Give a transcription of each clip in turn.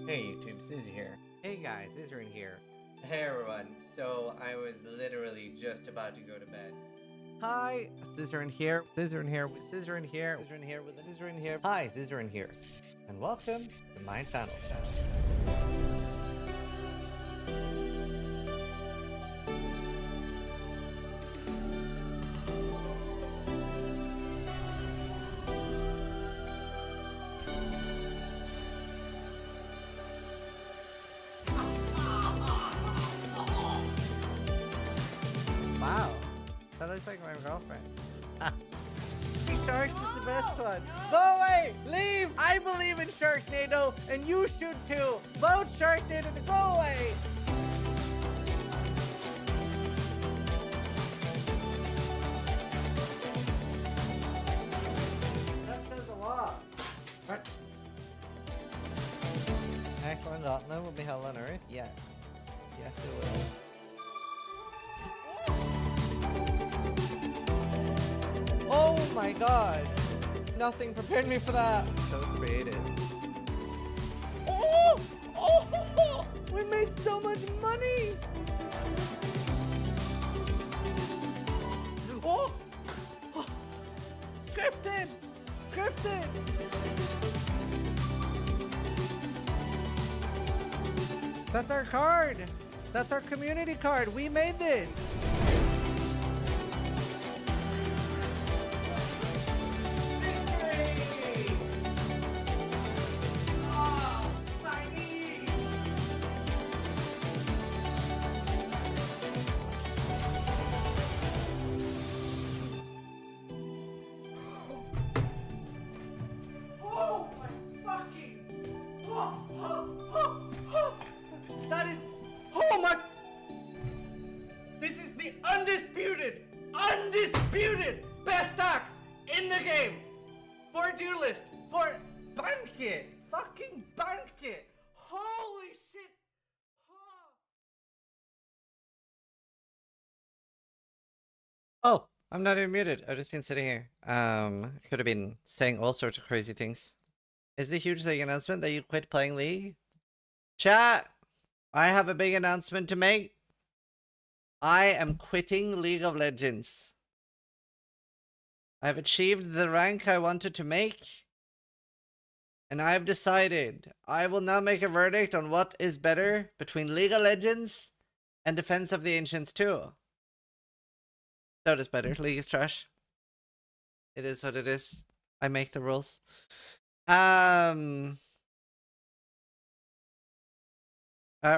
Hey YouTube, Sizzy here. Hey guys, Isrin here. Hey everyone, so I was literally just about to go to bed. Hi, Scissorin here. Scissorin here with Scissorin here. Scissorin here with Scissorin here. Hi, Scissorin here. And welcome to my channel. Wow, that looks like my girlfriend. Sharks is the best one. Go away! Leave! I believe in Sharknado, and you should too. Vote Sharknado to go away! That says a lot. What? Excellent Dota will be held on Earth? Yes. Yes, it will. Oh my god! Nothing prepared me for that! So creative. Oh! Oh! We made so much money! Oh! Oh. Scripted! Scripted! That's our card! That's our community card! We made this! That is, oh my, this is the undisputed best axe in the game for duelist, for banquet, fucking banquet, holy shit. Oh, I'm not even muted. I've just been sitting here. Could have been saying all sorts of crazy things. Is the huge league announcement that you quit playing League? Chat! I have a big announcement to make. I am quitting League of Legends. I've achieved the rank I wanted to make. And I've decided I will now make a verdict on what is better between League of Legends and Defense of the Ancients 2. Dota's better. League is trash. It is what it is. I make the rules.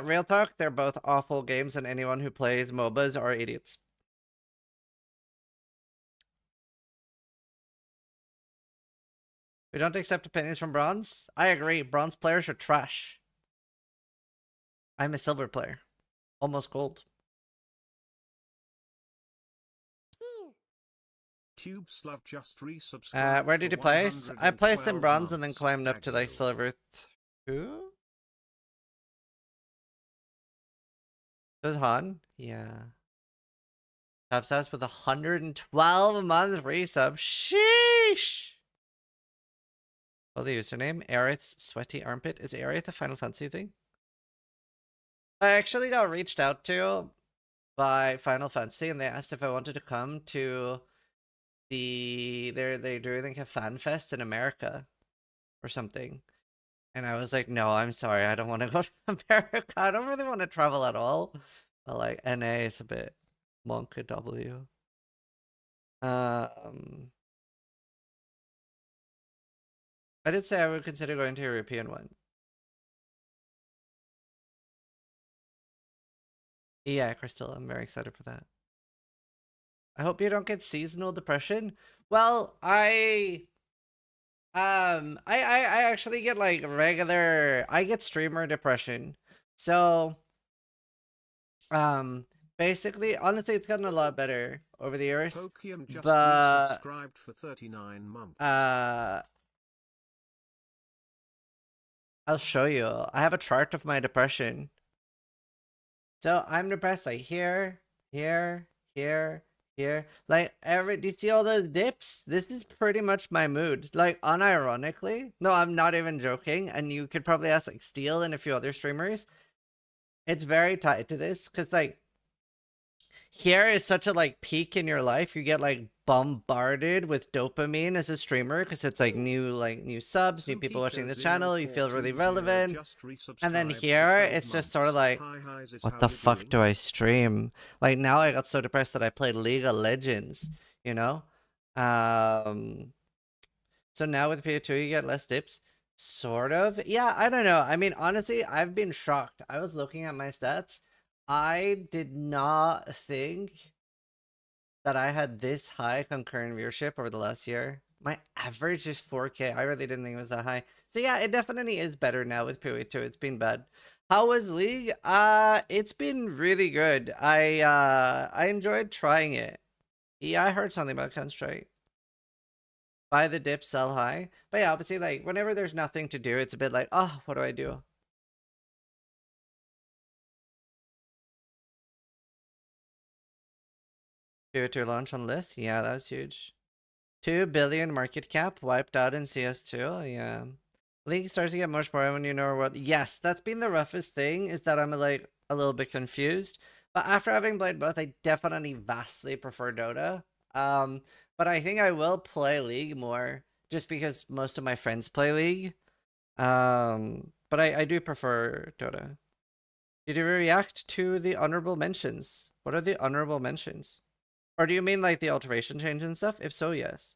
Real talk, they're both awful games, and anyone who plays MOBAs are idiots. We don't accept opinions from bronze. I agree. Bronze players are trash. I'm a silver player. Almost gold. TubeSlove just resubscribed. Where did you place? I placed in bronze and then climbed up to like silver 2. Does Han? Yeah. Top stats with 112 months resub. Sheesh! Well, the username, Aerith's Sweaty Armpit. Is Aerith a Final Fantasy thing? I actually got reached out to by Final Fantasy and they asked if I wanted to come to they're doing a fan fest in America or something. And I was like, no, I'm sorry, I don't want to go to America. I don't really want to travel at all. But like NA is a bit Monka W. I did say I would consider going to a European one. Yeah, Crystal, I'm very excited for that. I hope you don't get seasonal depression. Well, I actually get like I get streamer depression. So basically, honestly, it's gotten a lot better over the years. Just but subscribed for 39 months. I'll show you. I have a chart of my depression. So I'm depressed like here, here, here, Here, like do you see all those dips? This is pretty much my mood. Like, unironically, no, I'm not even joking. And you could probably ask like Steel and a few other streamers. It's very tied to this because like here is such a like peak in your life. You get like bombarded with dopamine as a streamer because it's like new subs, new people watching the channel. You feel really relevant. And then here it's just sort of like, what the fuck do I stream? Like now I got so depressed that I played League of Legends, you know? So now with PO2 you get less dips. Sort of. Yeah, I don't know. I mean, honestly, I've been shocked. I was looking at my stats. I did not think that I had this high concurrent viewership over the last year. My average is 4K. I really didn't think it was that high. So yeah, it definitely is better now with PoE2. It's been bad. How was League? It's been really good. I enjoyed trying it. Yeah, I heard something about Counter-Strike. Buy the dip, sell high. But yeah, obviously, like, whenever there's nothing to do, it's a bit like, oh, what do I do? PO2 launch on list? Yeah, that was huge. 2 billion market cap wiped out in CS2. Yeah. League starts to get much more when you know what. Yes, that's been the roughest thing, is that I'm like a little bit confused. But after having played both, I definitely vastly prefer Dota. But I think I will play League more just because most of my friends play League. But I do prefer Dota. Did you react to the honorable mentions? What are the honorable mentions? Or do you mean like the alteration change and stuff? If so, yes.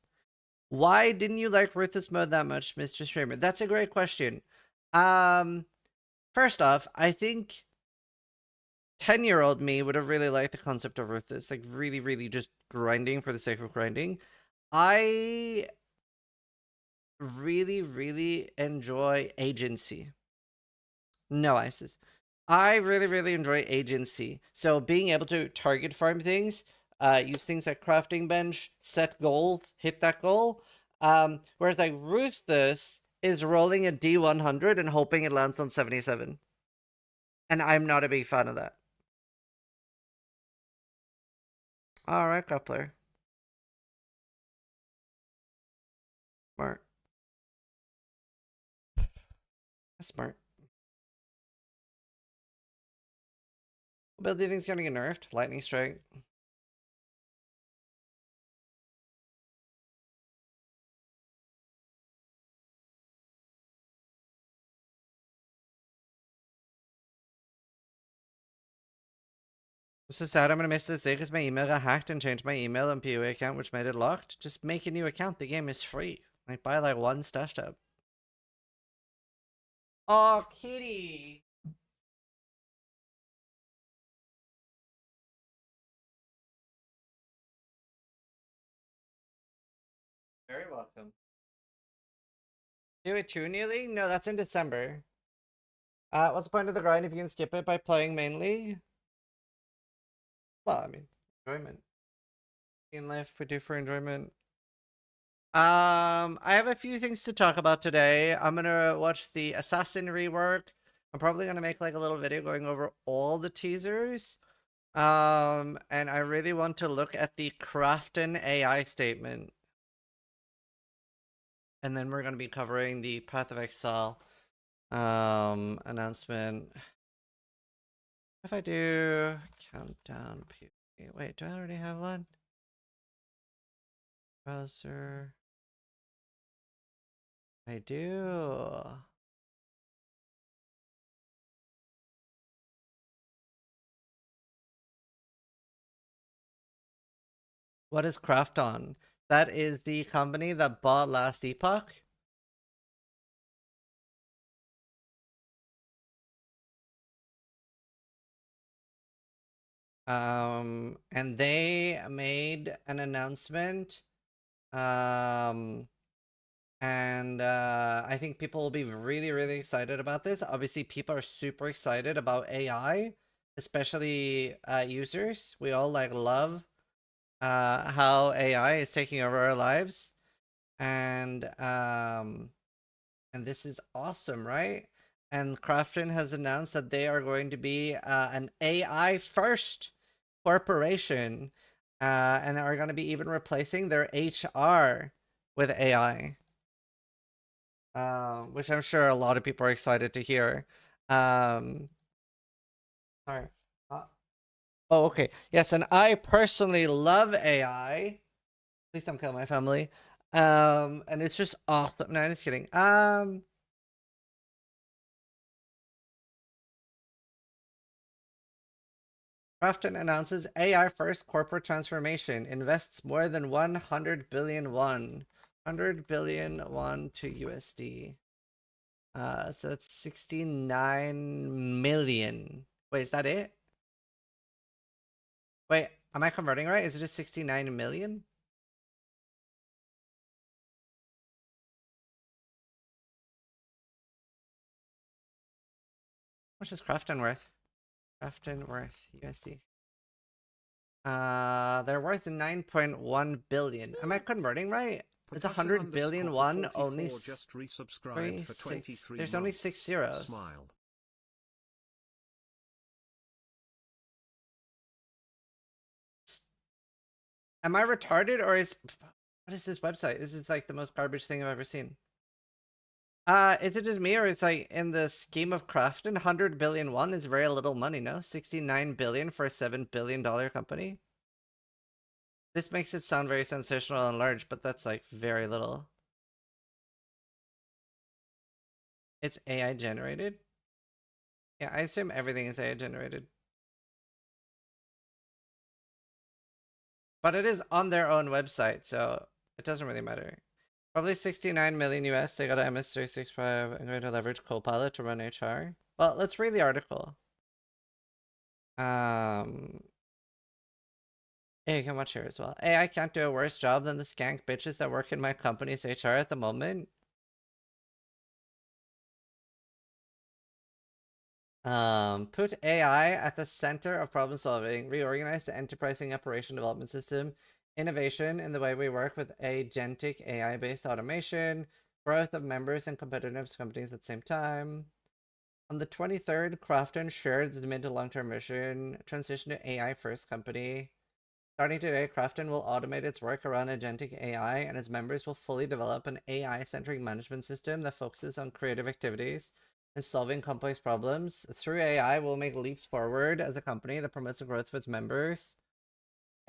Why didn't you like Ruthless Mode that much, Mr. Streamer? That's a great question. First off, I think 10-year-old me would have really liked the concept of Ruthless, like really, really just grinding for the sake of grinding. I really, really enjoy agency. No, ISIS. I really, really enjoy agency. So being able to target farm things, use things like crafting bench, set goals, hit that goal. Whereas like Ruthless is rolling a D100 and hoping it lands on 77. And I'm not a big fan of that. Alright, Grappler. Smart. That's smart. What build do you think is gonna get nerfed? Lightning Strike. I'm so sad I'm gonna miss this day because my email got hacked and changed my email and POA account, which made it locked. Just make a new account. The game is free. Like, buy like one stash tab. Oh, kitty. Very welcome. Do it too, nearly? No, that's in December. What's the point of the grind if you can skip it by playing mainly? Well, I mean, enjoyment. In life, we do for enjoyment. I have a few things to talk about today. I'm gonna watch the Assassin rework. I'm probably gonna make like a little video going over all the teasers. And I really want to look at the Krafton AI statement. And then we're gonna be covering the Path of Exile announcement. If I do countdown, wait, do I already have one? Browser. I do. What is Krafton? That is the company that bought last Epoch. And they made an announcement. I think people will be really, really excited about this. Obviously, people are super excited about AI, especially users. We all like love how AI is taking over our lives, and this is awesome, right? And Krafton has announced that they are going to be an AI first corporation, And are going to be even replacing their HR with AI. Which I'm sure a lot of people are excited to hear. Sorry. Oh, okay. Yes, and I personally love AI. Please don't kill my family. And it's just awesome. No, I'm just kidding. Krafton announces AI first corporate transformation, invests more than 100 billion won. 100 billion won to USD. So that's 69 million. Wait, is that it? Wait, am I converting right? Is it just 69 million? How much is Krafton worth? Krafton worth USD. They're worth 9.1 billion. Am I converting right? It's 100 billion won, only just resubscribed for 23 There's only 6 zeros. Smile. Am I retarded or is what is this website? This is like the most garbage thing I've ever seen. Is it just me or it's like in the scheme of Krafton, 100 billion won is very little money, no? 69 billion for a $7 billion company? This makes it sound very sensational and large, but that's like very little. It's AI generated? Yeah, I assume everything is AI generated. But it is on their own website, so it doesn't really matter. Probably 69 million US. They got a MS365. I'm going to leverage Copilot to run HR. Well, let's read the article. Hey, you can watch here as well. AI can't do a worse job than the skank bitches that work in my company's HR at the moment. Put AI at the center of problem solving, reorganize the enterprising operation development system, innovation in the way we work with agentic AI-based automation, growth of members and competitive companies at the same time. On the 23rd, Krafton shared the mid to long-term mission, transition to AI-first company. Starting today, Krafton will automate its work around agentic AI, and its members will fully develop an AI-centric management system that focuses on creative activities and solving complex problems. Through AI, we'll make leaps forward as a company that promotes the growth of its members.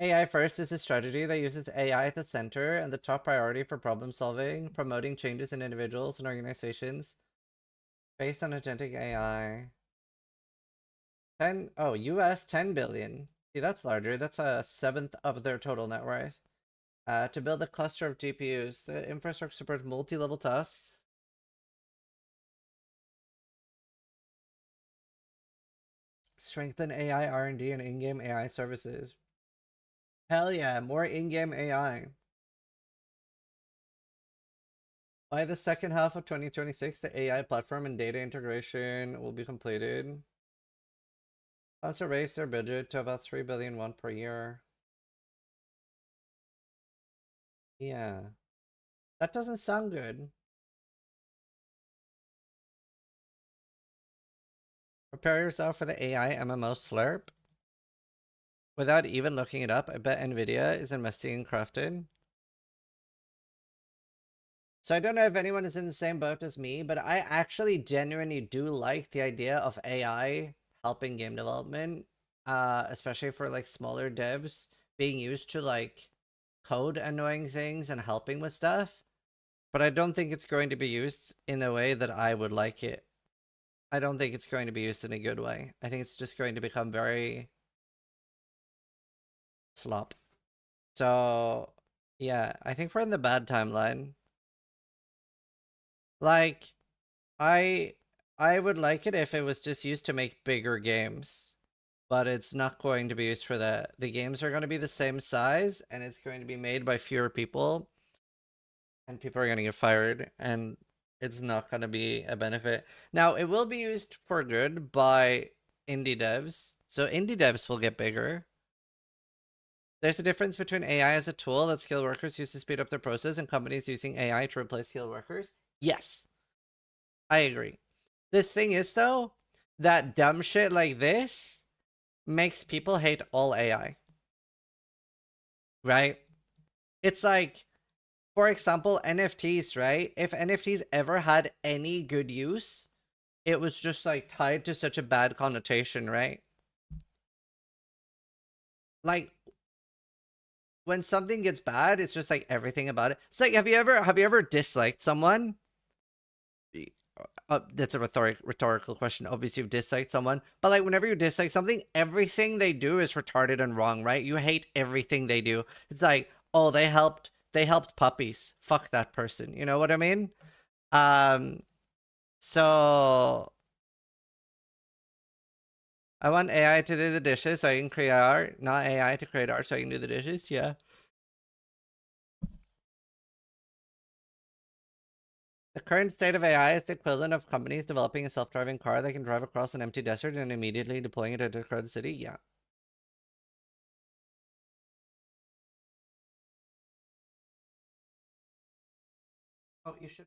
AI First is a strategy that uses AI at the center and the top priority for problem solving, promoting changes in individuals and organizations based on agentic AI. US 10 billion. See, that's larger. That's a seventh of their total net worth. To build a cluster of GPUs, the infrastructure supports multi-level tasks. Strengthen AI R&D and in-game AI services. Hell yeah, more in-game AI. By the second half of 2026, the AI platform and data integration will be completed. Plans to raise their budget to about 3 billion won per year. Yeah. That doesn't sound good. Prepare yourself for the AI MMO slurp. Without even looking it up, I bet Nvidia is investing in Krafton. So I don't know if anyone is in the same boat as me, but I actually genuinely do like the idea of AI helping game development, especially for like smaller devs being used to like code annoying things and helping with stuff. But I don't think it's going to be used in a way that I would like it. I don't think it's going to be used in a good way. I think it's just going to become very slop. So yeah, I think we're in the bad timeline. Like, I would like it if it was just used to make bigger games. But it's not going to be used for that. The games are going to be the same size, and it's going to be made by fewer people. And people are going to get fired, and it's not going to be a benefit. Now, it will be used for good by indie devs. So indie devs will get bigger. There's a difference between AI as a tool that skilled workers use to speed up their process and companies using AI to replace skilled workers. Yes, I agree. The thing is, though, that dumb shit like this makes people hate all AI. right? It's like, for example, NFTs, right? If NFTs ever had any good use, it was just like tied to such a bad connotation, right? Like when something gets bad, it's just like everything about it. It's like, have you ever disliked someone? That's a rhetorical question. Obviously, you've disliked someone, but like whenever you dislike something, everything they do is retarded and wrong, right? You hate everything they do. It's like, oh, they helped puppies. Fuck that person. You know what I mean? So I want AI to do the dishes so I can create art, not AI to create art so I can do the dishes. Yeah. The current state of AI is the equivalent of companies developing a self-driving car that can drive across an empty desert and immediately deploying it into a crowded city. Yeah. Oh, you should.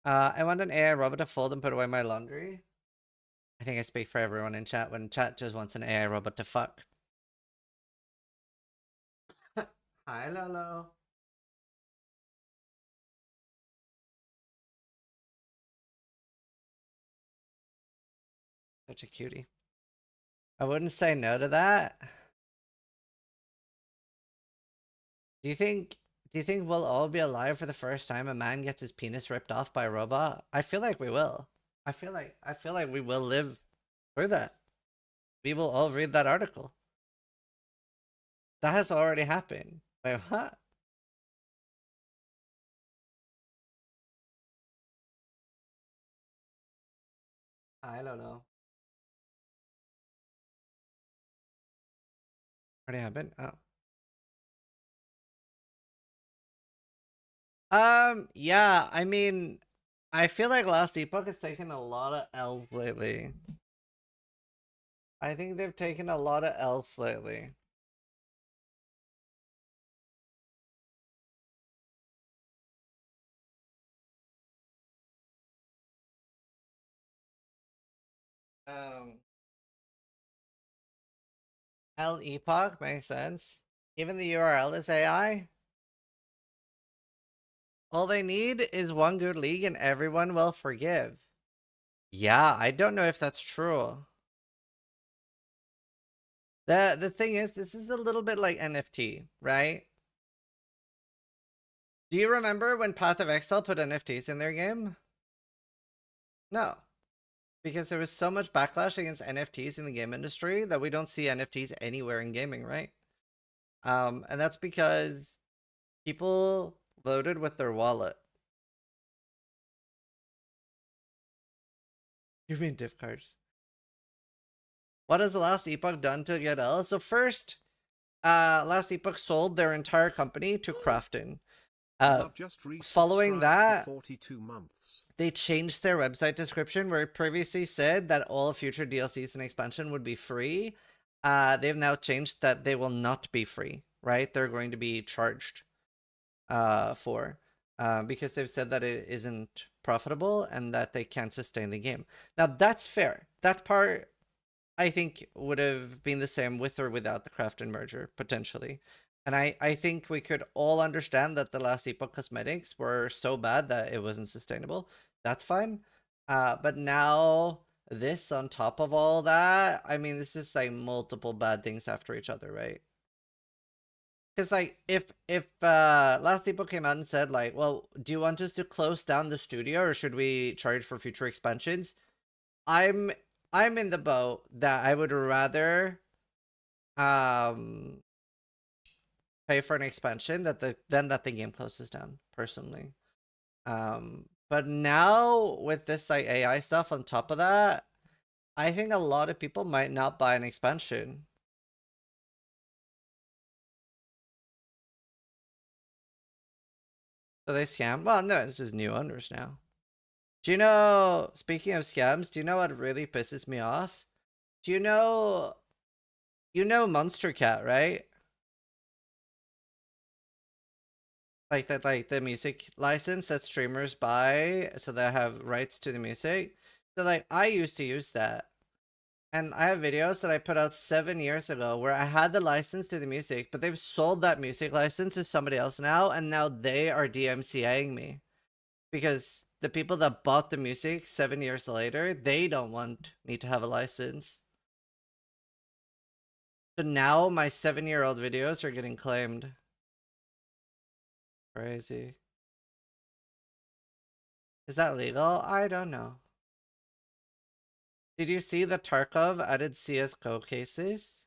I want an AI robot to fold and put away my laundry. I think I speak for everyone in chat when chat just wants an AI robot to fuck. Hi, Lolo. Such a cutie. I wouldn't say no to that. Do you think we'll all be alive for the first time a man gets his penis ripped off by a robot? I feel like we will. I feel like we will live through that. We will all read that article. That has already happened. Wait, what? I don't know. Already happened? Oh. Yeah, I mean, I feel like Last Epoch has taken a lot of L's lately. I think they've taken a lot of L's lately. L Epoch makes sense. Even the URL is AI. All they need is one good league and everyone will forgive. Yeah, I don't know if that's true. The thing is, this is a little bit like NFT, right? Do you remember when Path of Exile put NFTs in their game? No. Because there was so much backlash against NFTs in the game industry that we don't see NFTs anywhere in gaming, right? And that's because people voted with their wallet. You mean diff cards? What has the Last Epoch done to get L? So first, Last Epoch sold their entire company to Krafton. Following that, 42 months. They changed their website description where it previously said that all future DLCs and expansion would be free. They've now changed that they will not be free, right? They're going to be charged for because they've said that it isn't profitable and that they can't sustain the game. Now that's fair. That part I think would have been the same with or without the Krafton merger, potentially. And I think we could all understand that the Last Epoch cosmetics were so bad that it wasn't sustainable. That's fine. But now this on top of all that, I mean, this is like multiple bad things after each other, right? Because like if Last Epoch came out and said like, well, do you want us to close down the studio or should we charge for future expansions? I'm in the boat that I would rather pay for an expansion than that the game closes down, personally. But now with this like AI stuff on top of that, I think a lot of people might not buy an expansion. So they scam? Well, no, it's just new owners now. Do you know, speaking of scams, do you know what really pisses me off? Do you know Monster Cat, right? Like that, like the music license that streamers buy so they have rights to the music. So like I used to use that. And I have videos that I put out 7 years ago where I had the license to the music, but they've sold that music license to somebody else now, and now they are DMCAing me. Because the people that bought the music 7 years later, they don't want me to have a license. So now my 7-year-old videos are getting claimed. Crazy. Is that legal? I don't know. Did you see that Tarkov added CSGO cases?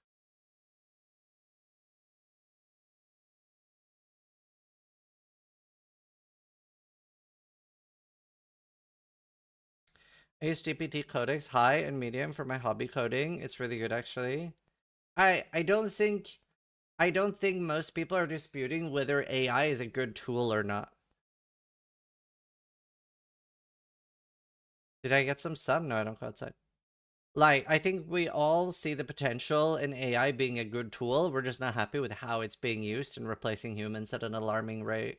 I use GPT Codex High and Medium for my hobby coding. It's really good actually. I don't think most people are disputing whether AI is a good tool or not. Did I get some sun? No, I don't go outside. Like, I think we all see the potential in AI being a good tool. We're just not happy with how it's being used and replacing humans at an alarming rate.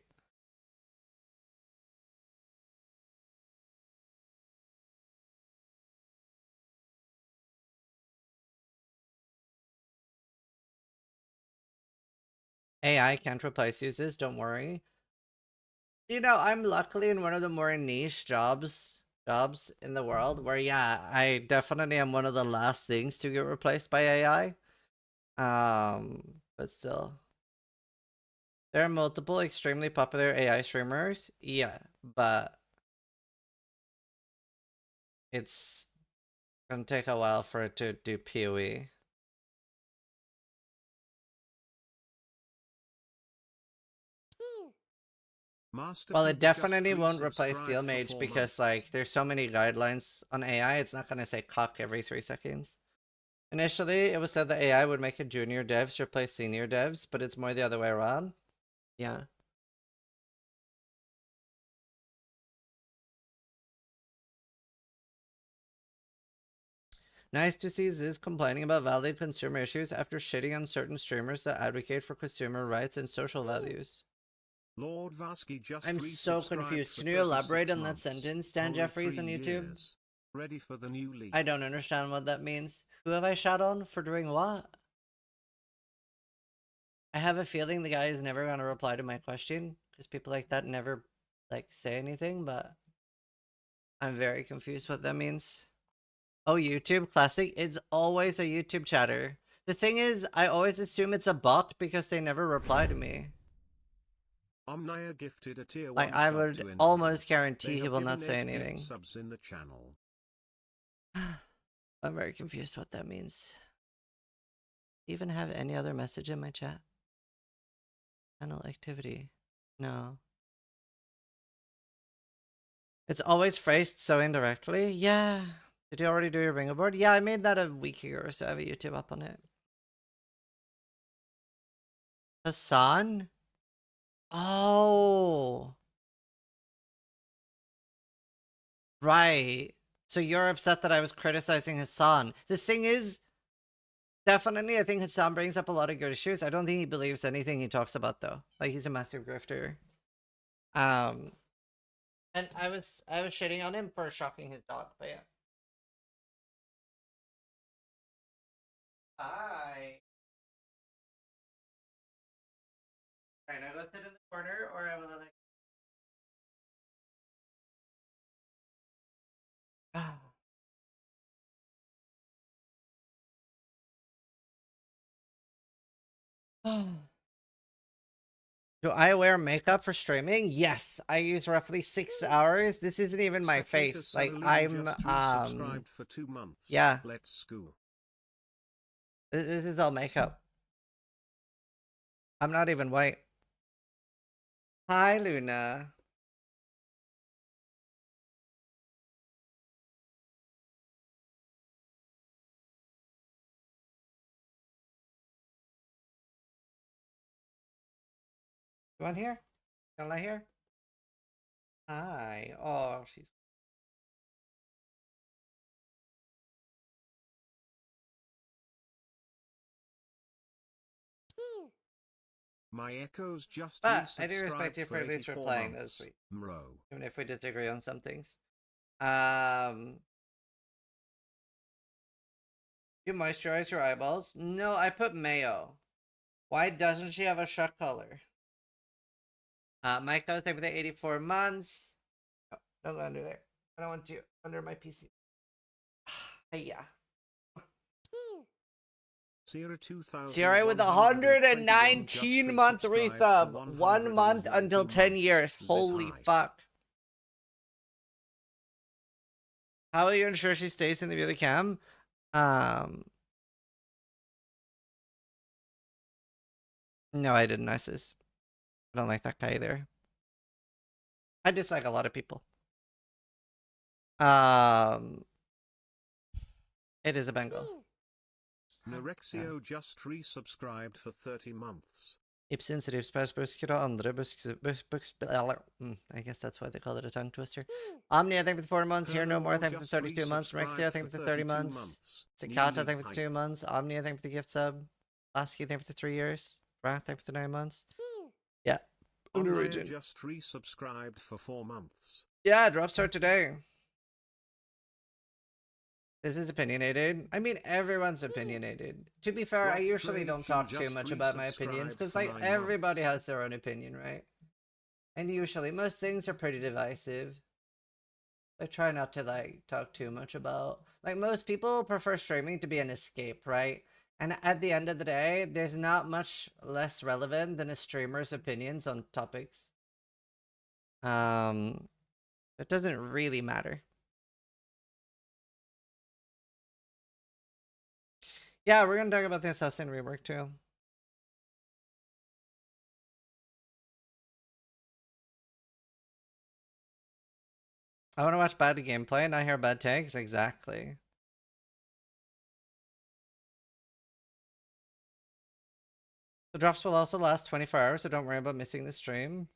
AI can't replace users, don't worry. You know, I'm luckily in one of the more niche jobs in the world where, yeah, I definitely am one of the last things to get replaced by AI. But still. There are multiple extremely popular AI streamers, yeah, but it's gonna take a while for it to do PoE. Well, it definitely won't replace Steel Mage because, like, there's so many guidelines on AI, it's not gonna say cock every 3 seconds. Initially, it was said that AI would make a junior devs replace senior devs, but it's more the other way around. Yeah. Nice to see Ziz complaining about valid consumer issues after shitting on certain streamers that advocate for consumer rights and social values. Lord Vasky just I'm so confused. Can you elaborate on that sentence, Stan Jeffries on YouTube? Years. Ready for the new league. I don't understand what that means. Who have I shot on for doing what? I have a feeling the guy is never going to reply to my question because people like that never like say anything, but I'm very confused what that means. Oh, YouTube classic. It's always a YouTube chatter. The thing is, I always assume it's a bot because they never reply to me. Omnia gifted a tier 1 Like, I sub would to almost guarantee They he will have not say given 8 anything. gift subs in the channel. I'm very confused what that means. Even have any other message in my chat? Channel activity. No. It's always phrased so indirectly. Yeah. Did you already do your bingo board? Yeah, I made that a week ago or so. I have a YouTube up on it. Hassan? Oh. Right. So you're upset that I was criticizing Hassan. The thing is, definitely, I think Hassan brings up a lot of good issues. I don't think he believes anything he talks about, though. Like, he's a massive grifter. And I was shitting on him for shocking his dog, but yeah. Hi. Alright, now go sit in the corner, or I will like. Do I wear makeup for streaming? Yes, I use roughly 6 hours. This isn't even my face. Like, I'm subscribed for 2 months. Yeah. Let's go. This is all makeup. I'm not even white. Hi, Luna. You want here? You want to lie here? Hi. Oh, she's. My echoes just But I do respect you for at least replying. That's months. sweet. Mro. Even if we disagree on some things. You moisturize your eyeballs? No, I put mayo. Why doesn't she have a shut color? Mike, I was there for the 84 months. Oh, don't go under there. I don't want you under my PC. Yeah. Sierra with 119 month resub. 1 month until 10 years. Holy fuck. How will you ensure she stays in the view of the cam? No, I didn't, Isis. I don't like that guy either. I dislike a lot of people. It is a Bengal. Norexio just resubscribed for 30 months. Sensitive busker og andre I guess that's why they call it a tongue twister. Omni, I think for the 4 months. Here no more, I think for the 32 months. Rexio, I think for the 30 months. Sakata, I think for the 2 months. Omni, I think for the gift sub. Lasky, I think for the 3 years. Wrath, I think for the 9 months. Yeah. Omni just resubscribed for 4 months. Yeah, drop start today. This is opinionated. I mean, everyone's opinionated. To be fair, I usually don't talk too much about my opinions because, like, everybody has their own opinion, right? And usually, most things are pretty divisive. I try not to, like, talk too much about. Like, most people prefer streaming to be an escape, right? And at the end of the day, there's not much less relevant than a streamer's opinions on topics. It doesn't really matter. Yeah, we're going to talk about the Assassin rework too. I want to watch bad gameplay, not hear bad takes. Exactly. The drops will also last 24 hours, so don't worry about missing the stream.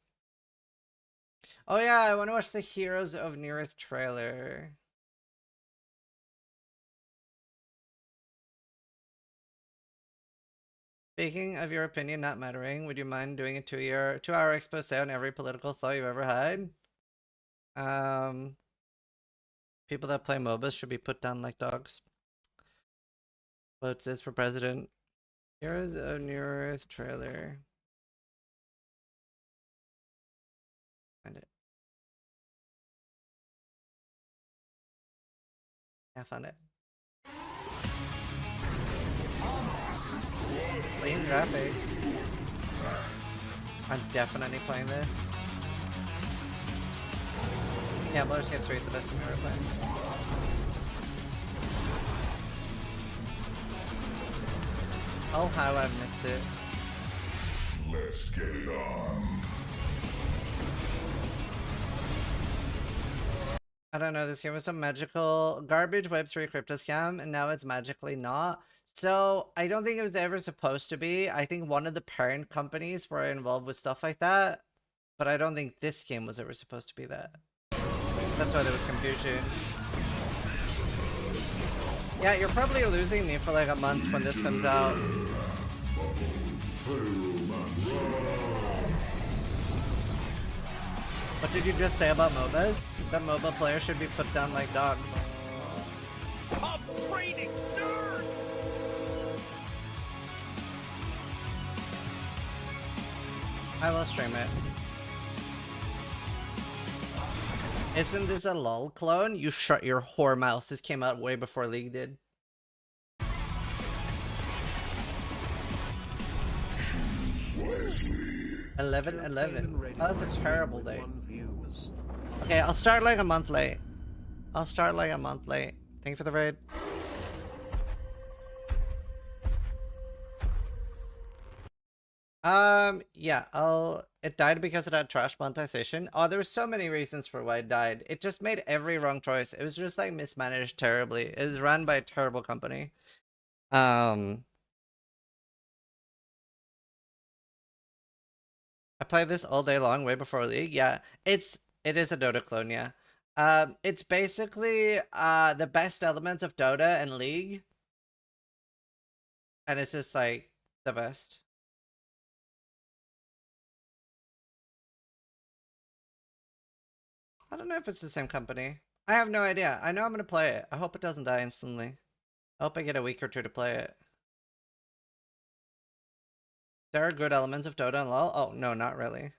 Oh yeah, I want to watch the Heroes of Newerth trailer. Speaking of your opinion not mattering, would you mind doing a 2-hour expose on every political thought you've ever had? People that play MOBAs should be put down like dogs. Votes this for president. Heroes of Newerth trailer. Find it. Yeah, found it. Clean graphics. I'm definitely playing this. Yeah, Baldur's Gate 3 is the best game I've ever played. Oh, how I've missed it. Let's get it on. I don't know, this game was some magical garbage Web3 crypto scam, and now it's magically not. So, I don't think it was ever supposed to be. I think one of the parent companies were involved with stuff like that, but I don't think this game was ever supposed to be that. That's why there was confusion. Yeah, you're probably losing me for like a month when this comes out. What did you just say about MOBAs? That MOBA players should be put down like dogs. Top training nerd! I will stream it. Isn't this a LOL clone? You shut your whore mouth. This came out way before League did. Wisely. 11/11. Oh, that's a terrible day. Okay, I'll start like a month late. Thank you for the raid. Yeah, it died because it had trash monetization. Oh, there were so many reasons for why it died. It just made every wrong choice. It was just like mismanaged terribly. It was run by a terrible company. I played this all day long, way before League. Yeah, it is a Dota clone, yeah. It's basically the best elements of Dota and League. And it's just like the best. I don't know if it's the same company. I have no idea. I know I'm gonna play it. I hope it doesn't die instantly. I hope I get a week or two to play it. There are good elements of Dota and LoL. Oh, no, not really.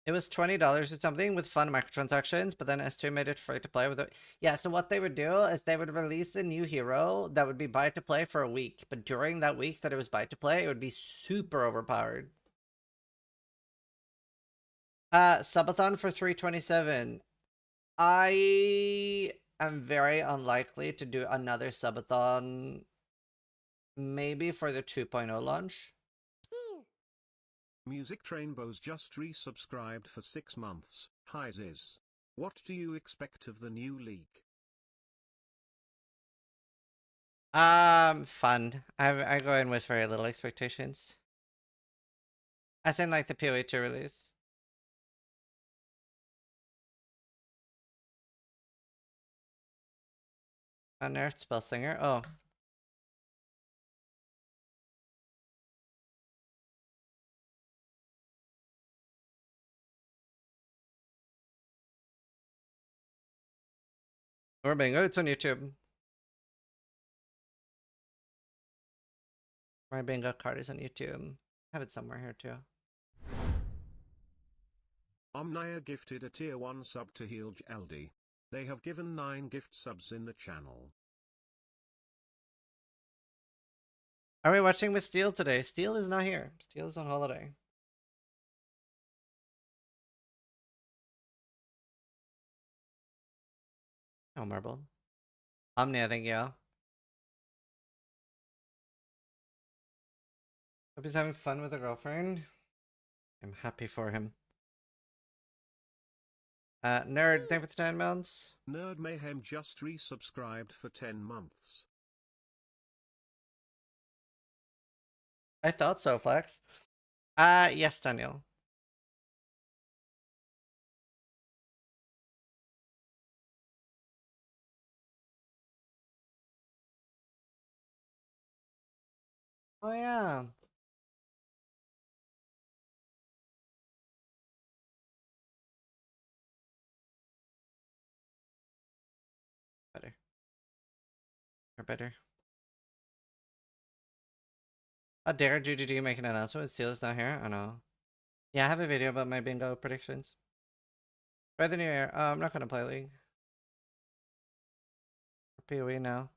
It was $20 or something with fun microtransactions, but then S2 made it free to play with it. Yeah, so what they would do is they would release a new hero that would be buy to play for a week, but during that week that it was buy to play, it would be super overpowered. Subathon for 327. I am very unlikely to do another subathon, maybe for the 2.0 launch. Music Trainbows just resubscribed for 6 months. Hi Ziz. What do you expect of the new league? Fun. I go in with very little expectations. As in like the PoE 2 release. Newerth spell singer. Oh. Or bingo, it's on YouTube. My bingo card is on YouTube. I have it somewhere here too. Omnia gifted a tier 1 sub to Heelj LD. They have given 9 gift subs in the channel. Are we watching with Steel today? Steel is not here. Steel is on holiday. Oh, Marble. Omnia, thank you. Hope he's having fun with a girlfriend. I'm happy for him. Nerd, thank you for the 10 months. Nerd Mayhem just resubscribed for 10 months. I thought so, Flex. Yes, Daniel. Oh, yeah. Better. Or better. How dare GGG make an announcement? Steel is not here? I know. Yeah, I have a video about my bingo predictions. By the new year. I'm not gonna play League. PoE now.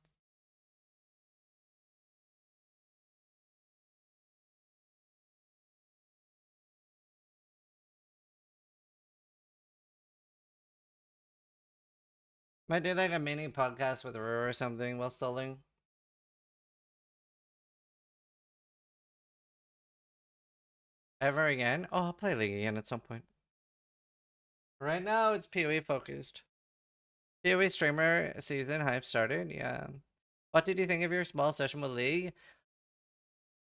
Might do like a mini podcast with Ruru or something while stalling. Ever again? Oh, I'll play League again at some point. Right now, it's PoE focused. PoE streamer season hype started. Yeah. What did you think of your small session with League?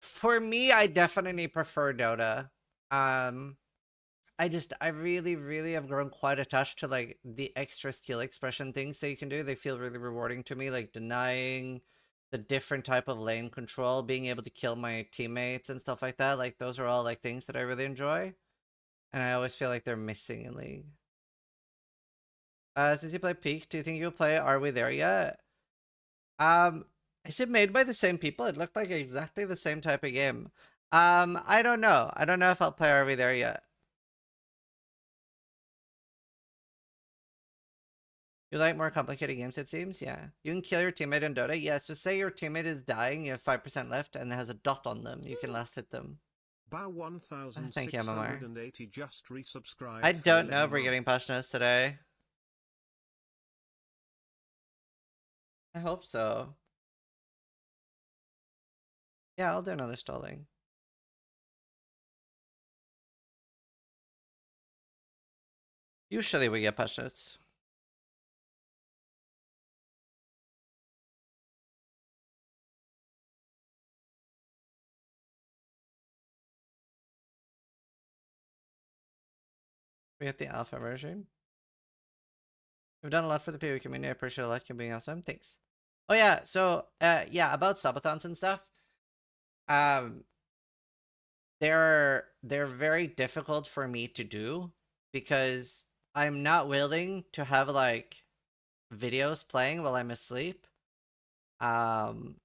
For me, I definitely prefer Dota. I really have grown quite attached to like the extra skill expression things that you can do. They feel really rewarding to me, like denying, the different type of lane control, being able to kill my teammates and stuff like that. Like those are all like things that I really enjoy. And I always feel like they're missing in League. Since you play Peak, do you think you'll play Are We There Yet? Is it made by the same people? It looked like exactly the same type of game. I don't know. I don't know if I'll play Are We There Yet. You like more complicated games, it seems? Yeah. You can kill your teammate in Dota? Yeah, so say your teammate is dying, you have 5% left, and it has a dot on them. You can last hit them. Bow Thank you, MMR. 1680 just resubscribed. I don't know if we're getting patch notes today. I hope so. Yeah, I'll do another stalling. Usually we get patch notes. We get the alpha version. We've done a lot for the PoE community. I appreciate a lot. You're being awesome. Thanks. Oh yeah, so yeah, about subathons and stuff. they're very difficult for me to do because I'm not willing to have like videos playing while I'm asleep. And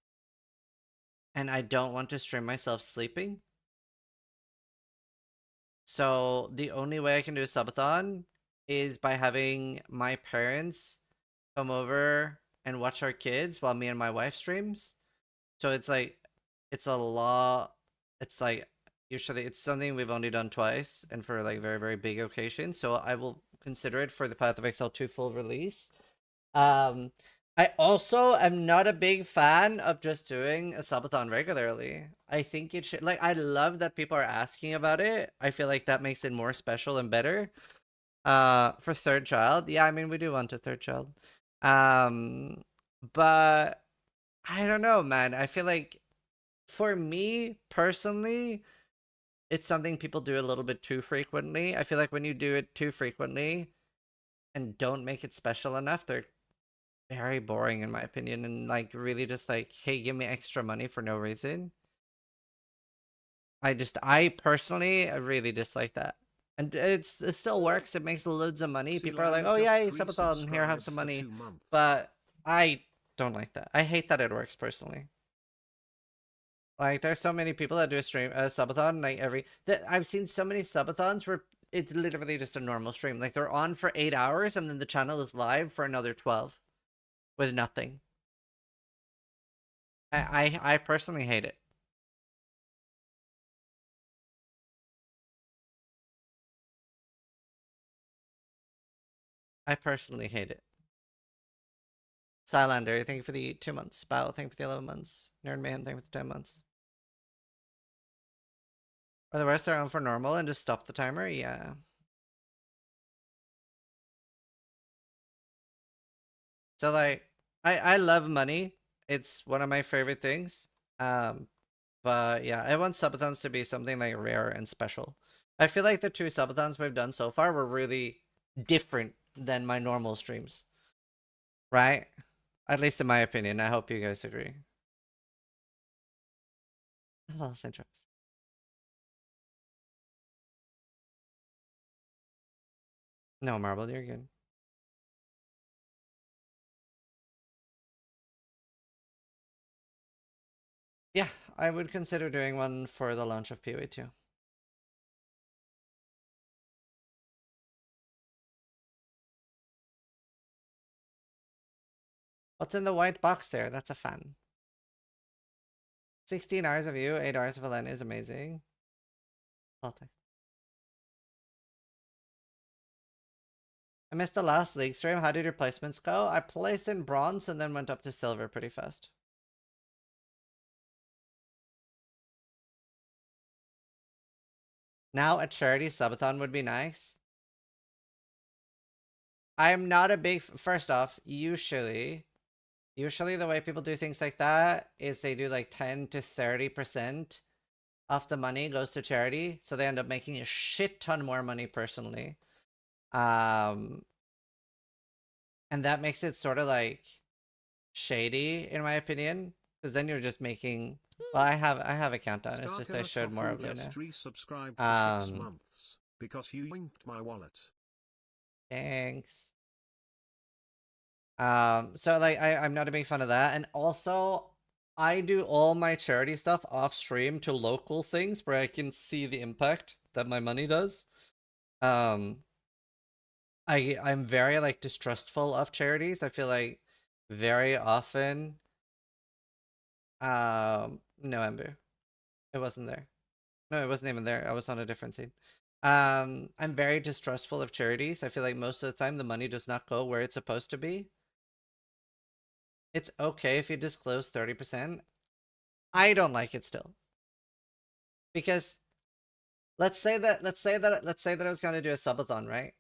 I don't want to stream myself sleeping. So the only way I can do a subathon is by having my parents come over and watch our kids while me and my wife streams. So it's like, it's a lot. It's like, usually it's something we've only done twice and for like very, very big occasions. So I will consider it for the Path of Exile 2 full release. I also am not a big fan of just doing a subathon regularly. I think it should, like, I love that people are asking about it. I feel like that makes it more special and better. For third child, yeah, I mean, we do want a third child. But I don't know, man. I feel like for me personally, it's something people do a little bit too frequently. I feel like when you do it too frequently and don't make it special enough, they're very boring in my opinion, and like really just like, hey, give me extra money for no reason. I personally really dislike that. And it still works. It makes loads of money. People are like, oh yeah, subathon, here, have some money. But I don't like that. I hate that it works personally. Like, there's so many people that do a subathon, like I've seen so many subathons where it's literally just a normal stream. Like, they're on for 8 hours and then the channel is live for another 12 with nothing. I personally hate it. I personally hate it. Silander, thank you for the 2 months. Bow, thank you for the 11 months. Nerd Man, thank you for the 10 months. Or the rest are on for normal and just stop the timer? Yeah. So like, I love money. It's one of my favorite things. But yeah, I want subathons to be something like rare and special. I feel like the 2 subathons we've done so far were really different than my normal streams. Right? At least in my opinion. I hope you guys agree. Oh, Centrox. No, Marble, you're good. Yeah, I would consider doing one for the launch of PoE 2. What's in the white box there? That's a fan. 16 hours of you, 8 hours of Elen is amazing. I'll take. I missed the last league stream. How did your placements go? I placed in bronze and then went up to silver pretty fast. Now a charity subathon would be nice. I am not a big... First off, usually the way people do things like that is they do like 10 to 30% of the money goes to charity. So they end up making a shit ton more money personally. And that makes it sort of like shady in my opinion. Because then you're just making... Well, I have a countdown. It's just I showed more of Luna. Resubscribed for 6 months because you winked my wallet. Thanks. So like I'm not a big fan of that, and also I do all my charity stuff off stream to local things where I can see the impact that my money does. I'm very like distrustful of charities. I feel like very often no, Ember, it wasn't there. No, it wasn't even there. I was on a different scene. I'm very distrustful of charities. I feel like most of the time the money does not go where it's supposed to be. It's okay if you disclose 30%. I don't like it still. Because let's say that I was going to do a subathon, right?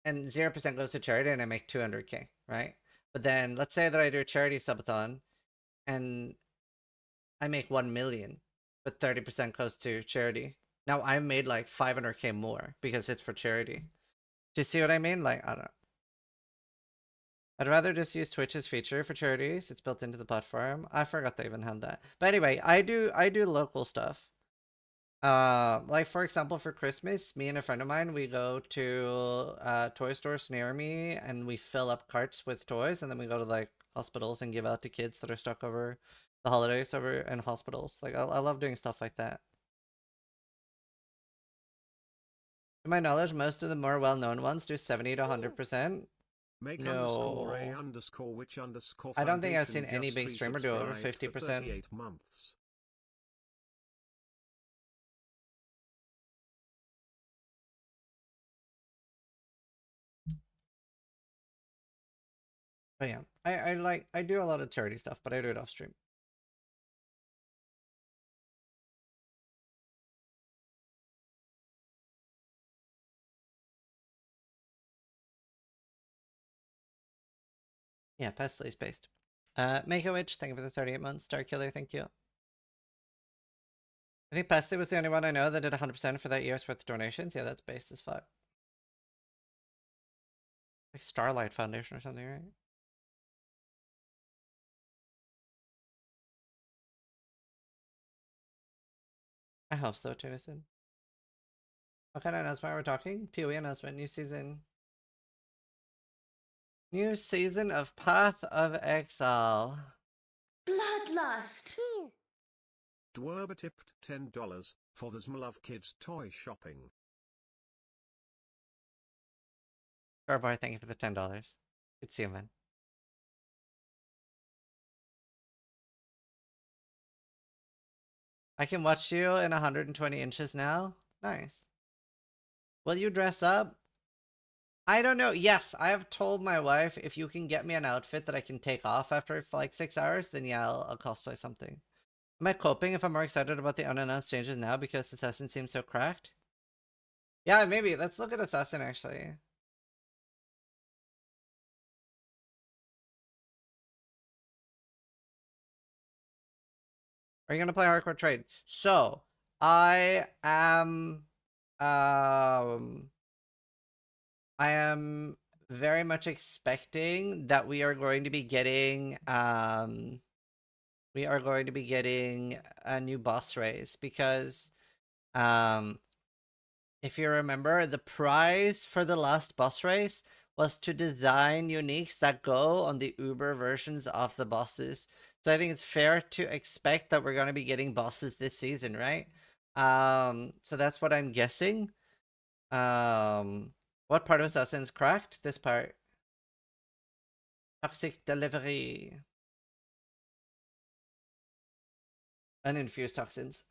And 0% goes to charity and I make 200k, right? But then let's say that I do a charity subathon and I make 1 million, but 30% goes to charity. Now I made like 500k more because it's for charity. Do you see what I mean? Like, I don't know. I'd rather just use Twitch's feature for charities. It's built into the platform. I forgot they even had that. But anyway, I do local stuff. Like for example, for Christmas, me and a friend of mine, we go to toy stores near me and we fill up carts with toys, and then we go to like hospitals and give out to kids that are stuck over the holidays over in hospitals. Like I love doing stuff like that. To my knowledge, most of the more well-known ones do 70 to 100%. Make No. _a__which_. I don't think I've Foundation seen any just big streamer do over resubscribed for 50%. 38 months. But yeah, I do a lot of charity stuff, but I do it off stream. Yeah, Pestly's based. Make a Witch, thank you for the 38 months. Star Killer, thank you. I think Pestly was the only one I know that did 100% for that year's worth of donations. Yeah, that's based as fuck. Like Starlight Foundation or something, right? I hope so, Tennyson. What kind of announcement we're talking? PoE announcement, new season. New season of Path of Exile. Bloodlust. Dwerber tipped $10 for the Love Kids toy shopping. Starboy, thank you for the $10. Good to see you, man. I can watch you in 120 inches now. Nice. Will you dress up? I don't know. Yes, I have told my wife if you can get me an outfit that I can take off after for like 6 hours, then yeah, I'll cosplay something. Am I coping if I'm more excited about the unannounced changes now because Assassin seems so cracked? Yeah, maybe. Let's look at Assassin actually. Are you gonna play Hardcore Trade? So, I am very much expecting that we are going to be getting a new boss race because if you remember, the prize for the last boss race was to design uniques that go on the Uber versions of the bosses. So I think it's fair to expect that we're going to be getting bosses this season, right? So that's what I'm guessing. What part of Assassin's cracked? This part. Toxic delivery. Uninfused toxins.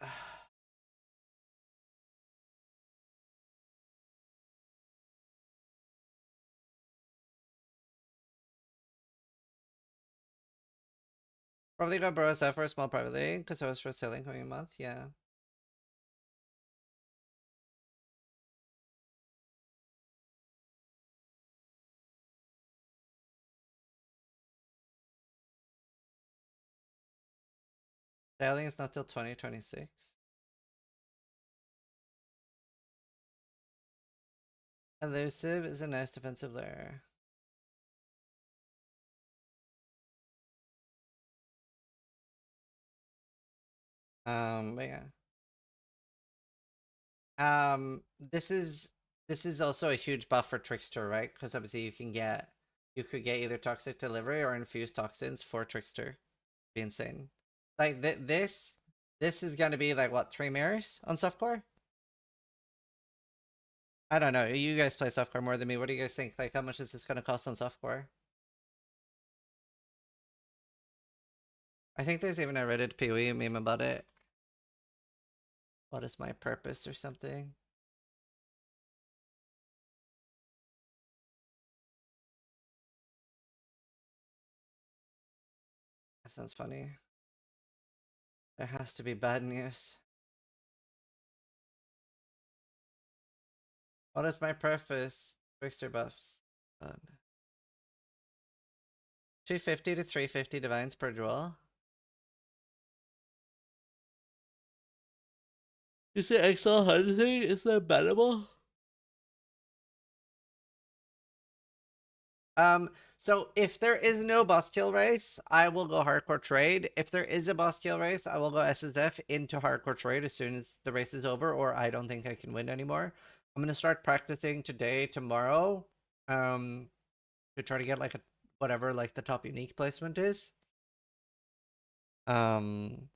Probably got Bro SF for a small privately, because I was for selling coming a month, yeah. Sailing is not till 2026. Elusive is a nice defensive layer. But yeah. This is also a huge buff for Trickster, right? Because obviously you could get either toxic delivery or infused toxins for Trickster. Be insane. Like this is gonna be like what, 3 mirrors on softcore? I don't know. You guys play softcore more than me. What do you guys think? Like, how much is this gonna cost on softcore? I think there's even a Reddit PoE meme about it. What is my purpose or something? That sounds funny. There has to be bad news. What is my purpose? Trickster buffs. 250 to 350 divines per duel. Is the Exile hunting? Is that bannable? So if there is no boss kill race, I will go hardcore trade. If there is a boss kill race, I will go SSF into hardcore trade as soon as the race is over, or I don't think I can win anymore. I'm gonna start practicing today, tomorrow, to try to get like a whatever like the top unique placement is. I'm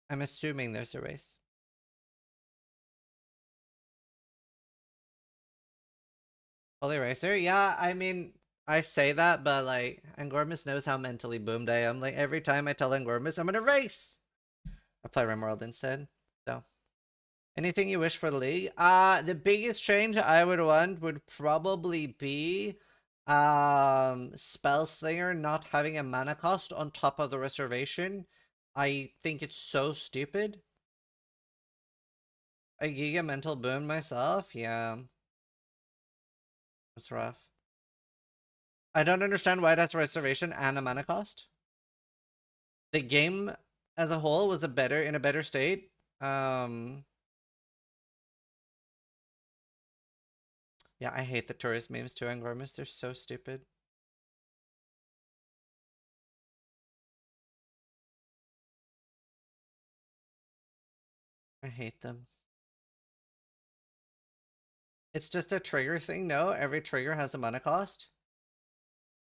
assuming there's a race. Holy Racer? Yeah, I mean, I say that, but like, Angormus knows how mentally boomed I am. Like, every time I tell Angormus I'm gonna race, I play Rimworld instead. So, anything you wish for the league? The biggest change I would want would probably be Spellslinger not having a mana cost on top of the reservation. I think it's so stupid. A Giga mental boom myself? Yeah. That's rough. I don't understand why that's reservation and a mana cost. The game as a whole was in a better state. Yeah, I hate the tourist memes too, Angormus. They're so stupid. I hate them. It's just a trigger thing, no? Every trigger has a mana cost.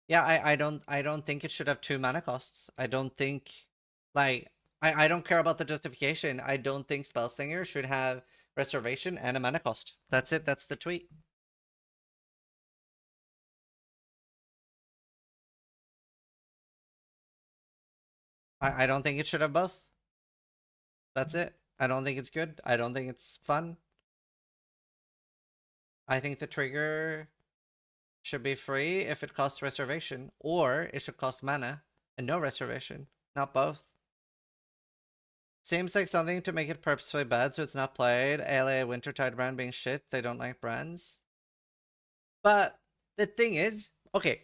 Yeah, I don't think it should have 2 mana costs. I don't think like I don't care about the justification. I don't think Spellslinger should have reservation and a mana cost. That's it, that's the tweet. I don't think it should have both. That's it. I don't think it's good. I don't think it's fun. I think the trigger should be free if it costs reservation, or it should cost mana and no reservation, not both. Seems like something to make it purposefully bad so it's not played. ALA Wintertide brand being shit, they don't like brands. But the thing is, okay,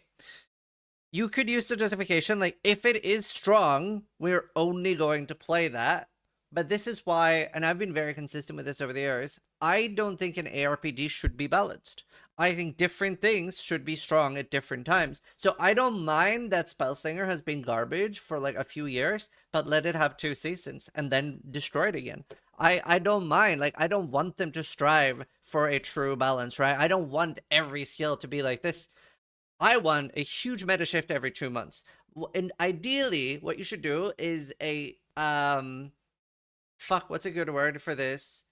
you could use the justification, like, if it is strong, we're only going to play that. But this is why, and I've been very consistent with this over the years, I don't think an ARPG should be balanced. I think different things should be strong at different times. So I don't mind that Spellslinger has been garbage for like a few years, but let it have 2 seasons and then destroy it again. I don't mind. Like, I don't want them to strive for a true balance, right? I don't want every skill to be like this. I want a huge meta shift every 2 months. And ideally, what you should do is a fuck, what's a good word for this?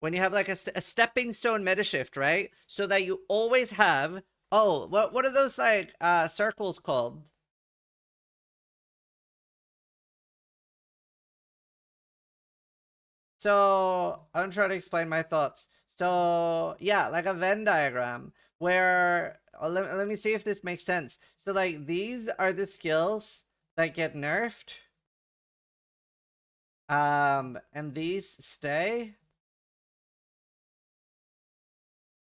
When you have like a stepping stone meta shift, right? So that you always have, oh, what are those like circles called? So I'm trying to explain my thoughts. So yeah, like a Venn diagram where let me see if this makes sense. So like these are the skills that get nerfed. And these stay.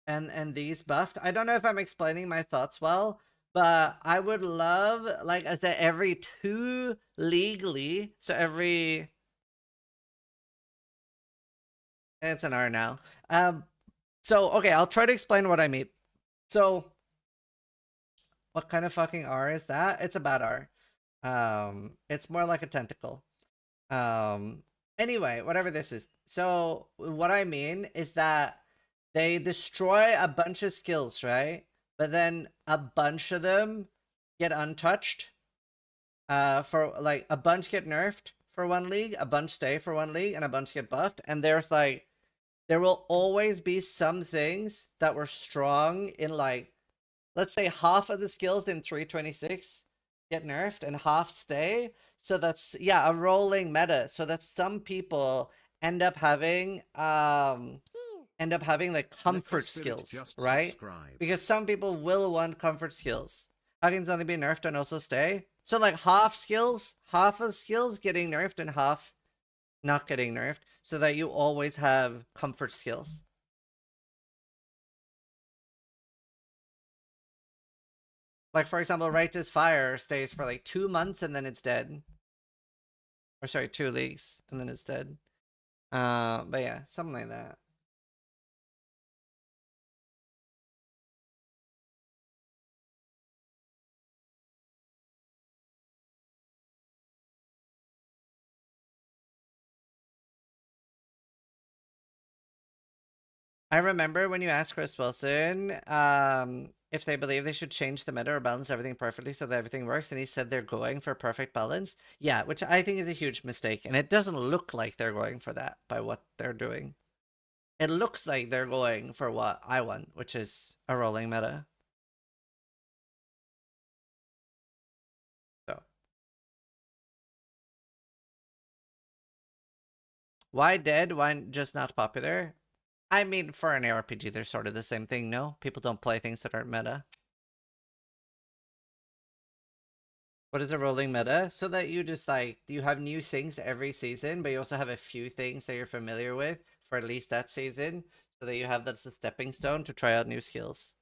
And these buffed. I don't know if I'm explaining my thoughts well, but I would love, like, as that every 2 legally, so every... It's an R now. So, okay, I'll try to explain what I mean. So, what kind of fucking R is that? It's a bad R. It's more like a tentacle. Anyway, whatever this is. So, what I mean is that they destroy a bunch of skills, right? But then a bunch of them get untouched. For like a bunch get nerfed for 1 league, a bunch stay for 1 league, and a bunch get buffed. And there's like, there will always be some things that were strong in like, let's say half of the skills in 326 get nerfed and half stay. So that's, yeah, a rolling meta. So that some people end up having like comfort skills, right? Because some people will want comfort skills. How can something be nerfed and also stay? So like half of skills getting nerfed and half not getting nerfed, so that you always have comfort skills. Like, for example, Righteous Fire stays for like 2 months and then it's dead. Or sorry, 2 leagues and then it's dead. But yeah, something like that. I remember when you asked Chris Wilson if they believe they should change the meta or balance everything perfectly so that everything works, and he said they're going for perfect balance. Yeah, which I think is a huge mistake, and it doesn't look like they're going for that by what they're doing. It looks like they're going for what I want, which is a rolling meta. So, why dead? Why just not popular? I mean, for an ARPG, they're sort of the same thing, no? People don't play things that aren't meta. What is a rolling meta? So that you just like, you have new things every season, but you also have a few things that you're familiar with for at least that season, so that you have that's a stepping stone to try out new skills.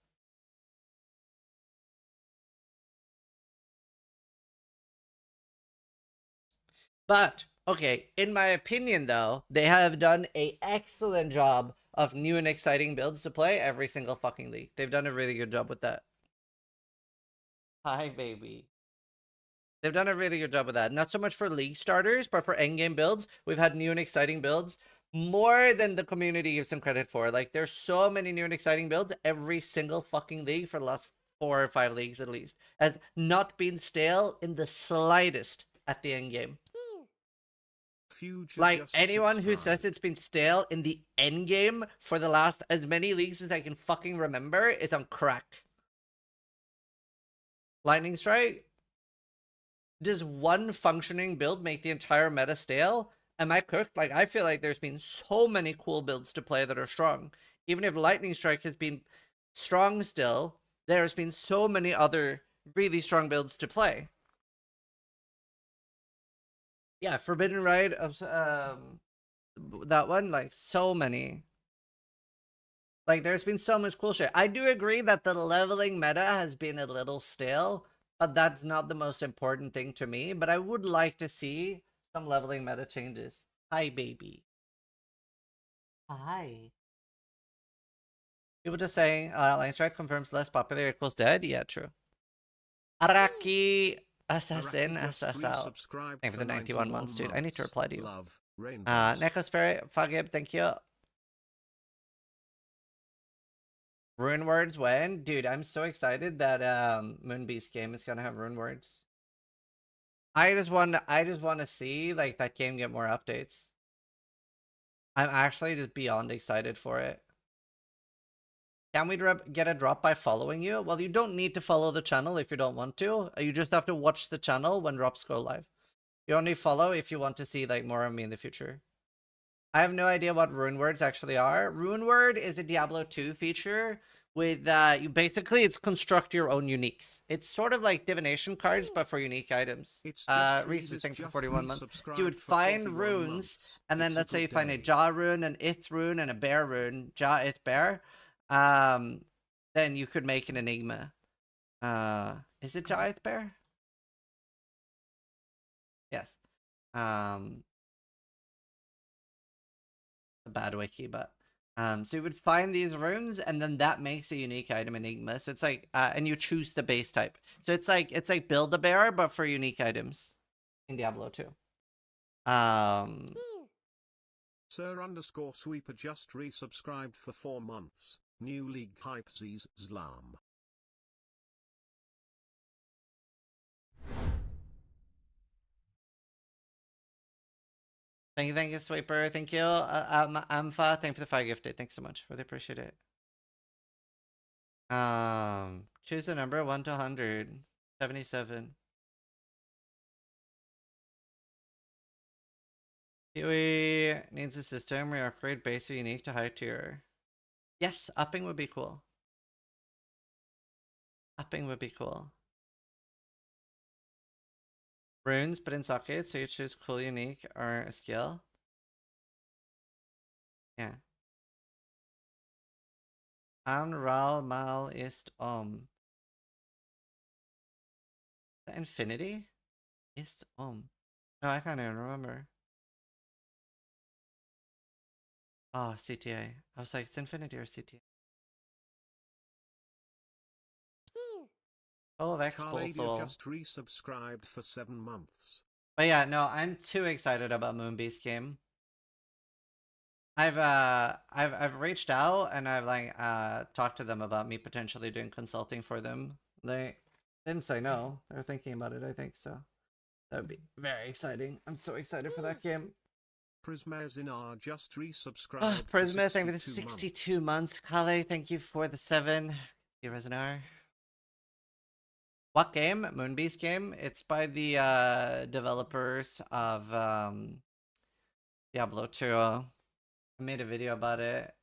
But, okay, in my opinion though, they have done an excellent job of new and exciting builds to play every single fucking league. They've done a really good job with that. Hi, baby. They've done a really good job with that. Not so much for league starters, but for endgame builds, we've had new and exciting builds more than the community gives them credit for. Like, there's so many new and exciting builds every single fucking league for the last 4 or 5 leagues at least. Has not been stale in the slightest at the endgame. Future Like, just anyone who subscribe. says it's been stale in the endgame for the last as many leagues as I can fucking remember is on crack. Lightning Strike? Does one functioning build make the entire meta stale? Am I cooked? Like, I feel like there's been so many cool builds to play that are strong. Even if Lightning Strike has been strong still, there's been so many other really strong builds to play. Yeah, Forbidden Ride of that one, like, so many. Like, there's been so much cool shit. I do agree that the leveling meta has been a little stale, but that's not the most important thing to me. But I would like to see some leveling meta changes. Hi, baby. Hi. People just saying, Line Strike confirms less popular equals dead. Yeah, true. Araki Assassin SSL. Thank you for the 91 months, dude. I need to reply to you. Love, Neko Spirit, Fagib, thank you. Rune words when? Dude, I'm so excited that Moonbeast game is gonna have rune words. I just want to see like that game get more updates. I'm actually just beyond excited for it. Can we get a drop by following you? Well, you don't need to follow the channel if you don't want to. You just have to watch the channel when drops go live. You only follow if you want to see like more of me in the future. I have no idea what rune words actually are. Rune word is a Diablo 2 feature with you basically it's construct your own uniques. It's sort of like divination cards but for unique items. Reese's thank you for 41 months. So you would find runes and then let's say you find a jaw rune, an ith rune, and a bear rune, jaw ith bear. Then you could make an enigma. Is it jaw ith bear? Yes. A bad wiki, but so you would find these runes and then that makes a unique item enigma. So it's like and you choose the base type. So it's like build a bear but for unique items in Diablo 2. Sir_Sweeper just resubscribed for 4 months. New league hype Z's Zlam. Thank you, Sweeper. Thank you, Amfa. Thank you for the 5 gifted. Thanks so much. Really appreciate it. Choose a number 1 to 100. 77. Kiwi needs a system where you upgrade base unique to high tier. Yes, upping would be cool. Upping would be cool. Runes, but in sockets, so you choose cool, unique, or a skill. Yeah. Ral mal ist The infinity? Ist No, I can't even remember. Oh, CTA. I was like, it's infinity or CTA. Oh, that's both just resubscribed for 7 months. But yeah, no, I'm too excited about Moonbeast game. I've reached out and I've like talked to them about me potentially doing consulting for them. They didn't say no. They're thinking about it, I think, so that would be very exciting. I'm so excited for that game. Prismazinar just resubscribed Oh, for Prisma, thank you for the 62 62 months. Kale, thank you for the 7. Rezinar. What game? Moonbeast game? It's by the developers of Diablo 2. I made a video about it.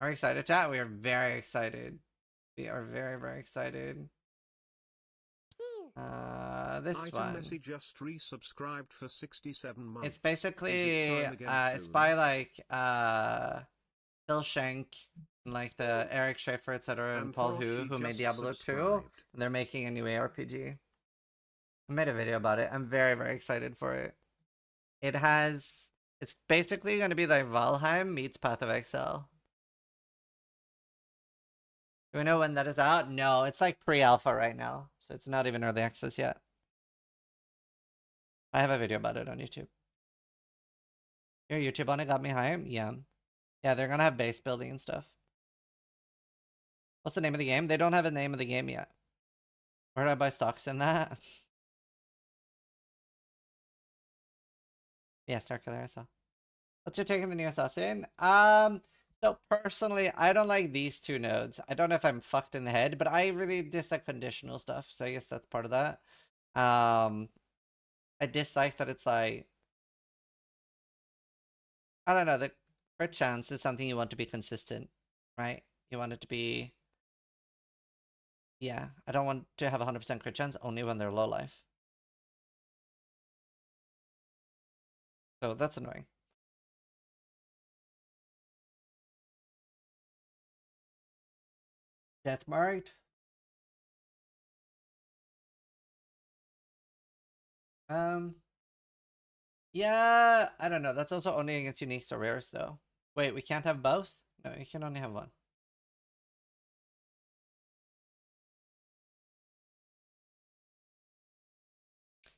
Are we excited, chat? We are very excited. We are very, very excited. This Item one. Messi just resubscribed for 67 months. It's basically Is it time it's again by soon? like Phil Shank and like the Eric Schaefer, etc. and And Paul Hu Froshi made just Diablo 2. subscribed. And they're making a new ARPG. I made a video about it. I'm very, very excited for it. It's basically gonna be like Valheim meets Path of Exile. Do we know when that is out? No, it's like pre-alpha right now, so it's not even early access yet. I have a video about it on YouTube. Your YouTube on it got me hyped? Yeah. Yeah, they're gonna have base building and stuff. What's the name of the game? They don't have a name of the game yet. Where do I buy stocks in that? Yeah, Starkiller, I saw. What's your take on the new assassin? So personally, I don't like these two nodes. I don't know if I'm fucked in the head, but I really dislike conditional stuff, so I guess that's part of that. I dislike that it's like, I don't know, the crit chance is something you want to be consistent, right? You want it to be, yeah, I don't want to have 100% crit chance only when they're low life. So that's annoying. Death marked. Yeah, I don't know. That's also only against uniques or rares, though. Wait, we can't have both? No, you can only have one.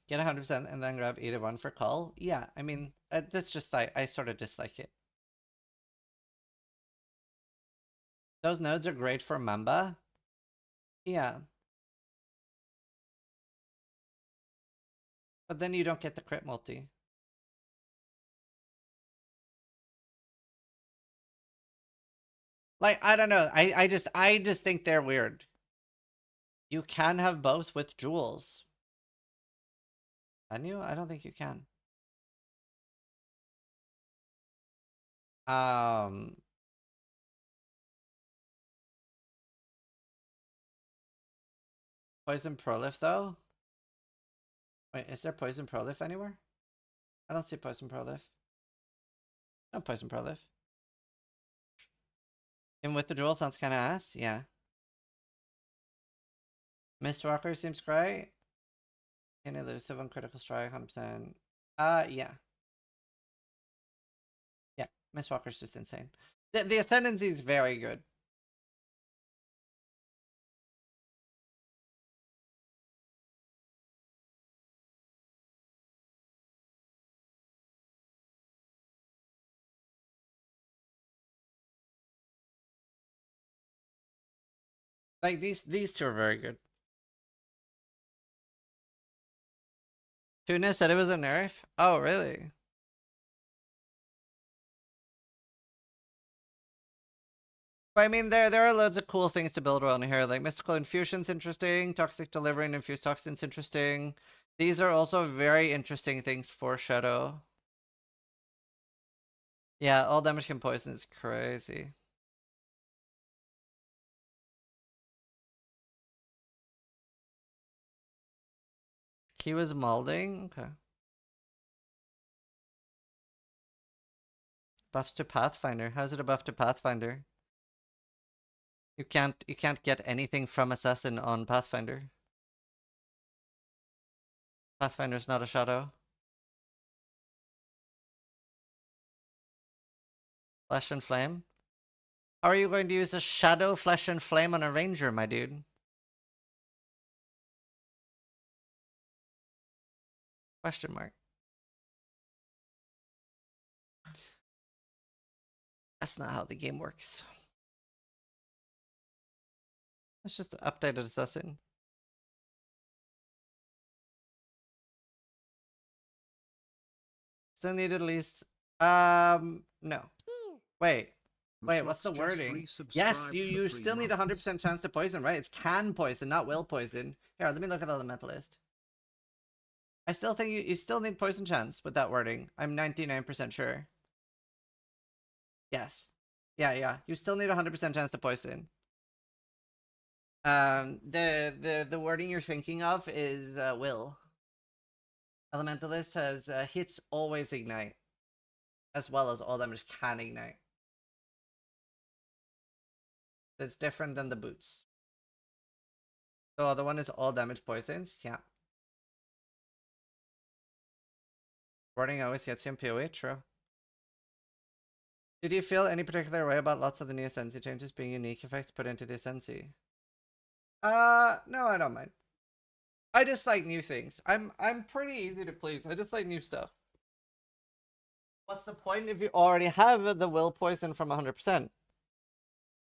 Get 100% and then grab either one for call? Yeah, I mean, that's just like, I sort of dislike it. Those nodes are great for Mamba. Yeah. But then you don't get the crit multi. Like, I don't know. I just think they're weird. You can have both with jewels. Can you? I don't think you can. Poison Prolif though? Wait, is there Poison Prolif anywhere? I don't see Poison Prolif. No Poison Prolif. And with the jewel sounds kinda ass, yeah. Mistwalker seems great. An elusive on critical strike, 100%. Yeah. Yeah, Mistwalker's just insane. The Ascendancy is very good. Like, these two are very good. Tuna said it was a nerf? Oh, really? But I mean, there are loads of cool things to build around here. Like Mystical Infusion's interesting, Toxic Delivery and Infused Toxin's interesting. These are also very interesting things for Shadow. Yeah, all damage can poison is crazy. He was molding? Okay. Buffs to Pathfinder. How's it a buff to Pathfinder? You can't get anything from Assassin on Pathfinder. Pathfinder's not a shadow. Flesh and Flame? How are you going to use a Shadow, Flesh and Flame on a Ranger, my dude? Question mark. That's not how the game works. It's just an updated assassin. Still need at least no. Wait. Wait, what's the wording? Yes, you still need 100% chance to poison, right? It's can poison, not will poison. Here, let me look at Elementalist. I still think you still need poison chance with that wording. I'm 99% sure. Yes. Yeah. You still need 100% chance to poison. The wording you're thinking of is will. Elementalist has hits always ignite, as well as all damage can ignite. It's different than the boots. The other one is all damage poisons. Yeah. Wording always gets you in PoE. True. Did you feel any particular way about lots of the new Ascensi changes being unique effects put into the Ascensi? No, I don't mind. I just like new things. I'm pretty easy to please. I just like new stuff. What's the point if you already have the will poison from 100%?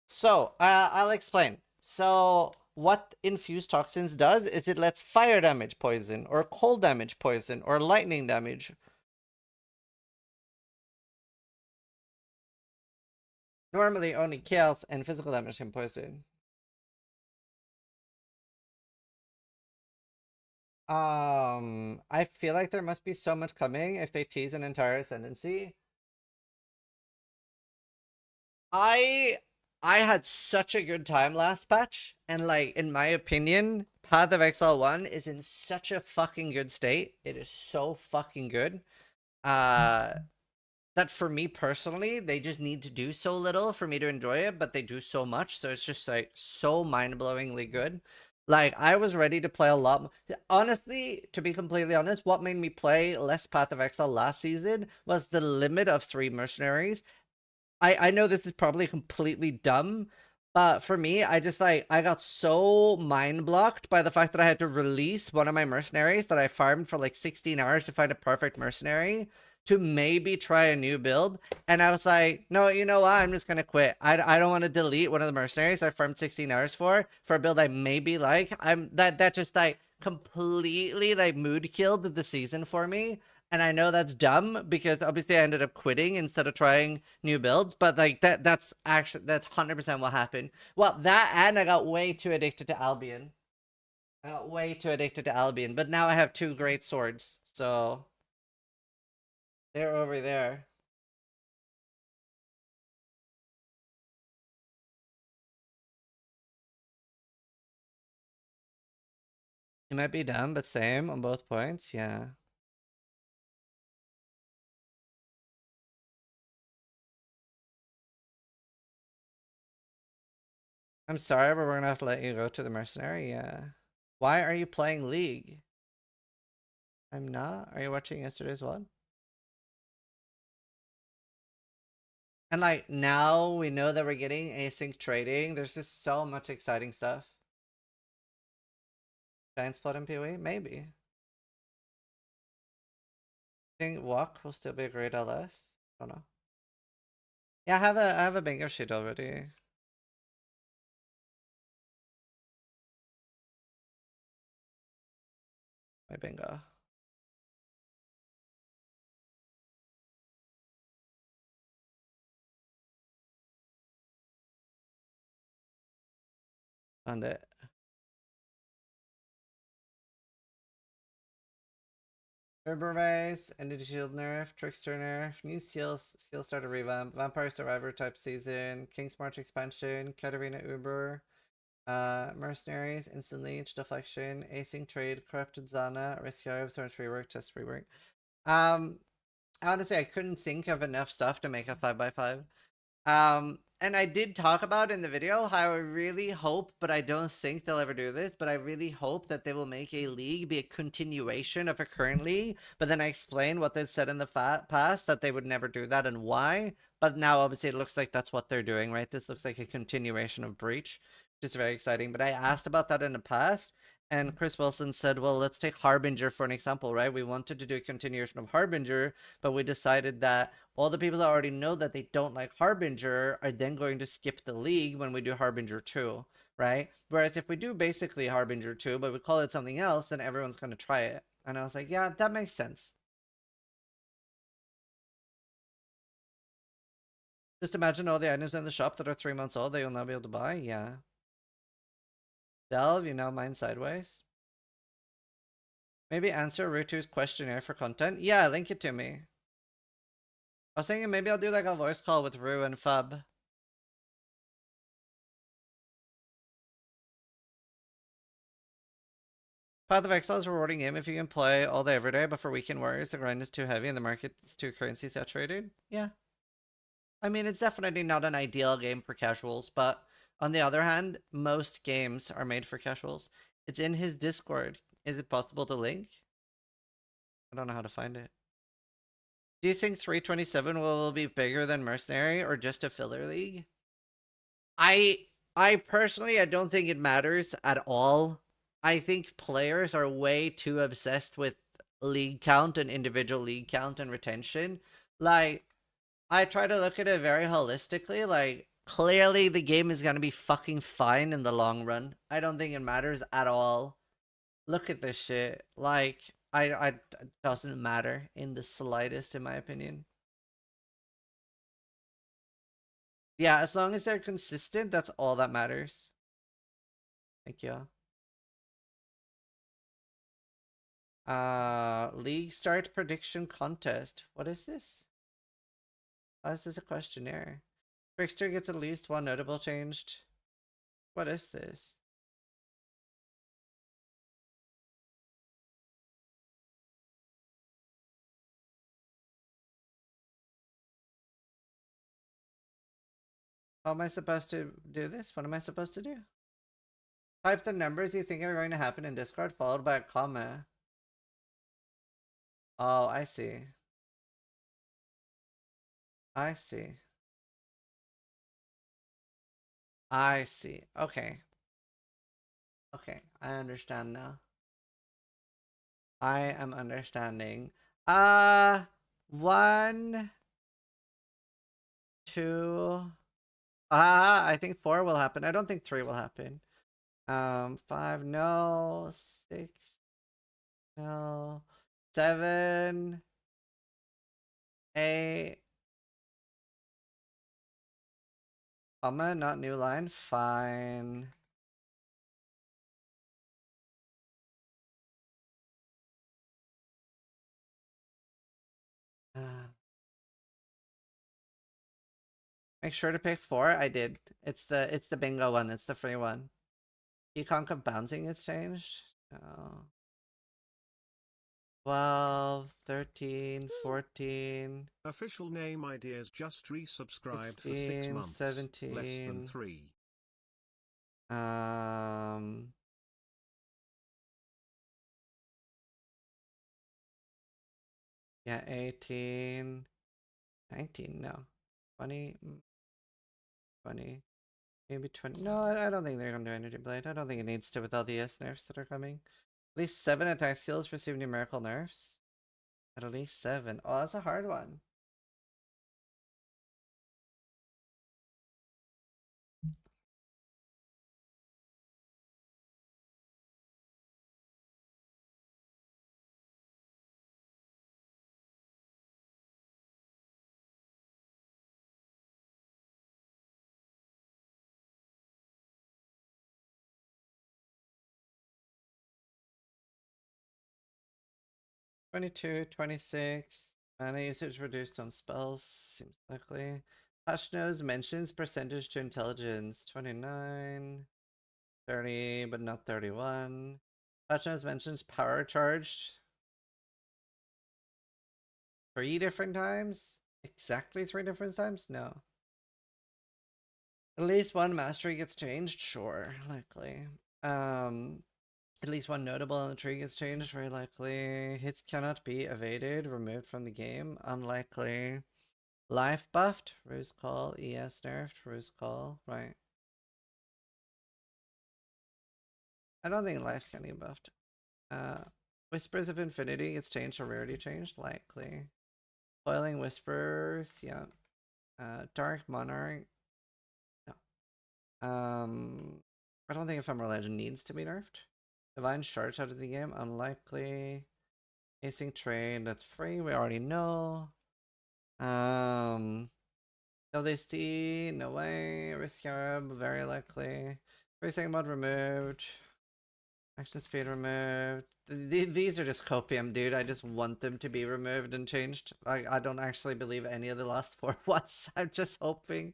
So, I'll explain. So, what infused toxins does is it lets fire damage poison, or cold damage poison, or lightning damage. Normally, only chaos and physical damage can poison. I feel like there must be so much coming if they tease an entire ascendancy. I had such a good time last patch, and like, in my opinion, Path of Exile 1 is in such a fucking good state. It is so fucking good. That for me personally, they just need to do so little for me to enjoy it, but they do so much, so it's just like so mind-blowingly good. Like, I was ready to play a lot. Honestly, to be completely honest, what made me play less Path of Exile last season was the limit of 3 mercenaries. I know this is probably completely dumb, but for me, I got so mind blocked by the fact that I had to release one of my mercenaries that I farmed for like 16 hours to find a perfect mercenary to maybe try a new build. And I was like, no, you know what? I'm just going to quit. I don't want to delete one of the mercenaries I farmed 16 hours for a build I maybe like. That just like completely like mood killed the season for me. And I know that's dumb because obviously I ended up quitting instead of trying new builds, but like that's 100% what happened. Well, that, and I got way too addicted to Albion. But now I have 2 great swords, so they're over there. You might be dumb, but same on both points, yeah. I'm sorry, but we're gonna have to let you go to the mercenary, yeah. Why are you playing League? I'm not. Are you watching yesterday's one? And like, now we know that we're getting async trading. There's just so much exciting stuff. Giant split in PoE? Maybe. I think Walk will still be a great LS. I don't know. Yeah, I have a bingo sheet already. My bingo. Found it. Turbo Race, Ended Shield nerf, Trickster nerf, new skills, skill starter revamp, Vampire Survivor type season, King's March expansion, Katarina Uber, Mercenaries, Instant Leech, Deflection, Async Trade, Corrupted Zana, Risky Eye of Thorns rework, Test rework. Honestly, I couldn't think of enough stuff to make a 5x5. And I did talk about in the video how I really hope, but I don't think they'll ever do this, but I really hope that they will make a league be a continuation of a current league. But then I explained what they said in the past, that they would never do that and why. But now obviously it looks like that's what they're doing, right? This looks like a continuation of Breach, which is very exciting. But I asked about that in the past, And Chris Wilson said, well, let's take Harbinger for an example, right? We wanted to do a continuation of Harbinger, but we decided that all the people that already know that they don't like Harbinger are then going to skip the league when we do Harbinger 2, right? Whereas if we do basically Harbinger 2, but we call it something else, then everyone's going to try it. And I was like, yeah, that makes sense. Just imagine all the items in the shop that are 3 months old that you'll not be able to buy. Yeah. Delve, you now mine sideways. Maybe answer Rutu's questionnaire for content. Yeah, link it to me. I was thinking maybe I'll do like a voice call with Ru and Fub. Path of Exile is a rewarding game if you can play all day every day, but for weekend warriors, the grind is too heavy and the market is too currency saturated. Yeah. I mean, it's definitely not an ideal game for casuals, but on the other hand, most games are made for casuals. It's in his Discord. Is it possible to link? I don't know how to find it. Do you think 327 will be bigger than Mercenary or just a filler league? I personally, I don't think it matters at all. I think players are way too obsessed with league count and individual league count and retention. Like, I try to look at it very holistically. Like, clearly the game is going to be fucking fine in the long run. I don't think it matters at all. Look at this shit. Like, it doesn't matter in the slightest, in my opinion. Yeah, as long as they're consistent, that's all that matters. Thank you. League start prediction contest. What is this? How is this a questionnaire? Trickster gets at least one notable changed. What is this? How am I supposed to do this? What am I supposed to do? Type the numbers you think are going to happen in Discord, followed by a comma. Oh, I see. I see. I see. Okay. Okay, I understand now. I am understanding. 1, 2. I think 4 will happen. I don't think 3 will happen. 5, no. 6, no. 7, 8. Comma, not new line. Fine. Make sure to pick 4. I did. It's the bingo one. It's the free one. Econ of bouncing is changed. No. 12, 13, 14. Official name ideas just resubscribed 16, for 6 months. 17. Less than 3. Yeah, 18. 19, no. 20. 20. Maybe 20. No, I don't think they're gonna do Energy Blade. I don't think it needs to with all the S nerfs that are coming. At least 7 attack skills receive numerical nerfs. At least 7. Oh, that's a hard one. $22, $26. Mana usage reduced on spells. Seems likely. Patch notes mentions percentage to intelligence. 29. 30, but not 31. Patch notes mentions power charged 3 different times? Exactly 3 different times? No. At least one mastery gets changed? Sure, likely. At least one notable on the tree gets changed, very likely. Hits cannot be evaded, removed from the game, unlikely. Life buffed, Ruse Call, ES nerfed, Ruse Call, right. I don't think life's getting buffed. Whispers of Infinity gets changed or rarity changed, likely. Boiling Whispers, yeah. Dark Monarch, no. I don't think Ephemeral Legend needs to be nerfed. Divine Charge out of the game, unlikely. Async Trade, that's free, we already know. No, they see, no way. Risk Arab, very likely. Racing mod removed. Action speed removed. These are just copium, dude. I just want them to be removed and changed. I don't actually believe any of the last 4 ones. I'm just hoping.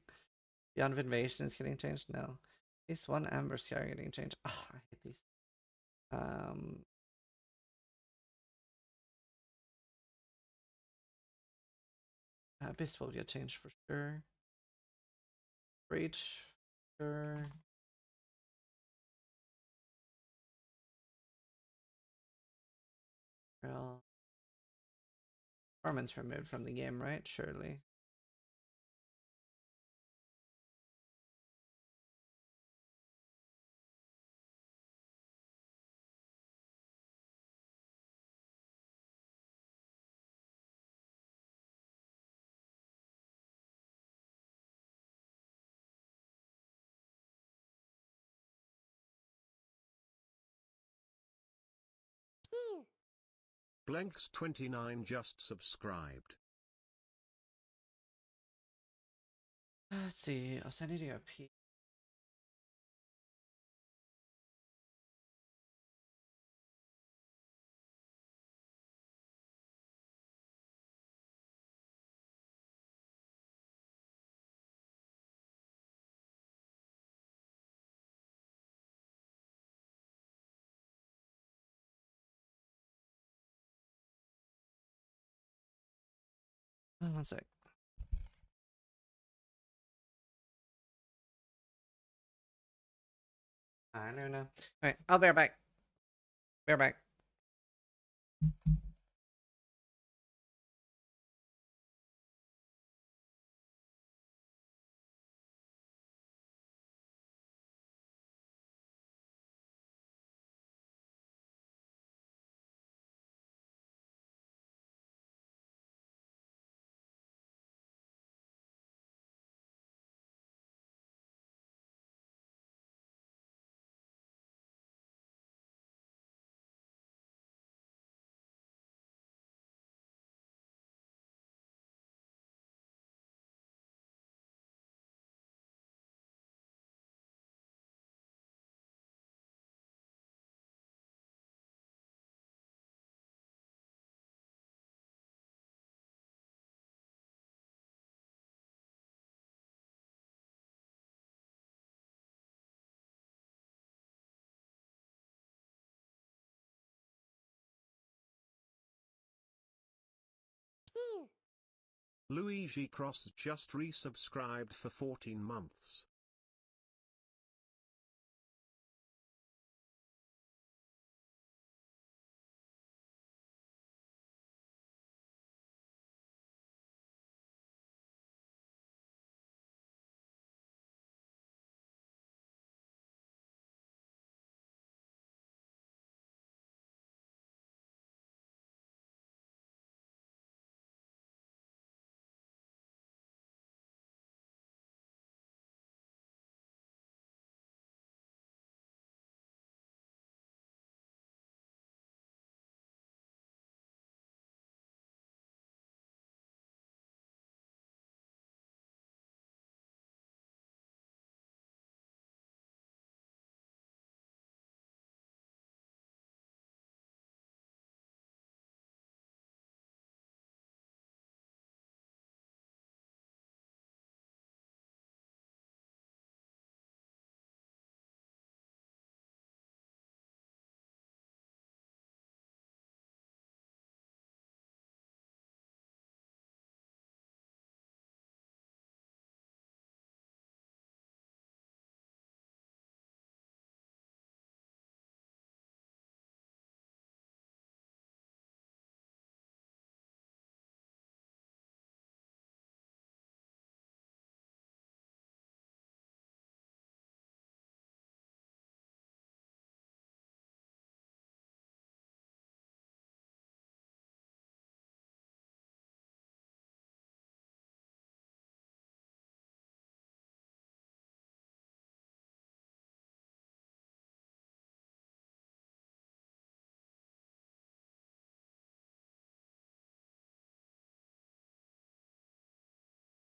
Beyond of Invasion is getting changed? No. At least one Amber Scar getting changed. Oh, I hate these. Abyss will get changed for sure. Breach, sure. Well, Torment's removed from the game, right? Surely. Blanks29 just subscribed. Let's see. I'll send you a P. Oh, one sec. I don't know. Alright, I'll be right back. Be right back. Luigi Cross just resubscribed for 14 months.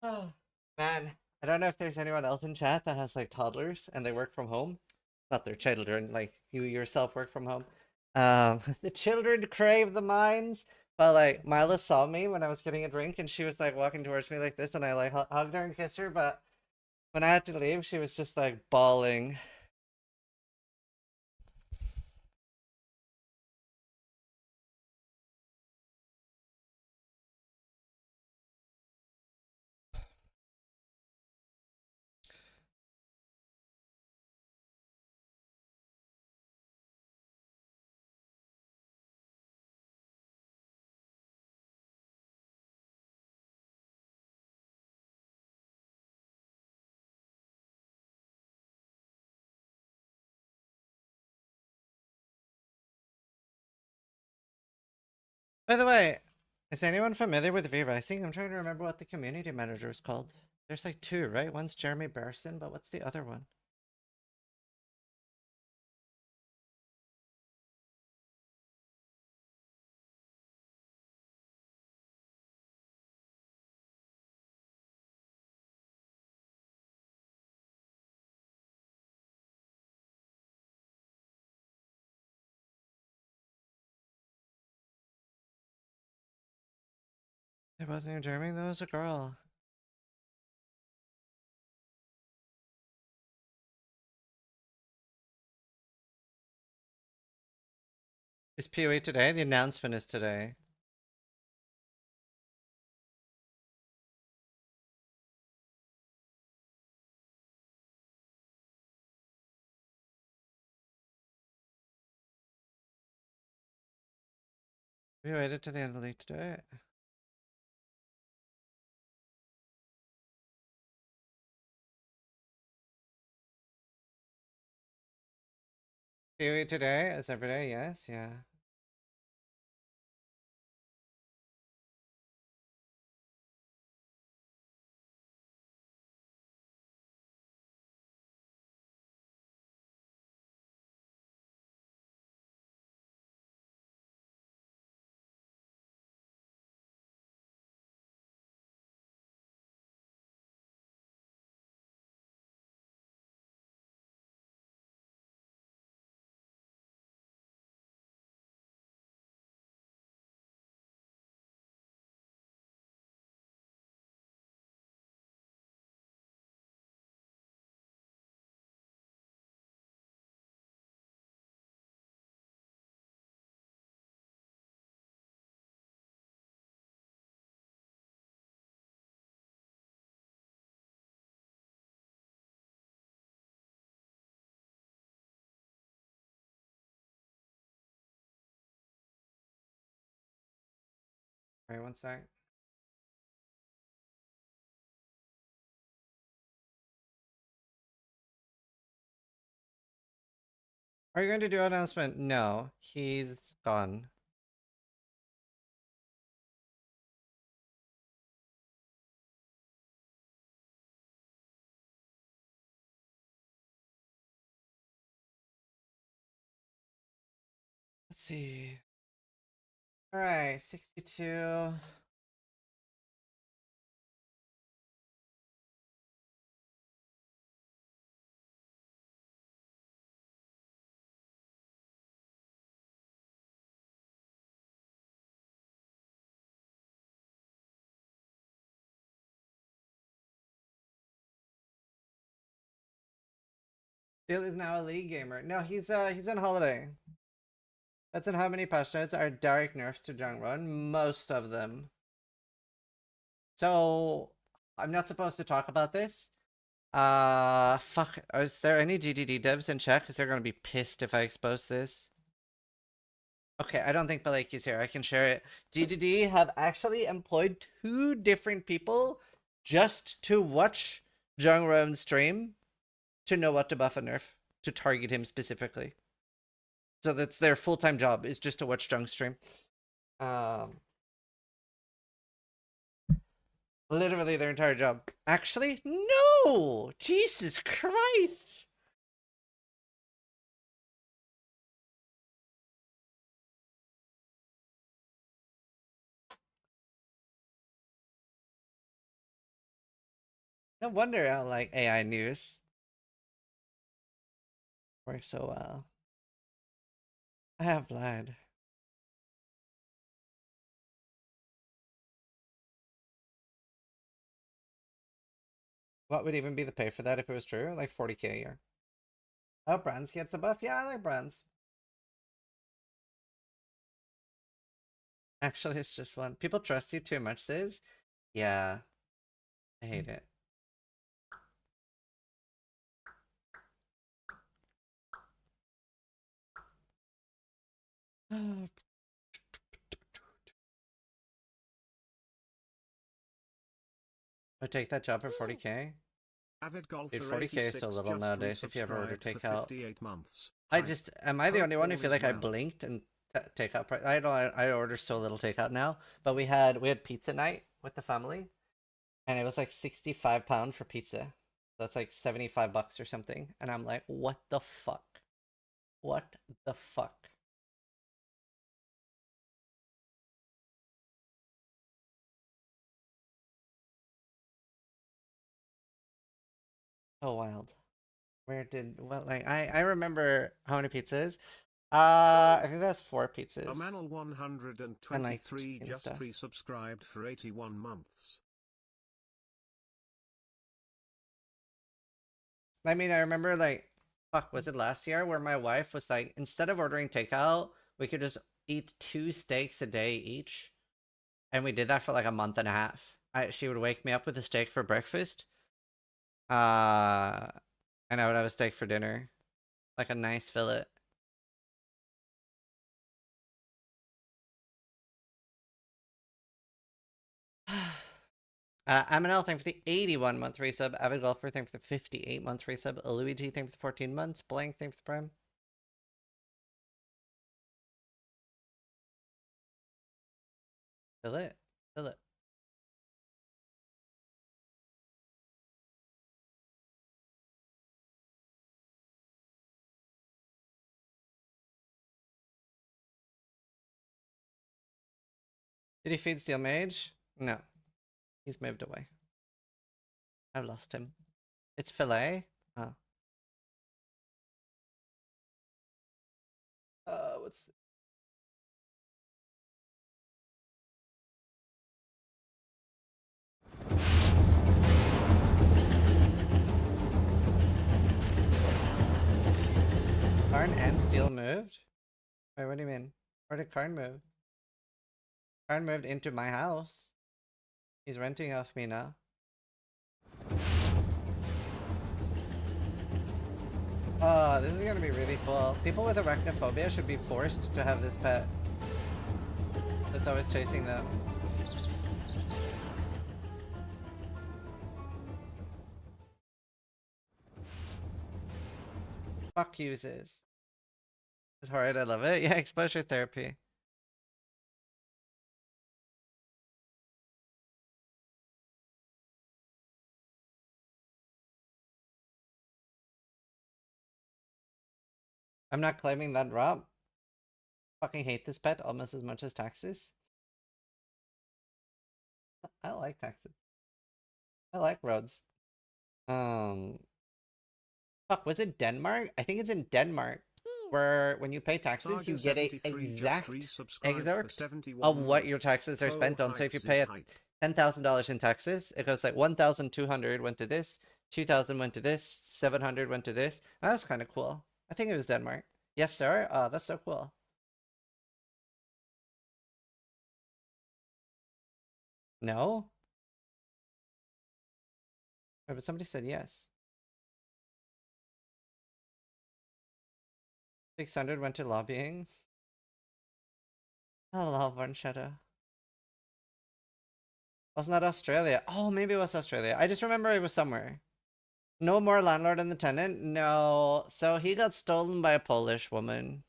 Oh, man, I don't know if there's anyone else in chat that has like toddlers and they work from home. Not their children, like you yourself work from home. The children crave the mines. But like Mila saw me when I was getting a drink and she was like walking towards me like this and I like hugged her and kissed her, but when I had to leave, she was just like bawling. By the way, is anyone familiar with V-Rising? I'm trying to remember what the community manager is called. There's like two, right? One's Jeremy Barrison, but what's the other one? It wasn't even Jeremy, that was a girl. Is POE today? The announcement is today. We waited to the end of the week to do it. POE today is every day, yes, yeah. Alright, one sec. Are you going to do an announcement? No, he's gone. Let's see. Alright, 62. Bill is now a league gamer. No, he's on holiday. That's in how many patch notes are direct nerfs to Jungrun? Most of them. So I'm not supposed to talk about this. Fuck. Is there any GDD devs in chat? Because they're gonna be pissed if I expose this. Okay, I don't think Balaki's here. I can share it. GDD have actually employed 2 different people just to watch Jungrun stream to know what to buff and nerf, to target him specifically. So that's their full-time job, is just to watch Jung stream. Literally their entire job. Actually, no! Jesus Christ! No wonder how like AI news works so well. I have lied. What would even be the pay for that if it was true? Like 40k a year. Oh, Brands gets a buff? Yeah, I like Brands. Actually, it's just one. People trust you too much, Sis. Yeah. I hate it. I take that job for 40k. Avid Dude, Golfer 40k is so 86 little just nowadays if you ever order resubscribed for takeout. 58 months. I Hi. just, am I the Hope only one who all feel is like I well. blinked and takeout price? I don't, I order so little takeout now, but we had pizza night with the family and it was like £65 for pizza. That's like 75 bucks or something. And I'm like, what the fuck? What the fuck? So wild. Where did, what, like, I remember how many pizzas? I think that's 4 pizzas. Amanal And 123 like, just stuff. resubscribed for 81 months. I mean, I remember like, fuck, was it last year where my wife was like, instead of ordering takeout, we could just eat 2 steaks a day each. And we did that for like a month and a half. She would wake me up with a steak for breakfast. And I would have a steak for dinner. Like a nice fillet. Aminel, thank you for the 81-month resub. Avid Golfer, thank you for the 58-month resub. Luigi, thank you for the 14 months. Blank, thank you for the prime. Fillet. Fillet. Did he feed Steel Mage? No. He's moved away. I've lost him. It's fillet? Oh. What's... Karn and Steel moved? Wait, what do you mean? Where did Karn move? Karn moved into my house. He's renting off me now. Oh, this is gonna be really cool. People with arachnophobia should be forced to have this pet. It's always chasing them. Fuck uses. It's hard, I love it. Yeah, exposure therapy. I'm not claiming that drop. Fucking hate this pet almost as much as taxes. I like taxes. I like roads. Fuck, was it Denmark? I think it's in Denmark. Where when you pay taxes, you get a exact excerpt of what your taxes are spent on. So if you pay $10,000 in taxes, it goes like 1,200 went to this, 2,000 went to this, 700 went to this. That's kind of cool. I think it was Denmark. Yes, sir. Oh, that's so cool. No? Oh, but somebody said yes. 600 went to lobbying. I love one shadow. Wasn't that Australia? Oh, maybe it was Australia. I just remember it was somewhere. No more landlord and the tenant? No. So he got stolen by a Polish woman.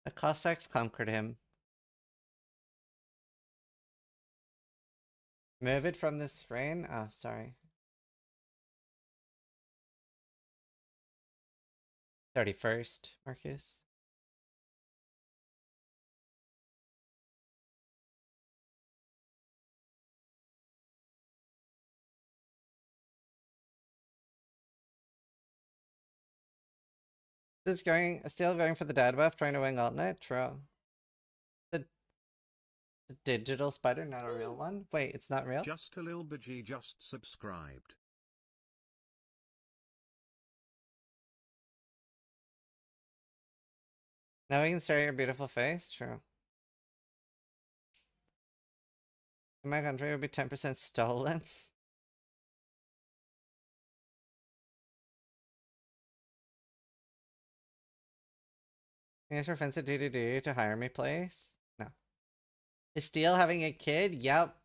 The Cossacks conquered him. Move it from this rain? Oh, sorry. 31st, Marcus. This going still going for the dad buff, trying to wing alt night. True. The digital spider, not a real one. Wait, it's not real? Just a little BG just subscribed. Now we can stare at your beautiful face. True. In my country, it would be 10% stolen. Is for offensive DDD to hire me, place? No. Is Steel having a kid? Yep.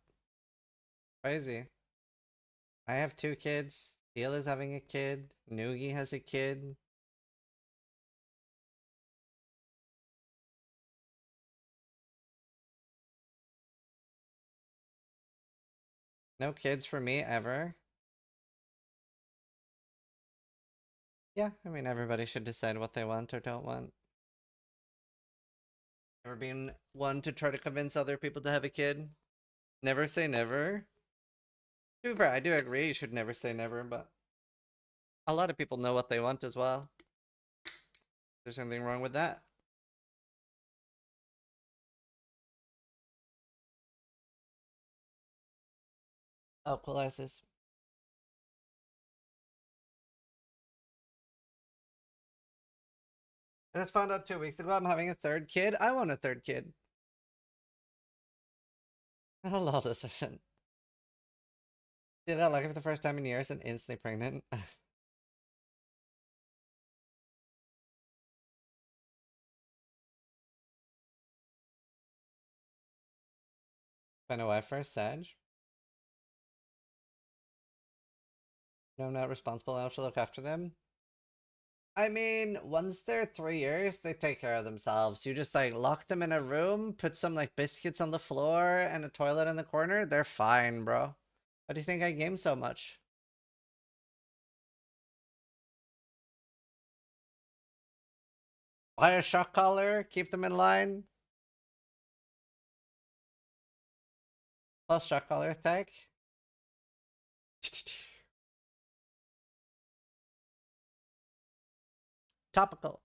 Crazy. I have 2 kids. Steel is having a kid. Noogie has a kid. No kids for me ever. Yeah, I mean, everybody should decide what they want or don't want. Never been one to try to convince other people to have a kid. Never say never. To be fair, I do agree you should never say never, but a lot of people know what they want as well. There's anything wrong with that. Oh, cool asses. I just found out 2 weeks ago I'm having a 3rd kid. I want a 3rd kid. I love this shit. Still got lucky for the first time in years and instantly pregnant. Find a wife first, Sag. No, I'm not responsible. I have to look after them. I mean, once they're 3 years, they take care of themselves. You just like lock them in a room, put some like biscuits on the floor and a toilet in the corner. They're fine, bro. Why do you think I game so much? Buy a shock collar, keep them in line. Plus shock collar attack. Topical.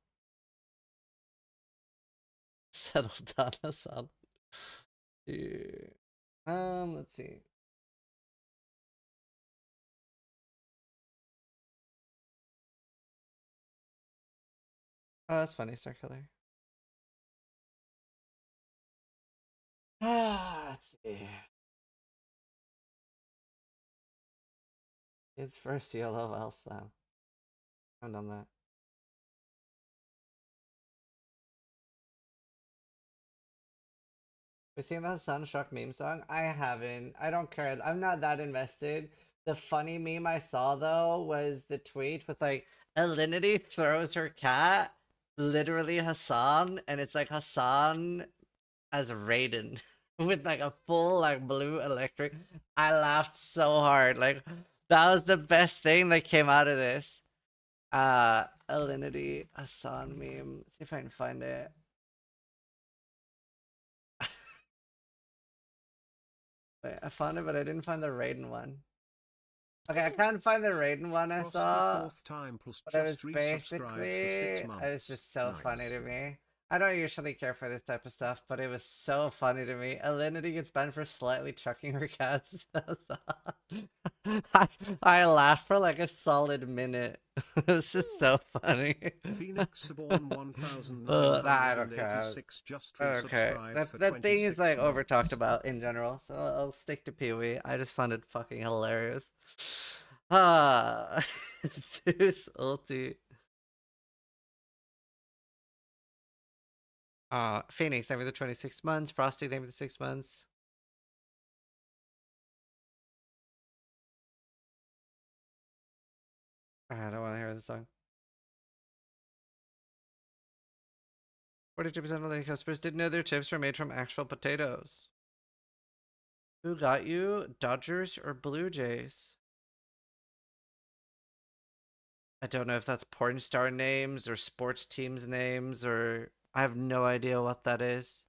Settle down, Hassan. Let's see. Oh, that's funny, circular. Let's see. It's first yellow else though. I haven't done that. You seen that Sunshock meme song? I haven't. I don't care. I'm not that invested. The funny meme I saw though was the tweet with like Alinity throws her cat, literally Hassan, and it's like Hassan as Raiden with like a full like blue electric. I laughed so hard. Like that was the best thing that came out of this. Alinity Hassan meme. Let's see if I can find it. Wait, I found it, but I didn't find the Raiden one. Okay, I can't find the Raiden one I Frost saw. the 4th time plus But it was just resubscribed for 6 basically, months. it was just so funny Nice. to me. I don't usually care for this type of stuff, but it was so funny to me. Alinity gets banned for slightly chucking her cats. I laughed for like a solid minute. It was just so funny. Phoenix Born 1986 I don't care. just Okay, resubscribed for that thing is 26 like months. over talked about in general, so I'll stick to Pee-wee. I just found it fucking hilarious. Ah, Zeus ulti. Phoenix, thank you for the 26 months. Frosty, thank you for the 6 months. I don't want to hear the song. 42% of the customers didn't know their chips were made from actual potatoes. Who got you? Dodgers or Blue Jays? I don't know if that's porn star names or sports teams names, or I have no idea what that is.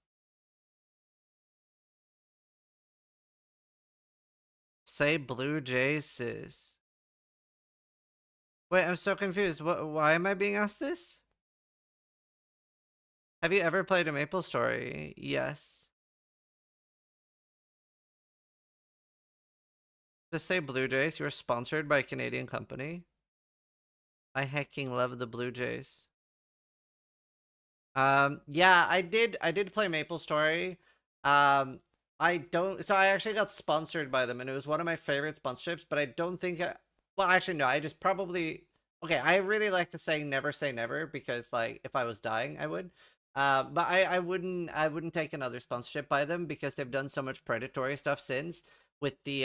Say Blue Jays, sis. Wait, I'm so confused. Why am I being asked this? Have you ever played a Maple Story? Yes. Just say Blue Jays. You're sponsored by a Canadian company. I hecking love the Blue Jays. Yeah, I did play Maple Story. I don't, so I actually got sponsored by them and it was one of my favorite sponsorships, but I don't think well, actually no, I just probably, okay, I really like the saying never say never because like if I was dying, I would. But I wouldn't take another sponsorship by them because they've done so much predatory stuff since with the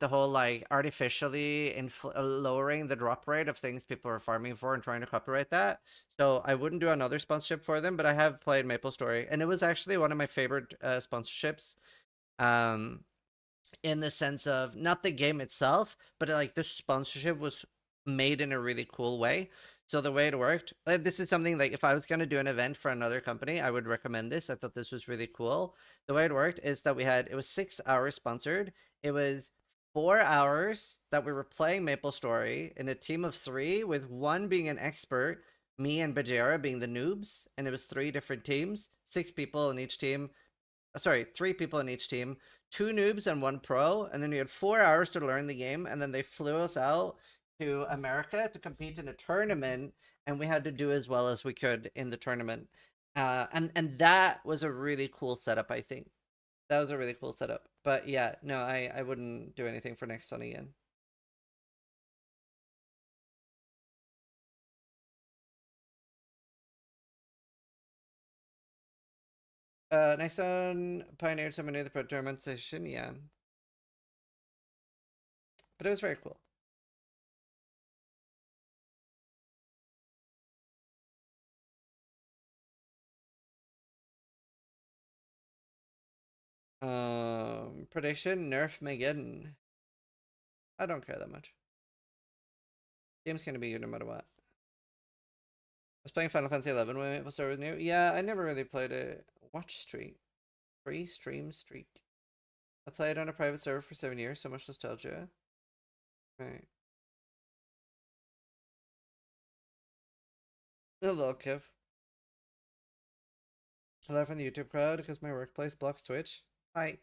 whole like artificially lowering the drop rate of things people are farming for and trying to copyright that. So I wouldn't do another sponsorship for them, but I have played Maple Story and it was actually one of my favorite sponsorships. Um, in the sense of not the game itself, but like the sponsorship was made in a really cool way. So the way it worked, this is something like if I was going to do an event for another company, I would recommend this. I thought this was really cool. The way it worked is that it was 6 hours sponsored. It was 4 hours that we were playing Maple Story in a team of 3 with one being an expert, me and Bajera being the noobs. And it was 3 different teams, 6 people in each team. Sorry, 3 people in each team, 2 noobs and 1 pro, and then we had 4 hours to learn the game, and then they flew us out to America to compete in a tournament, and we had to do as well as we could in the tournament. And that was a really cool setup, I think. That was a really cool setup. But yeah, no, I wouldn't do anything for next one again. Next one, pioneered someone new the pro tournament session, yeah. But it was very cool. Prediction, nerf Megan. I don't care that much. Game's gonna be good no matter what. I was playing Final Fantasy 11 when Maple Story was new. Yeah, I never really played it. Watch Street. Free stream streak. I played on a private server for 7 years, so much nostalgia. Right. Hello, Kev. I left from the YouTube crowd because my workplace blocks Twitch. Hi.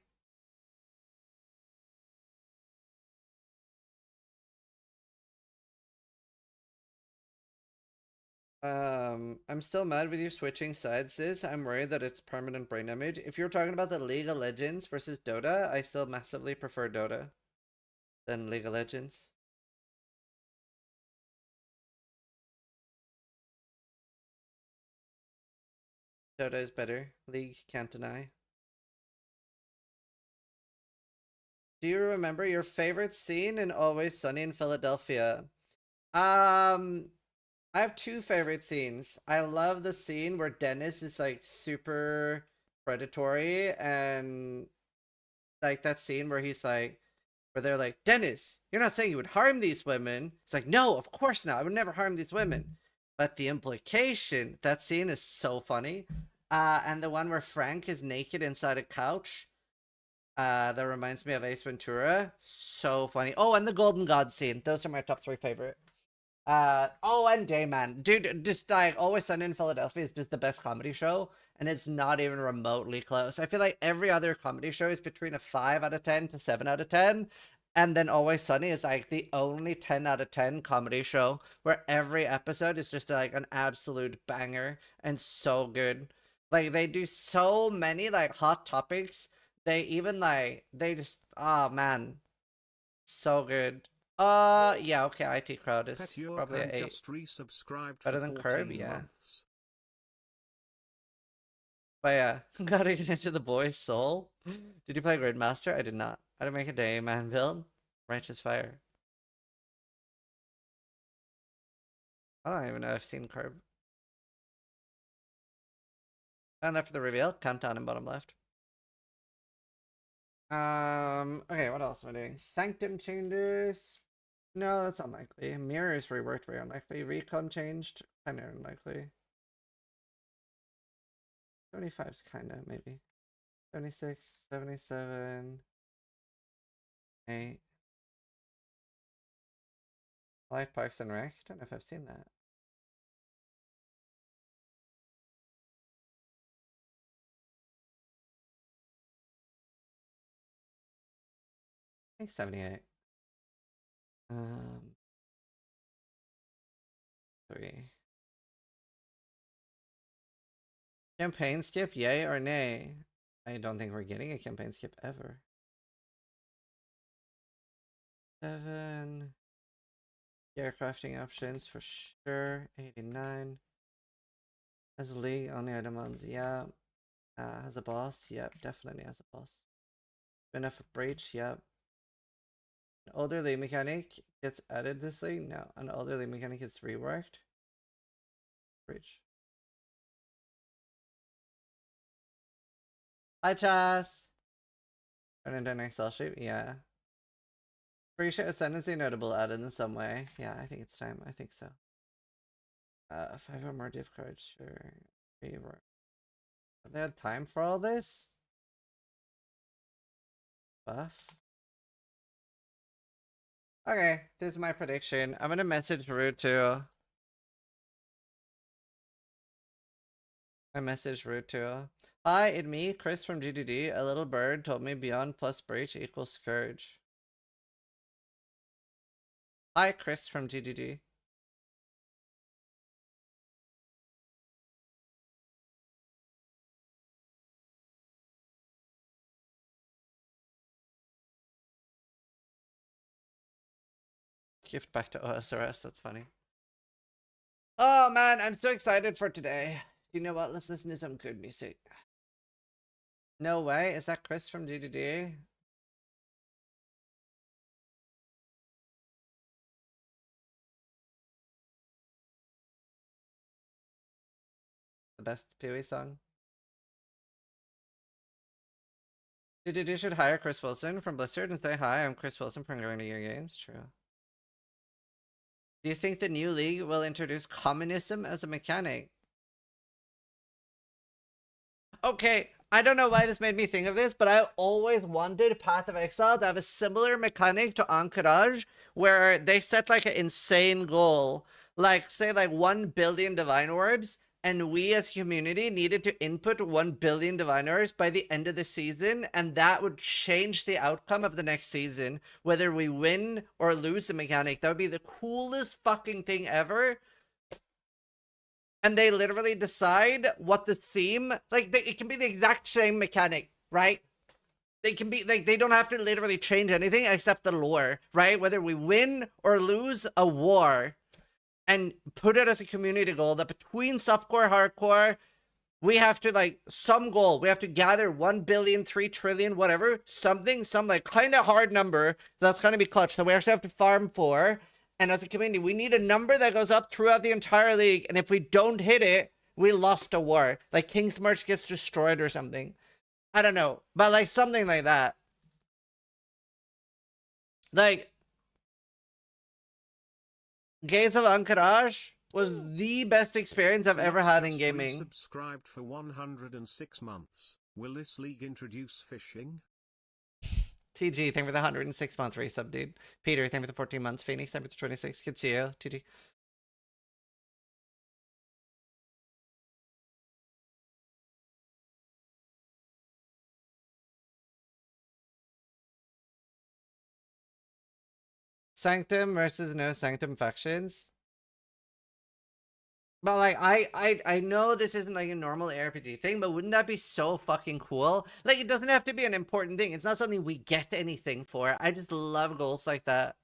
I'm still mad with you switching sides, sis. I'm worried that it's permanent brain damage. If you're talking about the League of Legends versus Dota, I still massively prefer Dota than League of Legends. Dota is better. League can't deny. Do you remember your favorite scene in Always Sunny in Philadelphia? I have 2 favorite scenes. I love the scene where Dennis is like super predatory and like that scene where he's like where they're like, Dennis, you're not saying you would harm these women. It's like, no, of course not. I would never harm these women. But the implication, that scene is so funny. And the one where Frank is naked inside a couch. That reminds me of Ace Ventura. So funny. Oh, and the Golden God scene. Those are my top 3 favorite. Oh, and Dayman. Dude, just like Always Sunny in Philadelphia is just the best comedy show. And it's not even remotely close. I feel like every other comedy show is between a 5 out of 10 to 7 out of 10. And then Always Sunny is like the only 10 out of 10 comedy show where every episode is just like an absolute banger and so good. Like they do so many like hot topics. They even like they just oh man. So good. Yeah, okay, IT crowd is probably an 8. Just resubscribed Better for than Curb, 14 yeah. months. But yeah, gotta get into the boy's soul. Did you play Gridmaster? I did not. I didn't make a day, man build. Righteous Fire. I don't even know if I've seen Curb. And after the reveal, countdown in bottom left. Okay, what else am I doing? Sanctum changes. No, that's unlikely. Mirrors reworked, very unlikely. Recom changed, kind of unlikely. 75's kind of, maybe. 76, 77, 8. Light Parks and Rec? Don't know if I've seen that. I think 78. 3. Campaign skip, yay or nay? I don't think we're getting a campaign skip ever. 7. Gear crafting options for sure. 89. Has a league, only item on, yeah. Has a boss, yep, definitely has a boss. Enough for breach, yep. An older league mechanic gets added this league? No. An older league mechanic gets reworked. Breach. Hi, Chas! Turn into an Excel sheet? Yeah. Appreciate Ascendancy notable added in some way. Yeah, I think it's time. I think so. 5 or more div cards, sure. Rework. Have they had time for all this? Buff? Okay, this is my prediction. I'm gonna message Root too. I messaged Root too. Hi, it's me, Chris from GDD. A little bird told me Beyond plus Breach equals Scourge. Hi, Chris from GDD. Gift back to OSRS, that's funny. Oh man, I'm so excited for today. You know what? Let's listen to some good music. No way, is that Chris from GDD? The best Pee-wee song? GDD should hire Chris Wilson from Blizzard and say, hi, I'm Chris Wilson from Going to Your Games. True. Do you think the new league will introduce communism as a mechanic? Okay, I don't know why this made me think of this, but I always wanted Path of Exile to have a similar mechanic to Encourage, where they set like an insane goal, like say like 1 billion Divine Orbs, and we as community needed to input 1 billion Divine Orbs by the end of the season, and that would change the outcome of the next season, whether we win or lose the mechanic. That would be the coolest fucking thing ever. And they literally decide what the theme, like it can be the exact same mechanic, right? They can be like, they don't have to literally change anything except the lore, right? Whether we win or lose a war, and put it as a community goal that between softcore, hardcore, we have to like some goal. We have to gather 1 billion, 3 trillion, whatever, something, some like kind of hard number that's gonna be clutch that we actually have to farm for. And as a community, we need a number that goes up throughout the entire league. And if we don't hit it, we lost a war. Like King's March gets destroyed or something. I don't know. But like something like that. Like, Gates of Encourage was the best experience I've ever had in gaming. Subscribed for 106 months. Will this league introduce fishing? TG, thank you for the 106 months resub, dude. Peter, thank you for the 14 months. Phoenix, thank you for the 26. Good to see you. TG. Sanctum versus no Sanctum factions. But like, I know this isn't like a normal ARPG thing, but wouldn't that be so fucking cool? Like, it doesn't have to be an important thing. It's not something we get anything for. I just love goals like that.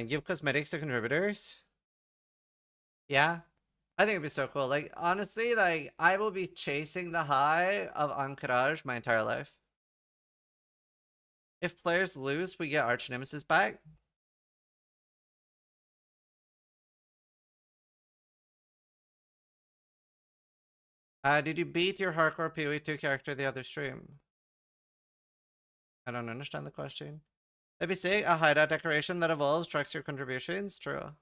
Give cosmetics to contributors? Yeah. I think it'd be so cool. Like, honestly, like, I will be chasing the high of Encourage my entire life. If players lose, we get Arch Nemesis back. Did you beat your hardcore PoE 2 character the other stream? I don't understand the question. If you say a hideout decoration that evolves tracks your contributions, true.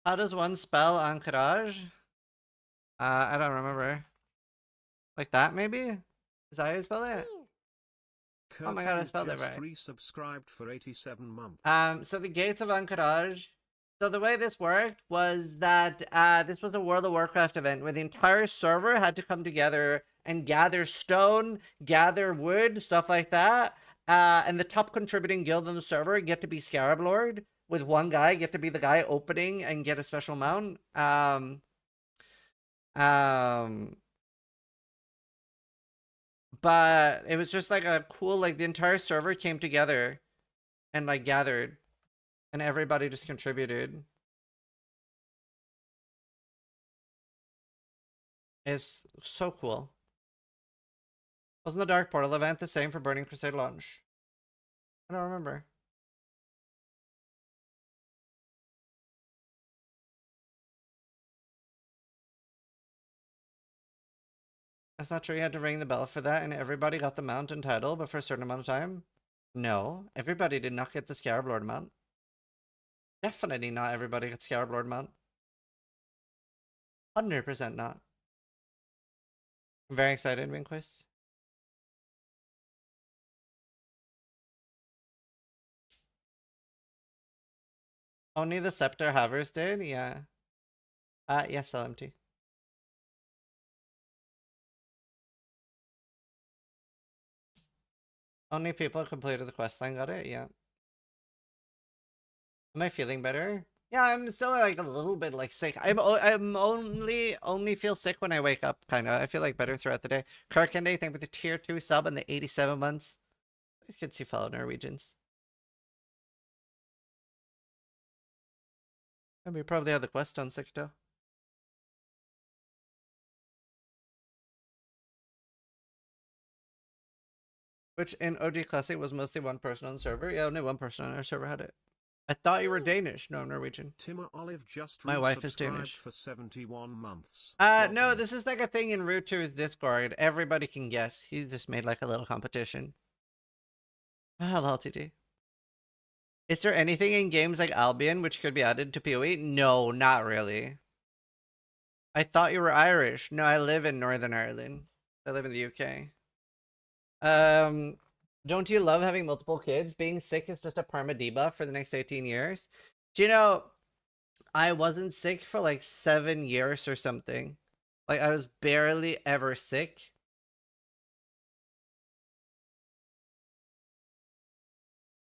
How does one spell Anchorage? I don't remember. Like that, maybe? Is that how you spell it? Oh my god, I spelled it right. Resubscribed for 87 months. So the Gates of Anchorage. So the way this worked was that this was a World of Warcraft event where the entire server had to come together and gather stone, gather wood, stuff like that. And the top contributing guild on the server get to be Scarab Lord, with one guy get to be the guy opening and get a special mount. But it was just like a cool, like the entire server came together and like gathered and everybody just contributed. It's so cool. Wasn't the Dark Portal event the same for Burning Crusade launch? I don't remember. That's not true. You had to ring the bell for that, and everybody got the mount and title, but for a certain amount of time? No, everybody did not get the Scarab Lord mount. Definitely not everybody got Scarab Lord mount. 100% not. I'm very excited, Winquist. Only the Scepter Havers did? Yeah. Yes, LMT. Only people who completed the questline got it, yeah. Am I feeling better? Yeah, I'm still like a little bit like sick. I'm only feel sick when I wake up, kinda. I feel like better throughout the day. Kirkende, thank you for the tier 2 sub and the 87 months. It's good to see fellow Norwegians. And we probably have the quest on sick though. Which in OG Classic was mostly one person on the server. Yeah, only one person on our server had it. I thought you were Danish. No, I'm Norwegian. Timur Olive just My wife is Danish. For 71 months. No, this is like a thing in Root 2's Discord. Everybody can guess. He just made like a little competition. Hello, TT. Is there anything in games like Albion which could be added to PoE? No, not really. I thought you were Irish. No, I live in Northern Ireland. I live in the UK. Don't you love having multiple kids? Being sick is just a perma debuff for the next 18 years. Do you know, I wasn't sick for like 7 years or something. Like, I was barely ever sick.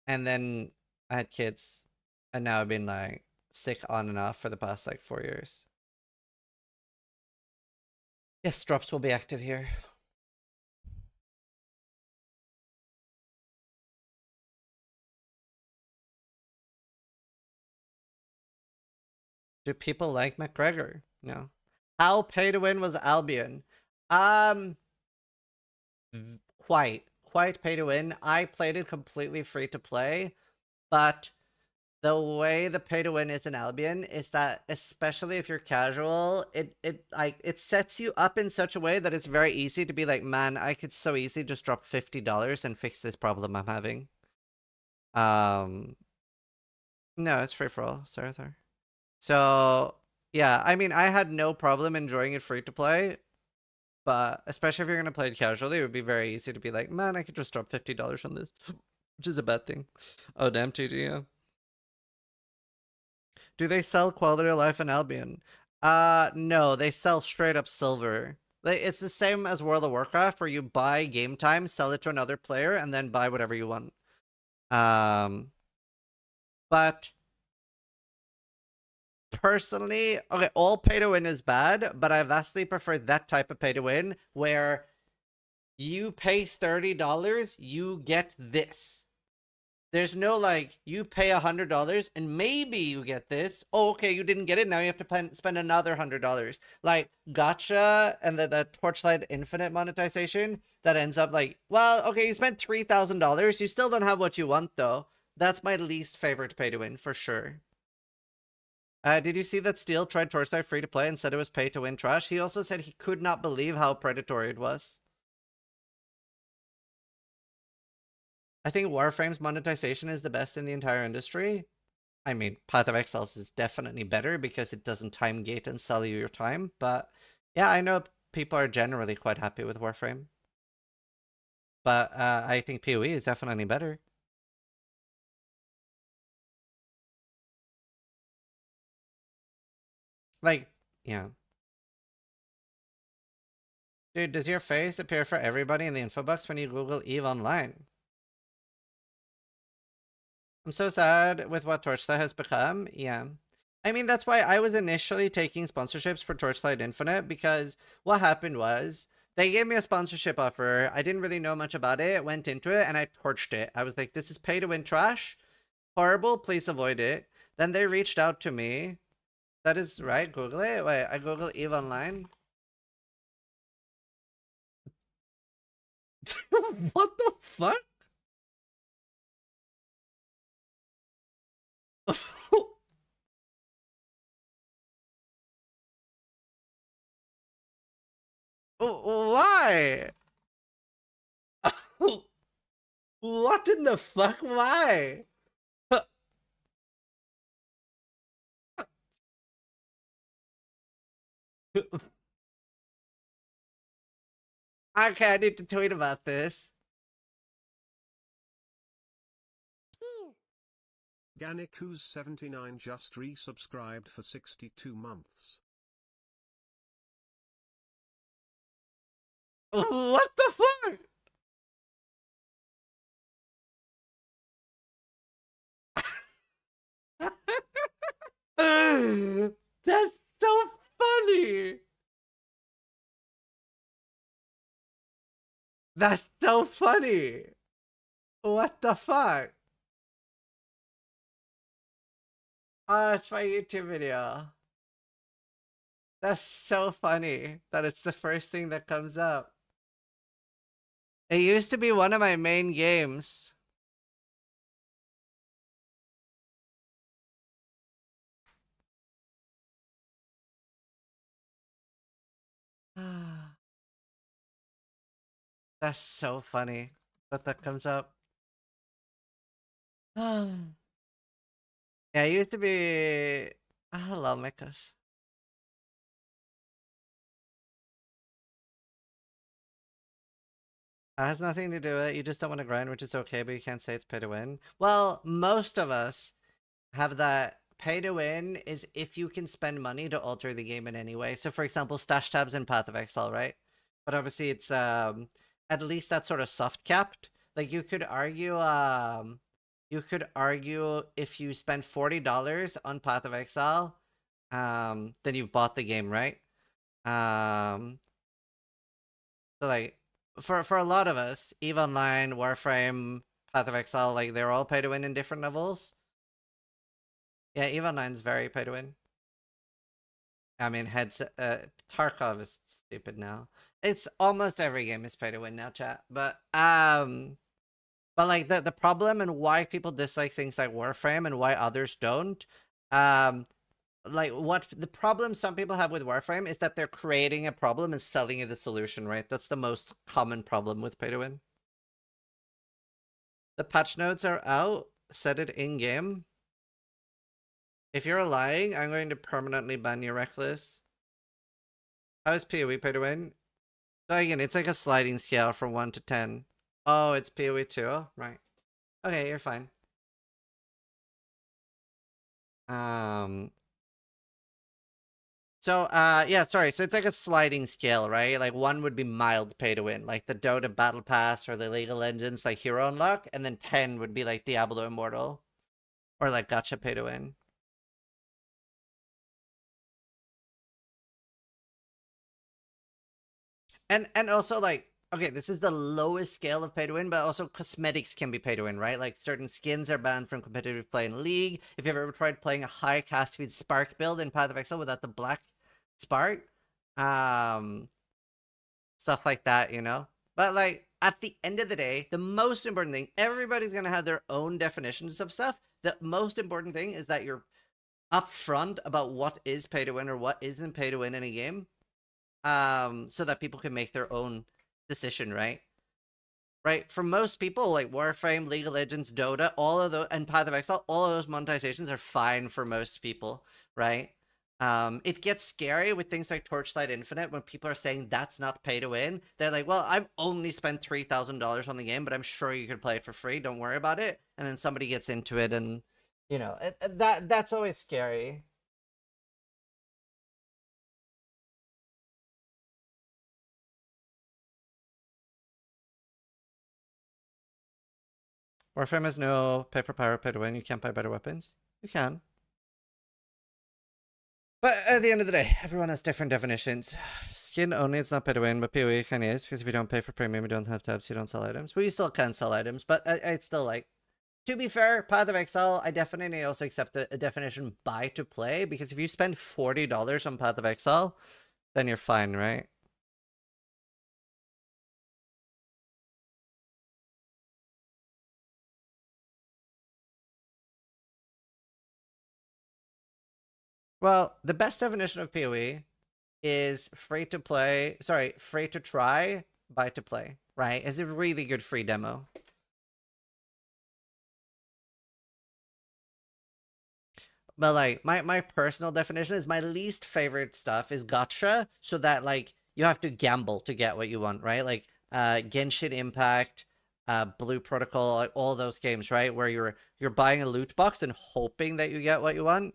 And then I had kids. And now I've been like sick on and off for the past like 4 years. Yes, drops will be active here. Do people like McGregor? No. How pay to win was Albion? Quite pay to win. I played it completely free to play, but the way the pay to win is in Albion is that, especially if you're casual, it sets you up in such a way that it's very easy to be like, man, I could so easily just drop $50 and fix this problem I'm having. No, it's free for all. Sorry. So, yeah, I mean, I had no problem enjoying it free to play, but especially if you're going to play it casually, it would be very easy to be like, man, I could just drop $50 on this, which is a bad thing. Oh, damn, TG, yeah. Do they sell quality of life in Albion? No, they sell straight up silver. It's the same as World of Warcraft, where you buy game time, sell it to another player, and then buy whatever you want. But personally, okay, all pay to win is bad, but I vastly prefer that type of pay to win where you pay $30, you get this. There's no like, you pay $100 and maybe you get this. Oh, okay, you didn't get it. Now you have to spend another $100. Like Gacha and the Torchlight Infinite monetization that ends up like, well, okay, you spent $3,000. You still don't have what you want though. That's my least favorite pay to win for sure. Did you see that Steel tried Torchlight free to play and said it was pay to win trash? He also said he could not believe how predatory it was. I think Warframe's monetization is the best in the entire industry. I mean, Path of Exiles is definitely better because it doesn't time gate and sell you your time. But yeah, I know people are generally quite happy with Warframe. But I think PoE is definitely better. Like, yeah. Dude, does your face appear for everybody in the info box when you Google EVE Online? I'm so sad with what Torchlight has become. Yeah. I mean, that's why I was initially taking sponsorships for Torchlight Infinite, because what happened was they gave me a sponsorship offer. I didn't really know much about it. Went into it and I torched it. I was like, this is pay to win trash. Horrible. Please avoid it. Then they reached out to me. That is right. Google it. Wait, I Google EVE Online. What the fuck? Why? What in the fuck? Why? Okay, I need to tweet about this. Gannick, who's 79, just resubscribed for 62 months. What the fuck? That's so funny. That's so funny. What the fuck? Oh, it's my YouTube video. That's so funny that it's the first thing that comes up. It used to be one of my main games. That's so funny that that comes up. Yeah, it used to be... Hello, Mikos. It has nothing to do with it. You just don't want to grind, which is okay, but you can't say it's pay to win. Well, most of us have that. Pay to win is if you can spend money to alter the game in any way. So, for example, stash tabs in Path of Exile, right? But obviously, it's at least that's sort of soft capped. Like you could argue if you spend $40 on Path of Exile, then you've bought the game, right? So like for a lot of us, EVE Online, Warframe, Path of Exile, like they're all pay to win in different levels. Yeah, EVE Online's very pay to win. I mean, Tarkov is stupid now. It's almost every game is pay to win now, chat. But like the problem and why people dislike things like Warframe and why others don't, like what the problem some people have with Warframe is that they're creating a problem and selling you the solution, right? That's the most common problem with pay to win. The patch notes are out. Set it in game. If you're lying, I'm going to permanently ban your Reckless. How is PoE pay to win? So again, it's like a sliding scale from 1 to 10. Oh, it's PoE 2? Oh, right. Okay, you're fine. So, yeah, sorry. So it's like a sliding scale, right? Like 1 would be mild pay to win, like the Dota Battle Pass or the League of Legends, like Hero Unlock, and then 10 would be like Diablo Immortal or like Gacha pay to win. And also like, okay, this is the lowest scale of pay to win, but also cosmetics can be pay to win, right? Like certain skins are banned from competitive play in League. If you've ever tried playing a high cast speed Spark build in Path of Exile without the black Spark, stuff like that, you know? But like at the end of the day, the most important thing, everybody's gonna have their own definitions of stuff. The most important thing is that you're upfront about what is pay to win or what isn't pay to win in a game, so that people can make their own decision, right? Right, for most people, like Warframe, League of Legends, Dota, all of those, and Path of Exile, all of those monetizations are fine for most people, right? It gets scary with things like Torchlight Infinite when people are saying that's not pay to win. They're like, well, I've only spent $3,000 on the game, but I'm sure you could play it for free. Don't worry about it. And then somebody gets into it, and you know that's always scary. Warframe has no pay for power, pay to win. You can't buy better weapons. You can. But at the end of the day, everyone has different definitions. Skin only, it's not pay to win, but PoE kind of is, because if you don't pay for premium, you don't have tabs, you don't sell items. Well, you still can sell items, but it's still like, to be fair, Path of Exile, I definitely also accept a definition buy to play, because if you spend $40 on Path of Exile, then you're fine, right? Well, the best definition of PoE is free to play, sorry, free to try, buy to play, right? It's a really good free demo. But like my personal definition is my least favorite stuff is gacha, so that like you have to gamble to get what you want, right? Like Genshin Impact, Blue Protocol, like all those games, right? Where you're buying a loot box and hoping that you get what you want.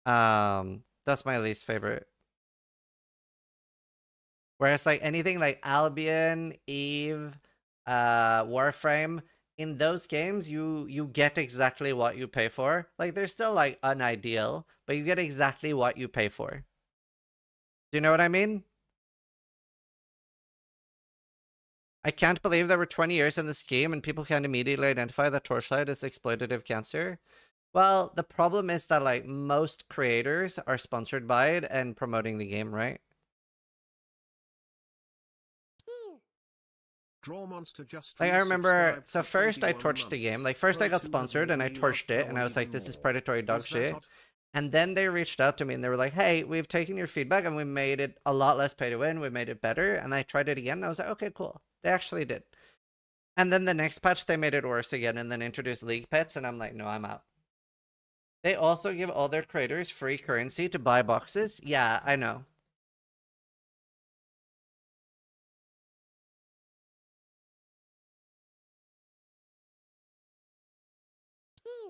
That's my least favorite. Whereas like anything like Albion, Eve, Warframe, in those games you get exactly what you pay for. Like they're still like unideal, but you get exactly what you pay for. Do you know what I mean? I can't believe that we're 20 years in this game and people can't immediately identify that Torchlight is exploitative cancer. Well, the problem is that like most creators are sponsored by it and promoting the game, right? Draw Monster just Like I remember, so for first I 21 torched the game. months. Like first I got Pro sponsored and I really torched it, love and I was going like, this is more. predatory dog Was that shit. hot? And then they reached out to me and they were like, hey, we've taken your feedback and we made it a lot less pay to win. We made it better. And I tried it again. And I was like, okay, cool. They actually did. And then the next patch, they made it worse again and then introduced League Pets. And I'm like, no, I'm out. They also give all their creators free currency to buy boxes. Yeah, I know.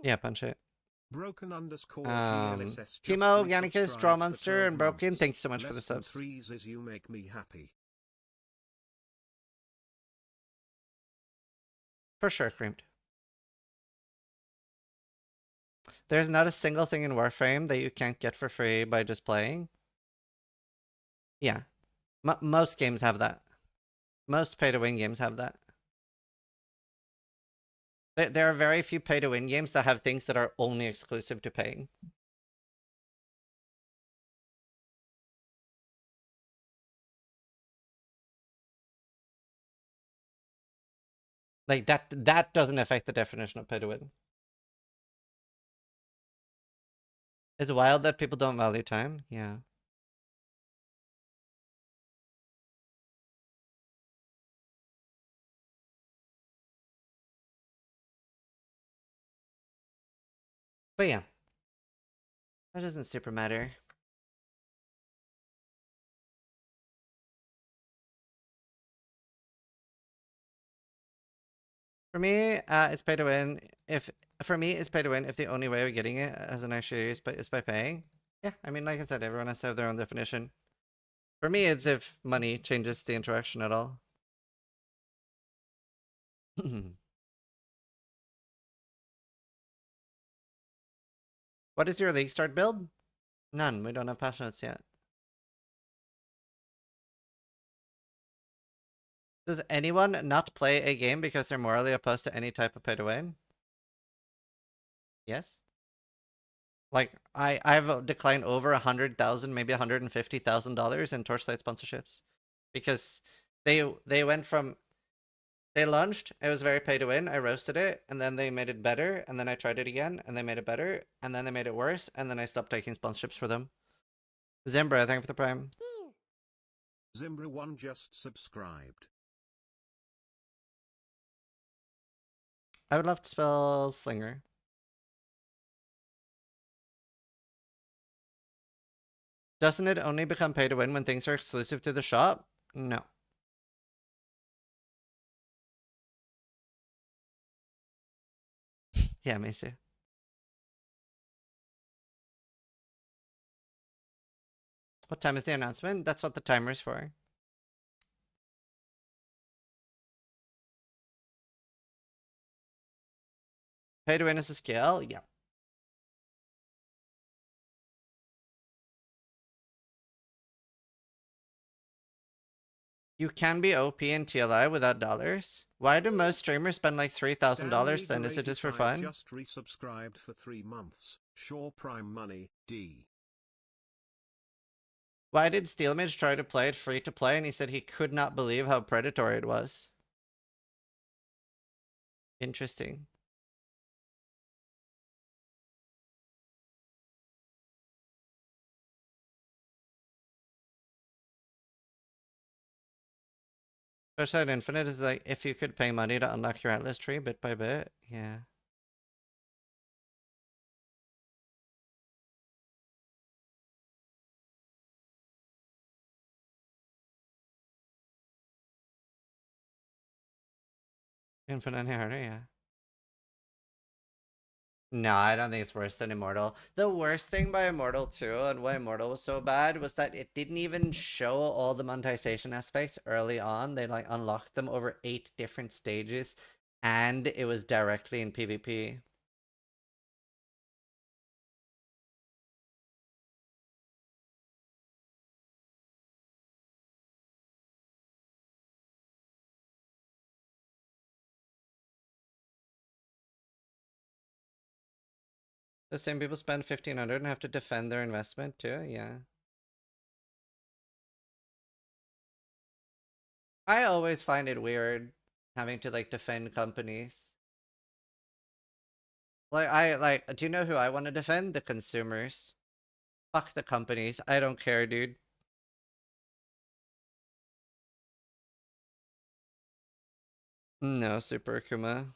Yeah, punch it. Broken _ Timo, Yannicus, Straw Monster, and Broken, thank you so much for the subs. Trees as you make me happy. For sure, Creamed. There's not a single thing in Warframe that you can't get for free by just playing. Yeah. Most games have that. Most pay-to-win games have that. There are very few pay-to-win games that have things that are only exclusive to paying. Like, that doesn't affect the definition of pay-to-win. It's wild that people don't value time. Yeah. But yeah. That doesn't super matter. For me, it's pay to win. For me, it's pay to win if the only way of getting it as an extra use is by paying. Yeah, I mean, like I said, everyone has to have their own definition. For me, it's if money changes the interaction at all. What is your league start build? None. We don't have patch notes yet. Does anyone not play a game because they're morally opposed to any type of pay to win? Yes. Like I've declined over 100,000, maybe $150,000 in Torchlight sponsorships, because they went from They launched, it was very pay to win. I roasted it, and then they made it better, and then I tried it again, and they made it better, and then they made it worse, and then I stopped taking sponsorships for them. Zimbra, thank you for the prime. Zimbra1 just subscribed. I would love to spell Slinger. Doesn't it only become pay to win when things are exclusive to the shop? No. Yeah, Macy. What time is the announcement? That's what the timer's for. Pay to win is a scale? Yeah. You can be OP in TLI without dollars. Why do most streamers spend like $3,000 then? Is it just for fun? Just resubscribed for 3 months. Sure, prime money, D. Why did Steelmage try to play it free to play and he said he could not believe how predatory it was? Interesting. Farsight Infinite is like if you could pay money to unlock your Atlas tree bit by bit. Yeah. Infinite harder, yeah. No, I don't think it's worse than Immortal. The worst thing by Immortal 2 and why Immortal was so bad was that it didn't even show all the monetization aspects early on. They like unlocked them over 8 different stages and it was directly in PvP. The same people spend 1,500 and have to defend their investment too, yeah. I always find it weird having to like defend companies. Like do you know who I want to defend? The consumers. Fuck the companies. I don't care, dude. No, Super Akuma.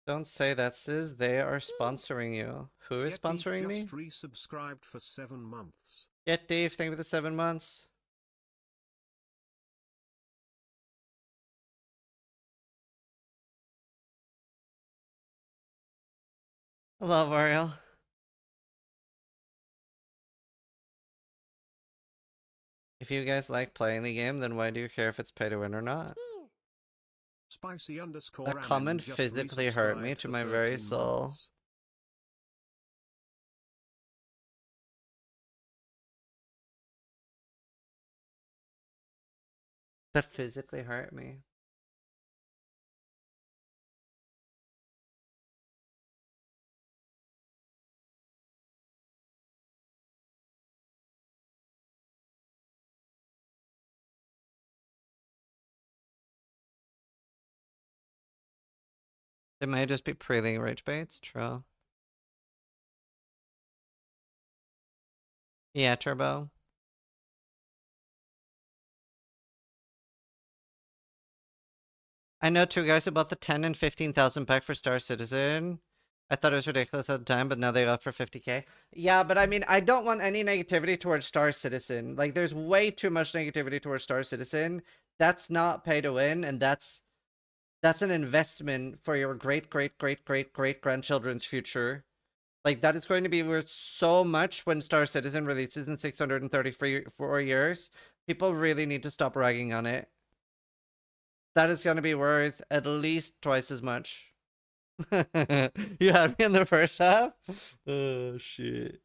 Don't say that, Sis. They are sponsoring you. Who is sponsoring me? Just resubscribed for 7 months. Get Dave, thank you for the 7 months. I love Ariel. If you guys like playing the game, then why do you care if it's pay to win or not? Spicy _ That comment physically hurt me to my very soul. That physically hurt me. It may just be pre-ling rage baits, true. Yeah, Turbo. I know 2 guys who bought the 10 and 15,000 pack for Star Citizen. I thought it was ridiculous at the time, but now they got for 50k. Yeah, but I mean, I don't want any negativity towards Star Citizen. Like, there's way too much negativity towards Star Citizen. That's not pay to win, and that's an investment for your great-great-great-great-great-grandchildren's future. Like, that is going to be worth so much when Star Citizen releases in 634 years. People really need to stop ragging on it. That is going to be worth at least twice as much. You had me in the first half? Oh, shit.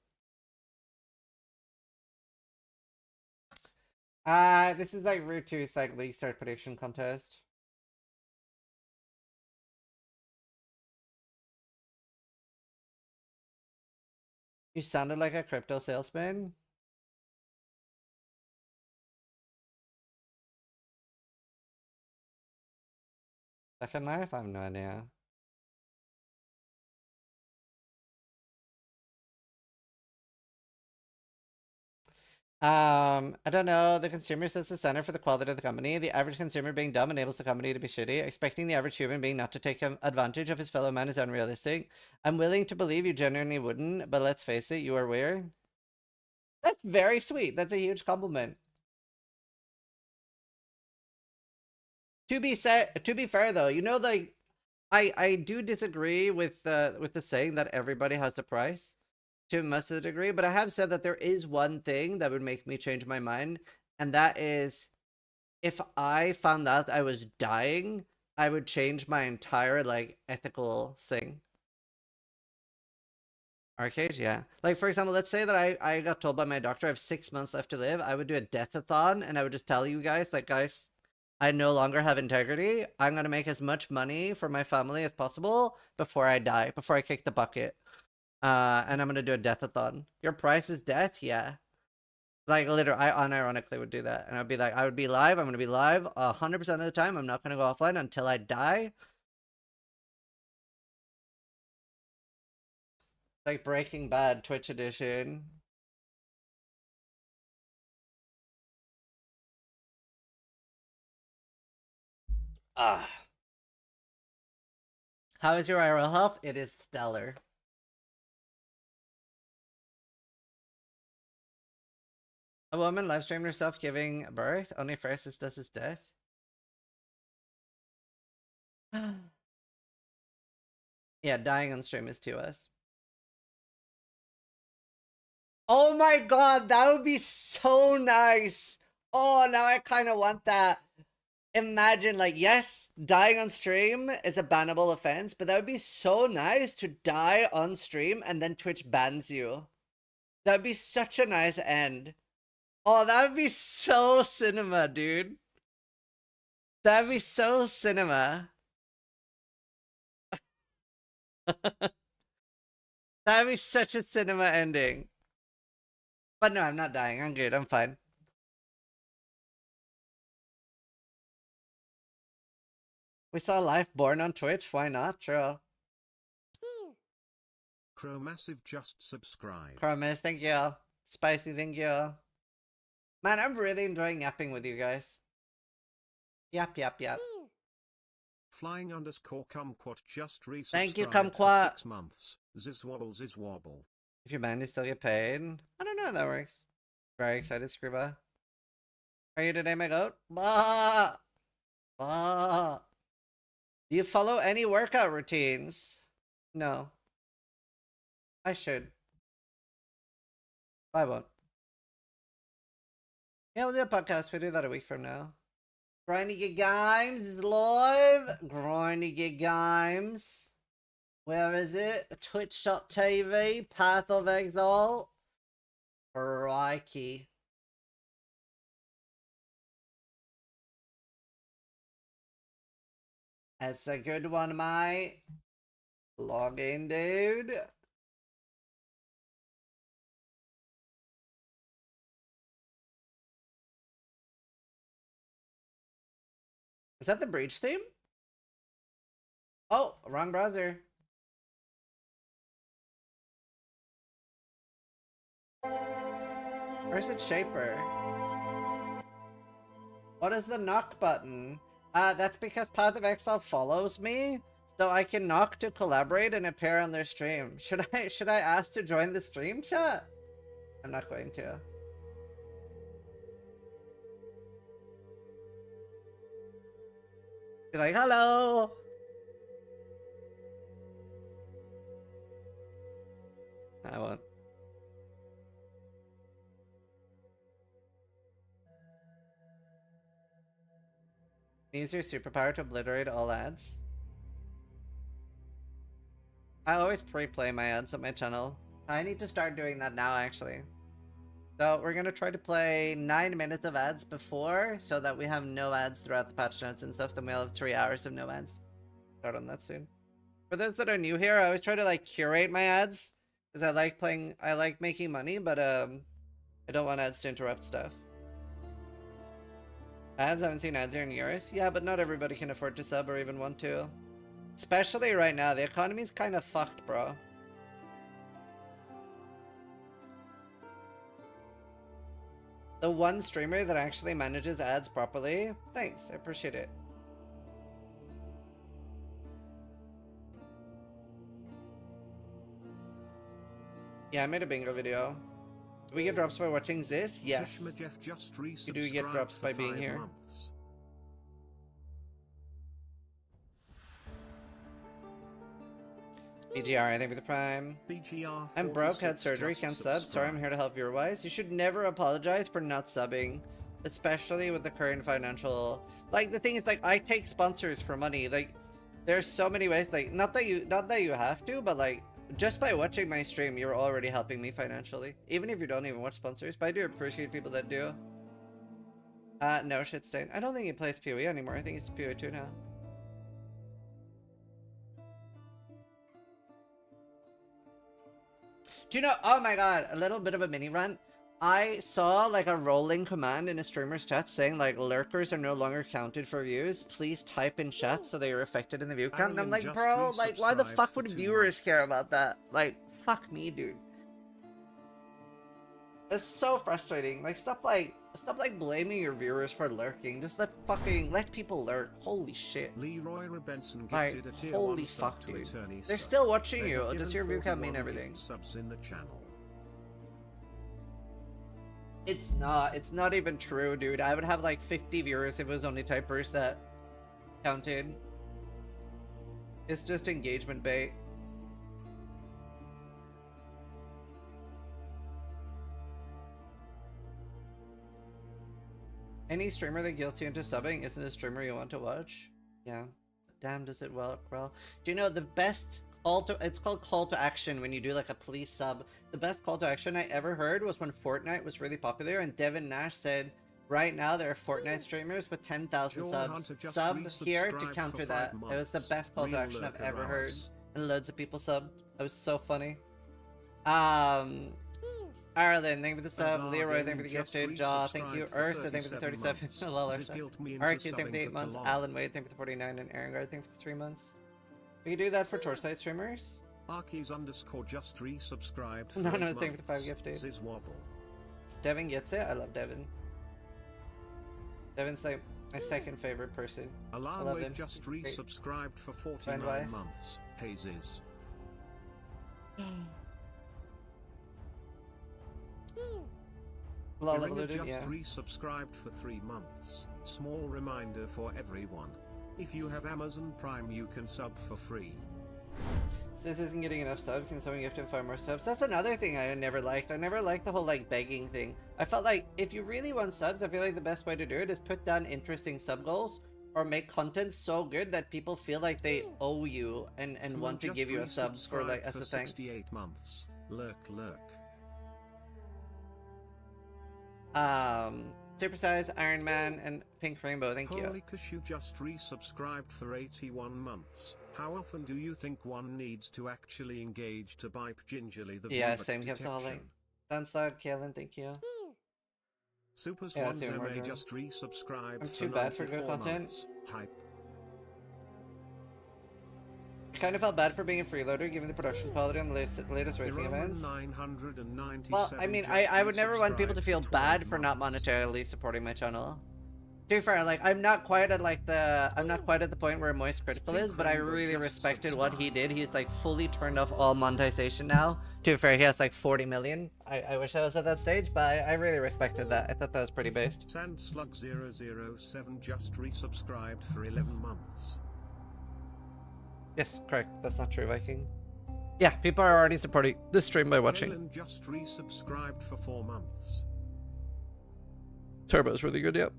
This is like Route 2's like league start prediction contest. You sounded like a crypto salesman. Second Life? I have no idea. I don't know. The consumer sets the standard for the quality of the company. The average consumer being dumb enables the company to be shitty. Expecting the average human being not to take advantage of his fellow man is unrealistic. I'm willing to believe you genuinely wouldn't, but let's face it, you are weird. That's very sweet. That's a huge compliment. To be fair though, you know, like I do disagree with the saying that everybody has the price to most of the degree, but I have said that there is one thing that would make me change my mind, and that is if I found out I was dying, I would change my entire like ethical thing. Arcade, yeah. Like for example, let's say that I got told by my doctor I have 6 months left to live. I would do a death-a-thon, and I would just tell you guys, like, guys, I no longer have integrity. I'm gonna make as much money for my family as possible before I die, before I kick the bucket. And I'm gonna do a death-a-thon. Your price is death? Yeah. Like, literally, I unironically would do that. And I'd be like, I would be live. I'm gonna be live 100% of the time. I'm not gonna go offline until I die. Like Breaking Bad Twitch edition. Ah. How is your IRL health? It is stellar. A woman live streamed herself giving birth. Only Francis does his death. Yeah, dying on stream is 2S. Oh my god, that would be so nice. Oh, now I kind of want that. Imagine, like, yes, dying on stream is a bannable offense, but that would be so nice to die on stream and then Twitch bans you. That would be such a nice end. Oh, that would be so cinema, dude. That would be so cinema. That would be such a cinema ending. But no, I'm not dying. I'm good. I'm fine. We saw Life Born on Twitch. Why not? True. Cromassive just subscribed. Promise, thank you. Spicy, thank you. Man, I'm really enjoying yapping with you guys. Yap, yap, yap. Flying underscore kumquat just resubscribed Thank you, for kumquat. 6 months. Ziz wobble. If your band still get paid, I don't know how that works. Very excited, Scriba. How are you today, my goat? Bah! Bah! Do you follow any workout routines? No. I should. I won't. Yeah, we'll do a podcast. We'll do that a week from now. Grindy Games is live. Grindy Games. Where is it? Twitch.tv. Path of Exile. Crikey. That's a good one, mate. Log in, dude. Is that the Breach theme? Oh, wrong browser. Where's it Shaper? What is the knock button? That's because Path of Exile follows me, so I can knock to collaborate and appear on their stream. Should I ask to join the stream chat? I'm not going to. Be like, hello! I won't. Use your superpower to obliterate all ads. I always pre-play my ads on my channel. I need to start doing that now, actually. So we're gonna try to play 9 minutes of ads before, so that we have no ads throughout the patch notes and stuff. Then we'll have 3 hours of no ads. Start on that soon. For those that are new here, I always try to like curate my ads because I like making money, but I don't want ads to interrupt stuff. Ads, I haven't seen ads here in years. Yeah, but not everybody can afford to sub or even want to. Especially right now, the economy's kind of fucked, bro. The one streamer that actually manages ads properly. Thanks, I appreciate it. Yeah, I made a bingo video. Do we get drops by watching this? Yes. You do get drops by being here. BGR, thank you for the prime. BGR, I'm broke, had surgery, can't sub. Sorry, I'm here to help viewer-wise. You should never apologize for not subbing. Especially with the current financial... Like, the thing is, like, I take sponsors for money. Like, there's so many ways, like, not that you have to, but, like, just by watching my stream, you're already helping me financially. Even if you don't even watch sponsors, but I do appreciate people that do. No, Shitstain. I don't think he plays PoE anymore. I think he's PoE 2 now. Do you know, oh my god, a little bit of a mini rant. I saw like a rolling command in a streamer's chat saying like lurkers are no longer counted for views. Please type in chat so they are affected in the view count. And I'm like, bro, like why the fuck would viewers care about that? Like, fuck me, dude. It's so frustrating. Like, stop blaming your viewers for lurking. Just let people lurk. Holy shit. Leroy Benson like, gifted a tier holy 1 fuck, sub dude. to Attorney They're sub. still watching They you. have Does given your view count mean 41 everything? gift subs in the channel. It's not even true, dude. I would have like 50 viewers if it was only typers that counted. It's just engagement bait. Any streamer that guilts you into subbing isn't a streamer you want to watch. Yeah. Damn, does it work well. Do you know the best call to... It's called call to action when you do like a please sub. The best call to action I ever heard was when Fortnite was really popular and Devin Nash said, right now there are Fortnite streamers with 10,000 subs. Sub here to counter that. It was the best call to action I've ever heard. And loads of people subbed. That was so funny. Ireland, thank you for the sub. Leroy, thank you for the gifted. Jaw, thank you. Ursa, thank you for the 37. Lol, Ursa. Arky, thank you for the 8 months. Alan Wade, thank you for the 49. And Aaron Guard, thank you for the 3 months. We can do that for Torchlight streamers. Arkies underscore just resubscribed. No, thank you for the 5 gifted. Devin gets it. I love Devin. Devin's like my second favorite person. I love him. Just resubscribed for 49 months. Hazes. Just resubscribed for 3 months. Small reminder for everyone. If you have Amazon Prime, you can sub for free. Sis isn't getting enough subs. Can someone gift him 5 more subs? That's another thing I never liked. I never liked the whole like begging thing. I felt like if you really want subs, I feel like the best way to do it is put down interesting sub goals or make content so good that people feel like they owe you and want to give you a sub for like as a thanks. 68 months. Lurk. Supersize, Iron Man, and Pink Rainbow, thank you. Holy Kashu just resubscribed for 81 months. How often do you think one needs to actually engage to pipe gingerly the yeah, same Capsaholic. Sunslab, Kalen, thank you. Supers yeah, 1 just resubscribed. I'm too bad for good content. Hype. I kind of felt bad for being a freeloader given the production quality on the latest racing events. Well, I mean, I would never want people to feel bad for not monetarily supporting my channel. To be fair, like I'm not quite at the point where Moist Critical is, but I really respected what he did. He's like fully turned off all monetization now. To be fair, he has like 40 million. I wish I was at that stage, but I really respected that. I thought that was pretty based. Sandslug007 just resubscribed for 11 months. Yes, correct. That's not true, Viking. Yeah, people are already supporting this stream by watching. Alan just resubscribed for 4 months. Turbo's really good, yep.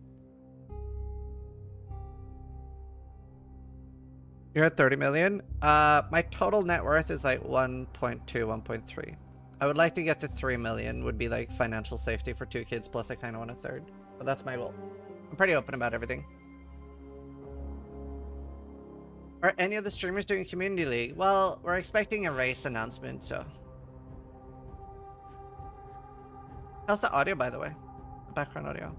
You're at 30 million. My total net worth is like 1.2, 1.3. I would like to get to 3 million would be like financial safety for 2 kids, plus I kind of want a third. But that's my goal. I'm pretty open about everything. Are any of the streamers doing Community League? Well, we're expecting a race announcement, so. How's the audio, by the way? Background audio.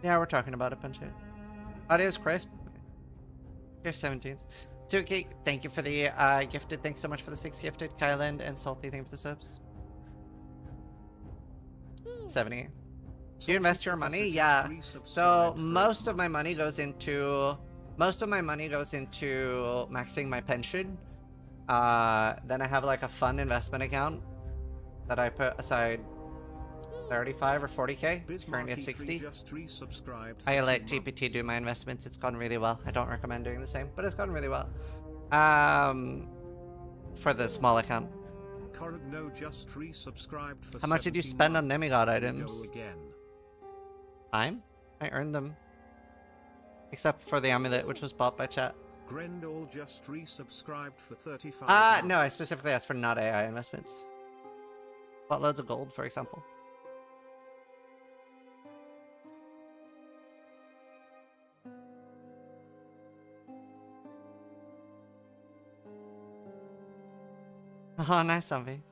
Yeah, we're talking about it, punch it. Audio's crisp. Here's 17th. Suki, thank you for the gifted. Thanks so much for the 6 gifted. Kyland and Salty, thank you for the subs. 70. Do you invest your money? Yeah. So most of my money goes into maxing my pension. Then I have like a fund investment account that I put aside 35 or 40k. It's currently at 60. I let GPT do my investments. It's gone really well. I don't recommend doing the same, but it's gone really well. For the small account. How much did you spend on demigod items? Time? I earned them. Except for the amulet, which was bought by chat. Grendel just resubscribed for 35. No, I specifically asked for not AI investments. Bought loads of gold, for example. Oh, nice, Envy.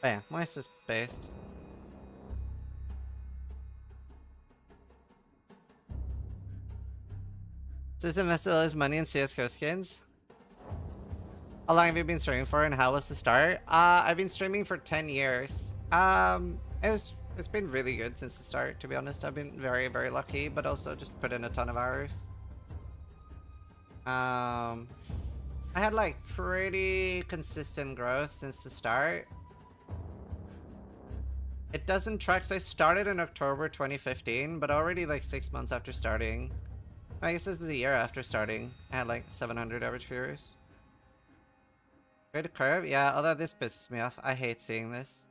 Bam, mine's just based. Does he invest all his money in CSGO skins? How long have you been streaming for and how was the start? I've been streaming for 10 years. It's been really good since the start, to be honest. I've been very, very lucky, but also just put in a ton of hours. I had like pretty consistent growth since the start. It doesn't track, so I started in October 2015, but already like 6 months after starting. I guess this is the year after starting. I had like 700 average viewers. Great curve? Yeah, although this pisses me off. I hate seeing this.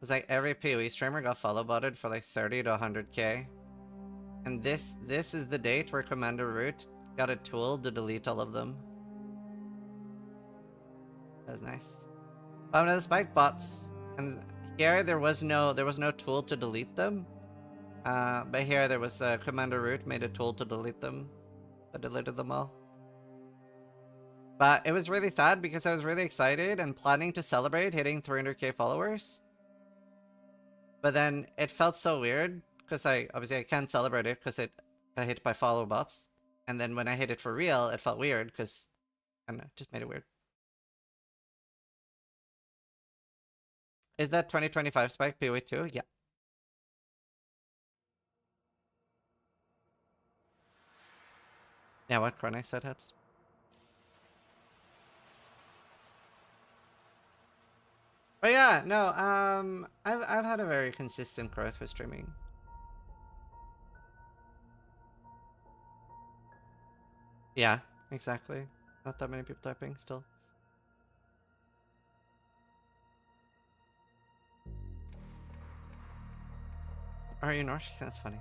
It's like every PoE streamer got follow botted for like 30 to 100k. And this is the date where Commander Root got a tool to delete all of them. That was nice. The spike bots. And here there was no tool to delete them. But here there was Commander Root made a tool to delete them. I deleted them all. But it was really sad because I was really excited and planning to celebrate hitting 300k followers. But then it felt so weird because obviously I can't celebrate it because it got hit by follow bots. And then when I hit it for real, it felt weird because I don't know, it just made it weird. Is that 2025 spike PoE 2? Yeah. Yeah, what Chronic said hats. But yeah, no, I've had a very consistent growth with streaming. Yeah, exactly. Not that many people typing still. Are you Norse? That's funny.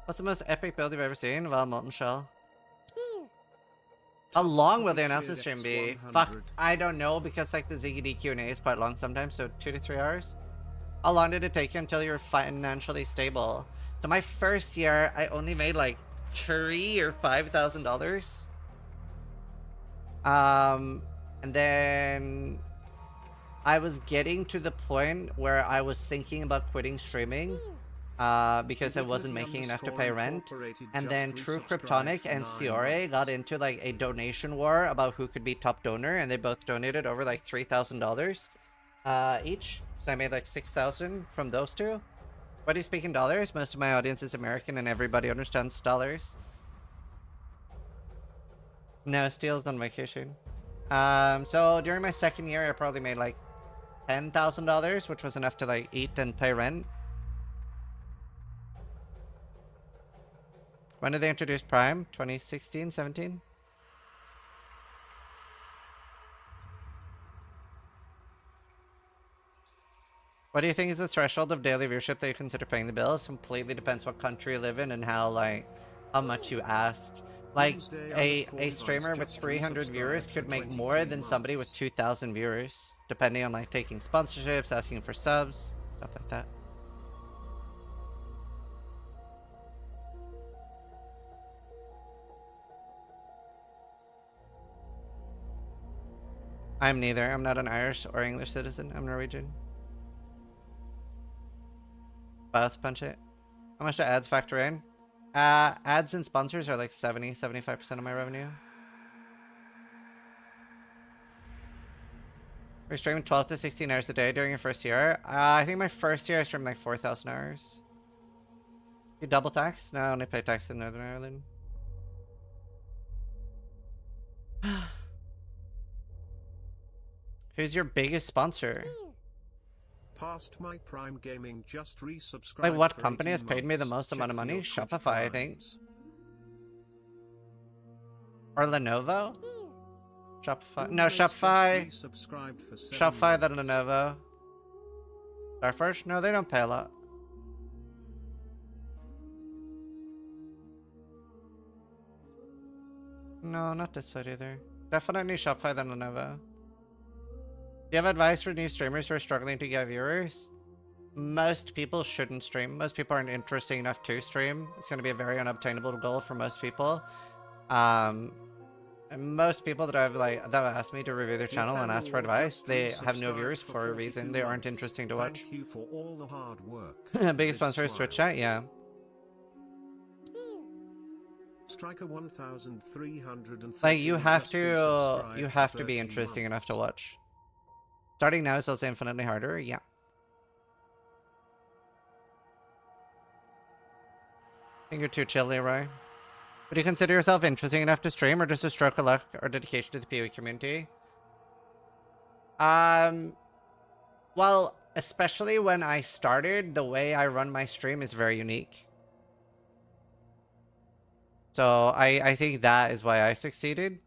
What's the most epic build you've ever seen? Well, Molten Shell. How long will the announcement stream be? Fuck, I don't know because like the ZGD Q&A is quite long sometimes, so 2 to 3 hours. How long did it take you until you're financially stable? So my first year, I only made like $3,000 or $5,000. And then I was getting to the point where I was thinking about quitting streaming. Because I wasn't making enough to pay rent. And then True Kryptonic and Ciore got into like a donation war about who could be top donor, and they both donated over like $3,000 each. So I made like $6,000 from those two. Why do you speak in dollars? Most of my audience is American and everybody understands dollars. No, Steel's on vacation. So during my second year I probably made like $10,000, which was enough to like eat and pay rent. When did they introduce Prime? 2016, 17? What do you think is the threshold of daily viewership that you consider paying the bills? Completely depends what country you live in and how much you ask. Like, Doomsday a streamer with just 300 viewers resubscribed could for make 23 more than somebody with months. 2,000 viewers, depending on, like, taking sponsorships, asking for subs, stuff like that. I'm neither. I'm not an Irish or English citizen. I'm Norwegian. Both, punch it. How much do ads factor in? Ads and sponsors are like 75% of my revenue. We're streaming 12 to 16 hours a day during your first year. I think my first year I streamed like 4,000 hours. You double tax? No, I only pay tax in Northern Ireland. Who's your biggest sponsor? Past my prime gaming just resubscribed. Like, what for company 18 has paid me the months. most amount of Check for money? your Twitch Shopify, I think. demands. Or Lenovo? Shopify. No, Doomsday just Shopify. resubscribed for 7 Shopify, then months. Lenovo. Starforge? No, they don't pay a lot. No, not Displate either. Definitely Shopify, then Lenovo. Do you have advice for new streamers who are struggling to get viewers? Most people shouldn't stream. Most people aren't interesting enough to stream. It's going to be a very unobtainable goal for most people. And most people that have asked me to review their channel and ask for advice, they have no viewers for a reason. They aren't interesting to watch. Thank you for all the hard work. Biggest sponsor is Twitch Chat, yeah. Striker 1330 Like, you have just resubscribed to for be 13 interesting enough to months. watch. Starting now is also infinitely harder, yeah. I think you're too chill, Leroy. Would you consider yourself interesting enough to stream, or just a stroke of luck or dedication to the PoE community? Well, especially when I started, the way I run my stream is very unique. So I think that is why I succeeded.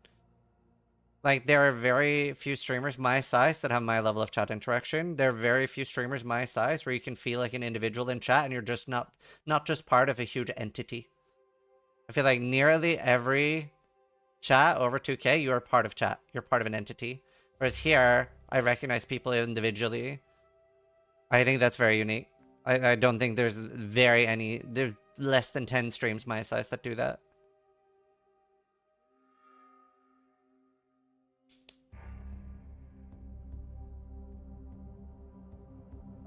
Like, there are very few streamers my size that have my level of chat interaction. There are very few streamers my size where you can feel like an individual in chat and you're just not just part of a huge entity. I feel like nearly every chat over 2K, you are part of chat. You're part of an entity. Whereas here, I recognize people individually. I think that's very unique. I don't think there's there's less than 10 streams my size that do that.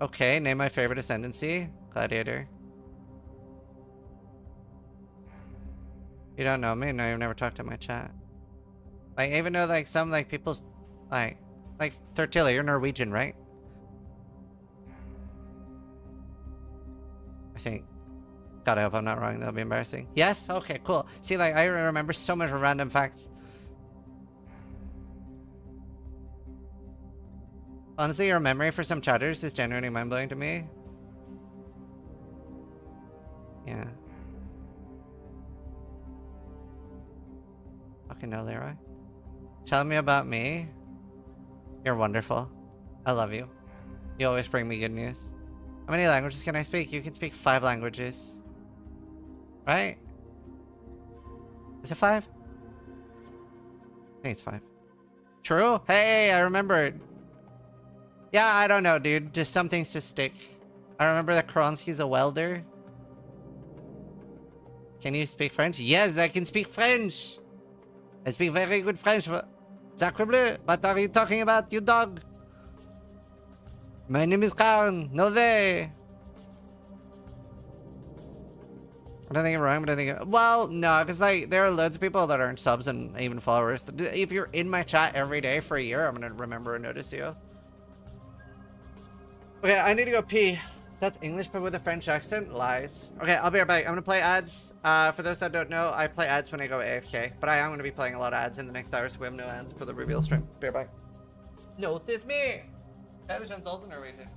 Okay, name my favorite ascendancy. Gladiator. You don't know me? No, you've never talked to my chat. Like, even though, like, some, like, people's, like Tortilla, you're Norwegian, right? I think. God, I hope I'm not wrong. That'll be embarrassing. Yes? Okay, cool. See, like, I remember so much random facts. Honestly, your memory for some chatters is genuinely mind-blowing to me. Yeah. Fucking no, Leroy. Tell me about me. You're wonderful. I love you. You always bring me good news. How many languages can I speak? You can speak 5 languages. Right? Is it 5? I think it's 5. True? Hey, I remembered. Yeah, I don't know, dude. Just some things just stick. I remember that Kronsky's a welder. Can you speak French? Yes, I can speak French. I speak very good French. Sacre bleu. What are you talking about, you dog? My name is Karn. No way. I don't think I'm wrong, but I think... Well, no, because like, there are loads of people that aren't subs and even followers. If you're in my chat every day for a year, I'm going to remember and notice you. Okay, I need to go pee. That's English, but with a French accent? Lies. Okay, I'll be right back. I'm gonna play ads. For those that don't know, I play ads when I go AFK. But I am gonna be playing a lot of ads in the next hour, so we have no ads for the reveal stream. Be right back. No, this me! That was insulting Norwegian.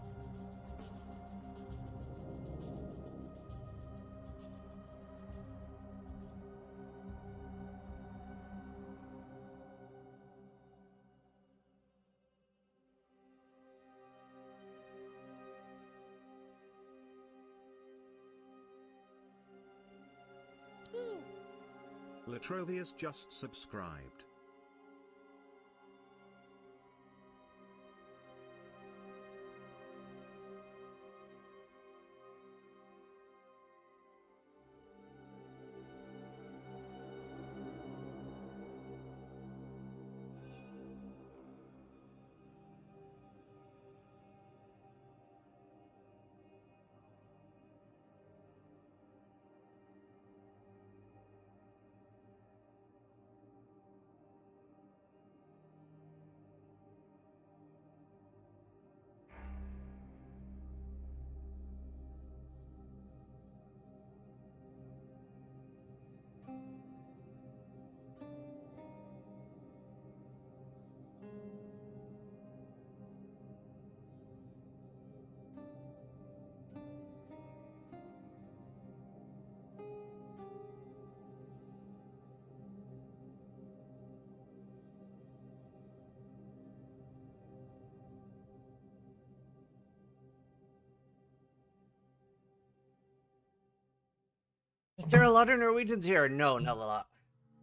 Latrovius just subscribed. Is there a lot of Norwegians here? No, not a lot.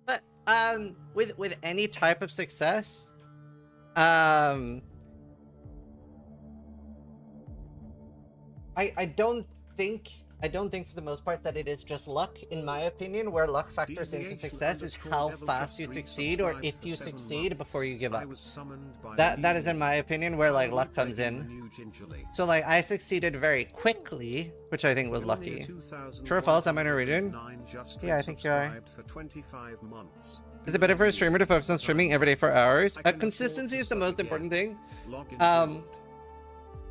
But with any type of success, I don't think for the most part that it is just luck. In my opinion, where luck factors into success is how fast you succeed, or if you succeed before you give up. That is in my opinion where like luck comes in. So like I succeeded very quickly, which I think was lucky. True or false? Am I Norwegian? Yeah, I think you are. Is it better for a streamer to focus on streaming every day for hours? Consistency is the most important thing.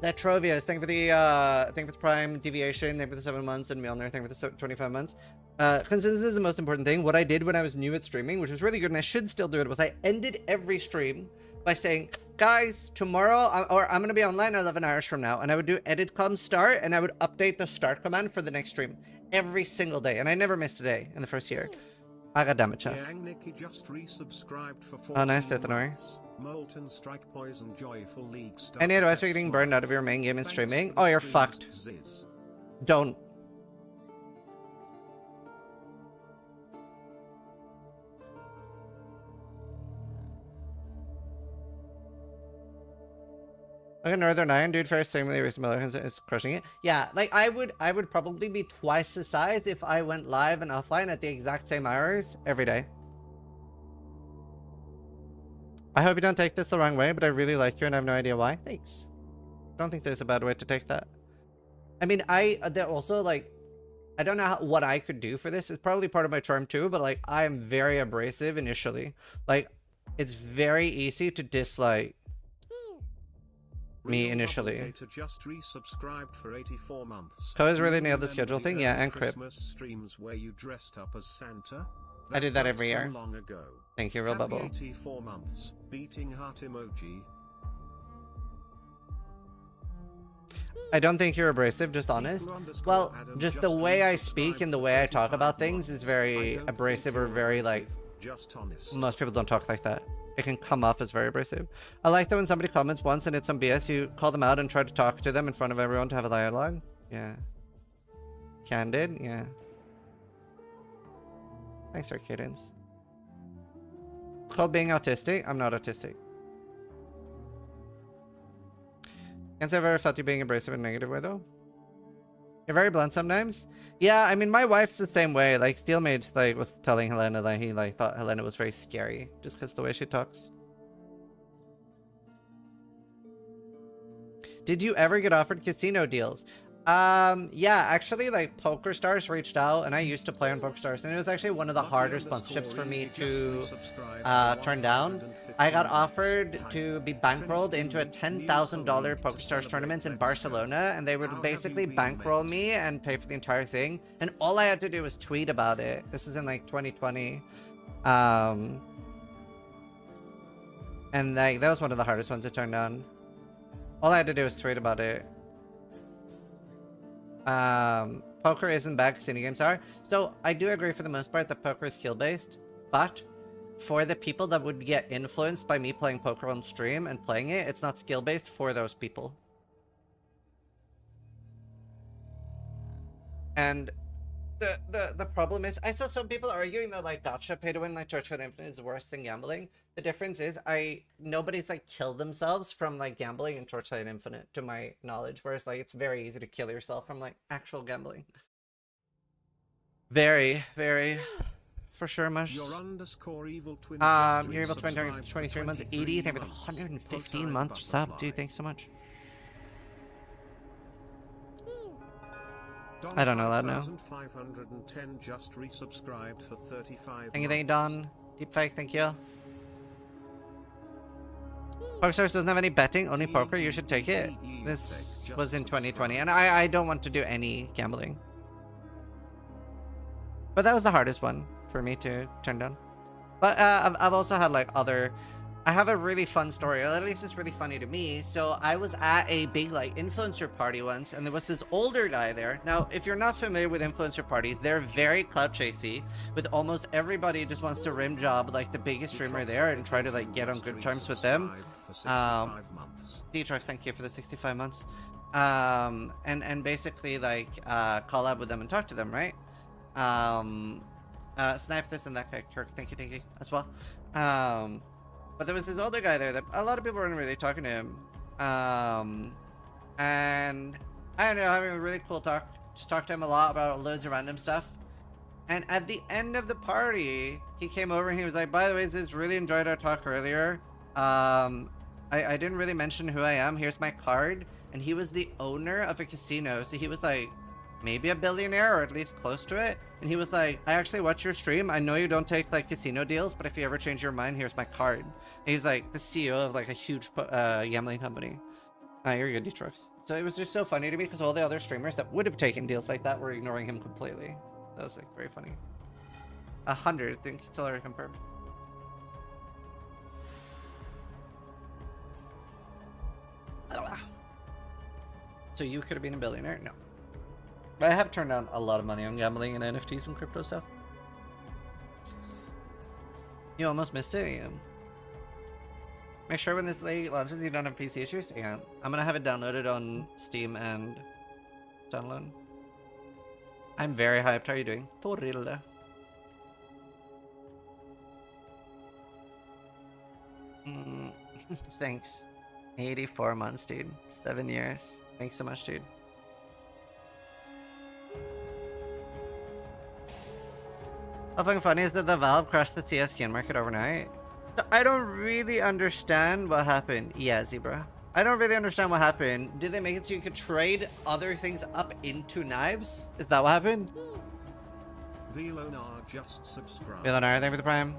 That Trovius, thank you for the Prime Deviation, thank you for the 7 months, and Milner, thank you for the 25 months. Consistency is the most important thing. What I did when I was new at streaming, which was really good, and I should still do it, was I ended every stream by saying, guys, tomorrow, I'm going to be online 11 hours from now, and I would do edit com start, and I would update the start command for the next stream every single day, and I never missed a day in the first year. I got damage chest. Oh, nice, Dethanori. Molten Strike Poison Joyful League. Any advice for getting burned out of your main game and streaming? Oh, you're fucked. Don't. Okay, Northern Iron, dude, first stream with Miller is crushing it. Yeah, like I would probably be twice the size if I went live and offline at the exact same hours every day. I hope you don't take this the wrong way, but I really like you and I have no idea why. Thanks. I don't think there's a bad way to take that. I mean, they're also like, I don't know what I could do for this. It's probably part of my charm too, but like, I am very abrasive initially. Like, it's very easy to dislike me initially. Just resubscribed for 84 months. Co's really nailed the schedule thing, yeah, and Crib. Streams where you dressed up as Santa. I did that every year. Long ago. Thank you, Real Bubble. 84 months. Beating heart emoji. I don't think you're abrasive, just honest. Well, just the way I speak and the way I talk about things is very abrasive, or very like, most people don't talk like that. It can come off as very abrasive. I like that when somebody comments once and it's some BS, you call them out and try to talk to them in front of everyone to have a dialogue. Yeah. Candid? Yeah. Thanks, Arcadians. It's called being autistic. I'm not autistic. Can't say I've ever felt you being abrasive in a negative way, though. You're very blunt sometimes. Yeah, I mean, my wife's the same way. Like, Steelmage, like, was telling Helena that he, like, thought Helena was very scary just because the way she talks. Did you ever get offered casino deals? Yeah, actually, like, PokerStars reached out, and I used to play on PokerStars, and it was actually one of the harder sponsorships for me to turn down. I got offered to be bankrolled into a $10,000 PokerStars tournament in Barcelona, and they would basically bankroll me and pay for the entire thing, and all I had to do was tweet about it. This is in, like, 2020. And, like, that was one of the hardest ones to turn down. All I had to do was tweet about it. Poker isn't bad, casino games are. So I do agree for the most part that poker is skill based, but for the people that would get influenced by me playing poker on stream and playing it, it's not skill based for those people. And The problem is, I saw some people arguing that like gacha pay to win like Torchlight Infinite is worse than gambling. The difference is nobody's like killed themselves from like gambling in Torchlight Infinite to my knowledge, whereas like it's very easy to kill yourself from like actual gambling. Very, very, for sure, much. Your underscore evil twin. Your evil twin during 23 months, 80. Thank you for the 115 months sub, dude. Thanks so much. I don't know that now. 510 just resubscribed for 35. Thank you, Don. Deep fake, thank you. PokerStars doesn't have any betting, only poker. You should take it. This was in 2020, and I don't want to do any gambling. But that was the hardest one for me to turn down. But I've also had like other... I have a really fun story, or at least it's really funny to me. So I was at a big like influencer party once, and there was this older guy there. Now, if you're not familiar with influencer parties, they're very clout chasey, with almost everybody just wants to rim job like the biggest streamer there and try to like get on good terms with them. D-Trucks, thank you for the 65 months. And basically like collab with them and talk to them, right? Snipe this and that guy, Kirk, thank you as well. But there was this older guy there that a lot of people weren't really talking to him. And I don't know, having a really cool talk. Just talked to him a lot about loads of random stuff. And at the end of the party, he came over and he was like, by the way, just really enjoyed our talk earlier. I didn't really mention who I am. Here's my card. And he was the owner of a casino. So he was like, maybe a billionaire or at least close to it. And he was like, I actually watch your stream. I know you don't take like casino deals, but if you ever change your mind, here's my card. And he's like the CEO of like a huge gambling company. You're good, D-Trucks. So it was just so funny to me because all the other streamers that would have taken deals like that were ignoring him completely. That was like very funny. 100, I think it's already confirmed. So you could have been a billionaire? No. But I have turned down a lot of money on gambling and NFTs and crypto stuff. You almost missed it, yeah. Make sure when this league launches you don't have PC issues. Yeah, I'm gonna have it downloaded on Steam and download. I'm very hyped. How are you doing? Torilla. Thanks. 84 months, dude. 7 years. Thanks so much, dude. How fucking funny is that the Valve crashed the TSKN market overnight? I don't really understand what happened. Yeah, Zebra. I don't really understand what happened. Did they make it so you could trade other things up into knives? Is that what happened? Velonar just subscribed. Velonar, thank you for the prime.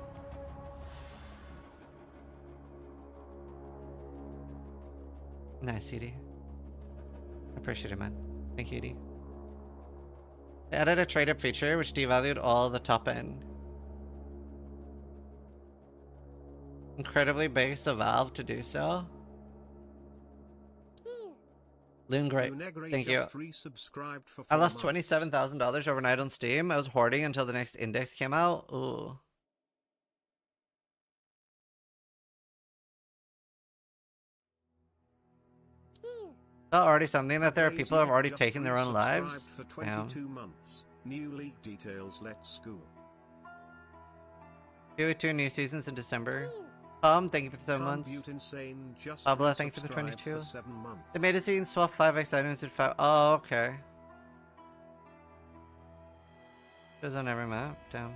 Nice, Edie. Appreciate it, man. Thank you, Edie. They added a trade-up feature which devalued all the top end. Incredibly base of Valve to do so. Loon great. Thank you. I lost $27,000 overnight on Steam. I was hoarding until the next index came out. Ooh. Not already something that there are people who have already taken their own lives. For 22 months. New league details. Let's go. 2 new seasons in December. Thank you for the 7 months. Pablo, thank you for the 22. They made it so you can swap 5x items at 5. Oh, okay. Goes on every map. Damn.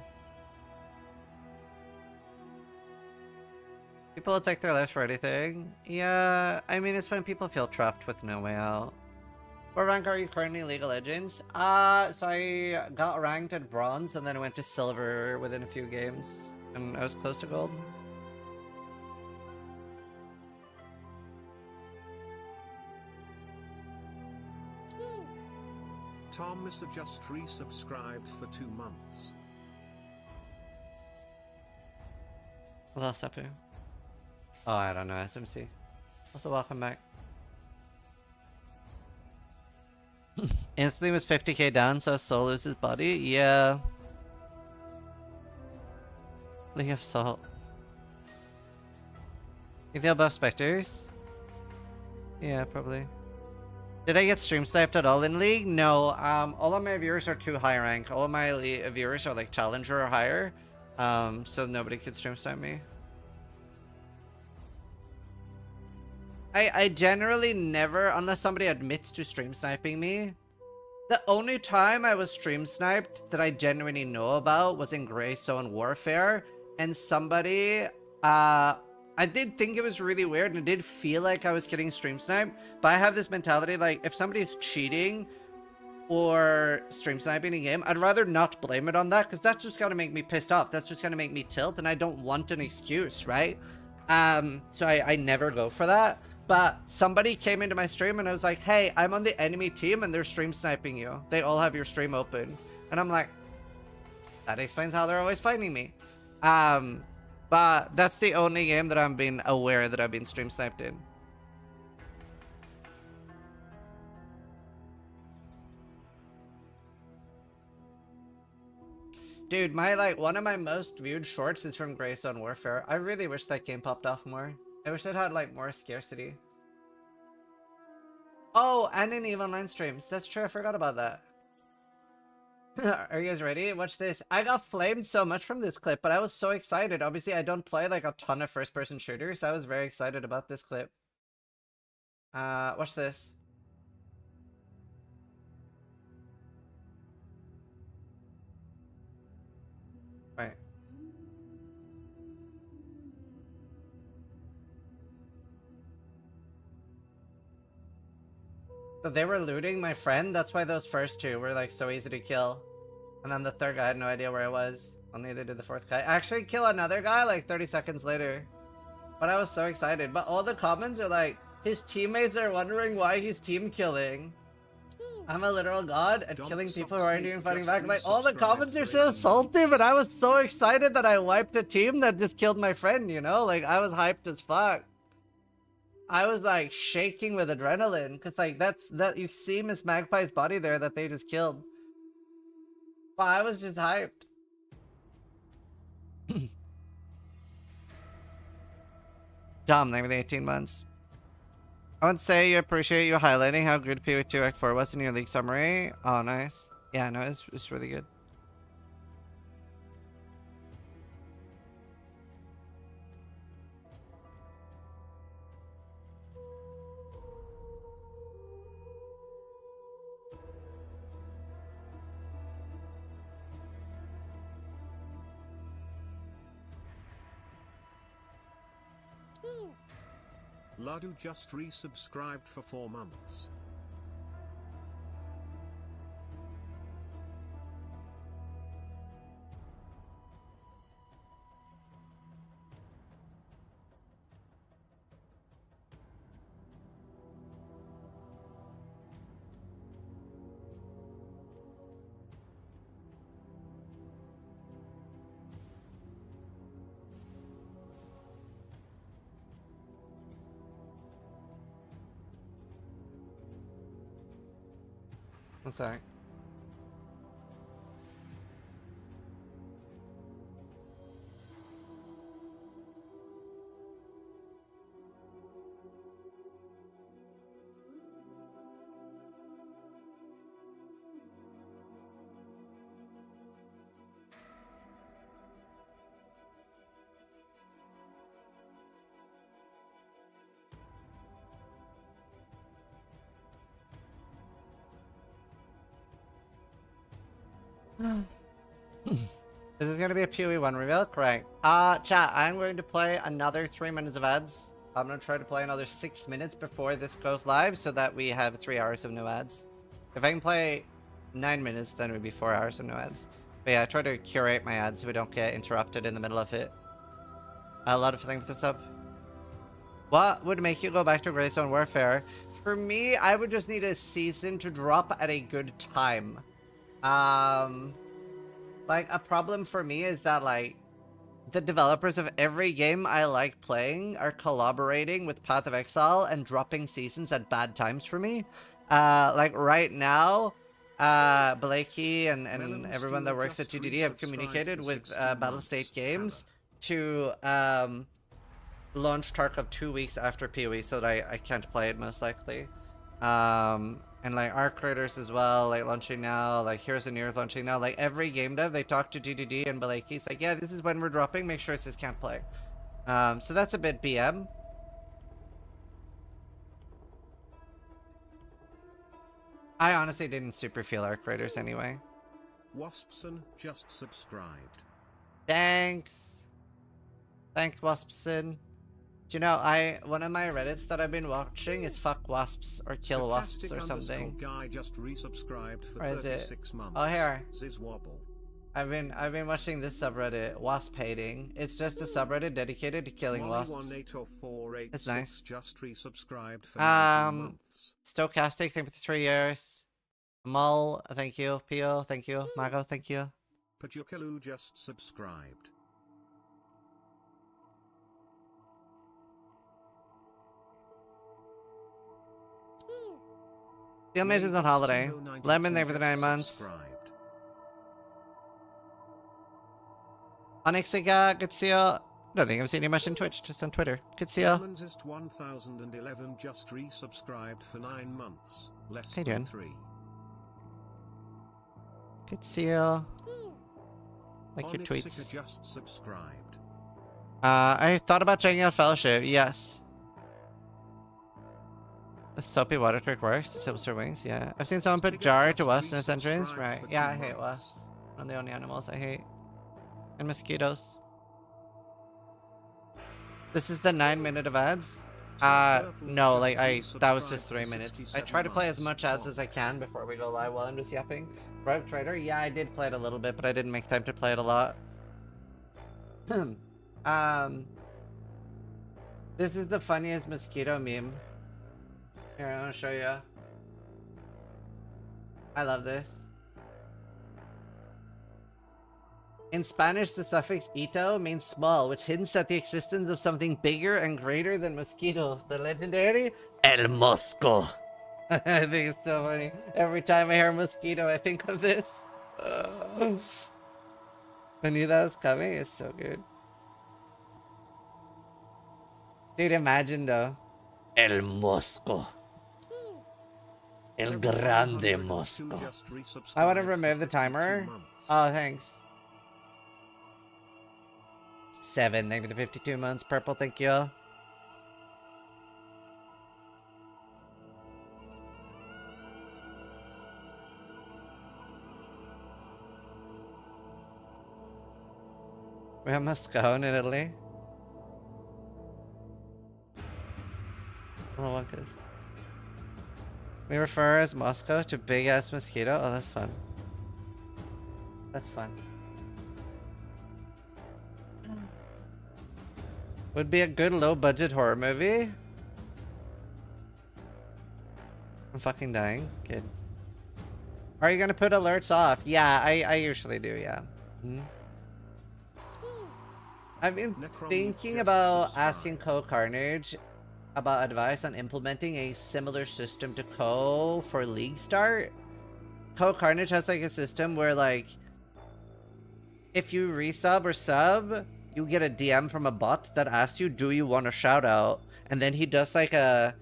People will take their lives for anything. Yeah, I mean, it's when people feel trapped with no way out. What rank are you currently in League of Legends? So I got ranked at bronze and then I went to silver within a few games. And I was close to gold. Tom Mr. just resubscribed for 2 months. What's up here? Oh, I don't know, SMC. Also, welcome back. Instantly was 50k down, so Soul loses his body? Yeah. League of Salt. Think they'll buff Spectres? Yeah, probably. Did I get stream sniped at all in League? No. All of my viewers are too high rank. All of my viewers are like Challenger or higher. So nobody could stream snipe me. I generally never, unless somebody admits to stream sniping me. The only time I was stream sniped that I genuinely know about was in Greystone Warfare, and somebody, I did think it was really weird, and it did feel like I was getting stream sniped, but I have this mentality, like, if somebody's cheating or stream sniping a game, I'd rather not blame it on that, because that's just gonna make me pissed off. That's just gonna make me tilt, and I don't want an excuse, right? So I never go for that. But somebody came into my stream and I was like, hey, I'm on the enemy team and they're stream sniping you. They all have your stream open. And I'm like, that explains how they're always finding me. But that's the only game that I'm being aware that I've been stream sniped in. Dude, one of my most viewed shorts is from Greystone Warfare. I really wish that game popped off more. I wish it had like more scarcity. Oh, and in EVE Online streams. That's true, I forgot about that. Are you guys ready? Watch this. I got flamed so much from this clip, but I was so excited. Obviously, I don't play like a ton of first-person shooters, so I was very excited about this clip. Watch this. Right. So they were looting my friend, that's why those first two were like so easy to kill. And then the third guy had no idea where I was. Only they did the fourth guy. I actually kill another guy like 30 seconds later. But I was so excited. But all the comments are like, his teammates are wondering why he's team killing. I'm a literal god at killing people who aren't even fighting back. Like, all the comments are so salty, but I was so excited that I wiped a team that just killed my friend, you know? Like, I was hyped as fuck. I was like shaking with adrenaline because like that you see Miss Magpie's body there that they just killed. But I was just hyped. Dom, thank you for the 18 months. I would say you appreciate you highlighting how good PO2 Act 4 was in your league summary. Oh, nice. Yeah, no, it's really good. Ladu just resubscribed for 4 months. I'm sorry. This is gonna be a PoE1 reveal, correct? Chat, I'm going to play another 3 minutes of ads. I'm gonna try to play another 6 minutes before this goes live so that we have 3 hours of no ads. If I can play 9 minutes, then it would be 4 hours of no ads. But yeah, I try to curate my ads so we don't get interrupted in the middle of it. A lot of things to sub. What would make you go back to Greystone Warfare? For me, I would just need a season to drop at a good time. Like, a problem for me is that, like, the developers of every game I like playing are collaborating with Path of Exile and dropping seasons at bad times for me. Like, right now, Blakey and everyone that works at 2DD have communicated with Battlestate Games to launch Tarkov 2 weeks after PoE so that I can't play it most likely. And like Arc creators as well, like launching now, like Heroes of Newerth launching now. Like every game dev, they talk to GDD and be like, he's like, yeah, this is when we're dropping. Make sure it says can't play. So that's a bit BM. I honestly didn't super feel Arc creators anyway. Waspson just subscribed. Thanks. Thanks, Waspson. Do you know, one of my Reddits that I've been watching is fuck wasps or kill wasps or something. Guy just resubscribed for Or is it? 36 months. Oh, here. Zizwobble. I've been watching this subreddit, wasp hating. It's just a subreddit dedicated to killing wasps. It's nice. Just resubscribed for 19 months. Stochastic, thank you for 3 years. Mull, thank you. Pio, thank you. Mago, thank you. Pajukalu just subscribed. Steelmage is on holiday. Lemon there for the 9 months. Onyxiga, good to see ya. Don't think I've seen you much on Twitch, just on Twitter. Good to see ya. 1011 just resubscribed for 9 months. Less How you than doing? 3. Good to see ya. Like your Onyxica tweets. just subscribed. I thought about checking out Fellowship, yes. The soapy water trick works, the Silver Wings, yeah. I've seen someone put jar to wasps in his entrance, right. Yeah, I hate wasps. One of the only animals I hate. And mosquitoes. This is the 9-minute of ads? No, like that was just 3 minutes. I try to play as much ads as I can before we go live while I'm just yapping. Rogue Trader? Yeah, I did play it a little bit, but I didn't make time to play it a lot. This is the funniest mosquito meme. Here, I want to show you. I love this. In Spanish, the suffix ito means small, which hints at the existence of something bigger and greater than mosquito. The legendary El Mosco. I think it's so funny. Every time I hear mosquito, I think of this. I knew that was coming. It's so good. Dude, imagine though. El Mosco. El Grande Mosco. I want to remove the timer. Oh, thanks. 7, thank you for the 52 months. Purple, thank you. We have Moscow in Italy. Oh, what is? We refer as Moscow to big ass mosquito. Oh, that's fun. That's fun. Would be a good low budget horror movie. I'm fucking dying. Good. Are you gonna put alerts off? Yeah, I usually do, yeah. I've been thinking about asking Co-Carnage about advice on implementing a similar system to Co for League Start. Co-Carnage has like a system where like if you resub or sub, you get a DM from a bot that asks you, do you want a shout out? And then he does like a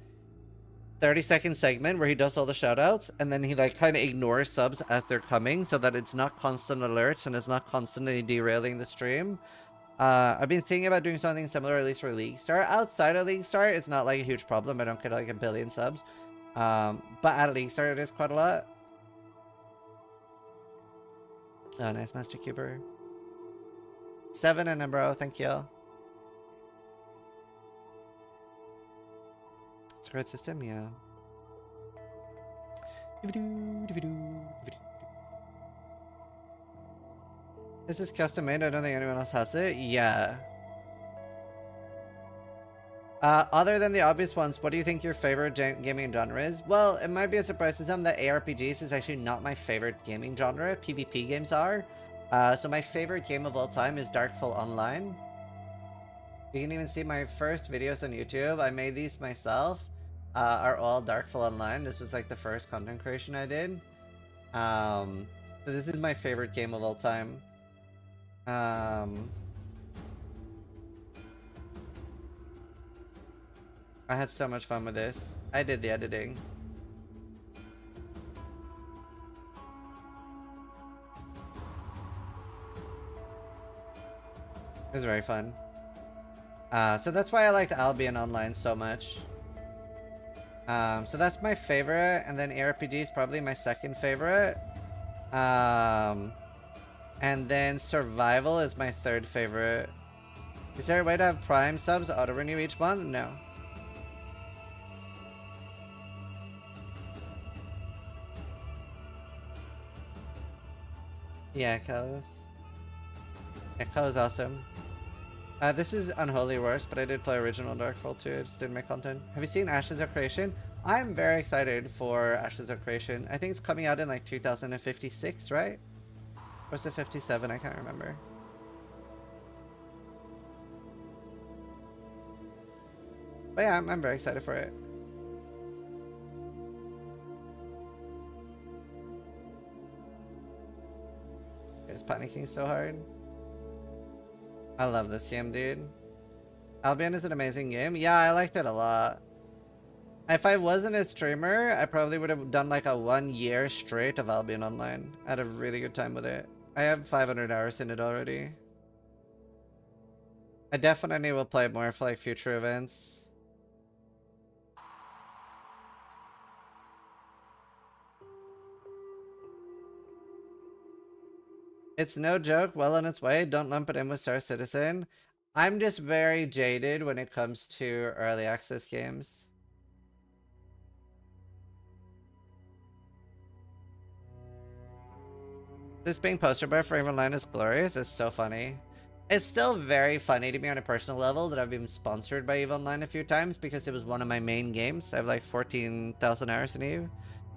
30-second segment where he does all the shout outs, and then he like kind of ignores subs as they're coming so that it's not constant alerts and it's not constantly derailing the stream. I've been thinking about doing something similar, at least for League Start. Outside of League Start, it's not like a huge problem. I don't get like a billion subs. But at League Start, it is quite a lot. Oh, nice, Master Cuber. 7 and a bro, thank you. It's a great system, yeah. This is custom made, I don't think anyone else has it. Yeah. Other than the obvious ones, what do you think your favorite gaming genre is? Well, it might be a surprise to some that ARPGs is actually not my favorite gaming genre. PvP games are. So my favorite game of all time is Darkfall Online. You can even see my first videos on YouTube. I made these myself. Are all Darkfall Online. This was like the first content creation I did. So this is my favorite game of all time. I had so much fun with this. I did the editing. It was very fun. So that's why I liked Albion Online so much. So that's my favorite, and then ARPG is probably my second favorite. And then Survival is my third favorite. Is there a way to have Prime subs auto-renew each month? No. Yeah, Carlos. Yeah, Carlos is awesome. This is Unholy Worse, but I did play original Darkfall too. I just didn't make content. Have you seen Ashes of Creation? I'm very excited for Ashes of Creation. I think it's coming out in like 2056, right? Or is it 57? I can't remember. But yeah, I'm very excited for it. It's panicking so hard. I love this game, dude. Albion is an amazing game. Yeah, I liked it a lot. If I wasn't a streamer, I probably would have done like a 1 year straight of Albion Online. I had a really good time with it. I have 500 hours in it already. I definitely will play more for like future events. It's no joke, well on its way. Don't lump it in with Star Citizen. I'm just very jaded when it comes to early access games. This being poster bar for EVE Online is glorious. It's so funny. It's still very funny to me on a personal level that I've been sponsored by EVE Online a few times because it was one of my main games. I have like 14,000 hours in EVE.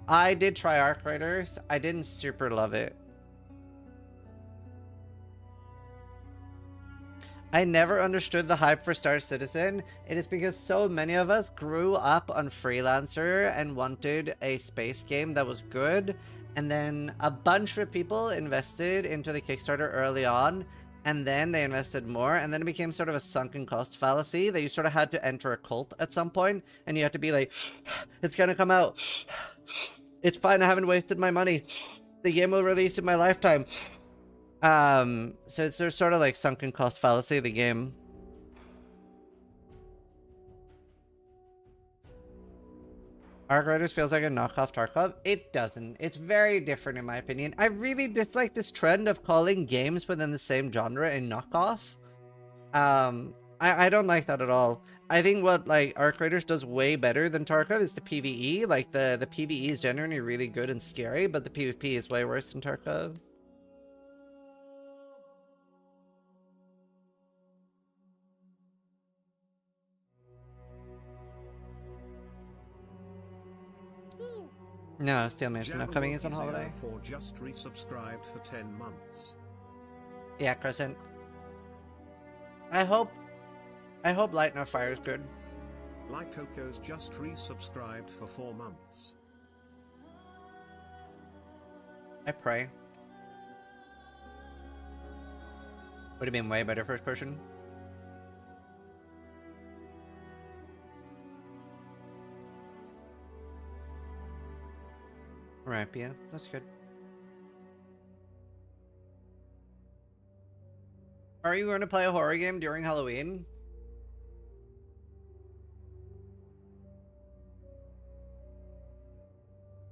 I did try Arc Raiders. I didn't super love it. I never understood the hype for Star Citizen. It is because so many of us grew up on Freelancer and wanted a space game that was good. And then a bunch of people invested into the Kickstarter early on. And then they invested more. And then it became sort of a sunken cost fallacy that you sort of had to enter a cult at some point. And you had to be like, it's gonna come out. It's fine, I haven't wasted my money. The game will release in my lifetime. So it's sort of like sunken cost fallacy of the game. Arc Raiders feels like a knockoff Tarkov. It doesn't. It's very different in my opinion. I really dislike this trend of calling games within the same genre a knockoff. I don't like that at all. I think what like Arc Raiders does way better than Tarkov is the PvE. Like the PvE is generally really good and scary, but the PvP is way worse than Tarkov. No, Steelmason upcoming is on holiday. For just resubscribed for 10 months. Yeah, Crescent. I hope Light No Fire is good. Like Coco's just resubscribed for 4 months. I pray. Would have been way better first person. Right, yeah, that's good. Are you going to play a horror game during Halloween?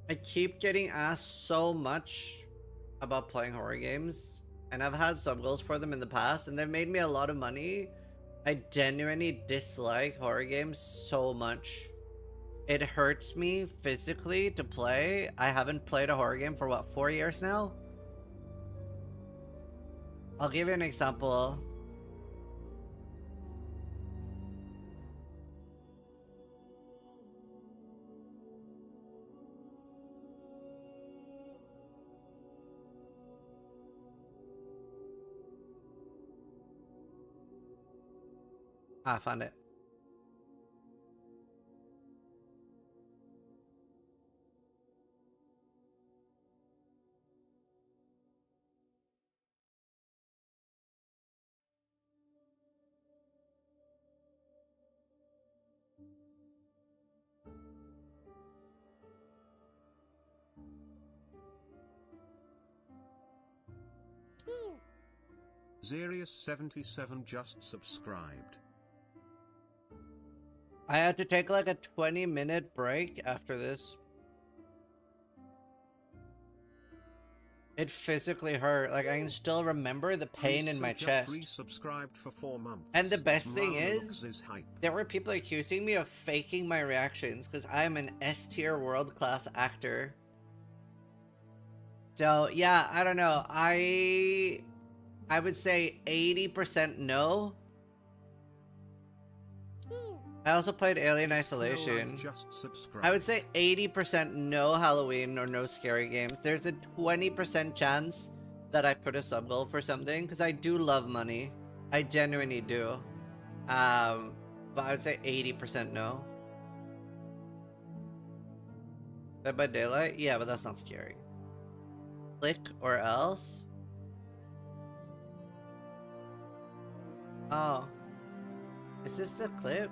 I keep getting asked so much about playing horror games, and I've had sub goals for them in the past, and they've made me a lot of money. I genuinely dislike horror games so much. It hurts me physically to play. I haven't played a horror game for what, 4 years now? I'll give you an example. Ah, found it. Zerius77 just subscribed. I had to take like a 20-minute break after this. It physically hurt. Like, I can still remember the pain in my chest. Resubscribed for 4 months. And the best thing is, hype. there were people accusing me of faking my reactions because I'm an S-tier world-class actor. So, yeah, I don't know. I would say 80% no. I also played Alien Isolation. I would say 80% no Halloween or no scary games. There's a 20% chance that I put a sub goal for something because I do love money. I genuinely do. But I would say 80% no. Dead by Daylight? Yeah, but that's not scary. Click or else? Oh. Is this the clip?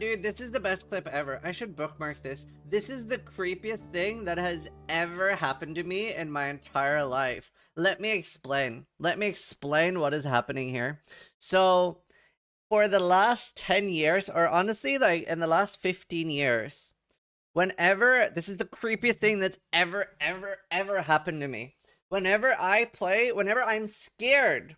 Dude, this is the best clip ever. I should bookmark this. This is the creepiest thing that has ever happened to me in my entire life. Let me explain. Let me explain what is happening here. So, for the last 10 years, or honestly, like, in the last 15 years, whenever, this is the creepiest thing that's ever happened to me. Whenever I play, whenever I'm scared,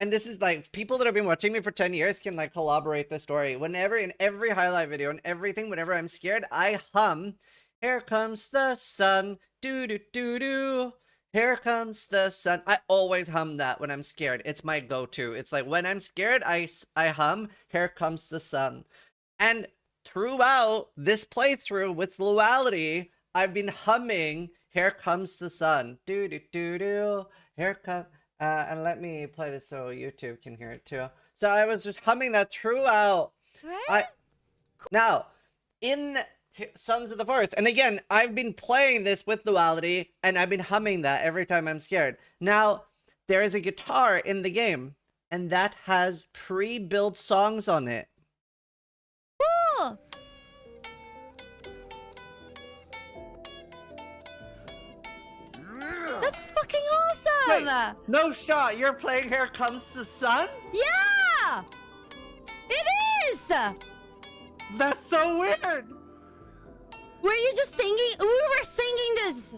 and this is like, people that have been watching me for 10 years can like corroborate the story. Whenever, in every highlight video and everything, whenever I'm scared, I hum, "Here comes the sun, doo doo doo doo. Here comes the sun." I always hum that when I'm scared. It's my go-to. It's like, when I'm scared, I hum, "Here comes the sun." And throughout this playthrough with Luality, I've been humming, "Here comes the sun, doo doo doo doo. Here comes..." and let me play this so YouTube can hear it too. So I was just humming that throughout. Now, in Sons of the Forest, and again, I've been playing this with Duality, and I've been humming that every time I'm scared. Now, there is a guitar in the game, and that has pre-built songs on it. Cool! That's fucking awesome! Wait, no shot, you're playing Here Comes the Sun? Yeah! It is! That's so weird! Were you just singing? We were singing this!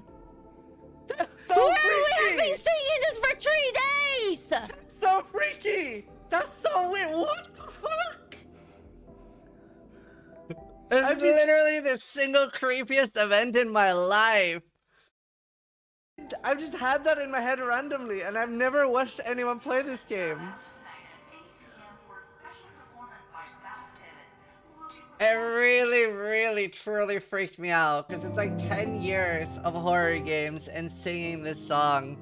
That's so freaky! We have been singing this for 3 days! That's so freaky! That's so weird! What the fuck? It's literally the single creepiest event in my life. I've just had that in my head randomly, and I've never watched anyone play this game. It really, truly freaked me out, because it's like 10 years of horror games and singing this song,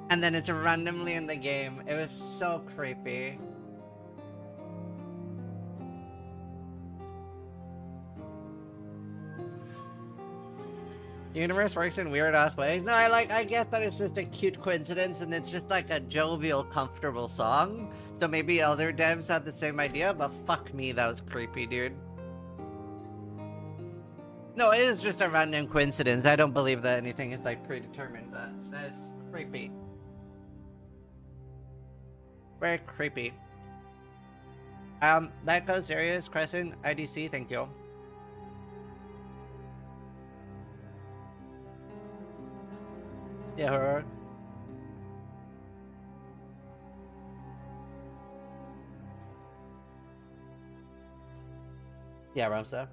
and then it's randomly in the game. It was so creepy. Universe works in weird-ass ways. No, I get that it's just a cute coincidence, and it's just like a jovial, comfortable song. So maybe other devs had the same idea, but fuck me, that was creepy, dude. No, it is just a random coincidence. I don't believe that anything is like predetermined, but that's creepy. Very creepy. That goes serious, Crescent, IDC, thank you. Yeah, horror. Yeah, Ramsa.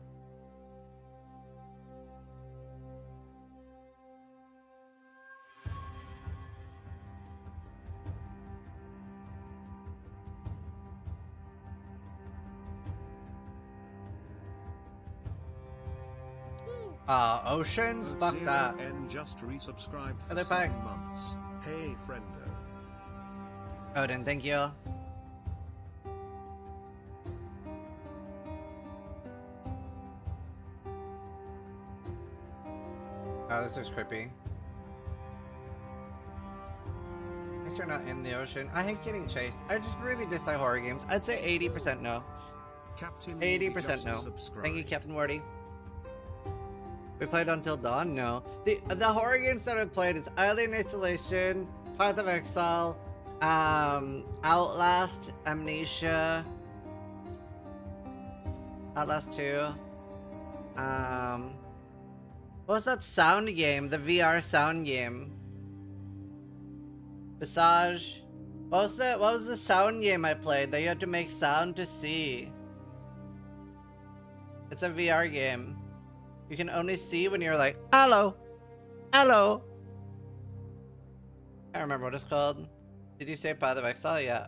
Oceans? Fuck that. And just resubscribed for Other 7 pack. months. Hey, friendo. Odin, thank you. Oh, this is creepy. At least you're not in the ocean. I hate getting chased. I just really dislike horror games. I'd say 80% no. Captain 80% no. Thank you, Captain Wardy. We played Until Dawn? No. The horror games that I've played is Alien Isolation, Path of Exile, Outlast, Amnesia, Outlast 2. What was that sound game? The VR sound game. Visage. What was the sound game I played that you had to make sound to see? It's a VR game. You can only see when you're like, hello, hello. I can't remember what it's called. Did you say Path of Exile? Yeah.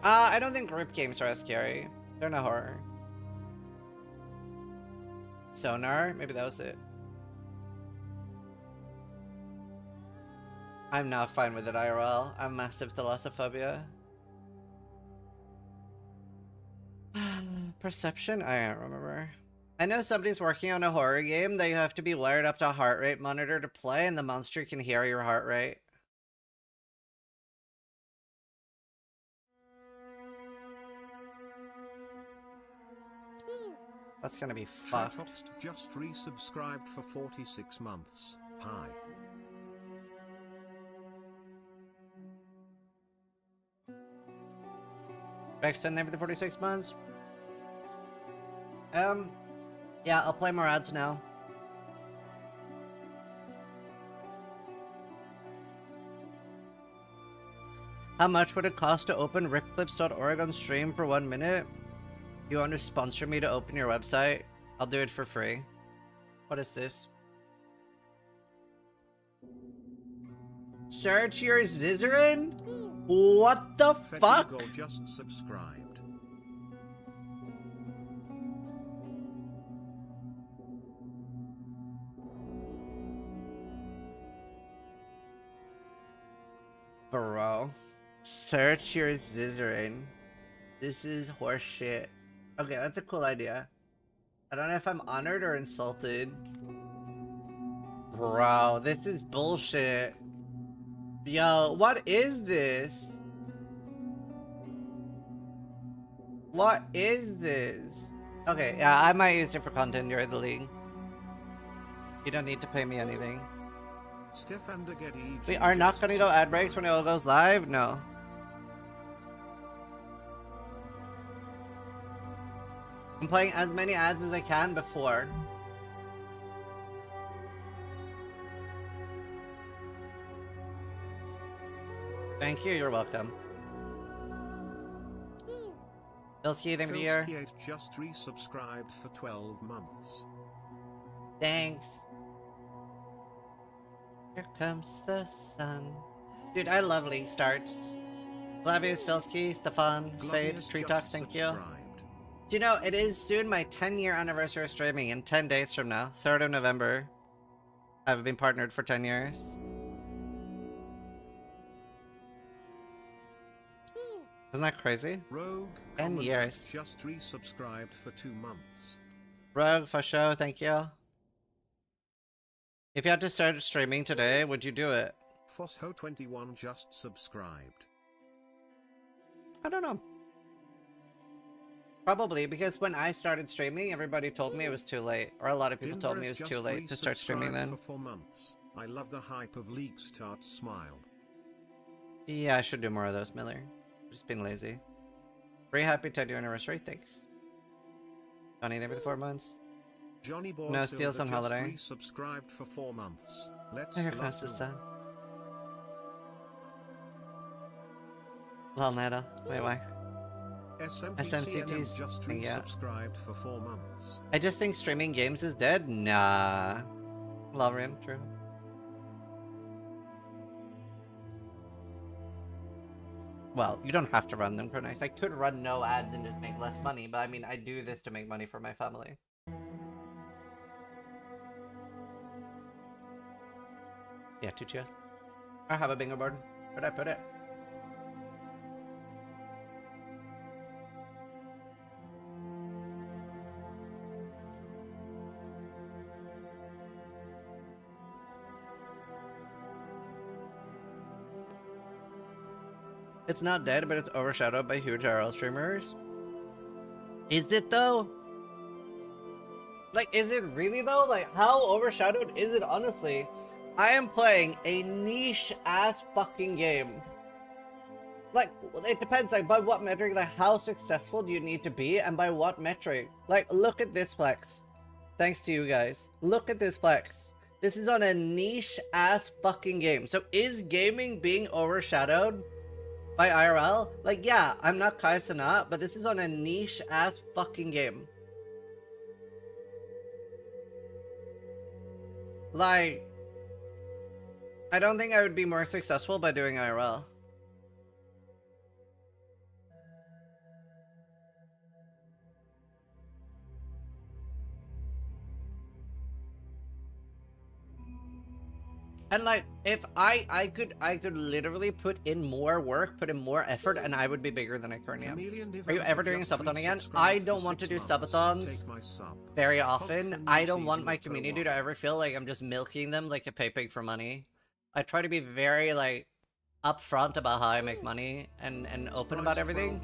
I don't think group games are as scary. They're not horror. Sonar? Maybe that was it. I'm not fine with it IRL. I'm massive thalassophobia. Perception? I don't remember. I know somebody's working on a horror game that you have to be wired up to a heart rate monitor to play, and the monster can hear your heart rate. That's gonna be fucked. Shatoxt just resubscribed for 46 months. Hi. Extend there for the 46 months. Yeah, I'll play more ads now. How much would it cost to open ripclips.org on stream for 1 minute? You want to sponsor me to open your website? I'll do it for free. What is this? Search your Zizarin? What the fuck? Fetigo just subscribed. Bro. Search your Zizarin. This is horseshit. Okay, that's a cool idea. I don't know if I'm honored or insulted. Bro, this is bullshit. Yo, what is this? What is this? Okay, yeah, I might use it for content during the league. You don't need to pay me anything. We are not gonna go ad breaks when it all goes live? No. I'm playing as many ads as I can before. Thank you, you're welcome. Bilski, thank you for the year. Just resubscribed for 12 months. Thanks. Here comes the sun. Dude, I love league starts. Glavius, Filski, Stefan, Fade, Tree Talks, thank you. Do you know, it is soon my 10-year anniversary of streaming in 10 days from now. 3rd of November. I've been partnered for 10 years. Isn't that crazy? Rogue 10 years. Just resubscribed for 2 months. Rogue, for show, thank you. If you had to start streaming today, would you do it? Fosho21 just subscribed. I don't know. Probably, because when I started streaming, everybody told me it was too late. Or a lot of people told me it was too late to start streaming then. For 4 months. I love the hype of League Start Smile. Yeah, I should do more of those, Miller. Just being lazy. Very happy 10-year anniversary, thanks. Johnny, there for 4 months. Johnny Boy No steals on holiday. Subscribed for 4 months. Let's Here comes the sun. Lol, Nada. Wait, why? SMCTs just resubscribed for 4 months. I just think streaming games is dead. Nah. Lovrin, true. Well, you don't have to run them, Chronix. I could run no ads and just make less money, but I mean, I do this to make money for my family. Yeah, too chill. I have a bingo board. Where'd I put it? It's not dead, but it's overshadowed by huge IRL streamers. Is it though? Like, is it really though? Like, how overshadowed is it honestly? I am playing a niche ass fucking game. Like, it depends, like, by what metric, like, how successful do you need to be, and by what metric? Like, look at this flex. Thanks to you guys. Look at this flex. This is on a niche ass fucking game. So is gaming being overshadowed by IRL? Like, yeah, I'm not Kai Cenat, but this is on a niche ass fucking game. Like, I don't think I would be more successful by doing IRL. And like, if I could literally put in more work, put in more effort, and I would be bigger than I currently am. Are you ever doing a subathon again? I don't want to do subathons very often. I don't want my community to ever feel like I'm just milking them like a pay pig for money. I try to be very like upfront about how I make money and open about everything.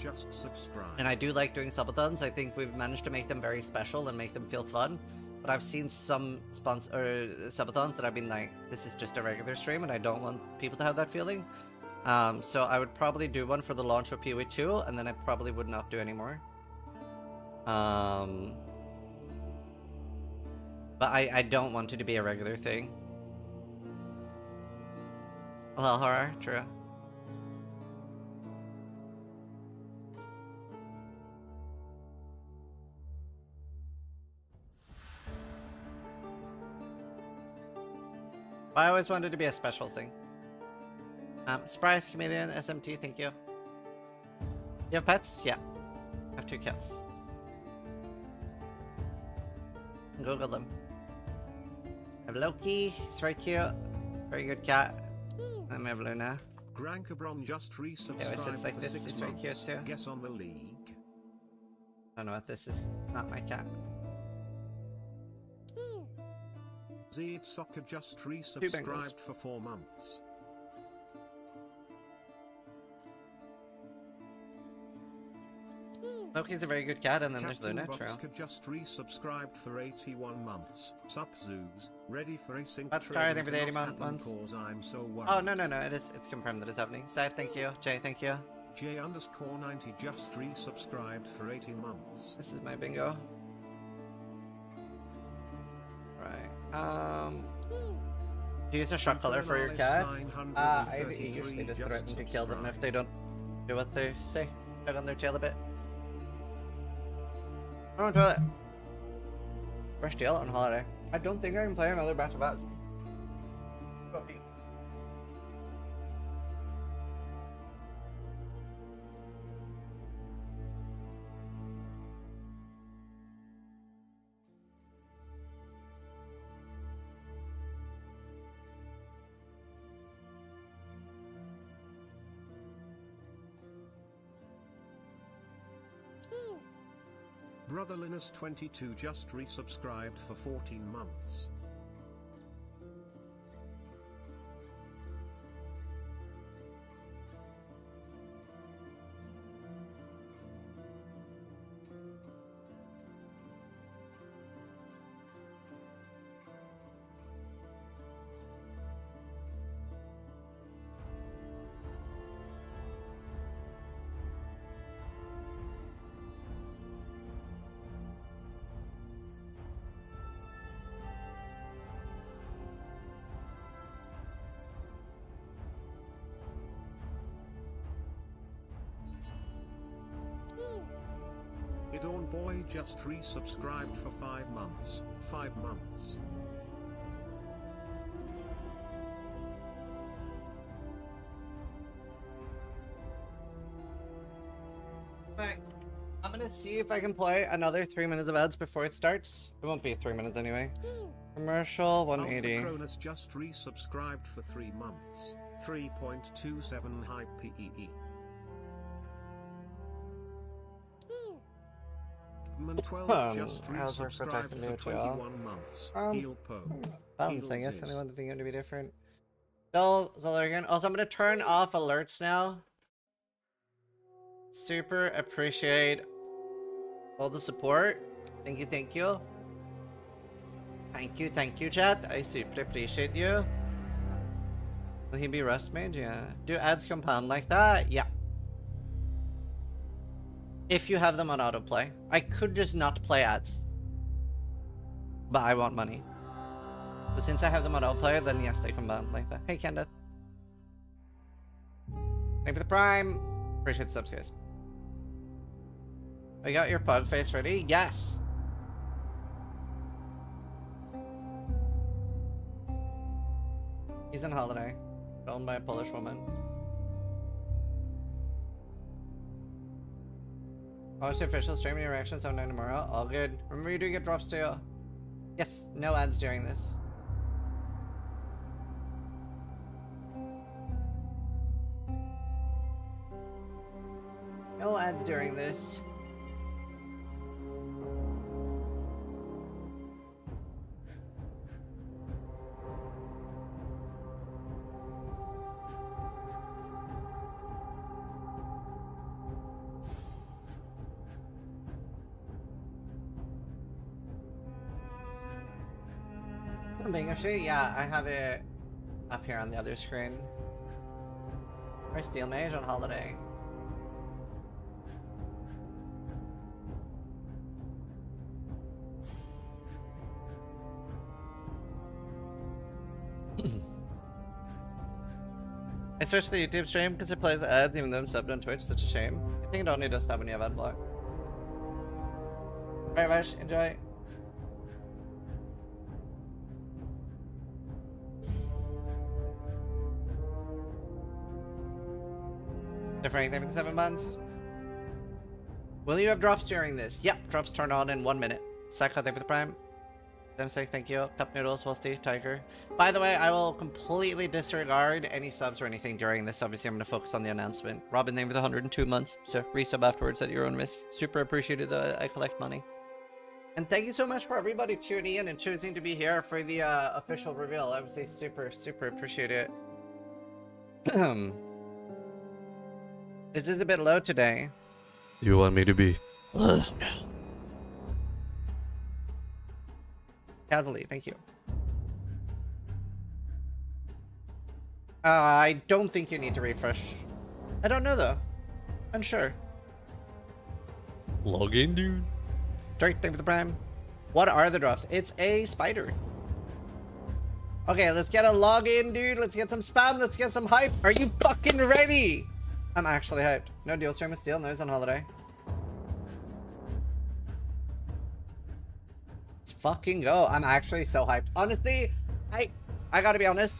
And I do like doing subathons. I think we've managed to make them very special and make them feel fun. But I've seen some subathons that I've been like, this is just a regular stream and I don't want people to have that feeling. So I would probably do one for the launch of PoE 2 and then I probably would not do any more. But I don't want it to be a regular thing. Well, horror, true. I always wanted to be a special thing. Surprise Chameleon, SMT, thank you. You have pets? Yeah. I have 2 cats. Google them. I have Loki, he's very cute. Very good cat. And I have Luna. Grankabron just resubscribed Yeah, it's like for this, 6 he's very cute months. too. Guess on the league. I don't know what this is. Not my cat. Zed Soccer just resubscribed for 4 months. Loki's a very good cat, and then there's Luna. True. Just resubscribed for 81 months. Sup Zoos, ready for async. That's Scar, thank you for the 80 months. I'm so worried. Oh, no, it's confirmed that it's happening. Side, thank you. Jay, thank you. J_90 just resubscribed for 80 months. This is my bingo. Right. Do you use a shot color for your cats? I usually just threaten to kill them if they don't do what they say. Tug on their tail a bit. Oh, toilet. Fresh tail on holiday. I don't think I can play another batch of ads. Brother Linus22 just resubscribed for 14 months. Idorn Boy just resubscribed for 5 months. 5 months. Right. I'm gonna see if I can play another 3 minutes of ads before it starts. It won't be 3 minutes anyway. Commercial 180. Alpha Cronus just resubscribed for 3 months. 3.27 high PEE. Man 12 just resubscribed for 21 months. Heel Po. Balance, I guess. Anyone think it to be different? Zollergan. Also, I'm gonna turn off alerts now. Super appreciate all the support. Thank you. Thank you, chat. I super appreciate you. Will he be Rust Mage? Yeah. Do ads compound like that? Yeah. If you have them on autoplay. I could just not play ads. But I want money. But since I have them on autoplay, then yes, they compound like that. Hey, Kenda. Thank you for the prime. Appreciate the subs, guys. I got your pug face ready? Yes! He's on holiday. Owned by a Polish woman. Watch the official stream and reaction 7 tomorrow. All good. Remember you do get drops too. Yes, no ads during this. No ads during this. Actually, yeah, I have it up here on the other screen. Where's Steel Mage on holiday? I switched the YouTube stream because it plays the ads even though I'm subbed on Twitch. Such a shame. I think you don't need to stop when you have ad block. Alright, Vash, enjoy. Different anything for the 7 months? Will you have drops during this? Yep, drops turn on in 1 minute. Psycho, thank you for the prime. Demsec, thank you. Cup Noodles, Westy, Tiger. By the way, I will completely disregard any subs or anything during this. Obviously, I'm going to focus on the announcement. Robin, name for the 102 months. So resub afterwards at your own risk. Super appreciated that I collect money. And thank you so much for everybody tuning in and choosing to be here for the official reveal. I would say super, super appreciate it. Is this a bit low today? You want me to be? Casually, thank you. I don't think you need to refresh. I don't know though. Unsure. Log in, dude. Drake, thank you for the prime. What are the drops? It's a spider. Okay, let's get a login, dude. Let's get some spam. Let's get some hype. Are you fucking ready? I'm actually hyped. No deal stream is steel. No, he's on holiday. Let's fucking go. I'm actually so hyped. Honestly, I gotta be honest.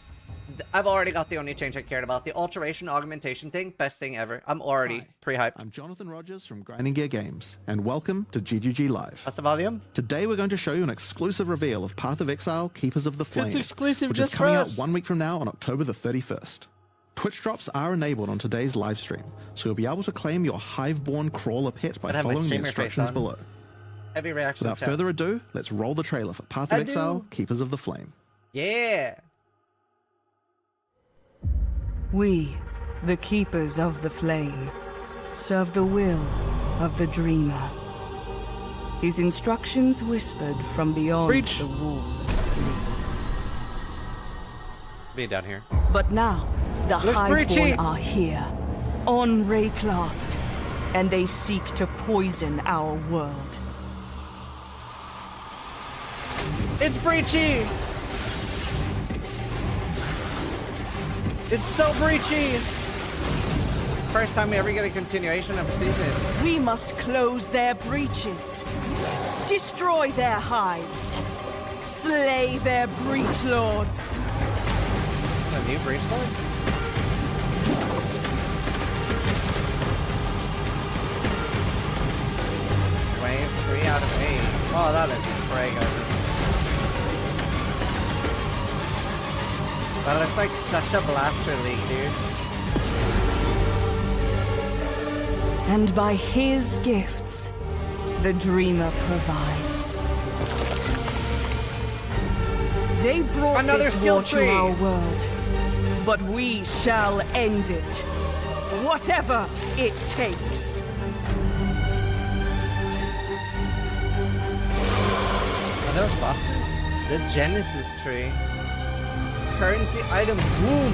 I've already got the only change I cared about. The alteration augmentation thing, best thing ever. I'm already pre-hyped. I'm Jonathan Rogers from Grinding Gear Games, and welcome to GGG Live. That's the volume. Today we're going to show you an exclusive reveal of Path of Exile, Keepers of the Flame. It's exclusive which just is coming for out us. 1 week from now on October the 31st. Twitch drops are enabled on today's live stream, so you'll be able to claim your Hiveborn Crawler pet by I'd have my following the streamer face instructions on. below. Heavy reaction. Without further ado, let's roll the trailer for Path of Exile, Keepers of the Flame. Yeah. We, the Keepers of the Flame, serve the will of the Dreamer. His instructions whispered from beyond Breach. the wall of sleep. Be down here. But now, the Looks breachy. Hiveborn are here, on Rayclast, and they seek to poison our world. It's breachy. It's so breachy. First time we ever get a continuation of a season. We must close their breaches, destroy their hives, slay their breach lords. A new breach lord? Wave 3 out of 8. Oh, that is crazy. That looks like such a blaster league, dude. And by his gifts, the Dreamer provides. They brought Another this skill war tree. to our world, but we shall end it, whatever it takes. Are those bosses? The Genesis tree. Currency item boom.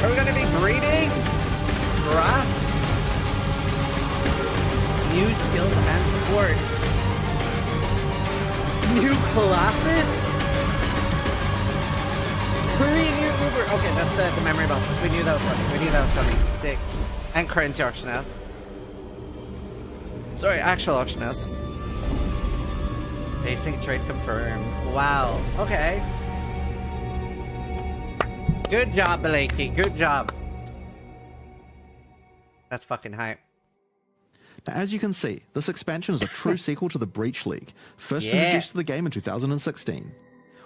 Are we gonna be breeding? Craft? New skills and support. New classes? Hurry, new Uber. Okay, that's the memory box. We knew that was coming. We knew that was coming. Dick. And currency auction house. Sorry, actual auction house. Basic trade confirmed. Wow. Okay. Good job, Blakey. Good job. That's fucking hype. Now, as you can see, this expansion is a true sequel to the Breach League, first introduced to the game in 2016.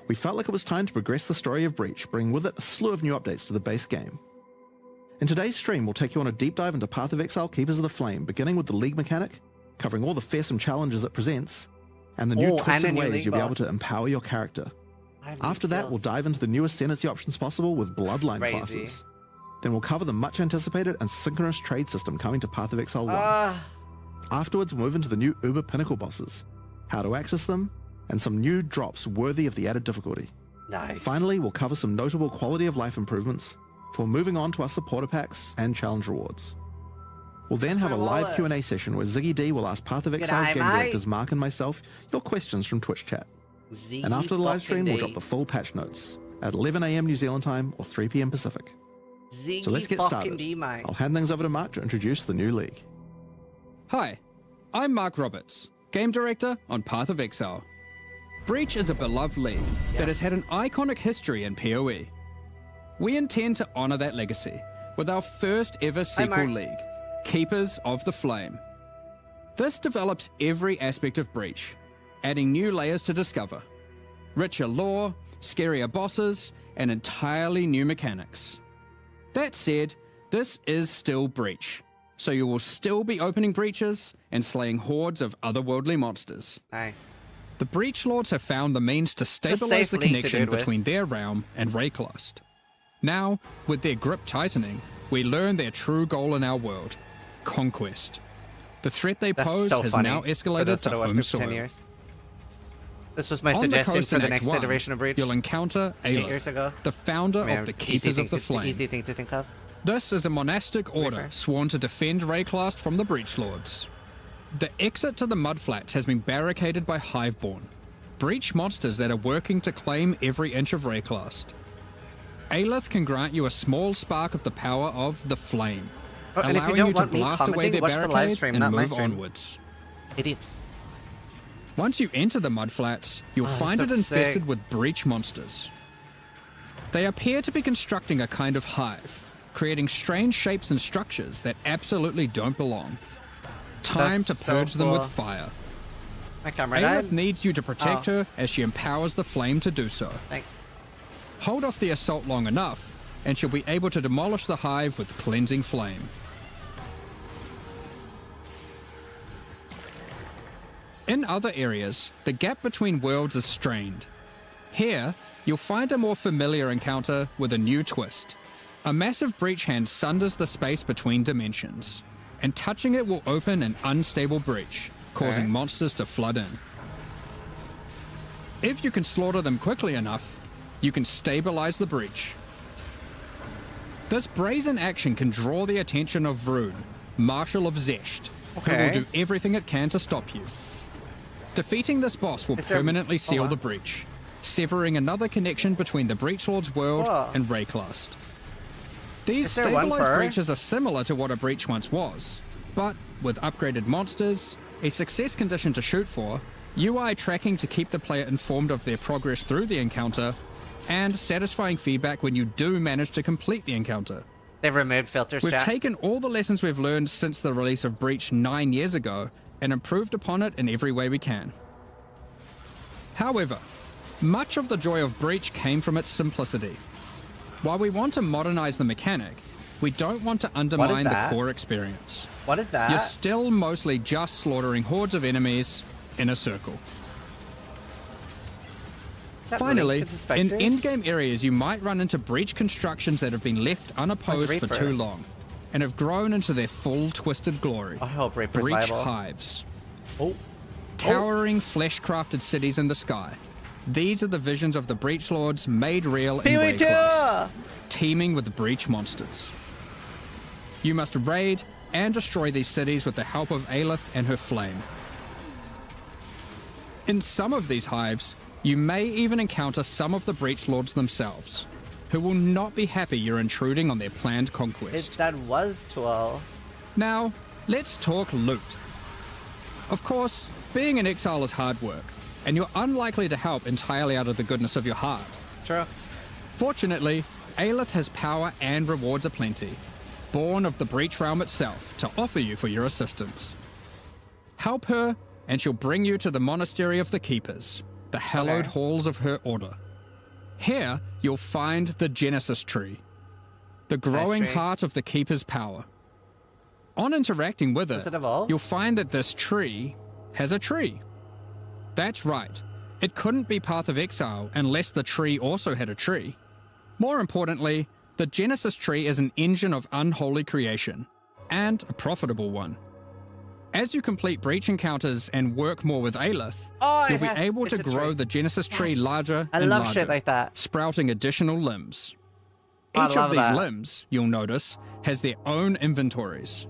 We felt like it was time to progress the story of Breach, bringing with it a slew of new updates to the base game. In today's stream, we'll take you on a deep dive into Path of Exile Keepers of the Flame, beginning with the League mechanic, covering all the fearsome challenges it presents, and the new twisted ways you'll be able to empower your character. After that, we'll dive into the newest Ascendancy options possible with Bloodline classes. Then we'll cover the much anticipated and synchronous trade system coming to Path of Exile 1. Afterwards, we'll move into the new Uber Pinnacle bosses, how to access them, and some new drops worthy of the added difficulty. Nice. Finally, we'll cover some notable quality of life improvements before moving on to our supporter packs and challenge rewards. We'll then have a live Q&A session where Ziggy D will ask Path of Exile's game directors Mark and myself your questions from Twitch chat. And after the live stream, we'll drop the full patch notes at 11 AM New Zealand time or 3 PM Pacific. So let's get started. I'll hand things over to Mark to introduce the new league. Hi, I'm Mark Roberts, Game Director on Path of Exile. Breach is a beloved league that has had an iconic history in PoE. We intend to honour that legacy with our first ever sequel league, Keepers of the Flame. This develops every aspect of Breach, adding new layers to discover, richer lore, scarier bosses, and entirely new mechanics. That said, this is still Breach, so you will still be opening breaches and slaying hordes of otherworldly monsters. Nice. The Breach Lords have found the means to stabilize the connection between their realm and Rayclast. Now, with their grip tightening, we learn their true goal in our world, conquest. The threat they pose has now escalated to home soil. This was my suggestion for the next iteration of Breach. You'll encounter Aleph, the founder of the Keepers of the Flame. Easy thing to think of. This is a monastic order sworn to defend Rayclast from the Breach Lords. The exit to the Mudflats has been barricaded by Hiveborn, Breach monsters that are working to claim every inch of Rayclast. Aleph can grant you a small spark of the power of the Flame, allowing you to blast away their barricade and move onwards. Idiots. Once you enter the Mudflats, you'll find it infested with Breach monsters. They appear to be constructing a kind of hive, creating strange shapes and structures that absolutely don't belong. Time to purge them with fire. Aleph needs you to protect her as she empowers the Flame to do so. Thanks. Hold off the assault long enough, and she'll be able to demolish the hive with cleansing flame. In other areas, the gap between worlds is strained. Here, you'll find a more familiar encounter with a new twist. A massive breach hand sunders the space between dimensions, and touching it will open an unstable breach, causing monsters to flood in. If you can slaughter them quickly enough, you can stabilize the breach. This brazen action can draw the attention of Vroon, Marshal of Zesht, who will do everything it can to stop you. Defeating this boss will permanently seal the breach, severing another connection between the Breach Lord's world and Rayclast. These stabilized breaches are similar to what a breach once was, but with upgraded monsters, a success condition to shoot for, UI tracking to keep the player informed of their progress through the encounter, and satisfying feedback when you do manage to complete the encounter. They've removed filters. We've taken all the lessons we've learned since the release of Breach 9 years ago and improved upon it in every way we can. However, much of the joy of Breach came from its simplicity. While we want to modernize the mechanic, we don't want to undermine the core experience. What is that? You're still mostly just slaughtering hordes of enemies in a circle. Finally, in endgame areas you might run into breach constructions that have been left unopposed for too long, and have grown into their full twisted glory. I hope Reaper's breach viable. hives. Towering flesh-crafted cities in the sky. These are the visions of the Breach Lords made real in Rayclast. teeming with breach monsters. You must raid and destroy these cities with the help of Aelith and her flame. In some of these hives, you may even encounter some of the Breach Lords themselves, who will not be happy you're intruding on their planned conquest. That was 12. Now, let's talk loot. Of course, being an exile is hard work, and you're unlikely to help entirely out of the goodness of your heart. True. Fortunately, Aelith has power and rewards aplenty, born of the Breach Realm itself, to offer you for your assistance. Help her, and she'll bring you to the Monastery of the Keepers, the hallowed halls of her order. Here, you'll find the Genesis Tree, the growing heart of the Keeper's power. On interacting with it, you'll find that this tree has a tree. That's right. It couldn't be Path of Exile unless the tree also had a tree. More importantly, the Genesis Tree is an engine of unholy creation, and a profitable one. As you complete Breach encounters and work more with Aelith, you'll be able to grow the Genesis Tree larger and larger, shit like that. sprouting additional limbs. Each of these limbs, you'll notice, has their own inventories.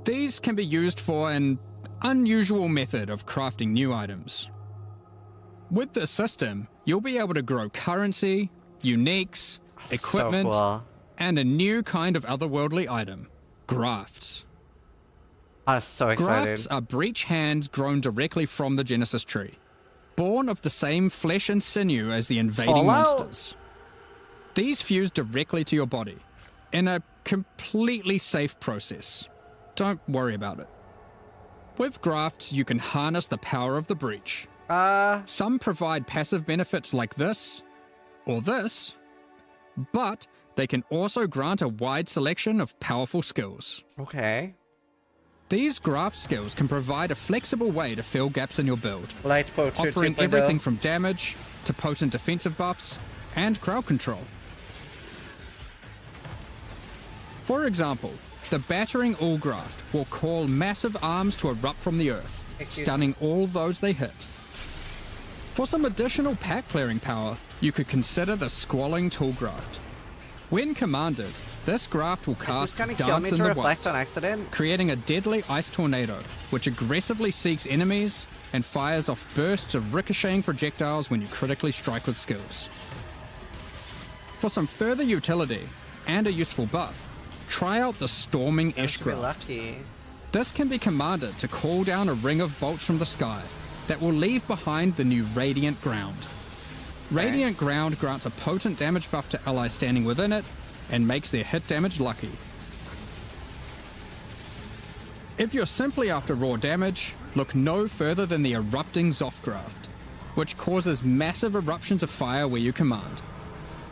These can be used for an unusual method of crafting new items. With this system, you'll be able to grow currency, uniques, equipment, and a new kind of otherworldly item, grafts. I'm so excited. Grafts are breach hands grown directly from the Genesis Tree, born of the same flesh and sinew as the invading monsters. These fuse directly to your body in a completely safe process. Don't worry about it. With grafts, you can harness the power of the breach. Some provide passive benefits like this, or this, but they can also grant a wide selection of powerful skills. Okay. These graft skills can provide a flexible way to fill gaps in your build, Poacher offering 2.0. everything from damage to potent defensive buffs and crowd control. For example, the Battering All graft will call massive arms to erupt from the earth, stunning all those they hit. For some additional pack clearing power, you could consider the Squalling Tool graft. When commanded, this graft will cast Dance in the Wild, on accident? creating a deadly ice tornado, which aggressively seeks enemies and fires off bursts of ricocheting projectiles when you critically strike with skills. For some further utility and a useful buff, try out the Storming Ash graft. This can be commanded to call down a ring of bolts from the sky that will leave behind the new Radiant Ground. Radiant Ground grants a potent damage buff to allies standing within it and makes their hit damage lucky. If you're simply after raw damage, look no further than the Erupting Zoth graft, which causes massive eruptions of fire where you command,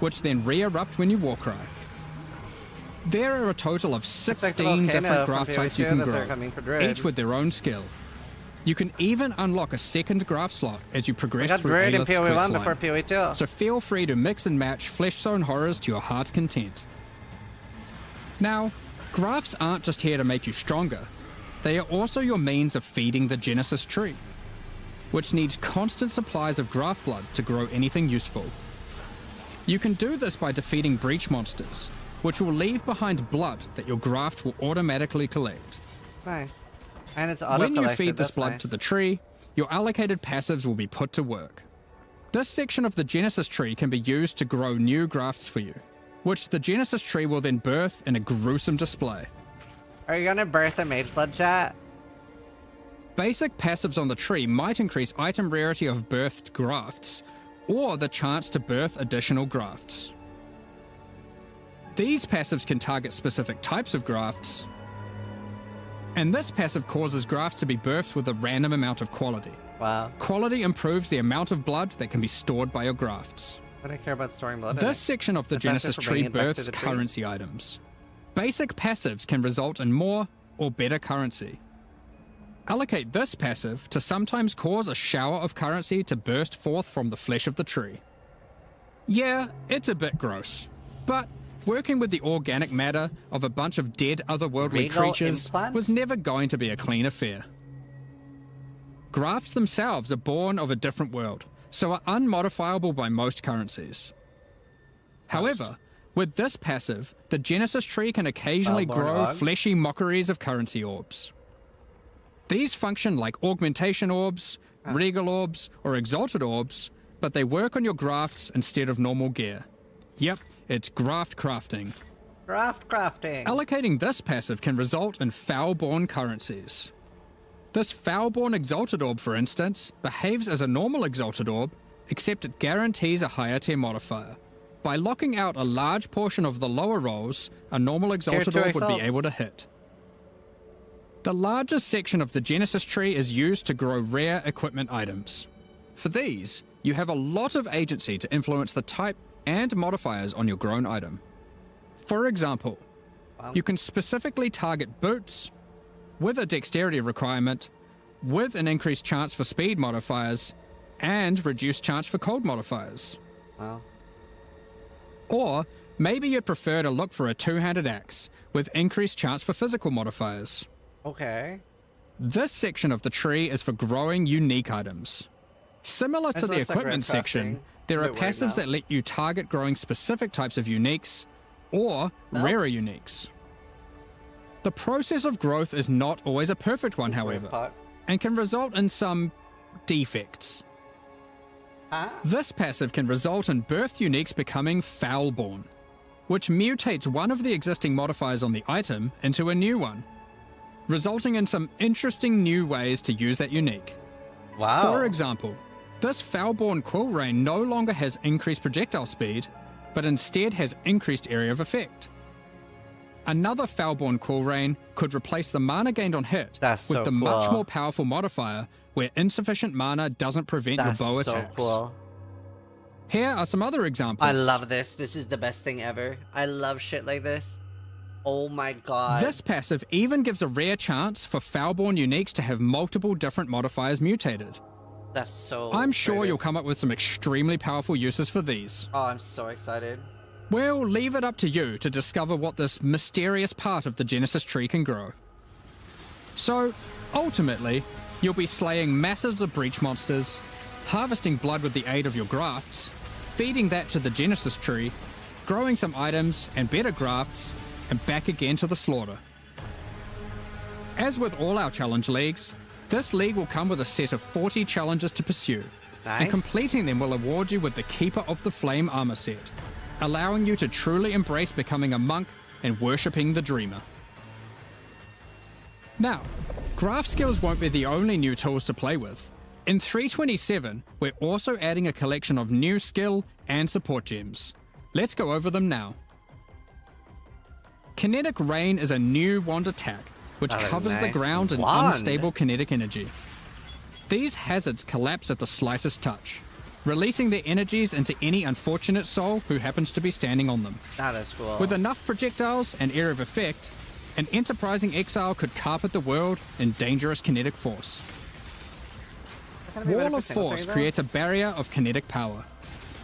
which then re-erupt when you warcry. There are a total of 16 different graft types you can grow, each with their own skill. You can even unlock a second graft slot as you progress through Aelith's quest line. So feel free to mix and match Flesh Zone horrors to your heart's content. Now, grafts aren't just here to make you stronger. They are also your means of feeding the Genesis Tree, which needs constant supplies of graft blood to grow anything useful. You can do this by defeating breach monsters, which will leave behind blood that your graft will automatically collect. Nice. And it's when you feed this blood to the tree, your allocated passives will be put to work. This section of the Genesis Tree can be used to grow new grafts for you, which the Genesis Tree will then birth in a gruesome display. Are you gonna birth a mage blood, chat? Basic passives on the tree might increase item rarity of birthed grafts, or the chance to birth additional grafts. These passives can target specific types of grafts, and this passive causes grafts to be birthed with a random amount of quality. Wow. Quality improves the amount of blood that can be stored by your grafts. I don't care about storing blood. This section of the Genesis Tree births currency items. Basic passives can result in more or better currency. Allocate this passive to sometimes cause a shower of currency to burst forth from the flesh of the tree. Yeah, it's a bit gross, but working with the organic matter of a bunch of dead otherworldly creatures was never going to be a clean affair. Grafts themselves are born of a different world, so are unmodifiable by most currencies. However, With this passive, the Genesis tree can occasionally grow fleshy mockeries of currency orbs. These function like augmentation orbs, regal orbs, or exalted orbs, but they work on your grafts instead of normal gear. Yep, it's graft crafting. Graft crafting. Allocating this passive can result in foul-born currencies. This foul-born exalted orb, for instance, behaves as a normal exalted orb, except it guarantees a higher tier modifier. By locking out a large portion of the lower rolls, a normal exalted orb would be able to hit. The largest section of the Genesis tree is used to grow rare equipment items. For these, you have a lot of agency to influence the type and modifiers on your grown item. For example, you can specifically target boots with a dexterity requirement, with an increased chance for speed modifiers, and reduced chance for cold modifiers. Wow. Or maybe you'd prefer to look for a two-handed axe with increased chance for physical modifiers. Okay. This section of the tree is for growing unique items. Similar to the equipment section, there are passives that let you target growing specific types of uniques or rarer uniques. The process of growth is not always a perfect one, however, and can result in some defects. This passive can result in birth uniques becoming foul-born, which mutates one of the existing modifiers on the item into a new one, resulting in some interesting new ways to use that unique. Wow. For example, this foul-born quill rain no longer has increased projectile speed, but instead has increased area of effect. Another foul-born quill rain could replace the mana gained on hit with the much more powerful modifier where insufficient mana doesn't prevent your bow attacks. Cool. Here are some other examples. I love this. This is the best thing ever. I love shit like this. Oh my god. This passive even gives a rare chance for foul-born uniques to have multiple different modifiers mutated. That's so I'm sure creative. you'll come up with some extremely powerful uses for these. Oh, I'm so excited. We'll leave it up to you to discover what this mysterious part of the Genesis tree can grow. So, ultimately, you'll be slaying masses of breach monsters, harvesting blood with the aid of your grafts, feeding that to the Genesis tree, growing some items and better grafts, and back again to the slaughter. As with all our challenge leagues, this league will come with a set of 40 challenges to pursue, and completing them will award you with the Keeper of the Flame armor set, allowing you to truly embrace becoming a monk and worshipping the Dreamer. Now, graft skills won't be the only new tools to play with. In 327, we're also adding a collection of new skill and support gems. Let's go over them now. Kinetic Rain is a new wand attack, which covers the ground in unstable kinetic energy. These hazards collapse at the slightest touch, releasing their energies into any unfortunate soul who happens to be standing on them. That is cool. With enough projectiles and area of effect, an enterprising exile could carpet the world in dangerous kinetic force. Wall of Force creates a barrier of kinetic power,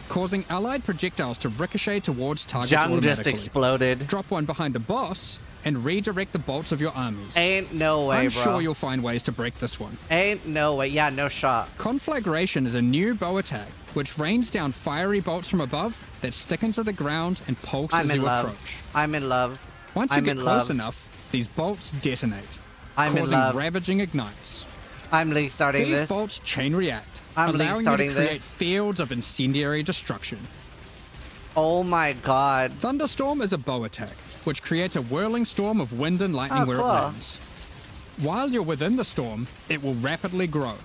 causing allied projectiles to ricochet towards targets automatically. Jung just exploded. Drop one behind a boss and redirect the bolts of your armies. Ain't no way, I'm bro. sure you'll find ways to break this one. Ain't no way. Yeah, no shot. Conflagration is a new bow attack, which rains down fiery bolts from above that stick into the ground and pulse as you approach. I'm in love. Once you get close enough, these bolts detonate, causing ravaging ignites. I'm league starting this. These bolts chain react, allowing you to create fields of incendiary destruction. Oh my god. Thunderstorm is a bow attack, which creates a whirling storm of wind and lightning where it lands. While you're within the storm, it will rapidly grow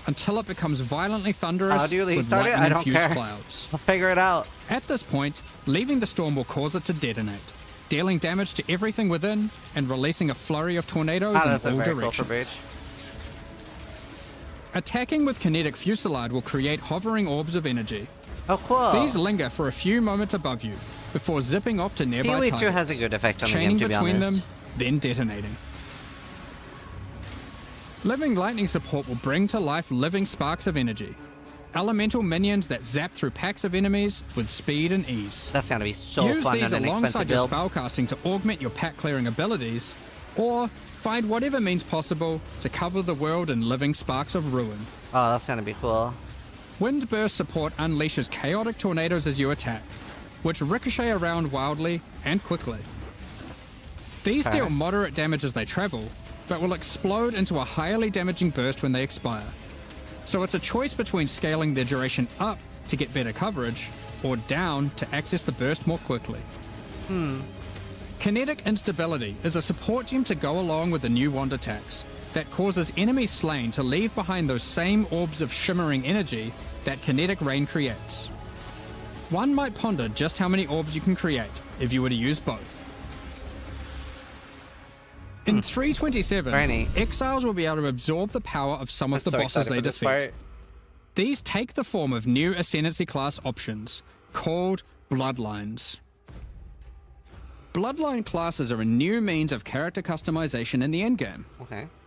until it becomes violently thunderous with lightning-infused clouds. I'll figure it out. At this point, leaving the storm will cause it to detonate, dealing damage to everything within and releasing a flurry of tornadoes in all directions. Attacking with Kinetic Fusillade will create hovering orbs of energy. Oh, cool. These linger for a few moments above you before zipping off to nearby Pee-wee targets, 2 has a good effect on the chaining game, to be between honest. them, then detonating. Living Lightning support will bring to life living sparks of energy. Elemental minions that zap through packs of enemies with speed and ease. That's gonna be so Use fun these and an alongside expensive your build. spellcasting to augment your pack clearing abilities, or find whatever means possible to cover the world in living sparks of ruin. Oh, that's gonna be cool. Windburst support unleashes chaotic tornadoes as you attack, which ricochet around wildly and quickly. These deal moderate damage as they travel, but will explode into a highly damaging burst when they expire. So it's a choice between scaling their duration up to get better coverage, or down to access the burst more quickly. Kinetic Instability is a support gem to go along with the new wand attacks that causes enemies slain to leave behind those same orbs of shimmering energy that Kinetic Rain creates. One might ponder just how many orbs you can create if you were to use both. In 327, Exiles will be able to absorb the power of some of the bosses they defeat. These take the form of new Ascendancy class options, called Bloodlines. Bloodline classes are a new means of character customization in the endgame.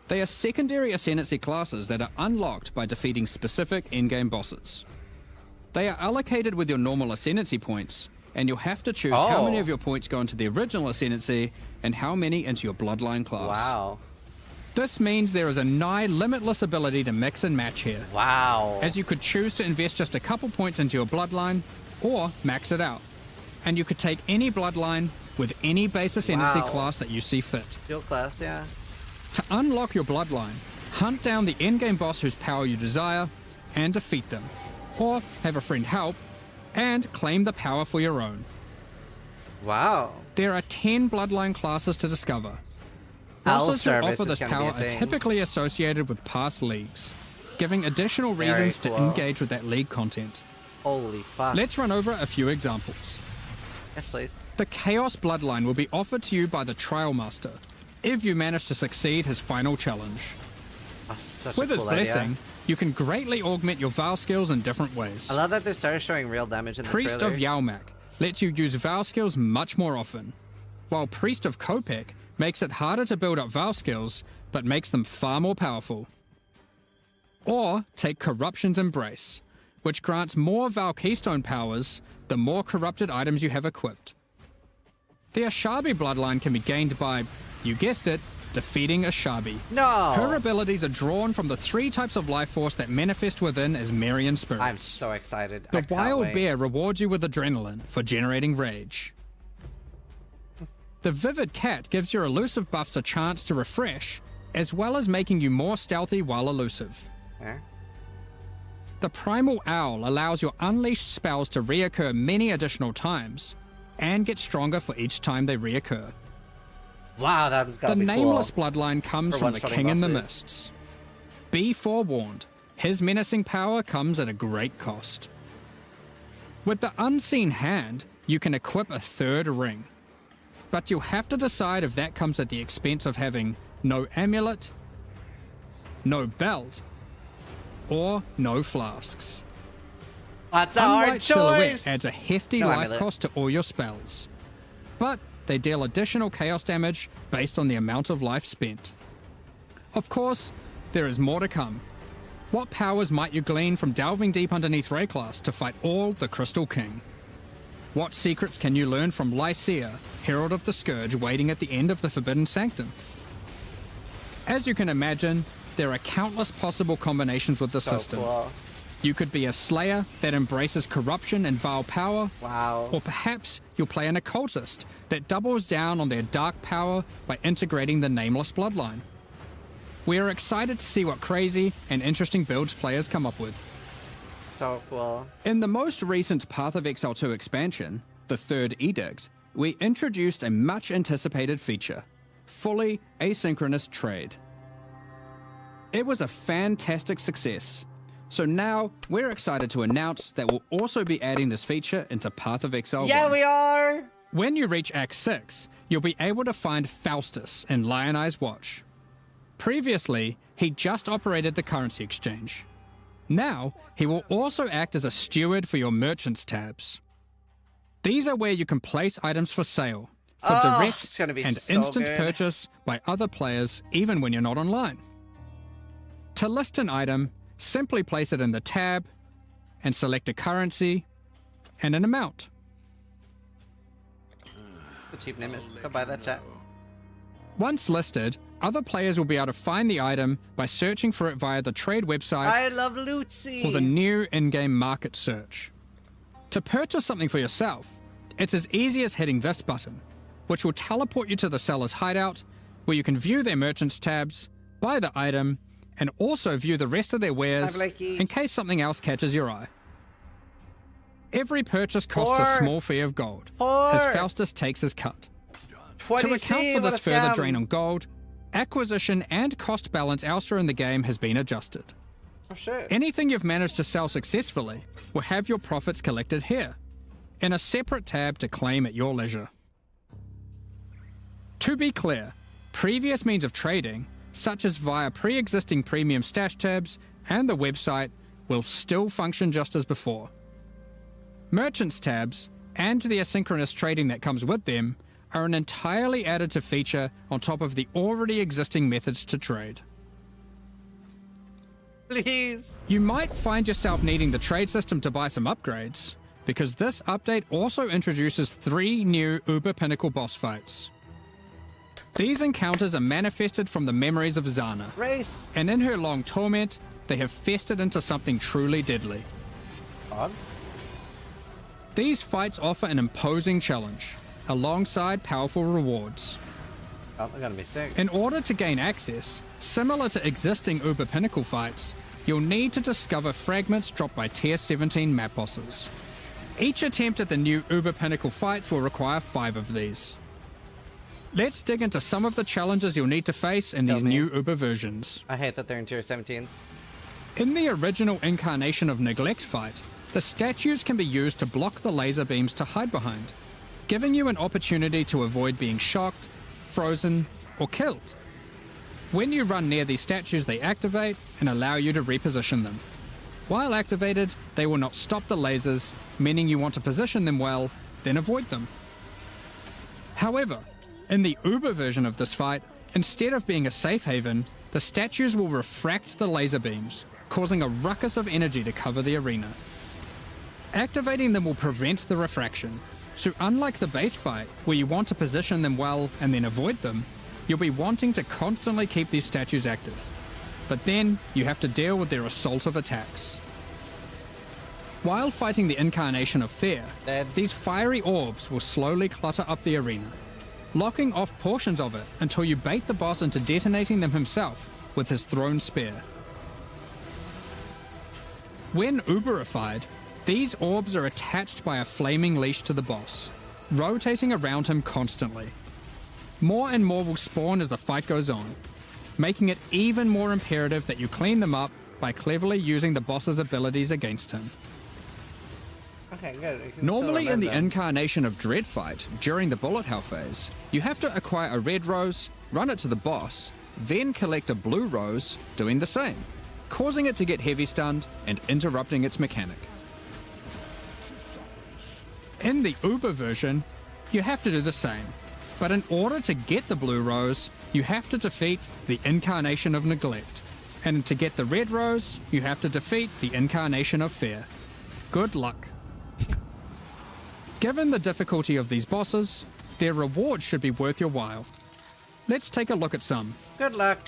They are secondary Ascendancy classes that are unlocked by defeating specific endgame bosses. They are allocated with your normal Ascendancy points, and you'll have to choose how many of your points go into the original Ascendancy and how many into your Bloodline class. Wow. This means there is a nigh limitless ability to mix and match here. Wow. As you could choose to invest just a couple points into your Bloodline, or max it out. And you could take any Bloodline with any base Ascendancy class that you see fit. Dual class, yeah. To unlock your Bloodline, hunt down the endgame boss whose power you desire, and defeat them. Or have a friend help, and claim the power for your own. Wow. There are 10 Bloodline classes to discover. Bosses who offer this power are typically associated with past leagues, giving additional reasons to engage with that league content. Holy fuck. Let's run over a few examples. Yes, please. The Chaos Bloodline will be offered to you by the Trial Master, if you manage to succeed his final challenge. With his blessing, you can greatly augment your Val skills in different ways. I love that they started showing real damage in the Priest trailers. of Yalmak lets you use Val skills much more often, while Priest of Kopek makes it harder to build up Val skills, but makes them far more powerful. Or take Corruption's Embrace, which grants more Val Keystone powers the more corrupted items you have equipped. The Ashabi Bloodline can be gained by, you guessed it, defeating Ashabi. No! Her abilities are drawn from the 3 types of life force that manifest within as Marian spirits. I'm so excited. The Wild Bear rewards you with adrenaline for generating rage. The Vivid Cat gives your elusive buffs a chance to refresh, as well as making you more stealthy while elusive. The Primal Owl allows your unleashed spells to reoccur many additional times, and get stronger for each time they reoccur. Wow, that's gotta be cool. The Nameless Bloodline comes from the King in the Mists. Be forewarned, his menacing power comes at a great cost. With the Unseen Hand, you can equip a 3rd ring. But you'll have to decide if that comes at the expense of having no amulet, no belt, or no flasks. That's a hard Unlight Silhouette choice! adds a hefty life cost to all your spells. But they deal additional chaos damage based on the amount of life spent. Of course, there is more to come. What powers might you glean from delving deep underneath Rayclass to fight all the Crystal King? What secrets can you learn from Lycia, Herald of the Scourge, waiting at the end of the Forbidden Sanctum? As you can imagine, there are countless possible combinations with the system. Cool. You could be a Slayer that embraces corruption and vile power. Wow. Or perhaps you'll play an Occultist that doubles down on their dark power by integrating the Nameless Bloodline. We are excited to see what crazy and interesting builds players come up with. So cool. In the most recent Path of Exile 2 expansion, the 3rd Edict, we introduced a much anticipated feature, fully asynchronous trade. It was a fantastic success. So now, we're excited to announce that we'll also be adding this feature into Path of Exile 1. Yeah, we are! When you reach Act 6, you'll be able to find Faustus in Lion Eye's Watch. Previously, he just operated the currency exchange. Now, he will also act as a steward for your merchants tabs. These are where you can place items for sale, for direct and instant purchase by other players, even when you're not online. To list an item, simply place it in the tab and select a currency and an amount. The cheap name is. Go buy that chat. Once listed, other players will be able to find the item by searching for it via the trade website I love Lucy. or the new in-game market search. To purchase something for yourself, It's as easy as hitting this button, which will teleport you to the seller's hideout, where you can view their merchants tabs, buy the item, and also view the rest of their wares in case something else catches your eye. Every purchase costs a small fee of gold, as Faustus takes his cut. To account for this further drain on gold, acquisition and cost balance elsewhere in the game has been adjusted. Oh shit. Anything you've managed to sell successfully will have your profits collected here, in a separate tab to claim at your leisure. To be clear, previous means of trading, such as via pre-existing premium stash tabs and the website, will still function just as before. Merchants tabs, and the asynchronous trading that comes with them, are an entirely additive feature on top of the already existing methods to trade. Please. You might find yourself needing the trade system to buy some upgrades, because this update also introduces 3 new Uber Pinnacle boss fights. These encounters are manifested from the memories of Zana, and in her long torment, they have festered into something truly deadly. Odd. These fights offer an imposing challenge, alongside powerful rewards. Oh, they're gonna be sick. In order to gain access, similar to existing Uber Pinnacle fights, you'll need to discover fragments dropped by Tier 17 map bosses. Each attempt at the new Uber Pinnacle fights will require 5 of these. Let's dig into some of the challenges you'll need to face in these new Uber versions. I hate that they're in Tier 17s. In the original incarnation of Neglect fight, the statues can be used to block the laser beams to hide behind, giving you an opportunity to avoid being shocked, frozen, or killed. When you run near these statues, they activate and allow you to reposition them. While activated, they will not stop the lasers, meaning you want to position them well, then avoid them. However, in the Uber version of this fight, instead of being a safe haven, the statues will refract the laser beams, causing a ruckus of energy to cover the arena. Activating them will prevent the refraction, so unlike the base fight, where you want to position them well and then avoid them, you'll be wanting to constantly keep these statues active. But then, you have to deal with their assault of attacks. While fighting the incarnation of Fear, these fiery orbs will slowly clutter up the arena, locking off portions of it until you bait the boss into detonating them himself with his thrown spear. When Uberified, these orbs are attached by a flaming leash to the boss, rotating around him constantly. More and more will spawn as the fight goes on, making it even more imperative that you clean them up by cleverly using the boss's abilities against him. Okay, good. Normally in the incarnation of Dread fight, during the bullet hell phase, you have to acquire a red rose, run it to the boss, then collect a blue rose, doing the same, causing it to get heavy stunned and interrupting its mechanic. In the Uber version, you have to do the same, but in order to get the blue rose, you have to defeat the incarnation of Neglect, and to get the red rose, you have to defeat the incarnation of Fear. Good luck. Given the difficulty of these bosses, their rewards should be worth your while. Let's take a look at some. Good luck.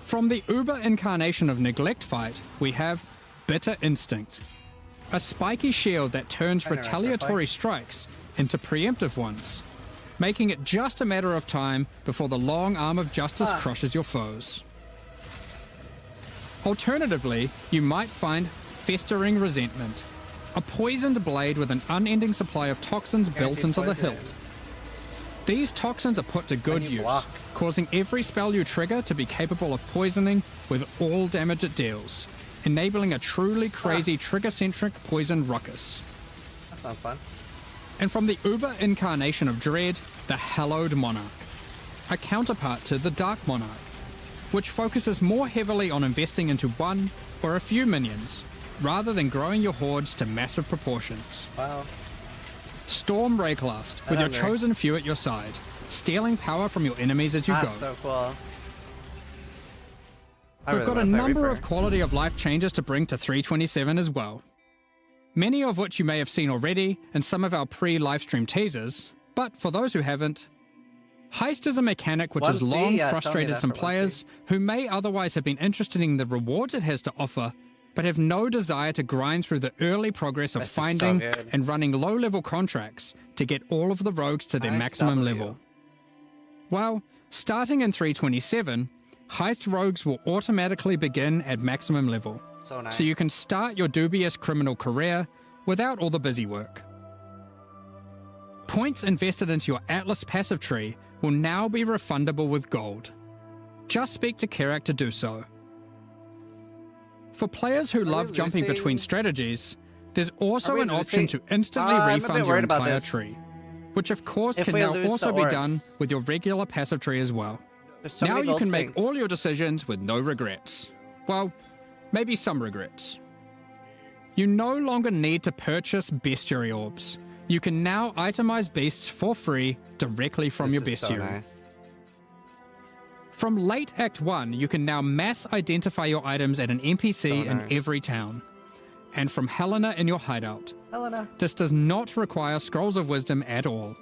From the Uber incarnation of Neglect fight, we have Bitter Instinct, a spiky shield that turns retaliatory strikes into preemptive ones, making it just a matter of time before the long arm of justice crushes your foes. Alternatively, you might find Festering Resentment, a poisoned blade with an unending supply of toxins built into the hilt. These toxins are put to good use, causing every spell you trigger to be capable of poisoning with all damage it deals, enabling a truly crazy trigger-centric poison ruckus. That sounds fun. And from the Uber incarnation of Dread, the Hallowed Monarch, a counterpart to the Dark Monarch, which focuses more heavily on investing into one or a few minions, rather than growing your hordes to massive proportions. Wow. Storm Rayclast, with your chosen few at your side, stealing power from your enemies as you go. So cool. We've got a number of quality of life changes to bring to 327 as well. Many of which you may have seen already in some of our pre-livestream teasers, but for those who haven't, Heist is a mechanic which has long frustrated some players who may otherwise have been interested in the rewards it has to offer, but have no desire to grind through the early progress of This is so finding good. and running low-level contracts to get all of the rogues to their Nice maximum W. level. Well, starting in 327, heist rogues will automatically begin at maximum level, So nice. so you can start your dubious criminal career without all the busy work. Points invested into your Atlas passive tree will now be refundable with gold. Just speak to Kerak to do so. For players who love jumping losing? between strategies, there's also Are we an option losing? to instantly I'm a refund bit your worried about entire this. tree, which of course If can we now lose also the be orbs. done with your regular passive tree as well. There's so Now many you gold can make sinks. all your decisions with no regrets. Well, maybe some regrets. You no longer need to purchase bestiary orbs. You can now itemize beasts for free directly from your This is so bestiary. nice. From late Act 1, you can now mass identify your items at an NPC So in nice. every town. And from Helena in your hideout. Helena. This does not require Scrolls of Wisdom at all.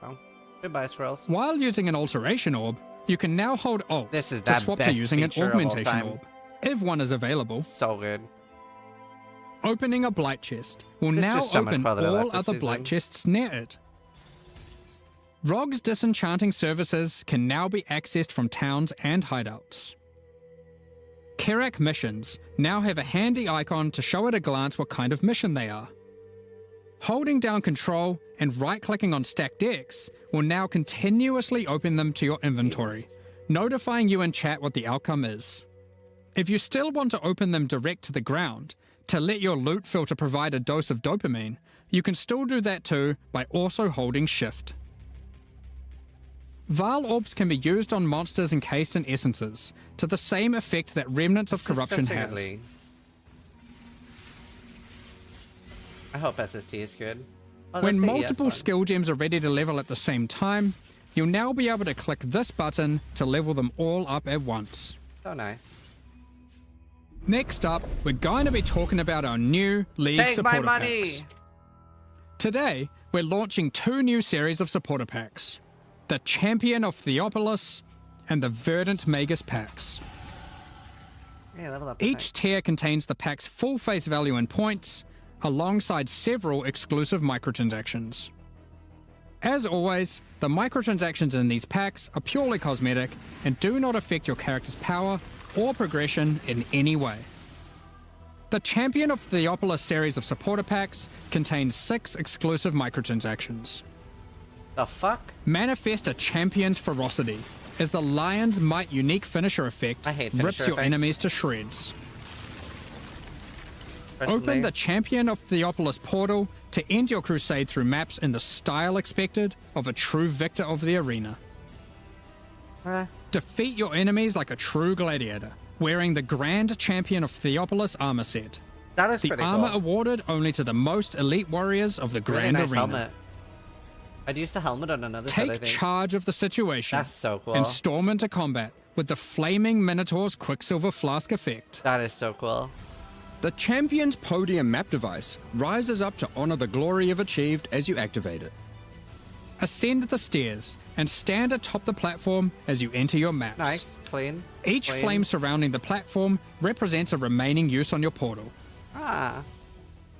Oh, goodbye, Scrolls. While using an Alteration Orb, you can now hold Alt This is to the swap to best using an feature of all Augmentation time. Orb, if one is available. So good. Opening a Blight Chest will There's now just so much open further all left this other Blight season. Chests near it. Rogue's disenchanting services can now be accessed from towns and hideouts. Kerak missions now have a handy icon to show at a glance what kind of mission they are. Holding down Control and right-clicking on stacked decks will now continuously open them to your inventory, notifying you in chat what the outcome is. If you still want to open them direct to the ground, to let your loot filter provide a dose of dopamine, you can still do that too by also holding Shift. Val Orbs can be used on monsters encased in essences, to the same effect that Remnants of Corruption have. Specifically. I hope SST is good. Oh, When that's the ES multiple one. skill gems are ready to level at the same time, you'll now be able to click this button to level them all up at once. So nice. Next up, we're going to be talking about our new League Take my supporter money! packs. Today, we're launching 2 new series of supporter packs. The Champion of Theopolis and the Verdant Magus packs. Yeah, level up. Each tier contains the pack's full face value in points, alongside several exclusive microtransactions. As always, the microtransactions in these packs are purely cosmetic and do not affect your character's power or progression in any way. The Champion of Theopolis series of supporter packs contains 6 exclusive microtransactions. The fuck? Manifest a champion's ferocity, as the Lion's Might unique finisher effect I hate rips finisher your effects. enemies to shreds. Personally, Open the Champion of Theopolis portal to end your crusade through maps in the style expected of a true victor of the arena. Defeat your enemies like a true gladiator, wearing the Grand Champion of Theopolis armor set. that is The pretty armor cool. awarded only to the most elite warriors of the Really Grand nice Arena. helmet. I'd use the helmet on another set, I Take think. charge of the situation That's so cool. and storm into combat with the Flaming Minotaur's Quicksilver Flask effect. That is so cool. The Champion's Podium map device rises up to honor the glory you've achieved as you activate it. Ascend the stairs and stand atop the platform as you enter your maps. Nice, clean. Each clean. flame surrounding the platform represents a remaining use on your portal. Ah,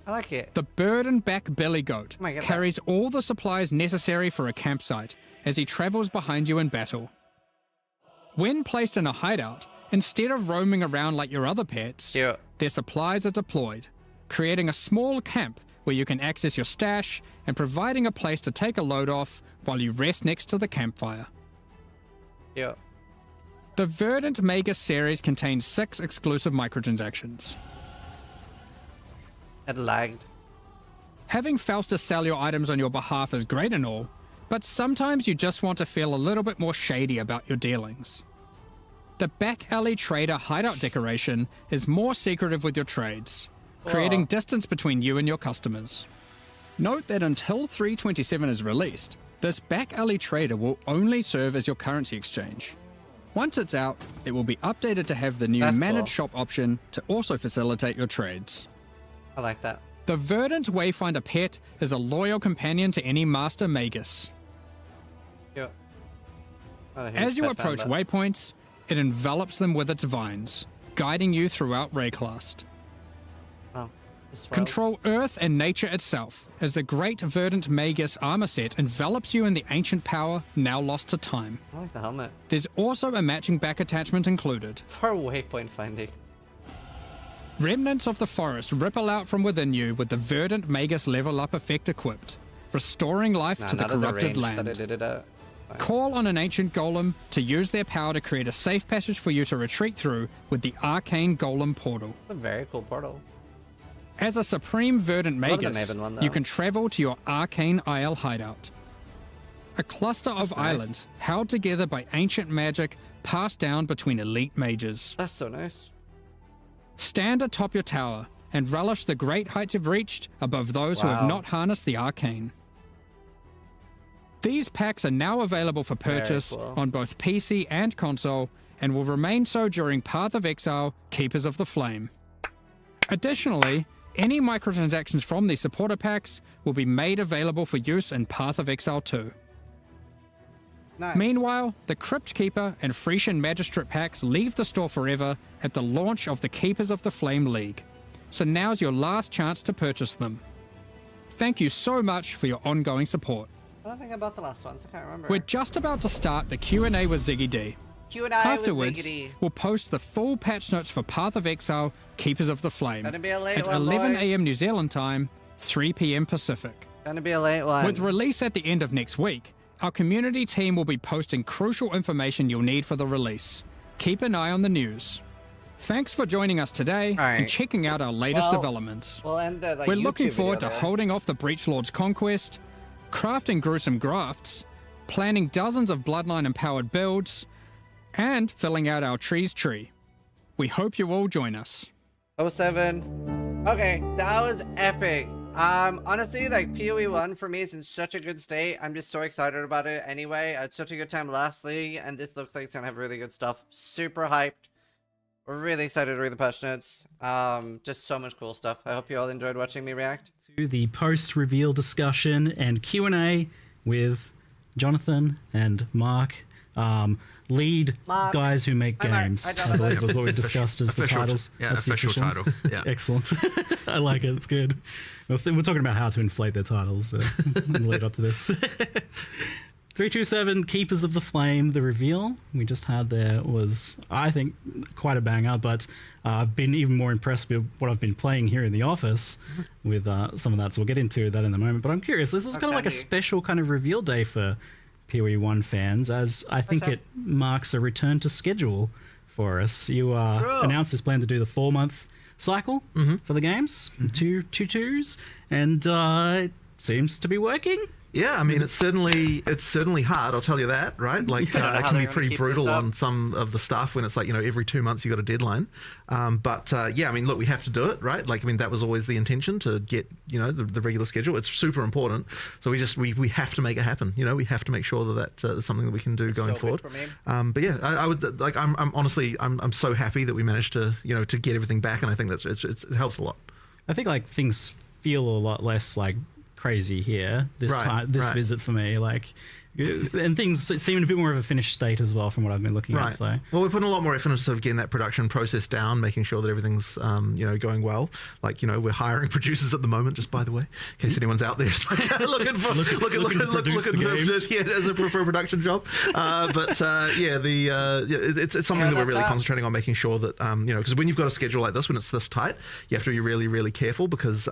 I like it. The burden-back Billy Goat Oh, I get that. carries all the supplies necessary for a campsite as he travels behind you in battle. When placed in a hideout, instead of roaming around like your other pets, Cute. their supplies are deployed, creating a small camp where you can access your stash and providing a place to take a load off while you rest next to the campfire. Yeah. The Verdant Magus series contains 6 exclusive microtransactions. It lagged. Having Faustus sell your items on your behalf is great and all, but sometimes you just want to feel a little bit more shady about your dealings. The Back Alley Trader hideout decoration is more secretive with your trades, creating distance between you and your customers. Note that until 327 is released, this Back Alley Trader will only serve as your currency exchange. Once it's out, it will be updated to have the new That's managed cool. shop option to also facilitate your trades. I like that. The Verdant Wayfinder pet is a loyal companion to any Master Magus. Yeah. As you approach waypoints, it envelops them with its vines, guiding you throughout Rayclast. Control Earth and nature itself, as the Great Verdant Magus armor set envelops you in the ancient power now lost to time. I like the helmet. There's also a matching back attachment included. For waypoint finding. Remnants of the forest ripple out from within you with the Verdant Magus level up effect equipped, restoring life to the corrupted land. Call on an ancient golem to use their power to create a safe passage for you to retreat through with the Arcane Golem Portal. A very cool portal. As a Supreme Verdant Magus, one, you can travel to your Arcane Isle hideout. A cluster of islands held together by ancient magic passed down between elite mages. That's so nice. Stand atop your tower and relish the great heights you've reached above those who have not harnessed the arcane. These packs are now available for purchase on both PC and console and will remain so during Path of Exile, Keepers of the Flame. Additionally, any microtransactions from these supporter packs will be made available for use in Path of Exile 2. Nice. Meanwhile, the Crypt Keeper and Frisian Magistrate packs leave the store forever at the launch of the Keepers of the Flame League, so now's your last chance to purchase them. Thank you so much for your ongoing support. I don't think about the last ones, I can't remember. We're just about to start the Q&A with Ziggy D. Q&A Afterwards, with Ziggy D. we'll post the full patch notes for Path of Exile, Keepers of the Flame Gonna be a late at one, 11 boys. a.m. New Zealand time, 3 p.m. Pacific. Gonna be a late one. With release at the end of next week, our community team will be posting crucial information you'll need for the release. Keep an eye on the news. Thanks for joining us today and checking out our latest developments. We'll end the, We're YouTube looking forward to video there. holding off the Breach Lord's conquest, crafting gruesome grafts, planning dozens of Bloodline-empowered builds, and filling out our trees tree. We hope you all join us. 07. Okay, that was epic. Honestly, like, PoE 1 for me is in such a good state. I'm just so excited about it anyway. I had such a good time last league, and this looks like it's gonna have really good stuff. Super hyped. We're really excited to read the patch notes. Just so much cool stuff. I hope you all enjoyed watching me react. To the post-reveal discussion and Q&A with Jonathan and Mark. Lead guys who make games, I believe was what we discussed as the titles. Yeah, That's the official title. Yeah. Excellent. I like it. It's good. We're talking about how to inflate their titles in the lead up to this. 327 Keepers of the Flame, the reveal we just had there was, I think, quite a banger, but I've been even more impressed with what I've been playing here in the office with some of that, so we'll get into that in a moment. But I'm curious, this is kind of like a special kind of reveal day for PoE 1 fans, as I think it marks a return to schedule for us. You announced this plan to do the 4-month cycle for the games, two twos, and it seems to be working. Yeah, I mean, it's certainly hard, I'll tell you that, right? Like, it can be pretty brutal on some of the stuff when it's like, you know, every 2 months you got a deadline. But yeah, I mean, look, we have to do it, right? Like, I mean, that was always the intention, to get, you know, the regular schedule. It's super important. So we have to make it happen. You know, we have to make sure that is something that we can do going forward. But yeah, I would, like, I'm honestly, I'm so happy that we managed to, you know, to get everything back. And I think it helps a lot. I think, like, things feel a lot less, like, crazy here this visit for me, like, and things seem a bit more of a finished state as well from what I've been looking at. So well, we're putting a lot more effort into sort of getting that production process down, making sure that everything's you know, going well. Like, you know, we're hiring producers at the moment, just by the way, in case anyone's out there it's like looking for as a production job. But yeah, it's something that we're really concentrating on, making sure that you know, because when you've got a schedule like this, when it's this tight, you have to be really, really careful, because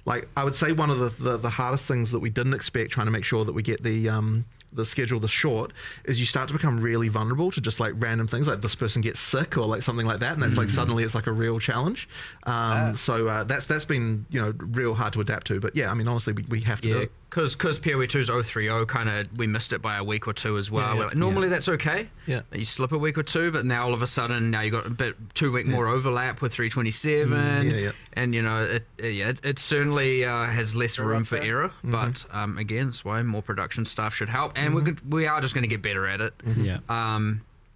like, I would say one of the hardest things that we didn't expect, trying to make sure that we get the schedule this short, is you start to become really vulnerable to just like random things, like this person gets sick or like something like that, and that's like suddenly it's like a real challenge. So that's been, you know, real hard to adapt to. But yeah, I mean, honestly, we have to do it. Because PoE 2's 030 kind of, we missed it by a week or two as well. Like, normally that's okay. Yeah, you slip a week or two, but now all of a sudden, now you got a bit 2 week more overlap with 327, and you know, it certainly has less room for error. But again, that's why more production staff should help, and we are just going to get better at it.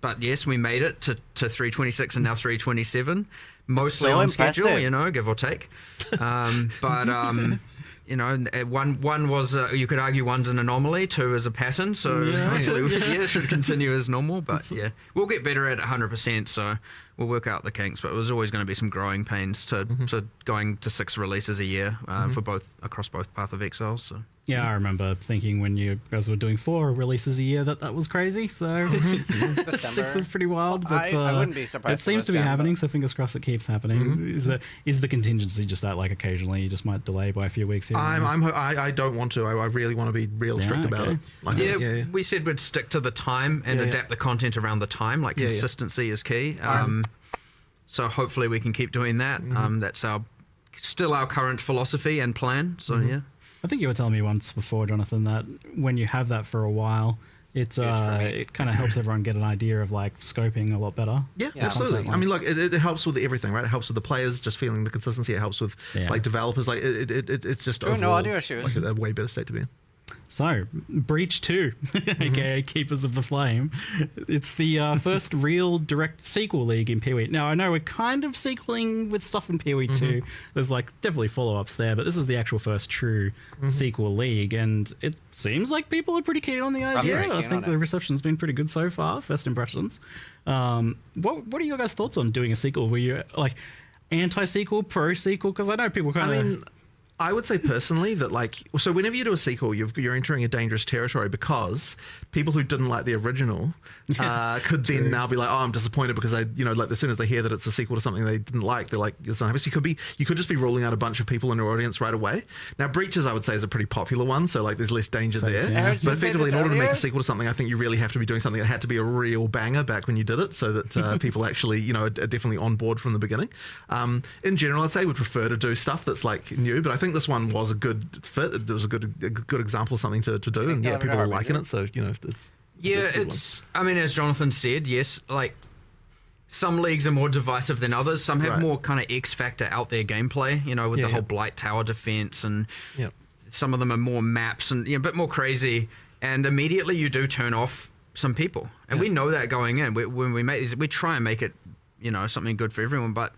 But yes, we made it to 326 and now 327, mostly on schedule, you know, give or take. But you know, one was you could argue one's an anomaly, two is a pattern. So hopefully, it should continue as normal. But yeah, we'll get better at 100%. So we'll work out the kinks. But it was always going to be some growing pains to going to 6 releases a year for both across both Path of Exile. So. Yeah, I remember thinking when you guys were doing 4 releases a year that was crazy. So 6 is pretty wild, but I wouldn't be surprised. it seems to be happening. So fingers crossed it keeps happening. Is the contingency just that like occasionally you just might delay by a few weeks here? I don't want to. I really want to be real strict about it. Like, we said we'd stick to the time and adapt the content around the time. Like consistency is key. So hopefully we can keep doing that. That's still our current philosophy and plan. So yeah. I think you were telling me once before, Jonathan, that when you have that for a while, it kind of helps everyone get an idea of like scoping a lot better. Yeah, absolutely. I mean, look, it helps with everything, right? It helps with the players just feeling the consistency. It helps with like developers. Like it's just overall, no audio issues. Like a way better state to be in. So, Breach 2, aka Keepers of the Flame. It's the first real direct sequel league in PoE. Now, I know we're kind of sequeling with stuff in PoE 2. There's like definitely follow-ups there, but this is the actual first true sequel league, and it seems like people are pretty keen on the idea. I think the reception's been pretty good so far, first impressions. What are your guys' thoughts on doing a sequel? Were you like anti-sequel, pro-sequel? Because I know people kind of... I would say personally that so whenever you do a sequel, you're entering a dangerous territory because people who didn't like the original could then now be like, oh, I'm disappointed because like as soon as they hear that it's a sequel to something they didn't like, they're like, it's not happy. So you could just be ruling out a bunch of people in your audience right away. Now, Breaches, I would say, is a pretty popular one, so like there's less danger there. Yeah. But effectively, in order to make a sequel to something, I think you really have to be doing something that had to be a real banger back when you did it, so that people actually are definitely on board from the beginning. In general, I'd say we'd prefer to do stuff that's like new, but I think this one was a good fit. It was a good example of something to do, and people are liking it. So it's I mean, as Jonathan said, yes, like some leagues are more divisive than others. Some have more kind of X factor out there gameplay. With the whole Blight Tower defense, and some of them are more maps and a bit more crazy. And immediately you do turn off some people, and we know that going in. When we make these, we try and make it something good for everyone, but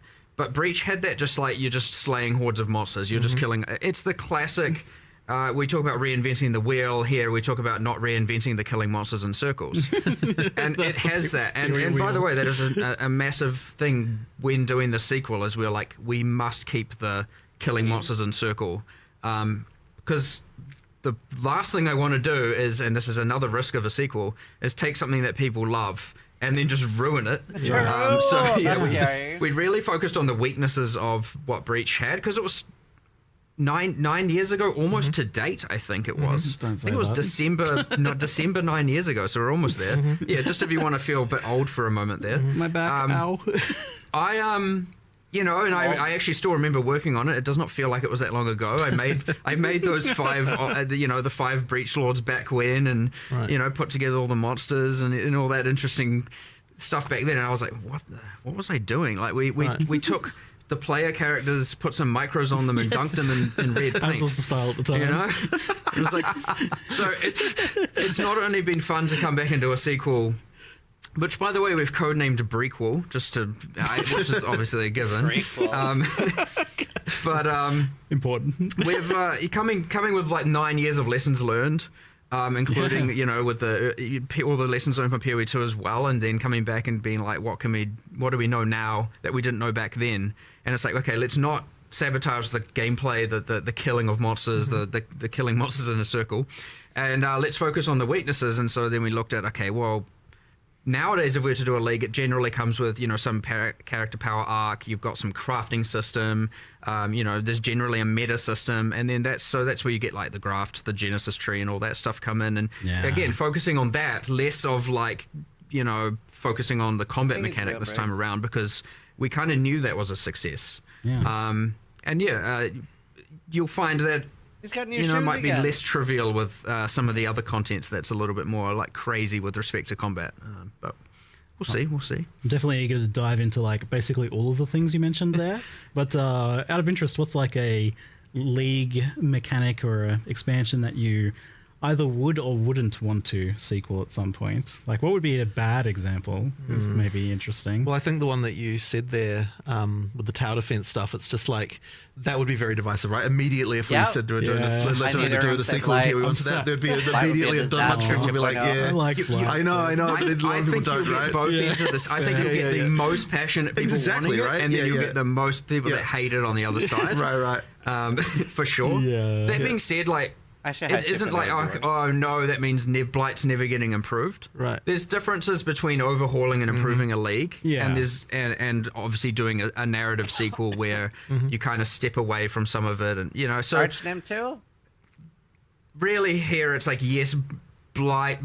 Breach had that just like you're just slaying hordes of monsters. You're just killing. It's the classic. We talk about reinventing the wheel here. We talk about not reinventing the killing monsters in circles. And it has that. And by the way, that is a massive thing when doing the sequel is we're like, we must keep the killing monsters in circle. Because the last thing I want to do is, and this is another risk of a sequel, is take something that people love and then just ruin it. We really focused on the weaknesses of what Breach had, because it was nine years ago, almost to date, I think it was. I think it was December 9 years ago, so we're almost there. Yeah, just if you want to feel a bit old for a moment there. My back, ow. I actually still remember working on it. It does not feel like it was that long ago. I made those 5, the 5 Breach Lords back when, and put together all the monsters and all that interesting stuff back then. And I was like, what was I doing? Like we took the player characters, put some micros on them, and dunked them in red paint. That was the style at the time. It was like, so it's not only been fun to come back and do a sequel. Which, by the way, we've codenamed Breakwall, which is obviously a given. But important. We've coming with like 9 years of lessons learned, including with all the lessons learned from PoE 2 as well, and then coming back and being like, what do we know now that we didn't know back then? And it's like, okay, let's not sabotage the gameplay, the killing of monsters, the killing monsters in a circle, and let's focus on the weaknesses. And so then we looked at, okay, well, nowadays, if we were to do a league, it generally comes with, some character power arc. You've got some crafting system. There's generally a meta system, and then that's where you get like the grafts, the Genesis tree, and all that stuff come in. And again, focusing on that, less of like, focusing on the combat mechanic this time around, because we kind of knew that was a success. You'll find that. Might be less trivial with some of the other contents that's a little bit more like crazy with respect to combat. But we'll see. I'm definitely eager to dive into like basically all of the things you mentioned there. But out of interest, what's like a league mechanic or a expansion that you either would or wouldn't want to sequel at some point? Like, what would be a bad example? Is maybe interesting. Well, I think the one that you said there with the tower defense stuff, it's just like that would be very divisive, right? Immediately, if we said we're doing a sequel here, we want that, there'd be immediately a bunch of people be like, yeah, I know. I think you'll get both ends of this. I think you'll get the most passionate people wanting it, and then you'll get the most people that hate it on the other side. Right. For sure. Yeah. That being said, like, it isn't like, oh no, that means Blight's never getting improved. Right. There's differences between overhauling and improving a league, and there's and obviously doing a narrative sequel where you kind of step away from some of it, and so Archnam too. Really, here it's like yes. Blight,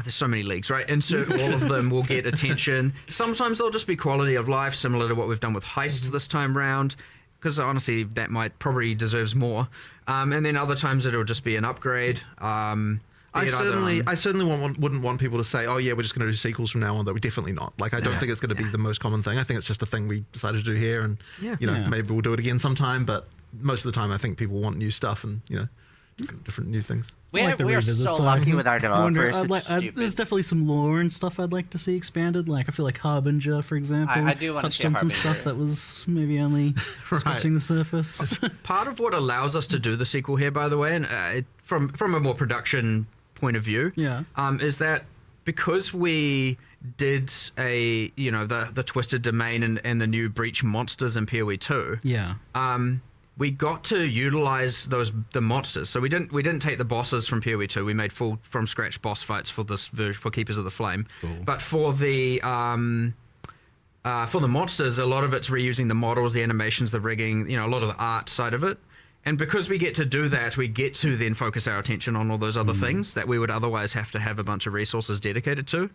there's so many leagues, right? Insert all of them will get attention. Sometimes they'll just be quality of life, similar to what we've done with Heist this time round, because honestly, that probably deserves more. And then other times it'll just be an upgrade. I certainly wouldn't want people to say, oh yeah, we're just going to do sequels from now on, though. We're definitely not. Like, I don't think it's going to be the most common thing. I think it's just a thing we decided to do here, and maybe we'll do it again sometime, but most of the time I think people want new stuff and, different new things. We are so lucky with our developers. There's definitely some lore and stuff I'd like to see expanded. Like, I feel like Harbinger, for example, I do want to touched see on Harbinger. some stuff that was maybe only scratching the surface. Part of what allows us to do the sequel here, by the way, and from a more production point of view, is that because we did the Twisted Domain and the new Breach monsters in PoE 2. We got to utilize the monsters. So we didn't take the bosses from PoE 2. We made full from scratch boss fights for this version for Keepers of the Flame. Cool. But for the monsters, a lot of it's reusing the models, the animations, the rigging, a lot of the art side of it. And because we get to do that, we get to then focus our attention on all those other things that we would otherwise have to have a bunch of resources dedicated to.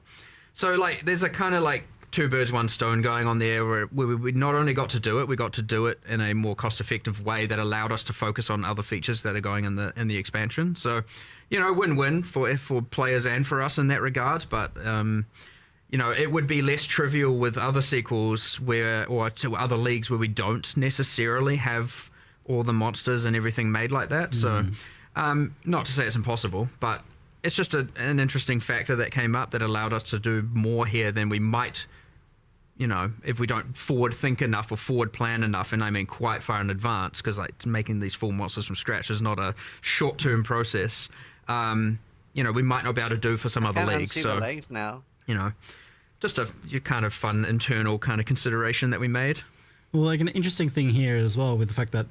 So like there's a kind of like two birds, one stone going on there where we not only got to do it, we got to do it in a more cost-effective way that allowed us to focus on other features that are going in the expansion. So, win-win for players and for us in that regard. But, it would be less trivial with other sequels or to other leagues where we don't necessarily have all the monsters and everything made like that. So, not to say it's impossible, but it's just an interesting factor that came up that allowed us to do more here than we might, if we don't forward think enough or forward plan enough, and I mean quite far in advance, because like making these full monsters from scratch is not a short term process. We might not be able to do for some other leagues. So the legs now. Just a kind of fun internal kind of consideration that we made. Well, like an interesting thing here as well with the fact that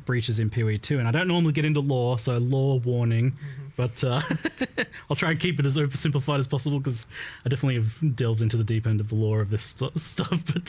Breach is in PoE 2, and I don't normally get into lore, so lore warning, but I'll try and keep it as oversimplified as possible because I definitely have delved into the deep end of the lore of this stuff. But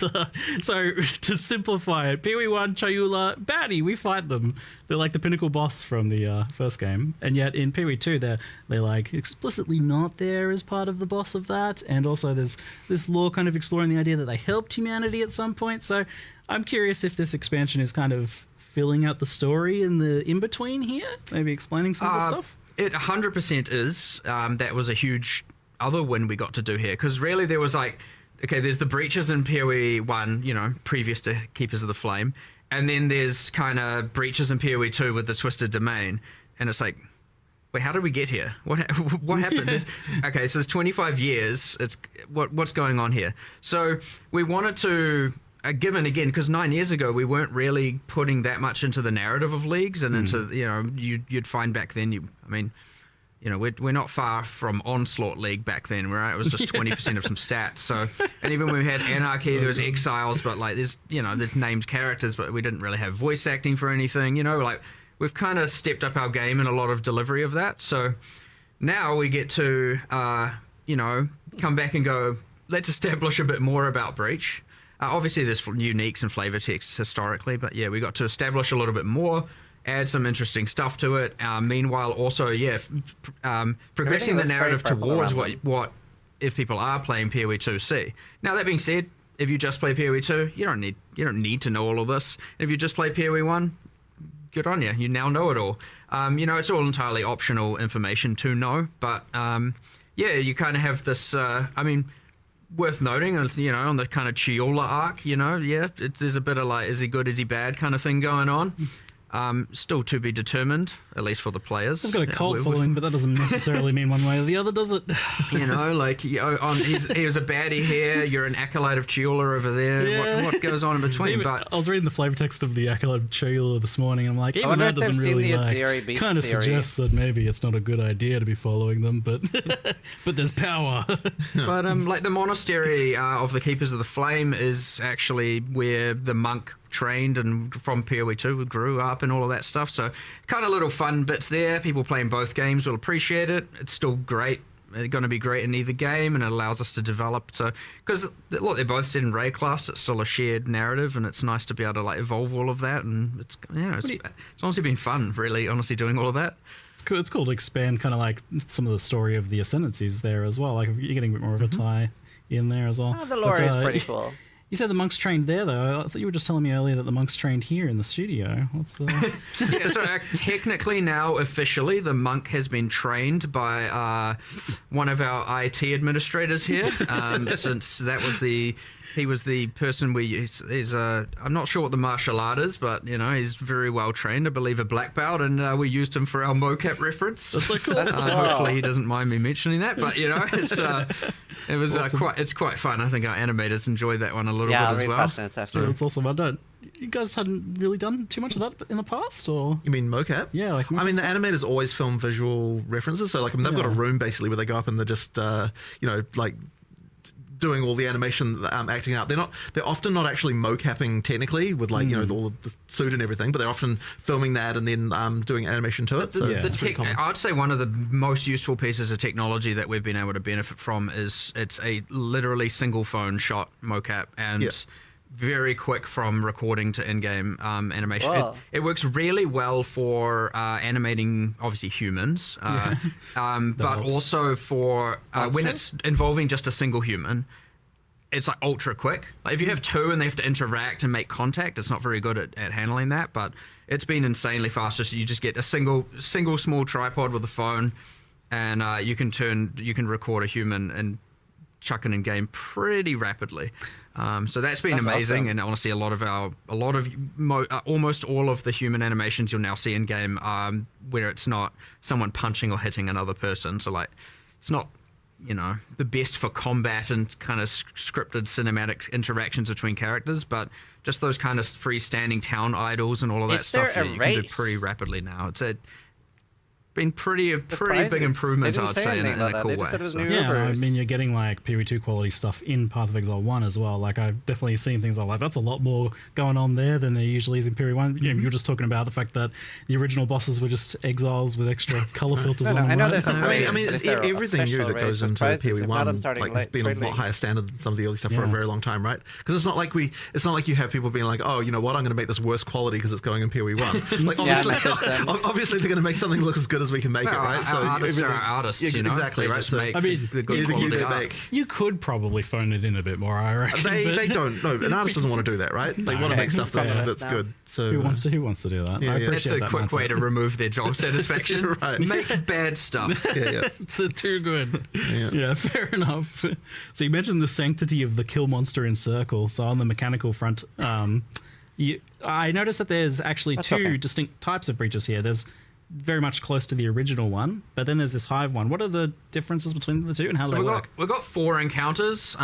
so to simplify it, PoE 1, Chayula, baddie, we fight them. They're like the pinnacle boss from the first game, and yet in PoE 2 they're like explicitly not there as part of the boss of that, and also there's this lore kind of exploring the idea that they helped humanity at some point. So I'm curious if this expansion is kind of filling out the story in the in-between here, maybe explaining some of the stuff. It 100% is. That was a huge other win we got to do here, because really there was like, okay, there's the breaches in PoE 1, previous to Keepers of the Flame, and then there's kind of breaches in PoE 2 with the Twisted Domain, and it's like, wait, how did we get here? What happened? Okay, so there's 25 years. It's what's going on here? So we wanted to. Given again, because 9 years ago we weren't really putting that much into the narrative of leagues and into you'd find back then we're not far from Onslaught League back then, right? It was just 20% of some stats. So, and even when we had Anarchy, there was Exiles, but like there's named characters, but we didn't really have voice acting for anything. Like we've kind of stepped up our game in a lot of delivery of that. So now we get to come back and go, let's establish a bit more about Breach. Obviously, there's uniques and flavor texts historically, but yeah, we got to establish a little bit more, add some interesting stuff to it. Meanwhile, also, progressing the narrative towards what if people are playing PoE 2C. Now, that being said, if you just play PoE 2, you don't need to know all of this. If you just play PoE 1, good on you. You now know it all. It's all entirely optional information to know, but you kind of have this. Worth noting, on the kind of Chiola arc, there's a bit of like, is he good, is he bad kind of thing going on. Still to be determined. at least for the players. I've got a cult following, but that doesn't necessarily mean one way or the other, does it? You know, like he was a baddie here. You're an acolyte of Chiula over there. Yeah. What goes on in between? But I was reading the flavor text of the Acolyte of Chiula this morning. And I'm like, even that doesn't really like kind of suggests that maybe it's not a good idea to be following them, but but there's power. But like the monastery of the Keepers of the Flame is actually where the monk trained and from PoE 2 grew up and all of that stuff. So kind of little fun bits there. People playing both games will appreciate it. It's still great. It's going to be great in either game, and it allows us to develop. So because look, they're both set in Ray class, it's still a shared narrative, and it's nice to be able to like evolve all of that. And it's it's honestly been fun, really, honestly doing all of that. It's cool. It's cool to expand kind of like some of the story of the Ascendancies there as well. Like you're getting a bit more of a tie in there as well. Oh, the lore is pretty cool. You said the monks trained there, though. I thought you were just telling me earlier that the monks trained here in the studio. What's Yeah, so technically now, officially, the monk has been trained by one of our IT administrators here, since he was the person I'm not sure what the martial art is, but, you know, he's very well trained. I believe a black belt, and we used him for our mocap reference. That's so cool. Hopefully he doesn't mind me mentioning that, but, you know, it's awesome. Quite fun. I think our animators enjoyed that one a little bit as well. That's awesome. You guys hadn't really done too much of that in the past, or? You mean mocap? Yeah, like I mean, the animators always film visual references, so like, I mean, they've got a room basically where they go up and they're just, you know, like doing all the animation, acting out. They're often not actually mocapping technically with like, you know, all the suit and everything, but they're often filming that and then doing animation to it. I'd say one of the most useful pieces of technology that we've been able to benefit from is it's a literally single phone shot mocap, and very quick from recording to in-game animation. It works really well for animating, obviously, humans, but also for when it's involving just a single human. It's like ultra quick. Like if you have two and they have to interact and make contact, it's not very good at handling that, but it's been insanely fast. So you just get a single small tripod with a phone, and you can record a human and chuck it in game pretty rapidly. So that's been amazing, awesome. And honestly, almost all of the human animations you'll now see in game, where it's not someone punching or hitting another person. So like, it's not, you know, the best for combat and kind of scripted cinematic interactions between characters, but just those kind of freestanding town idols and all of that stuff you can do pretty rapidly now. It's been pretty big improvement, I'd say, in a cool way. I mean, you're getting like PoE 2 quality stuff in Path of Exile 1 as well. Like I've definitely seen things like that's a lot more going on there than there usually is in PoE 1. You know, you're just talking about the fact that the original bosses were just exiles with extra color filters on them. I know there's everything new that goes into PoE 1 like has been a lot higher standard than some of the early stuff for a very long time, right? Because it's not like you have people being like, oh, you know what, I'm going to make this worse quality because it's going in PoE 1. Like obviously they're going to make something look as good as we can make it, right? So artists are artists, you know? Exactly, right? So I mean, the good quality art. You could probably phone it in a bit more, I reckon. They don't. No, an artist doesn't want to do that, right? They want to make stuff that's good. So who wants to do that? Yeah, it's a quick way to remove their job satisfaction. Right. Make bad stuff. It's too good. Yeah, fair enough. So you mentioned the sanctity of the kill monster in Circle. So on the mechanical front, I noticed that there's actually two distinct types of breaches here. There's very much close to the original one, but then there's this hive one. What are the differences between the two, and how do they work? We've got 4 encounters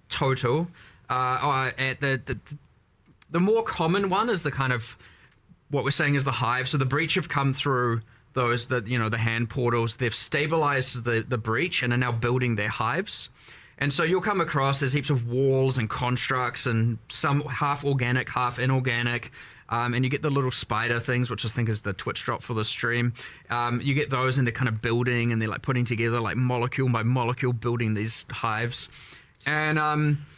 total. At the more common one is the kind of what we're saying is the hive. So the breach have come through those the hand portals. They've stabilized the breach and are now building their hives. And so you'll come across there's heaps of walls and constructs and some half organic, half inorganic. And you get the little spider things, which I think is the Twitch drop for the stream. You get those and they're kind of building and they're like putting together like molecule by molecule building these hives. And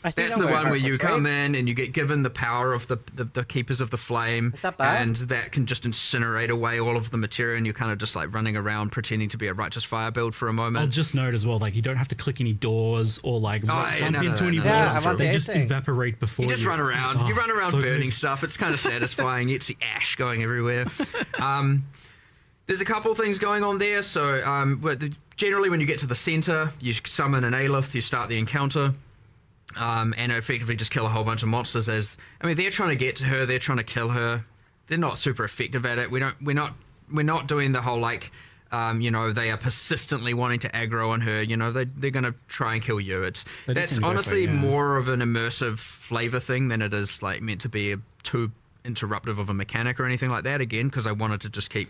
that's the one where you come in and you get given the power of the Keepers of the Flame. Is that bad? And that can just incinerate away all of the material, and you're kind of just like running around pretending to be a Righteous Fire build for a moment. I'll just note as well, like you don't have to click any doors or like bump into any doors. They just evaporate before you. You just run around. You run around burning stuff. It's kind of satisfying. It's the ash going everywhere. There's a couple of things going on there. So generally when you get to the center, you summon an Alith, you start the encounter. And effectively just kill a whole bunch of monsters they're trying to get to her, they're trying to kill her. They're not super effective at it. We're not not doing the whole like. They are persistently wanting to aggro on her. They're going to try and kill you. That's honestly more of an immersive flavor thing than it is like meant to be too interruptive of a mechanic or anything like that. Again, because I wanted to just keep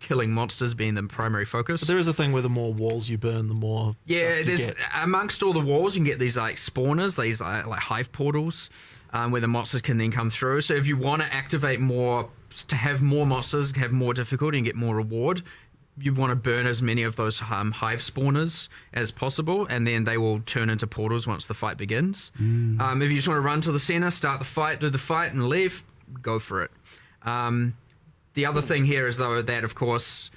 killing monsters being the primary focus. But there is a thing where the more walls you burn, the more there's amongst all the walls you can get these like spawners, these like hive portals, where the monsters can then come through. So if you want to activate more to have more monsters, have more difficulty and get more reward, you want to burn as many of those hive spawners as possible, and then they will turn into portals once the fight begins. If you just want to run to the center, start the fight, do the fight, and leave, go for it. The other thing here is, though, that, of course,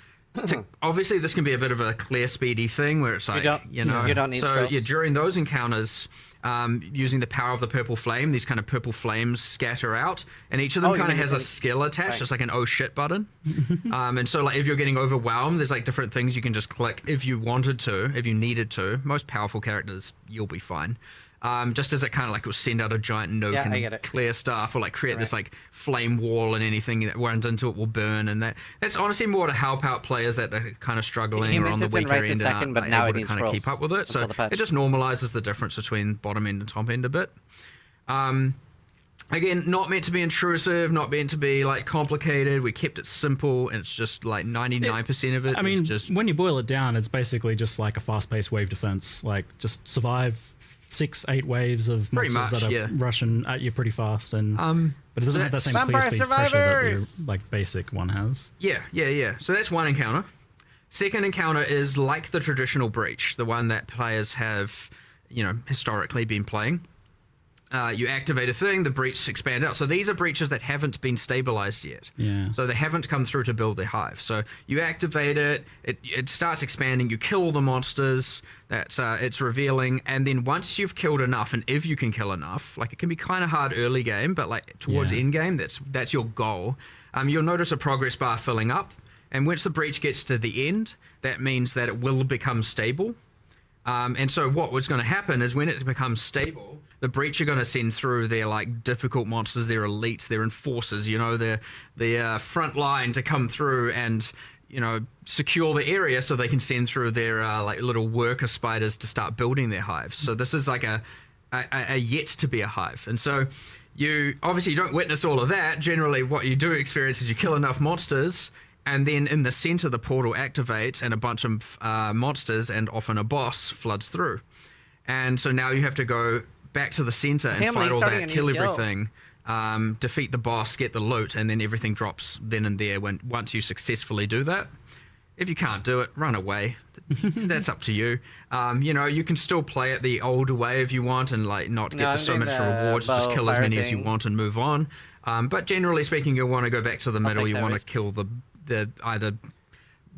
obviously this can be a bit of a clear, speedy thing where it's like, you don't need so, during those encounters, using the power of the purple flame, these kind of purple flames scatter out, and each of them kind of has a skill attached, just like an oh shit button. And so like if you're getting overwhelmed, there's like different things you can just click if you wanted to, if you needed to. Most powerful characters, you'll be fine. Just as it kind of like will send out a giant nuke and clear stuff, or like create this like flame wall, and anything that runs into it will burn. And that's honestly more to help out players that are kind of struggling or on the weaker end and aren't able to kind of keep up with it. So it just normalizes the difference between bottom end and top end a bit. Again, not meant to be intrusive, not meant to be like complicated. We kept it simple, and it's just like 99% of it. I mean, just when you boil it down, it's basically just like a fast-paced wave defense. Like just survive 6-8 waves of monsters that are rushing at you pretty fast, and but it doesn't have that same clear speed pressure that your like basic one has. Yeah. So that's one encounter. Second encounter is like the traditional breach, the one that players have, historically been playing. You activate a thing, the breach expands out. So these are breaches that haven't been stabilized yet. Yeah. So they haven't come through to build their hive. So you activate it, it starts expanding, you kill all the monsters, it's revealing, and then once you've killed enough, and if you can kill enough, like it can be kind of hard early game, but like towards end game, that's your goal. You'll notice a progress bar filling up, and once the breach gets to the end, that means that it will become stable. And so what was going to happen is when it becomes stable, the breach are going to send through their like difficult monsters, their elites, their enforcers, their front line to come through and secure the area so they can send through their like little worker spiders to start building their hives. So this is like a yet to be a hive. And so you don't witness all of that. Generally what you do experience is you kill enough monsters, and then in the center the portal activates and a bunch of monsters and often a boss floods through. And so now you have to go back to the center and fight all that, kill everything, defeat the boss, get the loot, and then everything drops then and there once you successfully do that. If you can't do it, run away. That's up to you. You can still play it the old way if you want and like not get so much rewards, just kill as many as you want and move on. But generally speaking, you'll want to go back to the middle. You want to kill the either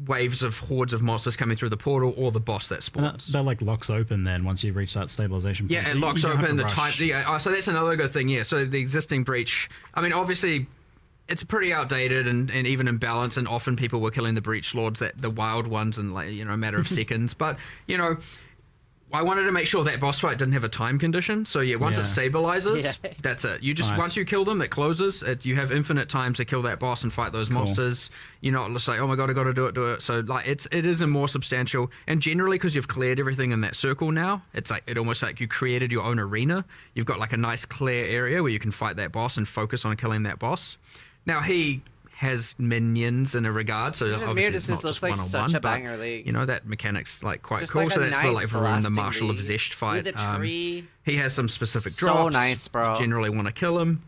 waves of hordes of monsters coming through the portal or the boss that spawns. That like locks open then once you reach that stabilization point. Yeah, it locks open the time. Yeah, so that's another good thing. Yeah, so the existing breach, I mean, obviously it's pretty outdated and even imbalanced, and often people were killing the breach lords, the wild ones, in like a matter of seconds. But I wanted to make sure that boss fight didn't have a time condition. So once it stabilizes, that's it. You just once you kill them, it closes. You have infinite time to kill that boss and fight those monsters. You're not just like, oh my god, I got to do it. So like it is a more substantial, and generally because you've cleared everything in that circle now, it's like it almost like you created your own arena. You've got like a nice clear area where you can fight that boss and focus on killing that boss. Now he has minions in a regard, so obviously it's not just one-on-one, but that mechanic's like quite cool. So that's the like Varun, the Marshal of Zesht fight. He has some specific drops. So nice, bro. Generally want to kill him.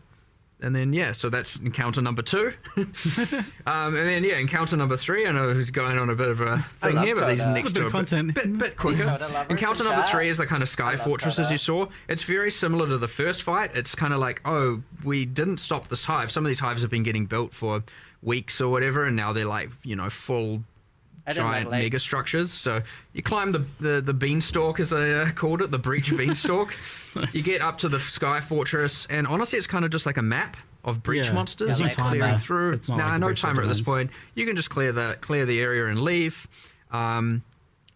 And then, so that's encounter number 2. And then, encounter number 3. I know who's going on a bit of a thing here, but these next to a bit quicker. Encounter number 3 is the kind of sky fortresses you saw. It's very similar to the first fight. It's kind of like, we didn't stop this hive. Some of these hives have been getting built for weeks or whatever, and now they're like, full giant mega structures. So you climb the beanstalk, as I called it, the breach beanstalk. You get up to the sky fortress, and honestly it's kind of just like a map of breach monsters. You're clearing through. No timer at this point. You can just clear the area and leave,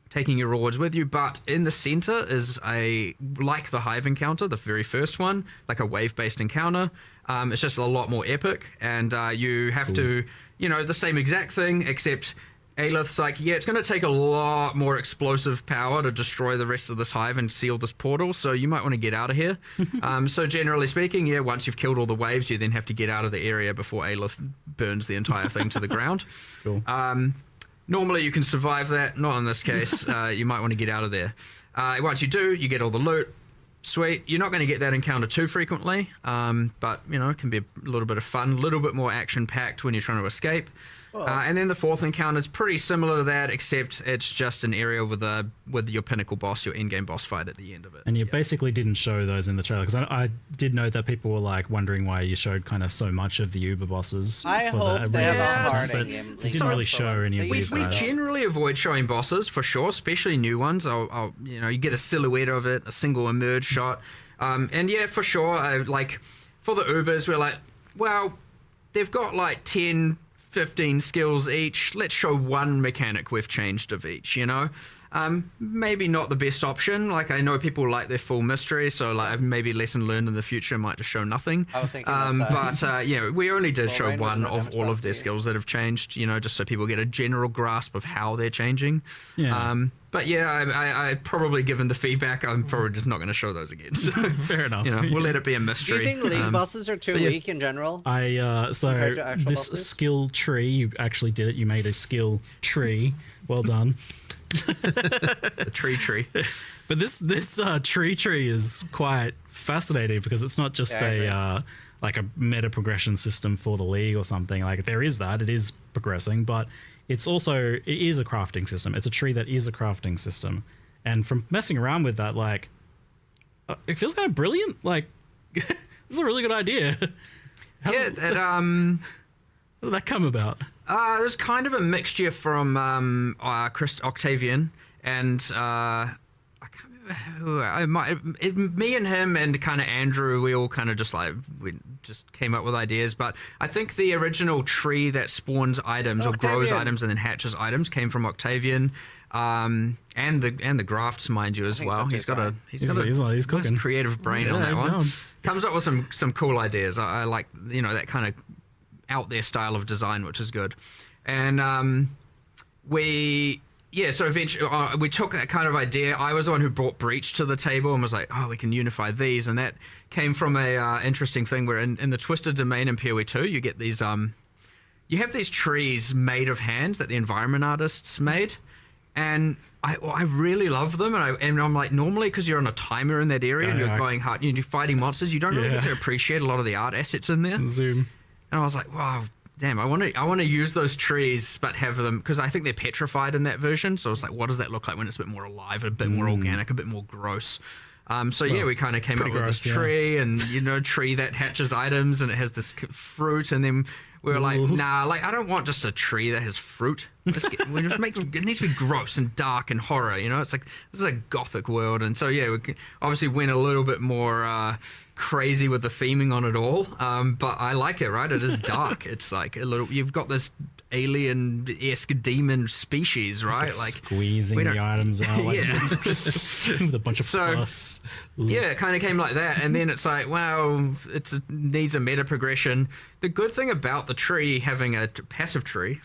taking your rewards with you. But in the center is like the hive encounter, the very first one, like a wave based encounter. It's just a lot more epic, and you have to the same exact thing, except Aelith's like, yeah, it's going to take a lot more explosive power to destroy the rest of this hive and seal this portal, so you might want to get out of here. So generally speaking, yeah, once you've killed all the waves, you then have to get out of the area before Aelith burns the entire thing to the ground. Cool. Normally you can survive that, not in this case. You might want to get out of there. Once you do, you get all the loot. Sweet. You're not going to get that encounter too frequently, but, it can be a little bit of fun, a little bit more action-packed when you're trying to escape. And then the fourth encounter is pretty similar to that, except it's just an area with your pinnacle boss, your in-game boss fight at the end of it. And you basically didn't show those in the trailer, because I did know that people were like wondering why you showed kind of so much of the Uber bosses. I hope they have a hard but game. it didn't really show any of these We guys. generally avoid showing bosses for sure, especially new ones. You get a silhouette of it, a single emerge shot, and yeah, for sure. For the Ubers, we're like, well, they've got like 10, 15 skills each. Let's show one mechanic we've changed of each. Maybe not the best option. Like, I know people like their full mystery, so like maybe lesson learned in the future might just show nothing. I was thinking we only did show Rain one was of all of their skills that have changed, just so people get a general grasp of how they're changing. Yeah. But yeah, I probably, given the feedback, I'm probably just not going to show those again. So, fair enough. We'll let it be a Do mystery. you think league bosses are too weak in general? So this skill tree, you actually did it. You made a skill tree. Well done. The tree. But this tree is quite fascinating, because it's not just a meta progression system for the league or something. Like, there is that, it is progressing, but it is a crafting system. It's a tree that is a crafting system. And from messing around with that, like, it feels kind of brilliant. Like, this is a really good idea. How did that come about? It was kind of a mixture from Octavian and I can't remember who. Me and him and kind of Andrew, we all kind of we just came up with ideas. But I think the original tree that spawns items or grows items and then hatches items came from Octavian, and the grafts, mind you, as well. He's got a cooking. Nice creative brain on that one. Known. Comes up with some cool ideas. I like that kind of out there style of design, which is good. And so eventually we took that kind of idea. I was the one who brought Breach to the table and was like, we can unify these, and that came from a interesting thing where in the Twisted Domain in PoE 2 you get these you have these trees made of hands that the environment artists made, and I really love them, and I'm like, normally because you're on a timer in that area and you're going hard, you're fighting monsters, you don't really get to appreciate a lot of the art assets in there. Zoom. And I was like, wow, damn, I want to use those trees, but have them, because I think they're petrified in that version. So I was like, what does that look like when it's a bit more alive, a bit more organic, a bit more gross? We kind of came up with this tree, and tree that hatches items, and it has this fruit, and then we were like, nah, like, I don't want just a tree that has fruit. It needs to be gross and dark and horror. It's like, this is a gothic world, and so we obviously went a little bit more crazy with the theming on it all. But I like it, right? It is dark. It's like a little. You've got this alien-esque demon species, right? Like squeezing the items out, with a bunch of plus. Yeah, it kind of came like that, and then it's like, wow, it needs a meta progression. The good thing about the tree having a passive tree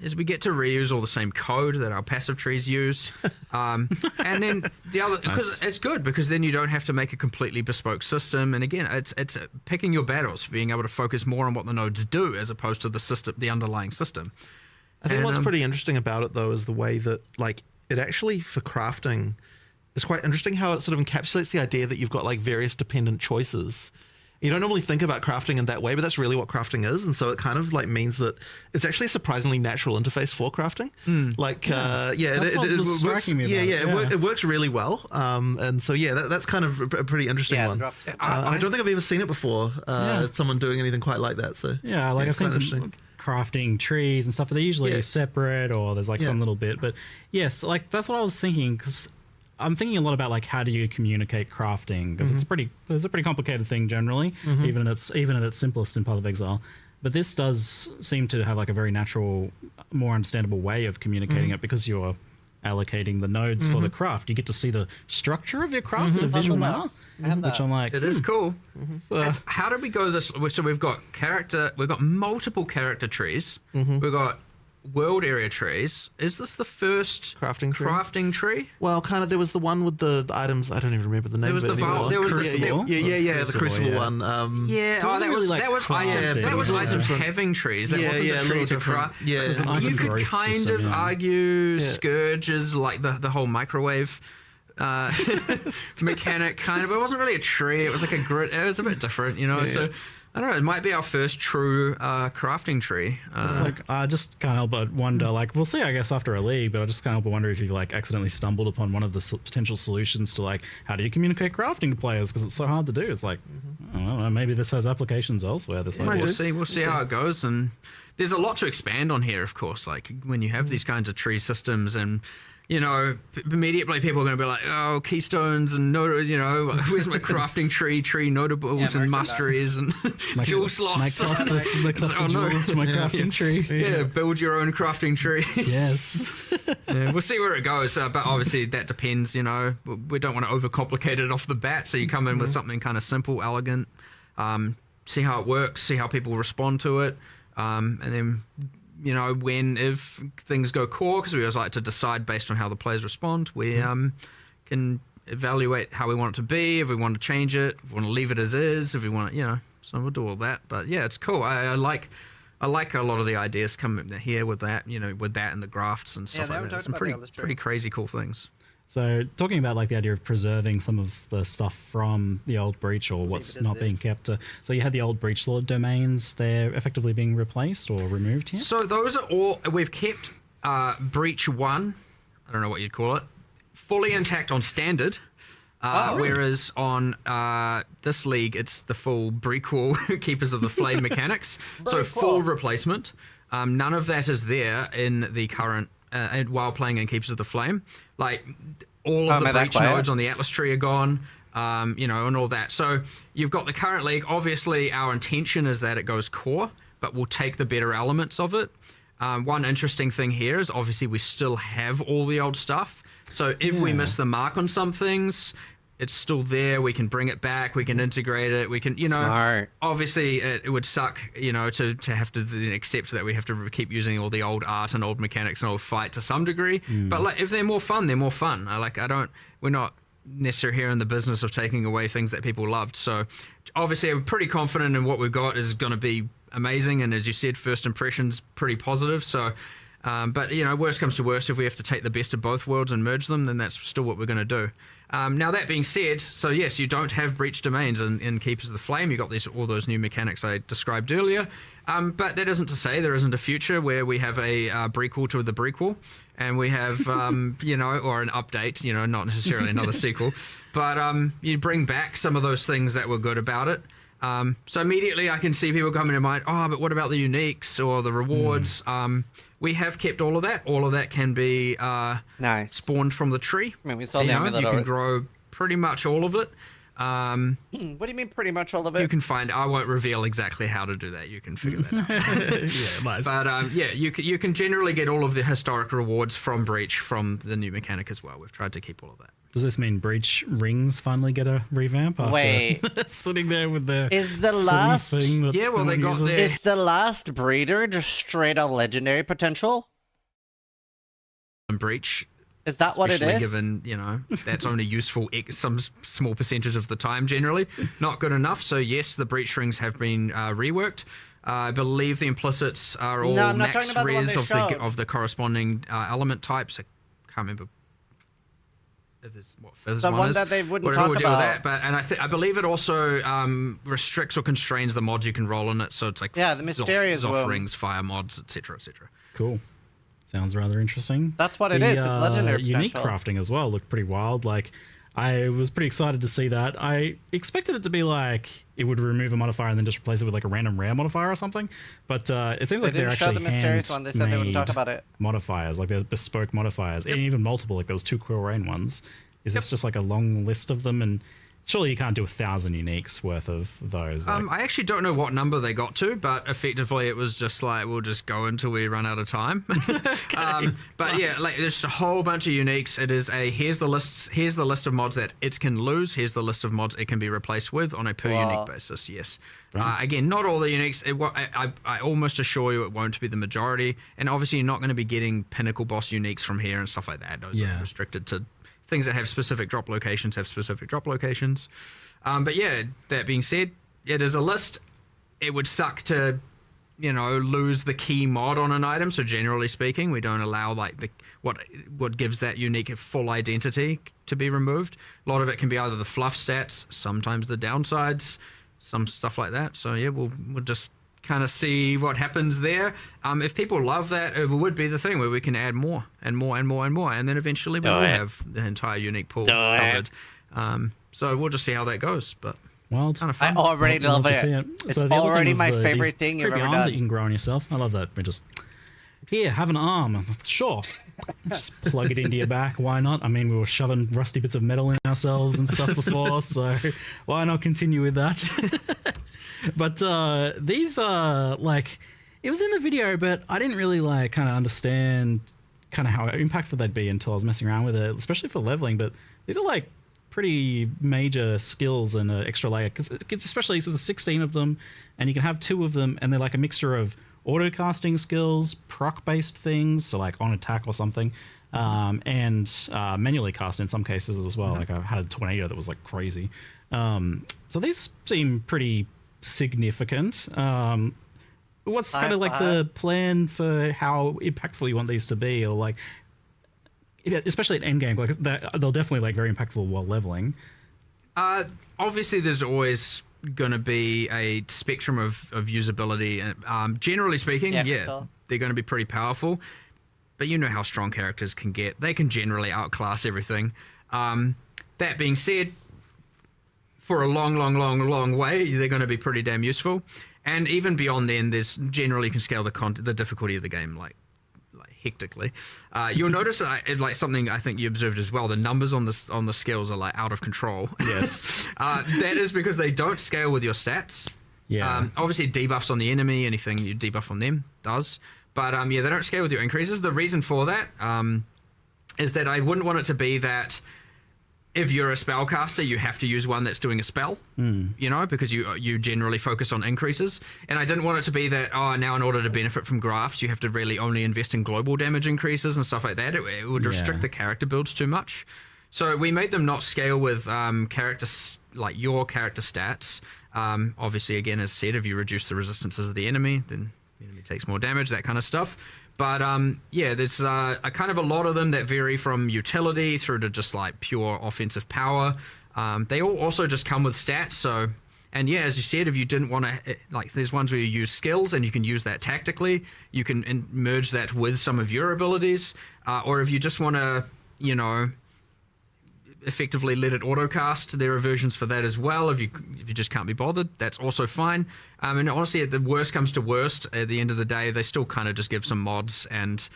is we get to reuse all the same code that our passive trees use, and then the other, because it's good, because then you don't have to make a completely bespoke system. And again, it's picking your battles, being able to focus more on what the nodes do as opposed to the underlying system. I think what's pretty interesting about it, though, is the way that, like, it actually, for crafting, it's quite interesting how it sort of encapsulates the idea that you've got like various dependent choices. You don't normally think about crafting in that way, but that's really what crafting is. And so it kind of like means that it's actually a surprisingly natural interface for crafting. It works really well. And so, that's kind of a pretty interesting one. I don't think I've ever seen it before, someone doing anything quite like that. So I've seen some crafting trees and stuff, but they're usually separate, or there's like some little bit. But yes, like that's what I was thinking, because I'm thinking a lot about like how do you communicate crafting, because it's a pretty complicated thing generally, even in its simplest in Path of Exile. But this does seem to have like a very natural, more understandable way of communicating it, because you're allocating the nodes for the craft. You get to see the structure of your craft, the visual now, which I'm like, it is cool. And how did we go this? So we've got multiple character trees. We've got world area trees. Is this the first crafting tree? Well, kind of. There was the one with the items. I don't even remember the name. There was of it anymore. there was Crucible? the Crucible one. that was items having trees. That wasn't a tree to craft. Yeah, you could kind of argue Scourge is like the whole microwave mechanic, kind of. But it wasn't really a tree. It was like a grid. It was a bit different, you know. So I don't know. It might be our first true crafting tree. It's like I just can't help but wonder. Like we'll see, I guess, after a league. But I just can't help but wonder if you like accidentally stumbled upon one of the potential solutions to like how do you communicate crafting to players, because it's so hard to do. It's like I don't know, maybe this has applications elsewhere. We'll see how it goes. And there's a lot to expand on here, of course. Like when you have these kinds of tree systems and. You know, immediately people are going to be like, oh, keystones and, where's my crafting tree notables and masteries and jewel slots. My cluster jewels for my crafting tree. Yeah, build your own crafting tree. Yes. We'll see where it goes, but obviously that depends, you know. We don't want to overcomplicate it off the bat, so you come in with something kind of simple, elegant, see how it works, see how people respond to it, and then... You know, if things go core, because we always like to decide based on how the players respond, we can evaluate how we want it to be, if we want to change it, if we want to leave it as is, if we want to, so we'll do all that. But yeah, it's cool. I like a lot of the ideas coming here with that, with that and the grafts and stuff like that. Some pretty crazy cool things. So talking about like the idea of preserving some of the stuff from the old breach or what's not being kept. So you had the old breach lord domains. They're effectively being replaced or removed here? So those are all, we've kept breach 1, I don't know what you'd call it, fully intact on standard. Whereas on this league, it's the full Breakwall Keepers of the Flame mechanics. So full replacement. None of that is there in the current while playing in Keepers of the Flame. Like all of the breach nodes on the Atlas tree are gone, and all that. So you've got the current league. Obviously, our intention is that it goes core, but we'll take the better elements of it. One interesting thing here is obviously we still have all the old stuff. So if we miss the mark on some things, it's still there. We can bring it back. We can integrate it. We can, Smart. Obviously it would suck, to have to then accept that we have to keep using all the old art and old mechanics and old fight to some degree. But like, if they're more fun, they're more fun. We're not necessarily here in the business of taking away things that people loved. So obviously I'm pretty confident in what we've got is going to be amazing. And as you said, first impressions, pretty positive. So, but worst comes to worst, if we have to take the best of both worlds and merge them, then that's still what we're going to do. Now that being said, so yes, you don't have breach domains in Keepers of the Flame. You got all those new mechanics I described earlier. But that isn't to say there isn't a future where we have a prequel to the prequel, and we have or an update. Not necessarily another sequel, but you bring back some of those things that were good about it. So immediately I can see people coming to mind. Oh, but what about the uniques or the rewards? We have kept all of that. All of that can be spawned from the tree. I mean, we saw the amulet. You can grow pretty much all of it. What do you mean pretty much all of it? You can find. I won't reveal exactly how to do that. You can figure that out. Yeah, nice. But you can generally get all of the historic rewards from Breach from the new mechanic as well. We've tried to keep all of that. Does this mean Breach rings finally get a revamp? Wait, sitting there with the thing that they got there. Is the last breeder just straight up legendary potential? Breach. Is that what it is? Given, that's only useful some small percentage of the time generally. Not good enough. So yes, the breach rings have been reworked. I believe the implicits are all max res of the corresponding element types. I can't remember if there's what furthest the one is. That they wouldn't talk about. But I believe it also restricts or constrains the mods you can roll in it. So it's like the mysterious Zoth rings, fire mods, etc., etc. Cool. Sounds rather interesting. That's what it is. It's legendary unique potential. Crafting as well looked pretty wild. Like, I was pretty excited to see that. I expected it to be like it would remove a modifier and then just replace it with like a random rare modifier or something. But it seems like they're actually the mysterious one. They said they wouldn't talk about it. Modifiers, like there's bespoke modifiers, and even multiple, like those 2 Quill Rain ones. Is this just like a long list of them? And surely you can't do 1,000 uniques worth of those. I actually don't know what number they got to, but effectively it was just like, we'll just go until we run out of time. But yeah, like there's a whole bunch of uniques. It is here's the list of mods that it can lose. Here's the list of mods it can be replaced with on a per unique basis. Yes. Again, not all the uniques. I almost assure you it won't be the majority. And obviously you're not going to be getting pinnacle boss uniques from here and stuff like that. Those are restricted to things that have specific drop locations. But yeah, that being said, it is a list. It would suck to, lose the key mod on an item. So generally speaking, we don't allow like what gives that unique full identity to be removed. A lot of it can be either the fluff stats, sometimes the downsides, some stuff like that. So yeah, we'll just kind of see what happens there. If people love that, it would be the thing where we can add more and more and more and more, and then eventually we will have the entire unique pool covered. So we'll just see how that goes. But it's kind of fun. I already love it. It's already my favorite thing you've ever done. That you can grow on yourself. I love that. We just have an arm. Sure, just plug it into your back. Why not? I mean, we were shoving rusty bits of metal in ourselves and stuff before, so why not continue with that? But these are like, it was in the video, but I didn't really like kind of understand kind of how impactful they'd be until I was messing around with it, especially for leveling. But these are like pretty major skills and an extra layer, because especially so there's 16 of them, and you can have 2 of them, and they're like a mixture of auto casting skills, proc based things, so like on attack or something, and manually cast in some cases as well. Like I had a tornado that was like crazy. So these seem pretty significant. What's kind of like the plan for how impactful you want these to be, or like, especially at endgame, like they'll definitely like very impactful while leveling. Obviously, there's always going to be a spectrum of usability, and generally speaking, they're going to be pretty powerful. But you know how strong characters can get; they can generally outclass everything. That being said, for a long way, they're going to be pretty damn useful. And even beyond then, there's generally can scale the difficulty of the game like hectically. You'll notice like something I think you observed as well. The numbers on the skills are like out of control. Yes, that is because they don't scale with your stats. Yeah. Obviously, it debuffs on the enemy. Anything you debuff on them does. But they don't scale with your increases. The reason for that is that I wouldn't want it to be that if you're a spellcaster, you have to use one that's doing a spell, because you generally focus on increases. And I didn't want it to be that, now in order to benefit from grafts, you have to really only invest in global damage increases and stuff like that. It would restrict the character builds too much. So we made them not scale with like your character stats. Obviously, again, as said, if you reduce the resistances of the enemy, then the enemy takes more damage, that kind of stuff. But there's a kind of a lot of them that vary from utility through to just like pure offensive power. They all also just come with stats. So, and as you said, if you didn't want to, like, there's ones where you use skills and you can use that tactically. You can merge that with some of your abilities, or if you just want to, effectively let it autocast. There are versions for that as well. If you just can't be bothered, that's also fine. And honestly, at the worst comes to worst, at the end of the day, they still kind of just give some mods, and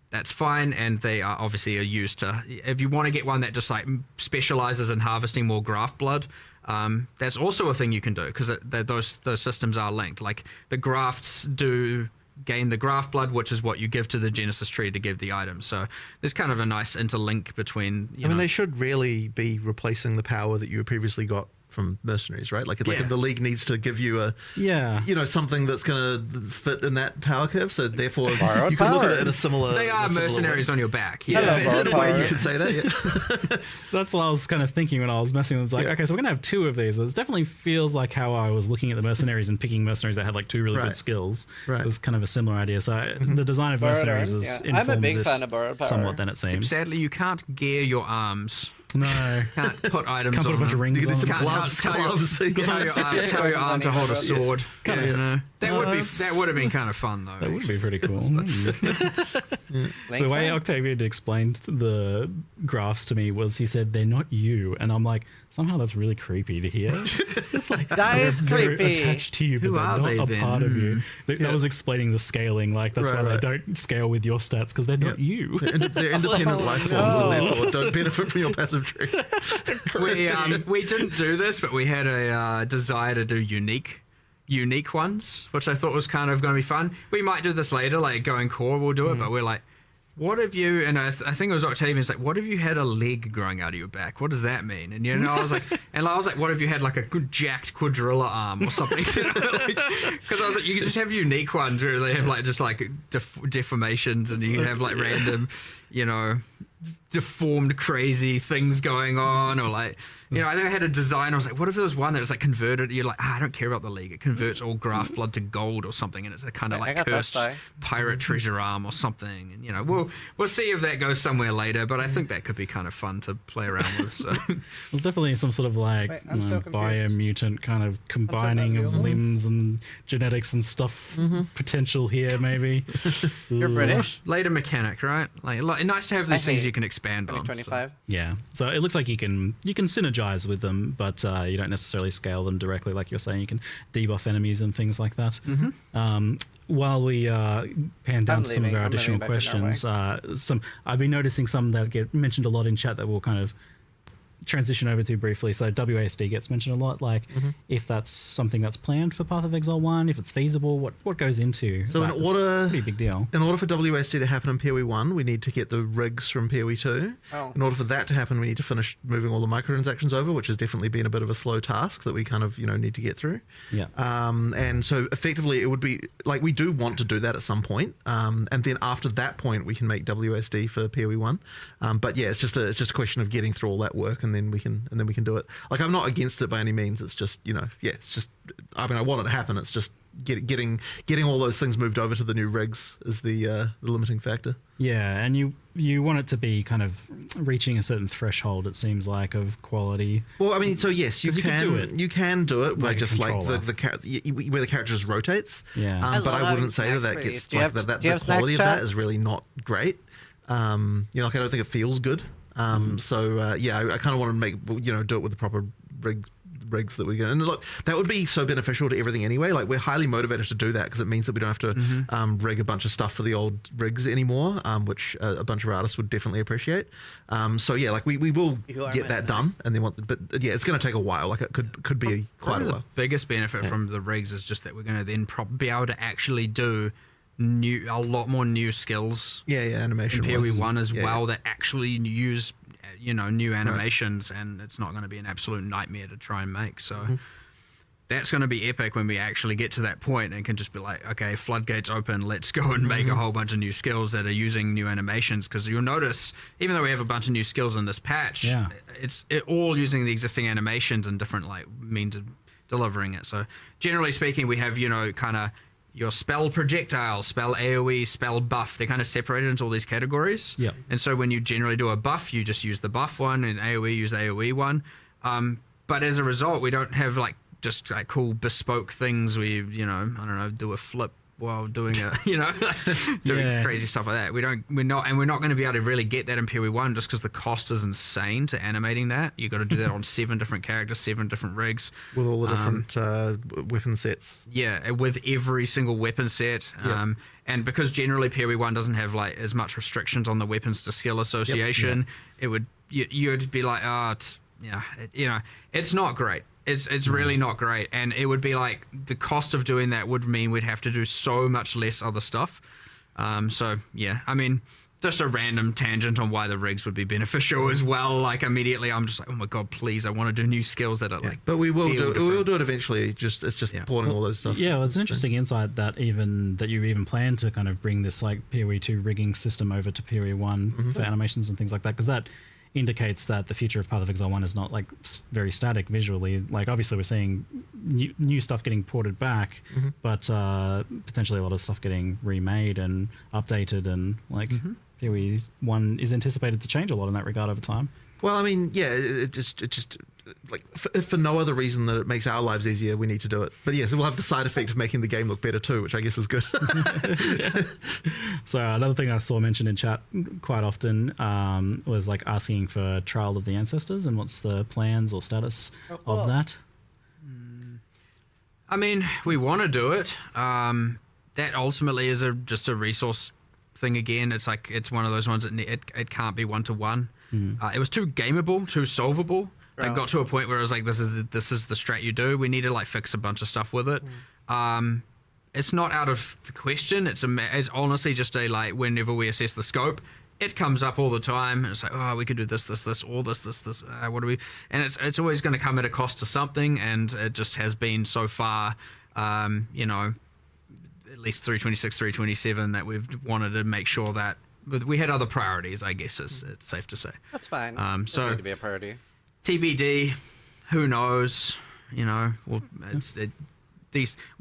that's fine. And they are obviously used to, if you want to get one that just like specializes in harvesting more graft blood, that's also a thing you can do, because those systems are linked. Like the grafts do gain the graft blood, which is what you give to the Genesis tree to give the item. So there's kind of a nice interlink between. I mean, they should really be replacing the power that you previously got from mercenaries, right? Like if the league needs to give you something that's going to fit in that power curve, so therefore you can look at it in a similar. They are mercenaries on your back. Yeah, in a way you could say that. Yeah. That's what I was kind of thinking when I was messing with it. It's like, okay, so we're gonna have 2 of these. It definitely feels like how I was looking at the mercenaries and picking mercenaries that had like 2 really good skills. Right. It was kind of a similar idea. So the design of mercenaries is I'm a big fan of borrowed power. Somewhat than it seems. Sadly, you can't gear your arms. No. Can't put items can't on. Put a bunch of rings on. Gloves. Tell your arm to hold a sword. That would have been kind of fun though. That would be pretty cool. The way Octavian explained the graphs to me was, he said they're not you, and I'm like, somehow that's really creepy to hear. It's like that is creepy. Attached to you, but they're not a part of you. That was explaining the scaling. Like that's why they don't scale with your stats, because they're not you. They're independent life forms, and therefore don't benefit from your passive inventory. We didn't do this, but we had a desire to do unique ones, which I thought was kind of going to be fun. We might do this later, like going core, we'll do it, but we're like, what if you, and I think it was Octavian's like, what if you had a leg growing out of your back? What does that mean? And I was like, what if you had like a good jacked quadrilla arm or something? Because I was like, you can just have unique ones where they have like just like deformations, and you can have like random, deformed crazy things going on, or like, I think I had a design, I was like, what if there was one that was like converted, you're like, I don't care about the league, it converts all graft blood to gold or something, and it's a kind of like cursed pirate treasure arm or something, and we'll see if that goes somewhere later, but I think that could be kind of fun to play around with. So there's definitely some sort of like biomutant kind of combining of limbs and genetics and stuff potential here, maybe. You're British. Later mechanic, right? Like nice to have these things you can expand on. 25. So. Yeah, so it looks like you can synergize with them, but you don't necessarily scale them directly, like you're saying. You can debuff enemies and things like that. While we pan down to some of our additional questions, I've been noticing some that get mentioned a lot in chat that we'll kind of transition over to briefly. So WASD gets mentioned a lot, like if that's something that's planned for Path of Exile 1, if it's feasible, what goes into so that? in order, it's a pretty big deal. In order for WASD to happen in PoE 1, we need to get the rigs from PoE 2. In order for that to happen, we need to finish moving all the microtransactions over, which has definitely been a bit of a slow task that we kind of need to get through. And so effectively it would be like, we do want to do that at some point, and then after that point we can make WASD for PoE 1, but yeah, it's just a question of getting through all that work, and then we can do it. Like, I'm not against it by any means. It's just it's just, I mean, I want it to happen. It's just getting all those things moved over to the new rigs is the limiting factor. Yeah, and you want it to be kind of reaching a certain threshold, it seems like, of quality. Well, I mean, so yes, you can do it by just like controller. where the character just rotates. Yeah, but I wouldn't say that gets like that. The quality of that is really not great. Like, I don't think it feels good. So I kind of want to make do it with the proper rigs that we get, and look, that would be so beneficial to everything anyway. Like, we're highly motivated to do that because it means that we don't have to rig a bunch of stuff for the old rigs anymore, which a bunch of artists would definitely appreciate. So yeah, like we will get that done, and then but yeah, it's going to take a while. Like, it could be quite a while. The biggest benefit from the rigs is just that we're going to then be able to actually do a lot more new skills. Animation in PoE 1 as well that actually use new animations, and it's not going to be an absolute nightmare to try and make. So that's going to be epic when we actually get to that point and can just be like, okay, floodgates open, let's go and make a whole bunch of new skills that are using new animations. Because you'll notice, even though we have a bunch of new skills in this patch, it's all using the existing animations and different like means of delivering it. So generally speaking, we have kind of your spell projectile, spell AoE, spell buff. They're kind of separated into all these categories. Yeah. And so when you generally do a buff, you just use the buff one, and AoE use AoE one. But as a result, we don't have like just like cool bespoke things where do a flip while doing doing crazy stuff like that. We're not going to be able to really get that in PoE 1 just because the cost is insane to animating that. You've got to do that on 7 different characters, 7 different rigs. With all the different weapon sets. Yeah, with every single weapon set. And because generally PoE 1 doesn't have like as much restrictions on the weapons to skill association, you'd be like, it's not great. It's really not great, and it would be like the cost of doing that would mean we'd have to do so much less other stuff. So yeah, I mean, just a random tangent on why the rigs would be beneficial as well. Like, immediately I'm just like, oh my god, please, I want to do new skills that are like. But we will do it. We will do it eventually. It's just porting all those stuff. Yeah, well, it's an interesting insight that you even plan to kind of bring this like PoE 2 rigging system over to PoE 1 for animations and things like that, because that indicates that the future of Path of Exile 1 is not like very static visually. Like, obviously we're seeing new stuff getting ported back, but potentially a lot of stuff getting remade and updated, and like PoE 1 is anticipated to change a lot in that regard over time. Well, I mean, yeah, it just like for no other reason that it makes our lives easier, we need to do it. But yes, it will have the side effect of making the game look better too, which I guess is good. So another thing I saw mentioned in chat quite often was like asking for Trial of the Ancestors, and what's the plans or status of that? I mean, we want to do it. That ultimately is just a resource thing again. It's like it's one of those ones that it can't be 1-to-1. It was too gameable, too solvable. It got to a point where it was like, this is the strat you do. We need to like fix a bunch of stuff with it. It's not out of the question. It's honestly just a like, whenever we assess the scope, it comes up all the time. And it's like, oh, we could do this, or this. What do we? And it's always going to come at a cost to something. And it just has been so far, you know, at least 326, 327 that we've wanted to make sure that we had other priorities, I guess it's safe to say. That's fine. So need to be a priority. TBD, who knows? You know, well,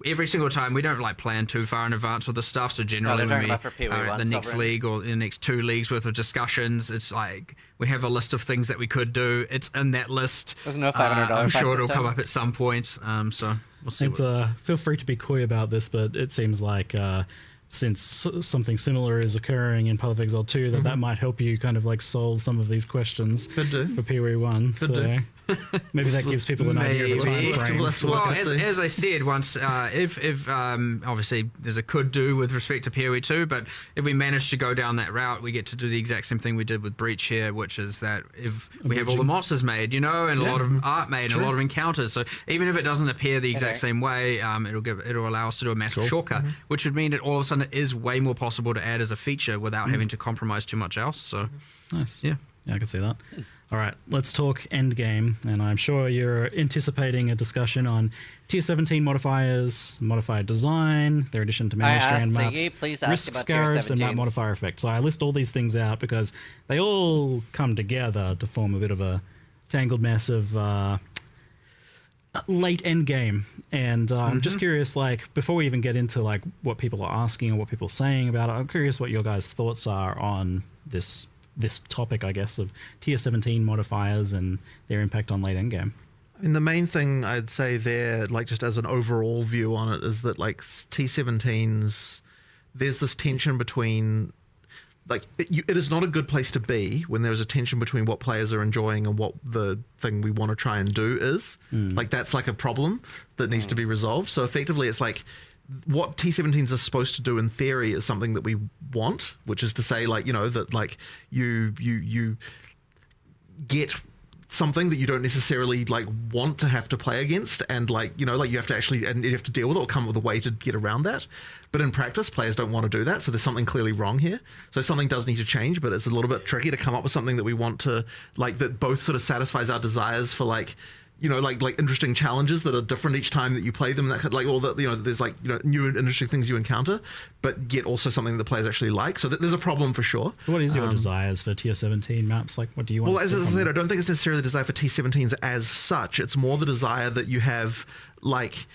every single time we don't like plan too far in advance with the stuff. So generally, when we are at the next league or the next 2 leagues worth of discussions, it's like we have a list of things that we could do. It's in that list. There's no $500. I'm sure it'll come up at some point. So we'll see. Feel free to be coy about this, but it seems like since something similar is occurring in Path of Exile 2, that might help you kind of like solve some of these questions for PoE 1. Maybe that gives people an idea of the time frame. Well, as I said once, if obviously there's a could do with respect to PoE 2, but if we manage to go down that route, we get to do the exact same thing we did with Breach here, which is that if we have all the monsters made, you know, and a lot of art made, and a lot of encounters, so even if it doesn't appear the exact same way, it'll allow us to do a massive shortcut, which would mean that all of a sudden it is way more possible to add as a feature without having to compromise too much else. So nice. Yeah, I can see that. All right, let's talk endgame, and I'm sure you're anticipating a discussion on Tier 17 modifiers, modifier design, their addition to mana strand maps, risk scarabs, and map modifier effect. So I list all these things out because they all come together to form a bit of a tangled mess of late endgame. And I'm just curious, like, before we even get into like what people are asking or what people are saying about it, I'm curious what your guys' thoughts are on this topic, I guess, of Tier 17 modifiers and their impact on late endgame. I mean, the main thing I'd say there, like just as an overall view on it, is that like T17s, there's this tension between, like, it is not a good place to be when there is a tension between what players are enjoying and what the thing we want to try and do is. Like, that's like a problem that needs to be resolved. So effectively, it's like, what T17s are supposed to do in theory is something that we want, which is to say, like, you know, that like you get something that you don't necessarily like want to have to play against, and like, you know, like you have to actually, and you have to deal with it or come up with a way to get around that. But in practice, players don't want to do that, so there's something clearly wrong here. So something does need to change, but it's a little bit tricky to come up with something that we want to, like, that both sort of satisfies our desires for, like, you know, like interesting challenges that are different each time that you play them, that like all that, you know, there's like, you know, new and interesting things you encounter, but yet also something that players actually like. So there's a problem for sure. So what is your desires for Tier 17 maps? Like, what do you want? Well, as I said, I don't think it's necessarily the desire for T17s as such. It's more the desire that you have, like,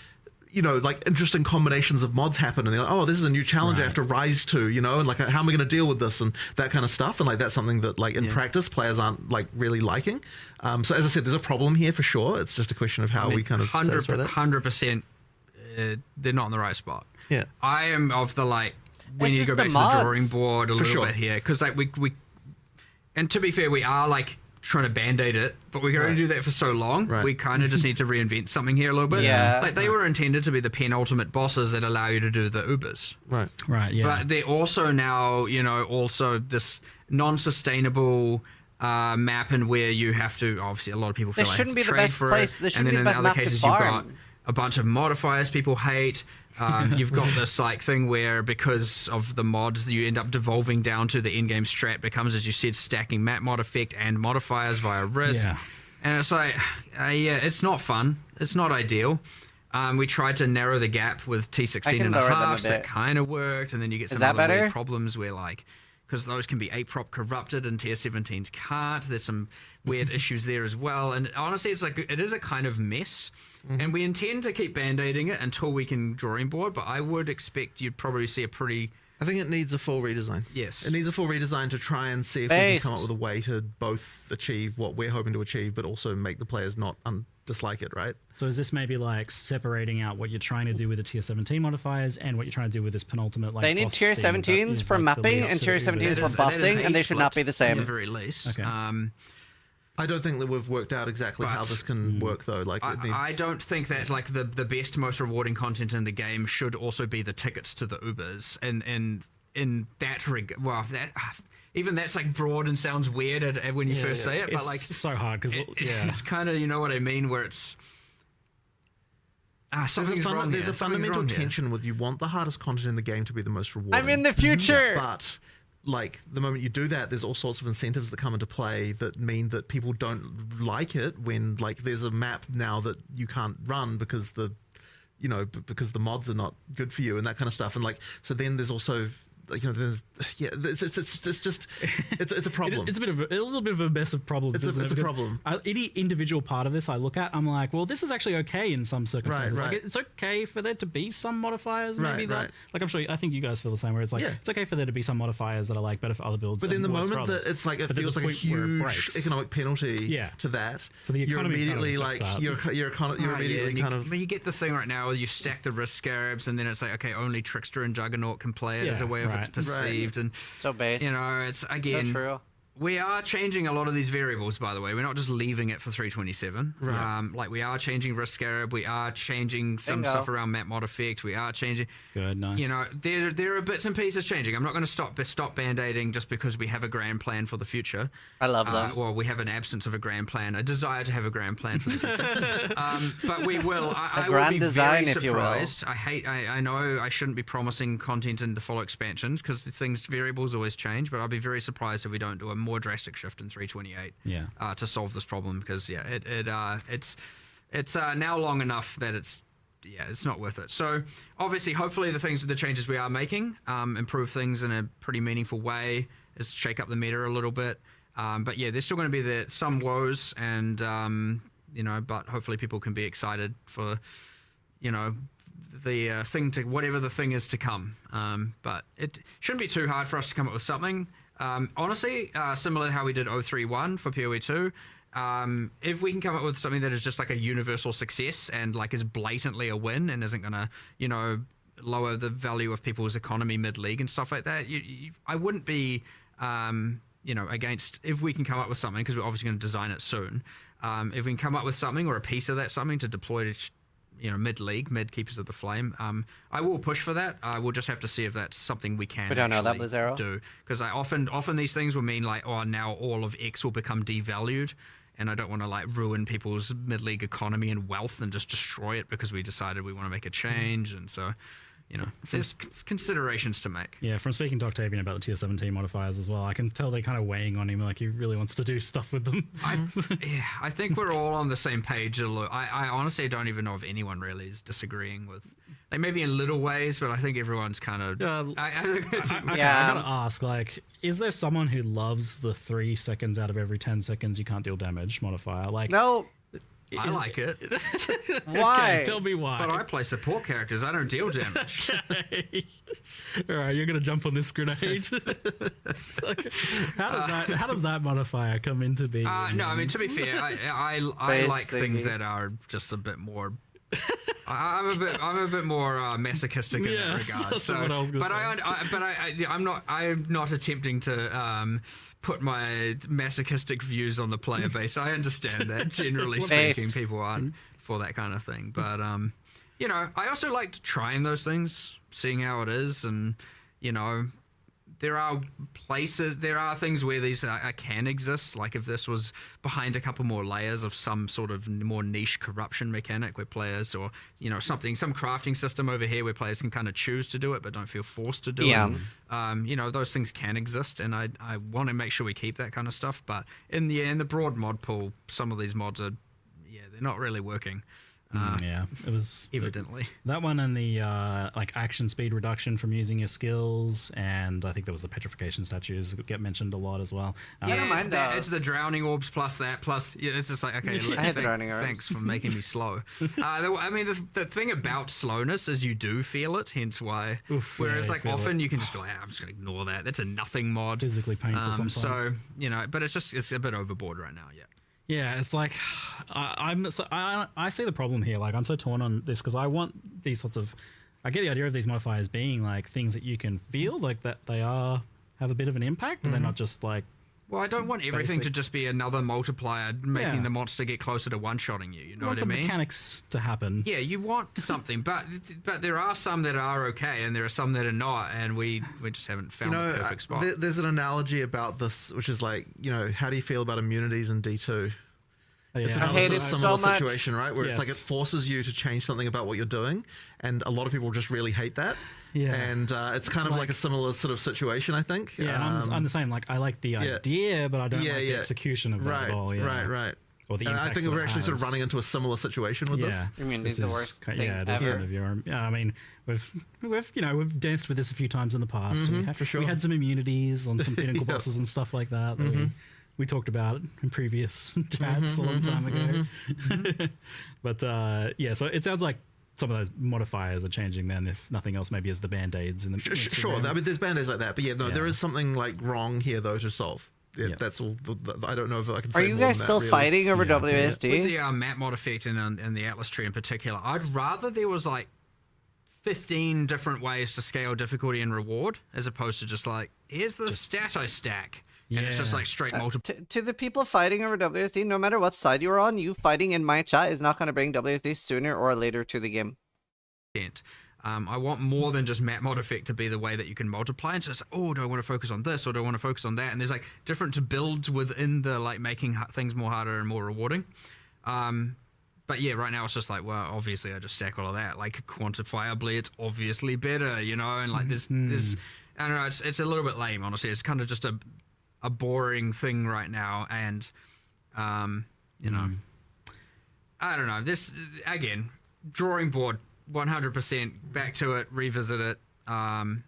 you know, like interesting combinations of mods happen, and they're like, oh, this is a new challenge I have to rise to, you know, and like, how am I going to deal with this, and that kind of stuff. And like, that's something that like in practice players aren't like really liking. So as I said, there's a problem here for sure. It's just a question of how we kind of 100%. They're not in the right spot. Yeah, I am of the like, we need to go back to the drawing board a little bit here, because like we, and to be fair, we are like trying to band-aid it, but we can only do that for so long. We kind of just need to reinvent something here a little bit. Like, they were intended to be the penultimate bosses that allow you to do the Ubers. But they're also now, you know, also this non-sustainable map, and where you have to, obviously a lot of people feel like shouldn't have to be the trade best for place. it. This And shouldn't then be in the other best map to cases you've got farm. a bunch of modifiers people hate. You've got this like thing where, because of the mods, you end up devolving down to the in-game strat becomes, as you said, stacking map mod effect and modifiers via risk. And it's like, it's not fun. It's not ideal. We tried to narrow the gap with T16 and a half. That kind of worked. And then you get some other weird problems where, like, because those can be APROP corrupted and Tier 17s can't. There's some weird issues there as well. And honestly, it's like, it is a kind of mess. And we intend to keep band-aiding it until we can drawing board, but I would expect you'd probably see a pretty... I think it needs a full redesign. Yes. It needs a full redesign to try and see if we can come up with a way to both achieve what we're hoping to achieve, but also make the players not dislike it, right? So is this maybe like separating out what you're trying to do with the Tier 17 modifiers and what you're trying to do with this penultimate, like, they need Tier 17s for mapping and Tier 17s for bossing, and they should not be the same. At the very least. I don't think that we've worked out exactly how this can work, though. Like, I don't think that like the best, most rewarding content in the game should also be the tickets to the Ubers, and in that well, that even that's like broad and sounds weird when you first say it, but it's like so hard because it's kind of, you know what I mean, where it's something's wrong. There's a fundamental tension with you want the hardest content in the game to be the most rewarding. I'm in the future, but like the moment you do that, there's all sorts of incentives that come into play that mean that people don't like it when like there's a map now that you can't run because the mods are not good for you and that kind of stuff. And like, so then there's also, you know, it's a problem. It's a little bit of a mess of problems. It's a problem. Any individual part of this I look at, I'm like, well, this is actually okay in some circumstances. Right. Like, it's okay for there to be some modifiers, maybe right. Like, I'm sure, I think you guys feel the same. Where it's like, it's okay for there to be some modifiers that are like better for other builds. But in the moment that it's like it feels like a huge economic penalty to that, so the you're immediately kind of like you're immediately kind of. But you get the thing right now where you stack the risk scarabs, and then it's like, okay, only Trickster and Juggernaut can play it as a way of it's perceived. And so based, you know, it's again, we are changing a lot of these variables, by the way. We're not just leaving it for 327. Right. Like we are changing risk scarab, we are changing some stuff around map mod effect, we are changing. Good, nice. You know, there are bits and pieces changing. I'm not going to stop band-aiding just because we have a grand plan for the future. I love this. Well, we have an absence of a grand plan, a desire to have a grand plan for the future. But we will. I will be design, very surprised. I know I shouldn't be promising content in the follow expansions because variables always change, but I'll be very surprised if we don't do a more drastic shift in 328 to solve this problem, because it's now long enough that it's not worth it. So obviously, hopefully the changes we are making improve things in a pretty meaningful way, is shake up the meta a little bit. But yeah, there's still going to be some woes, and but hopefully people can be excited for the thing to whatever the thing is to come. But it shouldn't be too hard for us to come up with something. Honestly, similar to how we did 031 for PoE 2, if we can come up with something that is just like a universal success and like is blatantly a win and isn't gonna, lower the value of people's economy mid-league and stuff like that, I wouldn't be, against if we can come up with something, because we're obviously going to design it soon. If we can come up with something or a piece of that something to deploy to mid-league, mid-Keepers of the Flame. I will push for that. I will just have to see if that's something we can do. Because often these things will mean like, oh, now all of X will become devalued, and I don't want to like ruin people's mid-league economy and wealth and just destroy it because we decided we want to make a change. And so, there's considerations to make. Yeah, from speaking to Octavian about the tier 17 modifiers as well, I can tell they're kind of weighing on him, like he really wants to do stuff with them. I think we're all on the same page. I honestly don't even know if anyone really is disagreeing with, like maybe in little ways, but I think everyone's kind of. I gotta ask, like, is there someone who loves the 3 seconds out of every 10 seconds you can't deal damage modifier? Like, no. I like it. Why? Okay, tell me why. But I play support characters. I don't deal damage. Okay. All right, you're gonna jump on this grenade. How does that modifier come into being? No, I mean, to be fair, I like things that are just a bit more. I'm a bit more masochistic in that regard. That's what I was gonna say. I'm not attempting to put my masochistic views on the player base. I understand that generally speaking, people aren't for that kind of thing. But I also liked trying those things, seeing how it is, and there are things where these can exist. Like if this was behind a couple more layers of some sort of more niche corruption mechanic where players, or some crafting system over here where players can kind of choose to do it but don't feel forced to do it. Those things can exist, and I want to make sure we keep that kind of stuff. But in the broad mod pool, some of these mods are they're not really working. It was evidently that one, and the like action speed reduction from using your skills, and I think there was the petrification statues get mentioned a lot as well. It's the drowning orbs plus that, plus it's just like, okay, thanks for making me slow. I mean, the thing about slowness is you do feel it, hence why. Whereas often you can just be like, I'm just gonna ignore that. That's a nothing mod. Physically painful sometimes. So but it's a bit overboard right now. Yeah, it's like I see the problem here. Like, I'm so torn on this because I want these sorts of. I get the idea of these modifiers being like things that you can feel like that they have a bit of an impact, and they're not just like Well, I don't want everything to just be another multiplier making the monster get closer to one-shotting you. You know what I mean? Want some mechanics to happen. Yeah, you want something, but there are some that are okay, and there are some that are not, and we just haven't found the perfect spot. There's an analogy about this, which is like, how do you feel about immunities in D2? It's a similar situation, right? Where it's like it forces you to change something about what you're doing, and a lot of people just really hate that. Yeah, and it's kind of like a similar sort of situation, I think. Yeah, I'm the same. Like, I like the idea, but I don't like the execution of that at all. Yeah. Right. Or the and I think we're actually sort of running into a similar situation with this. I mean, it's the worst thing ever. I mean, we've danced with this a few times in the past. We had some immunities on some pinnacle bosses and stuff like that. We talked about in previous chats a long time ago. But so it sounds like some of those modifiers are changing then, if nothing else, maybe as the band-aids in the sure. I mean, there's band-aids like that, but there is something like wrong here though to solve. That's all. I don't know if I can say. Are you guys still fighting over WSD? With the map mod effect and the Atlas tree in particular, I'd rather there was like 15 different ways to scale difficulty and reward, as opposed to just like, here's the stat I stack. And it's just like straight multiple. To the people fighting over WSD, no matter what side you're on, you fighting in my chat is not going to bring WSD sooner or later to the game. I want more than just map mod effect to be the way that you can multiply. And so it's like, oh, do I want to focus on this or do I want to focus on that? And there's like different builds within the like making things more harder and more rewarding. But yeah, right now it's just like, well, obviously I just stack all of that. Like quantifiably, it's obviously better, and like this, I don't know, it's a little bit lame, honestly. It's kind of just a boring thing right now, and I don't know. This again, drawing board, 100% back to it, revisit it. I'd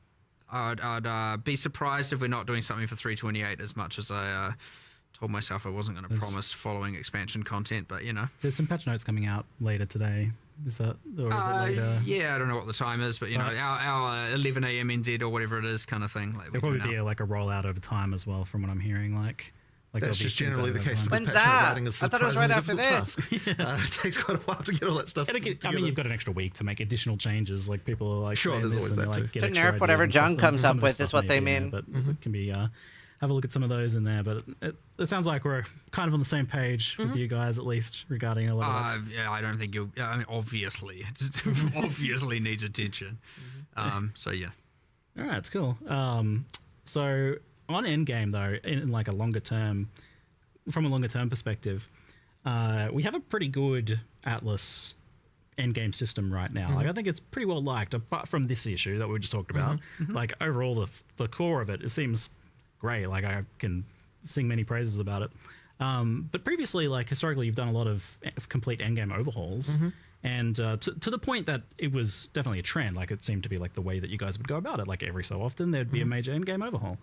be surprised if we're not doing something for 328 as much as I told myself I wasn't going to promise following expansion content, but there's some patch notes coming out later today. Is that, or is it later? Yeah, I don't know what the time is, but our 11 a.m. NZ or whatever it is kind of thing. Like, there'll probably be like a rollout over time as well, from what I'm hearing. Like that's just generally the case. When's that? I thought it was right after this. It takes quite a while to get all that stuff. I mean, you've got an extra week to make additional changes. Like people are like, sure, there's always that like, too. To nerf whatever John comes up with is what they mean. But it can be. Have a look at some of those in there, but it sounds like we're kind of on the same page with you guys, at least regarding a lot of that. Yeah, I don't think you'll. I mean, obviously, it obviously needs attention. So yeah. All right, it's cool. So on Endgame though, in like a longer term, from a longer term perspective, we have a pretty good Atlas Endgame system right now. Like I think it's pretty well liked, apart from this issue that we just talked about. Like overall, the core of it seems great. Like I can sing many praises about it. But previously, like historically, you've done a lot of complete endgame overhauls, and to the point that it was definitely a trend. Like it seemed to be like the way that you guys would go about it. Like every so often, there'd be a major endgame overhaul.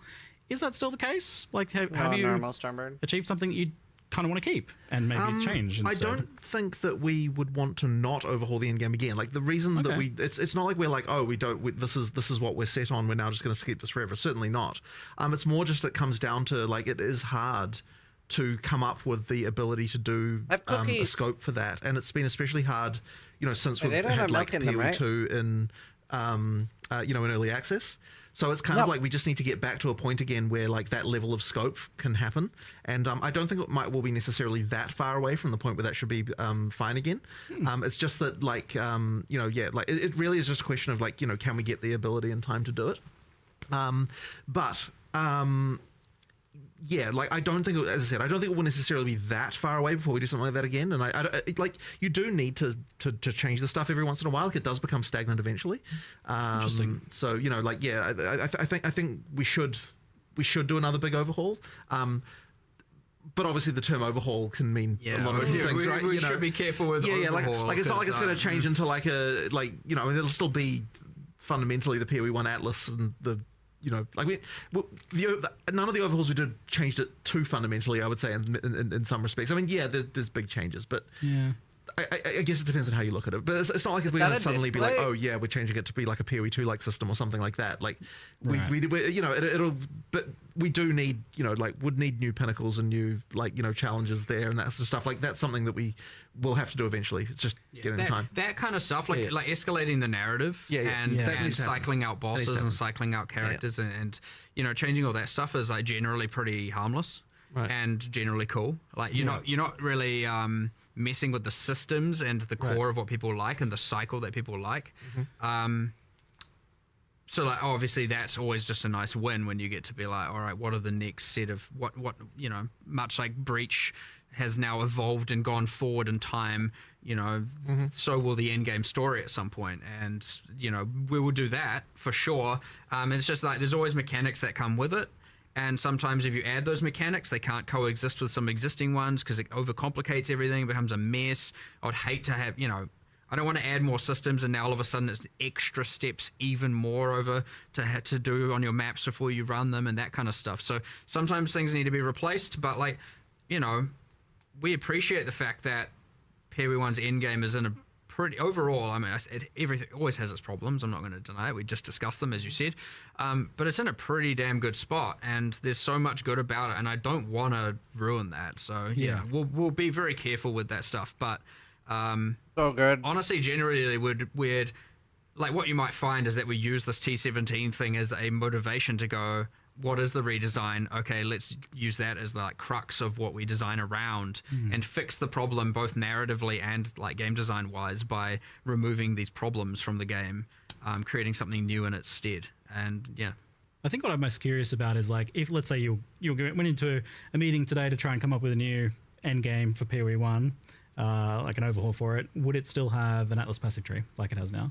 Is that still the case? Like have you achieved something you kind of want to keep and maybe change instead? I don't think that we would want to not overhaul the endgame again. Like the reason that it's not like we're like, oh, this is what we're set on, we're now just going to keep this forever. Certainly not. It's more just that comes down to like it is hard to come up with the ability to do a scope for that, and it's been especially hard, since we've had like PoE2 in in early access. So it's kind of like we just need to get back to a point again where like that level of scope can happen. And I don't think will be necessarily that far away from the point where that should be fine again. It's just that like, it really is just a question of like, can we get the ability and time to do it? Yeah, like I don't think, as I said, I don't think it will necessarily be that far away before we do something like that again. And I like you do need to change the stuff every once in a while. Like it does become stagnant eventually. Interesting. So I think we should do another big overhaul. But obviously the term overhaul can mean a lot of different things, right? We should be careful with overhaul. Like it's not like it's going to change into like it'll still be fundamentally the PoE1 Atlas and the. None of the overhauls we did changed it too fundamentally, I would say, in some respects. I mean, there's big changes, but I guess it depends on how you look at it. But it's not like we're going to suddenly be like, oh yeah, we're changing it to be like a PoE2 like system or something like that. Like but we do need would need new pinnacles and new challenges there and that sort of stuff. Like that's something that we will have to do eventually. It's just getting time. That kind of stuff, like escalating the narrative and cycling out bosses and cycling out characters and changing all that stuff is like generally pretty harmless. and generally cool. Like you're not really messing with the systems and the core of what people like and the cycle that people like. So like obviously that's always just a nice win when you get to be like, all right, what are the next set of what much like Breach has now evolved and gone forward in time, so will the end game story at some point, and we will do that for sure. And it's just like there's always mechanics that come with it, and sometimes if you add those mechanics, they can't coexist with some existing ones because it overcomplicates everything, it becomes a mess. I would hate to have I don't want to add more systems and now all of a sudden it's extra steps even more over to have to do on your maps before you run them and that kind of stuff. So sometimes things need to be replaced, but like, we appreciate the fact that PoE1's endgame is in a pretty, overall, I mean, everything always has its problems, I'm not going to deny it, we just discussed them as you said, but it's in a pretty damn good spot and there's so much good about it and I don't want to ruin that. So we'll be very careful with that stuff, but so good. Honestly, generally, we'd like what you might find is that we use this T17 thing as a motivation to go, what is the redesign? Okay, let's use that as the like crux of what we design around and fix the problem both narratively and like game design wise by removing these problems from the game, creating something new in its stead. And I think what I'm most curious about is like if let's say you went into a meeting today to try and come up with a new end game for PoE1. Like an overhaul for it, would it still have an Atlas passive tree like it has now?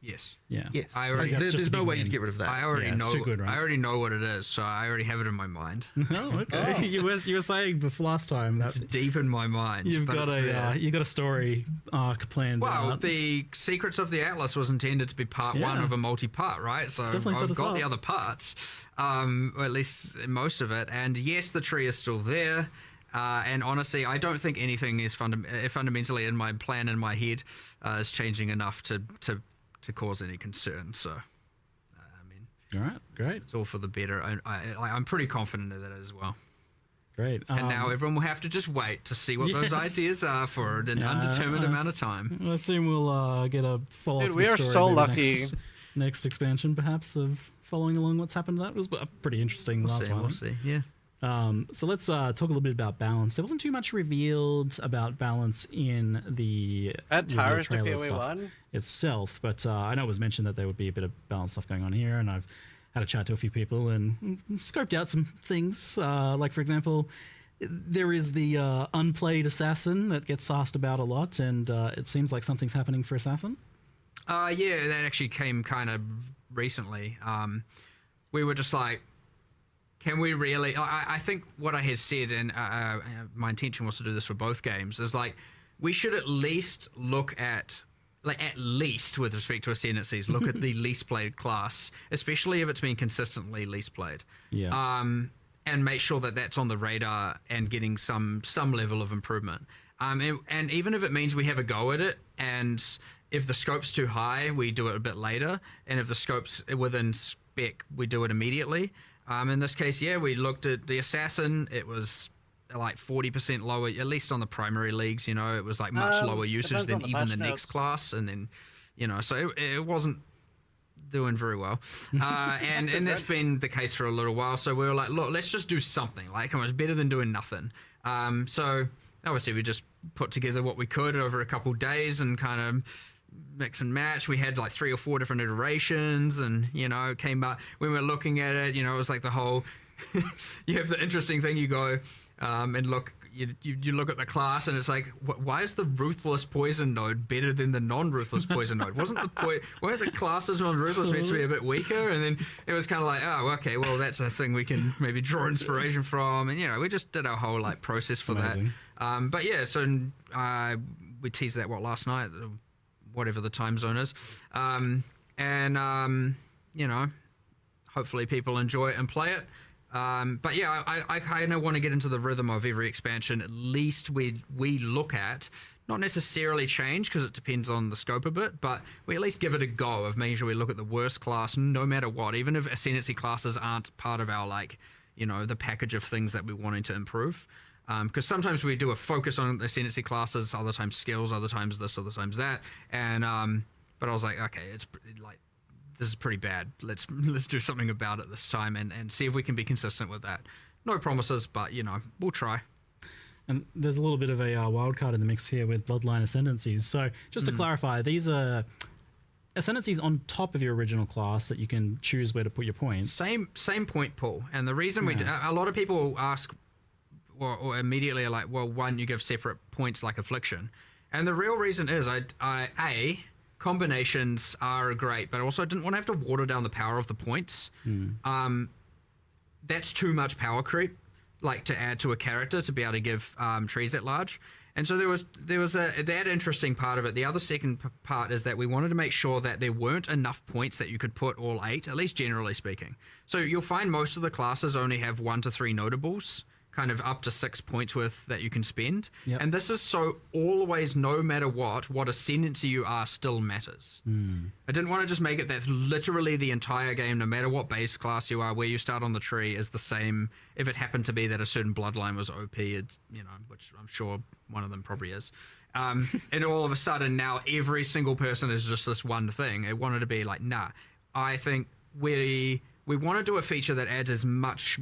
Yes. Yeah. Yes. I already, there's no way you'd get rid of that. I already know. It's too good, right? I already know what it is, so I already have it in my mind. Oh, okay. You were saying before last time that it's deep in my mind. You've got a story arc planned. Well, the Secrets of the Atlas was intended to be part one of a multi-part, right? So I've got the other parts, or at least most of it. And yes, the tree is still there. And honestly, I don't think anything is fundamentally in my plan in my head is changing enough to cause any concern. So, I mean, all right, great. It's all for the better. I'm pretty confident of that as well. Great. And now everyone will have to just wait to see what those ideas are for an undetermined amount of time. I assume we'll get a follow-up. Dude, we are so lucky. Next expansion, perhaps, of following along what's happened. That was a pretty interesting last one. We'll see. Yeah. So let's talk a little bit about balance. There wasn't too much revealed about balance in the trailer to PoE1 itself, but I know it was mentioned that there would be a bit of balance stuff going on here, and I've had a chat to a few people and scoped out some things. Like, for example, there is the unplayed assassin that gets asked about a lot, and it seems like something's happening for assassin. Yeah, that actually came kind of recently. We were just like, can we really... I think what I had said, and my intention was to do this for both games, is like, we should at least look at, like at least with respect to ascendancies, look at the least played class, especially if it's been consistently least played. Yeah. And make sure that that's on the radar and getting some level of improvement. And even if it means we have a go at it, and if the scope's too high, we do it a bit later, and if the scope's within spec, we do it immediately. In this case, we looked at the assassin. It was like 40% lower, at least on the primary leagues. It was like much lower usage than even the next class, and then, so it wasn't doing very well. And that's been the case for a little while. So we were like, look, let's just do something. Like, come on, it's better than doing nothing. So obviously we just put together what we could over a couple of days and kind of mix and match. We had like 3 or 4 different iterations, and came up when we were looking at it. It was like the whole. You have the interesting thing. You go and look. You look at the class, and it's like, why is the ruthless poison node better than the non-ruthless poison node? Weren't the classes on ruthless meant to be a bit weaker? And then it was kind of like, oh, okay, well that's a thing we can maybe draw inspiration from, and we just did our whole like process for Amazing. that. But yeah, so we teased that last night. Whatever the time zone is, hopefully people enjoy it and play it. But yeah, I kind of want to get into the rhythm of every expansion. At least we look at, not necessarily change because it depends on the scope a bit, but we at least give it a go of making sure we look at the worst class no matter what, even if ascendancy classes aren't part of our the package of things that we're wanting to improve. Because sometimes we do a focus on ascendancy classes, other times skills, other times this, other times that, and but I was like, okay, it's like this is pretty bad. Let's do something about it this time and see if we can be consistent with that. No promises, but we'll try. And there's a little bit of a wild card in the mix here with Bloodline Ascendancies. So just to clarify, these are Ascendancies on top of your original class that you can choose where to put your points. Same point pool. And the reason a lot of people ask, or immediately are like, well, why don't you give separate points like Affliction? And the real reason is, combinations are great, but also I didn't want to have to water down the power of the points. That's too much power creep, like to add to a character to be able to give trees at large. And so there was that interesting part of it. The other second part is that we wanted to make sure that there weren't enough points that you could put all 8, at least generally speaking. So you'll find most of the classes only have 1 to 3 notables, kind of up to 6 points worth that you can spend. Yep. And this is so always, no matter what ascendancy you are still matters. I didn't want to just make it that literally the entire game, no matter what base class you are, where you start on the tree is the same. If it happened to be that a certain bloodline was OP, it's, which I'm sure one of them probably is. And all of a sudden now every single person is just this one thing. It wanted to be like, nah, I think we want to do a feature that adds as much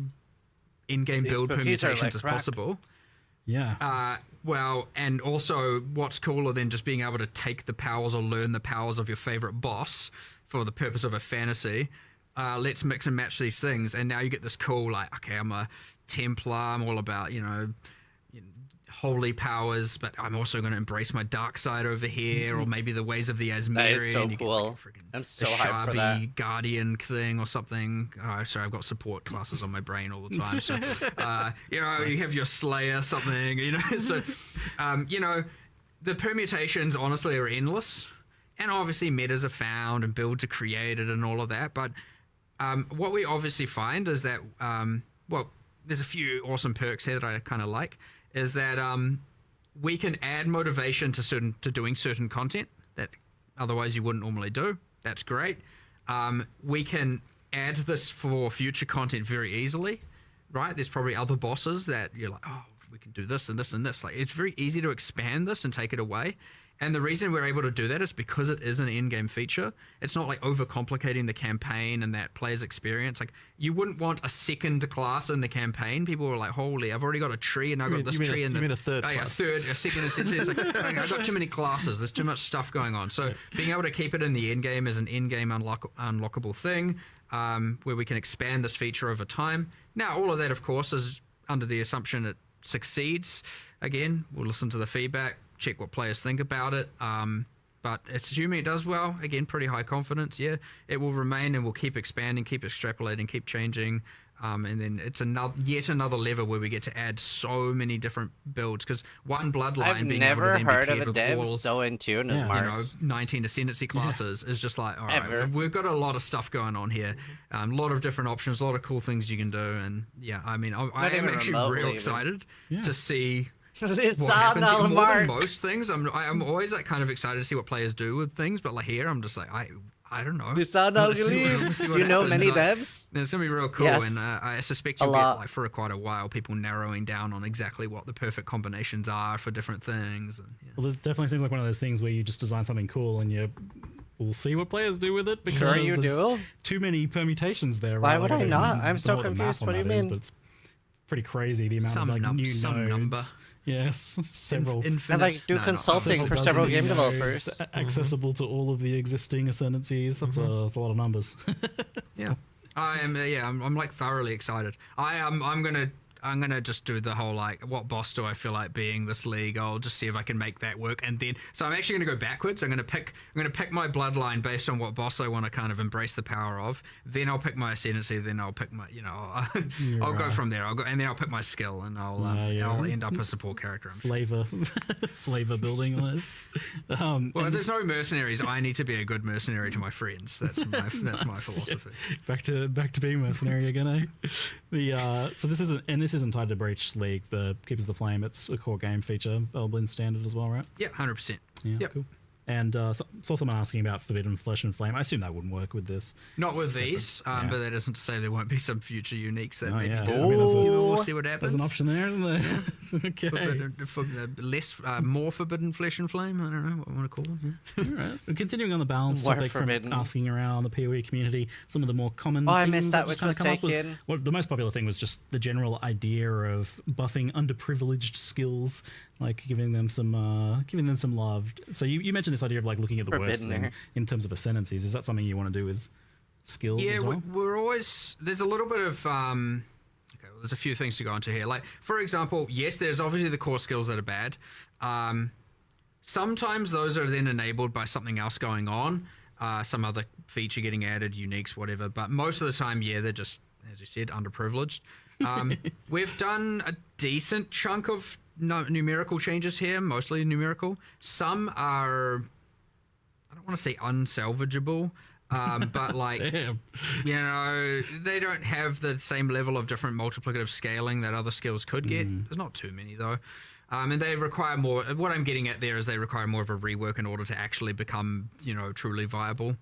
in-game build permutations as possible. Yeah. Well, and also what's cooler than just being able to take the powers or learn the powers of your favorite boss for the purpose of a fantasy. Let's mix and match these things. And now you get this cool, like, okay, I'm a Templar. I'm all about, holy powers, but I'm also going to embrace my dark side over here, or maybe the ways of the Asmerian. That is so you cool. Get, like, I'm so hyped for that. Guardian thing or something. Oh, sorry, I've got support classes on my brain all the time. So, you have your Slayer something, So, the permutations honestly are endless. And obviously metas are found and builds are created and all of that. But what we obviously find is that, there's a few awesome perks here that I kind of like. Is that we can add motivation to doing certain content that otherwise you wouldn't normally do. That's great. We can add this for future content very easily, right? There's probably other bosses that you're like, oh, we can do this and this and this. Like, it's very easy to expand this and take it away. And the reason we're able to do that is because it is an in-game feature. It's not like overcomplicating the campaign and that player's experience. Like, you wouldn't want a second class in the campaign. People were like, holy, I've already got a tree and I've got this tree. You mean a third class? A second. It's like, I've got too many classes. There's too much stuff going on. So being able to keep it in the end game is an in-game unlockable thing where we can expand this feature over time. Now, all of that, of course, is under the assumption it succeeds. Again, we'll listen to the feedback, check what players think about it. But it's assuming it does well. Again, pretty high confidence. Yeah, it will remain and we'll keep expanding, keep extrapolating, keep changing. And then it's yet another lever where we get to add so many different builds. Because one bloodline I've being never able to then heard be of a paired dev with all, so in tune as Mark. 19 ascendancy classes is just like, all right, we've got a lot of stuff going on here. A lot of different options, a lot of cool things you can do. And yeah, I mean, I am actually real excited to see It's what happens. not More than Mark. most things, I'm always like kind of excited to see what players do with things, but like here, I'm just like, I don't know. Do you know many devs? It's gonna be real cool, Yes. and I suspect you'll get like for quite a while people narrowing down on exactly what the perfect combinations are for different things. And, yeah. Well, this definitely seems like one of those things where you just design something cool and we'll see what players do with it because Sure you there's do. too many permutations there. Why right? would Like, I don't not? know I'm so what the confused. math on What do you that is, mean? but it's pretty crazy the amount of like new some nodes. number. Yes, several. Infinite. And like do consulting for several game developers. Accessible to all of the existing ascendancies. That's a lot of numbers. Yeah, I am. Yeah, I'm like thoroughly excited. I'm gonna just do the whole like, what boss do I feel like being this league? I'll just see if I can make that work, and then so I'm actually gonna go backwards. I'm gonna pick my bloodline based on what boss I want to kind of embrace the power of. Then I'll pick my ascendancy. Then I'll pick my, I'll go from there. And then I'll pick my skill, and I'll end up a support character. I'm sure. Flavor building on this. Well, if there's no mercenaries, I need to be a good mercenary to my friends. That's my philosophy. Back to being mercenary again, eh? So this isn't tied to Breach League. The Keepers of the Flame. It's a core game feature, available in standard as well, right? Yeah, 100%. Yeah, yep. Cool. And saw someone asking about Forbidden Flesh and Flame. I assume that wouldn't work with this. Not with these, but that isn't to say there won't be some future uniques that maybe do. I mean, we'll see what happens. There's an option there, isn't there? Okay. More Forbidden Flesh and Flame. I don't know what I want to call them. Yeah. All right. Continuing on the balance topic from asking around the PoE community, some of the more common things I missed that, which was taken. Well, the most popular thing was just the general idea of buffing underprivileged skills, like giving them some love. So you mentioned this idea of like looking at the worst thing in terms of ascendancies. Is that something you want to do with skills as well? We're always, there's a little bit of there's a few things to go into here. Like, for example, yes, there's obviously the core skills that are bad. Sometimes those are then enabled by something else going on, some other feature getting added, uniques, whatever. But most of the time, they're just, as you said, underprivileged. We've done a decent chunk of numerical changes here, mostly numerical. Some are, I don't want to say unsalvageable, but like, you know, they don't have the same level of different multiplicative scaling that other skills could get. There's not too many though. And they require more, what I'm getting at there is they require more of a rework in order to actually become, you know, truly viable.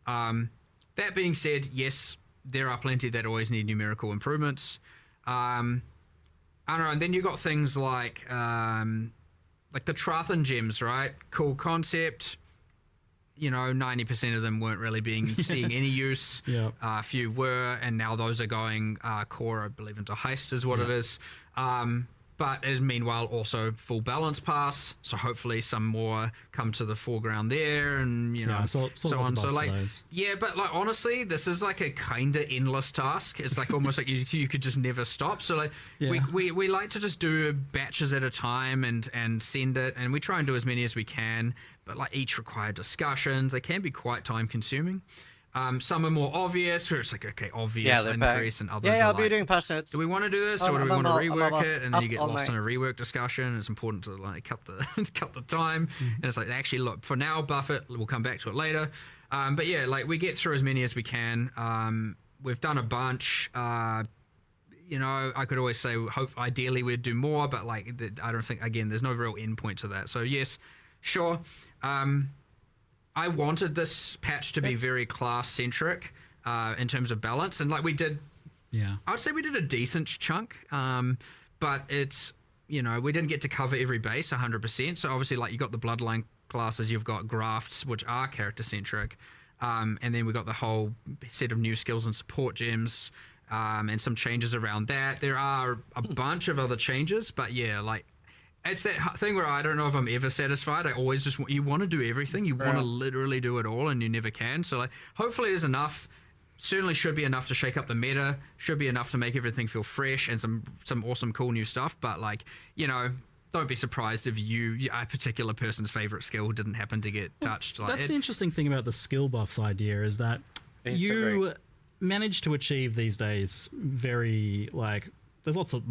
That being said, yes, there are plenty that always need numerical improvements. I don't know, and then you got things like the Trathan gems, right? Cool concept. You know, 90% of them weren't really seeing any use. A few were, and now those are going core, I believe, into heist is what it is. But is meanwhile also full balance pass, so hopefully some more come to the foreground there, and you know, so on. So like, but like honestly, this is like a kind of endless task. It's like almost like you could just never stop. So like, we like to just do batches at a time and send it, and we try and do as many as we can. But like each require discussions. They can be quite time consuming. Some are more obvious, where it's like, okay, obvious increase, and others are I'll like, be doing patch notes. do we want to do this, or do we want to rework it? And then you get lost in a rework discussion. It's important to like cut the time, and it's like, actually, look, for now, buff it. We'll come back to it later. But yeah, like we get through as many as we can. We've done a bunch. You know, I could always say, ideally we'd do more, but like, I don't think, again, there's no real end point to that. So yes, sure. I wanted this patch to be very class-centric in terms of balance, and like we did, I would say we did a decent chunk, but it's, you know, we didn't get to cover every base 100%, so obviously like you got the bloodline classes, you've got grafts, which are character-centric, and then we got the whole set of new skills and support gems, and some changes around that. There are a bunch of other changes, but yeah, like, it's that thing where I don't know if I'm ever satisfied. I always just you want to do everything. You want to literally do it all, and you never can. So like, hopefully there's enough. Certainly should be enough to shake up the meta. Should be enough to make everything feel fresh and some awesome, cool new stuff. But like, you know, don't be surprised if a particular person's favorite skill didn't happen to get touched. Like, that's the interesting thing about the skill buffs idea is that you manage to achieve these days very like. There's lots of.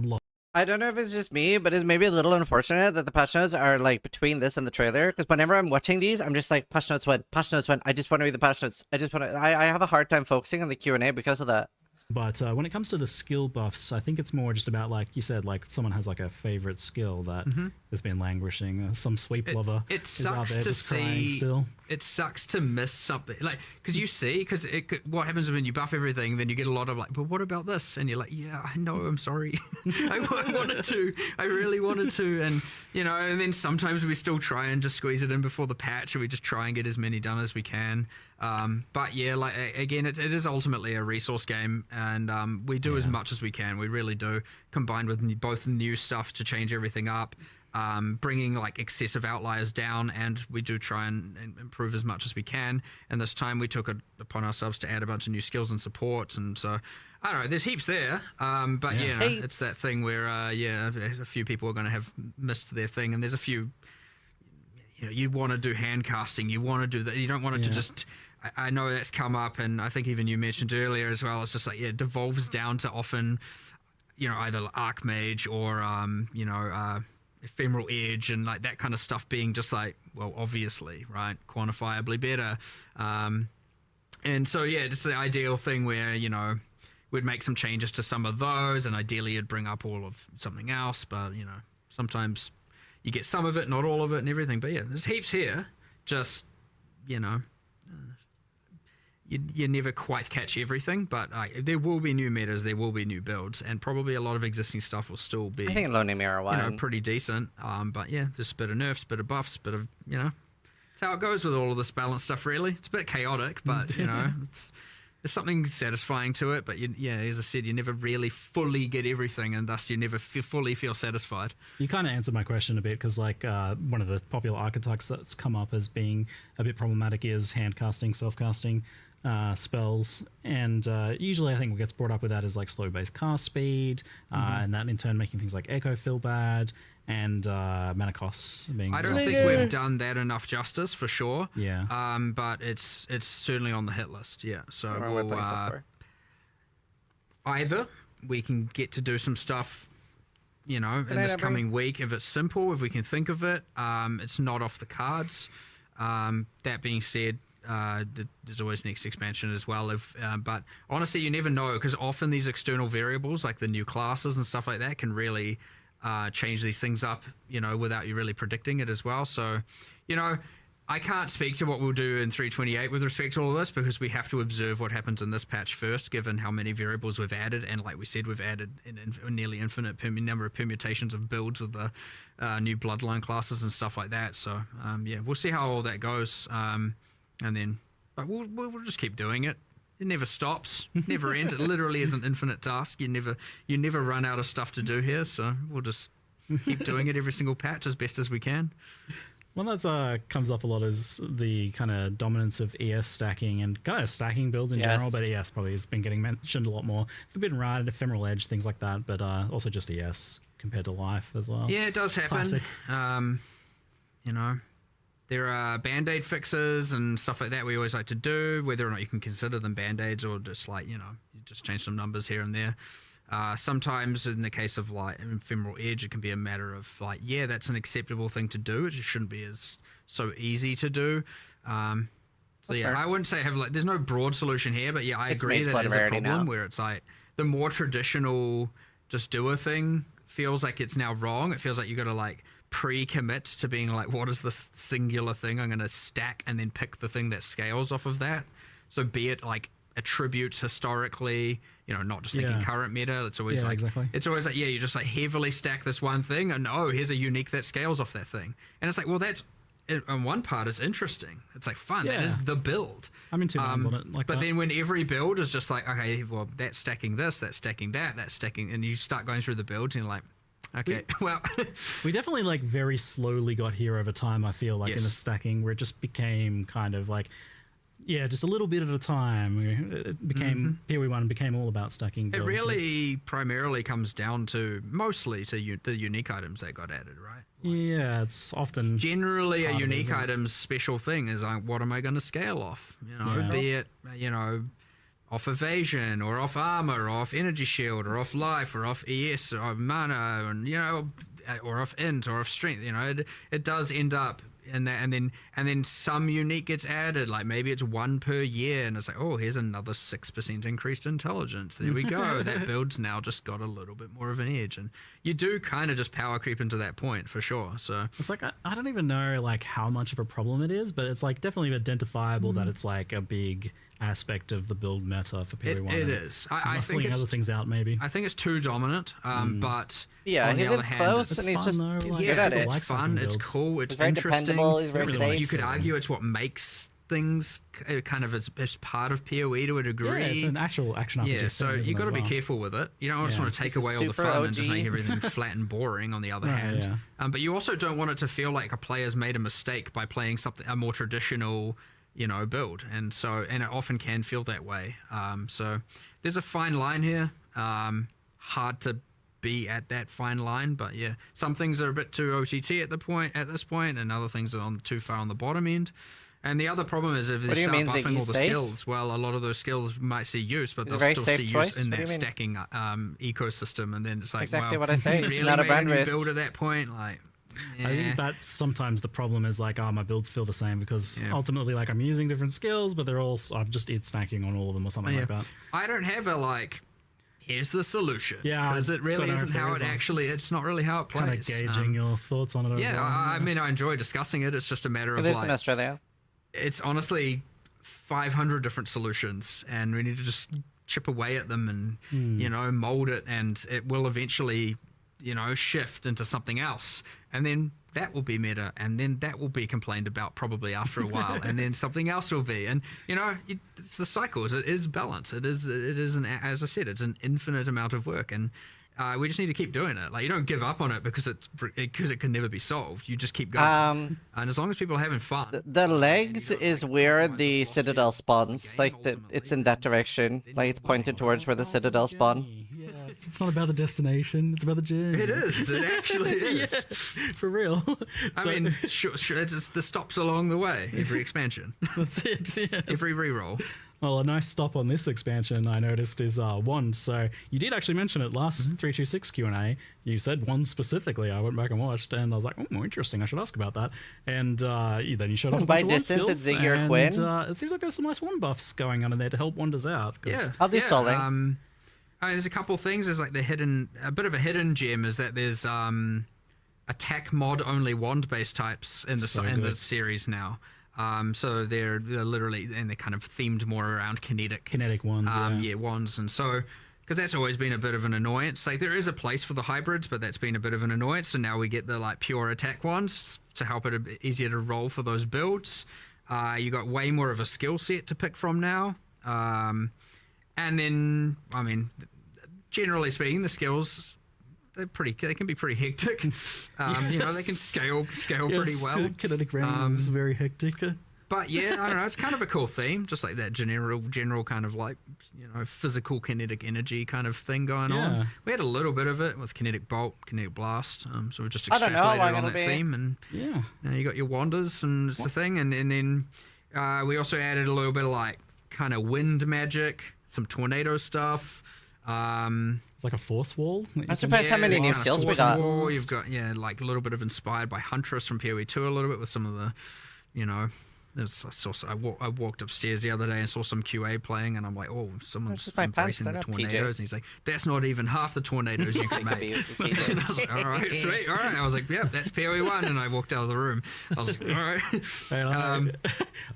I don't know if it's just me, but it's maybe a little unfortunate that the patch notes are like between this and the trailer. Because whenever I'm watching these, I'm just like, patch notes when, patch notes when. I just want to read the patch notes. I have a hard time focusing on the Q&A because of that. But when it comes to the skill buffs, I think it's more just about, like you said, like someone has like a favorite skill that has been languishing. Some sweep lover it is out sucks there to just crying see. still. It sucks to miss something, like, because you see, because what happens when you buff everything, then you get a lot of like, but what about this? And you're like, yeah, I know, I'm sorry, I wanted to, I really wanted to, and you know, and then sometimes we still try and just squeeze it in before the patch, and we just try and get as many done as we can. But yeah, like again, it is ultimately a resource game, and we do as much as we can. We really do, combined with both new stuff to change everything up, bringing like excessive outliers down, and we do try and improve as much as we can. And this time we took it upon ourselves to add a bunch of new skills and supports, and so I don't know, there's heaps there, but you know, it's that thing where a few people are going to have missed their thing, and there's a few, you know, you want to do hand casting, you want to do that, you don't want it to just, I know that's come up, and I think even you mentioned earlier as well, it's just like, it devolves down to often, you know, either Archmage or you know, Ephemeral Edge, and like that kind of stuff being just like, well, obviously, right, quantifiably better, and so yeah, it's the ideal thing where, you know, we'd make some changes to some of those, and ideally it'd bring up all of something else, but you know, sometimes you get some of it, not all of it, and everything. But yeah, there's heaps here. just, you know, you never quite catch everything, but there will be new metas, there will be new builds, and probably a lot of existing stuff will still be, I think Lonely Mirror one, you know, pretty decent. But yeah, there's a bit of nerfs, bit of buffs, bit of, you know, it's how it goes with all of this balanced stuff. Really, it's a bit chaotic, but you know, there's something satisfying to it. But yeah, as I said, you never really fully get everything, and thus you never fully feel satisfied. You kind of answered my question a bit, because like one of the popular archetypes that's come up as being a bit problematic is hand casting, self casting spells, and usually I think what gets brought up with that is like slow base cast speed, and that in turn making things like echo feel bad, and mana costs being. I don't think we've done that enough justice for sure. Yeah. But it's certainly on the hit list. Yeah. So we'll, either we can get to do some stuff, you know, in this coming week if it's simple, if we can think of it. It's not off the cards. That being said, there's always next expansion as well. But honestly, you never know, because often these external variables, like the new classes and stuff like that, can really change these things up, you know, without you really predicting it as well. So, you know, I can't speak to what we'll do in 3.28 with respect to all of this, because we have to observe what happens in this patch first, given how many variables we've added. And like we said, we've added a nearly infinite number of permutations of builds with the new bloodline classes and stuff like that. So, yeah, we'll see how all that goes. And then, but we'll just keep doing it. It never stops, never ends. It literally is an infinite task. You never run out of stuff to do here. So we'll just keep doing it every single patch as best as we can. One that comes up a lot is the kind of dominance of ES stacking and kind of stacking builds in general, but ES probably has been getting mentioned a lot more. Forbidden Ride, Ephemeral Edge, things like that, but also just ES compared to Life as well. Yeah, it does happen. Classic. You know, there are Band-Aid fixes and stuff like that we always like to do, whether or not you can consider them Band-Aids or just like, you know, you just change some numbers here and there. Sometimes in the case of like Ephemeral Edge, it can be a matter of like, yeah, that's an acceptable thing to do. It just shouldn't be so easy to do. So yeah, I wouldn't say there's no broad solution here, but yeah, I agree that it's a problem where it's like the more traditional just do a thing feels like it's now wrong. It feels like you got to like pre-commit to being like, what is this singular thing I'm going to stack and then pick the thing that scales off of that. So be it like attributes historically, you know, not just thinking current meta. It's always it's always like, yeah, you just like heavily stack this one thing and here's a unique that scales off that thing. And it's like, well, that's on one part it's interesting. It's like fun. That is the build. I'm in two minds on it. But then when every build is just like, okay, well, that's stacking this, that's stacking that, that's stacking, and you start going through the builds and you're like, okay, we definitely like very slowly got here over time. I feel like in the stacking where it just became kind of like, just a little bit at a time. It became PoE1 became all about stacking builds. It really primarily comes down to mostly to the unique items that got added, right? Like, it's often generally a unique item's special thing is like, what am I going to scale off? You know, be it, you know, off evasion or off armor or off energy shield or off life or off ES or mana, and you know, or off int or off strength. You know, it does end up in that, and then some unique gets added. Like maybe it's one per year, and it's like, oh, here's another 6% increased intelligence. There we go. That build's now just got a little bit more of an edge, and you do kind of just power creep into that point for sure. So it's like I don't even know like how much of a problem it is, but it's like definitely identifiable that it's like a big aspect of the build meta for PoE1. It is. I think it's other things out maybe. I think it's too dominant, but yeah, he lives close and he's good at it. It's fun. It's cool. It's very interesting. He's very safe. You could argue it's what makes things kind of as part of PoE to a degree. Yeah, it's an actual action RPG. Yeah, so you got to be careful with it. You don't just want to take away all the fun and just make everything flat and boring. On the other hand, but you also don't want it to feel like a player's made a mistake by playing a more traditional, you know, build, and it often can feel that way. So there's a fine line here. Hard to be at that fine line, but yeah, some things are a bit too OTT at this point, and other things are too far on the bottom end. And the other problem is if they start buffing all the skills, well, a lot of those skills might see use, but they'll still see use in that stacking ecosystem, and then it's like, exactly what I say. It's really not a brand risk. Build at that point, like. I think that's sometimes the problem is like, my builds feel the same because ultimately like I'm using different skills, but they're all, I'm just stacking on all of them or something like that. I don't have a like here's the solution. Yeah, because it really isn't how it actually. It's it's not really how it plays. Kind of gauging your thoughts on it. Yeah, overall. I mean, I enjoy discussing it. It's just a matter of It lives like in Australia. it's honestly 500 different solutions, and we need to just chip away at them and you know, mold it, and it will eventually, you know, shift into something else, and then that will be meta, and then that will be complained about probably after a while, and then something else will be, and you know, it's the cycles. It is balance. It is an, as I said, it's an infinite amount of work, and we just need to keep doing it. Like, you don't give up on it because it can never be solved. You just keep going. And as long as people are having fun. The legs is where the Citadel spawns. Like, it's in that direction. Like, it's pointed towards where the Citadel spawn. Yeah, it's not about the destination. It's about the journey. It is. It actually is. Yeah, for real. I mean, sure, it's the stops along the way. Every expansion. That's it. Yes. Every reroll. Well, a nice stop on this expansion I noticed is wand. So you did actually mention it last 326 Q&A. You said wand specifically. I went back and watched, and I was like, oh, interesting. I should ask about that. And then you showed off a bunch of wand skills. By distance, it's Ziggy or Quinn. It seems like there's some nice wand buffs going on in there to help wanders out. Yeah, I'll do stalling. I mean, there's a couple things. There's like a bit of a hidden gem is that there's attack mod only wand based types in the series now. So they're literally, and they're kind of themed more around kinetic wands. Wands, and so because that's always been a bit of an annoyance. Like, there is a place for the hybrids, but that's been a bit of an annoyance. So now we get the like pure attack ones to help it a bit easier to roll for those builds. You got way more of a skill set to pick from now. And then, I mean, generally speaking, the skills, they can be pretty hectic. You know, they can scale pretty well. Kinetic round is very hectic. But yeah, I don't know, it's kind of a cool theme, just like that general kind of like, you know, physical kinetic energy kind of thing going on. We had a little bit of it with kinetic bolt, kinetic blast, so we just extrapolated on that theme, and you know, you got your wanders, and it's the thing, and then we also added a little bit of like kind of wind magic, some tornado stuff. It's like a force wall. I'm surprised how many new skills we got. You've got like a little bit of inspired by Huntress from PoE 2 a little bit with some of the, you know, I walked upstairs the other day and saw some QA playing, and I'm like, oh, someone's embracing the tornadoes, and he's like, that's not even half the tornadoes you can make. And I was like, all right, sweet, all right. I was like, yeah, that's PoE 1, and I walked out of the room. I was like, all right.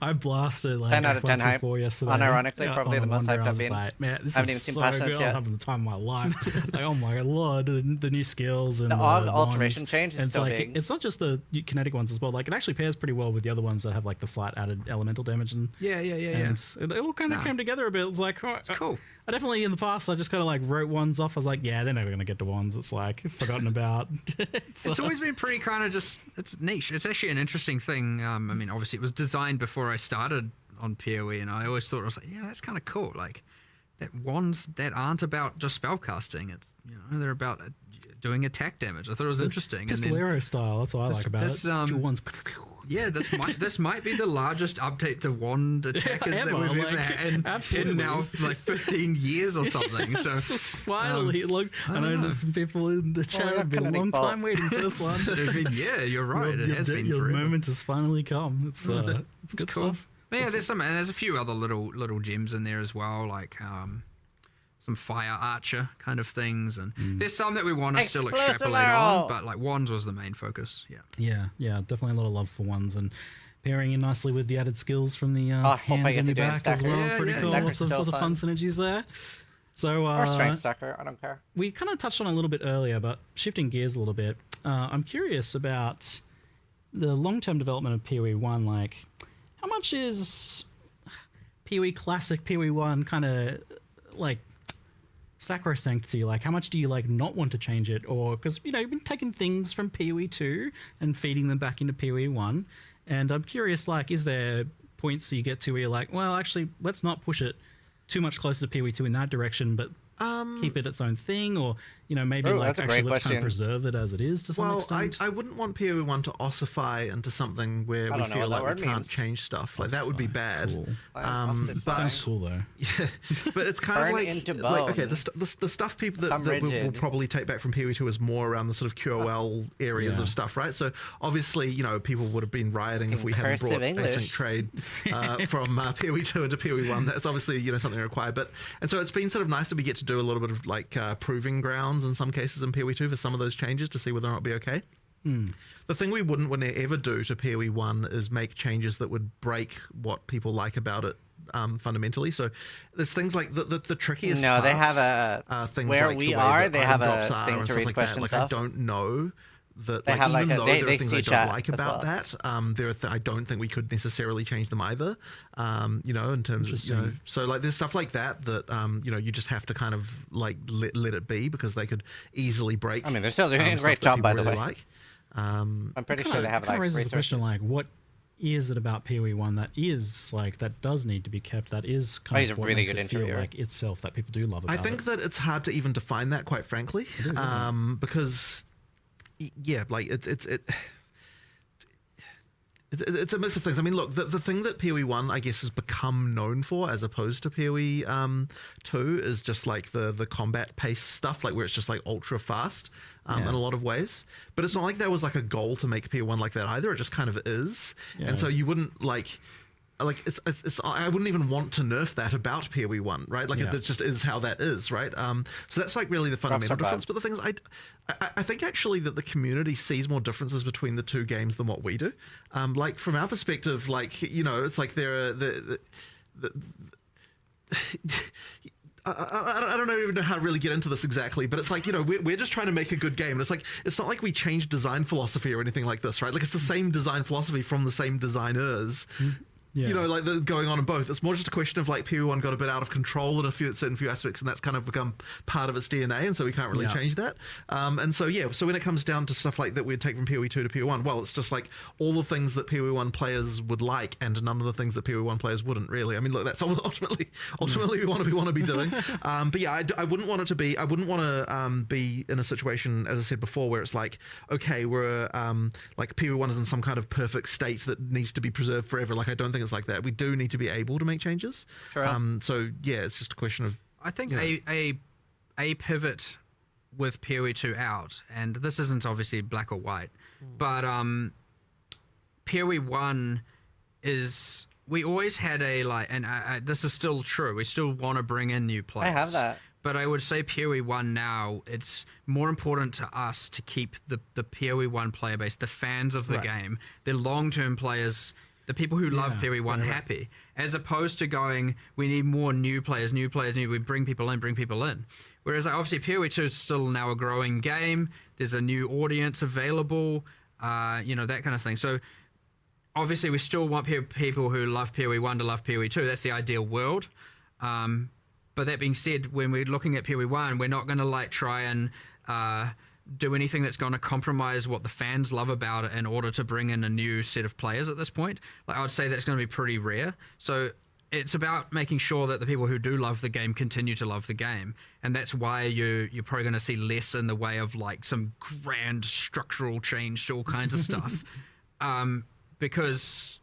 I blasted like 10 out of 10 hype. yesterday. Unironically, probably the most hyped I've been. Like, man, this I haven't is even seen so patch good. notes I'm yet. having the time of my life. Like, oh my lord, the new skills and the alteration wands. change is so like, big. It's not just the kinetic ones as well. Like, it actually pairs pretty well with the other ones that have like the flat added elemental damage, and it all kind of came together a bit. It's like, it's cool. I definitely in the past I just kind of like wrote ones off. I was like, yeah, they're never gonna get to ones. It's like forgotten about. It's always been pretty kind of just, it's niche. It's actually an interesting thing. I mean, obviously it was designed before I started on PoE, and I always thought, I was like, yeah, that's kind of cool. Like, that wands that aren't about just spellcasting. It's, you know, they're about doing attack damage. I thought it was interesting. Pistolero style. That's what I like about it. Wands. Yeah, this might be the largest update to wand attackers that we've ever had in now like 15 years or something. So finally, look, I know there's some people in the chat have been a long time waiting for this one. Yeah, you're right. It has been your forever. moment has finally come. It's good cool stuff. Yeah, there's a few other little gems in there as well, like some fire archer kind of things, and there's some that we want to still extrapolate on, but like wands was the main focus. Yeah, definitely a lot of love for wands, and pairing in nicely with the added skills from the hands on your back as well. Pretty cool. Lots of fun synergies there. So or strength stacker, I don't care. We kind of touched on it a little bit earlier, but shifting gears a little bit, I'm curious about the long-term development of PoE 1. Like, how much is PoE Classic, PoE 1 kind of like sacrosanct to you? Like, how much do you like not want to change it? Or because, you know, you've been taking things from PoE 2 and feeding them back into PoE 1, and I'm curious, like, is there points you get to where you're like, well, actually, let's not push it too much closer to PoE 2 in that direction, but keep it its own thing? Or maybe Ooh, like that's a actually great let's kind of question. preserve it as it is to some extent. I wouldn't want PoE1 to ossify into something where we feel like we can't change stuff. Like that would be bad. Cool. But Sounds cool though. Yeah, but it's kind of Turn into like okay, bone. the stuff people that we'll rigid. probably take back from PoE2 is more around the sort of QOL areas of stuff, right? So obviously, people would have been rioting if we hadn't brought async trade from PoE2 into PoE1. That's obviously something required. And so it's been sort of nice that we get to do a little bit of like proving grounds in some cases in PoE2 for some of those changes to see whether or not it'll be okay. The thing we wouldn't ever do to PoE1 is make changes that would break what people like about it fundamentally. So there's things like the trickiest No, they parts, have a things where like we the way are. that They item have drops a are thing and to stuff read like that. questions Like off. I don't know that They have even like a- though they- there they are things see I don't chat like as about well. that, I don't think we could necessarily change them either. In terms of so like there's stuff like that you just have to kind of like let it be because they could easily break. I mean, they're still doing a stuff great that job, people by the really way. like. I'm pretty sure they have like raises the resources. question like what is it about PoE1 that is like that does need to be kept, that is kind he's of a what really makes good it feel interviewer. like itself that people do love about I think that it's hard to even define that, quite frankly, It is, isn't it? because like it's a mix of things. I mean, look, the thing that PoE1, I guess, has become known for, as opposed to PoE2, is just like the combat pace stuff, like where it's just like ultra fast in a lot of ways. But it's not like there was like a goal to make PoE1 like that either. It just kind of is, and so you wouldn't like it's I wouldn't even want to nerf that about PoE1, right? Like it just is how that is, right? So that's like really the fundamental difference. But the thing is, I think actually that the community sees more differences between the two games than what we do. Like from our perspective, like it's like there are I don't even know how to really get into this exactly, but it's like, we're just trying to make a good game. And it's like, it's not like we changed design philosophy or anything like this, right? Like it's the same design philosophy from the same designers. Like going on in both. It's more just a question of like PoE1 got a bit out of control in a certain few aspects, and that's kind of become part of its DNA, and so we can't really change that. And so when it comes down to stuff like that we'd take from PoE2 to PoE1, well, it's just like all the things that PoE1 players would like, and none of the things that PoE1 players wouldn't really. I mean, look, that's ultimately we want to be doing. But yeah, I wouldn't want it to be. I wouldn't want to be in a situation, as I said before, where it's like, okay, we're like PoE1 is in some kind of perfect state that needs to be preserved forever. Like I don't think it's like that. We do need to be able to make changes. Sure. So yeah, it's just a question of. I think a pivot with PoE2 out, and this isn't obviously black or white, but PoE1 is, we always had this is still true. We still want to bring in new players. I have that. But I would say PoE1 now, it's more important to us to keep the PoE1 player base, the fans of the game, the long-term players, the people who love PoE1 happy, as opposed to going, we need more new players, we bring people in. Whereas obviously PoE2 is still now a growing game. There's a new audience available, that kind of thing. So obviously we still want people who love PoE1 to love PoE2. That's the ideal world. But that being said, when we're looking at PoE1, we're not going to try and do anything that's going to compromise what the fans love about it in order to bring in a new set of players at this point. I would say that's going to be pretty rare. So it's about making sure that the people who do love the game continue to love the game. And that's why you're probably going to see less in the way of some grand structural change to all kinds of stuff. Because,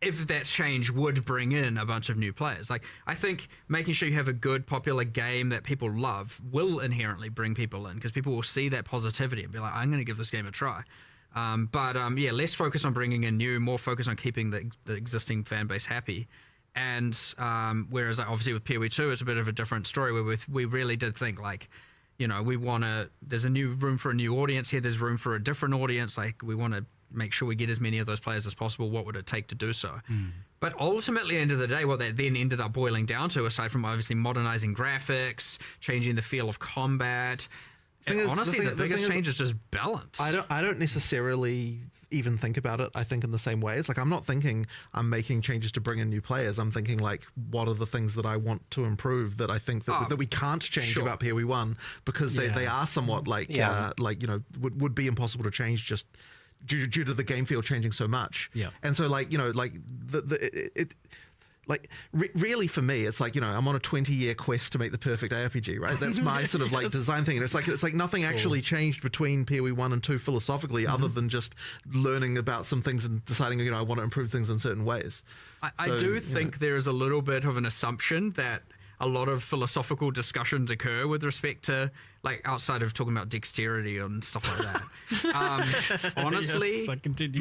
if that change would bring in a bunch of new players. I think making sure you have a good, popular game that people love will inherently bring people in, because people will see that positivity and be like, I'm going to give this game a try. Less focus on bringing in new, more focus on keeping the existing fan base happy. And whereas obviously with PoE2, it's a bit of a different story, where we really did think we want to, there's a new room for a new audience here, there's room for a different audience, we want to make sure we get as many of those players as possible. What would it take to do so? But ultimately, at the end of the day, what that then ended up boiling down to, aside from obviously modernizing graphics, changing the feel of combat, honestly, the biggest change is just balance. I don't necessarily even think about it, I think, in the same ways. I'm not thinking I'm making changes to bring in new players. I'm thinking what are the things that I want to improve that I think that we can't change about PoE1, because they are somewhat would be impossible to change just due to the game field changing so much. And so like really for me, it's like, I'm on a 20-year quest to make the perfect ARPG, right? That's my sort of like design thing. And it's like nothing actually changed between PoE 1 and 2 philosophically, other than just learning about some things and deciding, I want to improve things in certain ways. I do think there is a little bit of an assumption that a lot of philosophical discussions occur with respect to, like, outside of talking about dexterity and stuff like that. Honestly,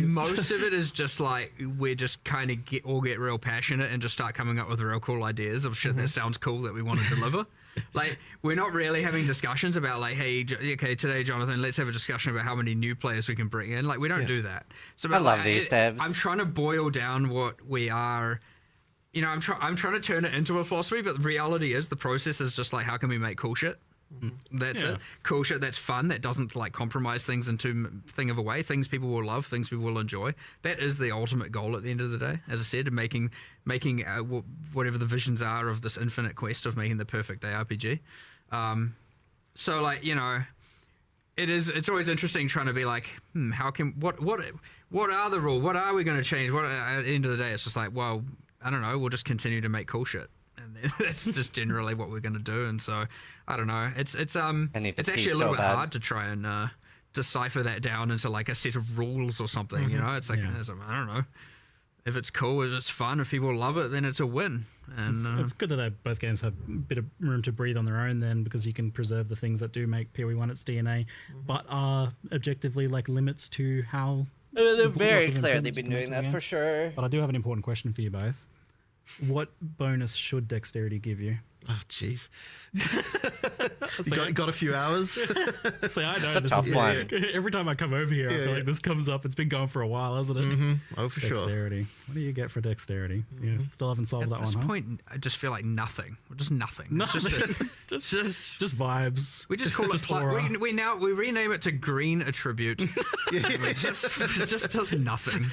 most of it is just like we're just kind of get real passionate and just start coming up with real cool ideas of shit that sounds cool that we want to deliver. Like, we're not really having discussions about like, hey, okay, today, Jonathan, let's have a discussion about how many new players we can bring in. Like, we don't do that. So, I love these devs. I'm trying to boil down what we are. I'm trying to turn it into a philosophy, but the reality is the process is just like, how can we make cool shit? That's it. Cool shit that's fun, that doesn't like compromise things in too thing of a way. Things people will love, things people will enjoy. That is the ultimate goal at the end of the day. As I said, making whatever the visions are of this infinite quest of making the perfect ARPG. So like, it's always interesting trying to be like, how can what are the rules? What are we going to change? What at the end of the day, it's just like, well, I don't know. We'll just continue to make cool shit, and that's just generally what we're going to do. And so, I don't know. It's actually a little bit hard to try and decipher that down into like a set of rules or something. It's like I don't know. If it's cool, if it's fun, if people love it, then it's a win. And it's good that both games have a bit of room to breathe on their own, then, because you can preserve the things that do make PoE 1 its DNA, but are objectively like limits to how. They're very clear. They've been doing that for sure. But I do have an important question for you both. What bonus should dexterity give you? Oh, jeez. You got a few hours? See, I know it's a tough one. Every time I come over here, I feel like this comes up. It's been going for a while, hasn't it? Oh, for dexterity. sure. What do you get for dexterity? You still haven't solved that one, At this point, I just feel like nothing. Just nothing. It's just vibes. We just call it. We rename it to green attribute. It just does nothing.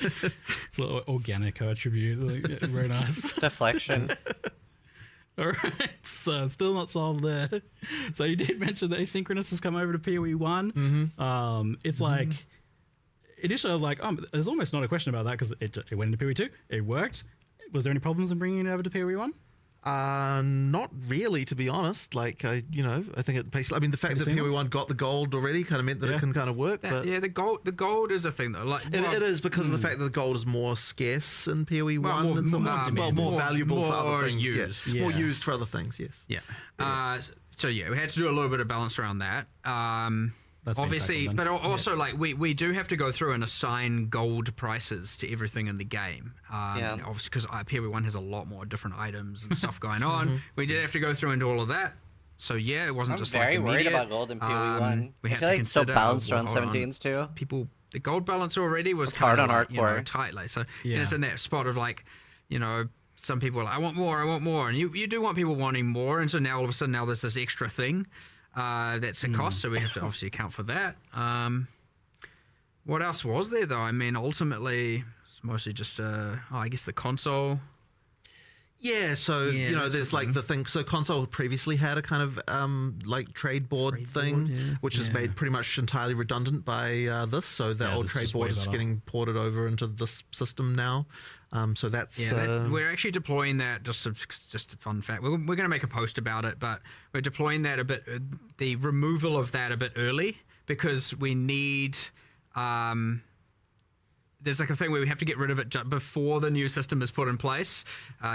It's an organic attribute. Very nice. Deflection. All right, so still not solved there. So you did mention that asynchronous has come over to PoE 1. It's like, initially I was like, there's almost not a question about that because it went into PoE 2. It worked. Was there any problems in bringing it over to PoE 1? Not really, to be honest. Like, I think it basically. I mean, the fact that PoE 1 got the gold already kind of meant that it can kind of work. But the gold is a thing though. Like, it is because of the fact that the gold is more scarce in PoE 1 more valuable for other things. Used. More used for other things. Yes. Yeah. So we had to do a little bit of balance around that. That's obviously, but also like we do have to go through and assign gold prices to everything in the game. Obviously, because PoE 1 has a lot more different items and stuff going on. We did have to go through and do all of that. So it wasn't just like immediate. I'm very worried about gold in PoE 1. I feel like it's so balanced around 17s too. The gold balance already was hard on hardcore, tight. Like, so it's in that spot of like, some people are like, I want more, and you do want people wanting more, and so now all of a sudden there's this extra thing. That's a cost, so we have to obviously account for that. What else was there though? I mean, ultimately, it's mostly just I guess the console. Yeah, so there's like the thing. So console previously had a kind of like trade board thing, which is made pretty much entirely redundant by this. So that old trade board is getting ported over into this system now. So that's we're actually deploying that. Just a fun fact. We're going to make a post about it, but we're deploying that a bit. The removal of that a bit early because we need. There's like a thing where we have to get rid of it before the new system is put in place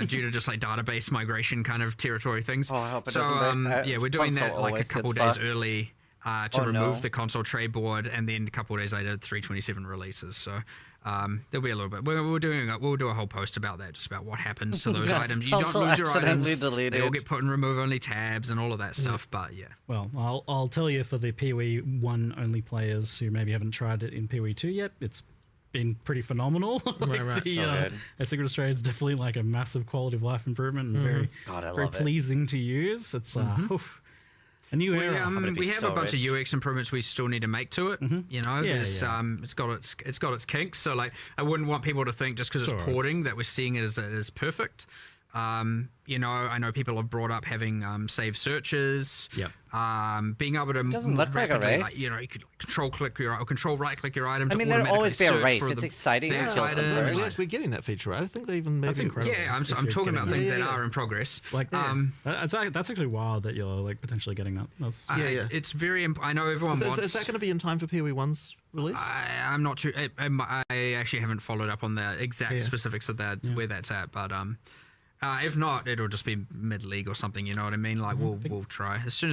due to just like database migration kind of territory things. Oh, I hope it so doesn't break. we're doing that like a couple days early to remove the console tray board, and then a couple of days later 327 releases. So there'll be a little bit. We'll do a whole post about that, just about what happens to those items. You don't lose your items. Deleted. They all get put in remove only tabs and all of that stuff. But well, I'll tell you, for the PoE 1 only players who maybe haven't tried it in PoE 2 yet, it's been pretty phenomenal. Right. The asynchronous trade is definitely like a massive quality of life improvement and very pleasing to use. It's a new era. We have a bunch of UX improvements we still need to make to it. It's got its kinks. So like, I wouldn't want people to think just because it's porting that we're seeing it as perfect. You know, I know people have brought up having save searches. Yep. Being able to doesn't look like a rapidly, race. you know, you could control right click your item. I to mean, there'll always be a automatically race. search for It's the- exciting that until item. something We're actually getting that feature, right? I think they even maybe. That's incredible. Yeah, I'm If you're talking about getting things that. that are in progress. Like, that's actually wild that you're like potentially getting that. That's It's very. I know everyone wants. Is that going to be in time for PoE1's release? I'm not sure. I actually haven't followed up on the exact specifics of that, where that's at, but if not, it'll just be mid-league or something. You know what I mean? Like we'll try as soon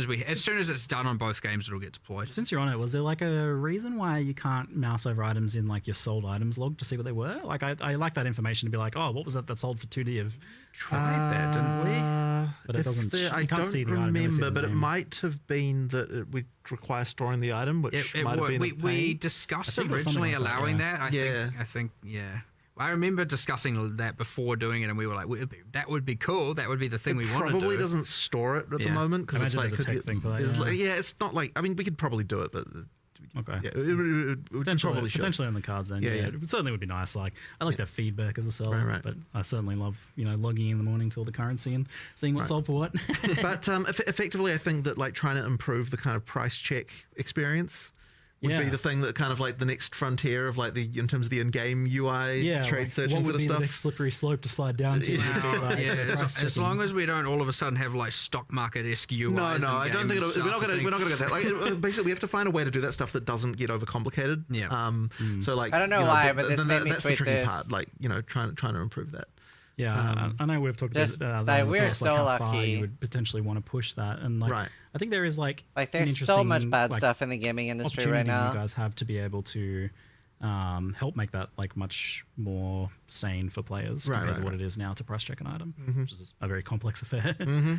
as it's done on both games, it'll get deployed. Since you're on it, was there like a reason why you can't mouse over items in like your sold items log to see what they were? Like I like that information to be like, oh, what was that sold for 2D of? Tried that, didn't we? But it doesn't. I can't don't see the item, remember, but it might have been that it would require storing the item, which might have been. We discussed originally allowing that. I think. I remember discussing that before doing it, and we were like, "That would be cool. That would be the thing we want to do." Probably doesn't store it at the moment because it's like there's a tech thing for that. it's not like. I mean, we could probably do it, but okay. Yeah, it potentially on the cards then. Yeah, it certainly would be nice. Like I like that feedback as a seller, Right. but I certainly love logging in the morning to all the currency and seeing what's sold for what. But effectively, I think that like trying to improve the kind of price check experience would be the thing that kind of like the next frontier of like in terms of the in-game UI trade search and sort of stuff. The next slippery slope to slide down to? As long as we don't all of a sudden have like stock market-esque UIs. No, I don't think we're not going to get that. Like, basically, we have to find a way to do that stuff that doesn't get overcomplicated. Yeah. So like I don't know why, but this made me that's the tweet tricky this. part. Like trying to improve that. Yeah, I know we've talked Just about that that. we're so how far lucky. you would potentially want to push that, and like I think there is like an there's so much interesting, bad stuff in the gaming industry right opportunity now. you guys have to be able to help make that like much more sane for players compared to what it is now to price check an item, which is a very complex affair.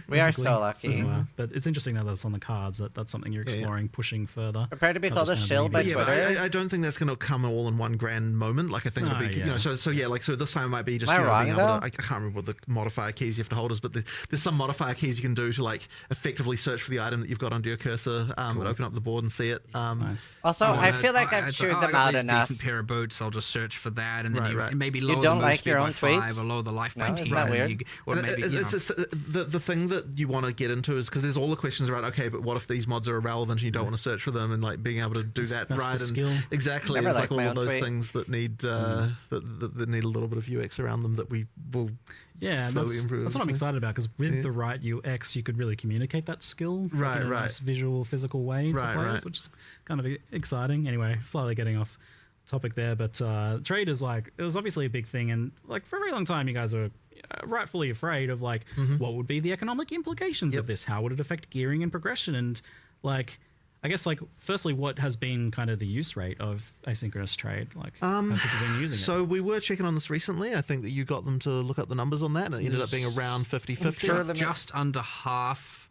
We are so lucky. So, but it's interesting that that's on the cards. That's something you're exploring, pushing further. Prepare to be called a shill by Twitter. I don't think that's going to come all in one grand moment. Like I think it'll be, so this time it might be just Am I wrong, being though? able to, I can't remember what the modifier keys you have to hold is, but there's some modifier keys you can do to like effectively search for the item that you've got under your cursor, and open up the board and see it. Nice. Also, I feel like I've chewed them out enough. Decent pair of boots. I'll just search for that, and then maybe lower don't the like move speed your by own 5 tweets? or lower the life by No, 10. isn't that weird? Or maybe the thing that you want to get into is because there's all the questions around. Okay, but what if these mods are irrelevant and you don't want to search for them, and like being able to do that that's right the and skill. exactly. Never It's liked like all my of own those tweet. things that need that need a little bit of UX around them that we will. Yeah, and slowly improve that's what I'm eventually. excited about because with the right UX, you could really communicate that skill in a nice visual, physical way to players, which is kind of exciting. Anyway, slightly getting off topic there, but trade is like, it was obviously a big thing, and like for a very long time, you guys were rightfully afraid of like what would be the economic implications of this? How would it affect gearing and progression? And like, I guess like firstly, what has been kind of the use rate of asynchronous trade? Like, how have people been using it? So we were checking on this recently. I think that you got them to look up the numbers on that, and it ended up being around 50-50. Just under half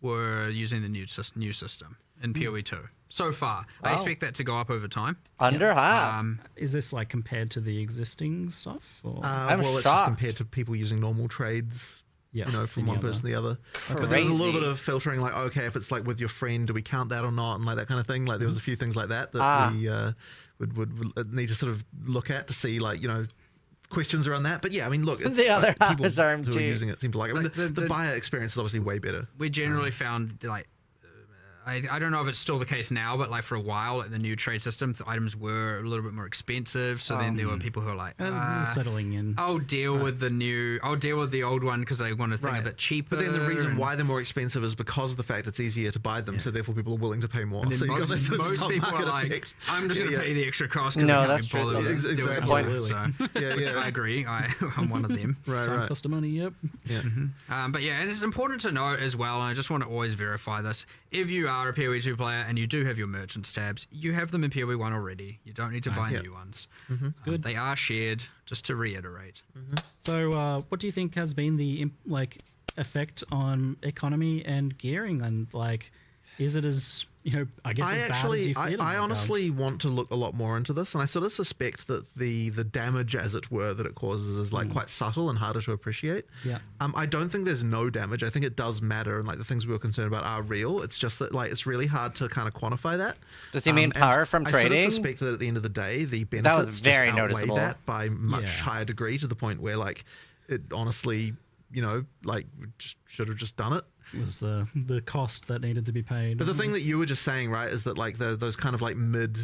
were using the new system in PoE2 so far. I expect that to go up over time. Under half. Is this like compared to the existing stuff? Or? It's just compared to people using normal trades. From one person to the other. But there was a little bit of filtering, like, okay, if it's like with your friend, do we count that or not, and like that kind of thing. Like there was a few things like that we would need to sort of look at to see, like, questions around that. But yeah, I mean, look, it's The other half people is armed who are too. using it seem to like it. I mean, the buyer experience is obviously way better. We generally found like. I don't know if it's still the case now, but like for a while, like the new trade system, the items were a little bit more expensive. So then there were people who were like, settling in. I'll deal with the old one because I want a thing a bit cheaper. But then the reason why they're more expensive is because of the fact it's easier to buy them. So therefore people are willing to pay more. And then so most people are like, effect. I'm just going to pay the extra cost. No, I that's can't be true. bothered with Exactly. doing it. So I agree. I'm one of them. Time cost of money. Yep. Yeah. But yeah, and it's important to note as well, and I just want to always verify this. If you are a PoE2 player and you do have your merchants tabs, you have them in PoE1 already. You don't need to buy new ones. It's good. They are shared, just to reiterate. So what do you think has been the effect on economy and gearing, and like, is it as I guess as bad as you feel? I honestly want to look a lot more into this, and I sort of suspect that the damage, as it were, that it causes is like quite subtle and harder to appreciate. Yeah. I don't think there's no damage. I think it does matter, and like the things we were concerned about are real. It's just that like it's really hard to kind of quantify that. Does he mean power from trading? I sort of suspect that at the end of the day, the benefits was very just outweigh noticeable. that by much higher degree, to the point where like it honestly like just should have just done it. Was the cost that needed to be paid. But the thing that you were just saying, right, is that like those kind of like mid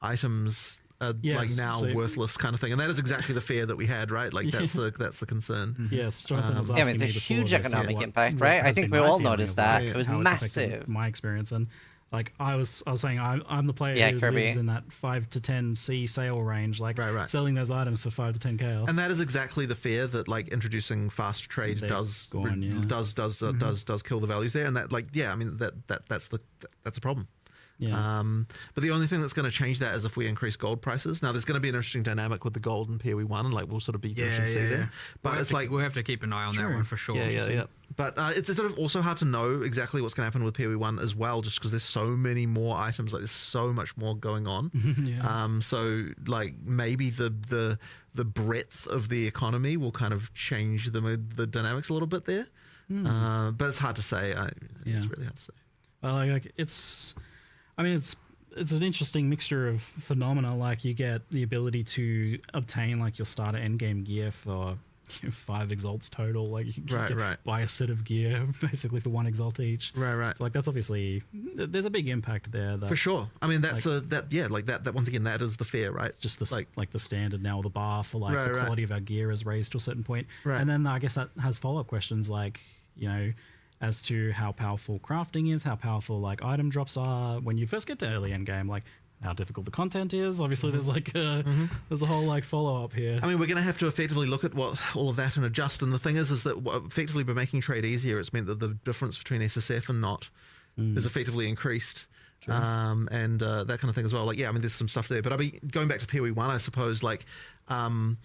items are like now worthless kind of thing, and that is exactly the fear that we had, right? Like that's the concern. Yes, Jonathan was asking it's a me before huge this, economic impact, right? I think we all noticed that. It was how it's affected massive. My experience, and like I was saying, I'm the player who Kirby. lives in that 5 to 10 C sale range, like selling those items for 5 to 10 chaos. And that is exactly the fear that like introducing fast trade does kill the values there, and that like I mean that's a problem. Yeah. But the only thing that's going to change that is if we increase gold prices. Now, there's going to be an interesting dynamic with the gold and PoE 1, and like we'll sort of be interested to see there. But it's like we'll have to keep an eye on that one for sure. Yeah. But it's sort of also hard to know exactly what's going to happen with PoE 1 as well, just because there's so many more items. Like there's so much more going on. So like maybe the breadth of the economy will kind of change the dynamics a little bit there. But it's hard to say. It's really hard to say. Well, like it's an interesting mixture of phenomena. Like you get the ability to obtain like your starter endgame gear for 5 exalts total. Like you can buy a set of gear basically for 1 exalt each. Right. So like that's obviously there's a big impact there. For sure. I mean that's that once again that is the fear, right? It's just the like the standard now. The bar for like the quality of our gear is raised to a certain point. And then I guess that has follow up questions like as to how powerful crafting is, how powerful like item drops are when you first get to early end game, like how difficult the content is. Obviously, there's like there's a whole like follow up here. I mean, we're going to have to effectively look at all of that and adjust. And the thing is that effectively by making trade easier, it's meant that the difference between SSF and not is effectively increased. Sure. And that kind of thing as well. Like, I mean, there's some stuff there. But I mean, going back to PoE 1, I suppose, like, even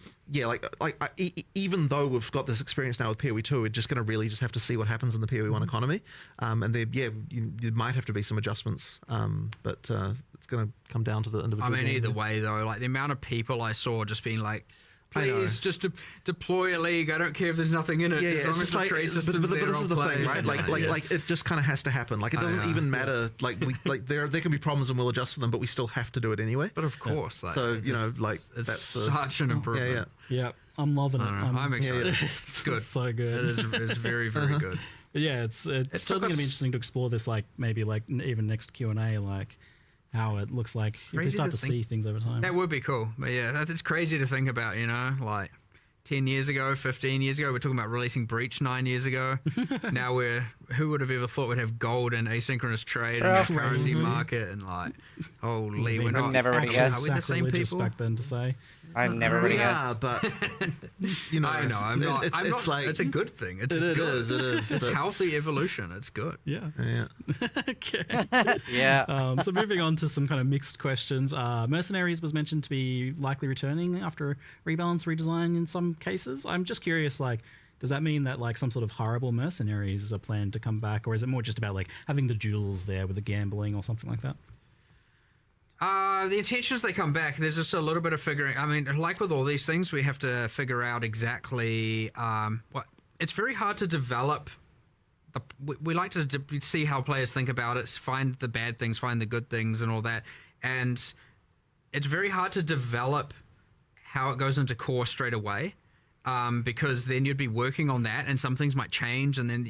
though we've got this experience now with PoE 2, we're just going to really just have to see what happens in the PoE 1 economy. And there, you might have to be some adjustments. But it's going to come down to the individual. I mean, either way, though, like the amount of people I saw just being like, please just deploy a league. I don't care if there's nothing in it. As long as the trade system's there, but this is the thing, right? Like it just kind of has to happen. Like it doesn't even matter. Like there can be problems and we'll adjust for them, but we still have to do it anyway. But of course, so it's such an improvement. Yeah, I'm loving it. I'm excited. It's good. It's so good. It's very very good. But yeah, it's still going to be interesting to explore this. Like maybe like even next Q&A, like how it looks like if we start to see things over time. That would be cool. But yeah, it's crazy to think about, like 10 years ago, 15 years ago, we're talking about releasing Breach 9 years ago. Now who would have ever thought we'd have gold and asynchronous trade and the currency market and like, holy, we're not. Never really guessed. Are we the same people? Back then to say. I never really guessed. But I know. I'm not. It's like it's a good thing. It is. It's healthy evolution. It's good. Yeah. Okay. Yeah. So moving on to some kind of mixed questions. Mercenaries was mentioned to be likely returning after rebalance redesign in some cases. I'm just curious, like, does that mean that like some sort of horrible mercenaries are planned to come back, or is it more just about like having the duels there with the gambling or something like that? The intentions they come back, there's just a little bit of figuring. I mean, like with all these things, we have to figure out exactly what. It's very hard to develop. We like to see how players think about it, find the bad things, find the good things, and all that. And it's very hard to develop how it goes into core straight away. Because then you'd be working on that and some things might change and then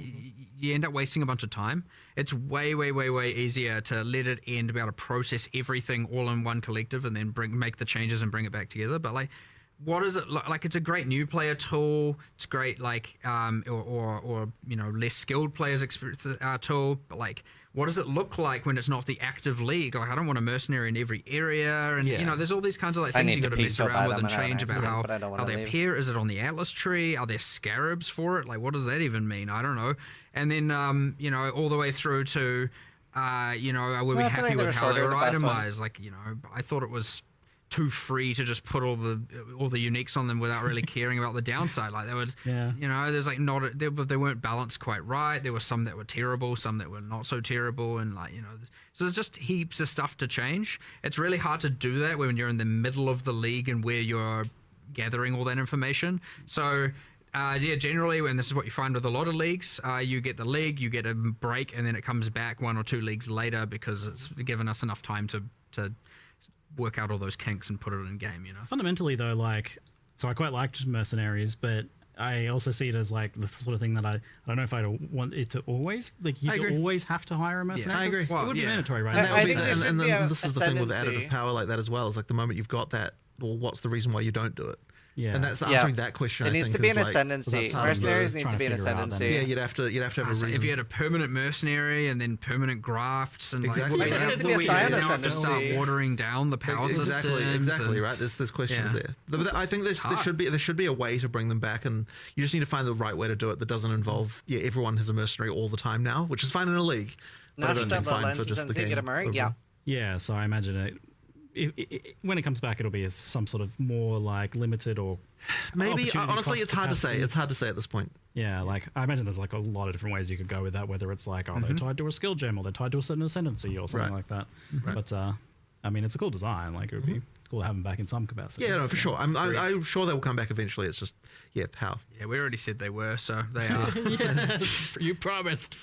you end up wasting a bunch of time. It's way, way, way, way easier to let it end, be able to process everything all in one collective and then make the changes and bring it back together. But like, what is it like? It's a great new player tool. It's great, like, or less skilled players experience tool. But like, what does it look like when it's not the active league? Like, I don't want a mercenary in every area, and there's all these kinds of like things you got to mess around with and change about how they appear. Is it on the Atlas tree? Are there scarabs for it? Like, what does that even mean? I don't know. And then all the way through to are we happy with how they were itemized? Like, I thought it was too free to just put all the uniques on them without really caring about the downside. Like they would, there's like they weren't balanced quite right. There were some that were terrible, some that were not so terrible, and so there's just heaps of stuff to change. It's really hard to do that when you're in the middle of the league and where you're gathering all that information. So. Generally, and this is what you find with a lot of leagues, you get the league, you get a break, and then it comes back 1 or 2 leagues later because it's given us enough time to work out all those kinks and put it in game, Fundamentally, though, so I quite liked Mercenaries, but I also see it as like the sort of thing that I don't know if I want it to always like you to always have to hire a mercenary. I agree. Well, it would be mandatory, right? And then this is the thing with the additive power like that as well. Is like the moment you've got that, well, what's the reason why you don't do it? Yeah, and that's answering that question. It needs to be an ascendancy. Mercenaries need to be an ascendancy. Yeah, you'd have to have a reason. If you had a permanent mercenary and then permanent grafts and exactly. like, it needs to be an have to start watering down the power systems. Exactly right. There's questions there. But I think there should be a way to bring them back, and you just need to find the right way to do it that doesn't involve everyone has a mercenary all the time now, which is fine in a league. Not just fine for just the game. Yeah, so I imagine it. When it comes back, it'll be some sort of more like limited or maybe. Honestly, it's hard to say. It's hard to say at this point. Yeah, like I imagine there's like a lot of different ways you could go with that. Whether it's like they're tied to a skill gem or they're tied to a certain ascendancy or something like that. Right. But I mean, it's a cool design. Like it would be cool to have them back in some capacity. Yeah, no, for sure. I'm sure they will come back eventually. It's just how. Yeah, we already said they were, so they are. Yeah, you promised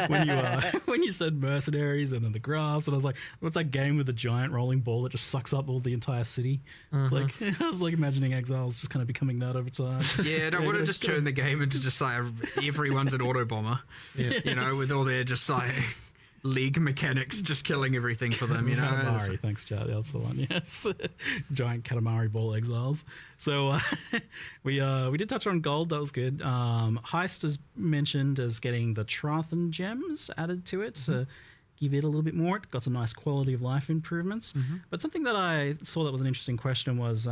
when you said mercenaries and then the graphs, and I was like, what's that game with the giant rolling ball that just sucks up all the entire city? Like I was like imagining Exile's just kind of becoming that over time. Yeah, don't want to just turn the game into just like everyone's an auto bomber. Yeah. You know, with all their just like league mechanics just killing everything for them, you know. Katamari, thanks, Chad. That's the one. Yes, giant Katamari ball exiles. So we did touch on gold. That was good. Heist is mentioned as getting the Krafton gems added to it to give it a little bit more. It got some nice quality of life improvements. But something that I saw that was an interesting question was.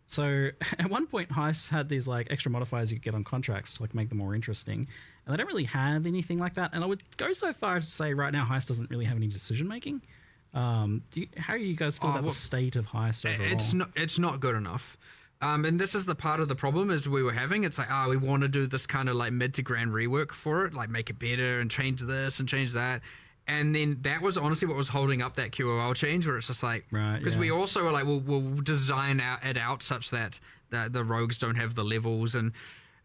So at one point, Heist had these like extra modifiers you could get on contracts to like make them more interesting, and they don't really have anything like that. And I would go so far as to say right now Heist doesn't really have any decision making. How do you guys feel about the state of Heist overall? It's not good enough. And this is the part of the problem is we were having. It's like, we want to do this kind of like mid to grand rework for it, like make it better and change this and change that. And then that was honestly what was holding up that QOL change, where it's just like, because we also were like, we'll design it out such that the rogues don't have the levels, and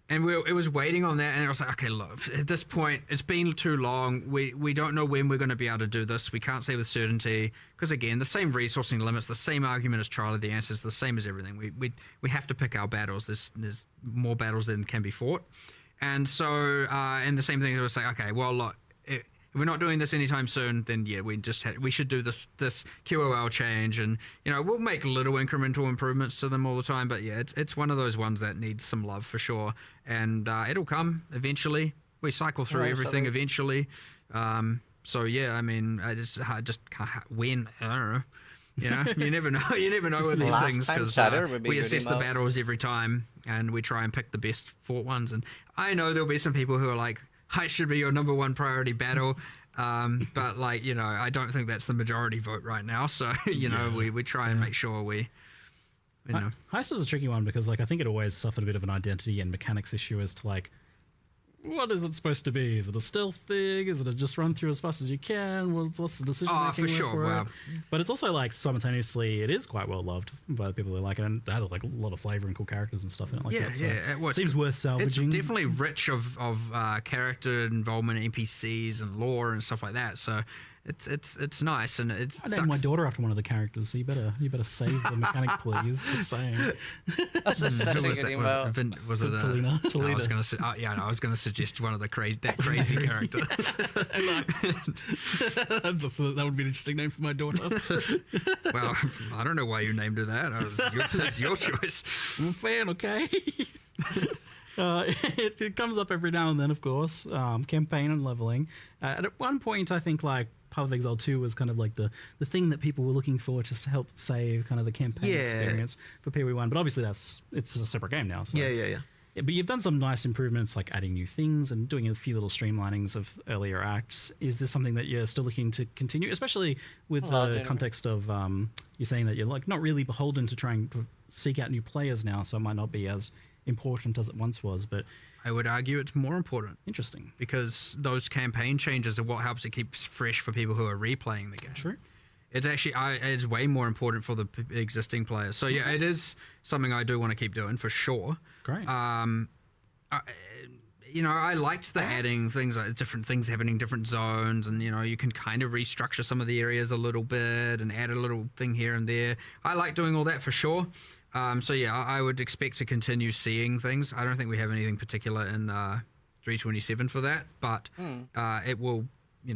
it was waiting on that, and I was like, okay, look, at this point, it's been too long. We don't know when we're going to be able to do this. We can't say with certainty, because again, the same resourcing limits, the same argument as Charlie, the answer is the same as everything. We have to pick our battles. There's more battles than can be fought, and so and the same thing. It was like, okay, well, look. If we're not doing this anytime soon, then yeah, we should do this QOL change, and we'll make little incremental improvements to them all the time. But yeah, it's one of those ones that needs some love for sure, and it'll come eventually. We cycle through everything eventually. So yeah, I mean, I just can't win. I don't know. You never know. You never know with these things because we assess the battles every time, and we try and pick the best fought ones. And I know there'll be some people who are like, Heist should be your number one priority battle, but I don't think that's the majority vote right now. So we try and make sure we. Heist is a tricky one because I think it always suffered a bit of an identity and mechanics issue as to what is it supposed to be? Is it a stealth thing? Is it a just run through as fast as you can? What's the decision making? For sure. Wow. But it's also simultaneously it is quite well loved by the people who like it, and it had a lot of flavor and cool characters and stuff in it. It seems worth salvaging. It's definitely rich of character involvement, NPCs and lore and stuff like that. So it's nice, and it. I named my daughter after one of the characters, so you better save the mechanic, please. Just saying. That's such a good email. Was it Talina? I was going to say, I was going to suggest one of the crazy character. That would be an interesting name for my daughter. Well, I don't know why you named her that. That's your choice. I'm a fan, okay. It comes up every now and then, of course. Campaign and leveling. At one point, I think Path of Exile 2 was kind of the thing that people were looking for to help save kind of the campaign experience for PoE1. But obviously it's a separate game now. So. Yeah. But you've done some nice improvements, like adding new things and doing a few little streamlinings of earlier acts. Is this something that you're still looking to continue, especially with the context of you're saying that you're not really beholden to trying to seek out new players now, so it might not be as important as it once was, but I would argue it's more important. Interesting. Because those campaign changes are what helps it keep fresh for people who are replaying the game. True. It's actually it's way more important for the existing players. So yeah, it is something I do want to keep doing for sure. Great. I liked the adding things, like different things happening, different zones, and you can kind of restructure some of the areas a little bit and add a little thing here and there. I like doing all that for sure. So yeah, I would expect to continue seeing things. I don't think we have anything particular in 327 for that, but it will,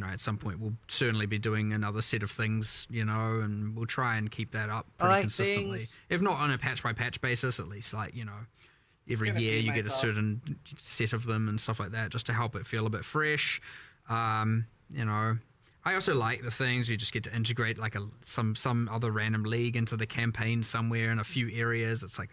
at some point we'll certainly be doing another set of things, and we'll try and keep that up pretty consistently. If not on a patch by patch basis, at least every year you get a certain set of them and stuff like that, just to help it feel a bit fresh. I also like the things you just get to integrate like some other random league into the campaign somewhere in a few areas. It's like,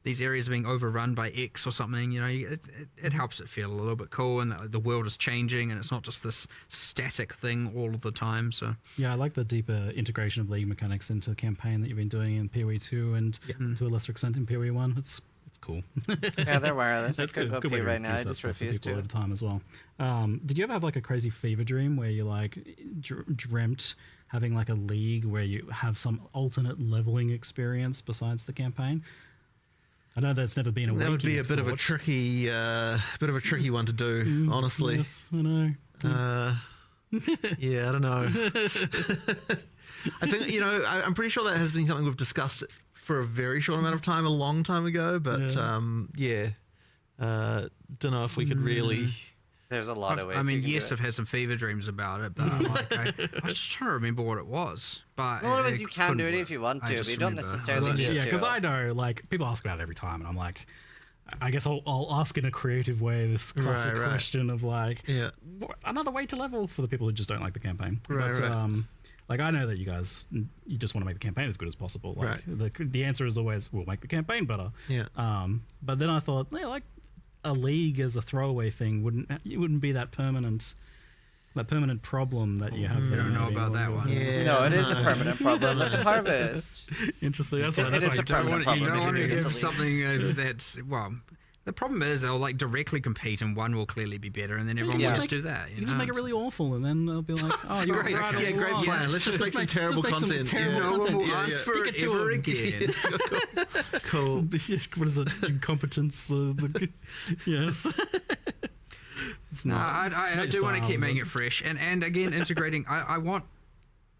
these areas are being overrun by X or something. It helps it feel a little bit cool, and the world is changing, and it's not just this static thing all of the time. So yeah, I like the deeper integration of league mechanics into the campaign that you've been doing in PoE 2 and to a lesser extent in PoE 1. It's cool. Yeah, they're wireless. That's good. It's good way right now. I just refuse to. At the time as well. Did you ever have like a crazy fever dream where you like dreamt having like a league where you have some alternate leveling experience besides the campaign? I know that's never been a. That would be a bit of a tricky one to do, honestly. Yes, I know. Yeah, I don't know. I think I'm pretty sure that has been something we've discussed for a very short amount of time, a long time ago. But don't know if we could really. There's a lot of ways. I mean, yes, I've had some fever dreams about it, but I was just trying to remember what it was. But a lot of ways you can do it if you want to, but you don't necessarily need to. Yeah, because I know, like, people ask about it every time, and I'm like, I guess I'll ask in a creative way this classic question of like, another way to level for the people who just don't like the campaign. Like, I know that you guys, you just want to make the campaign as good as possible. Like, the answer is always, we'll make the campaign better. Yeah. But then I thought, like, a league as a throwaway thing wouldn't be that permanent problem that you have. I don't know about that one. Yeah, no, it is a permanent problem. Look at Harvest. Interesting. That's it is a permanent problem. You don't want to give something that's the problem is they'll like directly compete, and one will clearly be better, and then everyone will just do that. You just make it really awful, and then they'll be like, "Oh, you're great, right, great plan. Let's just make some terrible content. No one will ask for it ever again." Cool. What is it? Incompetence. Yes. No, I do want to keep making it fresh, and again integrating. I want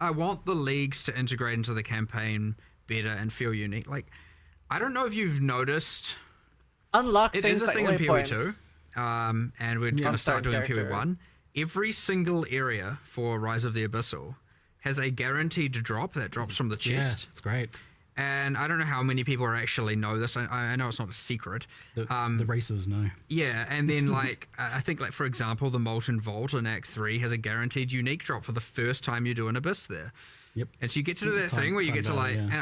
the leagues to integrate into the campaign better and feel unique. Like, I don't know if you've noticed. Unlock it things is a like thing in waypoints. PoE 2, and we're going to start doing PoE 1. Every single area for Rise of the Abyssal has a guaranteed drop that drops from the chest. Yeah, it's great. And I don't know how many people actually know this. I know it's not a secret. The racers know. Yeah, and then like I think like for example, the Molten Vault in Act 3 has a guaranteed unique drop for the first time you do an Abyss there. Yep. And so you get to do that thing where you get to like, and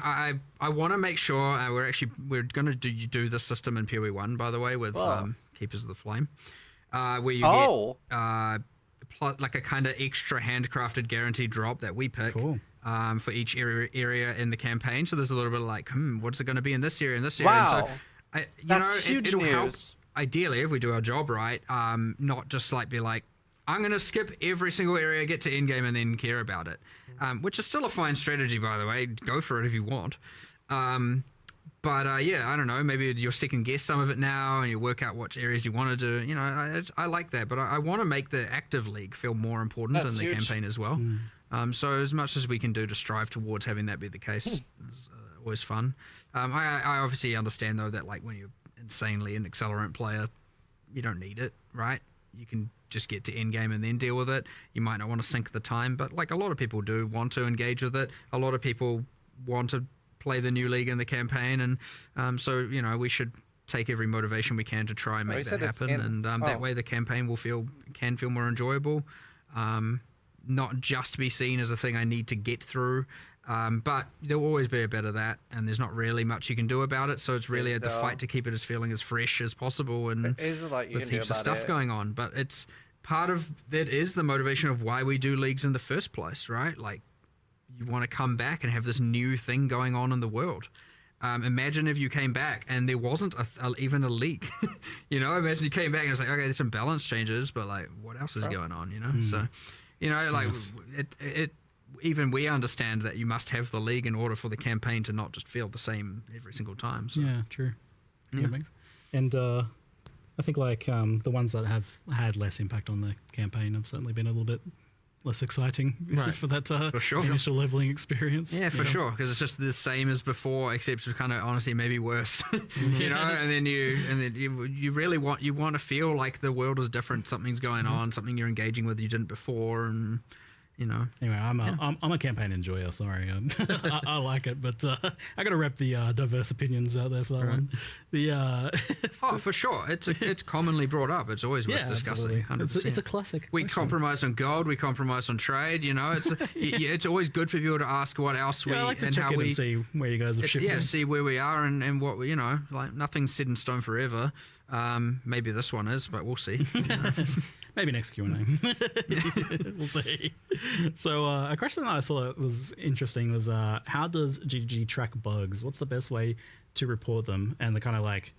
I want to make sure we're going to do this system in PoE 1, by the way, with Keepers of the Flame, where you get like a kind of extra handcrafted guaranteed drop that we pick for each area in the campaign. So there's a little bit of like, what's it going to be in this area and this area? Wow. And so, That's huge it'll news. help, ideally, if we do our job right, not just like be like, I'm going to skip every single area, get to endgame, and then care about it. Which is still a fine strategy, by the way. Go for it if you want. But I don't know. Maybe you'll second guess some of it now, and you work out which areas you want to do. I like that, but I want to make the active league feel more important in the campaign as well. So as much as we can do to strive towards having that be the case is always fun. I obviously understand though that like when you're insanely an accelerant player, you don't need it, right? You can just get to endgame and then deal with it. You might not want to sink the time, but like a lot of people do want to engage with it. A lot of people want to play the new league in the campaign, and so we should take every motivation we can to try and make that happen. And that way the campaign can feel more enjoyable, not just be seen as a thing I need to get through. But there'll always be a bit of that, and there's not really much you can do about it. So it's really the fight to keep it as feeling as fresh as possible, and with heaps of stuff going on. But it's part of that is the motivation of why we do leagues in the first place, right? Like you want to come back and have this new thing going on in the world. Imagine if you came back and there wasn't even a league. Imagine you came back and it's like, okay, there's some balance changes, but like, what else is going on? So, like it. Even we understand that you must have the league in order for the campaign to not just feel the same every single time. So. Yeah, true. Yeah. And I think like the ones that have had less impact on the campaign have certainly been a little bit less exciting for that for sure. initial leveling experience. Yeah, for sure, because it's just the same as before, except kind of honestly maybe worse. You know, and then you really want to feel like the world is different, something's going on, something you're engaging with you didn't before, and you know. Anyway, I'm a campaign enjoyer. Sorry, I like it, but I got to rep the diverse opinions out there for that one. Oh, for sure, it's commonly brought up. It's always worth discussing. 100%. It's a classic. We compromise on gold. We compromise on trade. You know, it's always good for people to ask what else I like to check in and see where you guys have shifted. Yeah, see where we are and what you know. Like nothing's set in stone forever. Maybe this one is, but we'll see. Maybe next Q&A. We'll see. So a question that I saw that was interesting was how does GGG track bugs? What's the best way to report them? And the kind of like,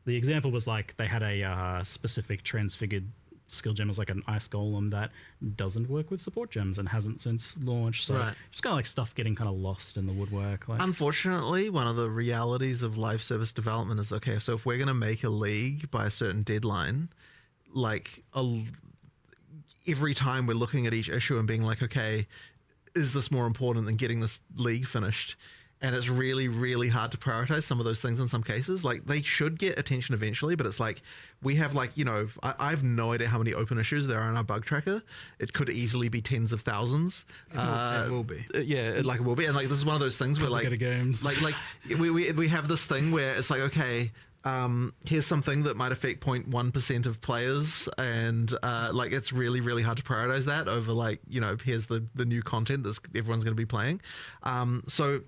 the example was like they had a specific transfigured skill gem as like an ice golem that doesn't work with support gems and hasn't since launched. So just kind of like stuff getting kind of lost in the woodwork. Like, unfortunately, one of the realities of live service development is, okay, so if we're going to make a league by a certain deadline, like every time we're looking at each issue and being like, okay, is this more important than getting this league finished? And it's really, really hard to prioritize some of those things in some cases. Like they should get attention eventually, but it's like we have like, you know, I have no idea how many open issues there are in our bug tracker. It could easily be tens of thousands. It will be. Yeah, it will be. And like this is one of those things where like games. like we have this thing where it's like, okay, here's something that might affect 0.1% of players, and like it's really, really hard to prioritize that over like, you know, here's the new content that everyone's going to be playing. So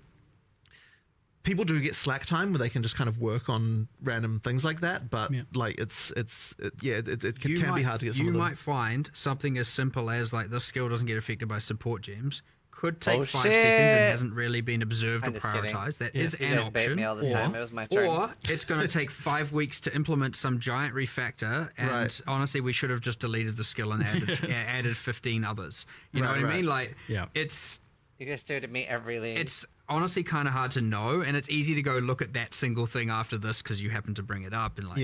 people do get slack time where they can just kind of work on random things like that, but like it can be hard to get some of them. You might find something as simple as like this skill doesn't get affected by support gems. Could take 5 seconds and hasn't really been observed or prioritized. That is an option. All the time. It was my turn. Or it's going to take 5 weeks to implement some giant refactor, and honestly, we should have just deleted the skill and added 15 others. You know what I mean? Like, it's. You guys do it to me every league. It's honestly kind of hard to know, and it's easy to go look at that single thing after this because you happen to bring it up and like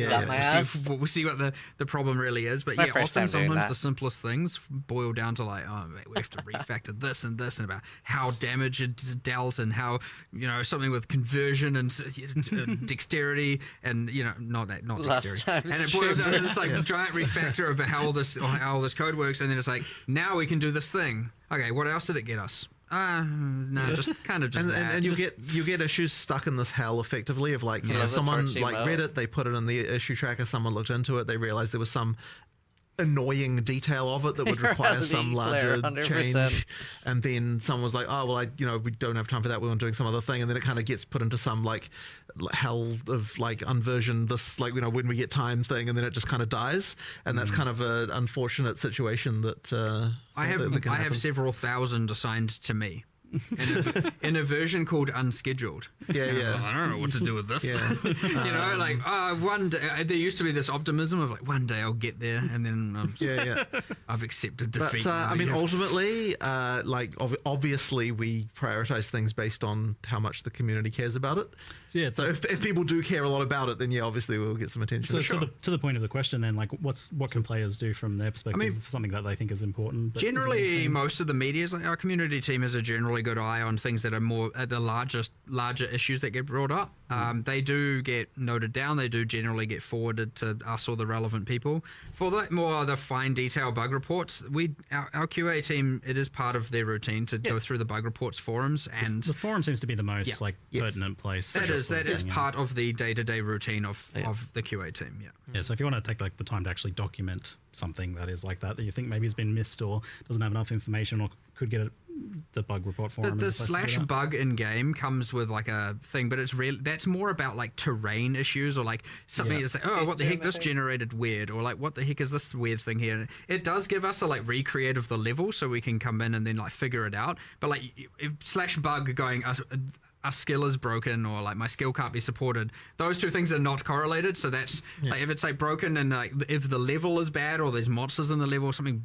we'll see what the problem really is. But often sometimes the simplest things boil down to like, oh, we have to refactor this and about how damage is dealt and how, you know, something with conversion and dexterity and, you know, not dexterity, and it boils down to this like giant refactor of how all this code works, and then it's like, now we can do this thing. Okay, what else did it get us? No, just kind of just that. And you get issues stuck in this hell effectively of like, you know, someone like read it, they put it in the issue tracker, someone looked into it, they realized there was some annoying detail of it that would require some larger change, and then someone was like, oh well, we don't have time for that, we're doing some other thing, and then it kind of gets put into some like hell of like unversion this, like, you know, when we get time thing, and then it just kind of dies, and that's kind of an unfortunate situation that I have several thousand assigned to me in a version called unscheduled. I don't know what to do with this. You know, like one day there used to be this optimism of like, one day I'll get there, and then I've accepted defeat. But I mean, ultimately, like obviously we prioritize things based on how much the community cares about it. So if people do care a lot about it, then obviously we'll get some attention. So to the point of the question, then, like, what can players do from their perspective for something that they think is important? Generally, most of the media, like our community team, has a generally good eye on things that are more at the larger issues that get brought up. They do get noted down. They do generally get forwarded to us or the relevant people. For the fine detail bug reports, our QA team, it is part of their routine to go through the bug reports forums, and the forum seems to be the most pertinent place. That is part of the day-to-day routine of the QA team. So if you want to take like the time to actually document something that is like that you think maybe has been missed or doesn't have enough information or could get the bug report forum. The slash bug in game comes with like a thing, but it's that's more about like terrain issues or like something that's like, oh, what the heck, this generated weird, or like, what the heck is this weird thing here? And it does give us a like recreate of the level so we can come in and then like figure it out. But like if slash bug going a skill is broken or like my skill can't be supported, those two things are not correlated. So that's like if it's like broken and like if the level is bad or there's monsters in the level or something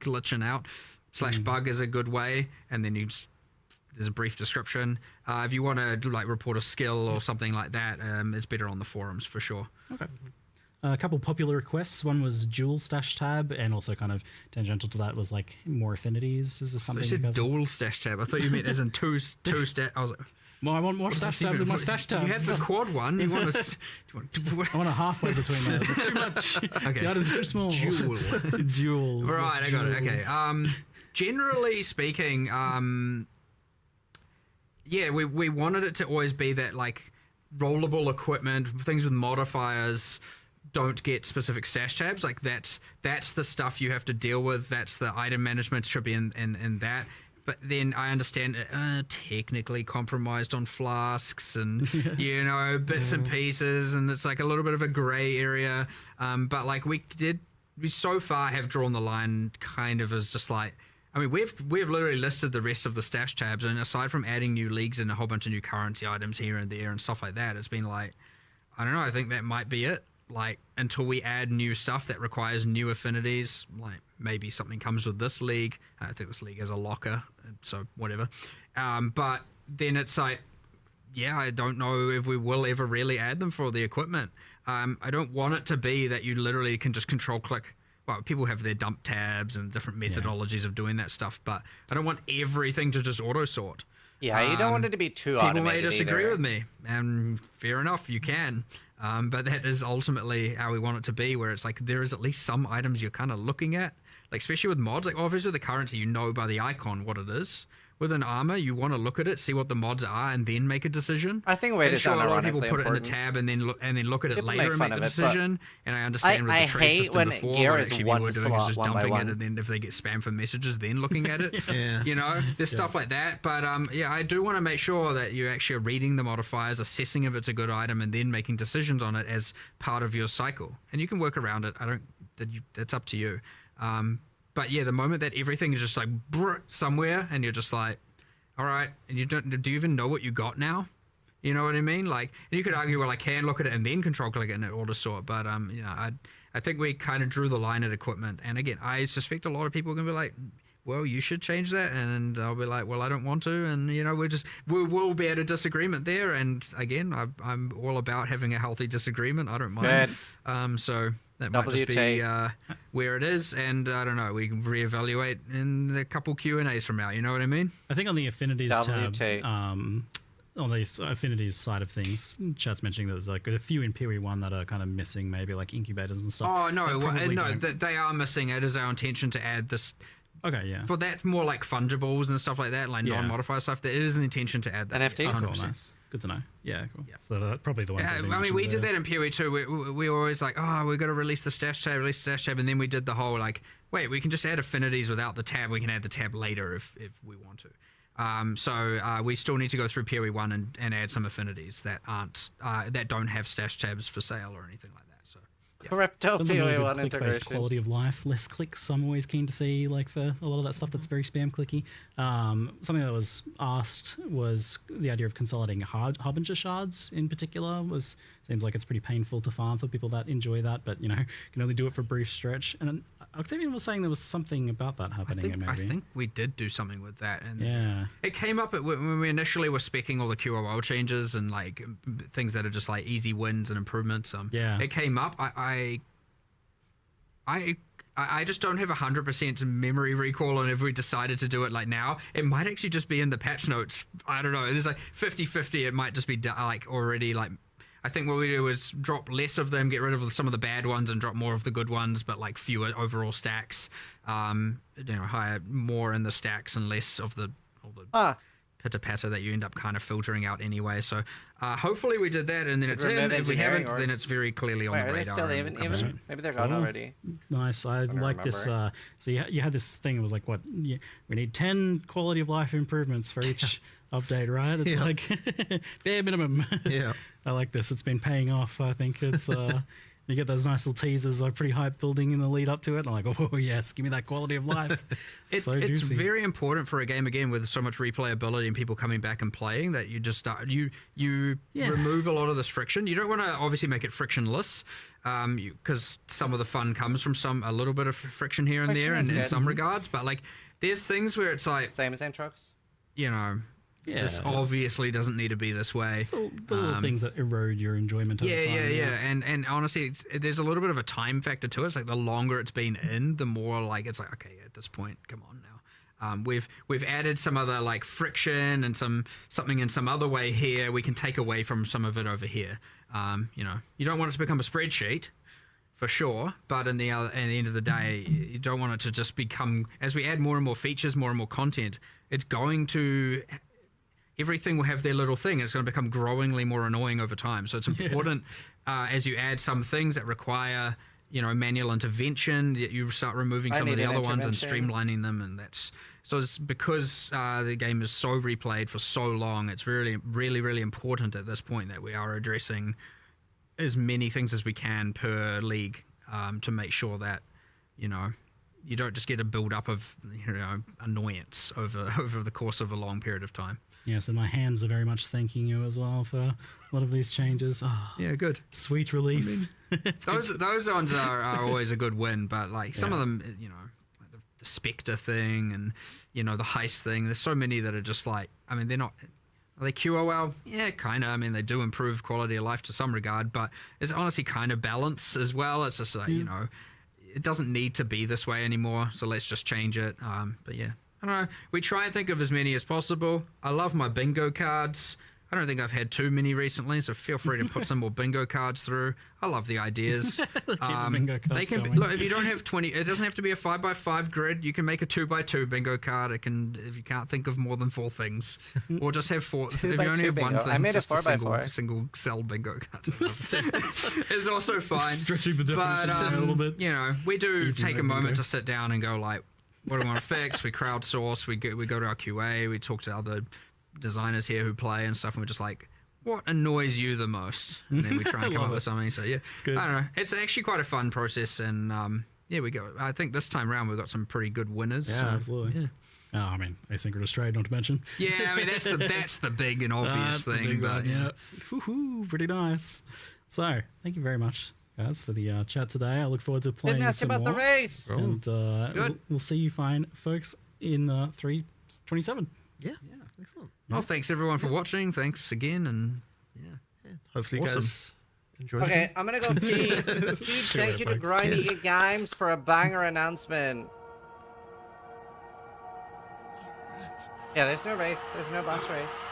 glitching out, slash bug is a good way, and then there's a brief description. If you want to like report a skill or something like that, it's better on the forums for sure. Okay. a couple popular requests. One was dual stash tab, and also kind of tangential to that was like more affinities. Is this something? You said dual stash tab. I thought you meant as in two stash. I was like, well, I want more stash tabs in my stash tabs. You had the quad one. You want to? I want a halfway between those. It's too much. Okay. The items are too small. Duels. Right, I got it. Okay. Generally speaking, yeah, we wanted it to always be that like rollable equipment, things with modifiers don't get specific stash tabs. Like that's the stuff you have to deal with. That's the item management should be in that. But then I understand technically compromised on flasks and bits and pieces, and it's like a little bit of a gray area. But like we so far have drawn the line kind of as just like, I mean, we've literally listed the rest of the stash tabs, and aside from adding new leagues and a whole bunch of new currency items here and there and stuff like that, it's been like, I don't know, I think that might be it. Like, until we add new stuff that requires new affinities, like maybe something comes with this league. I think this league has a locker, so whatever. But then it's like, yeah, I don't know if we will ever really add them for the equipment. I don't want it to be that you literally can just control click. Well, people have their dump tabs and different methodologies of doing that stuff, but I don't want everything to just auto sort. Yeah, you don't want it to be too automated. People may disagree with me, and fair enough, you can. But that is ultimately how we want it to be, where it's like there is at least some items you're kind of looking at, like especially with mods. Like obviously with the currency, you know by the icon what it is. With an armor, you want to look at it, see what the mods are, and then make a decision. I think weight is sure, a lot of people put important. it in a tab and then look at it People later and make the decision. And I understand with the I trade hate system when before, gear what is actually one people were doing slot, is just one by dumping one. it, and then if they get spam for messages, then looking at it. Yeah. You know, there's stuff like that. But yeah, I do want to make sure that you actually are reading the modifiers, assessing if it's a good item, and then making decisions on it as part of your cycle. And you can work around it. That's up to you. But yeah, the moment that everything is just like somewhere, and you're just like, all right, and do you even know what you got now? You know what I mean? Like, and you could argue, well, I can look at it and then control click it and it auto sort, but I think we kind of drew the line at equipment. And again, I suspect a lot of people are gonna be like, well, you should change that, and I'll be like, well, I don't want to, and we'll be at a disagreement there. And again, I'm all about having a healthy disagreement. I don't mind. So that might just be where it is, and I don't know. We can reevaluate in a couple Q&As from now. You know what I mean? I think on the affinities tab, on the affinities side of things, chat's mentioning that there's like a few in Piri 1 that are kind of missing, maybe like incubators and stuff. Oh no, they are missing. It is our intention to add this. Okay, yeah. For that, more like fungibles and stuff like that, like non-modifier stuff, there is an intention to add that. NFTs? 100%. Nice. Good to know. Yeah, cool. Yeah. So that's probably the ones that I mean, we did that in PoE too. We were always like, oh, we've got to release the stash tab, and then we did the whole like, wait, we can just add affinities without the tab. We can add the tab later if we want to. So we still need to go through PoE 1 and add some affinities that don't have stash tabs for sale or anything like that. So Crypto PoE 1 integration. Quality of life, less clicks. I'm always keen to see, like, for a lot of that stuff that's very spam clicky. Something that was asked was the idea of consolidating Harbinger shards in particular. Seems like it's pretty painful to farm for people that enjoy that, but can only do it for a brief stretch. And Octavian was saying there was something about that happening. I think we did do something with that, and yeah, it came up when we initially were speccing all the QOL changes and like things that are just like easy wins and improvements. Yeah, it came up. I just don't have 100% memory recall on if we decided to do it like now. It might actually just be in the patch notes. I don't know. There's like 50-50. It might just be like already like. I think what we do is drop less of them, get rid of some of the bad ones, and drop more of the good ones, but like fewer overall stacks. Higher more in the stacks and less of the pitter patter that you end up kind of filtering out anyway. So hopefully we did that, and then it's in. If we haven't, then it's very clearly on the radar. Are they still even? Maybe they're gone already. Nice. I like this. So you had this thing. It was like, what? We need 10 quality of life improvements for each update, right? It's like bare minimum. Yeah. I like this. It's been paying off. I think it's you get those nice little teasers, like pretty hype building in the lead up to it. And I'm like, oh yes, give me that quality of life. It's very important for a game again with so much replayability and people coming back and playing that you just start you remove a lot of this friction. You don't want to obviously make it frictionless, because some of the fun comes from a little bit of friction here and there, and in some regards. But like, there's things where it's like same as Aatrox. this obviously doesn't need to be this way. It's all the little things that erode your enjoyment over time. And honestly, there's a little bit of a time factor to it. It's like the longer it's been in, the more like it's like, okay, at this point, come on now. We've added some other like friction and something in some other way here. We can take away from some of it over here. You know, you don't want it to become a spreadsheet, for sure, but at the end of the day, you don't want it to just become, as we add more and more features, more and more content, it's going to, everything will have their little thing. It's going to become growingly more annoying over time. So it's important as you add some things that require, you know, manual intervention, that you start removing some of the other ones and streamlining them. And so it's because the game is so replayed for so long, it's really, really, really important at this point that we are addressing as many things as we can per league to make sure that, you know, you don't just get a build up of, you know, annoyance over the course of a long period of time. Yes, and my hands are very much thanking you as well for a lot of these changes. Oh, yeah, good. Sweet relief. I mean, those ones are always a good win, but like some of them, you know, like the Spectre thing and, you know, the heist thing, there's so many that are just like, I mean, they're not... Are they QOL? Yeah, kind of. I mean, they do improve quality of life to some regard, but it's honestly kind of balance as well. It's just like, you know, it doesn't need to be this way anymore, so let's just change it. But yeah, I don't know. We try and think of as many as possible. I love my bingo cards. I don't think I've had too many recently, so feel free to put some more bingo cards through. I love the ideas. Bingo cards they can going. look, if you don't have 20, it doesn't have to be a 5x5 grid. You can make a 2x2 bingo card. It can, if you can't think of more than 4 things, or just have 4. If you only have one thing, I made just a 4x4 single cell bingo card. It's also fine. Stretching the definition but, a little bit. You know, we do take a moment bingo. to sit down and go like, what do we want to fix? We crowdsource. We go to our QA. We talk to other designers here who play and stuff, and we're just like, what annoys you the most? And then we try and come up with something. So yeah, it's good. I don't know. It's actually quite a fun process, and yeah, we go. I think this time around we've got some pretty good winners. Yeah, so, absolutely. Yeah. Oh, I mean, asynchronous trade, not to mention. Yeah, I mean that's the big and obvious That's the thing. big But one, yeah. Woohoo, pretty nice. So, thank you very much, guys, for the chat today. I look forward to playing Didn't ask some about more. the race. And we'll see you fine, folks, in 327. Yeah, excellent. Well, thanks everyone for watching. Thanks again, and yeah. Hopefully you guys enjoyed it. Okay, I'm gonna go pee. Huge thank you to Grindy Games for a banger announcement. Yeah, there's no race. There's no bus race.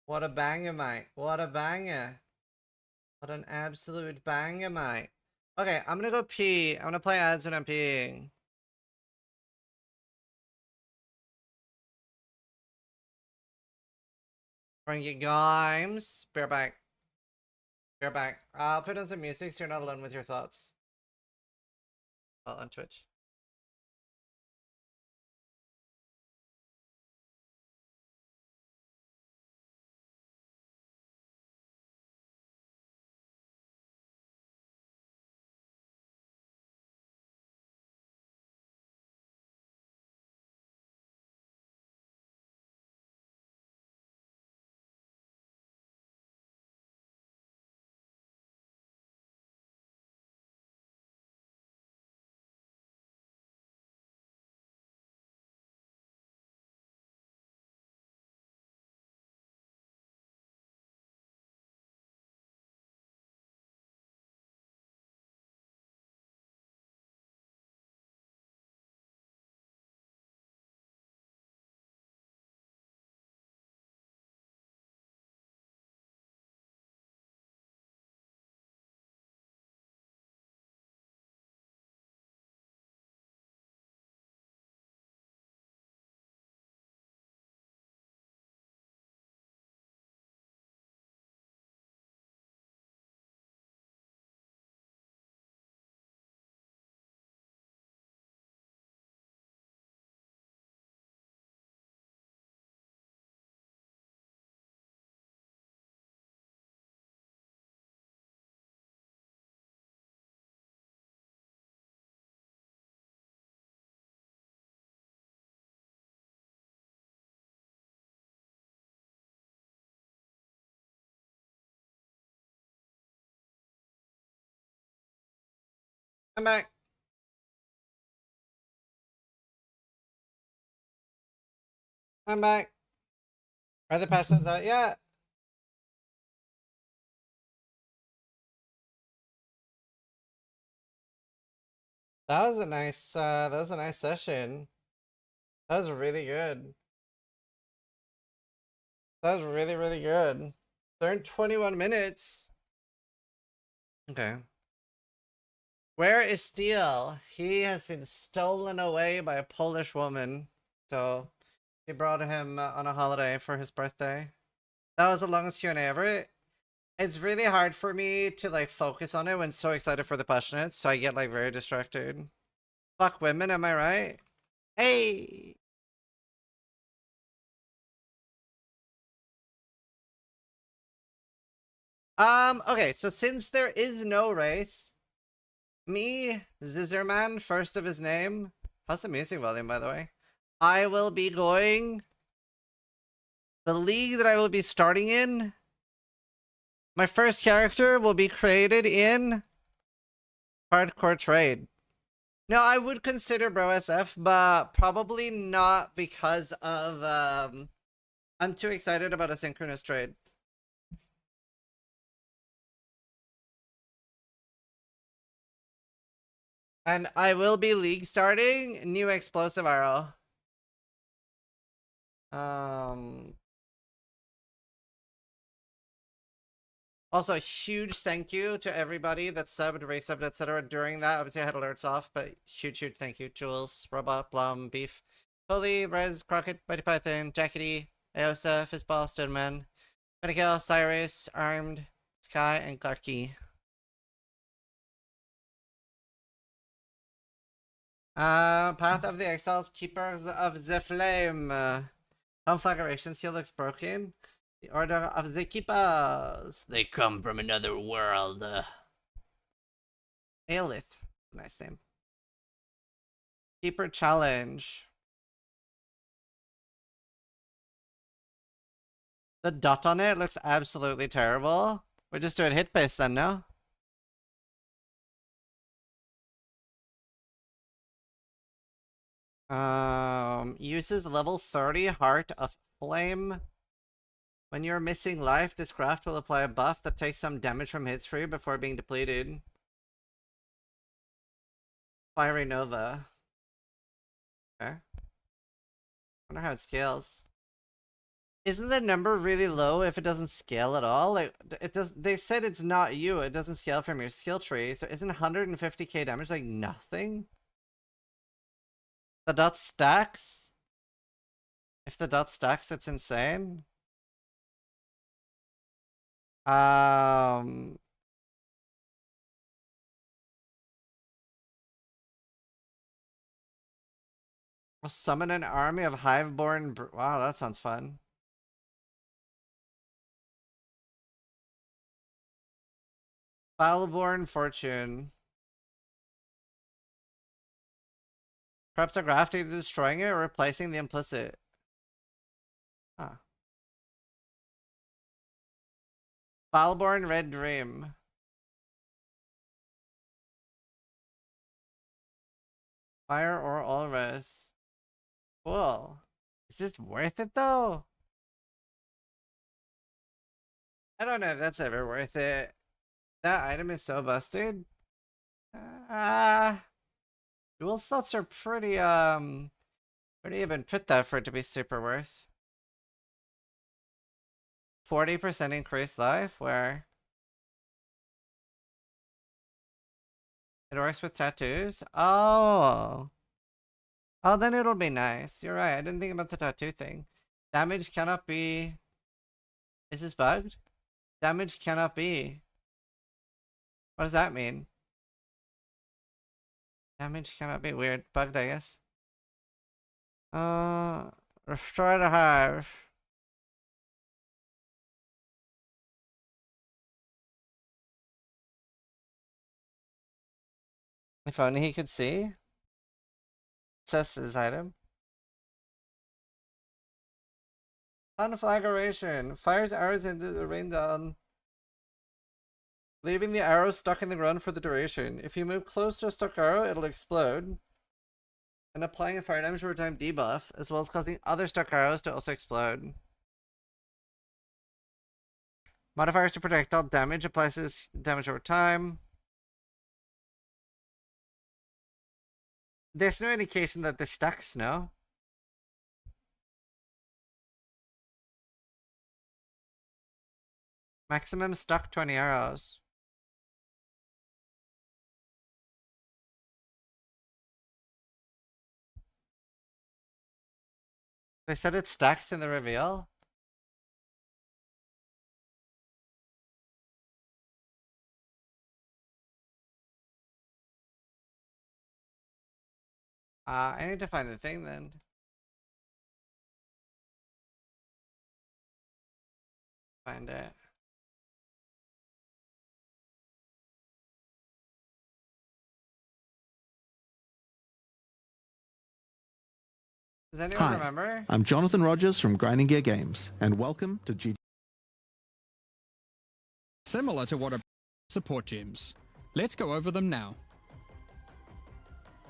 What a banger, mate. What a banger. What an absolute banger, mate. Okay, I'm gonna go pee. I'm gonna play ads when I'm peeing. Bring you guys. Bear back. Bear back. I'll put on some music so you're not alone with your thoughts. Well, on Twitch. I'm back. I'm back. Are the passions out yet? That was a nice session. That was really good. That was really, really good. They're in 21 minutes. Okay. Where is Steel? He has been stolen away by a Polish woman. So she brought him on a holiday for his birthday. That was the longest Q&A ever. It's really hard for me to like focus on it when I'm so excited for the passionates, so I get like very distracted. Fuck women, am I right? Hey! Okay, so since there is no race, me, Zizerman, first of his name. How's the music volume, by the way? I will be going. The league that I will be starting in. My first character will be created in Hardcore Trade. No, I would consider Bro SF, but probably not because of I'm too excited about asynchronous trade. And I will be league starting new explosive arrow. Also, huge thank you to everybody that subbed, resubbed, etc. during that. Obviously, I had alerts off, but huge thank you. Jules, Robot, Blum, Beef, Holy, Rez, Crockett, Mighty Python, Jackety, Aosa, Fizzball, Stoneman, Medical, Cyrus, Armed, Sky, and Clarky. Path of the Exiles, Keepers of the Flame. Conflagrations, he looks broken. The Order of the Keepers. They come from another world. Aelith. Nice name. Keeper Challenge. The dot on it looks absolutely terrible. We're just doing hit base then, no? Uses level 30 Heart of Flame. When you're missing life, this craft will apply a buff that takes some damage from hits for you before being depleted. Fiery Nova. Okay. Wonder how it scales. Isn't the number really low if it doesn't scale at all? Like it does. They said it's not you. It doesn't scale from your skill tree. So isn't 150k damage like nothing? The dot stacks. If the dot stacks, it's insane. Will summon an army of hiveborn. Wow, that sounds fun. Foulborn Fortune. Cryptograph either destroying it or replacing the implicit. Huh. Foulborn Red Dream. Fire or all res. Cool. Is this worth it though? I don't know if that's ever worth it. That item is so busted. Dual slots are pretty, where do you even put that for it to be super worth? 40% increased life, where? It works with tattoos? Oh. Oh, then it'll be nice. You're right, I didn't think about the tattoo thing. Damage cannot be... Is this bugged? Damage cannot be... What does that mean? Damage cannot be weird. Bugged, I guess. Restore the hive. If only he could see. Assess his item. Conflagration. Fires arrows into the rain down, leaving the arrow stuck in the ground for the duration. If you move close to a stuck arrow, it'll explode. And applying a fire damage over time debuff, as well as causing other stuck arrows to also explode. Modifiers to projectile damage applies to this damage over time. There's no indication that this stacks, no? Maximum stuck 20 arrows. They said it stacks in the reveal. I need to find the thing then. Find it. Does anyone Hi, remember? I'm Jonathan Rogers from Grinding Gear Games, and welcome to G. Similar to what a support gems. Let's go over them now.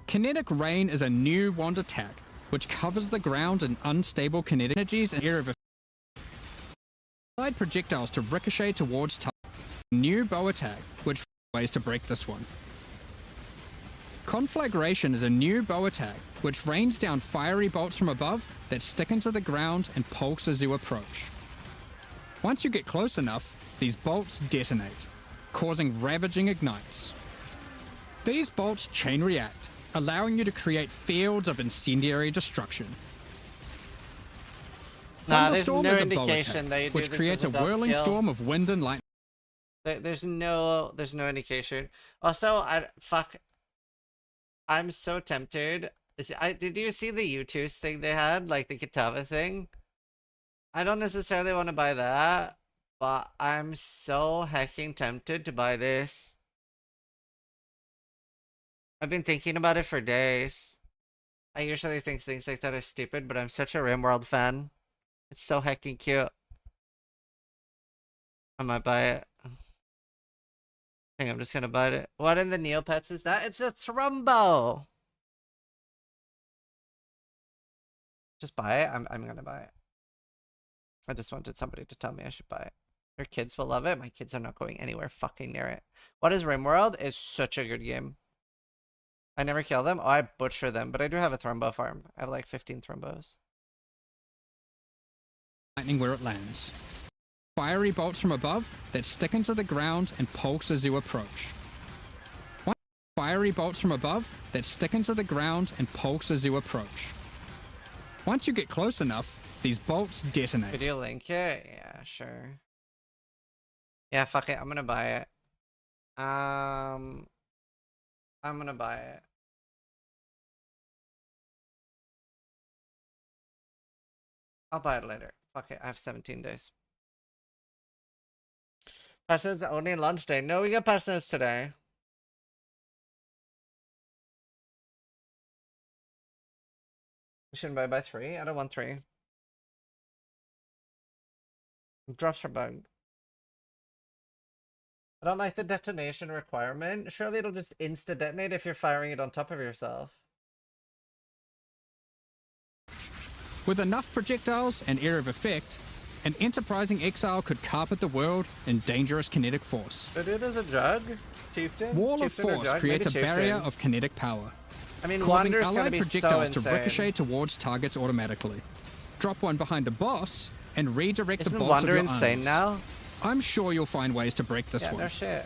Kinetic Rain is a new wand attack, which covers the ground in unstable kinetic energies and area of applied projectiles to ricochet towards target. New bow attack, which ways to break this one. Conflagration is a new bow attack, which rains down fiery bolts from above that stick into the ground and pulse as you approach. Once you get close enough, these bolts detonate, causing ravaging ignites. These bolts chain react, allowing you to create fields of incendiary destruction. Thunderstorm is a bow attack, which creates a whirling storm of wind and lightning. There's no indication. Also, I'm so tempted. Did you see the U2's thing they had, like the Kitava thing? I don't necessarily want to buy that, but I'm so hecking tempted to buy this. I've been thinking about it for days. I usually think things like that are stupid, but I'm such a RimWorld fan. It's so hecking cute. I might buy it. I think I'm just gonna buy it. What in the Neopets is that? It's a Thrumbo! Just buy it? I'm gonna buy it. I just wanted somebody to tell me I should buy it. Your kids will love it. My kids are not going anywhere fucking near it. What is RimWorld? It's such a good game. I never kill them. Oh, I butcher them, but I do have a Thrumbo farm. I have like 15 Thrumbos. Lightning where it lands. Fiery bolts from above that stick into the ground and pulse as you approach. Fiery bolts from above that stick into the ground and pulse as you approach. Once you get close enough, these bolts detonate. Could you link it? Yeah, sure. Yeah, fuck it. I'm gonna buy it. I'm gonna buy it. I'll buy it later. Fuck it. I have 17 days. Patch notes only lunch day. No, we got patch notes today. We shouldn't buy 3. I don't want 3. Drops for bug. I don't like the detonation requirement. Surely it'll just insta-detonate if you're firing it on top of yourself. With enough projectiles and area of effect, an enterprising Exile could carpet the world in dangerous kinetic force. But it is a jug? Chieftain? Wall of Chieftain or Force jug? creates a Maybe barrier Chieftain. of kinetic power, I mean, causing Wander's gonna allied be projectiles so to insane. ricochet towards targets automatically. Drop one behind a boss and redirect Isn't the bolts Wander of your insane arms. now? I'm sure you'll find ways to break this Yeah, one. no shit.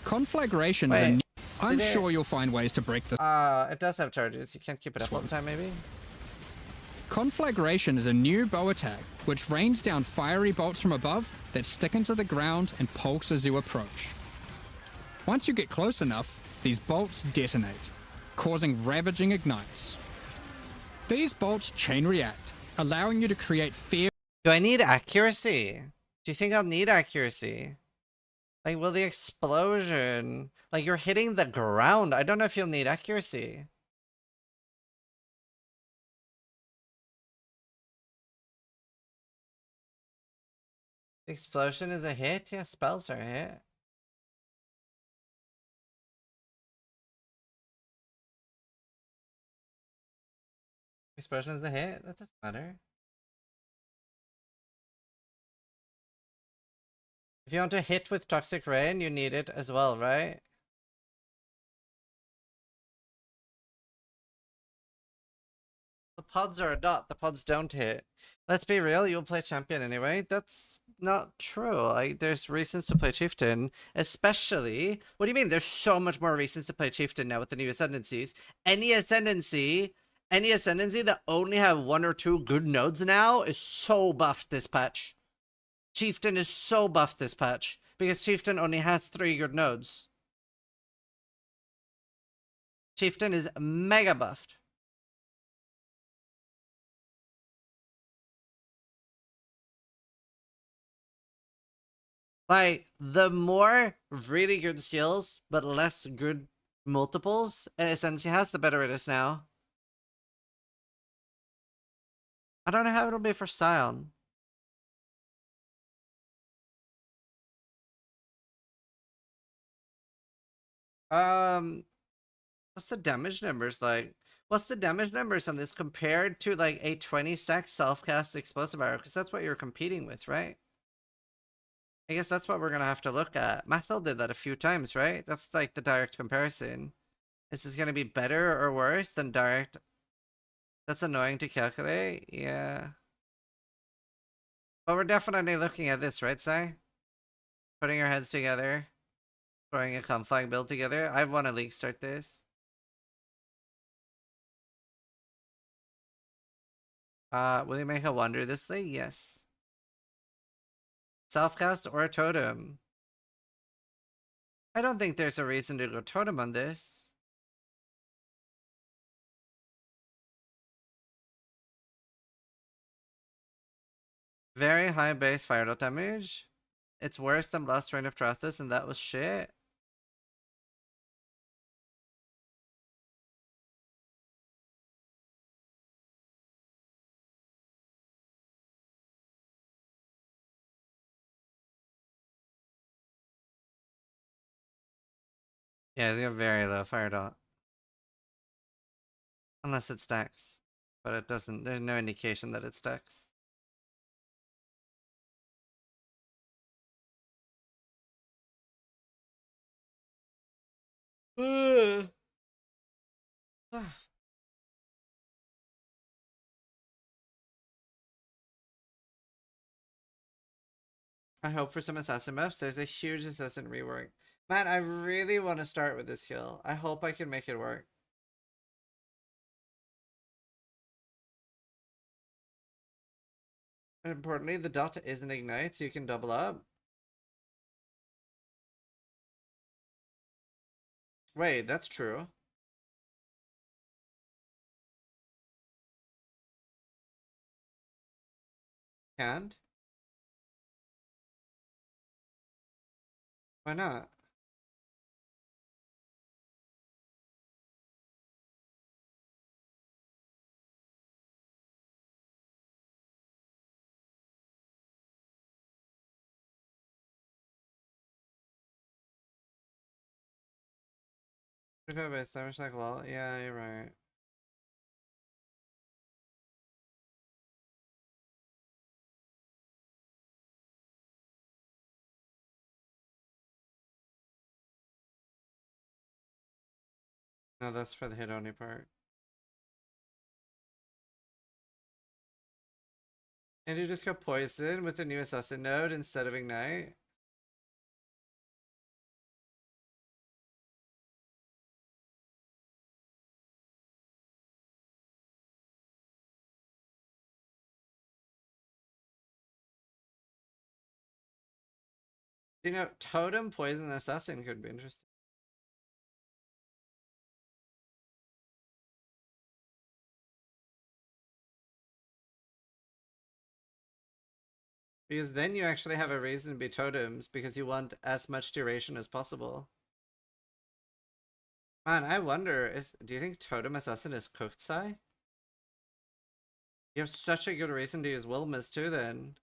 Conflagration is a Wait, new... I'm did it- sure you'll find ways to break this. It does have charges. You can't keep it up all the time, maybe? Conflagration is a new bow attack, which rains down fiery bolts from above that stick into the ground and pulse as you approach. Once you get close enough, these bolts detonate, causing ravaging ignites. These bolts chain react, allowing you to create fear. Do I need accuracy? Do you think I'll need accuracy? Like, will the explosion... Like, you're hitting the ground. I don't know if you'll need accuracy. The explosion is a hit? Yeah, spells are a hit. Explosion is the hit? That doesn't matter. If you want to hit with Toxic Rain, you need it as well, right? The pods are a dot, the pods don't hit. Let's be real, you'll play champion anyway. That's not true. Like, there's reasons to play chieftain, especially... What do you mean? There's so much more reasons to play chieftain now with the new ascendancies. Any ascendancy that only have 1 or 2 good nodes now is so buffed this patch. Chieftain is so buffed this patch, because Chieftain only has 3 good nodes. Chieftain is mega buffed. Like, the more really good skills, but less good multiples Ascendancy has, the better it is now. I don't know how it'll be for Scion. What's the damage numbers like? What's the damage numbers on this compared to like a 20 stack self-cast explosive arrow? Because that's what you're competing with, right? I guess that's what we're gonna have to look at. Mathil did that a few times, right? That's like the direct comparison. Is this gonna be better or worse than direct? That's annoying to calculate, yeah. But we're definitely looking at this, right, Sai? Putting our heads together. Throwing a conflag build together. I want to league start this. Will you make a wonder this league? Yes. Selfcast or a totem? I don't think there's a reason to go totem on this. Very high base fire dot damage. It's worse than Last Reign of Trathus, and that was shit. Yeah, it's got very low fire dot. Unless it stacks. But it doesn't, there's no indication that it stacks. I hope for some assassin buffs. There's a huge assassin rework. Man, I really want to start with this skill. I hope I can make it work. And importantly, the Dota isn't ignite, so you can double up. Wait, that's true. Can't? Why not? Yeah, you're right. No, that's for the hit only part. And you just go poison with the new assassin node instead of ignite. You know, totem poison assassin could be interesting. Because then you actually have a reason to be totems because you want as much duration as possible. Man, I wonder, do you think Totem Assassin is cooked, Sai? You have such a good reason to use Wilmus too then.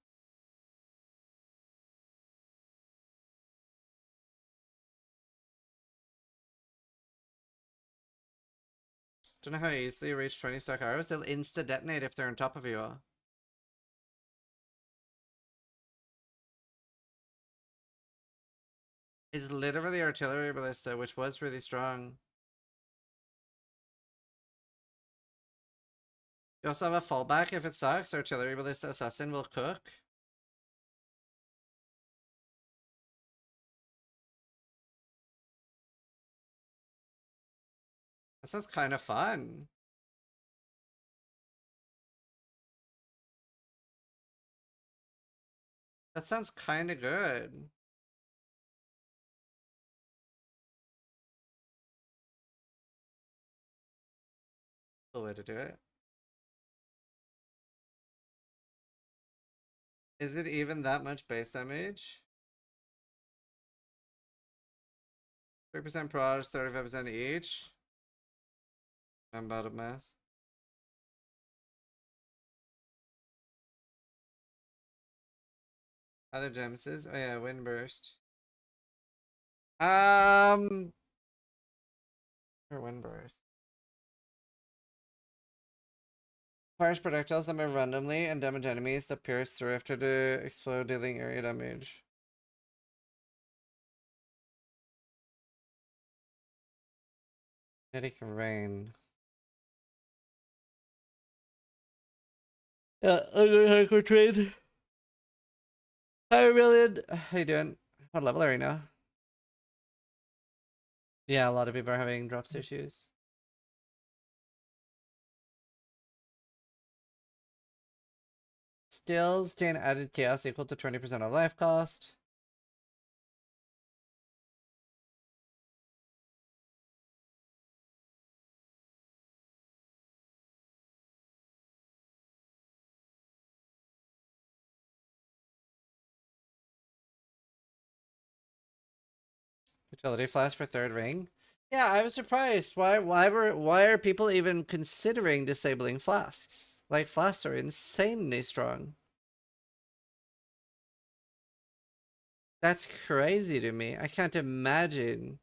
Don't know how easily you reach 20 stock arrows. They'll insta detonate if they're on top of you all. It's literally artillery ballista, which was really strong. You also have a fallback if it sucks. Artillery ballista assassin will cook. That sounds kind of fun. That sounds kind of good. Cool way to do it. Is it even that much base damage? 3% proj, 35% each. I'm bad at math. Other genesis? Oh yeah, wind burst. Or wind burst. Fires projectiles that move randomly and damage enemies that pierce through after the explode, dealing area damage. Kinetic rain. Yeah, I'm going hardcore trade. Hi, Brilliant. How you doing? What level are you now? Yeah, a lot of people are having drops issues. Skills gain added chaos equal to 20% of life cost. Utility flash for third ring. Yeah, I was surprised. Why are people even considering disabling flasks? Like, flasks are insanely strong. That's crazy to me. I can't imagine.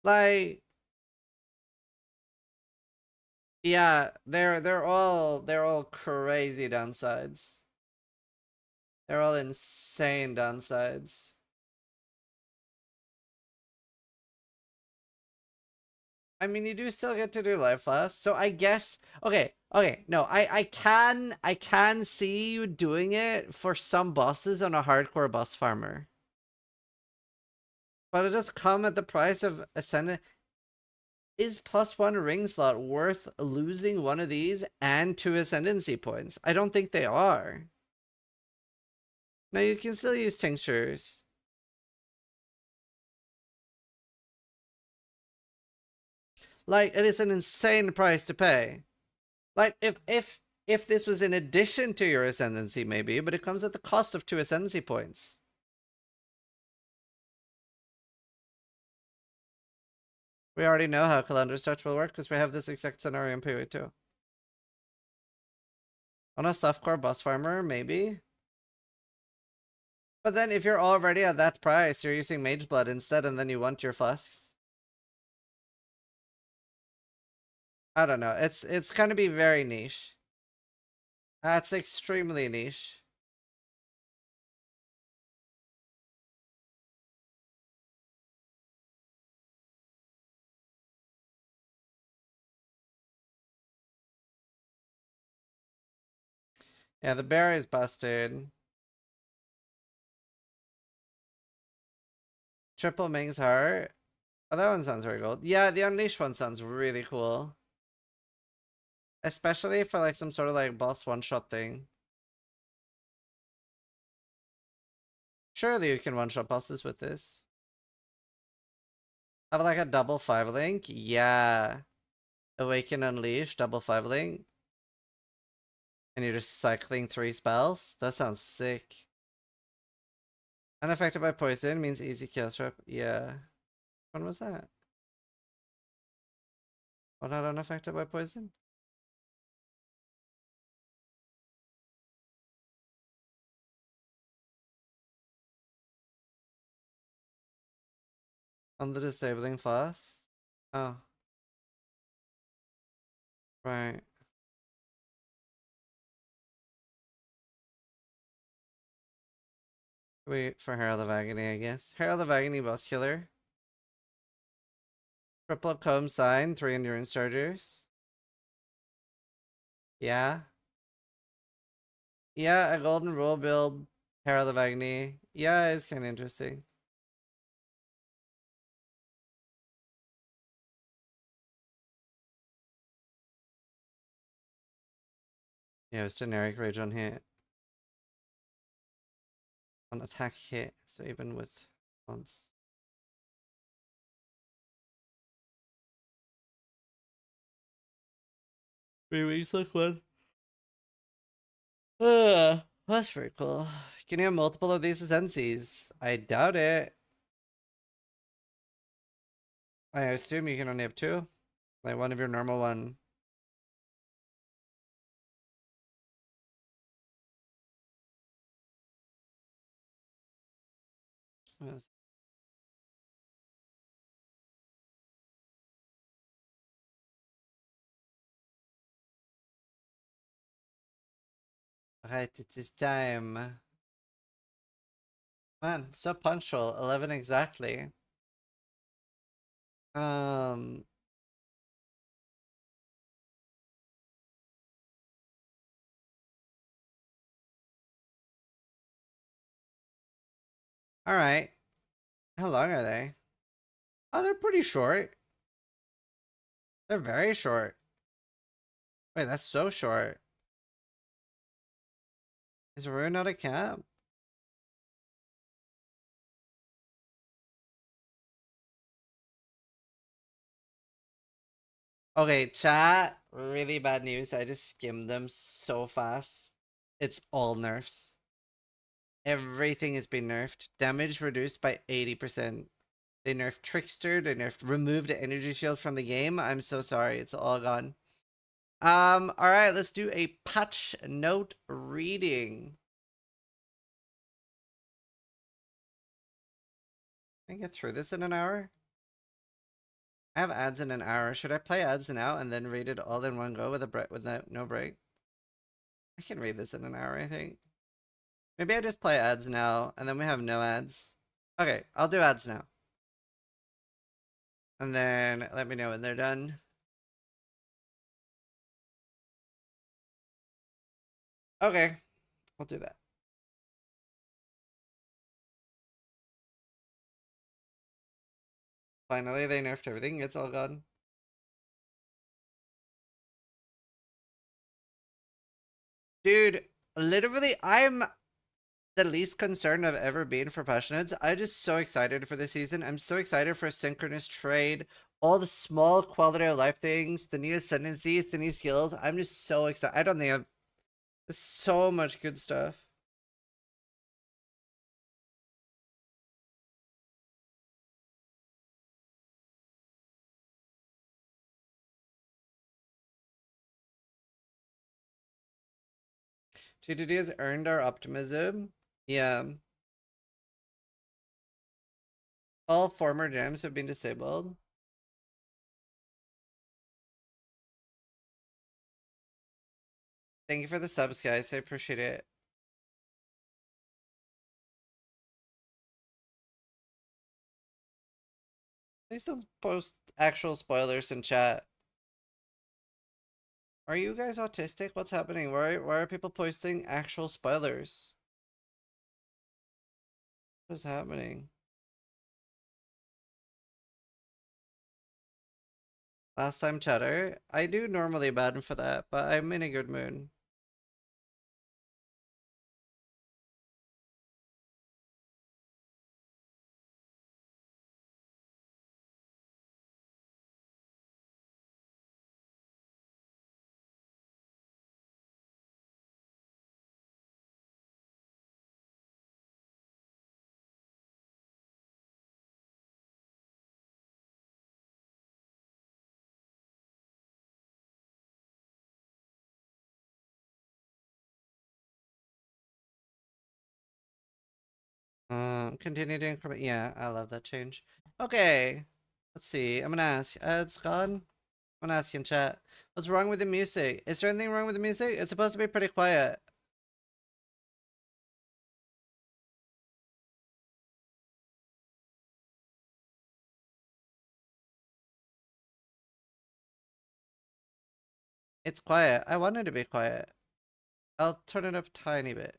Like, yeah, they're all crazy downsides. They're all insane downsides. I mean, you do still get to do life flask, so I guess okay, no, I can see you doing it for some bosses on a hardcore boss farmer. But it does come at the price of Ascendant. Is +1 ring slot worth losing one of these and 2 ascendancy points? I don't think they are. Now you can still use tinctures. Like, it is an insane price to pay. Like, if this was in addition to your ascendancy, maybe, but it comes at the cost of 2 ascendancy points. We already know how calendar touch will work because we have this exact scenario in PoE too. On a softcore boss farmer, maybe. But then if you're already at that price, you're using Mage Blood instead and then you want your flasks. I don't know. It's gonna be very niche. That's extremely niche. Yeah, the bear is busted. Triple Ming's Heart. Oh, that one sounds very cool. Yeah, the Unleashed one sounds really cool. Especially for like some sort of like boss one-shot thing. Surely you can one-shot bosses with this. Have like a double 5-link? Yeah. Awaken Unleash, double 5-link. And you're just cycling 3 spells? That sounds sick. Unaffected by poison means easy kill strip. Yeah. When was that? What, not unaffected by poison? On the disabling flask? Oh. Right. Wait for Herald of Agony, I guess. Herald of Agony Muscular. Triple Comb Sign, 3 Endurance Chargers. Yeah. Yeah, a Golden Rule build. Herald of Agony. Yeah, it's kind of interesting. Yeah, it's generic Rage on hit. On attack hit, so even with once. Three weeks look one. That's very cool. Can you have multiple of these as NCs? I doubt it. I assume you can only have 2. Like one of your normal one. Yes. Alright, it is time. Man, so punctual. 11 exactly. Alright. How long are they? Oh, they're pretty short. They're very short. Wait, that's so short. Is Rune not a cap? Okay, chat. Really bad news. I just skimmed them so fast. It's all nerfs. Everything has been nerfed. Damage reduced by 80%. They nerfed Trickster. They nerfed removed energy shield from the game. I'm so sorry. It's all gone. Alright, let's do a patch note reading. Can I get through this in an hour? I have ads in an hour. Should I play ads now and then read it all in one go with no break? I can read this in an hour, I think. Maybe I just play ads now and then we have no ads. Okay, I'll do ads now. And then let me know when they're done. Okay, I'll do that. Finally, they nerfed everything. It's all gone. Dude, literally, I'm the least concerned I've ever been for Passionates. I'm just so excited for this season. I'm so excited for synchronous trade, all the small quality of life things, the new ascendancies, the new skills. I'm just so excited. I don't think I've... There's so much good stuff. TTD has earned our optimism. Yeah. All former gems have been disabled. Thank you for the subs, guys. I appreciate it. Please don't post actual spoilers in chat. Are you guys autistic? What's happening? Why are people posting actual spoilers? What's happening? Last time chatter? I do normally ban for that, but I'm in a good mood. Continue to increment. Yeah, I love that change. Okay. Let's see. I'm gonna ask. It's gone. I'm gonna ask in chat. What's wrong with the music? Is there anything wrong with the music? It's supposed to be pretty quiet. It's quiet. I want it to be quiet. I'll turn it up a tiny bit.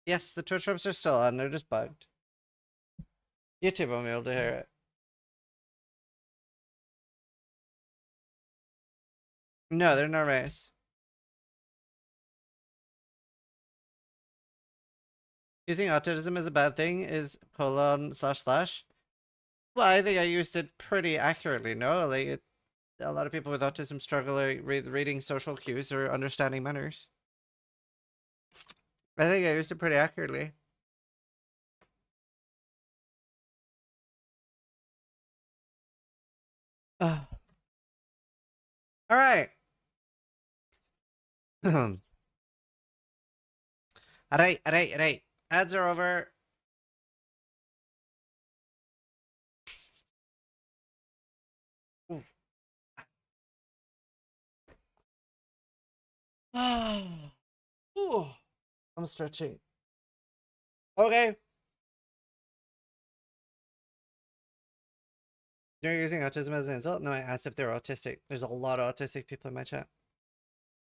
Yes, the Twitch ropes are still on. They're just bugged. YouTube won't be able to hear it. No, they're not raised. Using autism as a bad thing is ://. Well, I think I used it pretty accurately. No, like a lot of people with autism struggle with reading social cues or understanding manners. I think I used it pretty accurately. All right. All right. Ads are over. Ooh, I'm stretching. Okay. You're using autism as an insult? No, I asked if they're autistic. There's a lot of autistic people in my chat.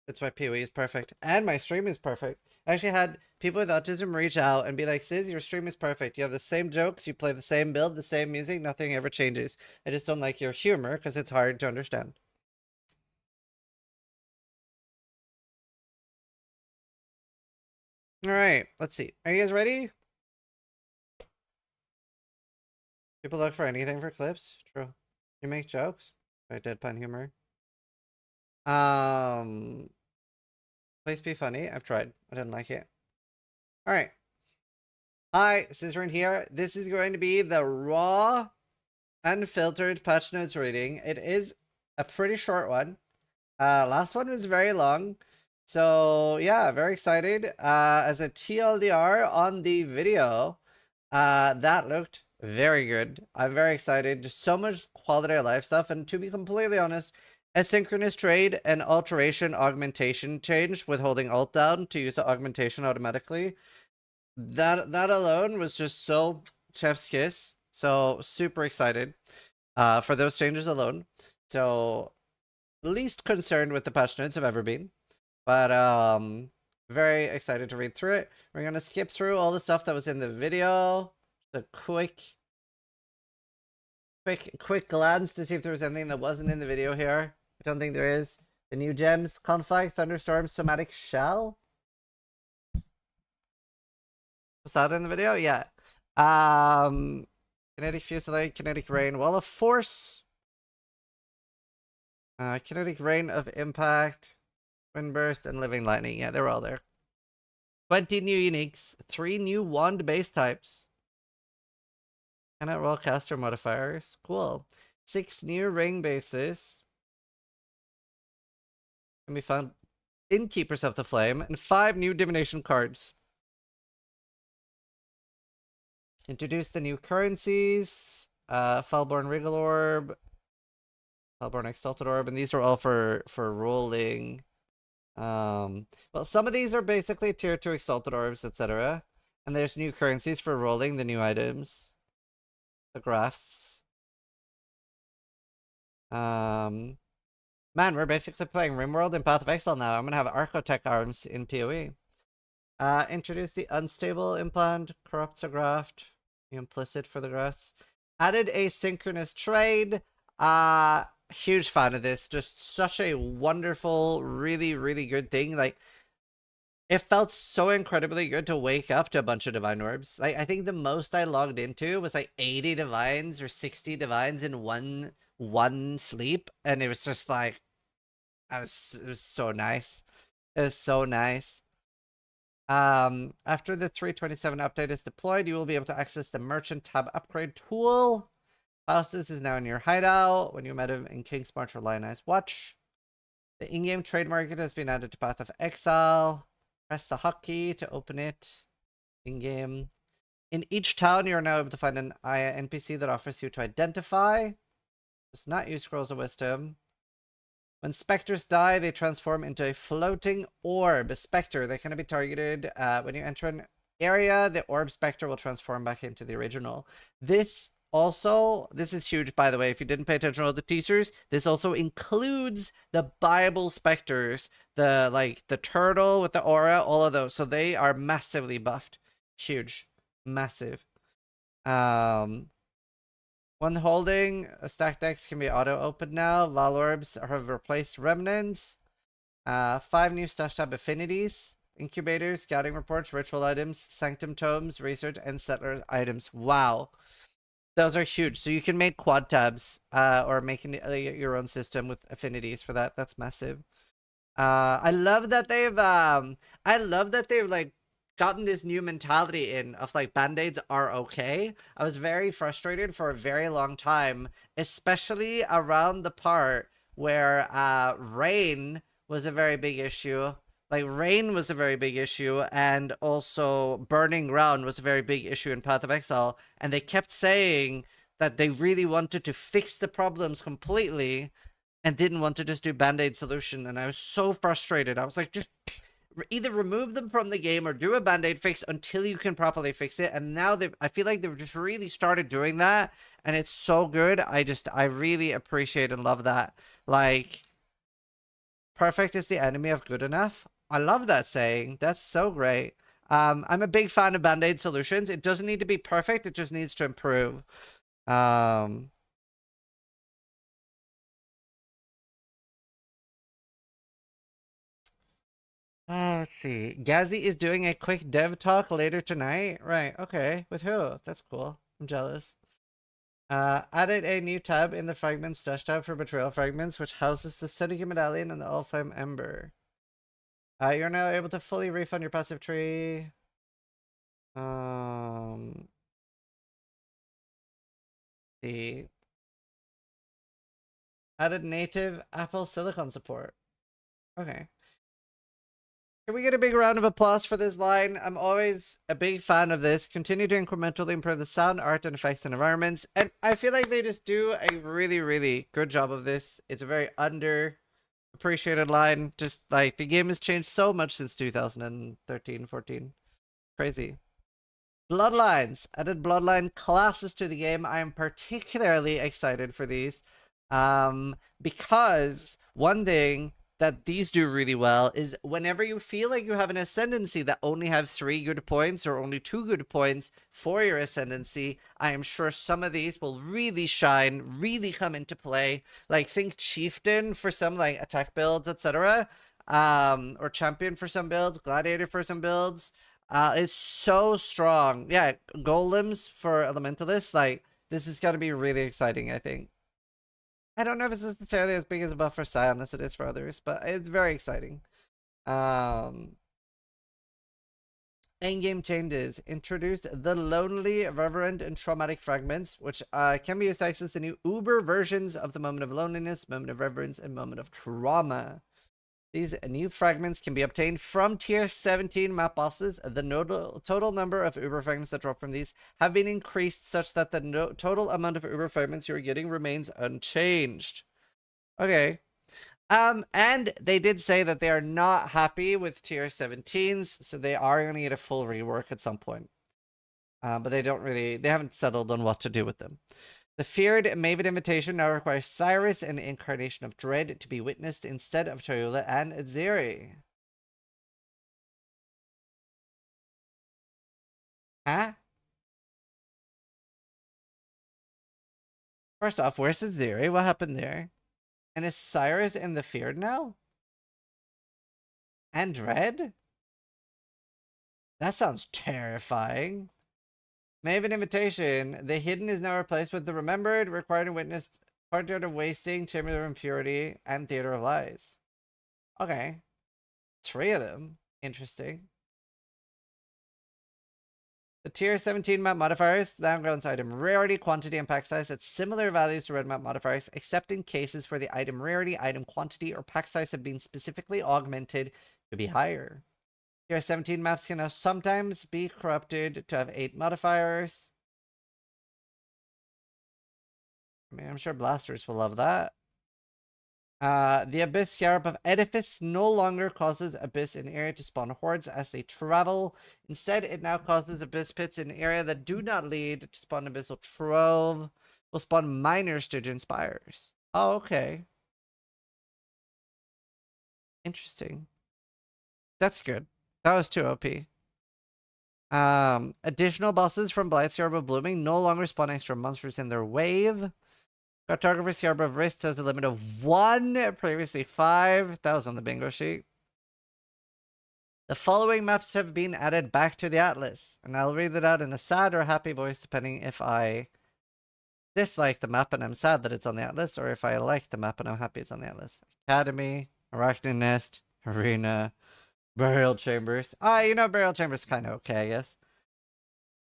That's why PoE is perfect. And my stream is perfect. I actually had people with autism reach out and be like, Sis, your stream is perfect. You have the same jokes, you play the same build, the same music, nothing ever changes. I just don't like your humor because it's hard to understand. Alright, let's see. Are you guys ready? People look for anything for clips? True. You make jokes? By deadpan humor. Please be funny. I've tried. I didn't like it. Alright. Hi, Scissorin here. This is going to be the raw, unfiltered patch notes reading. It is a pretty short one. Last one was very long. So yeah, very excited. As a TLDR on the video, that looked very good. I'm very excited. Just so much quality of life stuff. And to be completely honest, asynchronous trade and alteration augmentation change with holding alt down to use the augmentation automatically. That alone was just so chef's kiss. So super excited for those changes alone. So least concerned with the patch notes I've ever been. But very excited to read through it. We're gonna skip through all the stuff that was in the video. The quick glance to see if there was anything that wasn't in the video here. I don't think there is. The new gems: Conflict, Thunderstorm, Somatic Shell. Was that in the video? Yeah. Kinetic Fusillade, Kinetic Rain, Wall of Force. Kinetic Rain of Impact, Windburst, and Living Lightning. Yeah, they're all there. 20 new uniques, 3 new wand base types. Cannot roll caster modifiers. Cool. 6 new ring bases. Can be found in Keepers of the Flame. And 5 new divination cards. Introduce the new currencies. Falborn Regal Orb. Falborn Exalted Orb. And these are all for rolling. Well, some of these are basically tier 2 Exalted Orbs, etc. And there's new currencies for rolling the new items. The graphs. Man, we're basically playing RimWorld and Path of Exile now. I'm gonna have Archotech arms in PoE. Introduce the unstable implant, corrupts a graft, the implicit for the graphs. Added asynchronous trade. Huge fan of this. Just such a wonderful, really, really good thing. Like, it felt so incredibly good to wake up to a bunch of divine orbs. Like, I think the most I logged into was like 80 divines or 60 divines in one sleep, and it was just like, it was so nice. It was so nice. After the 327 update is deployed, you will be able to access the Merchant tab upgrade tool. Faustus is now in your hideout when you met him in King's March or Lionized Watch. The in-game trade market has been added to Path of Exile. Press the hotkey to open it in-game. In each town, you are now able to find an NPC that offers you to identify. Does not use Scrolls of Wisdom. When specters die, they transform into a floating orb. A specter, they can be targeted when you enter an area. The orb specter will transform back into the original. This is huge, by the way. If you didn't pay attention to all the teasers, this also includes the Bible specters, the turtle with the aura, all of those. So they are massively buffed. Huge, massive. When holding, stack decks can be auto-opened now. Val Orbs have replaced Remnants. 5 new stash tab affinities. Incubators, scouting reports, ritual items, sanctum tomes, research, and settler items. Wow. Those are huge. So you can make quad tabs or making your own system with affinities for that. That's massive. I love that they've like gotten this new mentality in of like band-aids are okay. I was very frustrated for a very long time, especially around the part where rain was a very big issue. Like rain was a very big issue, and also burning ground was a very big issue in Path of Exile, and they kept saying that they really wanted to fix the problems completely and didn't want to just do band-aid solution, and I was so frustrated. I was like, just either remove them from the game or do a band-aid fix until you can properly fix it. And now I feel like they've just really started doing that, and it's so good. I really appreciate and love that. Like, perfect is the enemy of good enough. I love that saying. That's so great. I'm a big fan of band-aid solutions. It doesn't need to be perfect, it just needs to improve. Let's see. Gazzy is doing a quick dev talk later tonight. Right, okay. With who? That's cool. I'm jealous. Added a new tab in the fragments dash tab for betrayal fragments, which houses the Syndicate Medallion and the All-Flame Ember. You're now able to fully refund your passive tree. See. Added native Apple Silicon support. Okay. Can we get a big round of applause for this line? I'm always a big fan of this. Continue to incrementally improve the sound, art, and effects and environments. And I feel like they just do a really, really good job of this. It's a very underappreciated line. Just like the game has changed so much since 2013, 14. Crazy. Bloodlines. Added bloodline classes to the game. I am particularly excited for these. Because one thing that these do really well is whenever you feel like you have an ascendancy that only have 3 good points or only 2 good points for your ascendancy, I am sure some of these will really shine, really come into play. Like think Chieftain for some like attack builds, etc. Or Champion for some builds, Gladiator for some builds. It's so strong. Yeah, Golems for Elementalists. Like this is gonna be really exciting, I think. I don't know if it's necessarily as big as a buff for Scion as it is for others, but it's very exciting. Endgame changes. Introduced the Lonely, Reverent, and Traumatic Fragments, which can be used to access the new Uber versions of the Moment of Loneliness, Moment of Reverence, and Moment of Trauma. These new fragments can be obtained from tier 17 map bosses. The total number of Uber fragments that drop from these have been increased such that the total amount of Uber fragments you're getting remains unchanged. Okay. And they did say that they are not happy with tier 17s, so they are going to get a full rework at some point. But they haven't settled on what to do with them. The feared Maven invitation now requires Cyrus and the Incarnation of Dread to be witnessed instead of Cholula and Zeri. Huh? First off, where's Zeri? What happened there? And is Cyrus in the feared now? And Dread? That sounds terrifying. Maven invitation. The hidden is now replaced with the remembered, required and witnessed, courtyard of wasting, chamber of impurity, and theater of lies. Okay. 3 of them. Interesting. The tier 17 map modifiers now grants item rarity, quantity, and pack size at similar values to red map modifiers, except in cases where the item rarity, item quantity, or pack size have been specifically augmented to be higher. Tier 17 maps can now sometimes be corrupted to have 8 modifiers. I mean, I'm sure blasters will love that. The Abyss Scarab of Edifice no longer causes Abyss in area to spawn hordes as they travel. Instead, it now causes Abyss pits in area that do not lead to spawn Abyssal Trove. Will spawn minor Stygian Spires. Oh, okay. Interesting. That's good. That was too OP. Additional bosses from Blight Scarab of Blooming no longer spawn extra monsters in their wave. Cartographer Scarab of Wrist has a limit of 1, previously 5. That was on the bingo sheet. The following maps have been added back to the Atlas, and I'll read it out in a sad or happy voice depending if I dislike the map and I'm sad that it's on the Atlas, or if I like the map and I'm happy it's on the Atlas. Academy, Arachnid Nest, Arena, Burial Chambers. You know, Burial Chambers kind of okay, I guess.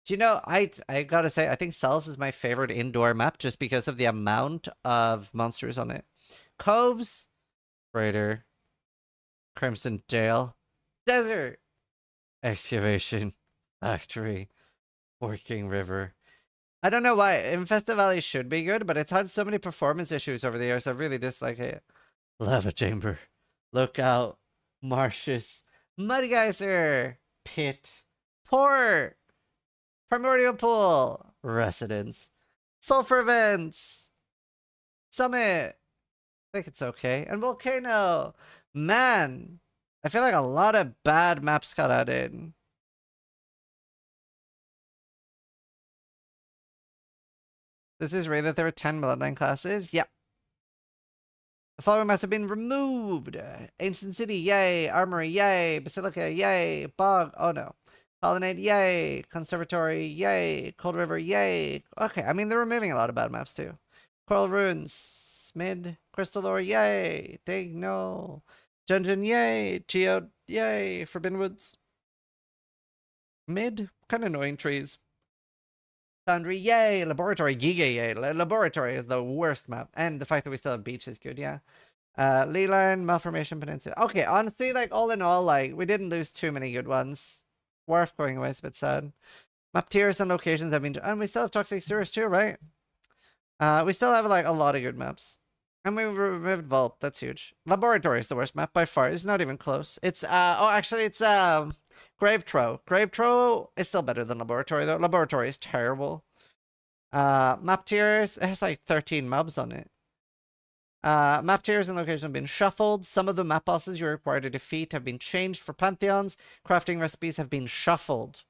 Do you know, I gotta say, I think Cells is my favorite indoor map just because of the amount of monsters on it. Coves, Raider, Crimson Dale, Desert, Excavation, Factory, Forking River. I don't know why. Infested Valley should be good, but it's had so many performance issues over the years. I really dislike it. Lava Chamber, Lookout, Marshes, Muddy Geyser, Pit, Port, Primordial Pool, Residence, Sulfur Vents, Summit. I think it's okay. And Volcano. Man, I feel like a lot of bad maps got added. This is right that there were 10 Bloodline classes? Yep. The following maps have been removed. Ancient City, yay. Armory, yay. Basilica, yay. Bog, oh no. Colonnade, yay. Conservatory, yay. Cold River, yay. Okay, I mean, they're removing a lot of bad maps too. Coral Ruins, Mid. Crystal Ore, yay. Dig, no. Dungeon, yay. Geode, yay. Forbidden Woods. Mid, kind of annoying trees. Foundry, yay. Laboratory, Giga, yay. Laboratory is the worst map. And the fact that we still have beach is good, yeah. Leland, Malformation Peninsula. Okay, honestly, like, all in all, like, we didn't lose too many good ones. Wharf going away is a bit sad. Map tiers and locations have been... And we still have Toxic Sewers too, right? We still have, like, a lot of good maps. And we removed Vault. That's huge. Laboratory is the worst map by far. It's not even close. It's, oh, actually, it's, Grave Trow. Grave Trow is still better than Laboratory, though. Laboratory is terrible. Map tiers, it has, like, 13 mobs on it. Map tiers and locations have been shuffled. Some of the map bosses you're required to defeat have been changed for Pantheons. Crafting recipes have been shuffled.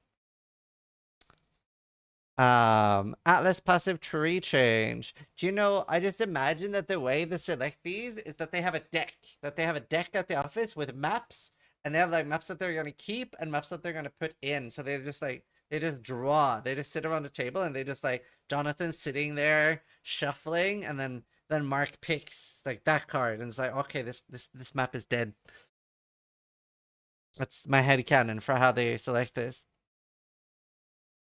Atlas passive tree change. Do you know, I just imagine that the way they select these is that they have a deck. That they have a deck at the office with maps, and they have like maps that they're going to keep and maps that they're going to put in. So they just like, they just draw. They just sit around the table and they just like, Jonathan's sitting there shuffling, and then Mark picks like that card and it's like, okay, this map is dead. That's my headcanon for how they select this.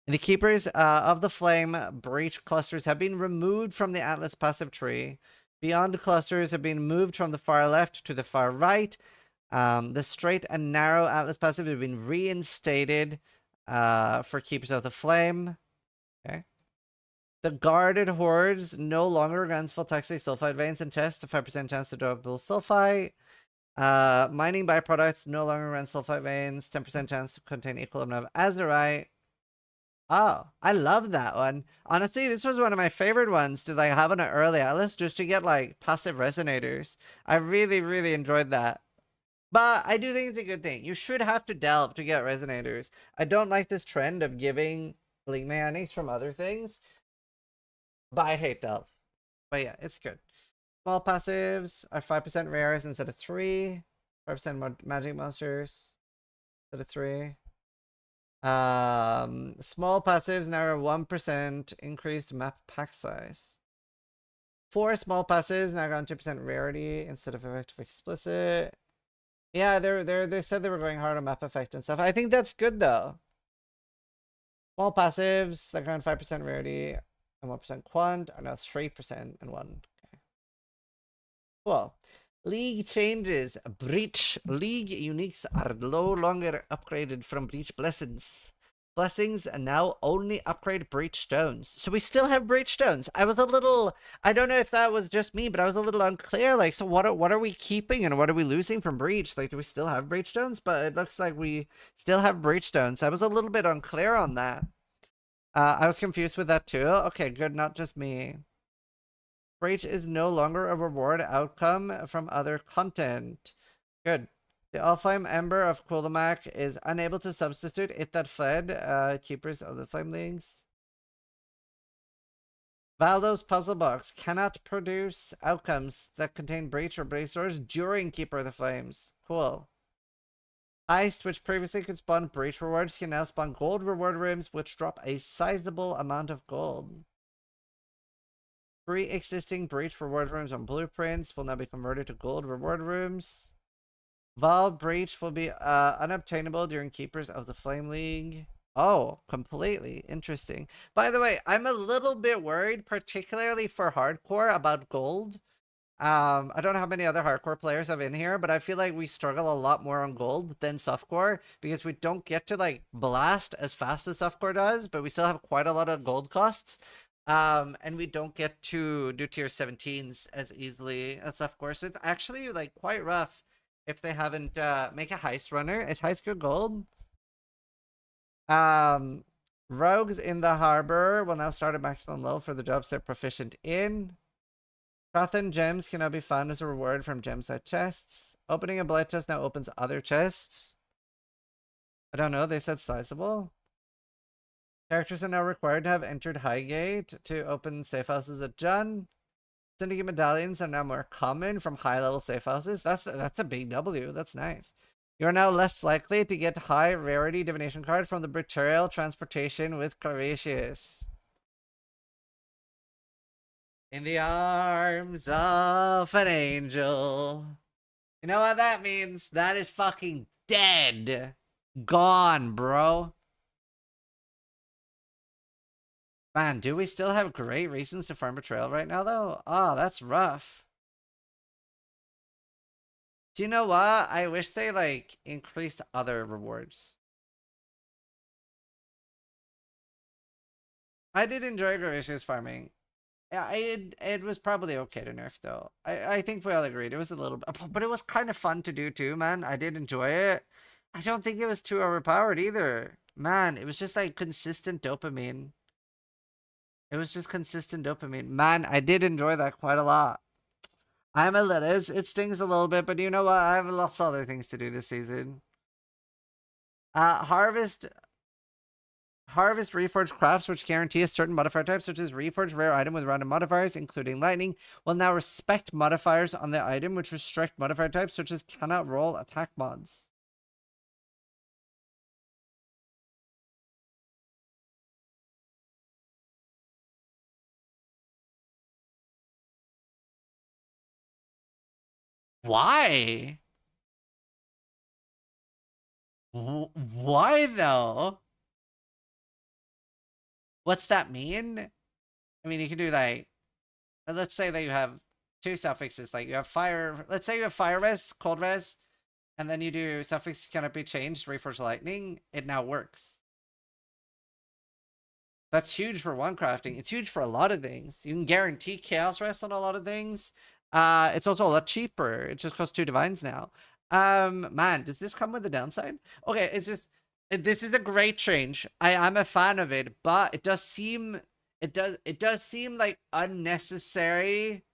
The Keepers of the Flame breach clusters have been removed from the Atlas passive tree. Beyond clusters have been moved from the far left to the far right. The straight and narrow Atlas passive have been reinstated for Keepers of the Flame. Okay. The guarded hordes no longer grants full toxic sulfide veins and test a 5% chance to drop sulfite. Mining byproducts no longer grants sulfide veins, 10% chance to contain equal amount of azurite. Oh, I love that one. Honestly, this was one of my favorite ones to like have on an early Atlas just to get like passive resonators. I really, really enjoyed that. But I do think it's a good thing. You should have to delve to get resonators. I don't like this trend of giving link mechanics from other things. But I hate delve. But yeah, it's good. Small passives are 5% rares instead of 3. 5% more magic monsters instead of 3. Small passives now are 1% increased map pack size. 4 small passives now got 2% rarity instead of effective explicit. Yeah, they said they were going hard on map effect and stuff. I think that's good though. Small passives that grant 5% rarity and 1% quant are now 3% and 1. Okay. Cool. League changes. Breach. League uniques are no longer upgraded from Breach Blessings. Blessings and now only upgrade breach stones. So we still have breach stones. I was a little, I don't know if that was just me, but I was a little unclear. Like, so what are we keeping and what are we losing from breach? Like, do we still have breach stones? But it looks like we still have breach stones. I was a little bit unclear on that. I was confused with that too. Okay, good. Not just me. Breach is no longer a reward outcome from other content. Good. The Allflame Ember of Kuldamak is unable to substitute it that fled. Keepers of the Flame Leagues. Valdo's Puzzle Box cannot produce outcomes that contain Breach or Breach Doors during Keeper of the Flames. Cool. Heist, which previously could spawn Breach rewards, can now spawn gold reward rooms, which drop a sizable amount of gold. Pre-existing Breach reward rooms on blueprints will now be converted to gold reward rooms. Val Breach will be unobtainable during Keepers of the Flame League. Oh, completely interesting. By the way, I'm a little bit worried, particularly for hardcore, about gold. I don't know how many other hardcore players have in here, but I feel like we struggle a lot more on gold than softcore because we don't get to like blast as fast as softcore does, but we still have quite a lot of gold costs. And we don't get to do tier 17s as easily as softcore. So it's actually like quite rough. If they haven't make a heist runner. Is heist good gold? Rogues in the harbor will now start at maximum level for the jobs they're proficient in. Krafton gems can now be found as a reward from gem set chests. Opening a blood chest now opens other chests. I don't know, they said sizable. Characters are now required to have entered Highgate to open safe houses at Jun. Syndicate medallions are now more common from high-level safe houses. That's a big W. That's nice. You are now less likely to get high-rarity divination card from the Betrayal Transportation with Claratius. In the arms of an angel. You know what that means? That is fucking dead. Gone, bro. Man, do we still have great reasons to farm Betrayal right now, though? Oh, that's rough. Do you know what? I wish they, like, increased other rewards. I did enjoy Gracious farming. Yeah, it was probably okay to nerf, though. I think we all agreed. It was a little bit, but it was kind of fun to do, too, man. I did enjoy it. I don't think it was too overpowered, either. Man, it was just, like, consistent dopamine. It was just consistent dopamine. Man, I did enjoy that quite a lot. I'm a little, it stings a little bit, but you know what? I have lots of other things to do this season. Harvest Reforged crafts, which guarantee a certain modifier type, such as Reforged rare item with random modifiers, including lightning, will now respect modifiers on the item, which restrict modifier types, such as cannot roll attack mods. Why? Why though? What's that mean? I mean, you can do like, let's say that you have two suffixes, like you have fire, let's say you have fire res, cold res, and then you do suffixes cannot be changed, reforged lightning, it now works. That's huge for one crafting. It's huge for a lot of things. You can guarantee chaos rest on a lot of things. It's also a lot cheaper. It just costs 2 divines now. Man, does this come with a downside? Okay, it's just, this is a great change. I'm a fan of it, but it does seem like unnecessary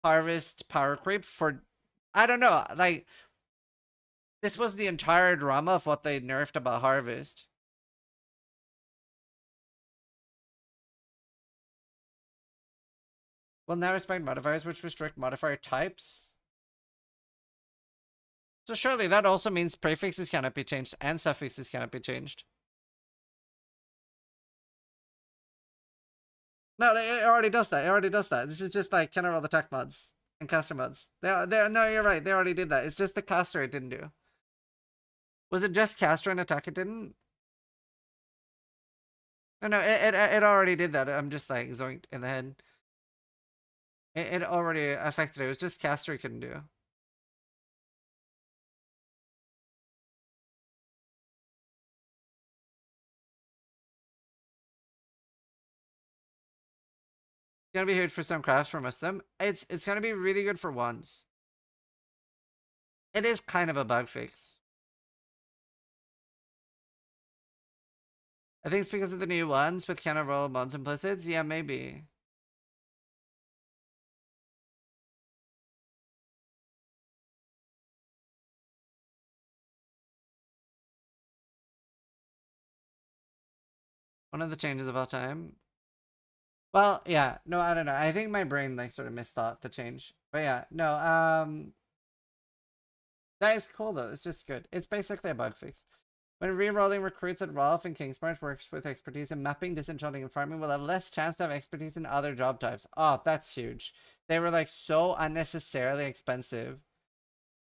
harvest power creep for, I don't know, like, this was the entire drama of what they nerfed about harvest. Will now respect modifiers which restrict modifier types. So surely that also means prefixes cannot be changed and suffixes cannot be changed. No, it already does that. It already does that. This is just like cannot roll attack mods and caster mods. No, you're right. They already did that. It's just the caster it didn't do. Was it just caster and attack it didn't? No, it already did that. I'm just like zoinked in the head. It already affected it. It was just caster it couldn't do. gonna be huge for some crafts for most of them. It's gonna be really good for ones. It is kind of a bug fix. I think it's because of the new ones with kind of roll mods implicits. Yeah, maybe. One of the changes of all time. Well, yeah, no, I don't know. I think my brain like sort of misthought the change. But yeah, no, that is cool though. It's just good. It's basically a bug fix. When re-rolling recruits at Rolf and Kingsmarch works with expertise in mapping, disenchanting, and farming will have less chance to have expertise in other job types. Oh, that's huge. They were like so unnecessarily expensive.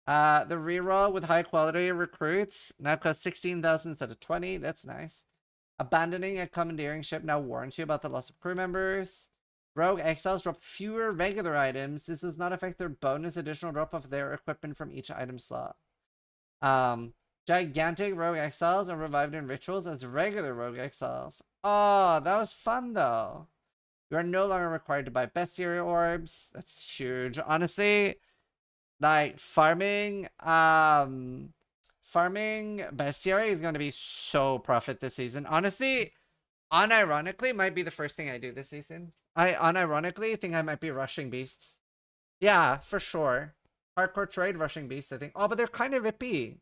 The reroll with high quality recruits now costs 16,000 instead of 20. That's nice. Abandoning a commandeering ship now warns you about the loss of crew members. Rogue Exiles drop fewer regular items. This does not affect their bonus additional drop of their equipment from each item slot. Gigantic Rogue Exiles are revived in rituals as regular Rogue Exiles. Oh, that was fun though. You are no longer required to buy bestiary orbs. That's huge. Honestly, like farming bestiary is going to be so profit this season. Honestly, unironically, might be the first thing I do this season. I unironically think I might be rushing beasts. Yeah, for sure. Hardcore trade rushing beasts, I think. Oh, but they're kind of rippy.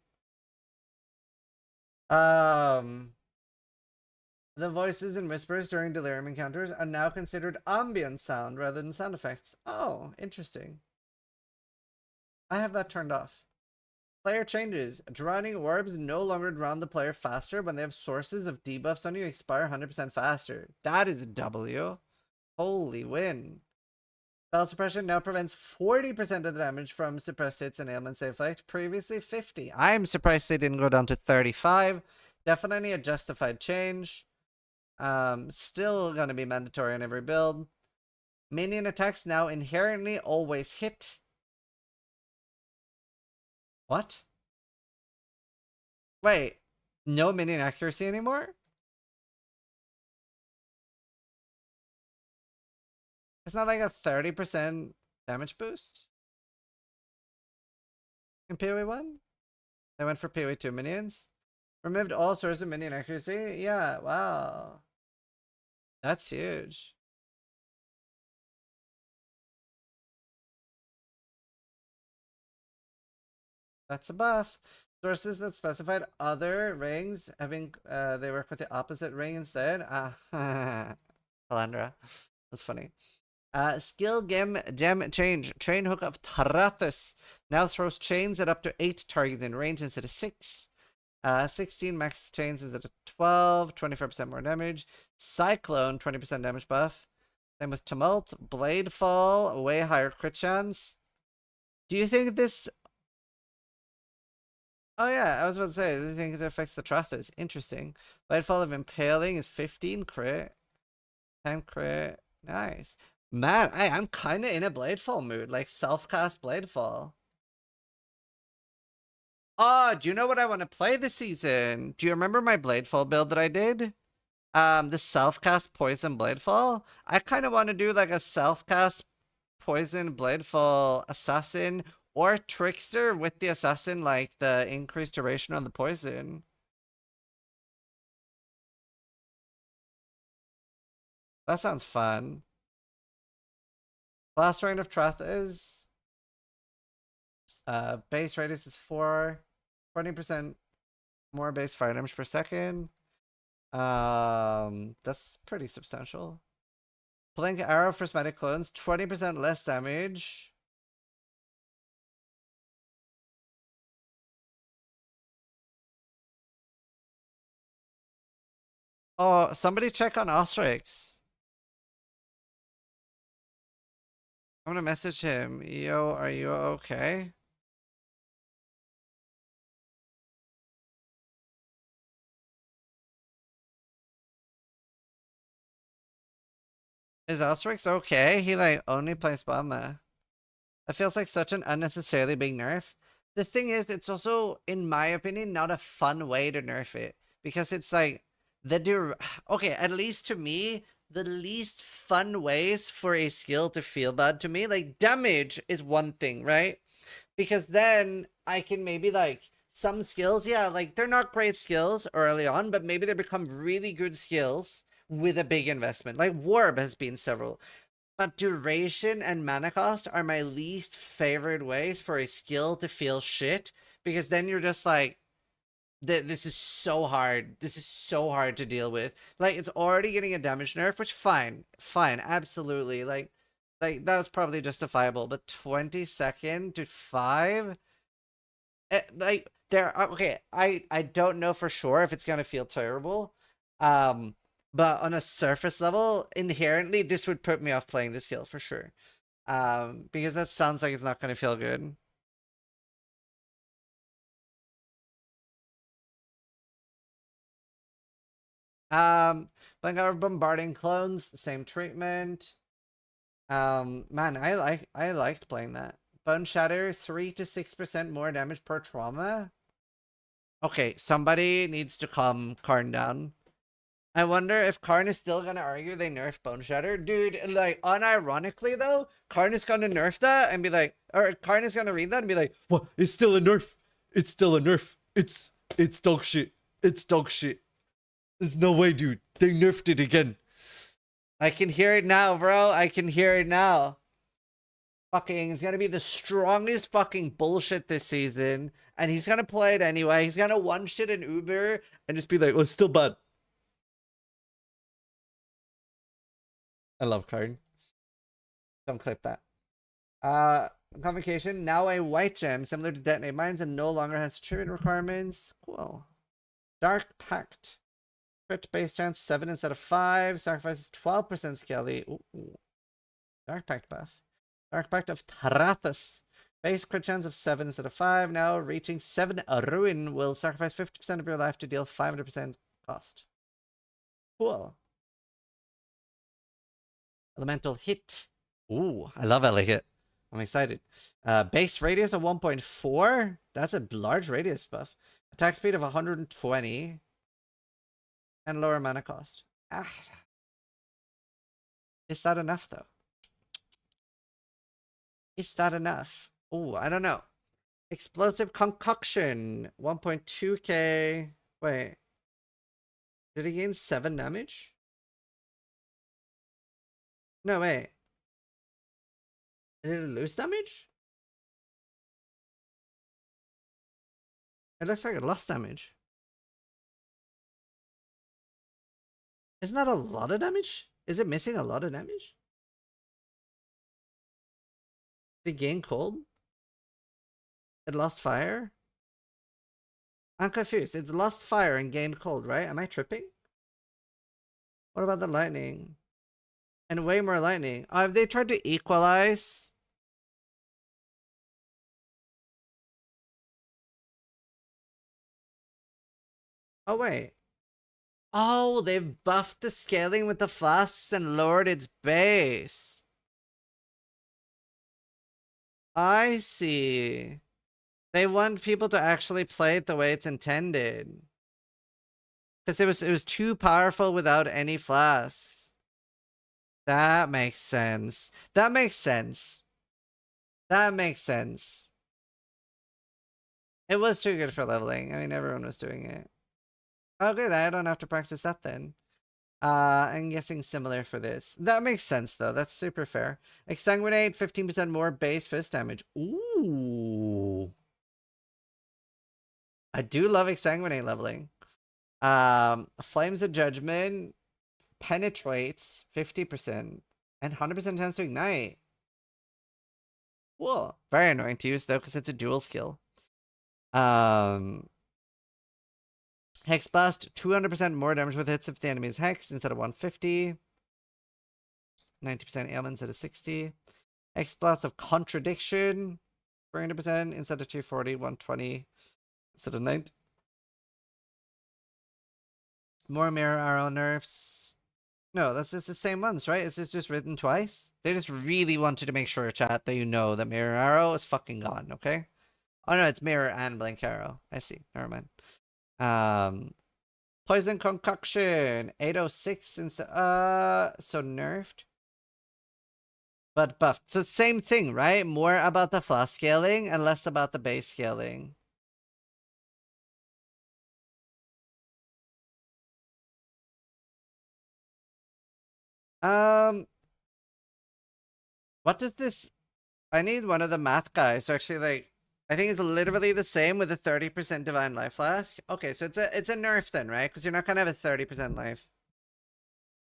The voices and whispers during delirium encounters are now considered ambient sound rather than sound effects. Oh, interesting. I have that turned off. Player changes. Drowning orbs no longer drown the player faster when they have sources of debuffs on you expire 100% faster. That is a W. Holy win. Spell suppression now prevents 40% of the damage from suppressed hits and ailment save flight. Previously 50. I am surprised they didn't go down to 35. Definitely a justified change. Still gonna be mandatory on every build. Minion attacks now inherently always hit. What? Wait, no minion accuracy anymore? It's not like a 30% damage boost? In PoE 1? They went for PoE 2 minions? Removed all sources of minion accuracy? Yeah, wow. That's huge. That's a buff. Sources that specified other rings having they work with the opposite ring instead. Palandra. That's funny. Skill gem change. Chain hook of Tarathus now throws chains at up to 8 targets in range instead of 6. 16 max chains instead of 12. 25% more damage. Cyclone 20% damage buff. Same with Tumult. Blade Fall, way higher crit chance. Do you think this? Oh yeah, I was about to say, I think it affects the Trathus. Interesting. Bladefall of Impaling is 15 crit. 10 crit. Nice. Man, I'm kind of in a Bladefall mood. Like, self-cast Bladefall. Oh, do you know what I want to play this season? Do you remember my Bladefall build that I did? The self-cast Poison Bladefall? I kind of want to do, like, a self-cast Poison Bladefall Assassin or Trickster with the Assassin, like, the increased duration on the Poison. That sounds fun. Last round of Trath is base radius is 4, 20% more base fire damage per second. That's pretty substantial. Blink arrow for prismatic clones, 20% less damage. Oh, somebody check on Ostrix. I'm gonna message him. Yo, are you okay? Is Ostrix okay? He like only plays Bomba. That feels like such an unnecessarily big nerf. The thing is, it's also, in my opinion, not a fun way to nerf it. Because it's like, okay, at least to me, the least fun ways for a skill to feel bad to me. Like, damage is one thing, right? Because then I can maybe, like, some skills, yeah, like, they're not great skills early on, but maybe they become really good skills with a big investment. Like, Warb has been several. But duration and mana cost are my least favorite ways for a skill to feel shit, because then you're just like, this is so hard. This is so hard to deal with. Like, it's already getting a damage nerf, which fine, absolutely. Like that was probably justifiable. But 22nd to 5, like there. Okay, I don't know for sure if it's gonna feel terrible. But on a surface level, inherently, this would put me off playing this skill for sure. Because that sounds like it's not gonna feel good. Playing out bombarding clones, same treatment. Man, I liked playing that. Bone Shatter, 3 to 6% more damage per trauma. Okay, somebody needs to calm Karn down. I wonder if Karn is still gonna argue they nerf Bone Shatter. Dude, like, unironically though, Karn is gonna nerf that and be like, or Karn is gonna read that and be like, what? It's still a nerf. It's still a nerf. It's dog shit. It's dog shit. There's no way, dude. They nerfed it again. I can hear it now, bro. I can hear it now. Fucking, it's gonna be the strongest fucking bullshit this season. And he's gonna play it anyway. He's gonna one shit an Uber and just be like, oh, it's still bad. I love Karn. Don't clip that. Convocation, now a white gem, similar to Detonate Mines and no longer has tribute requirements. Cool. Dark Pact. Crit base chance 7 instead of 5. Sacrifices 12% Skelly. Ooh. Dark Pact buff. Dark Pact of Tarathus. Base crit chance of 7 instead of 5. Now reaching 7 ruin will sacrifice 50% of your life to deal 500% cost. Cool. Elemental hit. Ooh, I love Elegant. I'm excited. Base radius of 1.4. That's a large radius buff. Attack speed of 120. And lower mana cost. Is that enough though? Is that enough? Oh, I don't know. Explosive Concoction. 1.2k. Wait. Did he gain 7 damage? No, wait. Did it lose damage? It looks like it lost damage. Isn't that a lot of damage? Is it missing a lot of damage? Did it gain cold? It lost fire? I'm confused. It lost fire and gained cold, right? Am I tripping? What about the lightning? And way more lightning. Oh, have they tried to equalize? Oh, wait. Oh, they've buffed the scaling with the flasks and lowered its base. I see. They want people to actually play it the way it's intended. Because it was too powerful without any flasks. That makes sense. That makes sense. That makes sense. It was too good for leveling. I mean, everyone was doing it. Okay, I don't have to practice that then. I'm guessing similar for this. That makes sense though. That's super fair. Exsanguinate, 15% more base fist damage. Ooh. I do love Exsanguinate leveling. Flames of Judgment penetrates 50% and 100% chance to ignite. Cool. Very annoying to use though, because it's a dual skill. Hex Blast, 200% more damage with hits if the enemy is hexed instead of 150. 90% ailment instead of 60. Hex Blast of Contradiction, 300% instead of 240, 120 instead of 90. More Mirror Arrow nerfs. No, that's just the same ones, right? Is this just written twice? They just really wanted to make sure, chat, that you know that Mirror Arrow is fucking gone, okay? Oh no, it's Mirror and Blink Arrow. I see. Never mind. Poison Concoction, 806 instead. So nerfed. but buffed. So same thing, right? More about the flask scaling and less about the base scaling. What does this... I need one of the math guys to actually, like... I think it's literally the same with a 30% Divine Life Flask. Okay, so it's a nerf then, right? Because you're not gonna have a 30% life.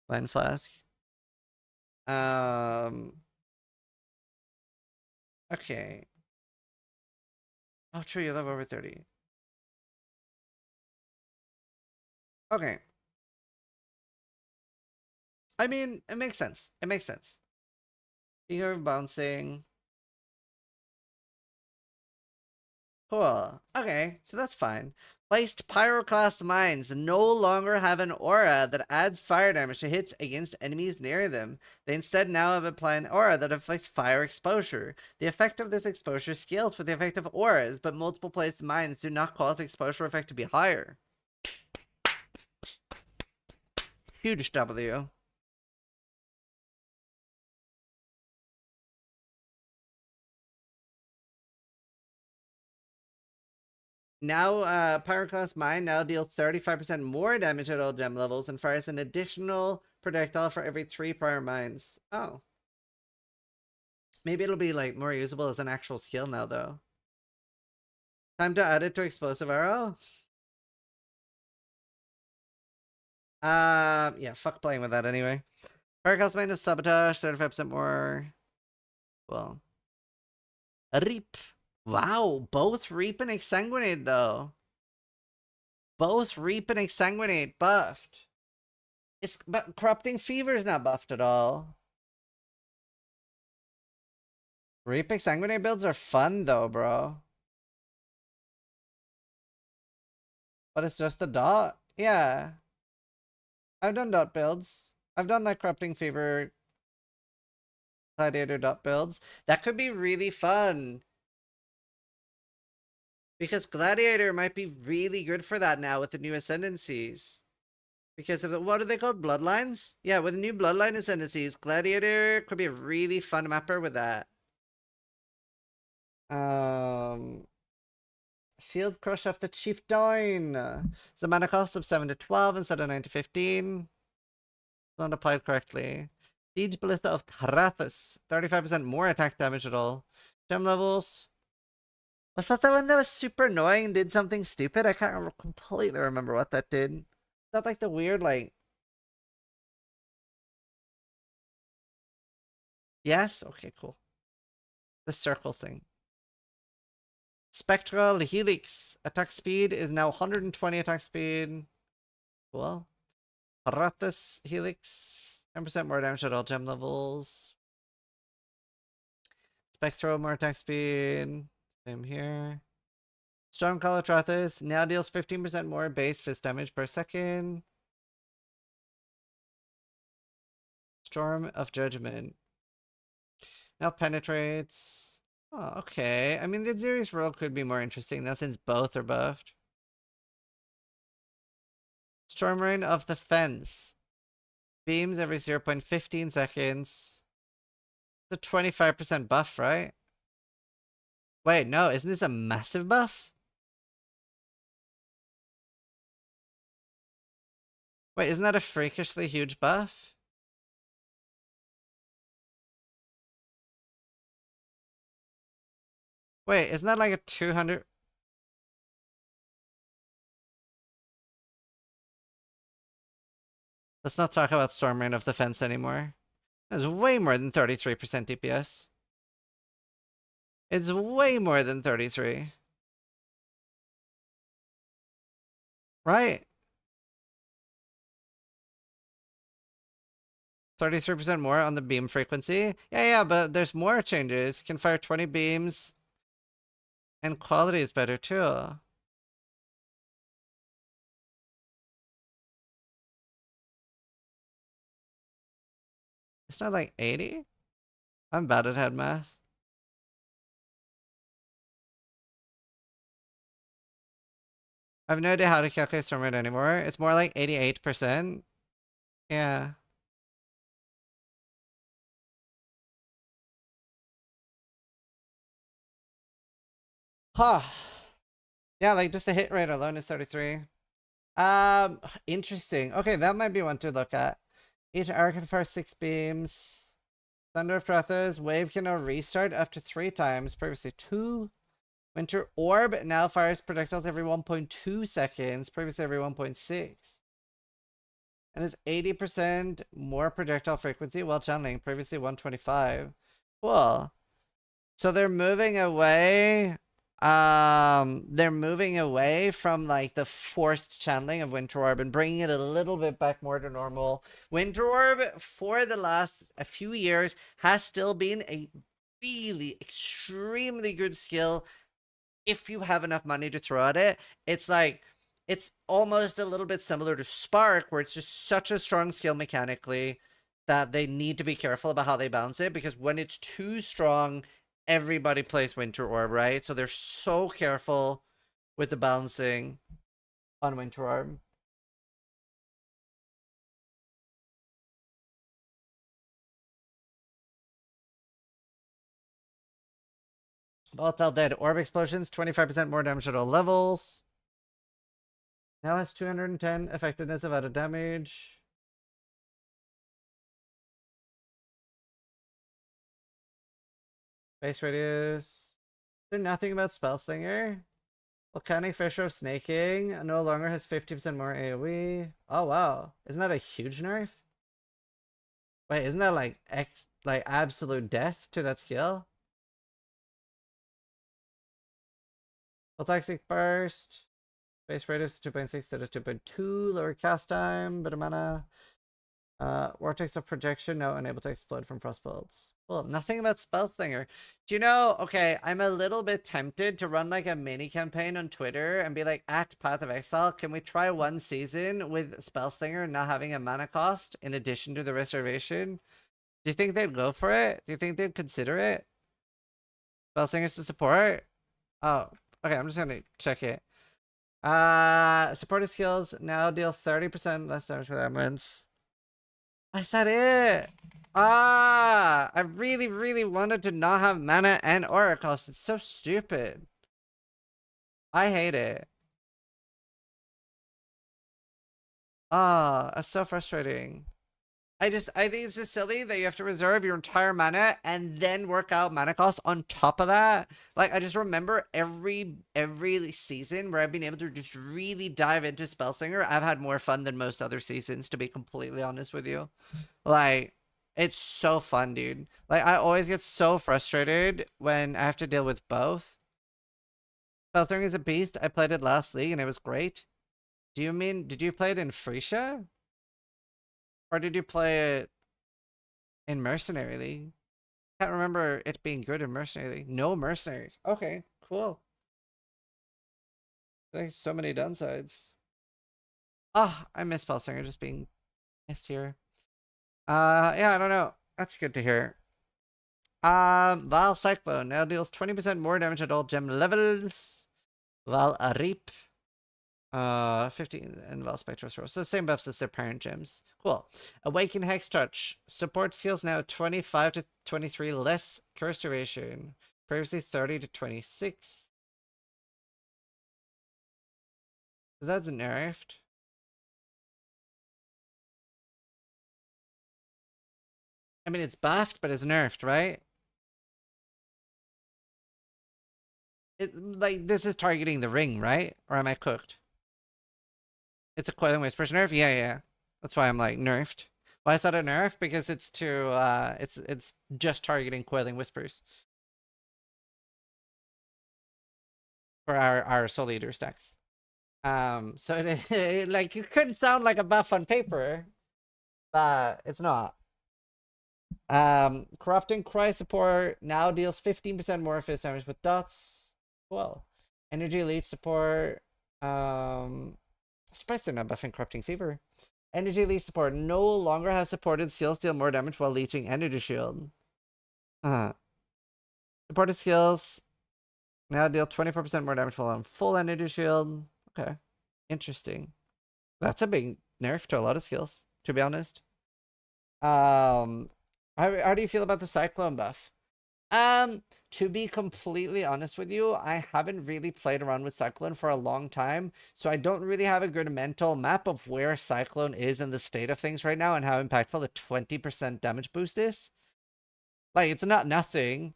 Divine Flask. Okay. Oh, true, you live over 30. Okay. I mean, it makes sense. It makes sense. You're bouncing. Cool. Okay, so that's fine. Placed Pyroclast mines no longer have an aura that adds fire damage to hits against enemies near them. They instead now have applied an aura that affects fire exposure. The effect of this exposure scales with the effect of auras, but multiple placed mines do not cause the exposure effect to be higher. Huge W. Now, Pyroclast Mine now deals 35% more damage at all gem levels and fires an additional projectile for every 3 prior mines. Oh. Maybe it'll be, like, more usable as an actual skill now, though. Time to add it to Explosive Arrow? Yeah, fuck playing with that anyway. Pyroclast Mine of Sabotage, 35% more. Well. Reap. Wow, both Reap and Exsanguinate, though. Both Reap and Exsanguinate buffed. But Corrupting Fever is not buffed at all. Reap Exsanguinate builds are fun, though, bro. But it's just a dot. Yeah. I've done dot builds. I've done like Corrupting Fever, Gladiator dot builds. That could be really fun. Because Gladiator might be really good for that now with the new ascendancies. Because of the, what are they called? Bloodlines? Yeah, with the new bloodline ascendancies, Gladiator could be a really fun mapper with that. Shield Crush of the Chief Down. It's a mana cost of 7 to 12 instead of 9 to 15. Not applied correctly. Siege Ballista of Thrathus. 35% more attack damage at all. Gem levels. Was that the one that was super annoying and did something stupid? I can't completely remember what that did. Is that like the weird, like... Yes? Okay, cool. The circle thing. Spectral Helix. Attack speed is now 120 attack speed. Cool. Ratus Helix. 10% more damage at all gem levels. Spectral, more attack speed. Same here. Storm Calatrathus now deals 15% more base fist damage per second. Storm of Judgment. Now penetrates. Oh, okay. I mean, the Xerius roll could be more interesting now since both are buffed. Storm Rain of the Fence. Beams every 0.15 seconds. It's a 25% buff, right? Wait, no, isn't this a massive buff? Wait, isn't that a freakishly huge buff? Wait, isn't that like a 200... Let's not talk about Storm Rain of Defense anymore. That's way more than 33% DPS. It's way more than 33. Right? 33% more on the beam frequency? Yeah, but there's more changes. You can fire 20 beams. And quality is better too. It's not like 80? I'm bad at head math. I have no idea how to calculate storm rate anymore. It's more like 88%. Yeah. Huh. Yeah, like just the hit rate alone is 33. Interesting. Okay, that might be one to look at. Each arrow can fire 6 beams. Thunder of Trethas. Wave can now restart up to 3 times. Previously 2. Winter Orb now fires projectiles every 1.2 seconds. Previously every 1.6. And is 80% more projectile frequency while channeling. Previously 125. Cool. So they're moving away. They're moving away from like the forced channeling of Winter Orb and bringing it a little bit back more to normal. Winter Orb for the last a few years has still been a really extremely good skill if you have enough money to throw at it. It's like, it's almost a little bit similar to Spark, where it's just such a strong skill mechanically that they need to be careful about how they balance it, because when it's too strong, everybody plays Winter Orb, right? So they're so careful with the balancing on Winter Orb. Volatile Dead. Orb explosions, 25% more damage at all levels. Now has 210 effectiveness of added damage. Base radius. Is there nothing about Spell Slinger? Volcanic Fissure of Snaking no longer has 50% more AoE. Oh wow. Isn't that a huge nerf? Wait, isn't that like absolute death to that skill? Toxic Burst. Base radius 2.6 instead of 2.2. Lower cast time, bit of mana. Vortex of Projection now unable to explode from frost bolts. Well, nothing about Spellslinger. Do you know, okay, I'm a little bit tempted to run like a mini campaign on Twitter and be like, at Path of Exile, can we try one season with Spellslinger not having a mana cost in addition to the reservation? Do you think they'd go for it? Do you think they'd consider it? Spellslingers to support? Oh, okay, I'm just gonna check it. Supported skills now deal 30% less damage with elements. Is that it? I really, really wanted to not have mana and aura cost. It's so stupid. I hate it. It's so frustrating. I think it's just silly that you have to reserve your entire mana and then work out mana cost on top of that. Like, I just remember every season where I've been able to just really dive into Spellslinger, I've had more fun than most other seasons, to be completely honest with you. Like, it's so fun, dude. Like, I always get so frustrated when I have to deal with both. Spellslinger is a beast. I played it last league and it was great. Do you mean, did you play it in Freesia? Or did you play it in Mercenary League? Can't remember it being good in Mercenary League. No mercenaries. Okay, cool. There's so many downsides. I miss Spellslinger just being missed here. Yeah, I don't know. That's good to hear. Val Cyclone now deals 20% more damage at all gem levels. Val Arip. 15 and Val Spectros Row. So the same buffs as their parent gems. Cool. Awaken Hex Touch. Support skills now 25 to 23 less curse duration. Previously 30 to 26. That's nerfed. I mean, it's buffed, but it's nerfed, right? Like, this is targeting the ring, right? Or am I cooked? It's a Coiling Whispers nerf? Yeah. That's why I'm like, nerfed. Why is that a nerf? Because it's to, it's just targeting Coiling Whispers. For our Soul Eater stacks. So it like, it could sound like a buff on paper, but it's not. Corrupting Cry support now deals 15% more fist damage with dots. Well, Energy Leech support, surprised they're not buffing Corrupting Fever. Energy Leech support no longer has supported skills deal more damage while leeching Energy Shield. Supported skills now deal 24% more damage while on full Energy Shield. Okay, interesting. That's a big nerf to a lot of skills, to be honest. How do you feel about the Cyclone buff? To be completely honest with you, I haven't really played around with Cyclone for a long time, so I don't really have a good mental map of where Cyclone is in the state of things right now and how impactful the 20% damage boost is. Like, it's not nothing.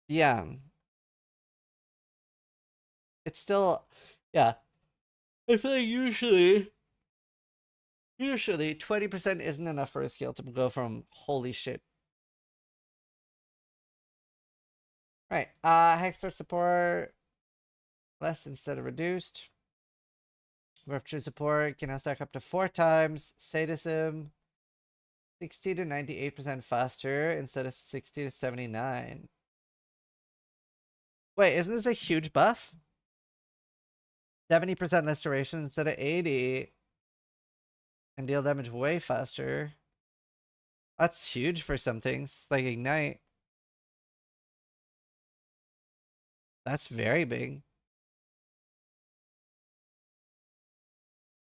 Yeah. It's still, yeah. I feel like usually 20% isn't enough for a skill to go from holy shit. Right. Hextor support less instead of reduced. Rupture support can now stack up to 4 times. Sadism 60 to 98% faster instead of 60 to 79. Wait, isn't this a huge buff? 70% less duration instead of 80. And deal damage way faster. That's huge for some things, like Ignite. That's very big.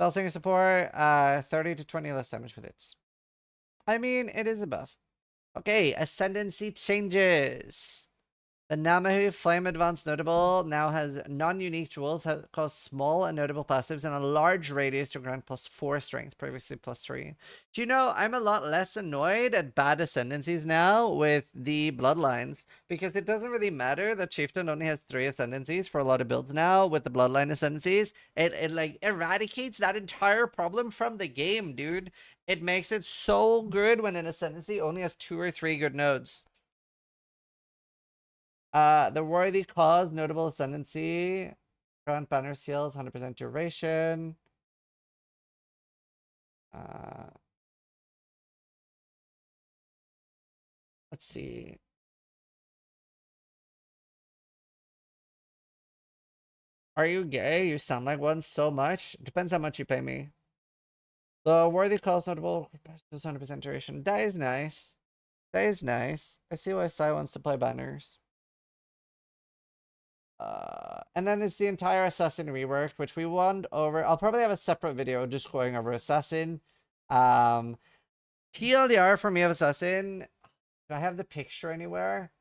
Spellslinger support, 30 to 20 less damage with hits. I mean, it is a buff. Okay, Ascendancy changes. The Namahu Flame Advanced Notable now has non-unique jewels that cause small and notable passives and a large radius to grant +4 strength, previously +3. Do you know, I'm a lot less annoyed at bad ascendancies now with the bloodlines, because it doesn't really matter that Chieftain only has 3 ascendancies for a lot of builds now with the bloodline ascendancies. It like eradicates that entire problem from the game, dude. It makes it so good when an ascendancy only has 2 or 3 good nodes. The Worthy Cause, Notable Ascendancy, Front Banner Skills, 100% duration. Let's see. Are you gay? You sound like one so much. Depends how much you pay me. The Worthy Cause, Notable, 100% duration. That is nice. That is nice. I see why Sai wants to play banners. And then it's the entire Assassin rework, which we won over. I'll probably have a separate video just going over Assassin. TLDR for me of Assassin. Do I have the picture anywhere?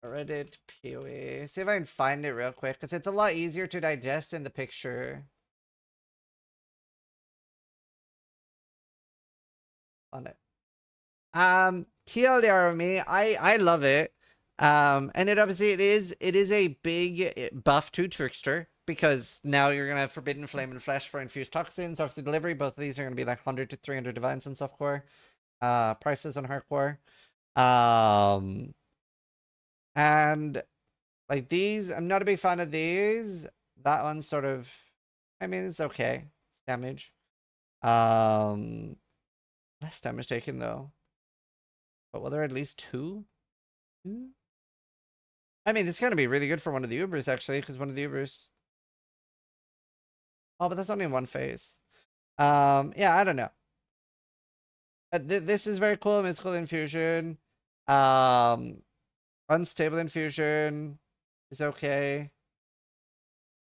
Reddit PoE. See if I can find it real quick, because it's a lot easier to digest in the picture. On it. TLDR of me, I love it. And it obviously it is a big buff to Trickster, because now you're gonna have Forbidden Flame and Flesh for infused toxin, toxic delivery. Both of these are gonna be like 100 to 300 divines on softcore. Prices on hardcore. And like these, I'm not a big fan of these. That one's sort of, I mean, it's okay. It's damage. Less damage taken though. But will there at least 2? I mean, this is gonna be really good for one of the Ubers actually, because one of the Ubers. Oh, but that's only in one phase. Yeah, I don't know. This is very cool. Mystical Infusion. Unstable Infusion is okay.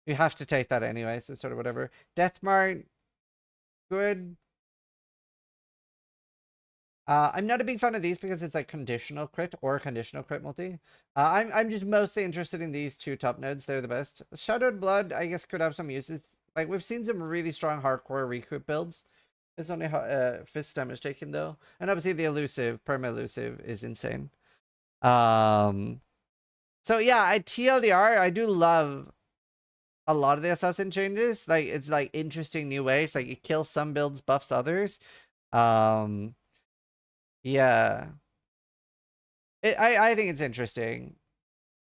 You have to take that anyway, so sort of whatever. Deathmark, good. I'm not a big fan of these because it's like conditional crit or conditional crit multi. I'm just mostly interested in these 2 top nodes. They're the best. Shadowed Blood, I guess, could have some uses. Like, we've seen some really strong hardcore recruit builds. There's only fist damage taken though. And obviously the elusive, perma-elusive is insane. So yeah, TLDR, I do love a lot of the assassin changes. Like, it's like interesting new ways. Like, it kills some builds, buffs others. Yeah. I think it's interesting.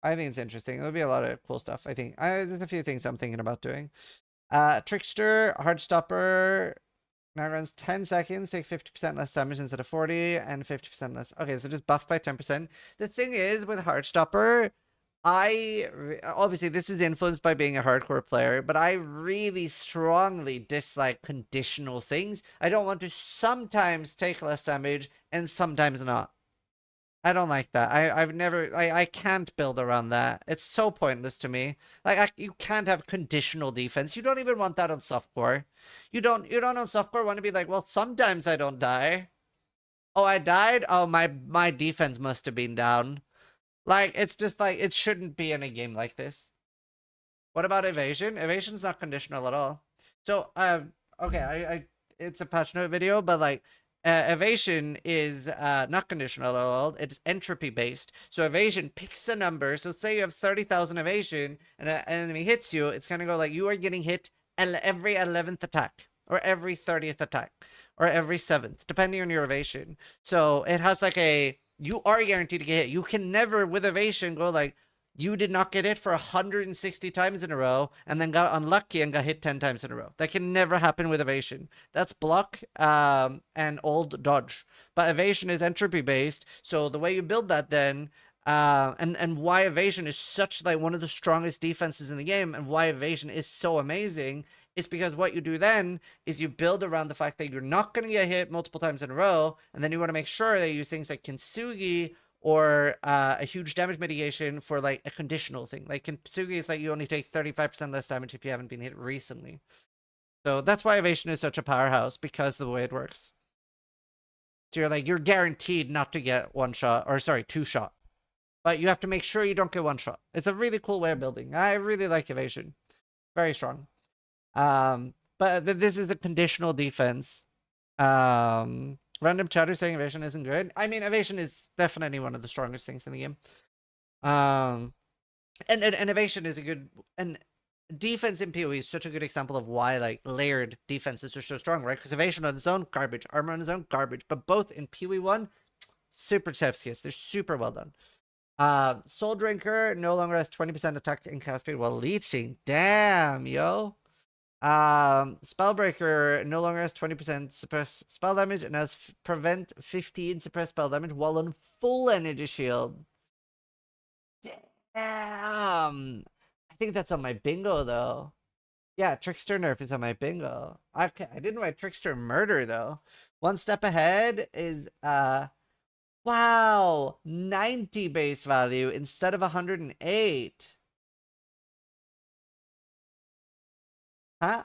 I think it's interesting. There'll be a lot of cool stuff, I think. There's a few things I'm thinking about doing. Trickster, Heartstopper, now runs 10 seconds, take 50% less damage instead of 40, and 50% less. Okay, so just buff by 10%. The thing is, with Heartstopper, obviously this is influenced by being a hardcore player, but I really strongly dislike conditional things. I don't want to sometimes take less damage and sometimes not. I don't like that. I've never I can't build around that. It's so pointless to me. Like you can't have conditional defense. You don't even want that on softcore. You don't on softcore want to be like, well, sometimes I don't die. Oh, I died? Oh, my defense must have been down. Like it's just like it shouldn't be in a game like this. What about evasion? Evasion's not conditional at all. So okay, I it's a patch note video, but like evasion is not conditional at all. It's entropy based. So evasion picks the number. So say you have 30,000 evasion and an enemy hits you, it's gonna go like you are getting hit every 11th attack or every 30th attack or every 7th, depending on your evasion. So it has like you are guaranteed to get hit. You can never with evasion go like you did not get hit for 160 times in a row and then got unlucky and got hit 10 times in a row. That can never happen with evasion. That's block and old dodge. But evasion is entropy based. So the way you build that then, and why evasion is such like one of the strongest defenses in the game and why evasion is so amazing is because what you do then is you build around the fact that you're not going to get hit multiple times in a row. And then you want to make sure that you use things like Kintsugi or a huge damage mitigation for like a conditional thing. Like Kintsugi is like you only take 35% less damage if you haven't been hit recently. So that's why evasion is such a powerhouse, because of the way it works. So you're guaranteed not to get one shot, or sorry, 2 shot. But you have to make sure you don't get 1 shot. It's a really cool way of building. I really like evasion. Very strong. But this is the conditional defense. Random chatter saying evasion isn't good. I mean, evasion is definitely one of the strongest things in the game. And evasion is a good, and defense in PoE is such a good example of why like layered defenses are so strong, right? Because evasion on its own, garbage. Armor on its own, garbage. But both in PoE 1, super chef's kiss. They're super well done. Soul Drinker no longer has 20% attack and cast speed while leeching. Damn, yo. Spellbreaker no longer has 20% suppress spell damage and has prevent 15 suppress spell damage while on full energy shield. Damn. I think that's on my bingo though. Yeah, Trickster nerf is on my bingo. Okay, I didn't write Trickster murder though. One step ahead is wow, 90 base value instead of 108. Huh?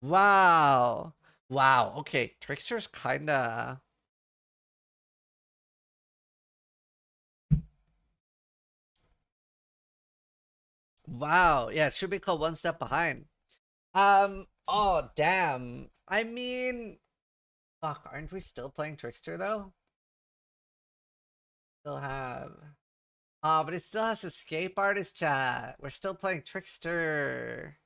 Wow. Wow. Okay. Trickster's kinda... Wow. Yeah, it should be called One Step Behind. Oh, damn. I mean... Fuck, aren't we still playing Trickster, though? Still have... Oh, but it still has Escape Artist chat. We're still playing Trickster.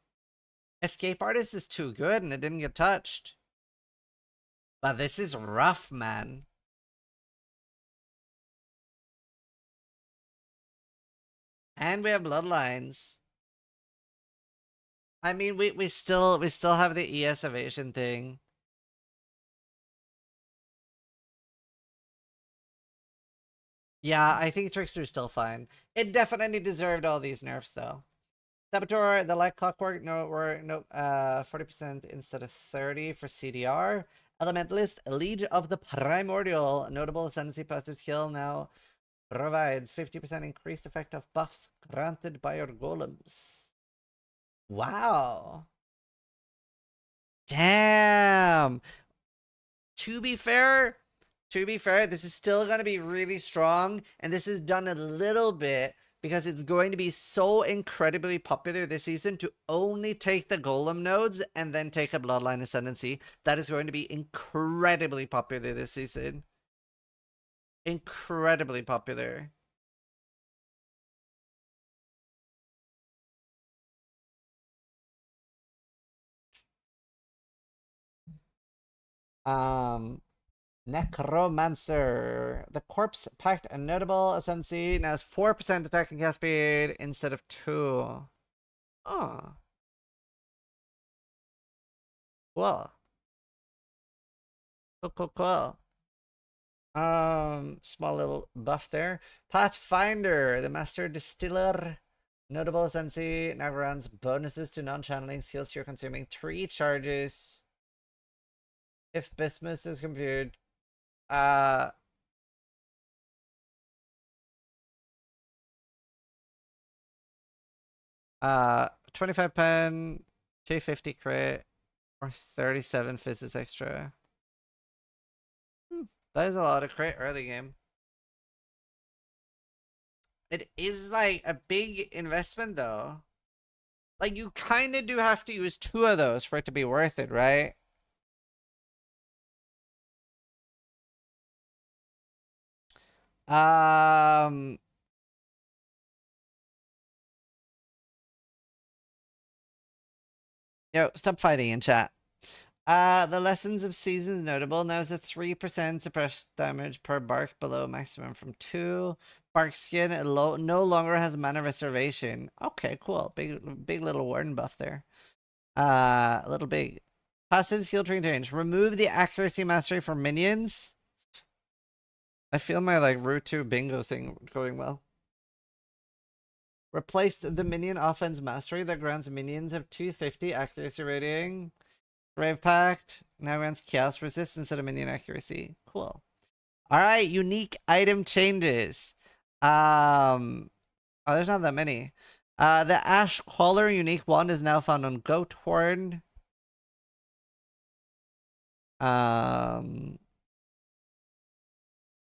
Escape Artist is too good and it didn't get touched. But this is rough, man. And we have Bloodlines. I mean, we still have the ES evasion thing. Yeah, I think Trickster's still fine. It definitely deserved all these nerfs, though. Saboteur, the light clockwork, no, 40% instead of 30 for CDR. Elementalist, Liege of the Primordial, notable ascendancy passive skill now provides 50% increased effect of buffs granted by your golems. Wow. Damn. To be fair, this is still going to be really strong, and this is done a little bit because it's going to be so incredibly popular this season to only take the golem nodes and then take a bloodline ascendancy. That is going to be incredibly popular this season. Incredibly popular. Necromancer. The corpse packed a notable ascendancy. Now has 4% attack and cast speed instead of 2. Oh. Cool. Cool. Small little buff there. Pathfinder, the master distiller. Notable ascendancy. Now grants bonuses to non-channeling skills you're consuming. 3 charges. If Bismuth is computed. 25 pen, 250 crit, or 37 physics extra. That is a lot of crit early game. It is like a big investment though. Like you kind of do have to use 2 of those for it to be worth it, right? Yo, stop fighting in chat. The lessons of seasons notable. Now is a 3% suppressed damage per bark below maximum from 2. Bark skin no longer has mana reservation. Okay, cool. Big little warden buff there. A little big. Passive skill tree change. Remove the accuracy mastery for minions. I feel my like Route 2 bingo thing going well. Replace the minion offense mastery that grants minions of 250 accuracy rating. Brave Pact now grants chaos resist instead of minion accuracy. Cool. Alright, unique item changes. Oh, there's not that many. The Ash Collar unique wand is now found on Goat Horn.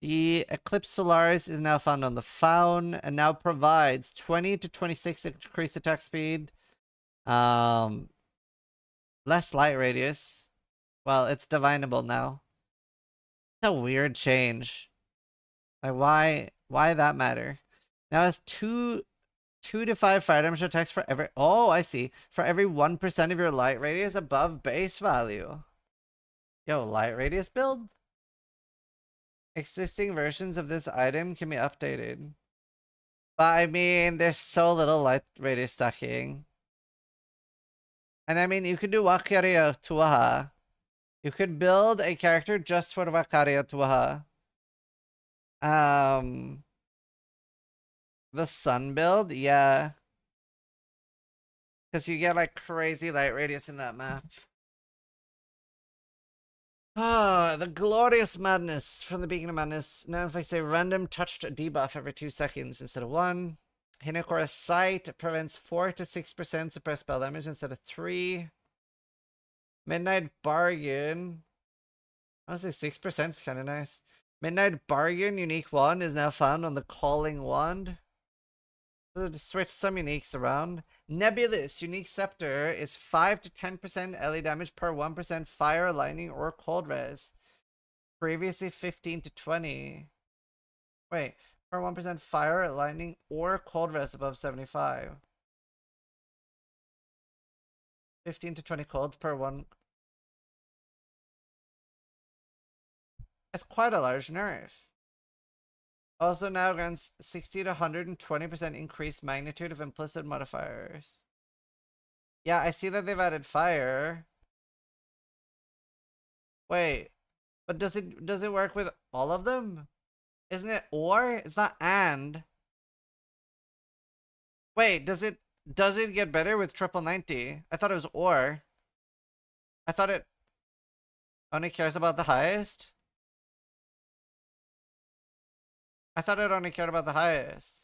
The Eclipse Solaris is now found on the Faun and now provides 20 to 26 increased attack speed. Less light radius. Well, it's divinable now. It's a weird change. Like why that matter? Now it's 2 to 5 fire damage attacks for every I see. For every 1% of your light radius above base value. Yo, light radius build? Existing versions of this item can be updated. But I mean, there's so little light radius stacking. And I mean, you could do Wakaria Tuaha. You could build a character just for Wakaria Tuaha. The sun build, yeah. Because you get like crazy light radius in that map. Ah, the glorious madness from the beginning of madness. Now if I say random touched debuff every 2 seconds instead of 1. Hinekora Sight prevents 4 to 6% suppressed spell damage instead of 3. Midnight Bargain. Honestly, 6% is kind of nice. Midnight Bargain unique wand is now found on the Calling Wand. So to switch some uniques around. Nebulous unique scepter is 5 to 10% LE damage per 1% fire, lightning, or cold res. Previously 15 to 20. Wait, per 1% fire, lightning, or cold res above 75. 15 to 20 cold per 1. That's quite a large nerf. Also now grants 60 to 120% increased magnitude of implicit modifiers. Yeah, I see that they've added fire. Wait, but does it work with all of them? Isn't it or? It's not and. Wait, does it get better with triple 90? I thought it was or. I thought it only cares about the highest. I thought it only cared about the highest.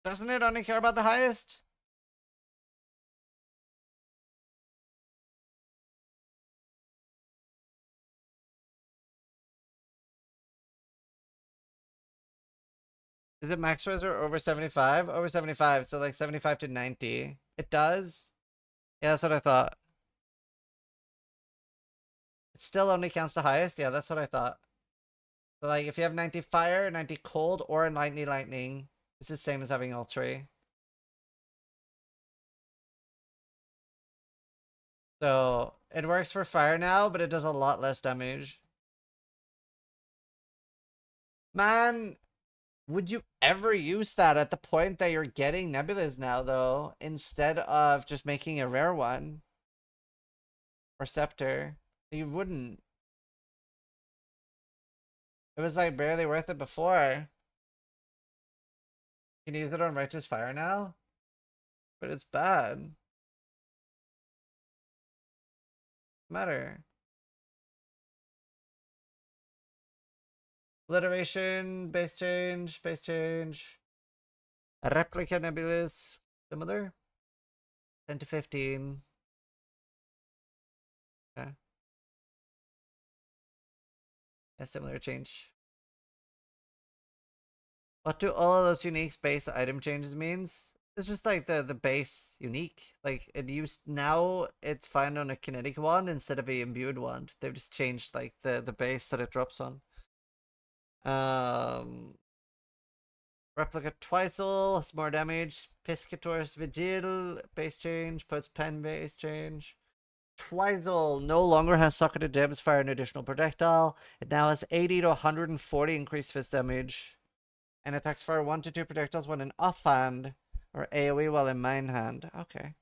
Doesn't it only care about the highest? Is it max res or over 75? Over 75, so like 75 to 90. It does? Yeah, that's what I thought. It still only counts the highest? Yeah, that's what I thought. So like if you have 90 fire, 90 cold, or 90 lightning, it's the same as having all 3. So it works for fire now, but it does a lot less damage. Man, would you ever use that at the point that you're getting nebulas now, though, instead of just making a rare one? Or scepter? You wouldn't. It was like barely worth it before. You can use it on Righteous Fire now? But it's bad. Matter. Obliteration, base change, base change. Replica nebulous, similar. 10 to 15. Okay. A similar change. What do all of those unique base item changes means? It's just like the base unique. Like it used now it's found on a kinetic wand instead of a imbued wand. They've just changed like the base that it drops on. Replica Twizel has more damage. Piscator's Vigil base change. Puts pen base change. Twizel no longer has socketed gems fire an additional projectile. It now has 80 to 140 increased fist damage. And attacks fire 1 to 2 projectiles when in offhand or AoE while in main hand. Okay.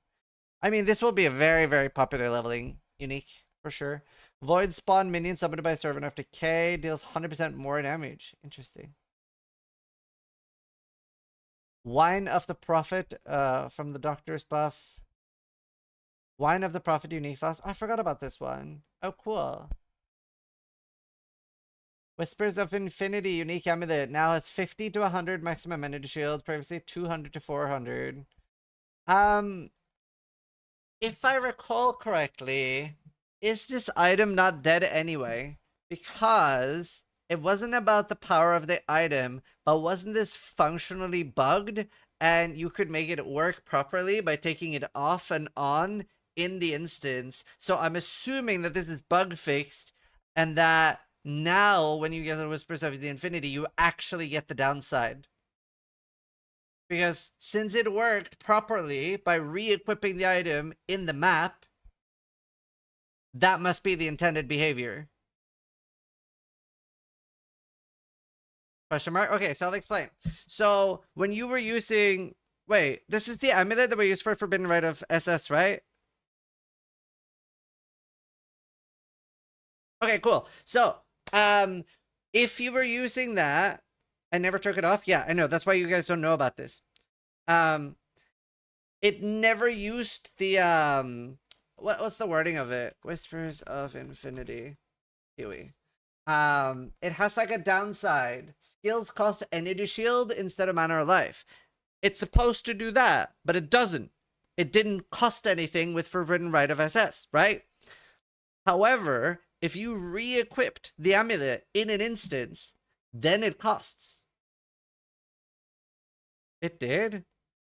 I mean, this will be a very, very popular leveling unique for sure. Void spawn minion summoned by servant after K deals 100% more damage. Interesting. Wine of the Prophet from the Doctor's buff. Wine of the Prophet unique fast. Oh, I forgot about this one. Oh, cool. Whispers of Infinity unique amulet now has 50 to 100 maximum energy shield, previously 200 to 400. If I recall correctly, is this item not dead anyway? Because it wasn't about the power of the item, but wasn't this functionally bugged and you could make it work properly by taking it off and on in the instance? So I'm assuming that this is bug fixed and that now, when you get the Whispers of the Infinity, you actually get the downside. Because since it worked properly by re-equipping the item in the map, that must be the intended behavior. Question mark? Okay, so I'll explain. So, when you were using... Wait, this is the amulet that we used for Forbidden Rite of SS, right? Okay, cool. So, if you were using that and never took it off, yeah, I know. That's why you guys don't know about this. It never used the, what's the wording of it? Whispers of Infinity. Huey. It has like a downside. Skills cost energy shield instead of mana or life. It's supposed to do that, but it doesn't. It didn't cost anything with Forbidden Rite of SS, right? However, if you re-equipped the amulet in an instance, then it costs. It did?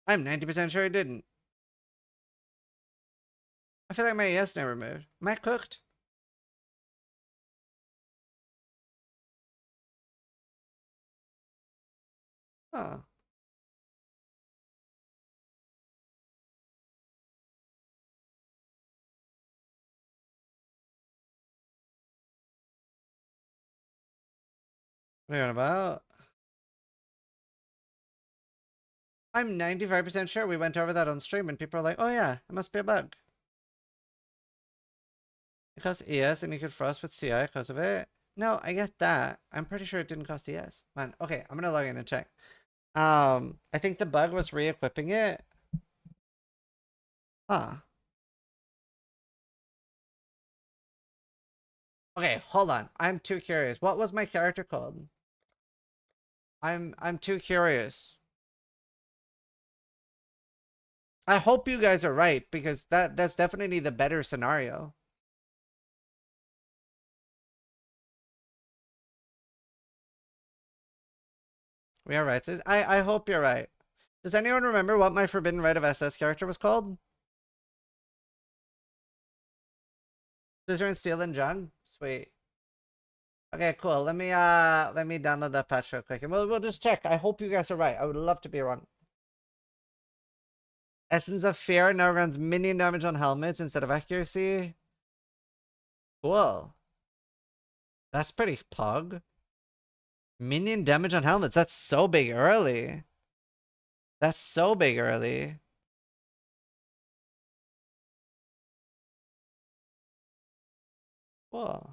I'm 90% sure it didn't. I feel like my ES never moved. Am I cooked? Oh. What are you on about? I'm 95% sure we went over that on stream and people are like, oh yeah, it must be a bug. It costs ES and you could frost with CI because of it. No, I get that. I'm pretty sure it didn't cost ES. Man, okay, I'm gonna log in and check. I think the bug was re-equipping it. Huh. Okay, hold on. I'm too curious. What was my character called? I'm too curious. I hope you guys are right because that's definitely the better scenario. We are right. I hope you're right. Does anyone remember what my Forbidden Rite of SS character was called? Scissor and Steel and Jung? Sweet. Okay, cool. Let me download that patch real quick and we'll just check. I hope you guys are right. I would love to be wrong. Essence of Fear now runs minion damage on helmets instead of accuracy. Cool. That's pretty pog. Minion damage on helmets. That's so big early. That's so big early. Cool.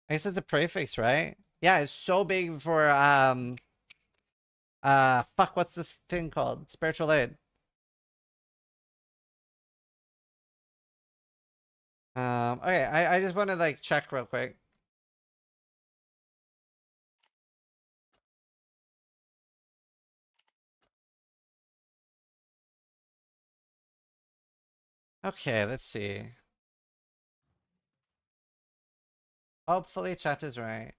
I guess it's a prefix, right? Yeah, it's so big for fuck, what's this thing called? Spiritual aid. Okay, I just want to like check real quick. Okay, let's see. Hopefully chat is right.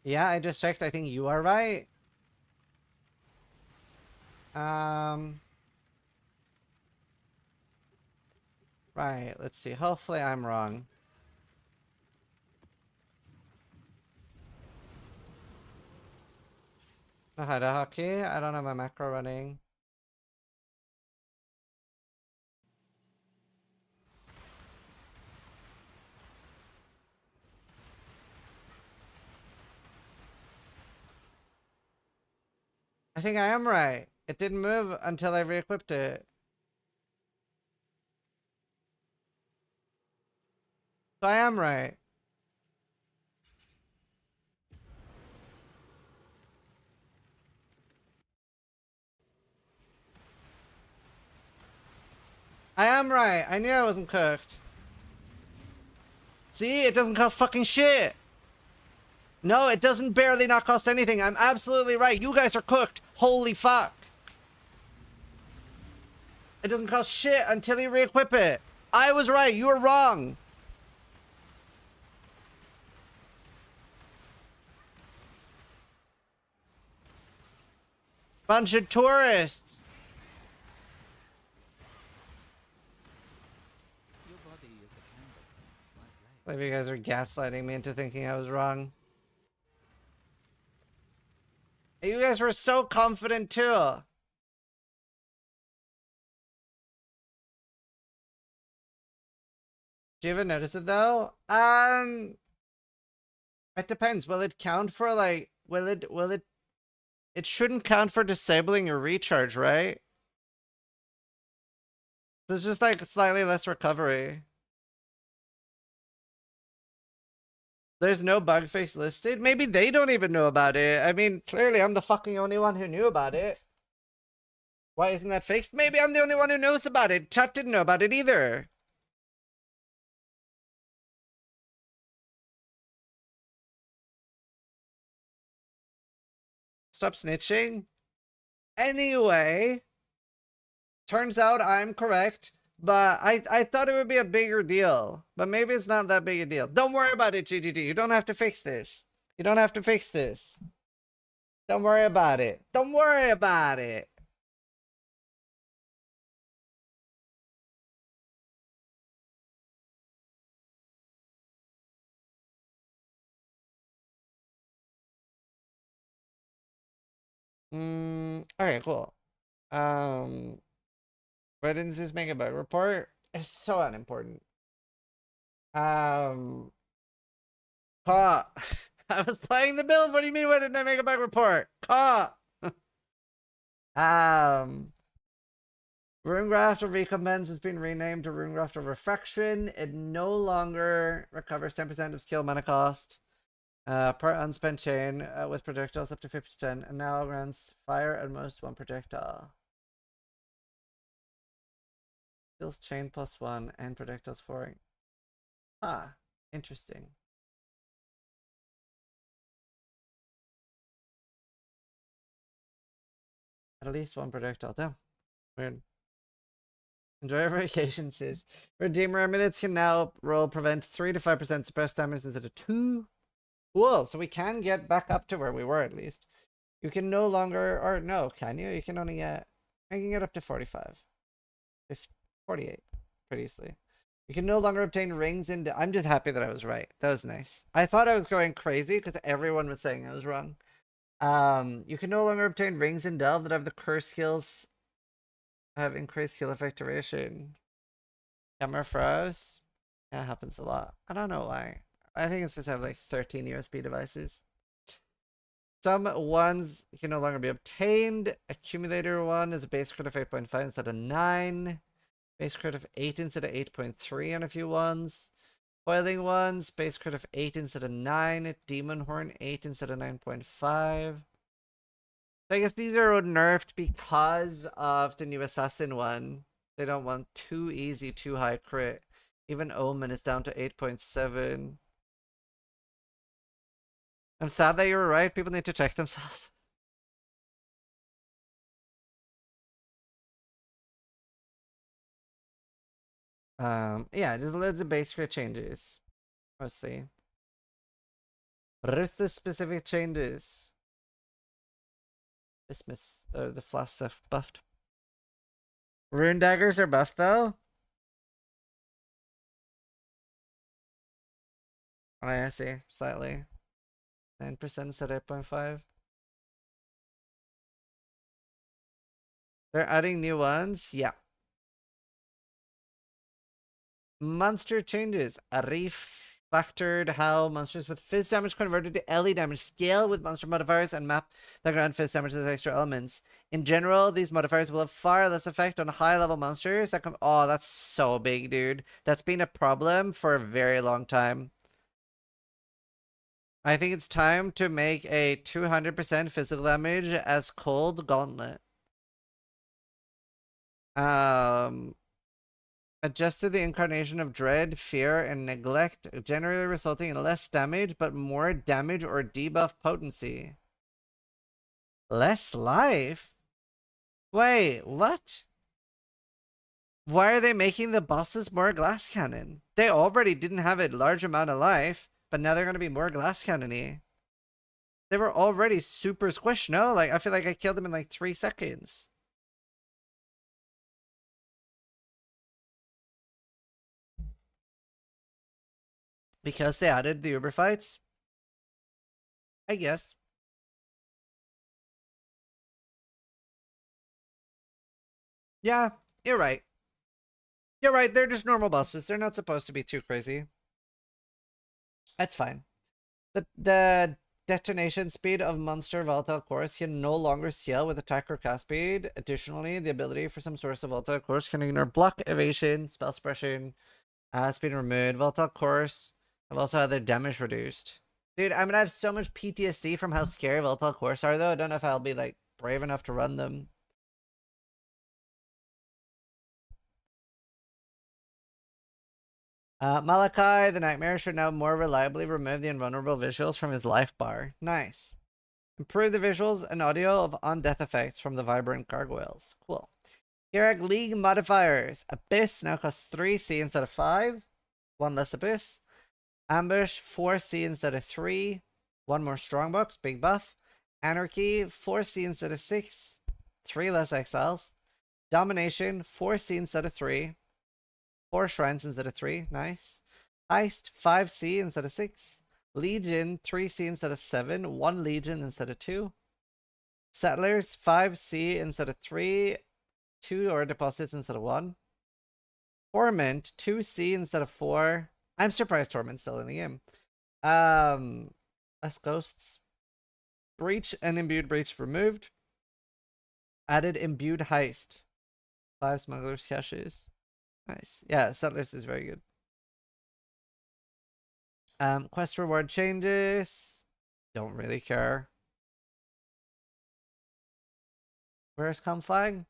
Yeah, I just checked. I think you are right. Right, let's see. Hopefully I'm wrong. No Hida hockey. I don't have my macro running. I think I am right. It didn't move until I re-equipped it. So I am right. I am right. I knew I wasn't cooked. See, it doesn't cost fucking shit. No, it doesn't barely not cost anything. I'm absolutely right. You guys are cooked. Holy fuck. It doesn't cost shit until you re-equip it. I was right. You were wrong. Bunch of tourists. I believe you guys are gaslighting me into thinking I was wrong. You guys were so confident too. Do you even notice it though? It depends. Will it count for like, it shouldn't count for disabling your recharge, right? So it's just like slightly less recovery. There's no bug fix listed. Maybe they don't even know about it. I mean, clearly I'm the fucking only one who knew about it. Why isn't that fixed? Maybe I'm the only one who knows about it. Chat didn't know about it either. Stop snitching. Anyway, turns out I'm correct. But I thought it would be a bigger deal. But maybe it's not that big a deal. Don't worry about it, GGG. You don't have to fix this. You don't have to fix this. Don't worry about it. Don't worry about it. Okay, cool. What is this mega bug report? It's so unimportant. I was playing the build. What do you mean? Why didn't I make a bug report? Runegraft of Recompense has been renamed to Runegraft of Refraction. It no longer recovers 10% of skill mana cost per unspent chain with projectiles up to 50%, and now grants fire at most one projectile. Skills chain +1 and projectiles 4. Ah, interesting. At least one projectile. Damn. Weird. Enjoy your vacation, sis. Redeemer amulets can now roll prevent 3 to 5% suppressed damage instead of 2. Cool. So we can get back up to where we were at least. You can no longer, or no, can you? You can only get, I can get up to 45. 48 pretty easily. You can no longer obtain rings in. I'm just happy that I was right. That was nice. I thought I was going crazy because everyone was saying I was wrong. You can no longer obtain rings in Delve that have the curse skills have increased skill effect duration. Camera froze. That happens a lot. I don't know why. I think it's just have like 13 USB devices. Some ones can no longer be obtained. Accumulator 1 is a base crit of 8.5 instead of 9. Base crit of 8 instead of 8.3 on a few ones. Coiling ones, base crit of 8 instead of 9. Demon Horn 8 instead of 9.5. So I guess these are nerfed because of the new Assassin one. They don't want too easy, too high crit. Even Omen is down to 8.7. I'm sad that you were right. People need to check themselves. Yeah, just loads of basic changes. Mostly. Ruthless specific changes. Dismiss the flash stuff buffed. Rune daggers are buffed though. Oh, I see. Slightly. 9% instead of 8.5. They're adding new ones? Yeah. Monster changes. A refactored how monsters with fizz damage converted to LE damage scale with monster modifiers and map that grant fizz damage as extra elements. In general, these modifiers will have far less effect on high level monsters that come. Oh, that's so big, dude. That's been a problem for a very long time. I think it's time to make a 200% physical damage as cold gauntlet. Adjusted the incarnation of dread, fear, and neglect, generally resulting in less damage, but more damage or debuff potency. Less life? Wait, what? Why are they making the bosses more glass cannon? They already didn't have a large amount of life, but now they're going to be more glass cannon-y. They were already super squished, no? Like, I feel like I killed them in like 3 seconds. Because they added the Uber fights? I guess. Yeah, you're right. You're right, they're just normal bosses. They're not supposed to be too crazy. That's fine. The detonation speed of monster volatile cores can no longer scale with attack or cast speed. Additionally, the ability for some source of volatile cores can ignore block, evasion, spell suppression, speed removed. Volatile cores have also had their damage reduced. Dude, I'm gonna have so much PTSD from how scary volatile cores are though. I don't know if I'll be like brave enough to run them. Malachi, the Nightmare, should now more reliably remove the invulnerable visuals from his life bar. Nice. Improve the visuals and audio of on-death effects from the vibrant gargoyles. Cool. Kirak League modifiers. Abyss now costs 3C instead of 5. 1 less Abyss. Ambush, 4C instead of 3. 1 more Strongbox, big buff. Anarchy, 4C instead of 6. 3 less Exiles. Domination, 4C instead of 3. 4 Shrines instead of 3. Nice. Heist, 5C instead of 6. Legion, 3C instead of 7. 1 Legion instead of 2. Settlers, 5C instead of 3. 2 Ore Deposits instead of 1. Torment, 2C instead of 4. I'm surprised Torment's still in the game. Less Ghosts. Breach and Imbued Breach removed. Added Imbued Heist. 5 Smuggler's Caches. Nice. Yeah, Settlers is very good. Quest reward changes. Don't really care. Where's Conflag?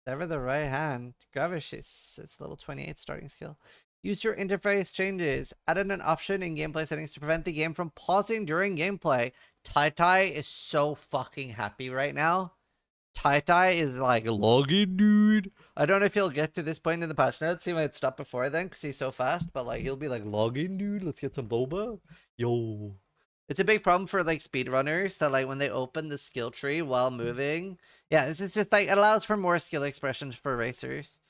Sever the right hand. Gravish is it's level 28 starting skill. Use your interface changes. Added an option in gameplay settings to prevent the game from pausing during gameplay. Tai is so fucking happy right now. Tai is like logging, dude. I don't know if he'll get to this point in the patch notes. He might stop before then because he's so fast, but like he'll be like logging, dude. Let's get some boba. Yo. It's a big problem for like speedrunners that like when they open the skill tree while moving. Yeah, it's just like it allows for more skill expressions for racers.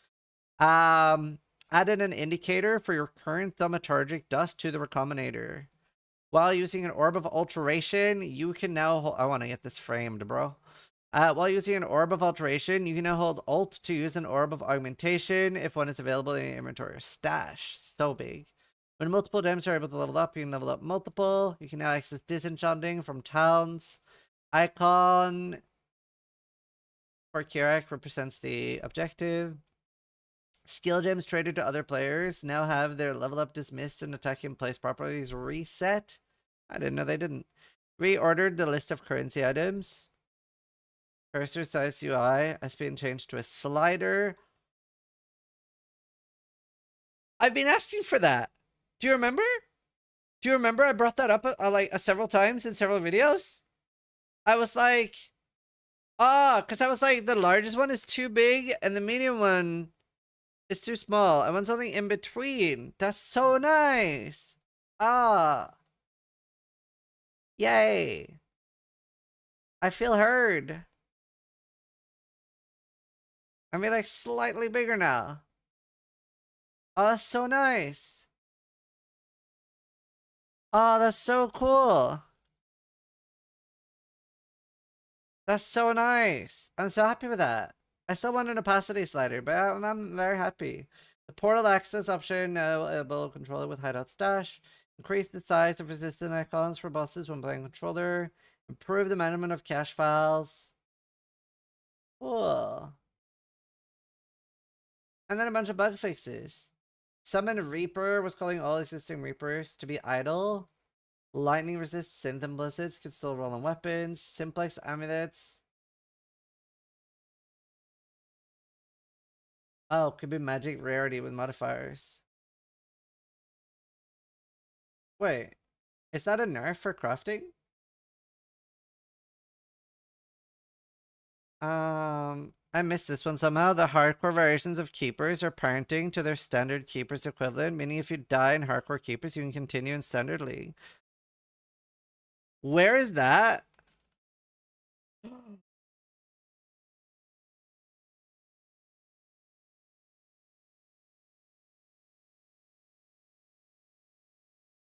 Added an indicator for your current thaumaturgic dust to the recombinator. While using an orb of alteration, you can now I want to get this framed, bro. While using an Orb of Alteration, you can now hold Alt to use an Orb of Augmentation if one is available in your inventory or stash. So big. When multiple gems are able to level up, you can level up multiple. You can now access Disenchanting from towns. Icon for Kirak represents the objective. Skill gems traded to other players now have their level up dismissed and attack in place properties reset. I didn't know they didn't. Reordered the list of currency items. Cursor size UI has been changed to a slider. I've been asking for that. Do you remember? Do you remember I brought that up several times in several videos? I was like, because I was like, the largest one is too big and the medium one is too small. I want something in between. That's so nice. Yay. I feel heard. I mean, like, slightly bigger now. Oh, that's so nice. Oh, that's so cool. That's so nice. I'm so happy with that. I still want an opacity slider, but I'm very happy. The portal access option, able to control it with hideout stash. Increase the size of resistant icons for bosses when playing controller. Improve the management of cache files. Cool. And then a bunch of bug fixes. Summon Reaper was calling all existing Reapers to be idle. Lightning resist synth and blizzards could still roll on weapons. Simplex amulets. Oh, could be magic rarity with modifiers. Wait, is that a nerf for crafting? I missed this one somehow. The hardcore variations of keepers are parenting to their standard keepers equivalent, meaning if you die in hardcore keepers, you can continue in standard league. Where is that?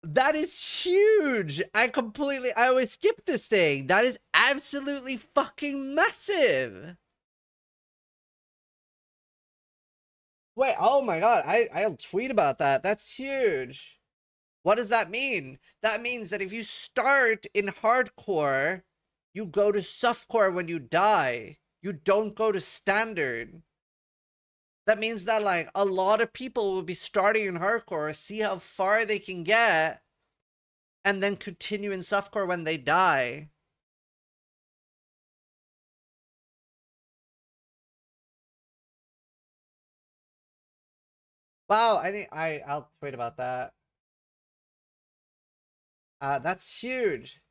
That is huge. I always skip this thing. That is absolutely fucking massive. Wait, oh my god, I'll tweet about that. That's huge. What does that mean? That means that if you start in hardcore, you go to softcore when you die. You don't go to standard. That means that like a lot of people will be starting in hardcore, see how far they can get, and then continue in softcore when they die. Wow, I'll tweet about that. That's huge.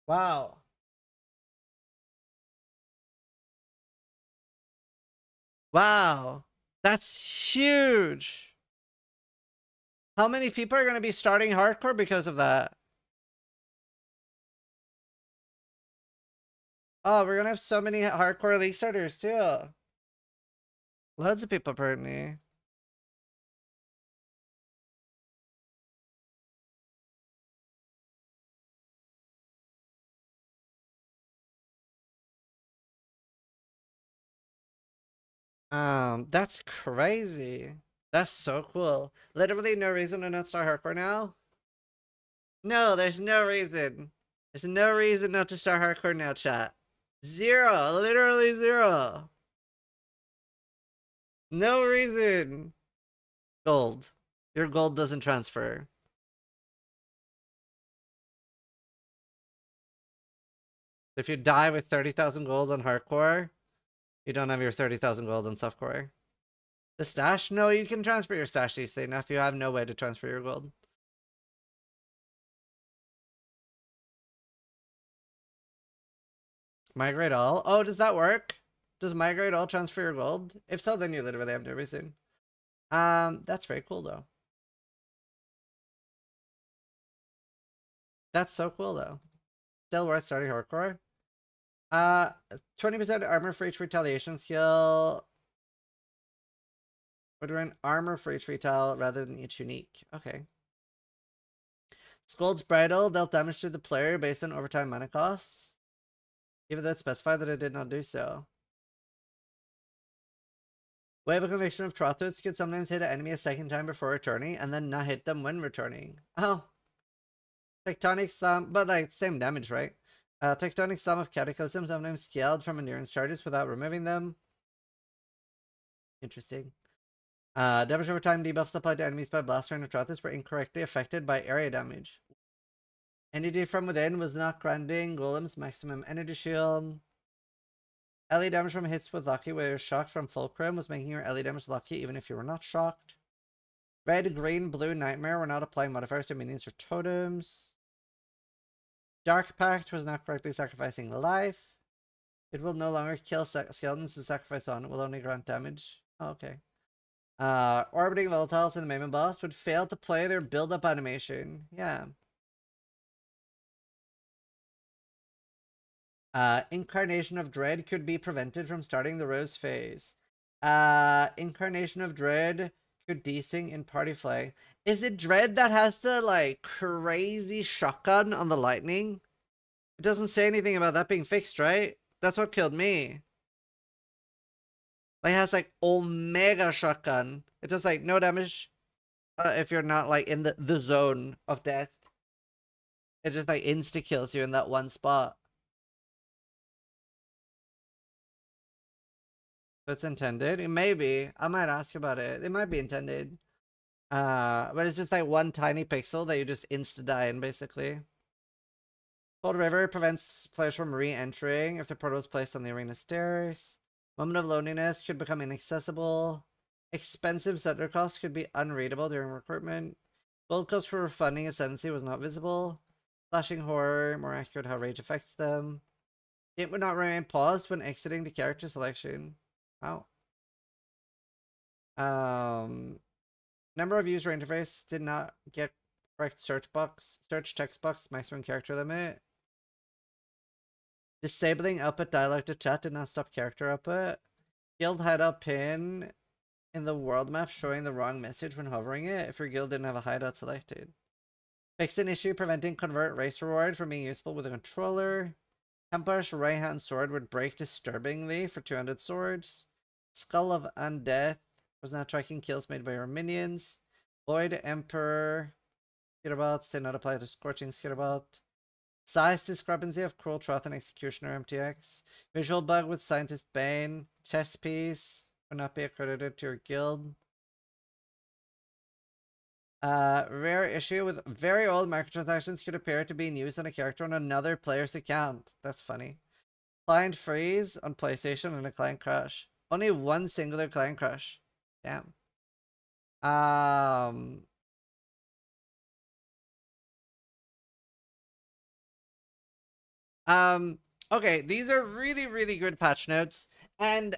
Wow. Wow. That's huge. How many people are going to be starting hardcore because of that? Oh, we're going to have so many hardcore league starters too. Loads of people apparently. That's crazy. That's so cool. Literally no reason to not start hardcore now? No, there's no reason. There's no reason not to start hardcore now, chat. Zero. Literally zero. No reason. Gold. Your gold doesn't transfer. If you die with 30,000 gold on hardcore, you don't have your 30,000 gold on softcore. The stash? No, you can transfer your stash easily enough. You have no way to transfer your gold. Migrate all? Oh, does that work? Does migrate all transfer your gold? If so, then you literally have no reason. That's very cool though. That's so cool though. Still worth starting hardcore. 20% armor for each retaliation skill. We're doing armor for each retail rather than each unique. Okay. Scold's Bridle dealt damage to the player based on overtime mana costs, even though it specified that it did not do so. Wave of Conviction of Trothwoods could sometimes hit an enemy a second time before returning and then not hit them when returning. Oh. Tectonics, but like same damage, right? Tectonic sum of cataclysms sometimes scaled from endurance charges without removing them. Interesting. Damage over time debuffs applied to enemies by Blaster and Atrothus were incorrectly affected by area damage. Energy from within was not granting Golem's maximum energy shield. LE damage from hits with Lucky where you're shocked from Fulcrum was making your LE damage lucky even if you were not shocked. Red, green, blue, Nightmare were not applying modifiers to minions or totems. Dark Pact was not correctly sacrificing life. It will no longer kill skeletons to sacrifice on. It will only grant damage. Oh, okay. Orbiting volatiles in the Maimon boss would fail to play their build-up animation. Yeah. Incarnation of Dread could be prevented from starting the Rose phase. Incarnation of Dread could desync in party flag. Is it Dread that has the like crazy shotgun on the lightning? It doesn't say anything about that being fixed, right? That's what killed me. Like, it has like Omega shotgun. It does like no damage if you're not like in the zone of death. It just like insta kills you in that one spot. So it's intended. It may be. I might ask about it. It might be intended. But it's just like one tiny pixel that you just insta die in basically. Cold River prevents players from re-entering if the portal is placed on the arena stairs. Moment of Loneliness could become inaccessible. Expensive settler costs could be unreadable during recruitment. Gold cost for refunding Ascendancy was not visible. Flashing Horror, more accurate how rage affects them. It would not remain paused when exiting the character selection. Wow. Number of user interface did not get correct search text box maximum character limit. Disabling output dialogue to chat did not stop character output. Guild hideout pin in the world map showing the wrong message when hovering it if your guild didn't have a hideout selected. Fixed an issue preventing convert race reward from being useful with a controller. Templar's right hand sword would break disturbingly for 200 swords. Skull of Undeath was not tracking kills made by your minions. Void Emperor Skitterbots did not apply to Scorching Skitterbot. Size discrepancy of Cruel Troth and Executioner MTX. Visual bug with Scientist Bane. Chess piece would not be accredited to your guild. Rare issue with very old microtransactions could appear to be used on a character on another player's account. That's funny. Client freeze on PlayStation and a client crash. Only one singular client crash. Damn. Okay, these are really, really good patch notes. And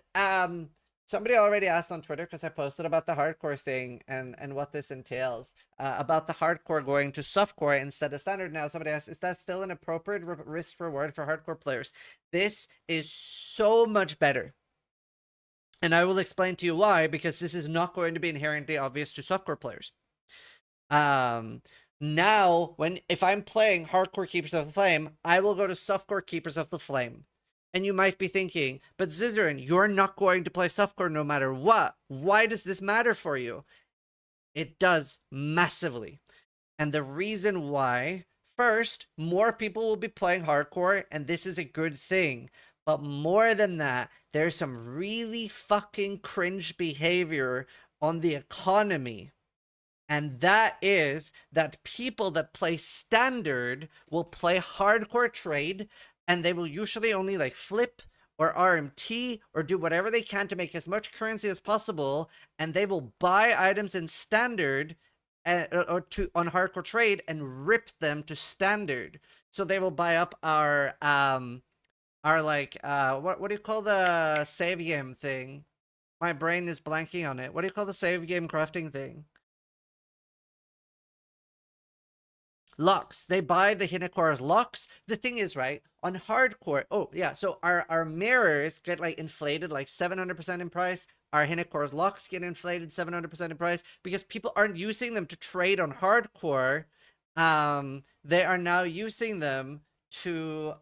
somebody already asked on Twitter, because I posted about the hardcore thing and what this entails. About the hardcore going to softcore instead of standard now. Somebody asked, is that still an appropriate risk reward for hardcore players? This is so much better. And I will explain to you why, because this is not going to be inherently obvious to softcore players. Now, if I'm playing Hardcore Keepers of the Flame, I will go to Softcore Keepers of the Flame. And you might be thinking, but Zizarin, you're not going to play Softcore no matter what. Why does this matter for you? It does massively. And the reason why, first, more people will be playing Hardcore, and this is a good thing. But more than that, there's some really fucking cringe behavior on the economy. And that is that people that play standard will play hardcore trade, and they will usually only like flip or RMT or do whatever they can to make as much currency as possible, and they will buy items in standard on hardcore trade and rip them to standard. So they will buy up our like what do you call the save game thing? My brain is blanking on it. What do you call the save game crafting thing? Locks. They buy the Hinakora's locks. The thing is, right, on hardcore, oh yeah, so our mirrors get like inflated like 700% in price. Our Hinakora's locks get inflated 700% in price because people aren't using them to trade on hardcore. They are now using them to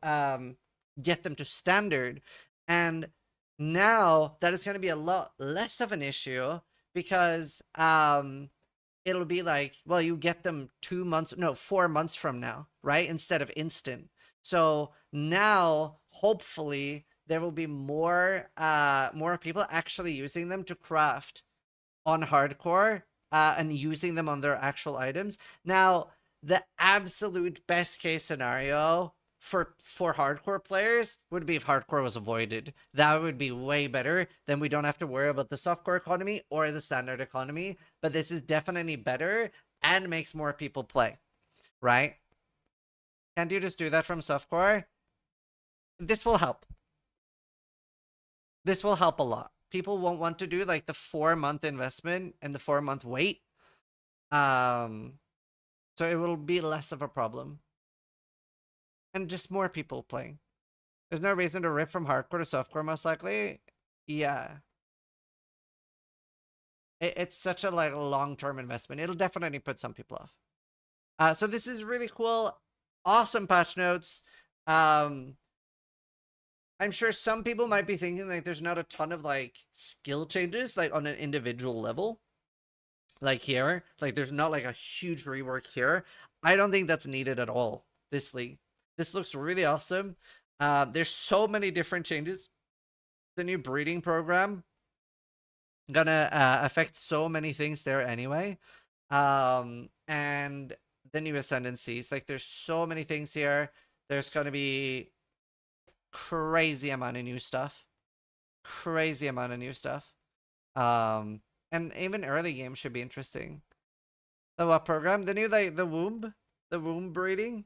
get them to standard. And now that is going to be a lot less of an issue because it'll be like, well, you get them 4 months from now, right? Instead of instant. So now, hopefully, there will be more people actually using them to craft on hardcore and using them on their actual items. Now, the absolute best case scenario for hardcore players would be if hardcore was avoided. That would be way better. Then we don't have to worry about the softcore economy or the standard economy. But this is definitely better and makes more people play, right? Can't you just do that from softcore? This will help. This will help a lot. People won't want to do like the 4-month investment and the 4-month wait. So it will be less of a problem. And just more people playing. There's no reason to rip from hardcore to softcore, most likely. Yeah. It's such a like long-term investment. It'll definitely put some people off. So this is really cool. Awesome patch notes. I'm sure some people might be thinking like there's not a ton of like skill changes like on an individual level. Like here, like there's not like a huge rework here. I don't think that's needed at all. This league. This looks really awesome. There's so many different changes. The new breeding program gonna affect so many things there anyway. And the new ascendancies. Like there's so many things here. There's gonna be crazy amount of new stuff. Crazy amount of new stuff. And even early games should be interesting. The what program? The new like the womb breeding.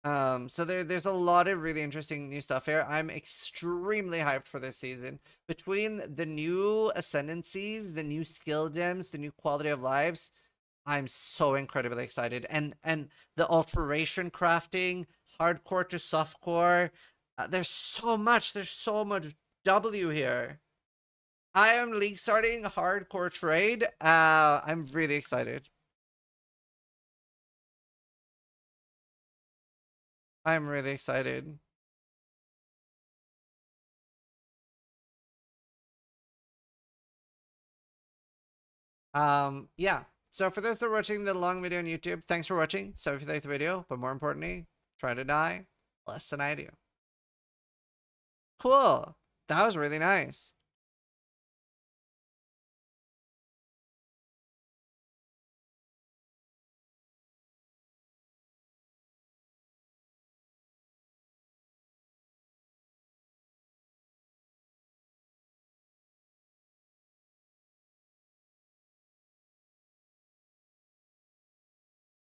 So there's a lot of really interesting new stuff here. I'm extremely hyped for this season. Between the new ascendancies, the new skill gems, the new quality of lives, I'm so incredibly excited. And the alteration crafting, hardcore to softcore. There's so much W here. I am league starting hardcore trade. I'm really excited. I'm really excited. Yeah. So for those that are watching the long video on YouTube, thanks for watching. So if you like the video, but more importantly, try to die less than I do. Cool. That was really nice.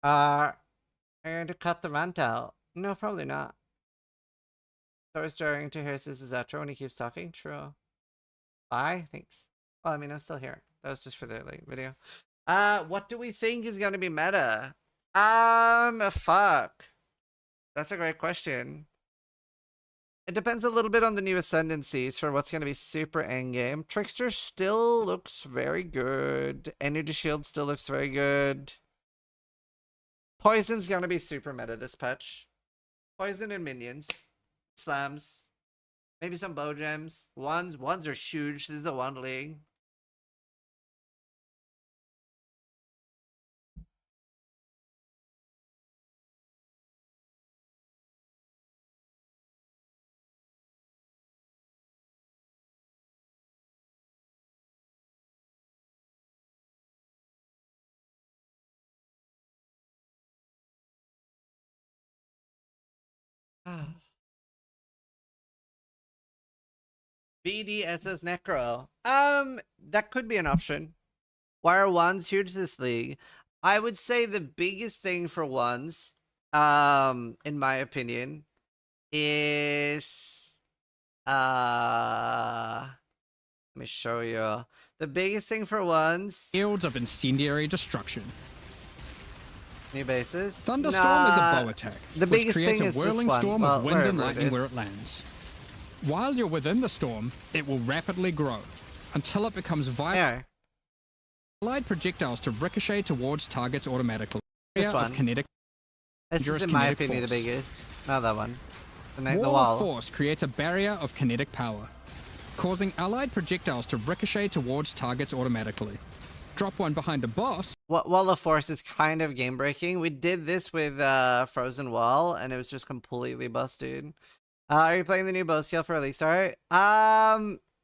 I'm going to cut the rant out. No, probably not. So it's starting to hear this is Zetro when he keeps talking. True. Bye. Thanks. Well, I mean, I'm still here. That was just for the like video. What do we think is going to be meta? Fuck. That's a great question. It depends a little bit on the new ascendancies for what's going to be super endgame. Trickster still looks very good. Energy Shield still looks very good. Poison's gonna be super meta this patch. Poison and minions. Slams. Maybe some bow gems. Ones are huge. This is the one league. BDSS Necro. That could be an option. Why are ones huge this league? I would say the biggest thing for ones, in my opinion, is let me show you. The biggest thing for ones. Fields of incendiary destruction. New bases? Thunderstorm is a bow attack, the which biggest creates thing a is whirling this one. storm Well, of wind and wherever it lightning is. where it lands. While you're within the storm, it will rapidly grow until it becomes violent. Allied projectiles to ricochet towards targets automatically. This one. Of kinetic. This is, in my opinion, the biggest. Not that one. The Wall wall. of force creates a barrier of kinetic power, causing allied projectiles to ricochet towards targets automatically. Drop one behind a boss. Wall of Force is kind of game breaking. We did this with Frozen Wall, and it was just completely busted. Are you playing the new bow skill for League Start?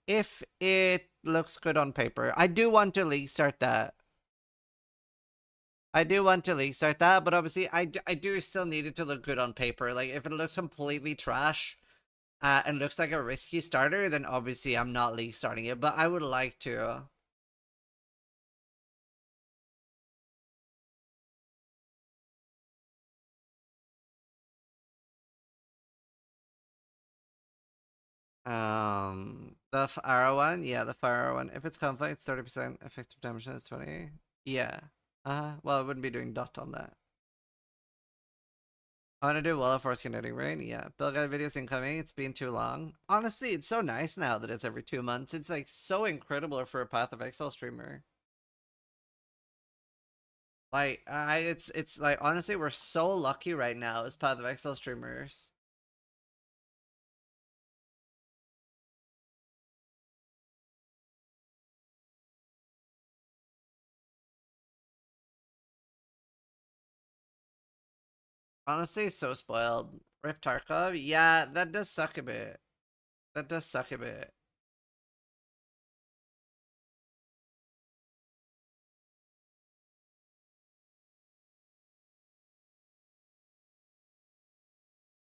If it looks good on paper, I do want to League Start that. But obviously I do still need it to look good on paper. Like, if it looks completely trash, and looks like a risky starter, then obviously I'm not League Starting it. But I would like to. The fire one, yeah, the fire one. If it's conflict, 30% effective damage is 20. Yeah. Well, I wouldn't be doing dot on that. I want to do Wall of Force Kinetic Rain. Yeah. Bill got videos incoming. It's been too long. Honestly, it's so nice now that it's every 2 months. It's like so incredible for a Path of Exile streamer. Like, it's like, honestly, we're so lucky right now as Path of Exile streamers. Honestly, so spoiled. Rip Tarkov? Yeah, that does suck a bit.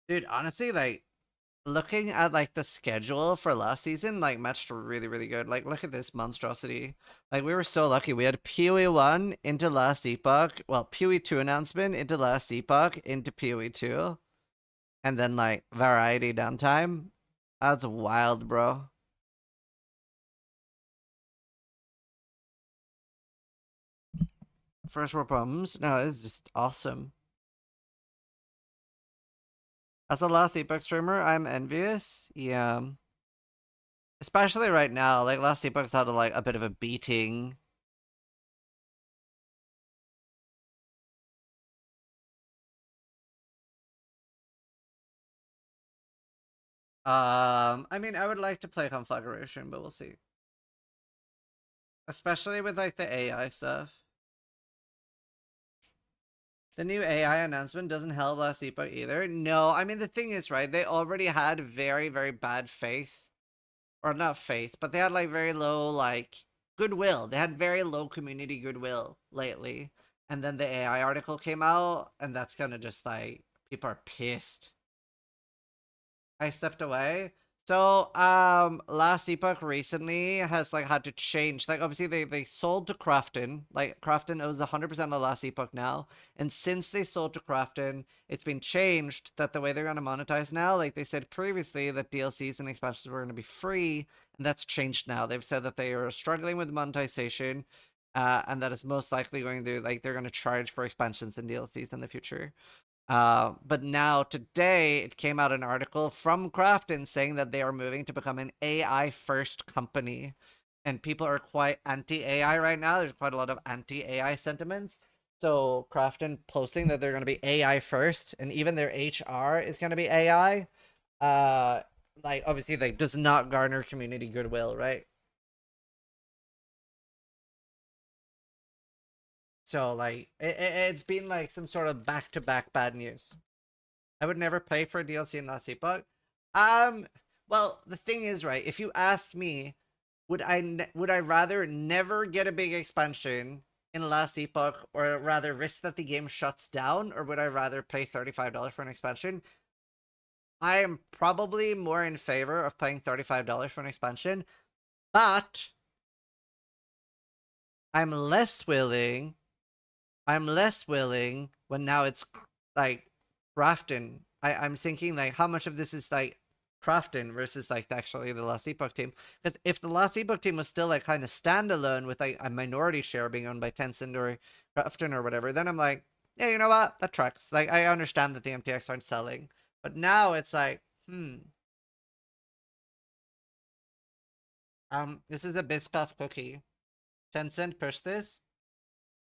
Dude, honestly, like, looking at, like, the schedule for last season, like, matched really, really good. Like, look at this monstrosity. Like, we were so lucky. We had PoE 1 into last Epoch. Well, PoE 2 announcement into last Epoch into PoE 2. And then, like, variety downtime. That's wild, bro. First world problems? No, it's just awesome. As a last Epoch streamer, I'm envious. Yeah. Especially right now. Like, last Epoch's had like a bit of a beating. I mean, I would like to play Conflagration, but we'll see. Especially with like the AI stuff. The new AI announcement doesn't help last Epoch either. No, I mean, the thing is, right, they already had very, very bad faith. Or not faith, but they had like very low, like, goodwill. They had very low community goodwill lately. And then the AI article came out, and that's gonna just like, people are pissed. I stepped away. So, last Epoch recently has like had to change. Like, obviously they sold to Krafton. Like, Krafton owes 100% of Last Epoch now. And since they sold to Krafton, it's been changed that the way they're gonna monetize now, like they said previously that DLCs and expansions were gonna be free, and that's changed now. They've said that they are struggling with monetization, and that it's most likely going to, like, they're gonna charge for expansions and DLCs in the future. But now today it came out an article from Krafton saying that they are moving to become an AI first company, and people are quite anti-AI right now. There's quite a lot of anti-AI sentiments. So Krafton posting that they're going to be AI first, and even their HR is going to be AI. Like, obviously, like, does not garner community goodwill, right? So, like, it's been, like, some sort of back-to-back bad news. I would never pay for a DLC in Last Epoch. Well, the thing is, right, if you ask me, would I rather never get a big expansion in Last Epoch, or rather risk that the game shuts down, or would I rather pay $35 for an expansion? I am probably more in favor of paying $35 for an expansion, but I'm less willing when now it's like Krafton. I'm thinking, like, how much of this is like Krafton versus like actually the Last Epoch team? Because if the Last Epoch team was still like kind of standalone with like a minority share being owned by Tencent or Krafton or whatever, then I'm like, yeah, you know what? That tracks. Like, I understand that the MTX aren't selling, but now it's like, this is a Biscoff cookie. Tencent push this.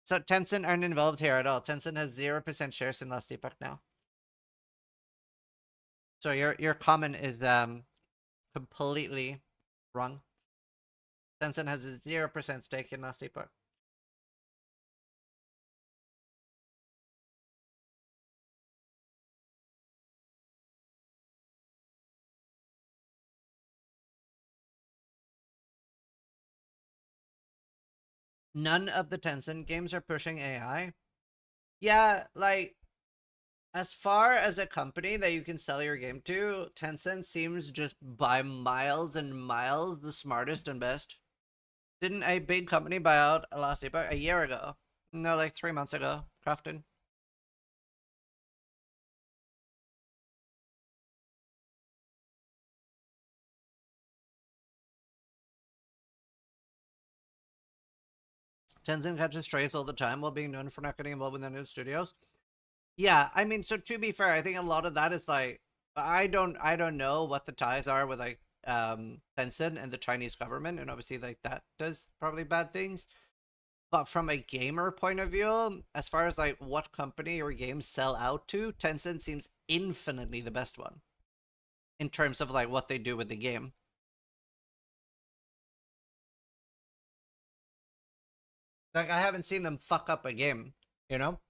So Tencent aren't involved here at all. Tencent has 0% shares in Last Epoch now. So your comment is completely wrong. Tencent has a 0% stake in Last Epoch. none of the Tencent games are pushing AI. Yeah, like, as far as a company that you can sell your game to, Tencent seems just by miles and miles the smartest and best. Didn't a big company buy out last Epoch a year ago? No, like 3 months ago. Krafton. Tencent catches strays all the time while being known for not getting involved with the new studios. Yeah, I mean, so to be fair, I think a lot of that is like, I don't know what the ties are with like Tencent and the Chinese government, and obviously like that does probably bad things. But from a gamer point of view, as far as like what company or games sell out to, Tencent seems infinitely the best one in terms of like what they do with the game. Like, I haven't seen them fuck up a game, you know?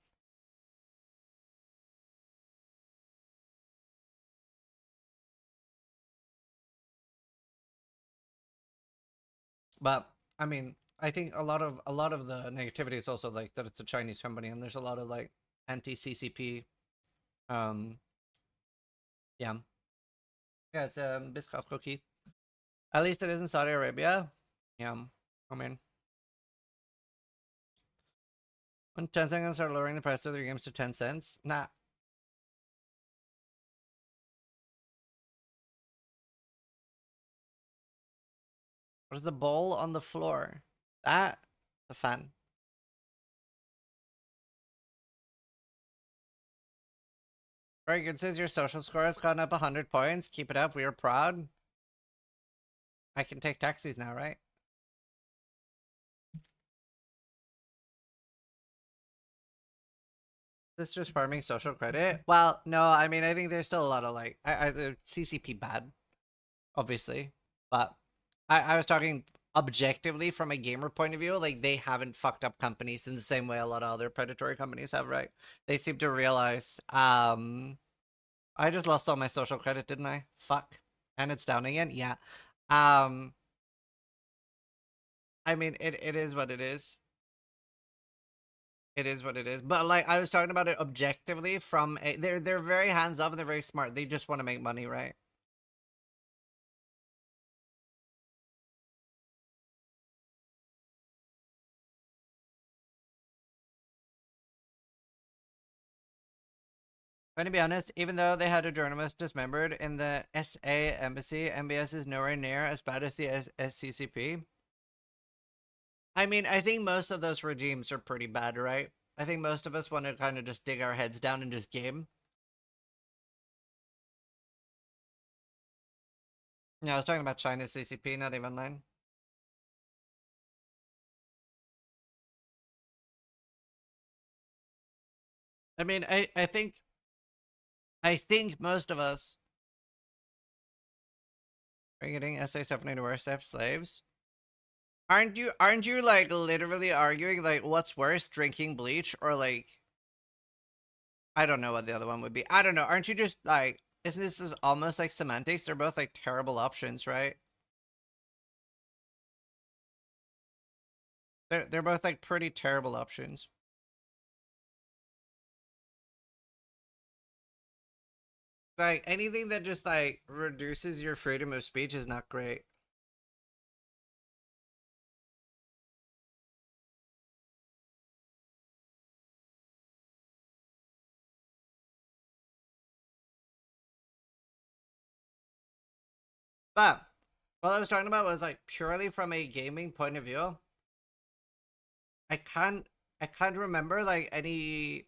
But I mean, I think a lot of the negativity is also like that it's a Chinese company, and there's a lot of like anti-CCP. Yeah, it's a Biscoff cookie. At least it is in Saudi Arabia. Yeah, I mean, when Tencent gonna start lowering the price of their games to 10 cents? Nah. What is the bowl on the floor? That the fan. Very good. Says your social score has gone up 100 points. Keep it up. We are proud. I can take taxis now, right? This just farming social credit? Well, no, I mean, I think there's still a lot of like, the CCP bad, obviously, but I was talking objectively from a gamer point of view. Like, they haven't fucked up companies in the same way a lot of other predatory companies have, right? They seem to realize, I just lost all my social credit, didn't I? Fuck. And it's down again? Yeah. I mean, it is what it is. It is what it is. But like, I was talking about it objectively from a, they're very hands off and they're very smart. They just want to make money, right? But to be honest, even though they had a journalist dismembered in the SA embassy, MBS is nowhere near as bad as the SCCP. I mean, I think most of those regimes are pretty bad, right? I think most of us want to kind of just dig our heads down and just game. Yeah, I was talking about China's CCP, not even mine. I mean, I think most of us are getting SA-7 to worse step slaves. Aren't you like literally arguing like what's worse, drinking bleach or like, I don't know what the other one would be. I don't know. Aren't you just like, isn't this is almost like semantics? They're both like terrible options, right? They're both like pretty terrible options. Like, anything that just like reduces your freedom of speech is not great. But what I was talking about was like purely from a gaming point of view. I can't remember like any,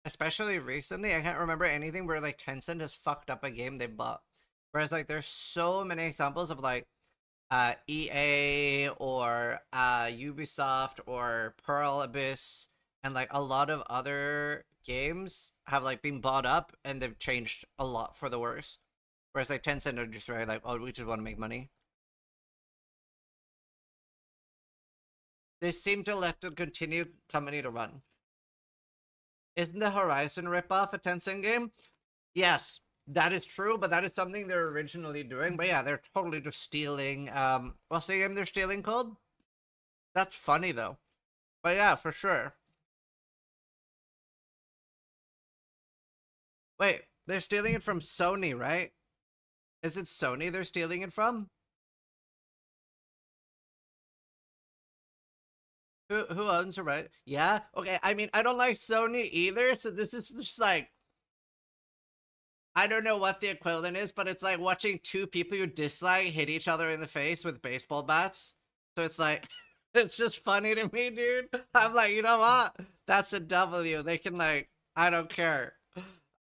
especially recently, I can't remember anything where like Tencent has fucked up a game they bought. Whereas like there's so many examples of like EA or Ubisoft or Pearl Abyss and like a lot of other games have like been bought up and they've changed a lot for the worse. Whereas like Tencent are just very like, oh, we just want to make money. They seem to let the continued company to run. Isn't the Horizon ripoff a Tencent game? Yes, that is true, but that is something they're originally doing. But yeah, they're totally just stealing. What's the game they're stealing called? That's funny though. But yeah, for sure. Wait, they're stealing it from Sony, right? Is it Sony they're stealing it from? Who owns the right? Yeah? Okay, I mean, I don't like Sony either, so this is just like... I don't know what the equivalent is, but it's like watching two people you dislike hit each other in the face with baseball bats. So it's like... it's just funny to me, dude. I'm like, you know what? That's a W. They can like... I don't care.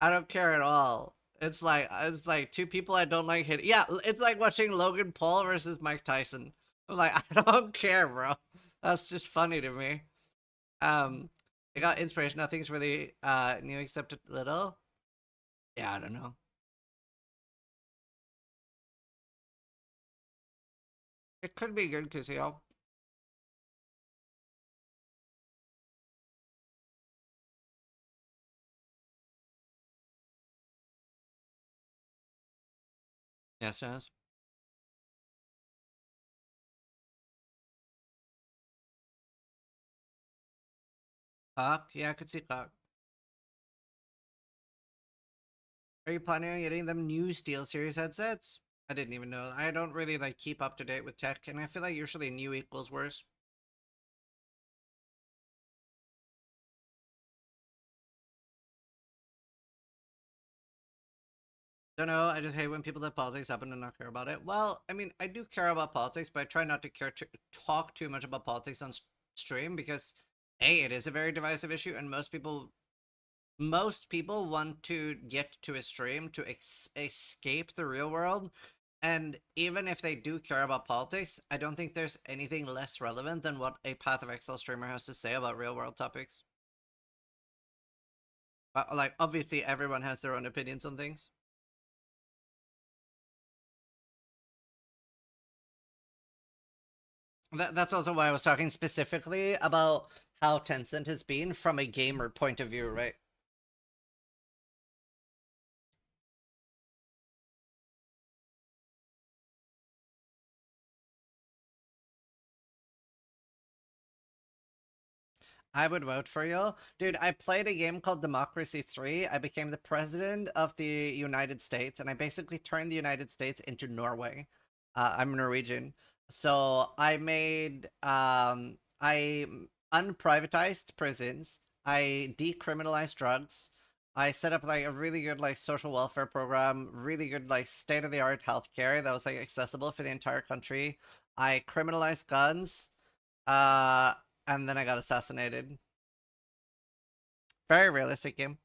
I don't care at all. It's like two people I don't like hitting. Yeah, it's like watching Logan Paul versus Mike Tyson. I'm like, I don't care, bro. That's just funny to me. I got inspiration. Nothing's really new except a little. Yeah, I don't know. It could be good, Kuzio. Yes, yes. Cock? Yeah, I could see cock. Are you planning on getting them new SteelSeries headsets? I didn't even know. I don't really like keep up to date with tech, and I feel like usually new equals worse. Don't know. I just hate when people let politics happen and not care about it. Well, I mean, I do care about politics, but I try not to talk too much about politics on stream because, A, it is a very divisive issue, and most people want to get to a stream to escape the real world. And even if they do care about politics, I don't think there's anything less relevant than what a Path of Exile streamer has to say about real world topics. But, like, obviously everyone has their own opinions on things. That's also why I was talking specifically about how Tencent has been from a gamer point of view, right? I would vote for you. Dude, I played a game called Democracy 3. I became the president of the United States, and I basically turned the United States into Norway. I'm Norwegian. So I made, I unprivatized prisons. I decriminalized drugs. I set up like a really good like social welfare program, really good like state-of-the-art healthcare that was like accessible for the entire country. I criminalized guns. And then I got assassinated. Very realistic game.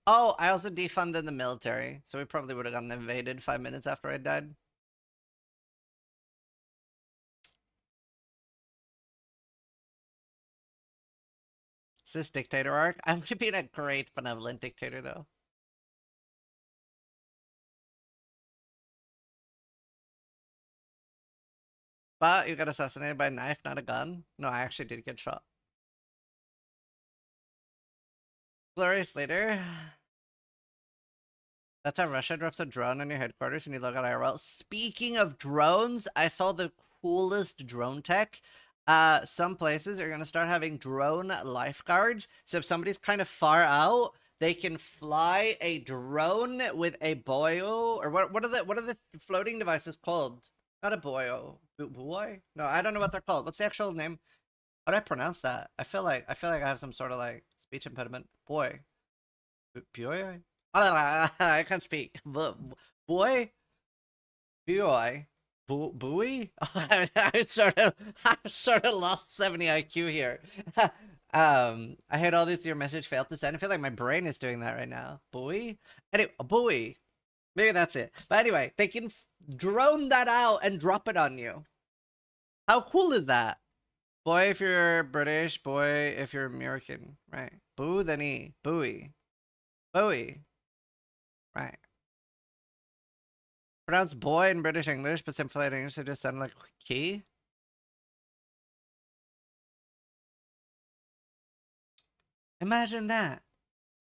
Oh, I also defunded the military, so we probably would have gotten invaded 5 minutes after I died. Is this dictator arc? I'm being a great benevolent dictator, though. But you got assassinated by a knife, not a gun. No, I actually did get shot. Glorious later. That's how Russia drops a drone on your headquarters and you look at IRL. Speaking of drones, I saw the coolest drone tech. Some places are gonna start having drone lifeguards. So if somebody's kind of far out, they can fly a drone with a boyo, or what are the floating devices called? Not a boyo. Boy? No, I don't know what they're called. What's the actual name? How do I pronounce that? I feel like I have some sort of like speech impediment. Boy. Boy? I can't speak. Boy? Boy? Buoy? I sort of lost 70 IQ here. I heard all this. Your message failed to send. I feel like my brain is doing that right now. Buoy? Anyway, buoy. Maybe that's it. But anyway, they can drone that out and drop it on you. How cool is that? Boy if you're British, boy if you're American. Right. Boo then E. Buoy. Bowie. Right. Pronounce boy in British English, but simplified English it just sound like key. Imagine that.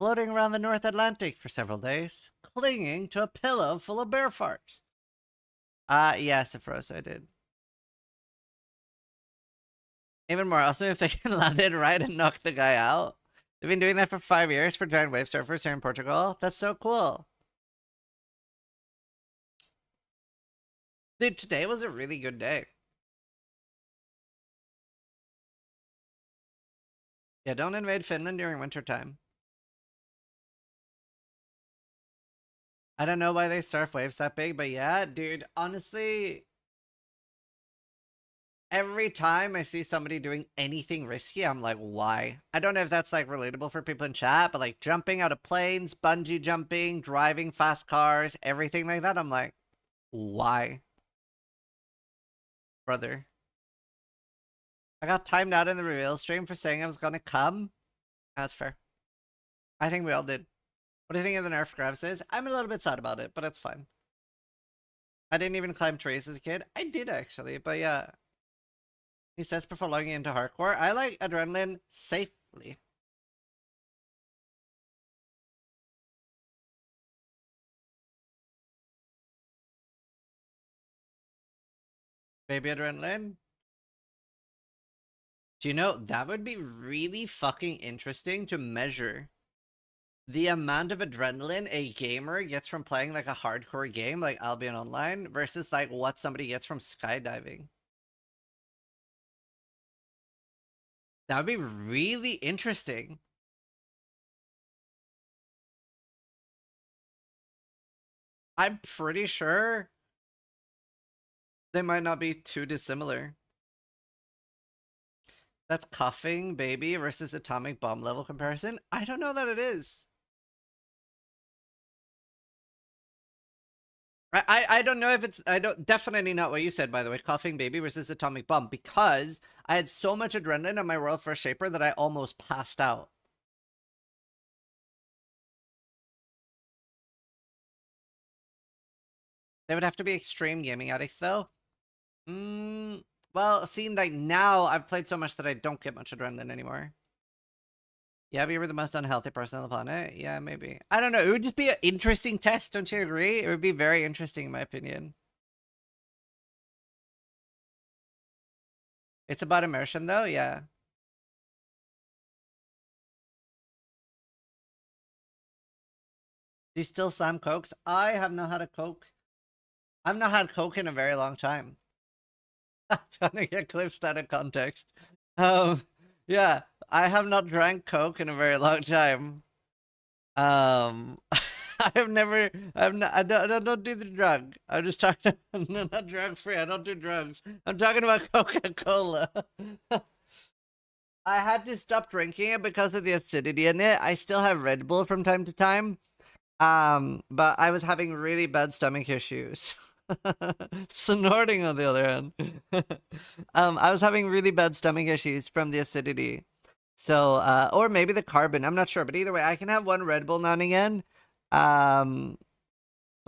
floating around the North Atlantic for several days, clinging to a pillow full of bear farts. Yes, it froze, I did. Even more awesome if they can land it right and knock the guy out. They've been doing that for 5 years for giant wave surfers here in Portugal. That's so cool. Dude, today was a really good day. Yeah, don't invade Finland during winter time. I don't know why they surf waves that big, but yeah, dude, honestly, every time I see somebody doing anything risky, I'm like, why? I don't know if that's like relatable for people in chat, but like jumping out of planes, bungee jumping, driving fast cars, everything like that, I'm like, why? Brother. I got timed out in the reveal stream for saying I was gonna come. That's fair. I think we all did. What do you think of the nerf grabs is? I'm a little bit sad about it, but it's fine. I didn't even climb trees as a kid. I did actually, but yeah. He says before logging into hardcore, I like adrenaline safely. Baby adrenaline? Do you know, that would be really fucking interesting to measure the amount of adrenaline a gamer gets from playing like a hardcore game like Albion Online versus like what somebody gets from skydiving. That would be really interesting. I'm pretty sure they might not be too dissimilar. That's coughing baby versus atomic bomb level comparison. I don't know that it is. I don't know if it's, definitely not what you said, by the way, coughing baby versus atomic bomb, because I had so much adrenaline on my world first shaper that I almost passed out. They would have to be extreme gaming addicts though. Well, seeing like now I've played so much that I don't get much adrenaline anymore. Yeah, we were the most unhealthy person on the planet. Yeah, maybe. I don't know. It would just be an interesting test, don't you agree? It would be very interesting in my opinion. It's about immersion though, yeah. Do you still slam cokes? I have not had a coke. I've not had coke in a very long time. I'm trying to get clips out of context. Yeah, I have not drank coke in a very long time. I don't do the drug. I'm just talking. I'm not drug free. I don't do drugs. I'm talking about Coca-Cola. I had to stop drinking it because of the acidity in it. I still have Red Bull from time to time. But I was having really bad stomach issues. Snorting on the other hand. I was having really bad stomach issues from the acidity. So, or maybe the carbon, I'm not sure, but either way, I can have one Red Bull now and again. But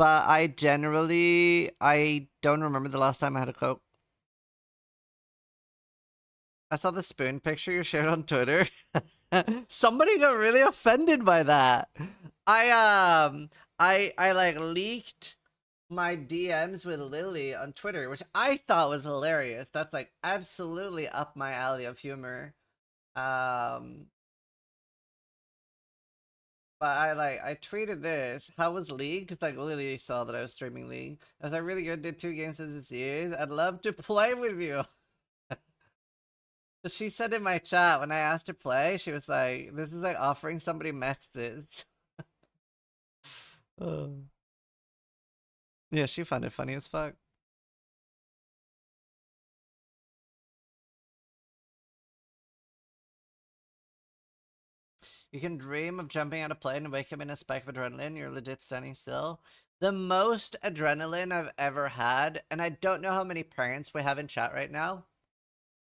I don't remember the last time I had a Coke. I saw the spoon picture you shared on Twitter. Somebody got really offended by that. I like leaked my DMs with Lily on Twitter, which I thought was hilarious. That's like absolutely up my alley of humor. But I tweeted this. How was League? Because like Lily saw that I was streaming League. I was like, really good, did 2 games in the series. I'd love to play with you. She said in my chat when I asked to play, she was like, this is like offering somebody messages. Yeah, she found it funny as fuck. You can dream of jumping out of plane and wake up in a spike of adrenaline. You're legit standing still. The most adrenaline I've ever had, and I don't know how many parents we have in chat right now.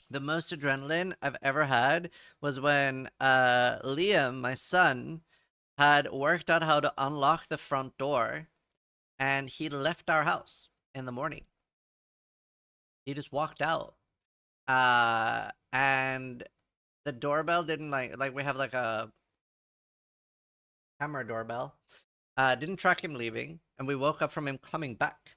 The most adrenaline I've ever had was when Liam, my son, had worked out how to unlock the front door, and he left our house in the morning. He just walked out. And the doorbell didn't like we have like a camera doorbell. Didn't track him leaving, and we woke up from him coming back.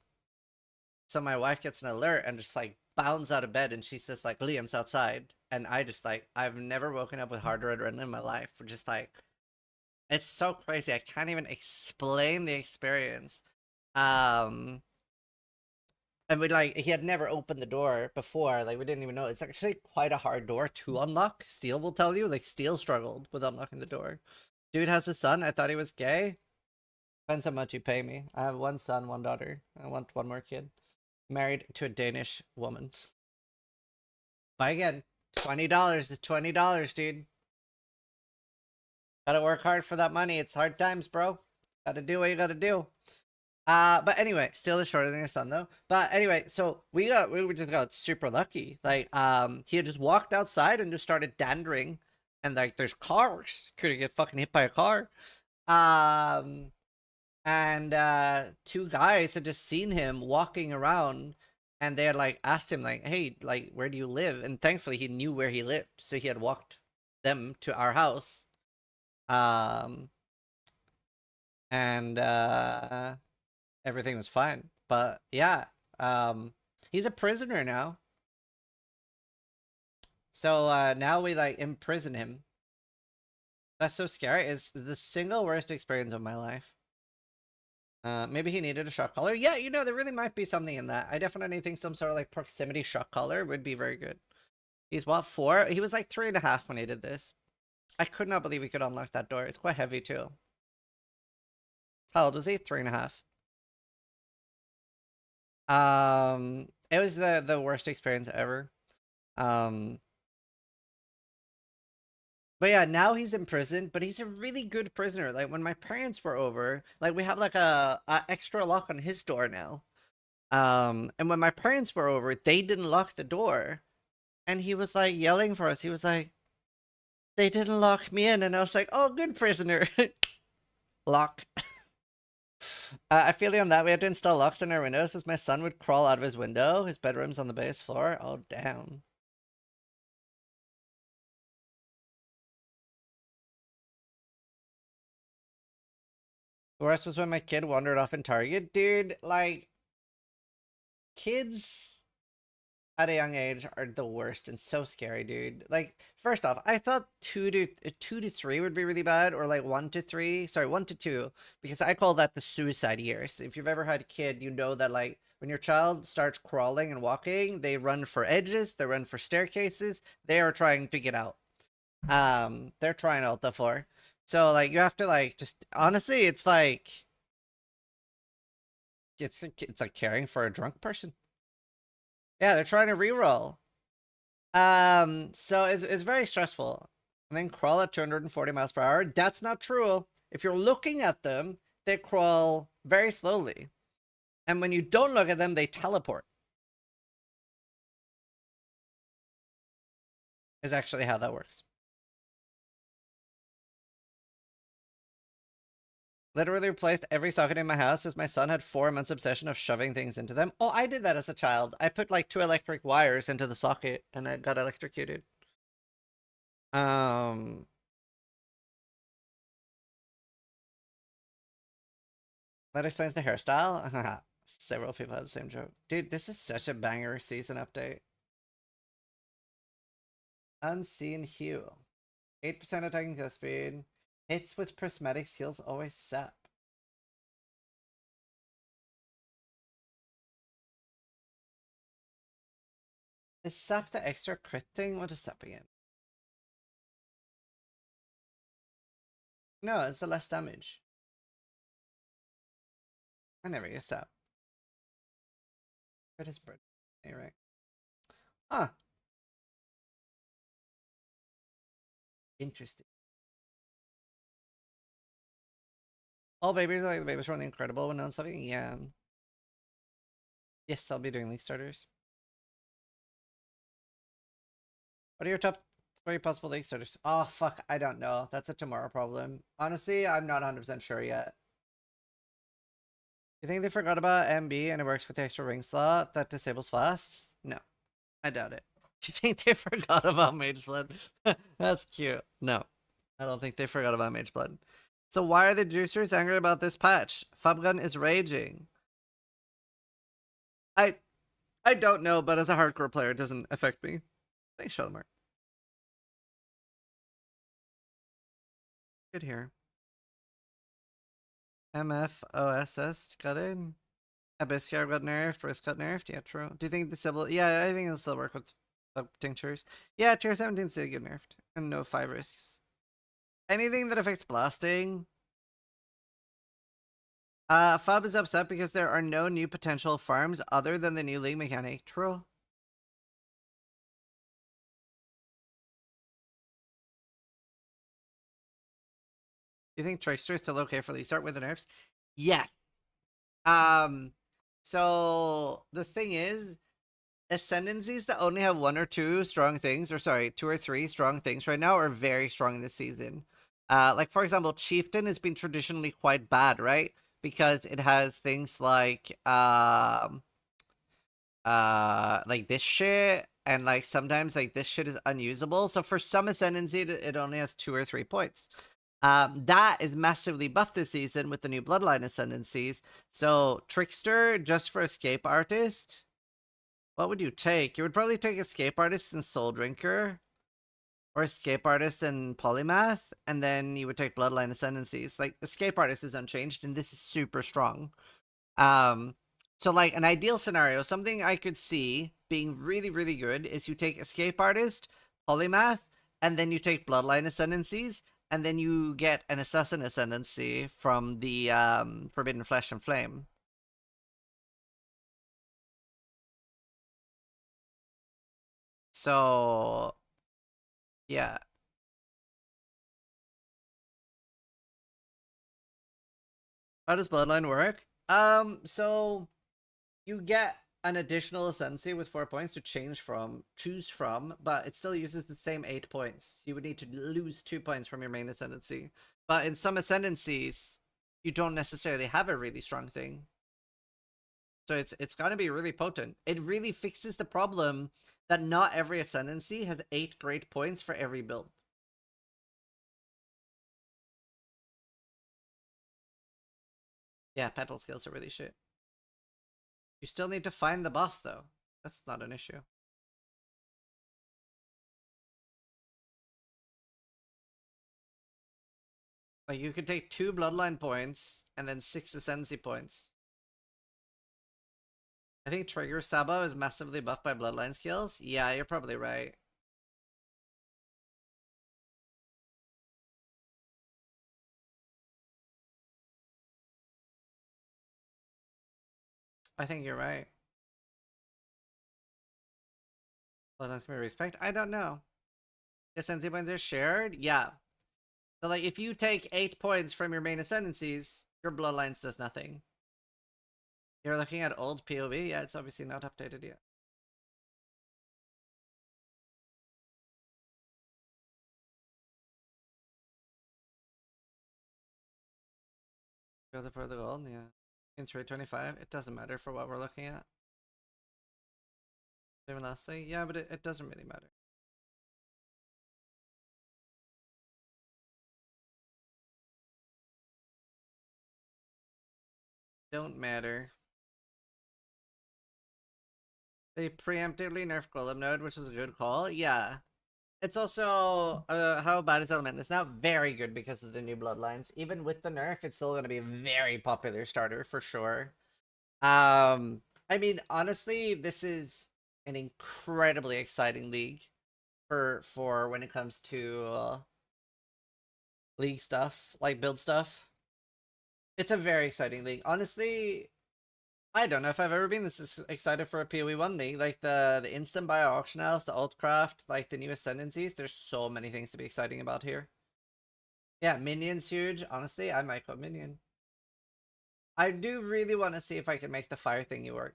So my wife gets an alert and just like bounds out of bed, and she says like, Liam's outside. And I just like, I've never woken up with harder adrenaline in my life. We're just like, it's so crazy. I can't even explain the experience. And we like, he had never opened the door before. Like we didn't even know. It's actually quite a hard door to unlock. Steel will tell you, like Steel struggled with unlocking the door. Dude has a son. I thought he was gay. Depends how much you pay me. I have one son, one daughter. I want one more kid. Married to a Danish woman. But again, $20 is $20, dude. Gotta work hard for that money. It's hard times, bro. Gotta do what you gotta do. But anyway, still is shorter than your son though. But anyway, so we just got super lucky. Like, he had just walked outside and just started dandering, and like, there's cars. Could get fucking hit by a car. And two guys had just seen him walking around, and they had like asked him like, hey, like, where do you live? And thankfully he knew where he lived, so he had walked them to our house. And everything was fine. But yeah, he's a prisoner now. So now we like imprison him. That's so scary. It's the single worst experience of my life. Maybe he needed a shock collar. Yeah, you know, there really might be something in that. I definitely think some sort of like proximity shock collar would be very good. He's what, 4? He was like 3.5 when he did this. I could not believe he could unlock that door. It's quite heavy too. How old was he? 3.5. It was the worst experience ever. But yeah, now he's in prison, but he's a really good prisoner. Like when my parents were over, like we have like a extra lock on his door now. And when my parents were over, they didn't lock the door. And he was like yelling for us. He was like, they didn't lock me in. And I was like, oh, good prisoner. Lock. I feel on that. We had to install locks in our windows as my son would crawl out of his window. His bedroom's on the base floor. Oh, damn. The worst was when my kid wandered off in Target. Dude, like, kids at a young age are the worst and so scary, dude. Like, first off, I thought 2 to 3 would be really bad, or like 1 to 3. Sorry, 1 to 2, because I call that the suicide years. If you've ever had a kid, you know that like when your child starts crawling and walking, they run for edges, they run for staircases, they are trying to get out. They're trying Alta 4. So like you have to like just honestly, it's like caring for a drunk person. Yeah, they're trying to reroll. So it's very stressful. And then crawl at 240 miles per hour. That's not true. If you're looking at them, they crawl very slowly. And when you don't look at them, they teleport. Is actually how that works. Literally replaced every socket in my house as my son had 4 months obsession of shoving things into them. Oh, I did that as a child. I put like 2 electric wires into the socket and it got electrocuted. That explains the hairstyle. Several people had the same joke. Dude, this is such a banger season update. Unseen Hue. 8% attacking kill speed. Hits with prismatics heals always sap. Is sap the extra crit thing? What is sap again? No, it's the less damage. I never use sap. Crit is bird. Anyway. Huh. Interesting. All babies like the babies from the Incredible when known something. Yeah. Yes, I'll be doing League starters. What are your top 3 possible League starters? Oh fuck, I don't know. That's a tomorrow problem. Honestly, I'm not 100% sure yet. You think they forgot about MB and it works with the extra ring slot that disables flasts? No, I doubt it. You think they forgot about Mage Blood? That's cute. No, I don't think they forgot about Mage Blood. So why are the juicers angry about this patch? Fubgun is raging. I don't know, but as a hardcore player, it doesn't affect me. Thanks, Shalimar. Good here. MFOSS got in. Abysscar got nerfed. Risk got nerfed. Yeah, true. Do you think the Sybil? Yeah, I think it'll still work with tinctures. Yeah, tier 17 still get nerfed. And no 5 risks. Anything that affects blasting. Fub is upset because there are no new potential farms other than the new league mechanic. True. You think Trickster is still okay for the start with the nerfs? Yes. So the thing is, ascendancies that only have 1 or 2 strong things, or sorry, 2 or 3 strong things right now are very strong this season. Like for example, Chieftain has been traditionally quite bad, right? Because it has things like this shit, and like sometimes like this shit is unusable. So for some ascendancy, it only has 2 or 3 points. That is massively buffed this season with the new Bloodline ascendancies. So Trickster, just for Escape Artist, what would you take? You would probably take Escape Artist and Soul Drinker, or Escape Artist and Polymath, and then you would take Bloodline ascendancies. Like Escape Artist is unchanged, and this is super strong. So like an ideal scenario, something I could see being really, really good is you take Escape Artist, Polymath, and then you take Bloodline ascendancies, and then you get an Assassin ascendancy from the Forbidden Flesh and Flame. So, yeah. How does Bloodline work? So you get an additional ascendancy with 4 points to choose from, but it still uses the same 8 points. You would need to lose 2 points from your main ascendancy. But in some ascendancies, you don't necessarily have a really strong thing. So it's gonna be really potent. It really fixes the problem that not every ascendancy has 8 great points for every build. Yeah, petal skills are really shit. You still need to find the boss, though. That's not an issue. Like, you could take 2 Bloodline points, and then 6 Ascendancy points. I think Trigger Sabo is massively buffed by Bloodline skills. Yeah, you're probably right. I think you're right. Bloodline's gonna respect? I don't know. Ascendancy points are shared? Yeah. So, like, if you take 8 points from your main ascendancies, your Bloodlines does nothing. You're looking at old POV? Yeah, it's obviously not updated yet. Go for the gold, yeah. In 325, it doesn't matter for what we're looking at. Even last thing? Yeah, but it doesn't really matter. Don't matter. They preemptively nerfed Golem Node, which was a good call. Yeah. It's also, how bad is Element? It's not very good because of the new Bloodlines. Even with the nerf, it's still going to be a very popular starter for sure. I mean, honestly, this is an incredibly exciting league for when it comes to league stuff, like build stuff. It's a very exciting league. Honestly, I don't know if I've ever been this excited for a PoE1 league. Like the instant buy auction house, the altcraft, like the new ascendancies. There's so many things to be exciting about here. Yeah, Minion's huge. Honestly, I might go Minion. I do really want to see if I can make the fire thingy work.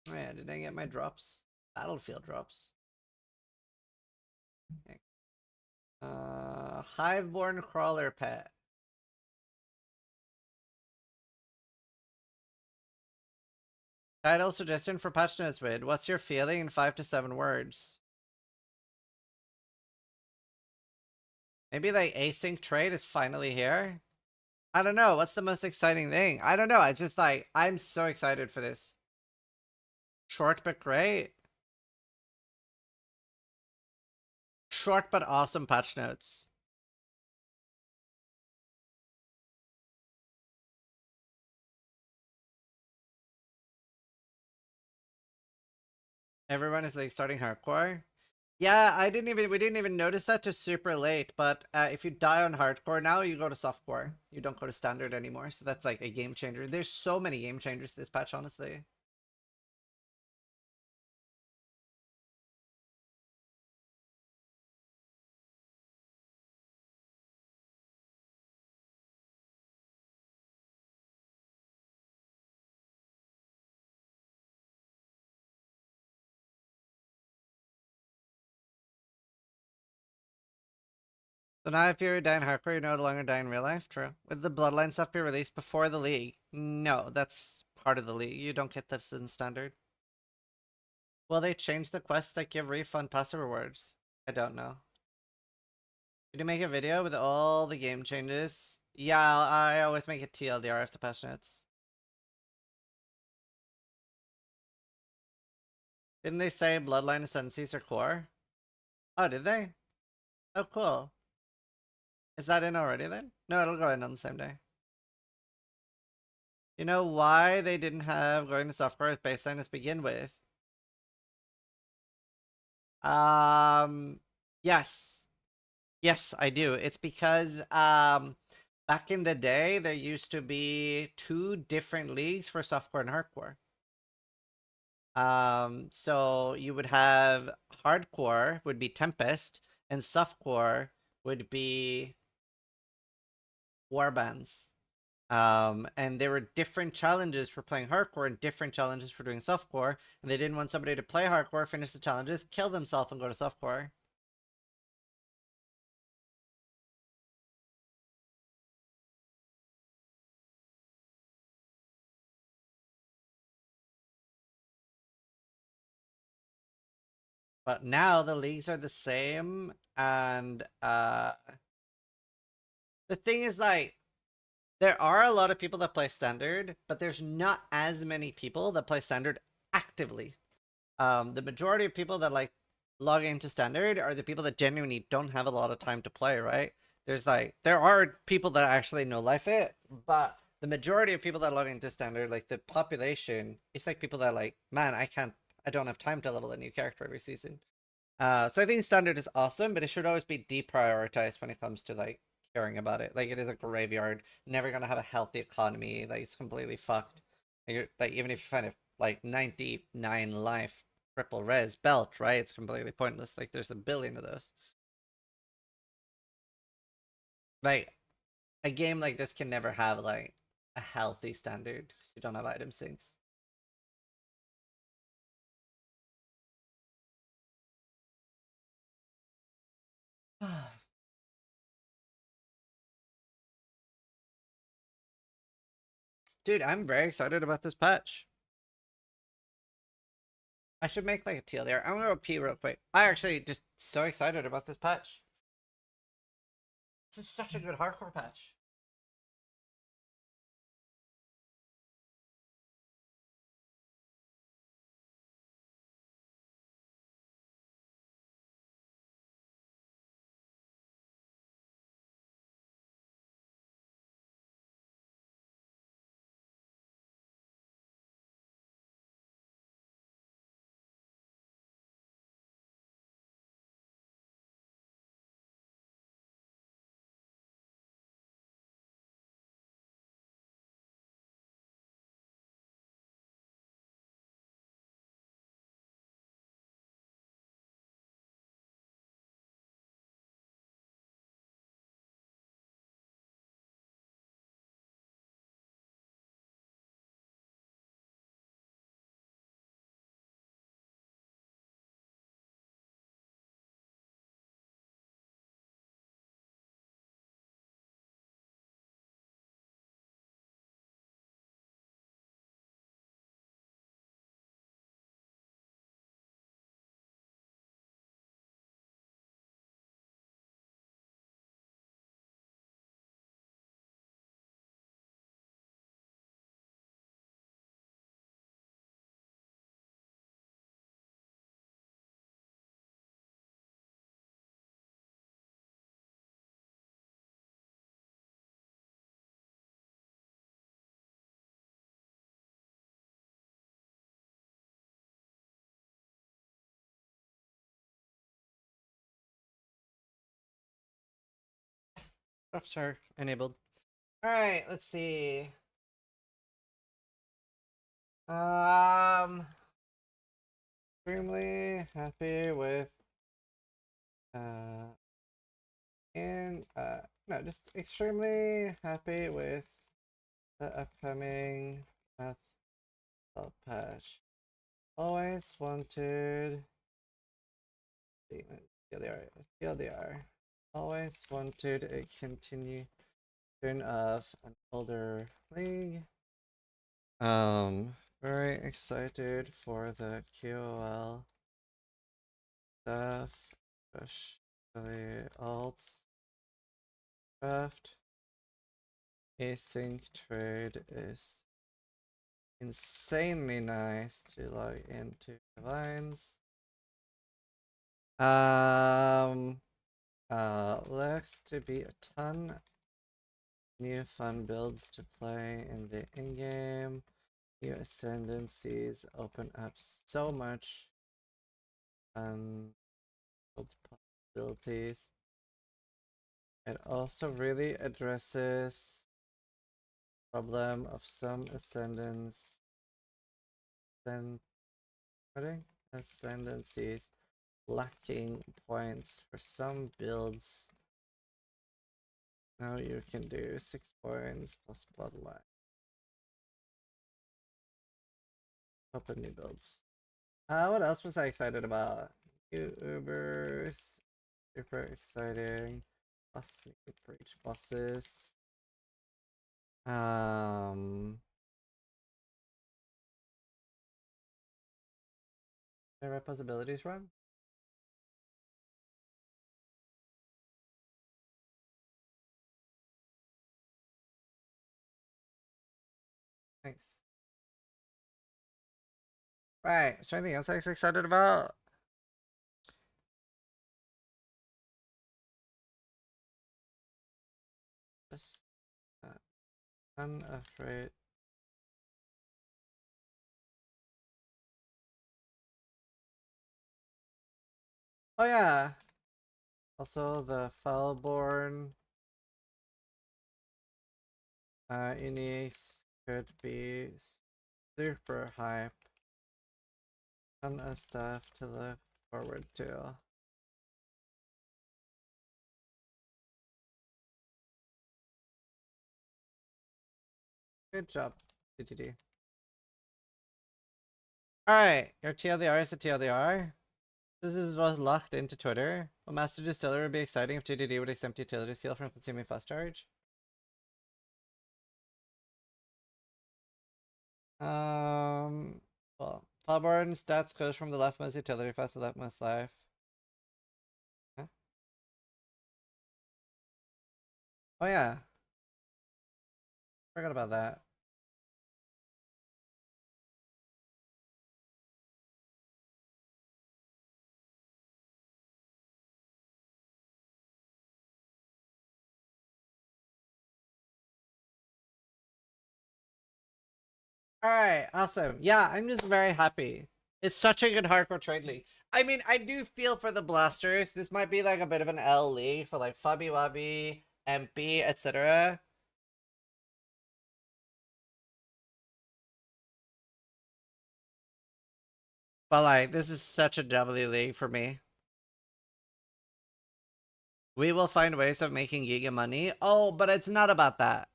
Oh yeah, did I get my drops? Battlefield drops. Okay. Hiveborn Crawler Pet. Title suggestion for patch notes, Wid. What's your feeling in 5 to 7 words? Maybe like async trade is finally here. I don't know. What's the most exciting thing? I don't know. It's just like, I'm so excited for this. Short but great. Short but awesome patch notes. Everyone is like starting hardcore. Yeah, we didn't even notice that till super late, but if you die on hardcore now, you go to softcore. You don't go to standard anymore, so that's like a game changer. There's so many game changers this patch, honestly. So now if you're dying hardcore, you're no longer dying in real life. True. Would the bloodline stuff be released before the league? No, that's part of the league. You don't get this in standard. Will they change the quests that give refund passive rewards? I don't know. Did you make a video with all the game changes? Yeah, I always make a TLDR if the patch notes. Didn't they say Bloodline Ascendancies are core? Oh, did they? Oh, cool. Is that in already then? No, it'll go in on the same day. You know why they didn't have going to softcore as baseline to begin with? Yes. Yes, I do. It's because, back in the day, there used to be 2 different leagues for softcore and hardcore. So you would have hardcore would be Tempest, and softcore would be Warbands. And there were different challenges for playing hardcore and different challenges for doing softcore, and they didn't want somebody to play hardcore, finish the challenges, kill themselves, and go to softcore. But now the leagues are the same, and the thing is, like, there are a lot of people that play standard, but there's not as many people that play standard actively. The majority of people that like log into standard are the people that genuinely don't have a lot of time to play, right? There are people that actually know life it, but the majority of people that log into standard, like the population, it's like people that are like, man, I don't have time to level a new character every season. So I think standard is awesome, but it should always be deprioritized when it comes to like caring about it. Like, it is a graveyard, never gonna have a healthy economy. Like, it's completely fucked. Like even if you find a like 99 life triple res belt, right? It's completely pointless. Like, there's a billion of those. Like, a game like this can never have like a healthy standard because you don't have item sinks. Dude, I'm very excited about this patch. I should make like a TLDR. I'm gonna go pee real quick. I actually just so excited about this patch. This is such a good hardcore patch. Drops are enabled. All right, let's see. Extremely happy with no, just extremely happy with the upcoming math patch. Always wanted TLDR. Always wanted a continuation of an older league. Very excited for the QOL stuff, especially alts. Craft. Async trade is insanely nice to log into lines. Looks to be a ton new fun builds to play in the in-game. New ascendancies open up so much fun build possibilities. It also really addresses the problem of some ascendancies lacking points for some builds. Now you can do 6 points plus bloodline. Open new builds. What else was I excited about? New Ubers. Super exciting. Boss breach bosses. Did I write possibilities wrong? Thanks. Right, is there anything else I was excited about? Just unafraid. Oh yeah. Also the Foulborn uniques could be super hype. Ton of stuff to look forward to. Good job, TTD. Alright, your TLDR is the TLDR. This is was locked into Twitter. A master distiller would be exciting if TTD would exempt utility scale from consuming fast charge. Well, Falborn stats goes from the leftmost utility fast to leftmost life. Huh? Oh yeah. Forgot about that. Alright, awesome. Yeah, I'm just very happy. It's such a good hardcore trade league. I mean, I do feel for the blasters. This might be like a bit of an L league for like Fubby Wubby, MP, etc. But like, this is such a W league for me. We will find ways of making giga money. Oh, but it's not about that.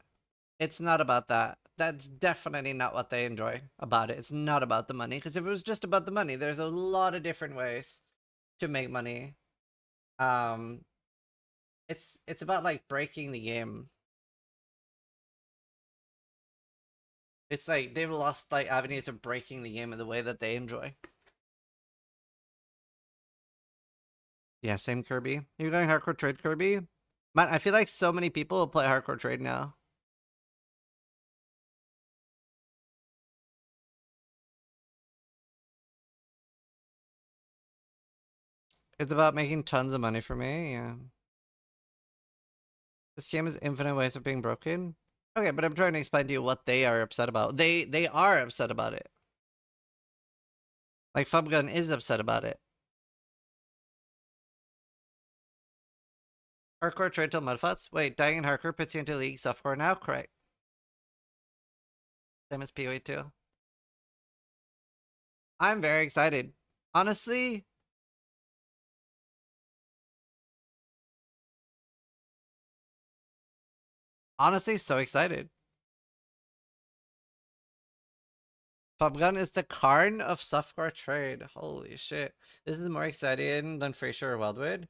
It's not about that. That's definitely not what they enjoy about it. It's not about the money. Because if it was just about the money, there's a lot of different ways to make money. It's about like breaking the game. It's like they've lost like avenues of breaking the game in the way that they enjoy. Yeah, same Kirby. You're going hardcore trade, Kirby? Man, I feel like so many people will play hardcore trade now. It's about making tons of money for me, yeah. This game is infinite ways of being broken. Okay, but I'm trying to explain to you what they are upset about. They are upset about it. Like, Fubgun is upset about it. Hardcore trade till mudflats? Wait, dying in hardcore puts you into league softcore now? Correct. Same as PoE too. I'm very excited. Honestly, so excited. Pubgun is the Karn of softcore trade. Holy shit. This is more exciting than Frasier or Wildwood.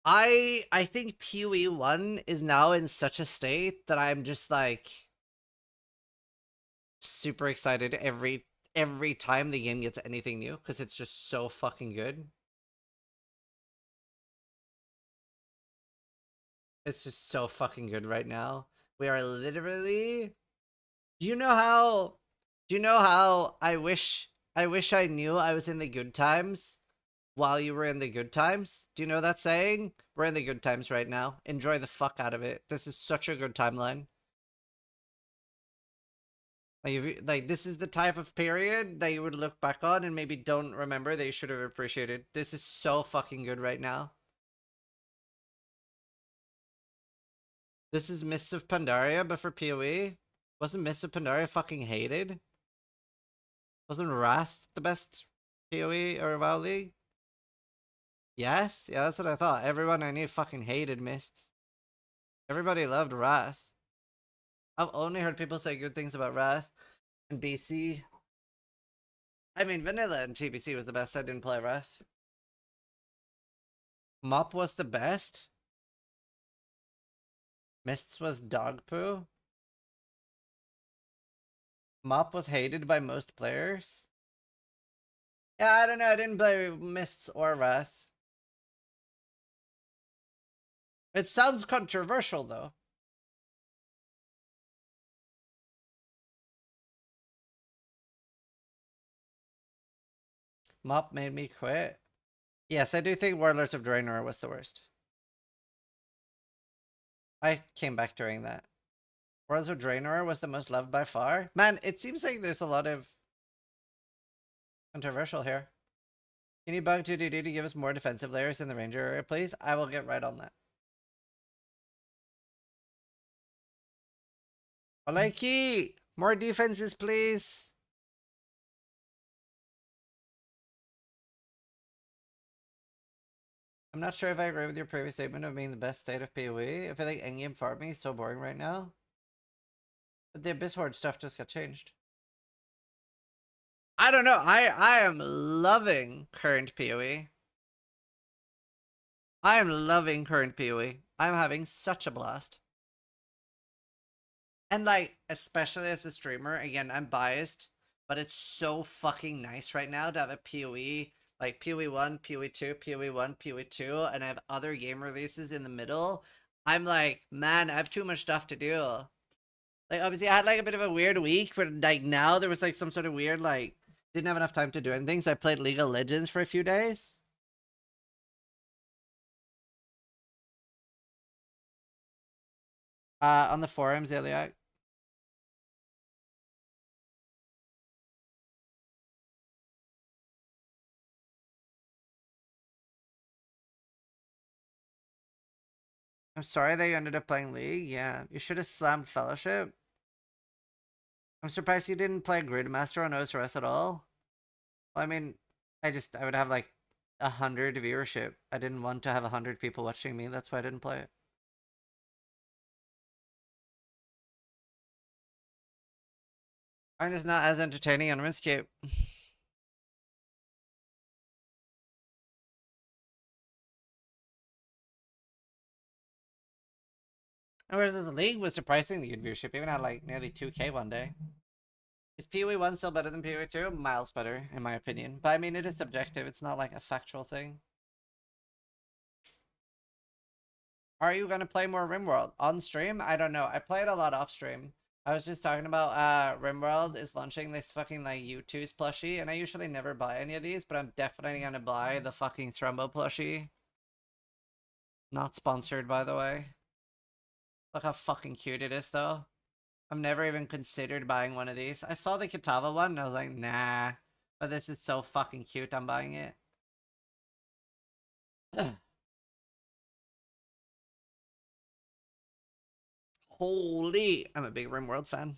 I think PoE 1 is now in such a state that I'm just like super excited every time the game gets anything new because it's just so fucking good. It's just so fucking good right now. We are literally. Do you know how I wish I knew I was in the good times while you were in the good times? Do you know that saying? We're in the good times right now. Enjoy the fuck out of it. This is such a good timeline. Like this is the type of period that you would look back on and maybe don't remember that you should have appreciated. This is so fucking good right now. This is Mists of Pandaria, but for PoE. Wasn't Mists of Pandaria fucking hated? Wasn't Wrath the best PoE or WoW League? Yes? Yeah, that's what I thought. Everyone I knew fucking hated Mists. Everybody loved Wrath. I've only heard people say good things about Wrath and BC. I mean, Vanilla and TBC was the best. I didn't play Wrath. Mop was the best. Mists was dog poo. Mop was hated by most players. Yeah, I don't know. I didn't play Mists or Wrath. It sounds controversial, though. Mop made me quit. Yes, I do think Warlords of Draenor was the worst. I came back during that. Warlords of Draenor was the most loved by far. Man, it seems like there's a lot of controversial here. Can you bug 2DD to give us more defensive layers in the Ranger area, please? I will get right on that. Malaiki! More defenses, please! I'm not sure if I agree with your previous statement of being the best state of PoE. I feel like endgame farming is so boring right now. But the Abyss Horde stuff just got changed. I don't know. I am loving current PoE. I am loving current PoE. I'm having such a blast. And like, especially as a streamer, again, I'm biased, but it's so fucking nice right now to have a PoE, like PoE 1, PoE 2, PoE 1, PoE 2, and I have other game releases in the middle. I'm like, man, I have too much stuff to do. Like, obviously, I had like a bit of a weird week, but like now there was like some sort of weird, like, didn't have enough time to do anything, so I played League of Legends for a few days. On the forums, Iliac. I'm sorry that you ended up playing League. Yeah, you should have slammed Fellowship. I'm surprised you didn't play Gridmaster on OSRS at all. Well, I mean, I would have like 100 viewership. I didn't want to have 100 people watching me. That's why I didn't play it. I'm just not as entertaining on RuneScape. Whereas the League was surprisingly good viewership, even had like nearly 2K one day. Is PoE 1 still better than PoE 2? Miles better, in my opinion. But I mean, it is subjective. It's not like a factual thing. Are you going to play more RimWorld? On stream? I don't know. I play it a lot off stream. I was just talking about RimWorld is launching this fucking like U2's plushie, and I usually never buy any of these, but I'm definitely going to buy the fucking Thrumbo plushie. Not sponsored, by the way. Look how fucking cute it is, though. I've never even considered buying one of these. I saw the Kitava one, and I was like, nah. But this is so fucking cute, I'm buying it. Holy, I'm a big RimWorld fan.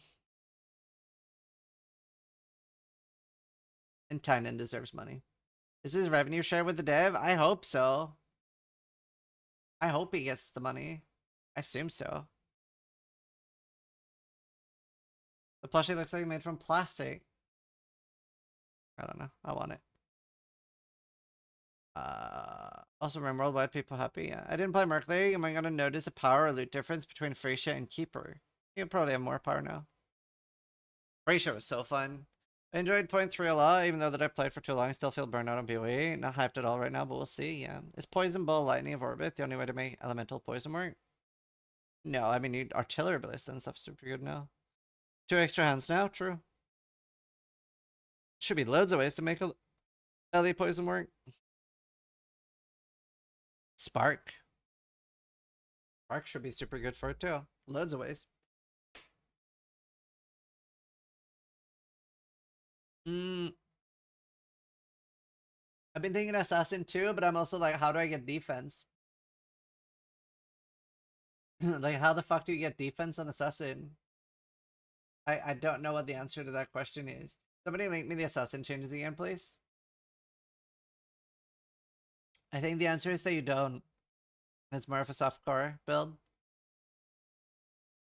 And Tynan deserves money. Is his revenue share with the dev? I hope so. I hope he gets the money. I assume so. The plushie looks like made from plastic. I don't know. I want it. Also, RimWorld, why are people happy? Yeah. I didn't play Merc League. Am I going to notice a power or loot difference between Freesia and Keeper? You probably have more power now. Freesia was so fun. I enjoyed point 3 a lot, even though that I played for too long. I still feel burnt out on PoE. Not hyped at all right now, but we'll see. Yeah. Is Poison Ball Lightning of Orbit the only way to make elemental poison work? No, I mean, you artillery ballista and stuff's super good now. 2 extra hands now, true. Should be loads of ways to make a LE poison work. Spark. Spark should be super good for it too. Loads of ways. I've been thinking assassin too, but I'm also like, how do I get defense? Like, how the fuck do you get defense on assassin? I don't know what the answer to that question is. Somebody link me the assassin changes again, please. I think the answer is that you don't. It's more of a softcore build.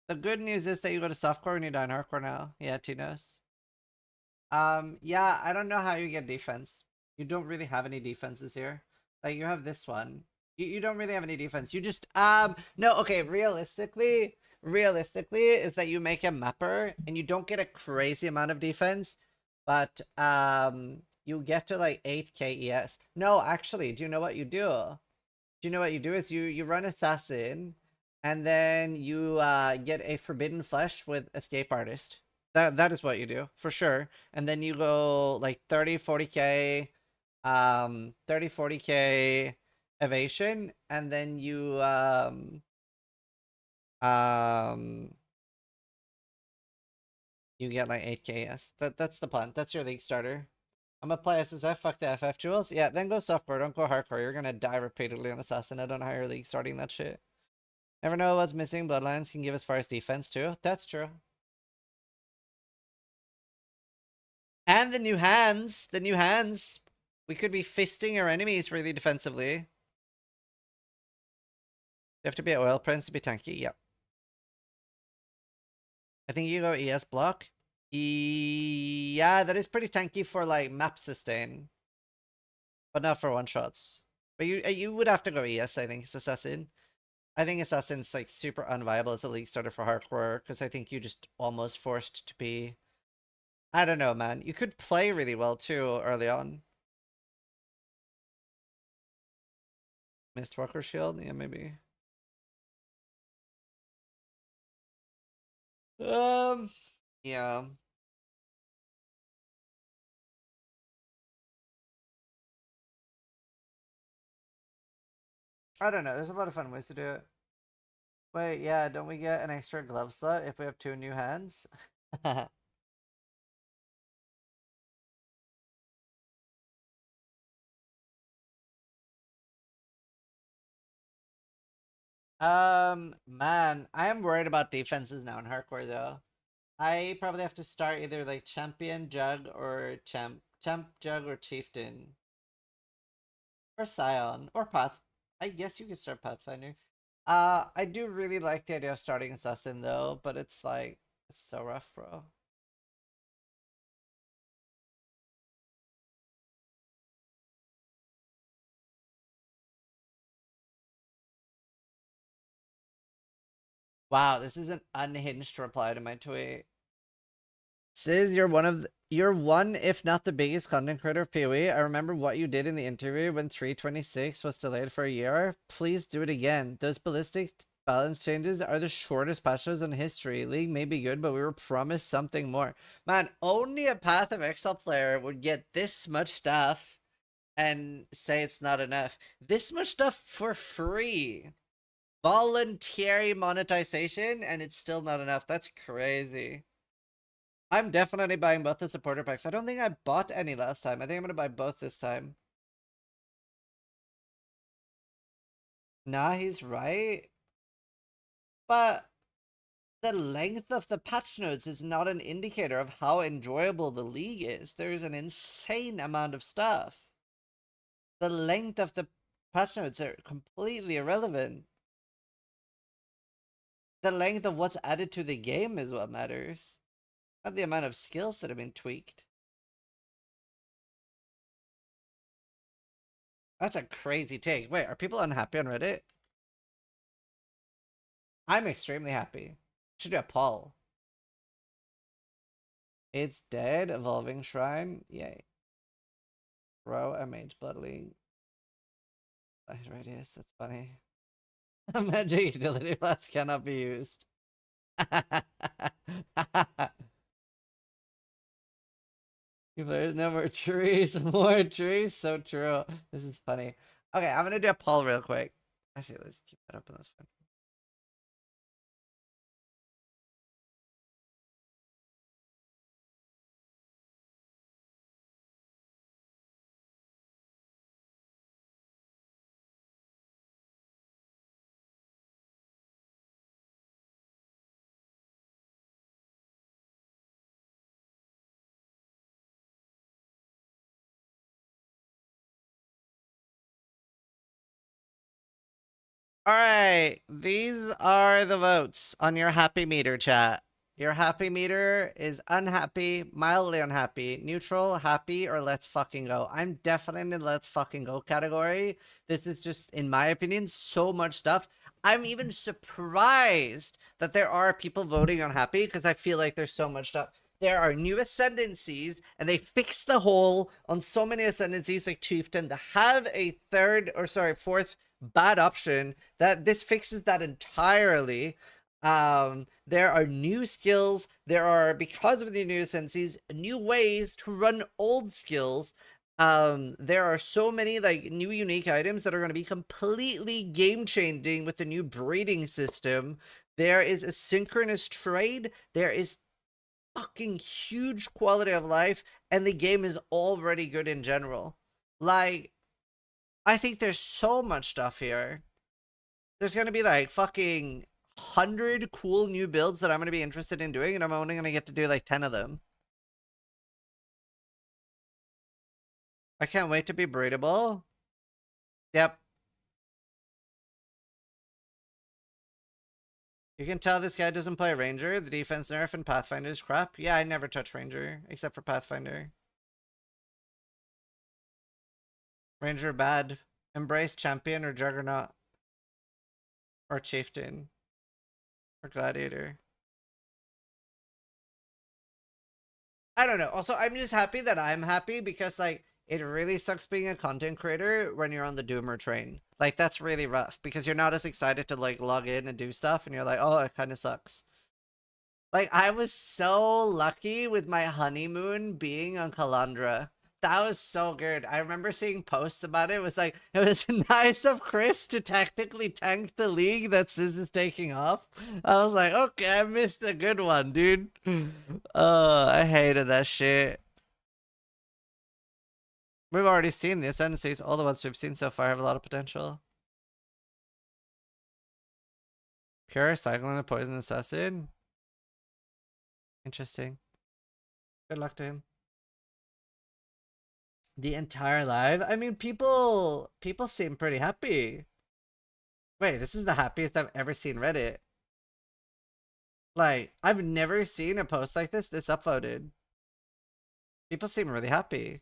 The good news is that you go to softcore when you die in hardcore now. Yeah, Tinos. Yeah, I don't know how you get defense. You don't really have any defenses here. Like, you have this one. You don't really have any defense. You just, no, okay, realistically is that you make a mapper and you don't get a crazy amount of defense, but, you get to like 8k ES. No, actually, do you know what you do? Do you know what you do is you run assassin and then you get a forbidden flesh with escape artist. That is what you do for sure. And then you go like 30-40k 30-40k evasion, and then you you get like 8k. Yes, that's the plan. That's your league starter. I'm gonna play SSF, fuck the FF jewels. Yeah, then go softcore, don't go hardcore. You're gonna die repeatedly on assassin. I don't know how your league starting that shit. Never know what's missing. Bloodlines can give as far as defense too. That's true. And the new hands. The new hands. We could be fisting our enemies really defensively. You have to be an oil prince to be tanky. Yep. I think you go ES block. Yeah, that is pretty tanky for like map sustain. But not for one shots. But you would have to go ES, I think, it's Assassin. I think Assassin's like super unviable as a league starter for hardcore, because I think you just almost forced to be. I don't know, man. You could play really well too early on. Mistwalker shield? Yeah, maybe. Yeah. I don't know. There's a lot of fun ways to do it. Wait, yeah, don't we get an extra glove slot if we have 2 new hands? Man, I am worried about defenses now in hardcore though. I probably have to start either like champion, jug, or champ, jug, or chieftain. Or scion, or path. I guess you could start pathfinder. I do really like the idea of starting assassin though, but it's like, it's so rough, bro. Wow, this is an unhinged reply to my tweet. Says you're one, if not the biggest content creator of PoE. I remember what you did in the interview when 3.26 was delayed for a year. Please do it again. Those ballistic balance changes are the shortest patch notes in history. League may be good, but we were promised something more. Man, only a Path of Exile player would get this much stuff and say it's not enough. This much stuff for free. Voluntary monetization, and it's still not enough. That's crazy. I'm definitely buying both the supporter packs. I don't think I bought any last time. I think I'm gonna buy both this time. Nah, he's right. But The length of the patch notes is not an indicator of how enjoyable the league is. There's an insane amount of stuff. The length of the patch notes are completely irrelevant. The length of what's added to the game is what matters, not the amount of skills that have been tweaked. That's a crazy take. Wait, are people unhappy on Reddit? I'm extremely happy. Should do a poll. It's dead. Evolving Shrine. Yay. Bro, MH Bloodling. That's right, yes, that's funny. Magic utility class cannot be used. If there's no more trees, more trees. So true. This is funny. Okay, I'm gonna do a poll real quick. Actually, let's keep that up on this one. All right, these are the votes on your happy meter, chat. Your happy meter is unhappy, mildly unhappy, neutral, happy, or let's fucking go. I'm definitely in the let's fucking go category. This is just, in my opinion, so much stuff. I'm even surprised that there are people voting on happy because I feel like there's so much stuff. There are new ascendancies, and they fixed the hole on so many ascendancies like Chieftain to have a fourth bad option. That this fixes that entirely. There are new skills. There are, because of the new ascendancies, new ways to run old skills. There are so many like new unique items that are going to be completely game changing with the new breeding system. There is a synchronous trade. There is fucking huge quality of life, and the game is already good in general. Like, I think there's so much stuff here. There's gonna be like fucking 100 cool new builds that I'm gonna be interested in doing, and I'm only gonna get to do like 10 of them. I can't wait to be breedable. Yep. You can tell this guy doesn't play Ranger. The defense nerf and Pathfinder is crap. Yeah, I never touch Ranger, except for Pathfinder. Ranger bad. Embrace Champion or Juggernaut. Or Chieftain. Or Gladiator. I don't know. Also, I'm just happy that I'm happy because, like, it really sucks being a content creator when you're on the Doomer train. Like, that's really rough because you're not as excited to, like, log in and do stuff, and you're like, oh, it kind of sucks. Like, I was so lucky with my honeymoon being on Calandra. That was so good. I remember seeing posts about it. It was like, it was nice of Chris to tactically tank the league that Sizz is taking off. I was like, okay, I missed a good one, dude. I hated that shit. We've already seen the ascendancies. All the ones we've seen so far have a lot of potential. Pure cycling a poison assassin. Interesting. Good luck to him. The entire live? I mean, people seem pretty happy. Wait, this is the happiest I've ever seen Reddit. Like, I've never seen a post like this upvoted. People seem really happy.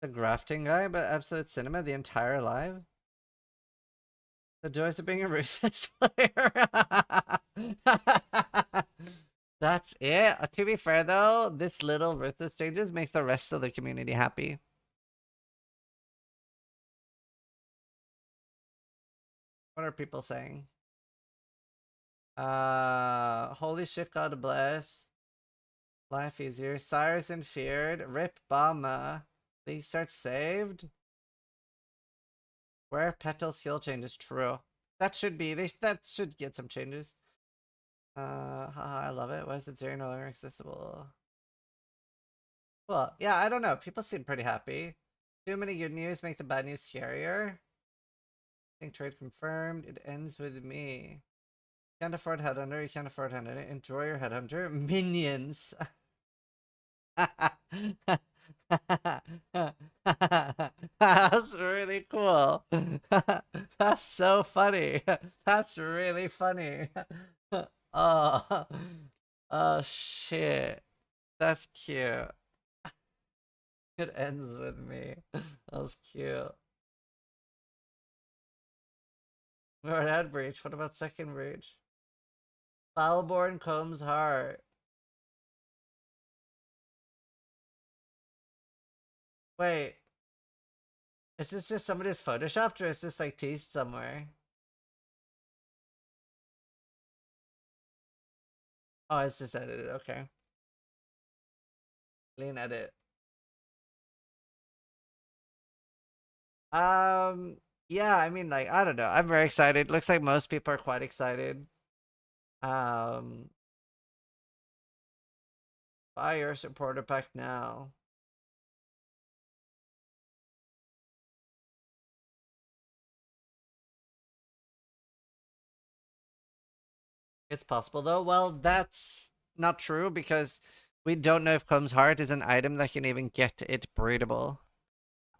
The grafting guy, but Absolute Cinema, the entire live? The joys of being a Ruthless player. That's it. To be fair though, this little Ruthless changes makes the rest of the community happy. What are people saying? Holy shit, God bless. Life easier. Cyrus and feared. Rip Bama. League starts saved. Where petal skill change is true. That should be. That should get some changes. Haha, I love it. Why is it zero no longer accessible? Well, yeah, I don't know. People seem pretty happy. Too many good news make the bad news scarier. think trade confirmed. It ends with me. Can't afford headhunter. You can't afford headhunter. Enjoy your headhunter. Minions. That's really cool. That's so funny. That's really funny. Oh, oh shit. That's cute. It ends with me. That's cute. We already had breach. What about second breach? Foulborn Combs Heart. Wait. Is this just somebody's photoshopped or is this like teased somewhere? Oh, it's just edited. Okay. Clean edit. Yeah, I mean, like, I don't know. I'm very excited. Looks like most people are quite excited. Buy your supporter pack now. It's possible though. Well, that's not true because we don't know if Combs Heart is an item that can even get it breedable.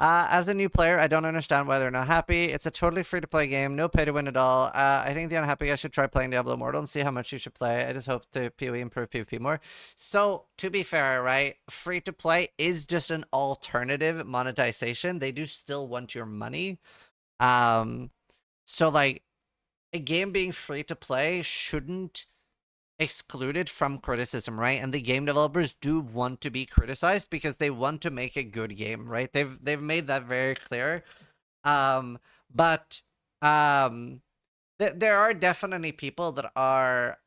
As a new player, I don't understand why they're not happy. It's a totally free-to-play game, no pay-to-win at all. I think the unhappy guys should try playing Diablo Immortal and see how much you should play. I just hope the PoE improve PvP more. So, to be fair, right, free-to-play is just an alternative monetization. They do still want your money. So, like, a game being free-to-play shouldn't excluded from criticism, right? And the game developers do want to be criticized because they want to make a good game, right? They've made that very clear. But there are definitely people that are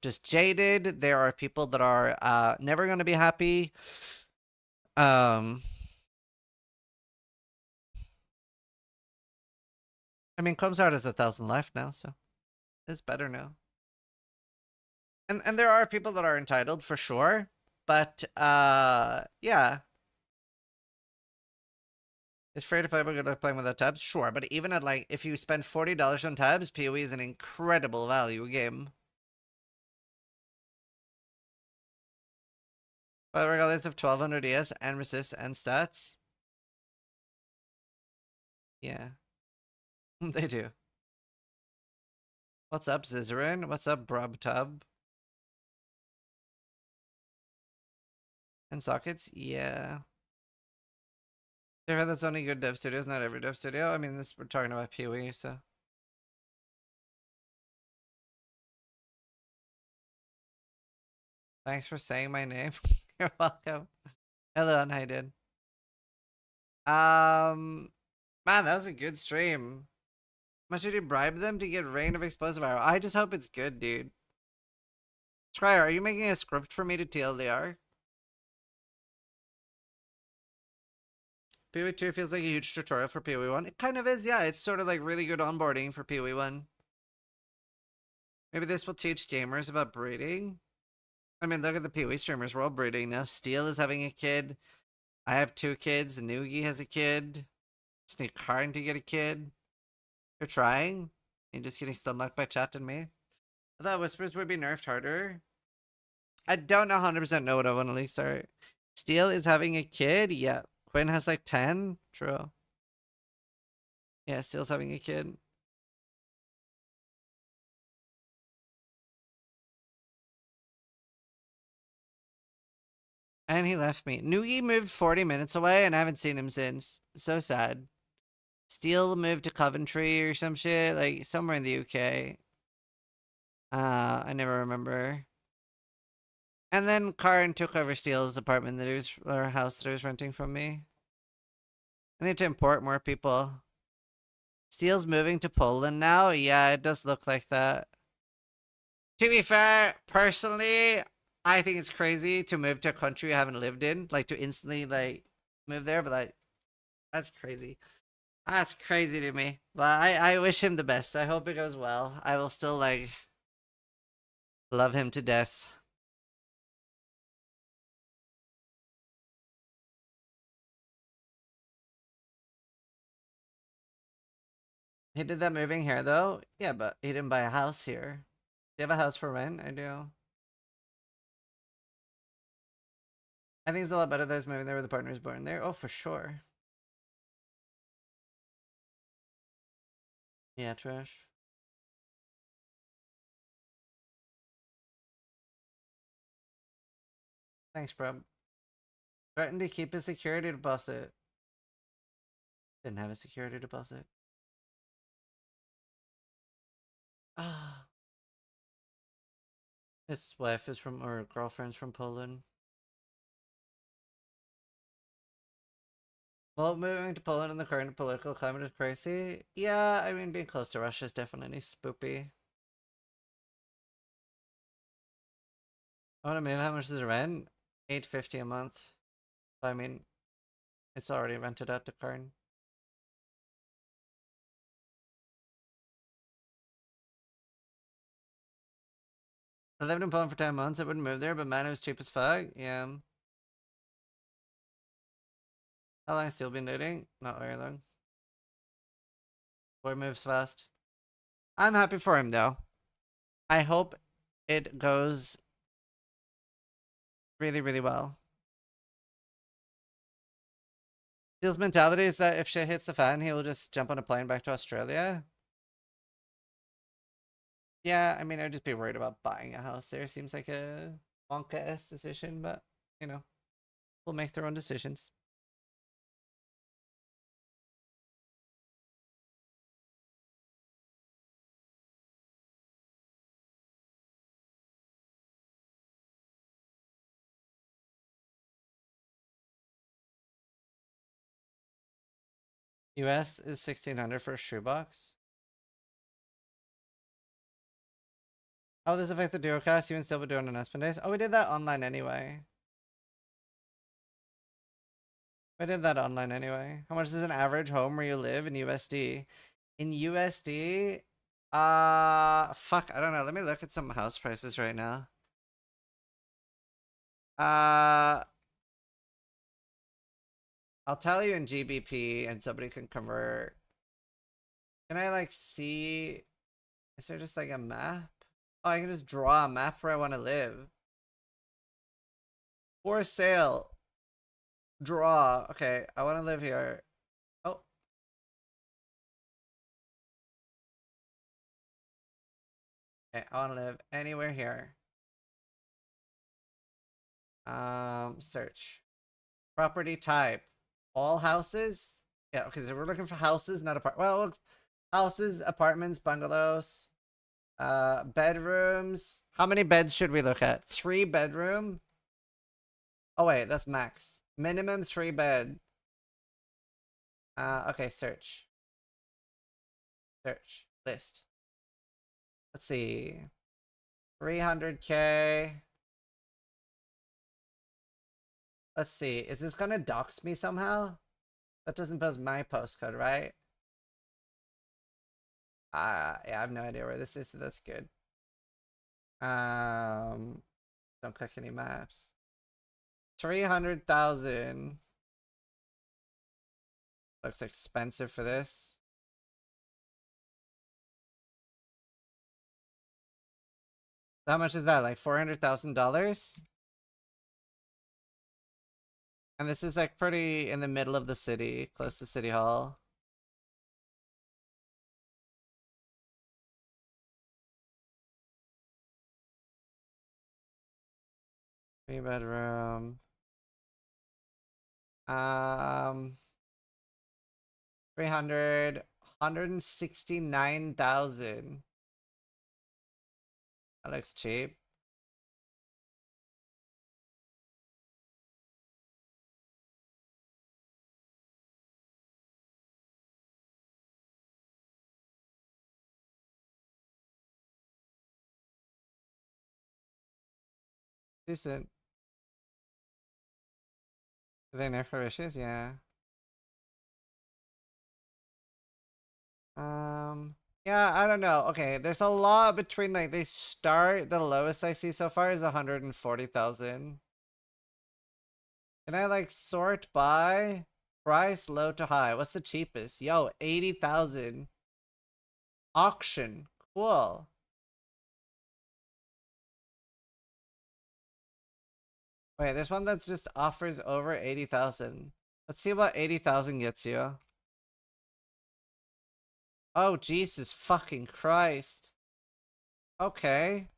just jaded. There are people that are never going to be happy. I mean, Comes Out has 1,000 left now, so it's better now. And there are people that are entitled for sure, but yeah. Is free to play but good luck playing without tabs? Sure, but even at like if you spend $40 on tabs, PoE is an incredible value game. But regardless of 1200 ES and resist and stats. Yeah. They do. What's up, Zizarin? What's up, Brubtub? And sockets? Yeah. That's only good dev studios, not every dev studio. I mean, this we're talking about PoE, so. Thanks for saying my name. You're welcome. Hello, and how you doing? Man, that was a good stream. How much did you bribe them to get Rain of Explosive Arrow? I just hope it's good, dude. Trier, are you making a script for me to TLDR? PoE 2 feels like a huge tutorial for PoE 1. It kind of is, yeah. It's sort of like really good onboarding for PoE 1. Maybe this will teach gamers about breeding. I mean, look at the PoE streamers. We're all breeding now. Steel is having a kid. I have 2 kids. Noogie has a kid. Sneak hard to get a kid. You're trying. You're just getting stunlocked by chat and me. I thought Whispers would be nerfed harder. I don't know 100% know what I want to leak. Sorry. Steel is having a kid? Yeah. Quinn has like 10? True. Yeah, Steel's having a kid. And he left me. Noogie moved 40 minutes away and I haven't seen him since. So sad. Steel moved to Coventry or some shit. Like somewhere in the UK. I never remember. And then Karin took over Steel's apartment that he was, or house that he was renting from me. I need to import more people. Steel's moving to Poland now? Yeah, it does look like that. To be fair, personally, I think it's crazy to move to a country you haven't lived in. Like, to instantly, like, move there. But, like, that's crazy. That's crazy to me. But I wish him the best. I hope it goes well. I will still, like, love him to death. He did that moving here though. Yeah, but he didn't buy a house here. Do you have a house for rent? I do. I think it's a lot better that he's moving there where the partner is born there. Oh, for sure. Yeah, Trish. Thanks, bro. Threatened to keep a security deposit. Didn't have a security deposit. Ah. His wife is from, or girlfriend's from Poland. Well, moving to Poland in the current political climate is crazy. Yeah, I mean, being close to Russia is definitely spoopy. I want to move. How much is the rent? $850 a month. I mean, it's already rented out to Karn. I lived in Poland for 10 months. I wouldn't move there, but man, it was cheap as fuck. Yeah. How long still been dating? Not very long. Boy moves fast. I'm happy for him though. I hope it goes really, really well. Steele's mentality is that if shit hits the fan, he will just jump on a plane back to Australia. Yeah, I mean, I'd just be worried about buying a house there. Seems like a wonka-esque decision, but, you know, we'll make their own decisions. US is 1600 for a shoebox. Oh, this affects the duocast. You and Silva doing an Espen days. Oh, we did that online anyway. We did that online anyway. How much is an average home where you live in USD? In USD, fuck, I don't know. Let me look at some house prices right now. I'll tell you in GBP and somebody can convert. Can I like see? Is there just like a map? Oh, I can just draw a map where I want to live. For sale. Draw. Okay, I want to live here. Oh. Okay, I want to live anywhere here. Search. Property type. All houses? Yeah, okay, so we're looking for houses, not well, houses, apartments, bungalows. Bedrooms. How many beds should we look at? 3 bedroom? Oh wait, that's max. Minimum 3 bed. Okay, search. Search. List. Let's see. 300K. Let's see. Is this gonna dox me somehow? That doesn't post my postcode, right? Yeah, I have no idea where this is, so that's good. Don't click any maps. 300,000. Looks expensive for this. How much is that? Like $400,000? And this is like pretty in the middle of the city, close to City Hall. Three bedroom. 169,000. That looks cheap. Decent. Do they nerf her wishes? Yeah. Yeah, I don't know. Okay, there's a lot between like they start the lowest I see so far is 140,000. Can I like sort by price low to high? What's the cheapest? Yo, 80,000. Auction. Cool. Wait, there's one that's just offers over 80,000. Let's see what 80,000 gets you. Oh, Jesus fucking Christ. Okay.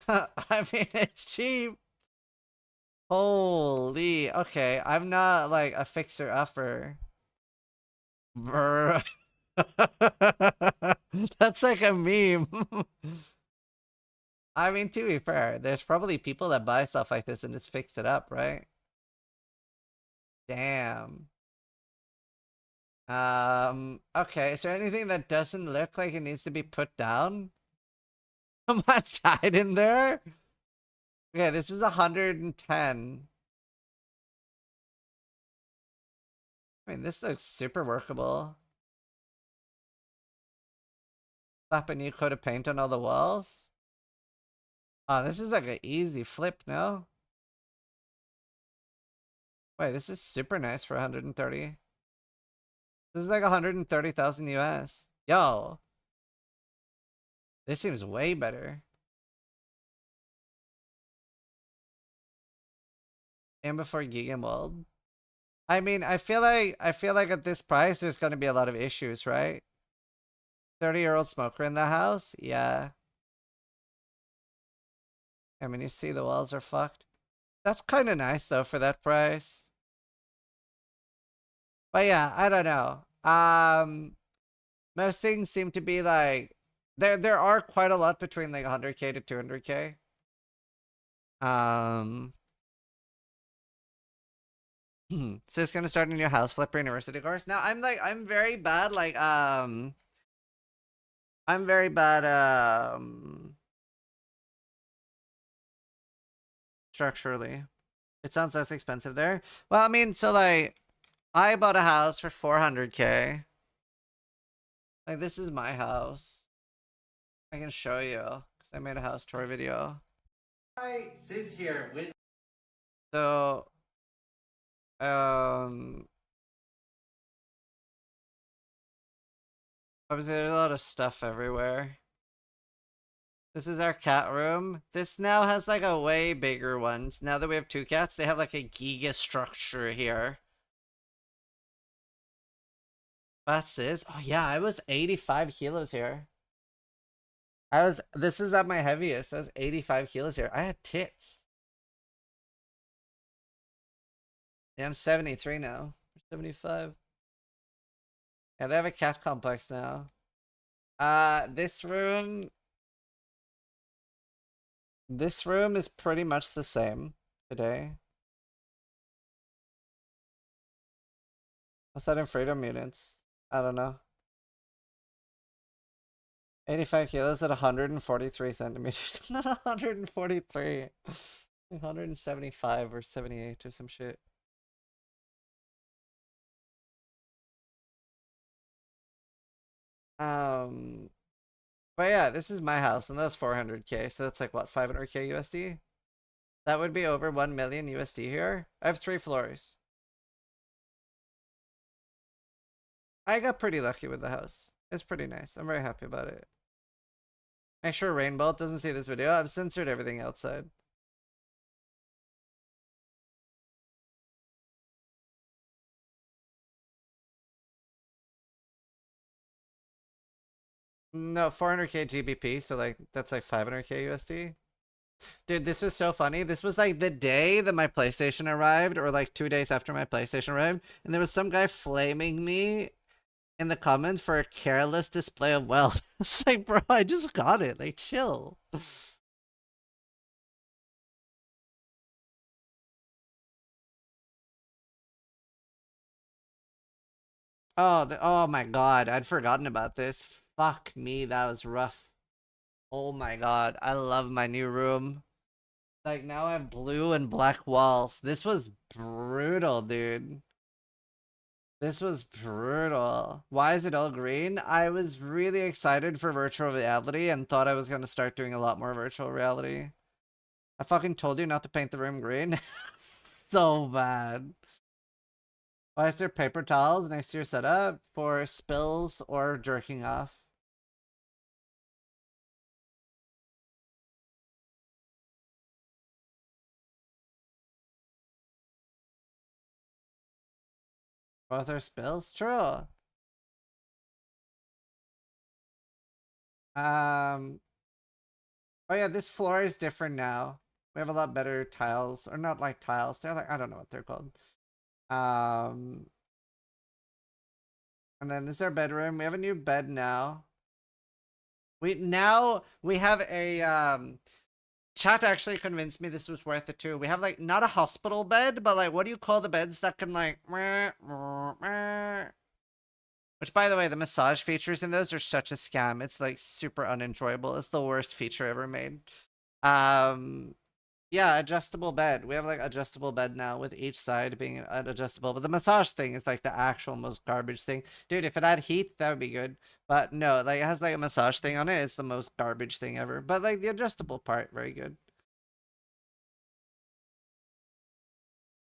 I mean, it's cheap. Holy. Okay, I'm not like a fixer-upper. Brr. That's like a meme. I mean, to be fair, there's probably people that buy stuff like this and just fix it up, right? Damn. Okay, is there anything that doesn't look like it needs to be put down? Someone died in there? Okay, this is 110. I mean, this looks super workable. Slap a new coat of paint on all the walls. Oh, this is like an easy flip, no? Wait, this is super nice for 130. This is like 130,000 US. Yo. This seems way better. And before Gigamold. I mean, I feel like at this price there's gonna be a lot of issues, right? 30-year-old smoker in the house? Yeah. I mean, you see the walls are fucked. That's kind of nice though for that price. But yeah, I don't know. Most things seem to be like there are quite a lot between like 100K to 200K. So it's gonna start a new house flipper university course. Now I'm very bad I'm very bad structurally. It sounds less expensive there. Well, I mean, so like I bought a house for 400K. Like this is my house. I can show you because I made a house tour video. Hi, Sis here with. So, obviously there's a lot of stuff everywhere. This is our cat room. This now has like a way bigger one. Now that we have 2 cats, they have like a giga structure here. That's this. Oh yeah, I was 85 kilos here. This is at my heaviest. I was 85 kilos here. I had tits. Yeah, I'm 73 now. 75. Yeah, they have a cat complex now. This room is pretty much the same today. What's that in Freedom Mutants? I don't know. 85 kilos at 143 centimeters. Not 143. 175 or 78 or some shit. But yeah, this is my house, and that's 400K, so that's like what, 500K USD? That would be over 1 million USD here. I have 3 floors. I got pretty lucky with the house. It's pretty nice. I'm very happy about it. Make sure Rainbow doesn't see this video. I've censored everything outside. No, 400K GBP, so like that's like 500K USD. Dude, this was so funny. This was like the day that my PlayStation arrived, or like 2 days after my PlayStation arrived, and there was some guy flaming me in the comments for a careless display of wealth. It's like, bro, I just got it. Like, chill. Oh my god, I'd forgotten about this. Fuck me, that was rough. Oh my god, I love my new room. Like, now I have blue and black walls. This was brutal, dude. This was brutal. Why is it all green? I was really excited for virtual reality and thought I was going to start doing a lot more virtual reality. I fucking told you not to paint the room green. So bad. Why is there paper towels next to your setup for spills or jerking off? Both are spills? True. Oh yeah, this floor is different now. We have a lot better tiles, or not like tiles. They're like, I don't know what they're called. And then this is our bedroom. We have a new bed now. We have a chat actually convinced me this was worth it too. We have like not a hospital bed, but like what do you call the beds that can like which by the way, the massage features in those are such a scam. It's like super unenjoyable. It's the worst feature ever made. Yeah, adjustable bed. We have like adjustable bed now with each side being adjustable. But the massage thing is like the actual most garbage thing. Dude, if it had heat, that would be good. But no, like it has like a massage thing on it. It's the most garbage thing ever. But like the adjustable part, very good.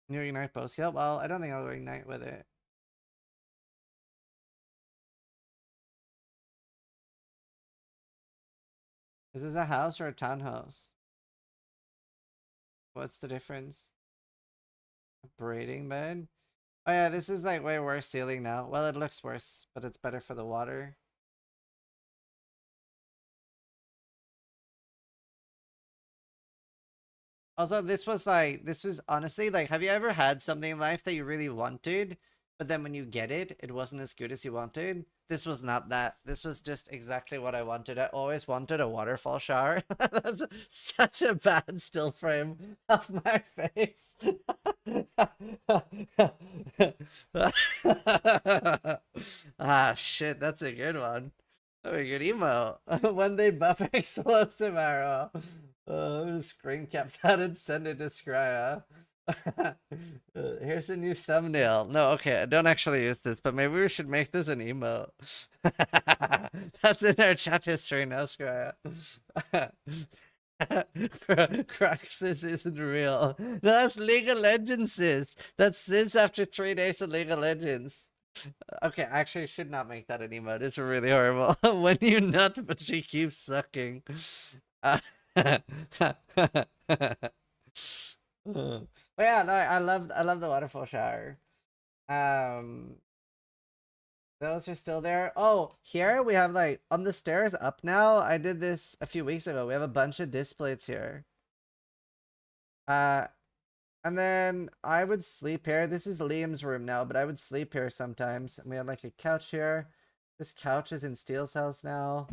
New Ignite post. Yeah, well, I don't think I'll go Ignite with it. Is this a house or a townhouse? What's the difference? A braiding bed? Oh yeah, this is like way worse ceiling now. Well, it looks worse, but it's better for the water. Also, this was honestly like, have you ever had something in life that you really wanted, but then when you get it, it wasn't as good as you wanted? This was not that. This was just exactly what I wanted. I always wanted a waterfall shower. That's such a bad still frame of my face. Ah, shit, that's a good one. Very good emo. When they buff explosive arrow. I'm gonna screen cap that and send it to Scrya. Here's a new thumbnail. No, okay, I don't actually use this, but maybe we should make this an emote. That's in our chat history now, Scrya. Cruxis isn't real. No, that's League of Legends, sis. That's sis after 3 days of League of Legends. Okay, actually, I should not make that an emote. It's really horrible. When you nut, but she keeps sucking. But yeah, no, I love the waterfall shower. Those are still there. Oh, here we have like on the stairs up now. I did this a few weeks ago. We have a bunch of displays here. And then I would sleep here. This is Liam's room now, but I would sleep here sometimes. And we had like a couch here. This couch is in Steele's house now.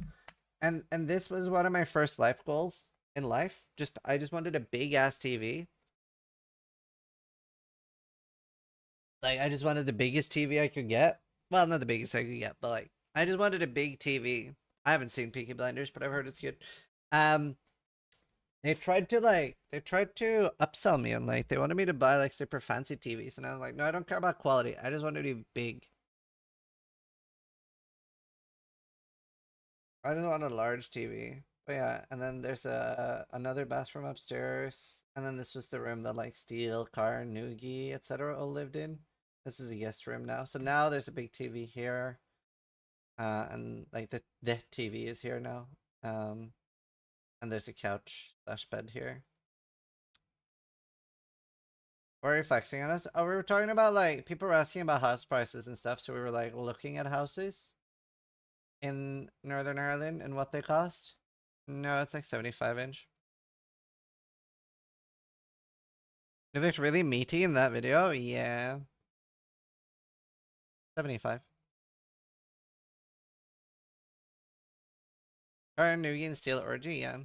And this was one of my first life goals in life. I just wanted a big ass TV. Like I just wanted the biggest TV I could get. Well, not the biggest I could get, but like I just wanted a big TV. I haven't seen Peaky Blinders, but I've heard it's good. They've tried to upsell me on like they wanted me to buy like super fancy TVs, and I was like, no, I don't care about quality. I just want it to be big. I just want a large TV. But yeah, and then there's another bathroom upstairs, and then this was the room that like Steel, Car, Noogie, etc. all lived in. This is a guest room now. So now there's a big TV here. And like the TV is here now. And there's a couch / bed here. Why are you flexing on us? Oh, we were talking about like people were asking about house prices and stuff, so we were like looking at houses in Northern Ireland and what they cost. No, it's like 75-inch. You looked really meaty in that video? Yeah. 75. Or Noogie and Steel Orgy, yeah.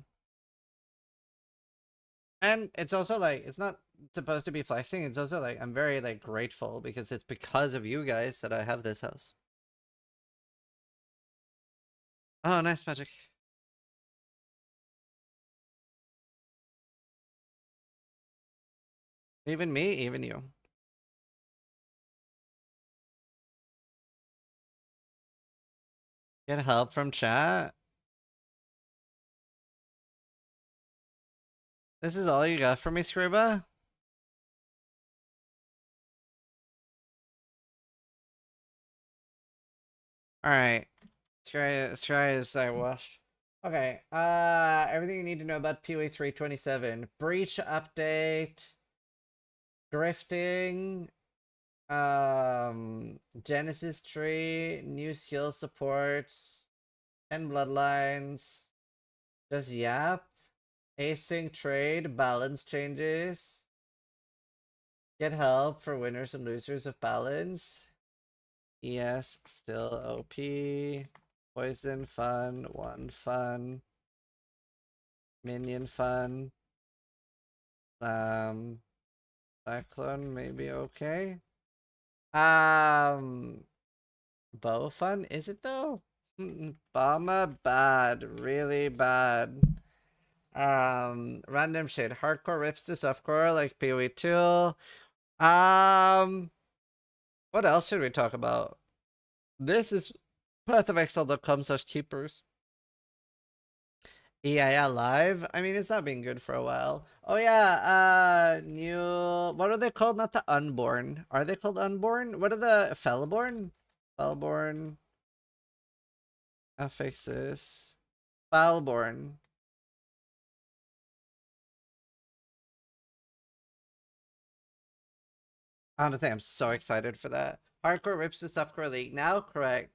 And it's also like, it's not supposed to be flexing, it's also like, I'm very like grateful because it's because of you guys that I have this house. Oh, nice magic. Even me, even you. Get help from chat? This is all you got for me, Scriba? Alright. Sky is washed. Okay. Everything you need to know about PoE 327. Breach update. Grifting. Genesis tree. New skill supports. 10 bloodlines. Just yap. Async trade. Balance changes. Get help for winners and losers of balance. ES still OP. Poison fun. One fun. Minion fun. Cyclone maybe okay. Bow fun, is it though? Bomba bad, really bad. Random shade, hardcore rips to softcore like PoE 2. What else should we talk about? This is pathofexile.com/keepers. Yeah, live. I mean, it's not been good for a while. Oh yeah, new. What are they called? Not the unborn. Are they called unborn? What are the fellborn? Fellborn. Affixes. Foulborn. Honestly, I'm so excited for that. Hardcore rips to softcore league now. Correct.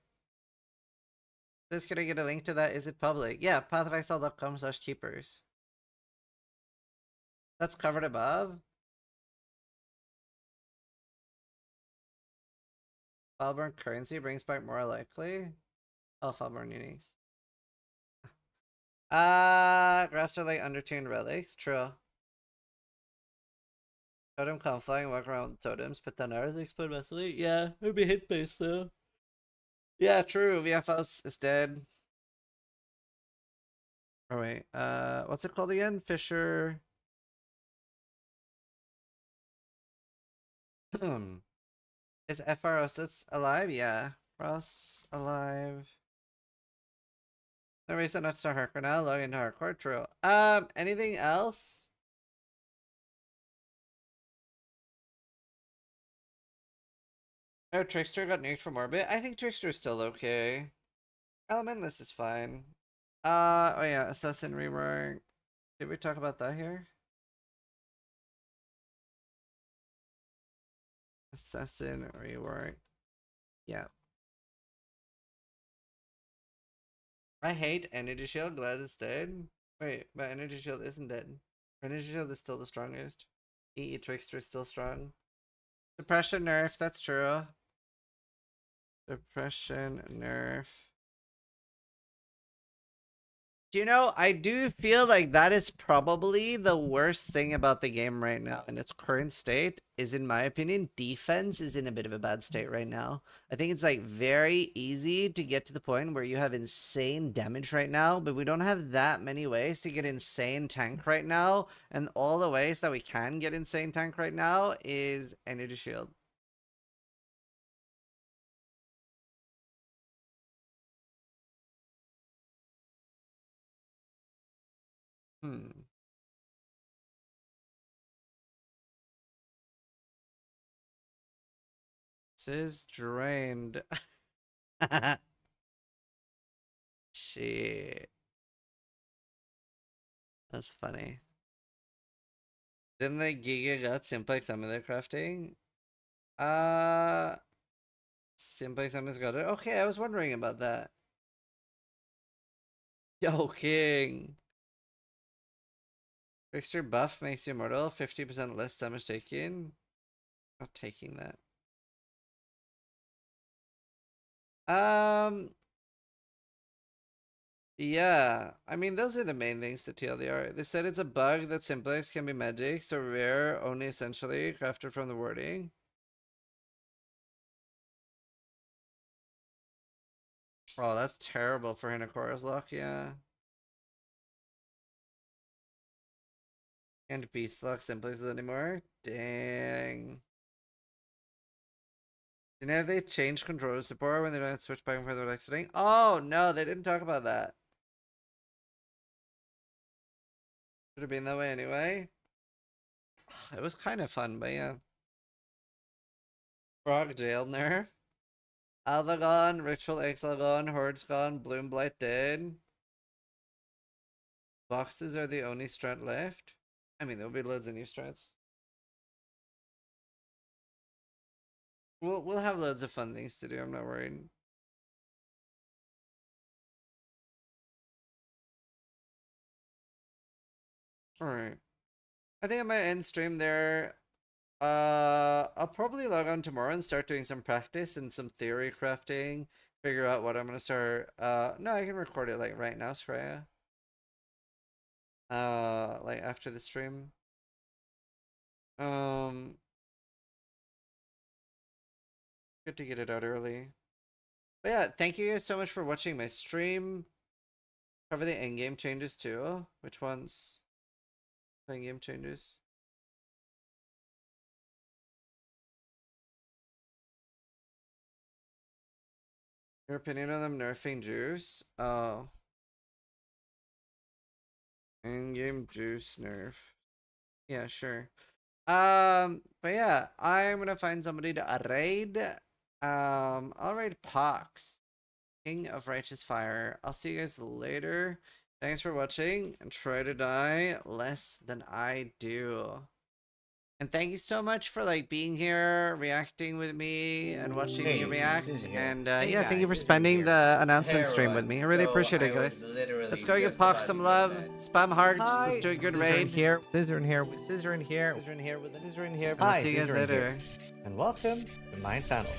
This gonna get a link to that? Is it public? Yeah, pathofexile.com/keepers. That's covered above. Falborn currency brings back more likely. Oh, Falborn uniques. Graphs are like undertuned relics. True. Totem come flying, walk around with totems, put down arrows, explode massively. Yeah, it would be hit based though. Yeah, true. VFOS is dead. Oh wait, what's it called again? Fisher. Is FROS alive? Yeah. Frost alive. No reason not to start hardcore now. Log into hardcore. True. Anything else? Oh, Trickster got nuked from orbit. I think Trickster's still okay. Elementless is fine. Oh yeah, Assassin rework. Did we talk about that here? Assassin rework. Yeah. I hate Energy Shield. Glad it's dead. Wait, but Energy Shield isn't dead. Energy Shield is still the strongest. EE Trickster is still strong. Suppression nerf, that's true. Suppression nerf. Do you know, I do feel like that is probably the worst thing about the game right now in its current state is, in my opinion, defense is in a bit of a bad state right now. I think it's like very easy to get to the point where you have insane damage right now, but we don't have that many ways to get insane tank right now. And all the ways that we can get insane tank right now is Energy Shield. This is drained. Shit. That's funny. Didn't the Giga got Simplex Summoner crafting? Simplex Summoner's got it. Okay, I was wondering about that. Yo, King. Trickster buff makes you immortal. 50% less damage taken. Not taking that. Yeah, I mean, those are the main things to TLDR. They said it's a bug that Simplex can be magic, so rare, only essentially, crafted from the wording. Oh, that's terrible for Hinokora's luck, yeah. Can't beast lock Simplexes anymore? Dang. You know, they changed controller support when they don't switch back and forth with exiting? Oh, no, they didn't talk about that. Should have been that way anyway. It was kind of fun, but yeah. Frog jail nerf. Alva gone, Ritual Exile gone, Horde's gone, Bloomblight dead. Boxes are the only strat left. I mean, there'll be loads of new strats. We'll have loads of fun things to do. I'm not worried. All right. I think I might end stream there. I'll probably log on tomorrow and start doing some practice and some theory crafting. Figure out what I'm gonna start. No, I can record it like right now, Shraya. Like after the stream. Good to get it out early. But yeah, thank you guys so much for watching my stream. Cover the in-game changes too. Which ones? In-game changes. Your opinion on them nerfing juice? Oh. In-game juice nerf. Yeah, sure. But yeah, I'm gonna find somebody to raid. I'll raid Pox, King of Righteous Fire. I'll see you guys later. Thanks for watching, and try to die less than I do. And thank you so much for like being here, reacting with me, and watching me react. And yeah, thank you for spending the announcement stream with me. I really appreciate it, guys. Let's go give Pox some love. Spam hearts. Let's do a good raid. Here, scissor in here, with scissor in here, scissor in here, with a scissor in here. I'll see you guys later. And welcome to my channel.